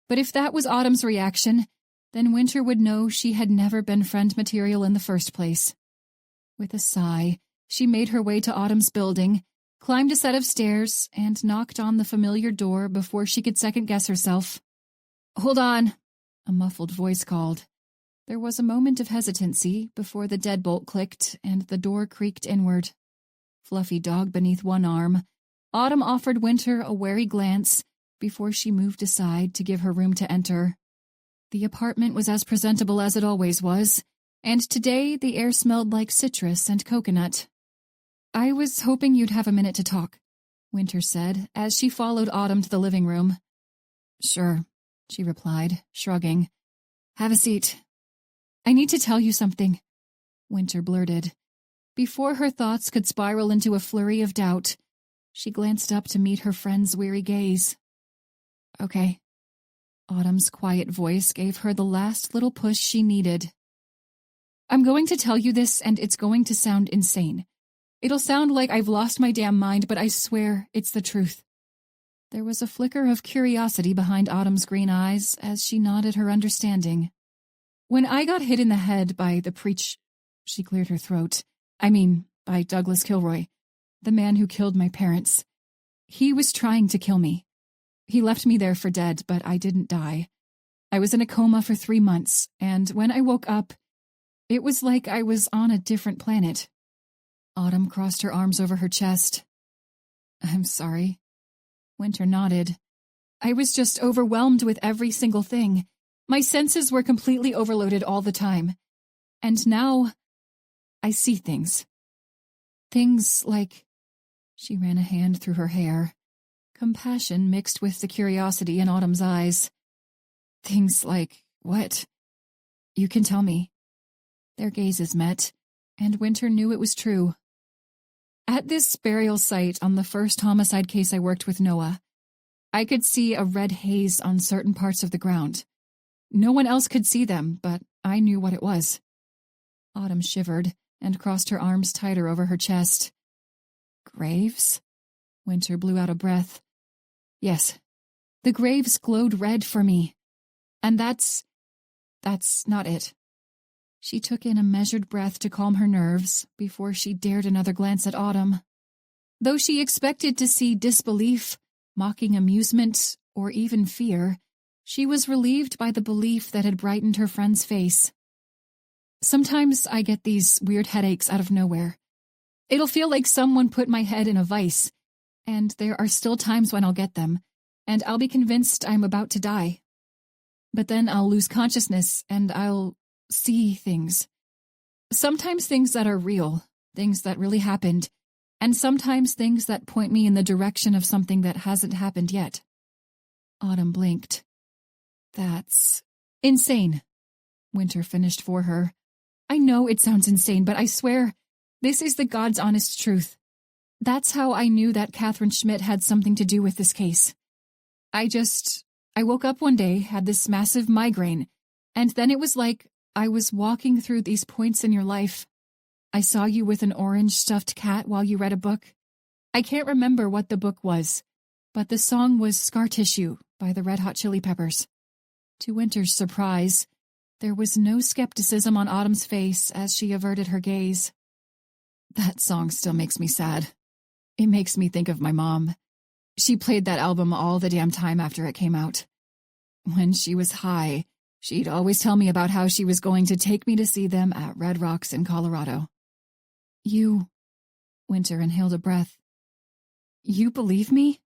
But if that was Autumn's reaction, then Winter would know she had never been friend material in the first place. With a sigh, she made her way to Autumn's building, climbed a set of stairs, and knocked on the familiar door before she could second-guess herself. "Hold on," a muffled voice called. There was a moment of hesitancy before the deadbolt clicked and the door creaked inward. Fluffy dog beneath one arm, Autumn offered Winter a wary glance before she moved aside to give her room to enter. The apartment was as presentable as it always was, and today the air smelled like citrus and coconut. "I was hoping you'd have a minute to talk," Winter said as she followed Autumn to the living room. "Sure," she replied, shrugging. "Have a seat." "I need to tell you something," Winter blurted. Before her thoughts could spiral into a flurry of doubt, she glanced up to meet her friend's weary gaze. "Okay." Autumn's quiet voice gave her the last little push she needed. "I'm going to tell you this, and it's going to sound insane. It'll sound like I've lost my damn mind, but I swear it's the truth." There was a flicker of curiosity behind Autumn's green eyes as she nodded her understanding. "When I got hit in the head by the she cleared her throat. By Douglas Kilroy, the man who killed my parents. He was trying to kill me. He left me there for dead, but I didn't die. I was in a coma for 3 months, and when I woke up, it was like I was on a different planet." Autumn crossed her arms over her chest. "I'm sorry." Winter nodded. "I was just overwhelmed with every single thing. My senses were completely overloaded all the time. And now, I see things. Things like—" She ran a hand through her hair. Compassion mixed with the curiosity in Autumn's eyes. "Things like what? You can tell me." Their gazes met, and Winter knew it was true. "At this burial site on the first homicide case I worked with Noah, I could see a red haze on certain parts of the ground. No one else could see them, but I knew what it was." Autumn shivered and crossed her arms tighter over her chest. "Graves?" Winter blew out a breath. "Yes, the graves glowed red for me. And that's not it." She took in a measured breath to calm her nerves before she dared another glance at Autumn. Though she expected to see disbelief, mocking amusement, or even fear, she was relieved by the belief that had brightened her friend's face. "Sometimes I get these weird headaches out of nowhere. It'll feel like someone put my head in a vice, and there are still times when I'll get them, and I'll be convinced I'm about to die. But then I'll lose consciousness, and I'll see things. Sometimes things that are real, things that really happened, and sometimes things that point me in the direction of something that hasn't happened yet." Autumn blinked. "That's insane," Winter finished for her. "I know it sounds insane, but I swear, this is the God's honest truth. That's how I knew that Catherine Schmidt had something to do with this case. I woke up one day, had this massive migraine, and then it was like I was walking through these points in your life. I saw you with an orange stuffed cat while you read a book. I can't remember what the book was, but the song was Scar Tissue by the Red Hot Chili Peppers." To Winter's surprise, there was no skepticism on Autumn's face as she averted her gaze. "That song still makes me sad. It makes me think of my mom. She played that album all the damn time after it came out. When she was high, she'd always tell me about how she was going to take me to see them at Red Rocks in Colorado." "You—" Winter inhaled a breath. "You believe me?"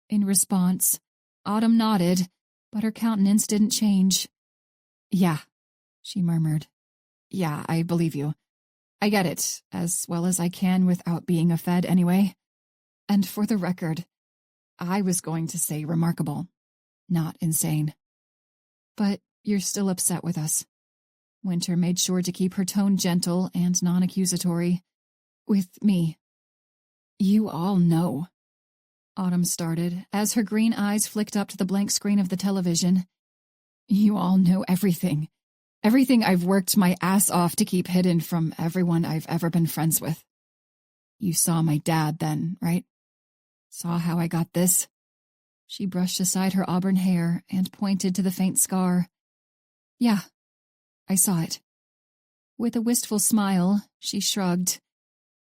In response, Autumn nodded, but her countenance didn't change. "Yeah," she murmured. "Yeah, I believe you. I get it, as well as I can without being a Fed anyway. And for the record, I was going to say remarkable, not insane. But you're still upset with us." Winter made sure to keep her tone gentle and non-accusatory. With me. You all know. Autumn started, as her green eyes flicked up to the blank screen of the television. You all know everything. Everything I've worked my ass off to keep hidden from everyone I've ever been friends with. You saw my dad then, right? Saw how I got this? She brushed aside her auburn hair and pointed to the faint scar. Yeah, I saw it. With a wistful smile, she shrugged.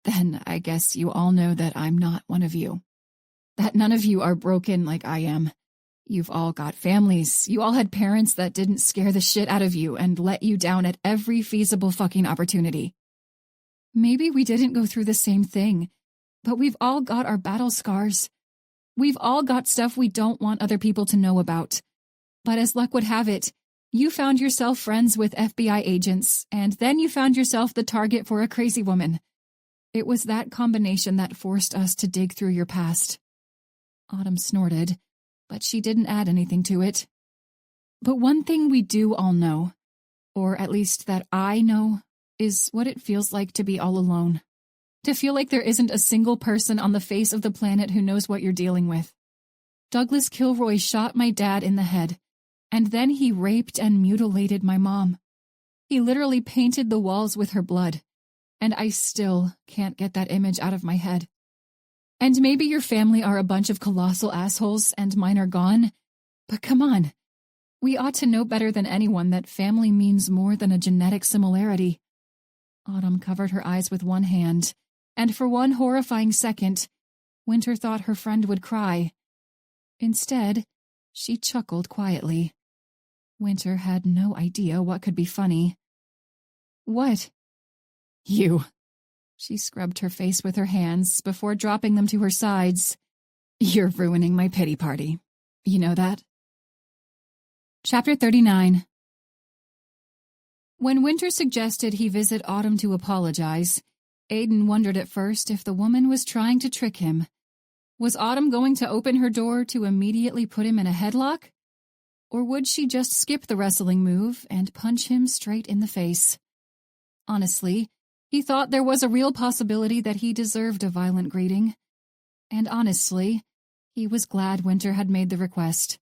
Then I guess you all know that I'm not one of you. That none of you are broken like I am. You've all got families. You all had parents that didn't scare the shit out of you and let you down at every feasible fucking opportunity. Maybe we didn't go through the same thing, but we've all got our battle scars. We've all got stuff we don't want other people to know about. But as luck would have it, you found yourself friends with FBI agents, and then you found yourself the target for a crazy woman. It was that combination that forced us to dig through your past. Autumn snorted, but she didn't add anything to it. But one thing we do all know, or at least that I know, is what it feels like to be all alone. To feel like there isn't a single person on the face of the planet who knows what you're dealing with. Douglas Kilroy shot my dad in the head, and then he raped and mutilated my mom. He literally painted the walls with her blood, and I still can't get that image out of my head. And maybe your family are a bunch of colossal assholes and mine are gone, but come on. We ought to know better than anyone that family means more than a genetic similarity. Autumn covered her eyes with one hand, and for one horrifying second, Winter thought her friend would cry. Instead, she chuckled quietly. Winter had no idea what could be funny. What? You. She scrubbed her face with her hands before dropping them to her sides. You're ruining my pity party. You know that? Chapter 39. When Winter suggested he visit Autumn to apologize, Aiden wondered at first if the woman was trying to trick him. Was Autumn going to open her door to immediately put him in a headlock? Or would she just skip the wrestling move and punch him straight in the face? Honestly, he thought there was a real possibility that he deserved a violent greeting. And honestly, he was glad Winter had made the request.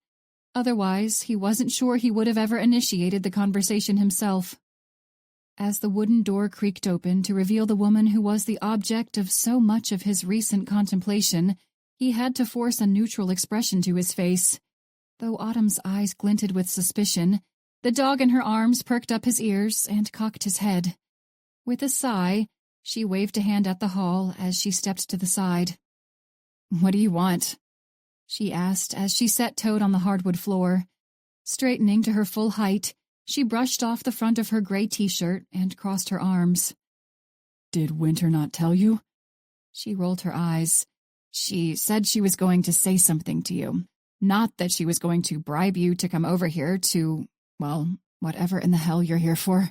Otherwise, he wasn't sure he would have ever initiated the conversation himself. As the wooden door creaked open to reveal the woman who was the object of so much of his recent contemplation, he had to force a neutral expression to his face. Though Autumn's eyes glinted with suspicion, the dog in her arms perked up his ears and cocked his head. With a sigh, she waved a hand at the hall as she stepped to the side. What do you want? She asked as she set Toad on the hardwood floor. Straightening to her full height, she brushed off the front of her gray t-shirt and crossed her arms. Did Winter not tell you? She rolled her eyes. She said she was going to say something to you. Not that she was going to bribe you to come over here to, well, whatever in the hell you're here for.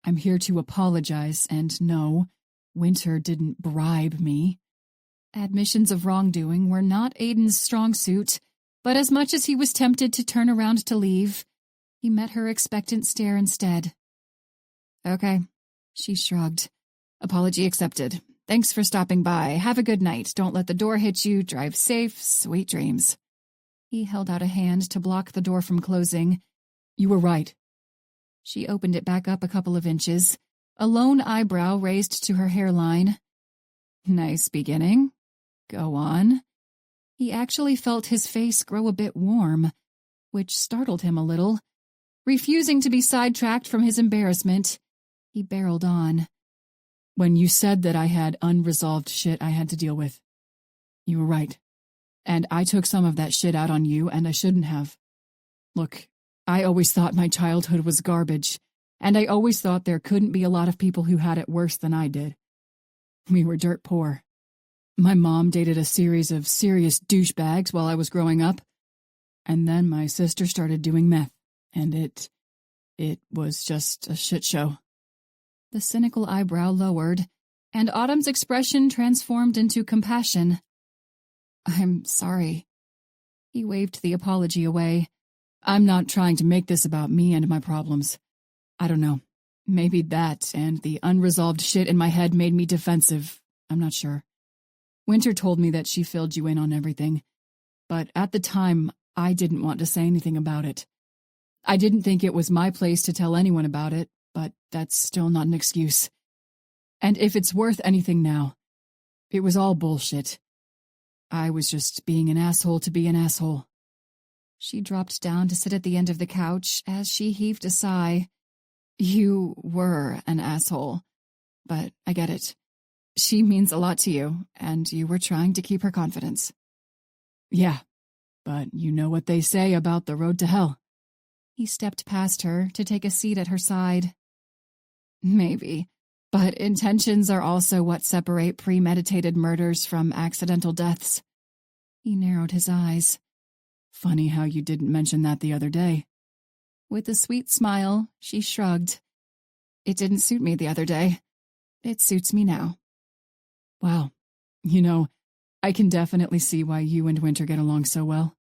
I'm here to apologize, and no, Winter didn't bribe me. Admissions of wrongdoing were not Aiden's strong suit, but as much as he was tempted to turn around to leave, he met her expectant stare instead. Okay, she shrugged. Apology accepted. Thanks for stopping by. Have a good night. Don't let the door hit you. Drive safe. Sweet dreams. He held out a hand to block the door from closing. You were right. She opened it back up a couple of inches, a lone eyebrow raised to her hairline. Nice beginning. Go on. He actually felt his face grow a bit warm, which startled him a little. Refusing to be sidetracked from his embarrassment, he barreled on. When you said that I had unresolved shit I had to deal with, you were right. And I took some of that shit out on you, and I shouldn't have. Look, I always thought my childhood was garbage, and I always thought there couldn't be a lot of people who had it worse than I did. We were dirt poor. My mom dated a series of serious douchebags while I was growing up, and then my sister started doing meth, and it was just a shit show. The cynical eyebrow lowered, and Autumn's expression transformed into compassion. I'm sorry. He waved the apology away. I'm not trying to make this about me and my problems. I don't know.
Maybe that and the unresolved shit in my head made me defensive. I'm not sure. Winter told me that she filled you in on everything, but at the time, I didn't want to say anything about it. I didn't think it was my place to tell anyone about it, but that's still not an excuse. And if it's worth anything now, it was all bullshit. I was just being an asshole to be an asshole.
She dropped down to sit at the end of the couch as she heaved a sigh. You were an asshole, but I get it. She means a lot to you, and you were trying to keep her confidence.
Yeah, but you know what they say about the road to hell.
He stepped past her to take a seat at her side. Maybe, but intentions are also what separate premeditated murders from accidental deaths. He narrowed his eyes.
Funny how you didn't mention that the other day.
With a sweet smile, she shrugged. It didn't suit me the other day. It suits me now.
Wow. I can definitely see why you and Winter get along so well.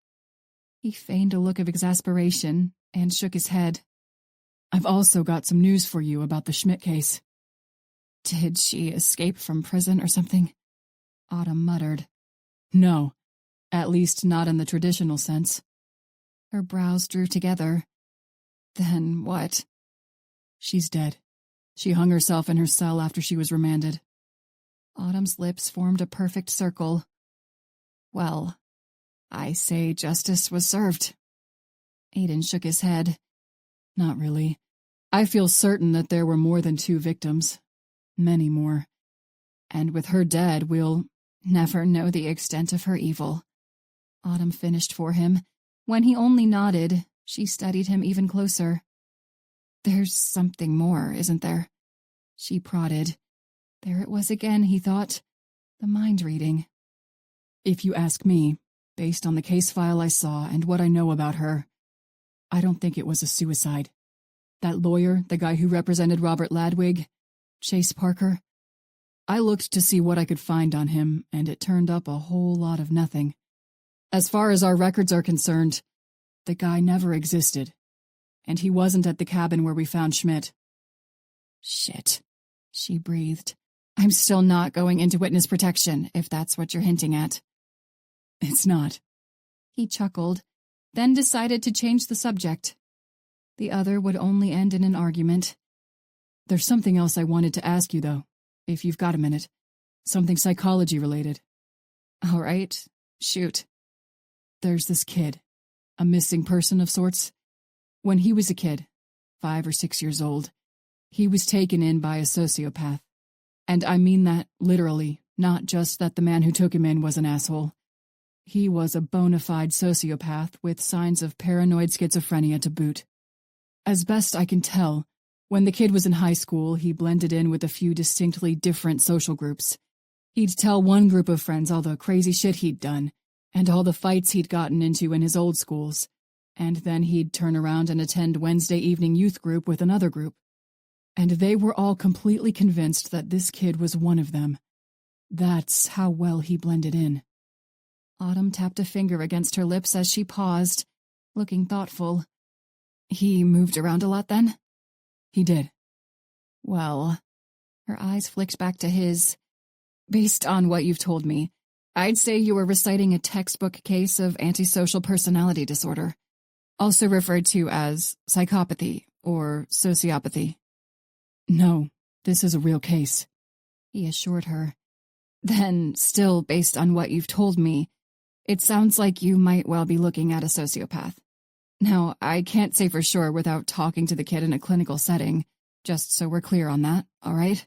He feigned a look of exasperation and shook his head.
I've also got some news for you about the Schmidt case.
Did she escape from prison or something? Autumn muttered.
No, at least not in the traditional sense.
Her brows drew together. Then what?
She's dead. She hung herself in her cell after she was remanded.
Autumn's lips formed a perfect circle. Well, I say justice was served. Aiden shook his head.
Not really. I feel certain that there were more than 2 victims. Many more. And with her dead, we'll
never know the extent of her evil. Autumn finished for him. When he only nodded, she studied him even closer. There's something more, isn't there? She prodded. There it was again, he thought. The mind reading.
If you ask me, based on the case file I saw and what I know about her, I don't think it was a suicide. That lawyer, the guy who represented Robert Ladwig, Chase Parker, I looked to see what I could find on him, and it turned up a whole lot of nothing. As far as our records are concerned, the guy never existed, and he wasn't at the cabin where we found Schmidt.
Shit, she breathed. I'm still not going into witness protection, if that's what you're hinting at.
It's not.
He chuckled, then decided to change the subject. The other would only end in an argument.
There's something else I wanted to ask you, though, if you've got a minute. Something psychology-related.
All right, shoot.
There's this kid, a missing person of sorts. When he was a kid, 5 or 6 years old, he was taken in by a sociopath. And I mean that literally, not just that the man who took him in was an asshole. He was a bona fide sociopath with signs of paranoid schizophrenia to boot. As best I can tell, when the kid was in high school, he blended in with a few distinctly different social groups. He'd tell one group of friends all the crazy shit he'd done, and all the fights he'd gotten into in his old schools, and then he'd turn around and attend Wednesday evening youth group with another group. And they were all completely convinced that this kid was one of them. That's how well he blended in.
Autumn tapped a finger against her lips as she paused, looking thoughtful. He moved around a lot then?
He did.
Well, her eyes flicked back to his. Based on what you've told me, I'd say you were reciting a textbook case of antisocial personality disorder, also referred to as psychopathy or sociopathy.
No, this is a real case,
he assured her. Then, still based on what you've told me, it sounds like you might well be looking at a sociopath. Now, I can't say for sure without talking to the kid in a clinical setting, just so we're clear on that, all right?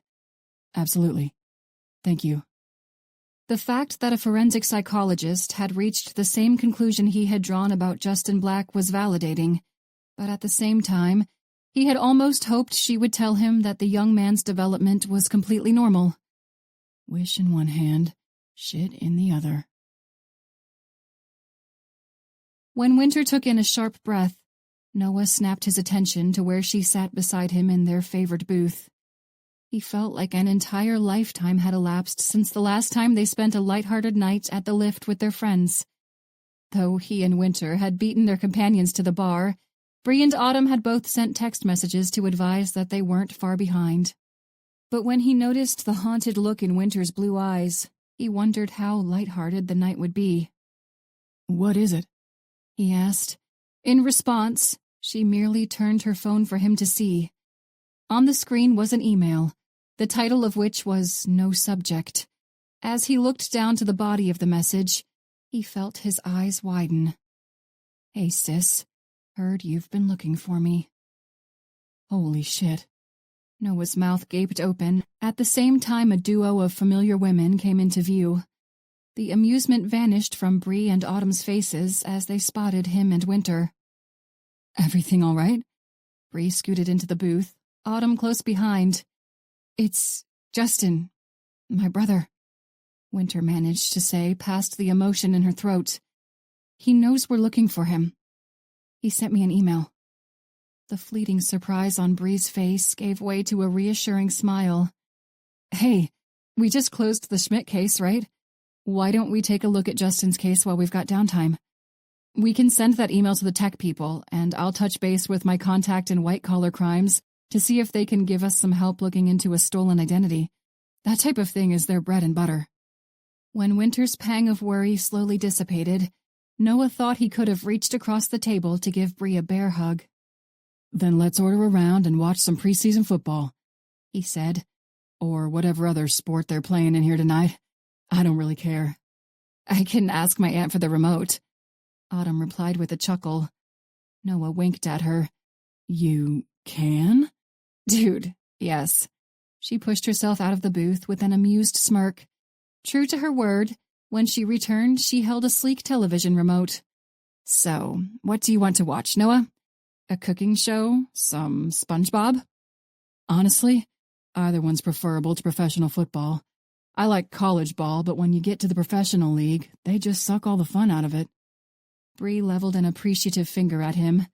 Absolutely. Thank you.
The fact that a forensic psychologist had reached the same conclusion he had drawn about Justin Black was validating, but at the same time, he had almost hoped she would tell him that the young man's development was completely normal.
Wish in one hand, shit in the other.
When Winter took in a sharp breath, Noah snapped his attention to where she sat beside him in their favored booth. He felt like an entire lifetime had elapsed since the last time they spent a lighthearted night at the lift with their friends. Though he and Winter had beaten their companions to the bar, Bree and Autumn had both sent text messages to advise that they weren't far behind. But when he noticed the haunted look in Winter's blue eyes, he wondered how lighthearted the night would be.
"What is it?"
he asked. In response, she merely turned her phone for him to see. On the screen was an email, the title of which was No Subject. As he looked down to the body of the message, he felt his eyes widen. "Hey, sis. Heard you've been looking for me."
Holy shit.
Noah's mouth gaped open. At the same time, a duo of familiar women came into view. The amusement vanished from Bree and Autumn's faces as they spotted him and Winter.
"Everything all right?"
Bree scooted into the booth, Autumn close behind. "It's Justin, my brother," Winter managed to say past the emotion in her throat. "He knows we're looking for him. He sent me an email." The fleeting surprise on Bree's face gave way to a reassuring smile. "Hey, we just closed the Schmidt case, right? Why don't we take a look at Justin's case while we've got downtime? We can send that email to the tech people, and I'll touch base with my contact in white-collar crimes to see if they can give us some help looking into a stolen identity. That type of thing is their bread and butter." When Winter's pang of worry slowly dissipated, Noah thought he could have reached across the table to give Bree a bear hug.
"Then let's order a round and watch some preseason football," he said. "Or whatever other sport they're playing in here tonight. I don't really care."
"I can ask my aunt for the remote," Autumn replied with a chuckle. Noah winked at her.
"You can?"
"Dude, yes." She pushed herself out of the booth with an amused smirk. True to her word, when she returned, she held a sleek television remote. "So, what do you want to watch, Noah? A cooking show? Some SpongeBob?"
"Honestly, either one's preferable to professional football. I like college ball, but when you get to the professional league, they just suck all the fun out of it."
Bree leveled an appreciative finger at him.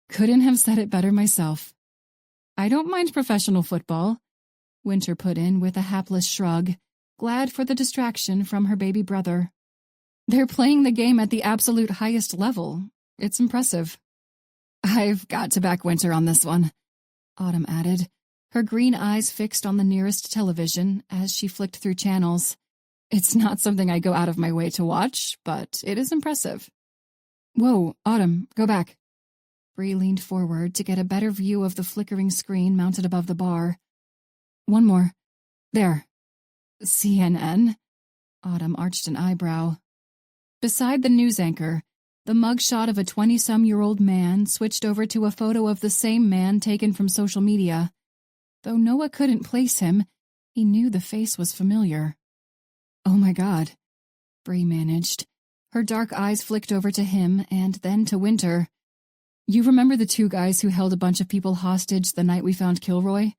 "Couldn't have said it better myself." "I don't mind professional football," Winter put in with a hapless shrug, glad for the distraction from her baby brother. "They're playing the game at the absolute highest level. It's impressive." "I've got to back Winter on this one," Autumn added, her green eyes fixed on the nearest television as she flicked through channels. "It's not something I go out of my way to watch, but it is impressive." "Whoa, Autumn, go back." Bree leaned forward to get a better view of the flickering screen mounted above the bar. "One more. There." "CNN?" Autumn arched an eyebrow. Beside the news anchor, the mugshot of a 20-some-year-old man switched over to a photo of the same man taken from social media. Though Noah couldn't place him, he knew the face was familiar. "Oh my God," Bree managed. Her dark eyes flicked over to him and then to Winter. "You remember the two guys who held a bunch of people hostage the night we found Kilroy?"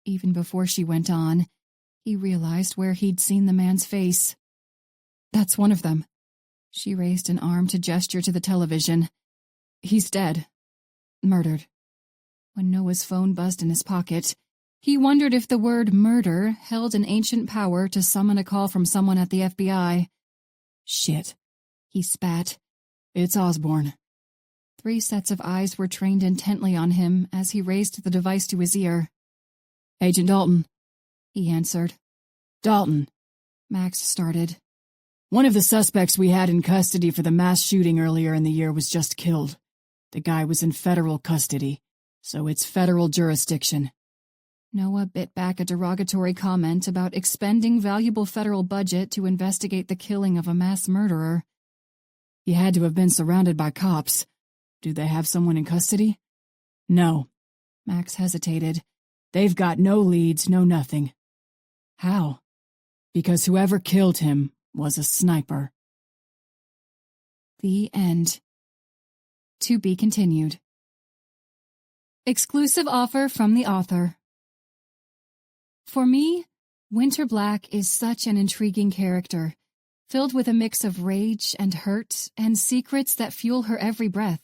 Even before she went on, he realized where he'd seen the man's face. "That's one of them." She raised an arm to gesture to the television. "He's dead. Murdered." When Noah's phone buzzed in his pocket, he wondered if the word murder held an ancient power to summon a call from someone at the FBI.
"Shit,"
he spat.
"It's Osborne."
3 sets of eyes were trained intently on him as he raised the device to his ear.
"Agent Dalton,"
he answered.
"Dalton,"
Max started.
"One of the suspects we had in custody for the mass shooting earlier in the year was just killed. The guy was in federal custody, so it's federal jurisdiction."
Noah bit back a derogatory comment about expending valuable federal budget to investigate the killing of a mass murderer.
"He had to have been surrounded by cops. Do they have someone in custody?" "No."
Max hesitated.
"They've got no leads, no nothing." "How?" "Because whoever killed him was a sniper."
The end. To be continued. Exclusive offer from the author. For me, Winter Black is such an intriguing character, filled with a mix of rage and hurt and secrets that fuel her every breath.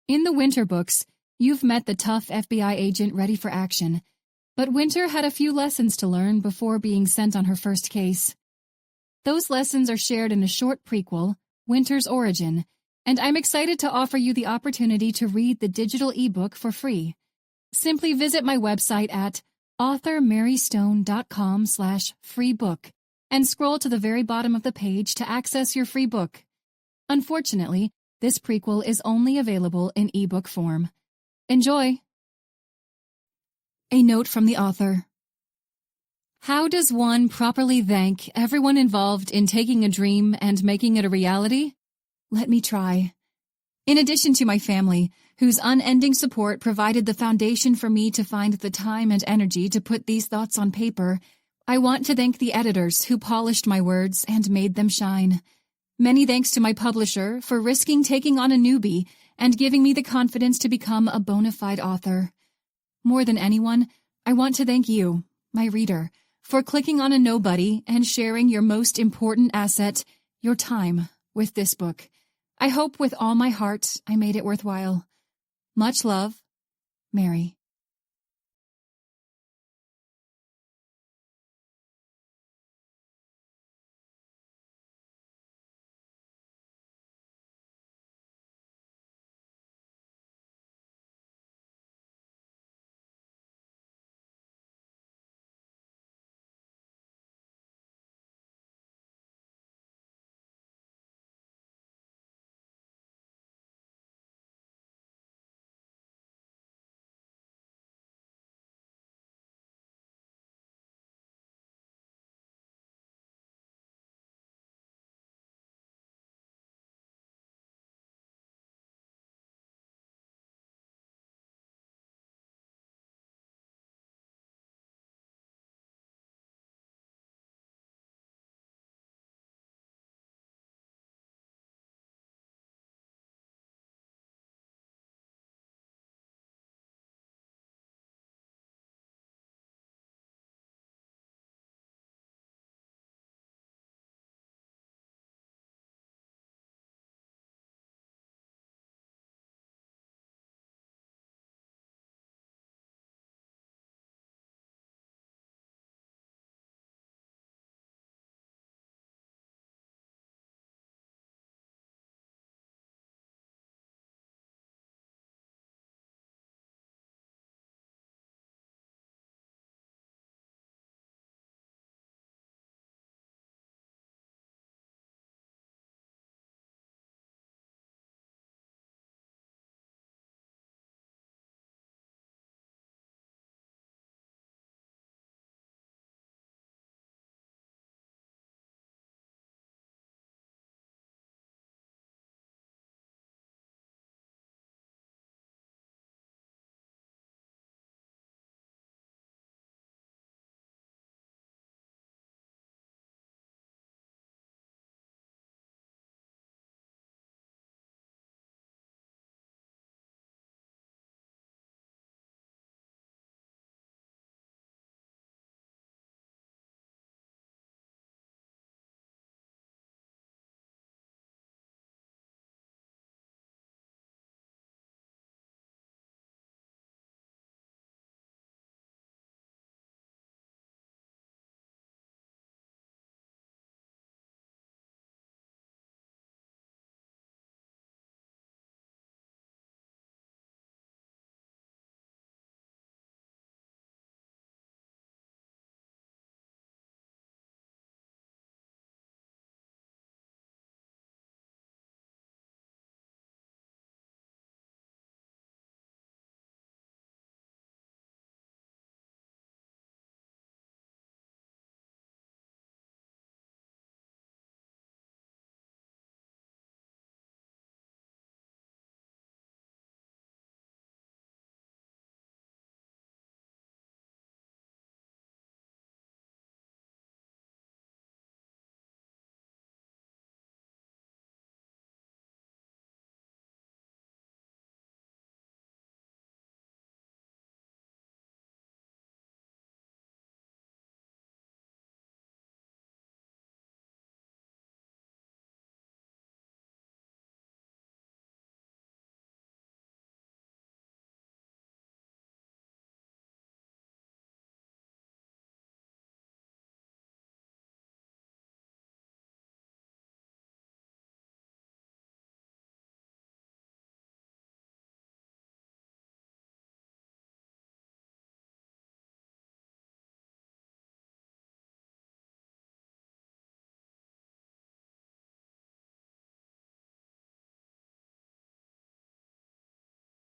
In the Winter books, you've met the tough FBI agent ready for action, but Winter had a few lessons to learn before being sent on her first case. Those lessons are shared in a short prequel, Winter's Origin, and I'm excited to offer you the opportunity to read the digital ebook for free. Simply visit my website at authormarystone.com/freebook and scroll to the very bottom of the page to access your free book. Unfortunately, this prequel is only available in ebook form. Enjoy! A note from the author. How does one properly thank everyone involved in taking a dream and making it a reality? Let me try. In addition to my family, whose unending support provided the foundation for me to find the time and energy to put these thoughts on paper, I want to thank the editors who polished my words and made them shine. Many thanks to my publisher for risking taking on a newbie and giving me the confidence to become a bona fide author. More than anyone, I want to thank you, my reader, for clicking on a nobody and sharing your most important asset, your time, with this book. I hope with all my heart I made it worthwhile. Much love, Mary.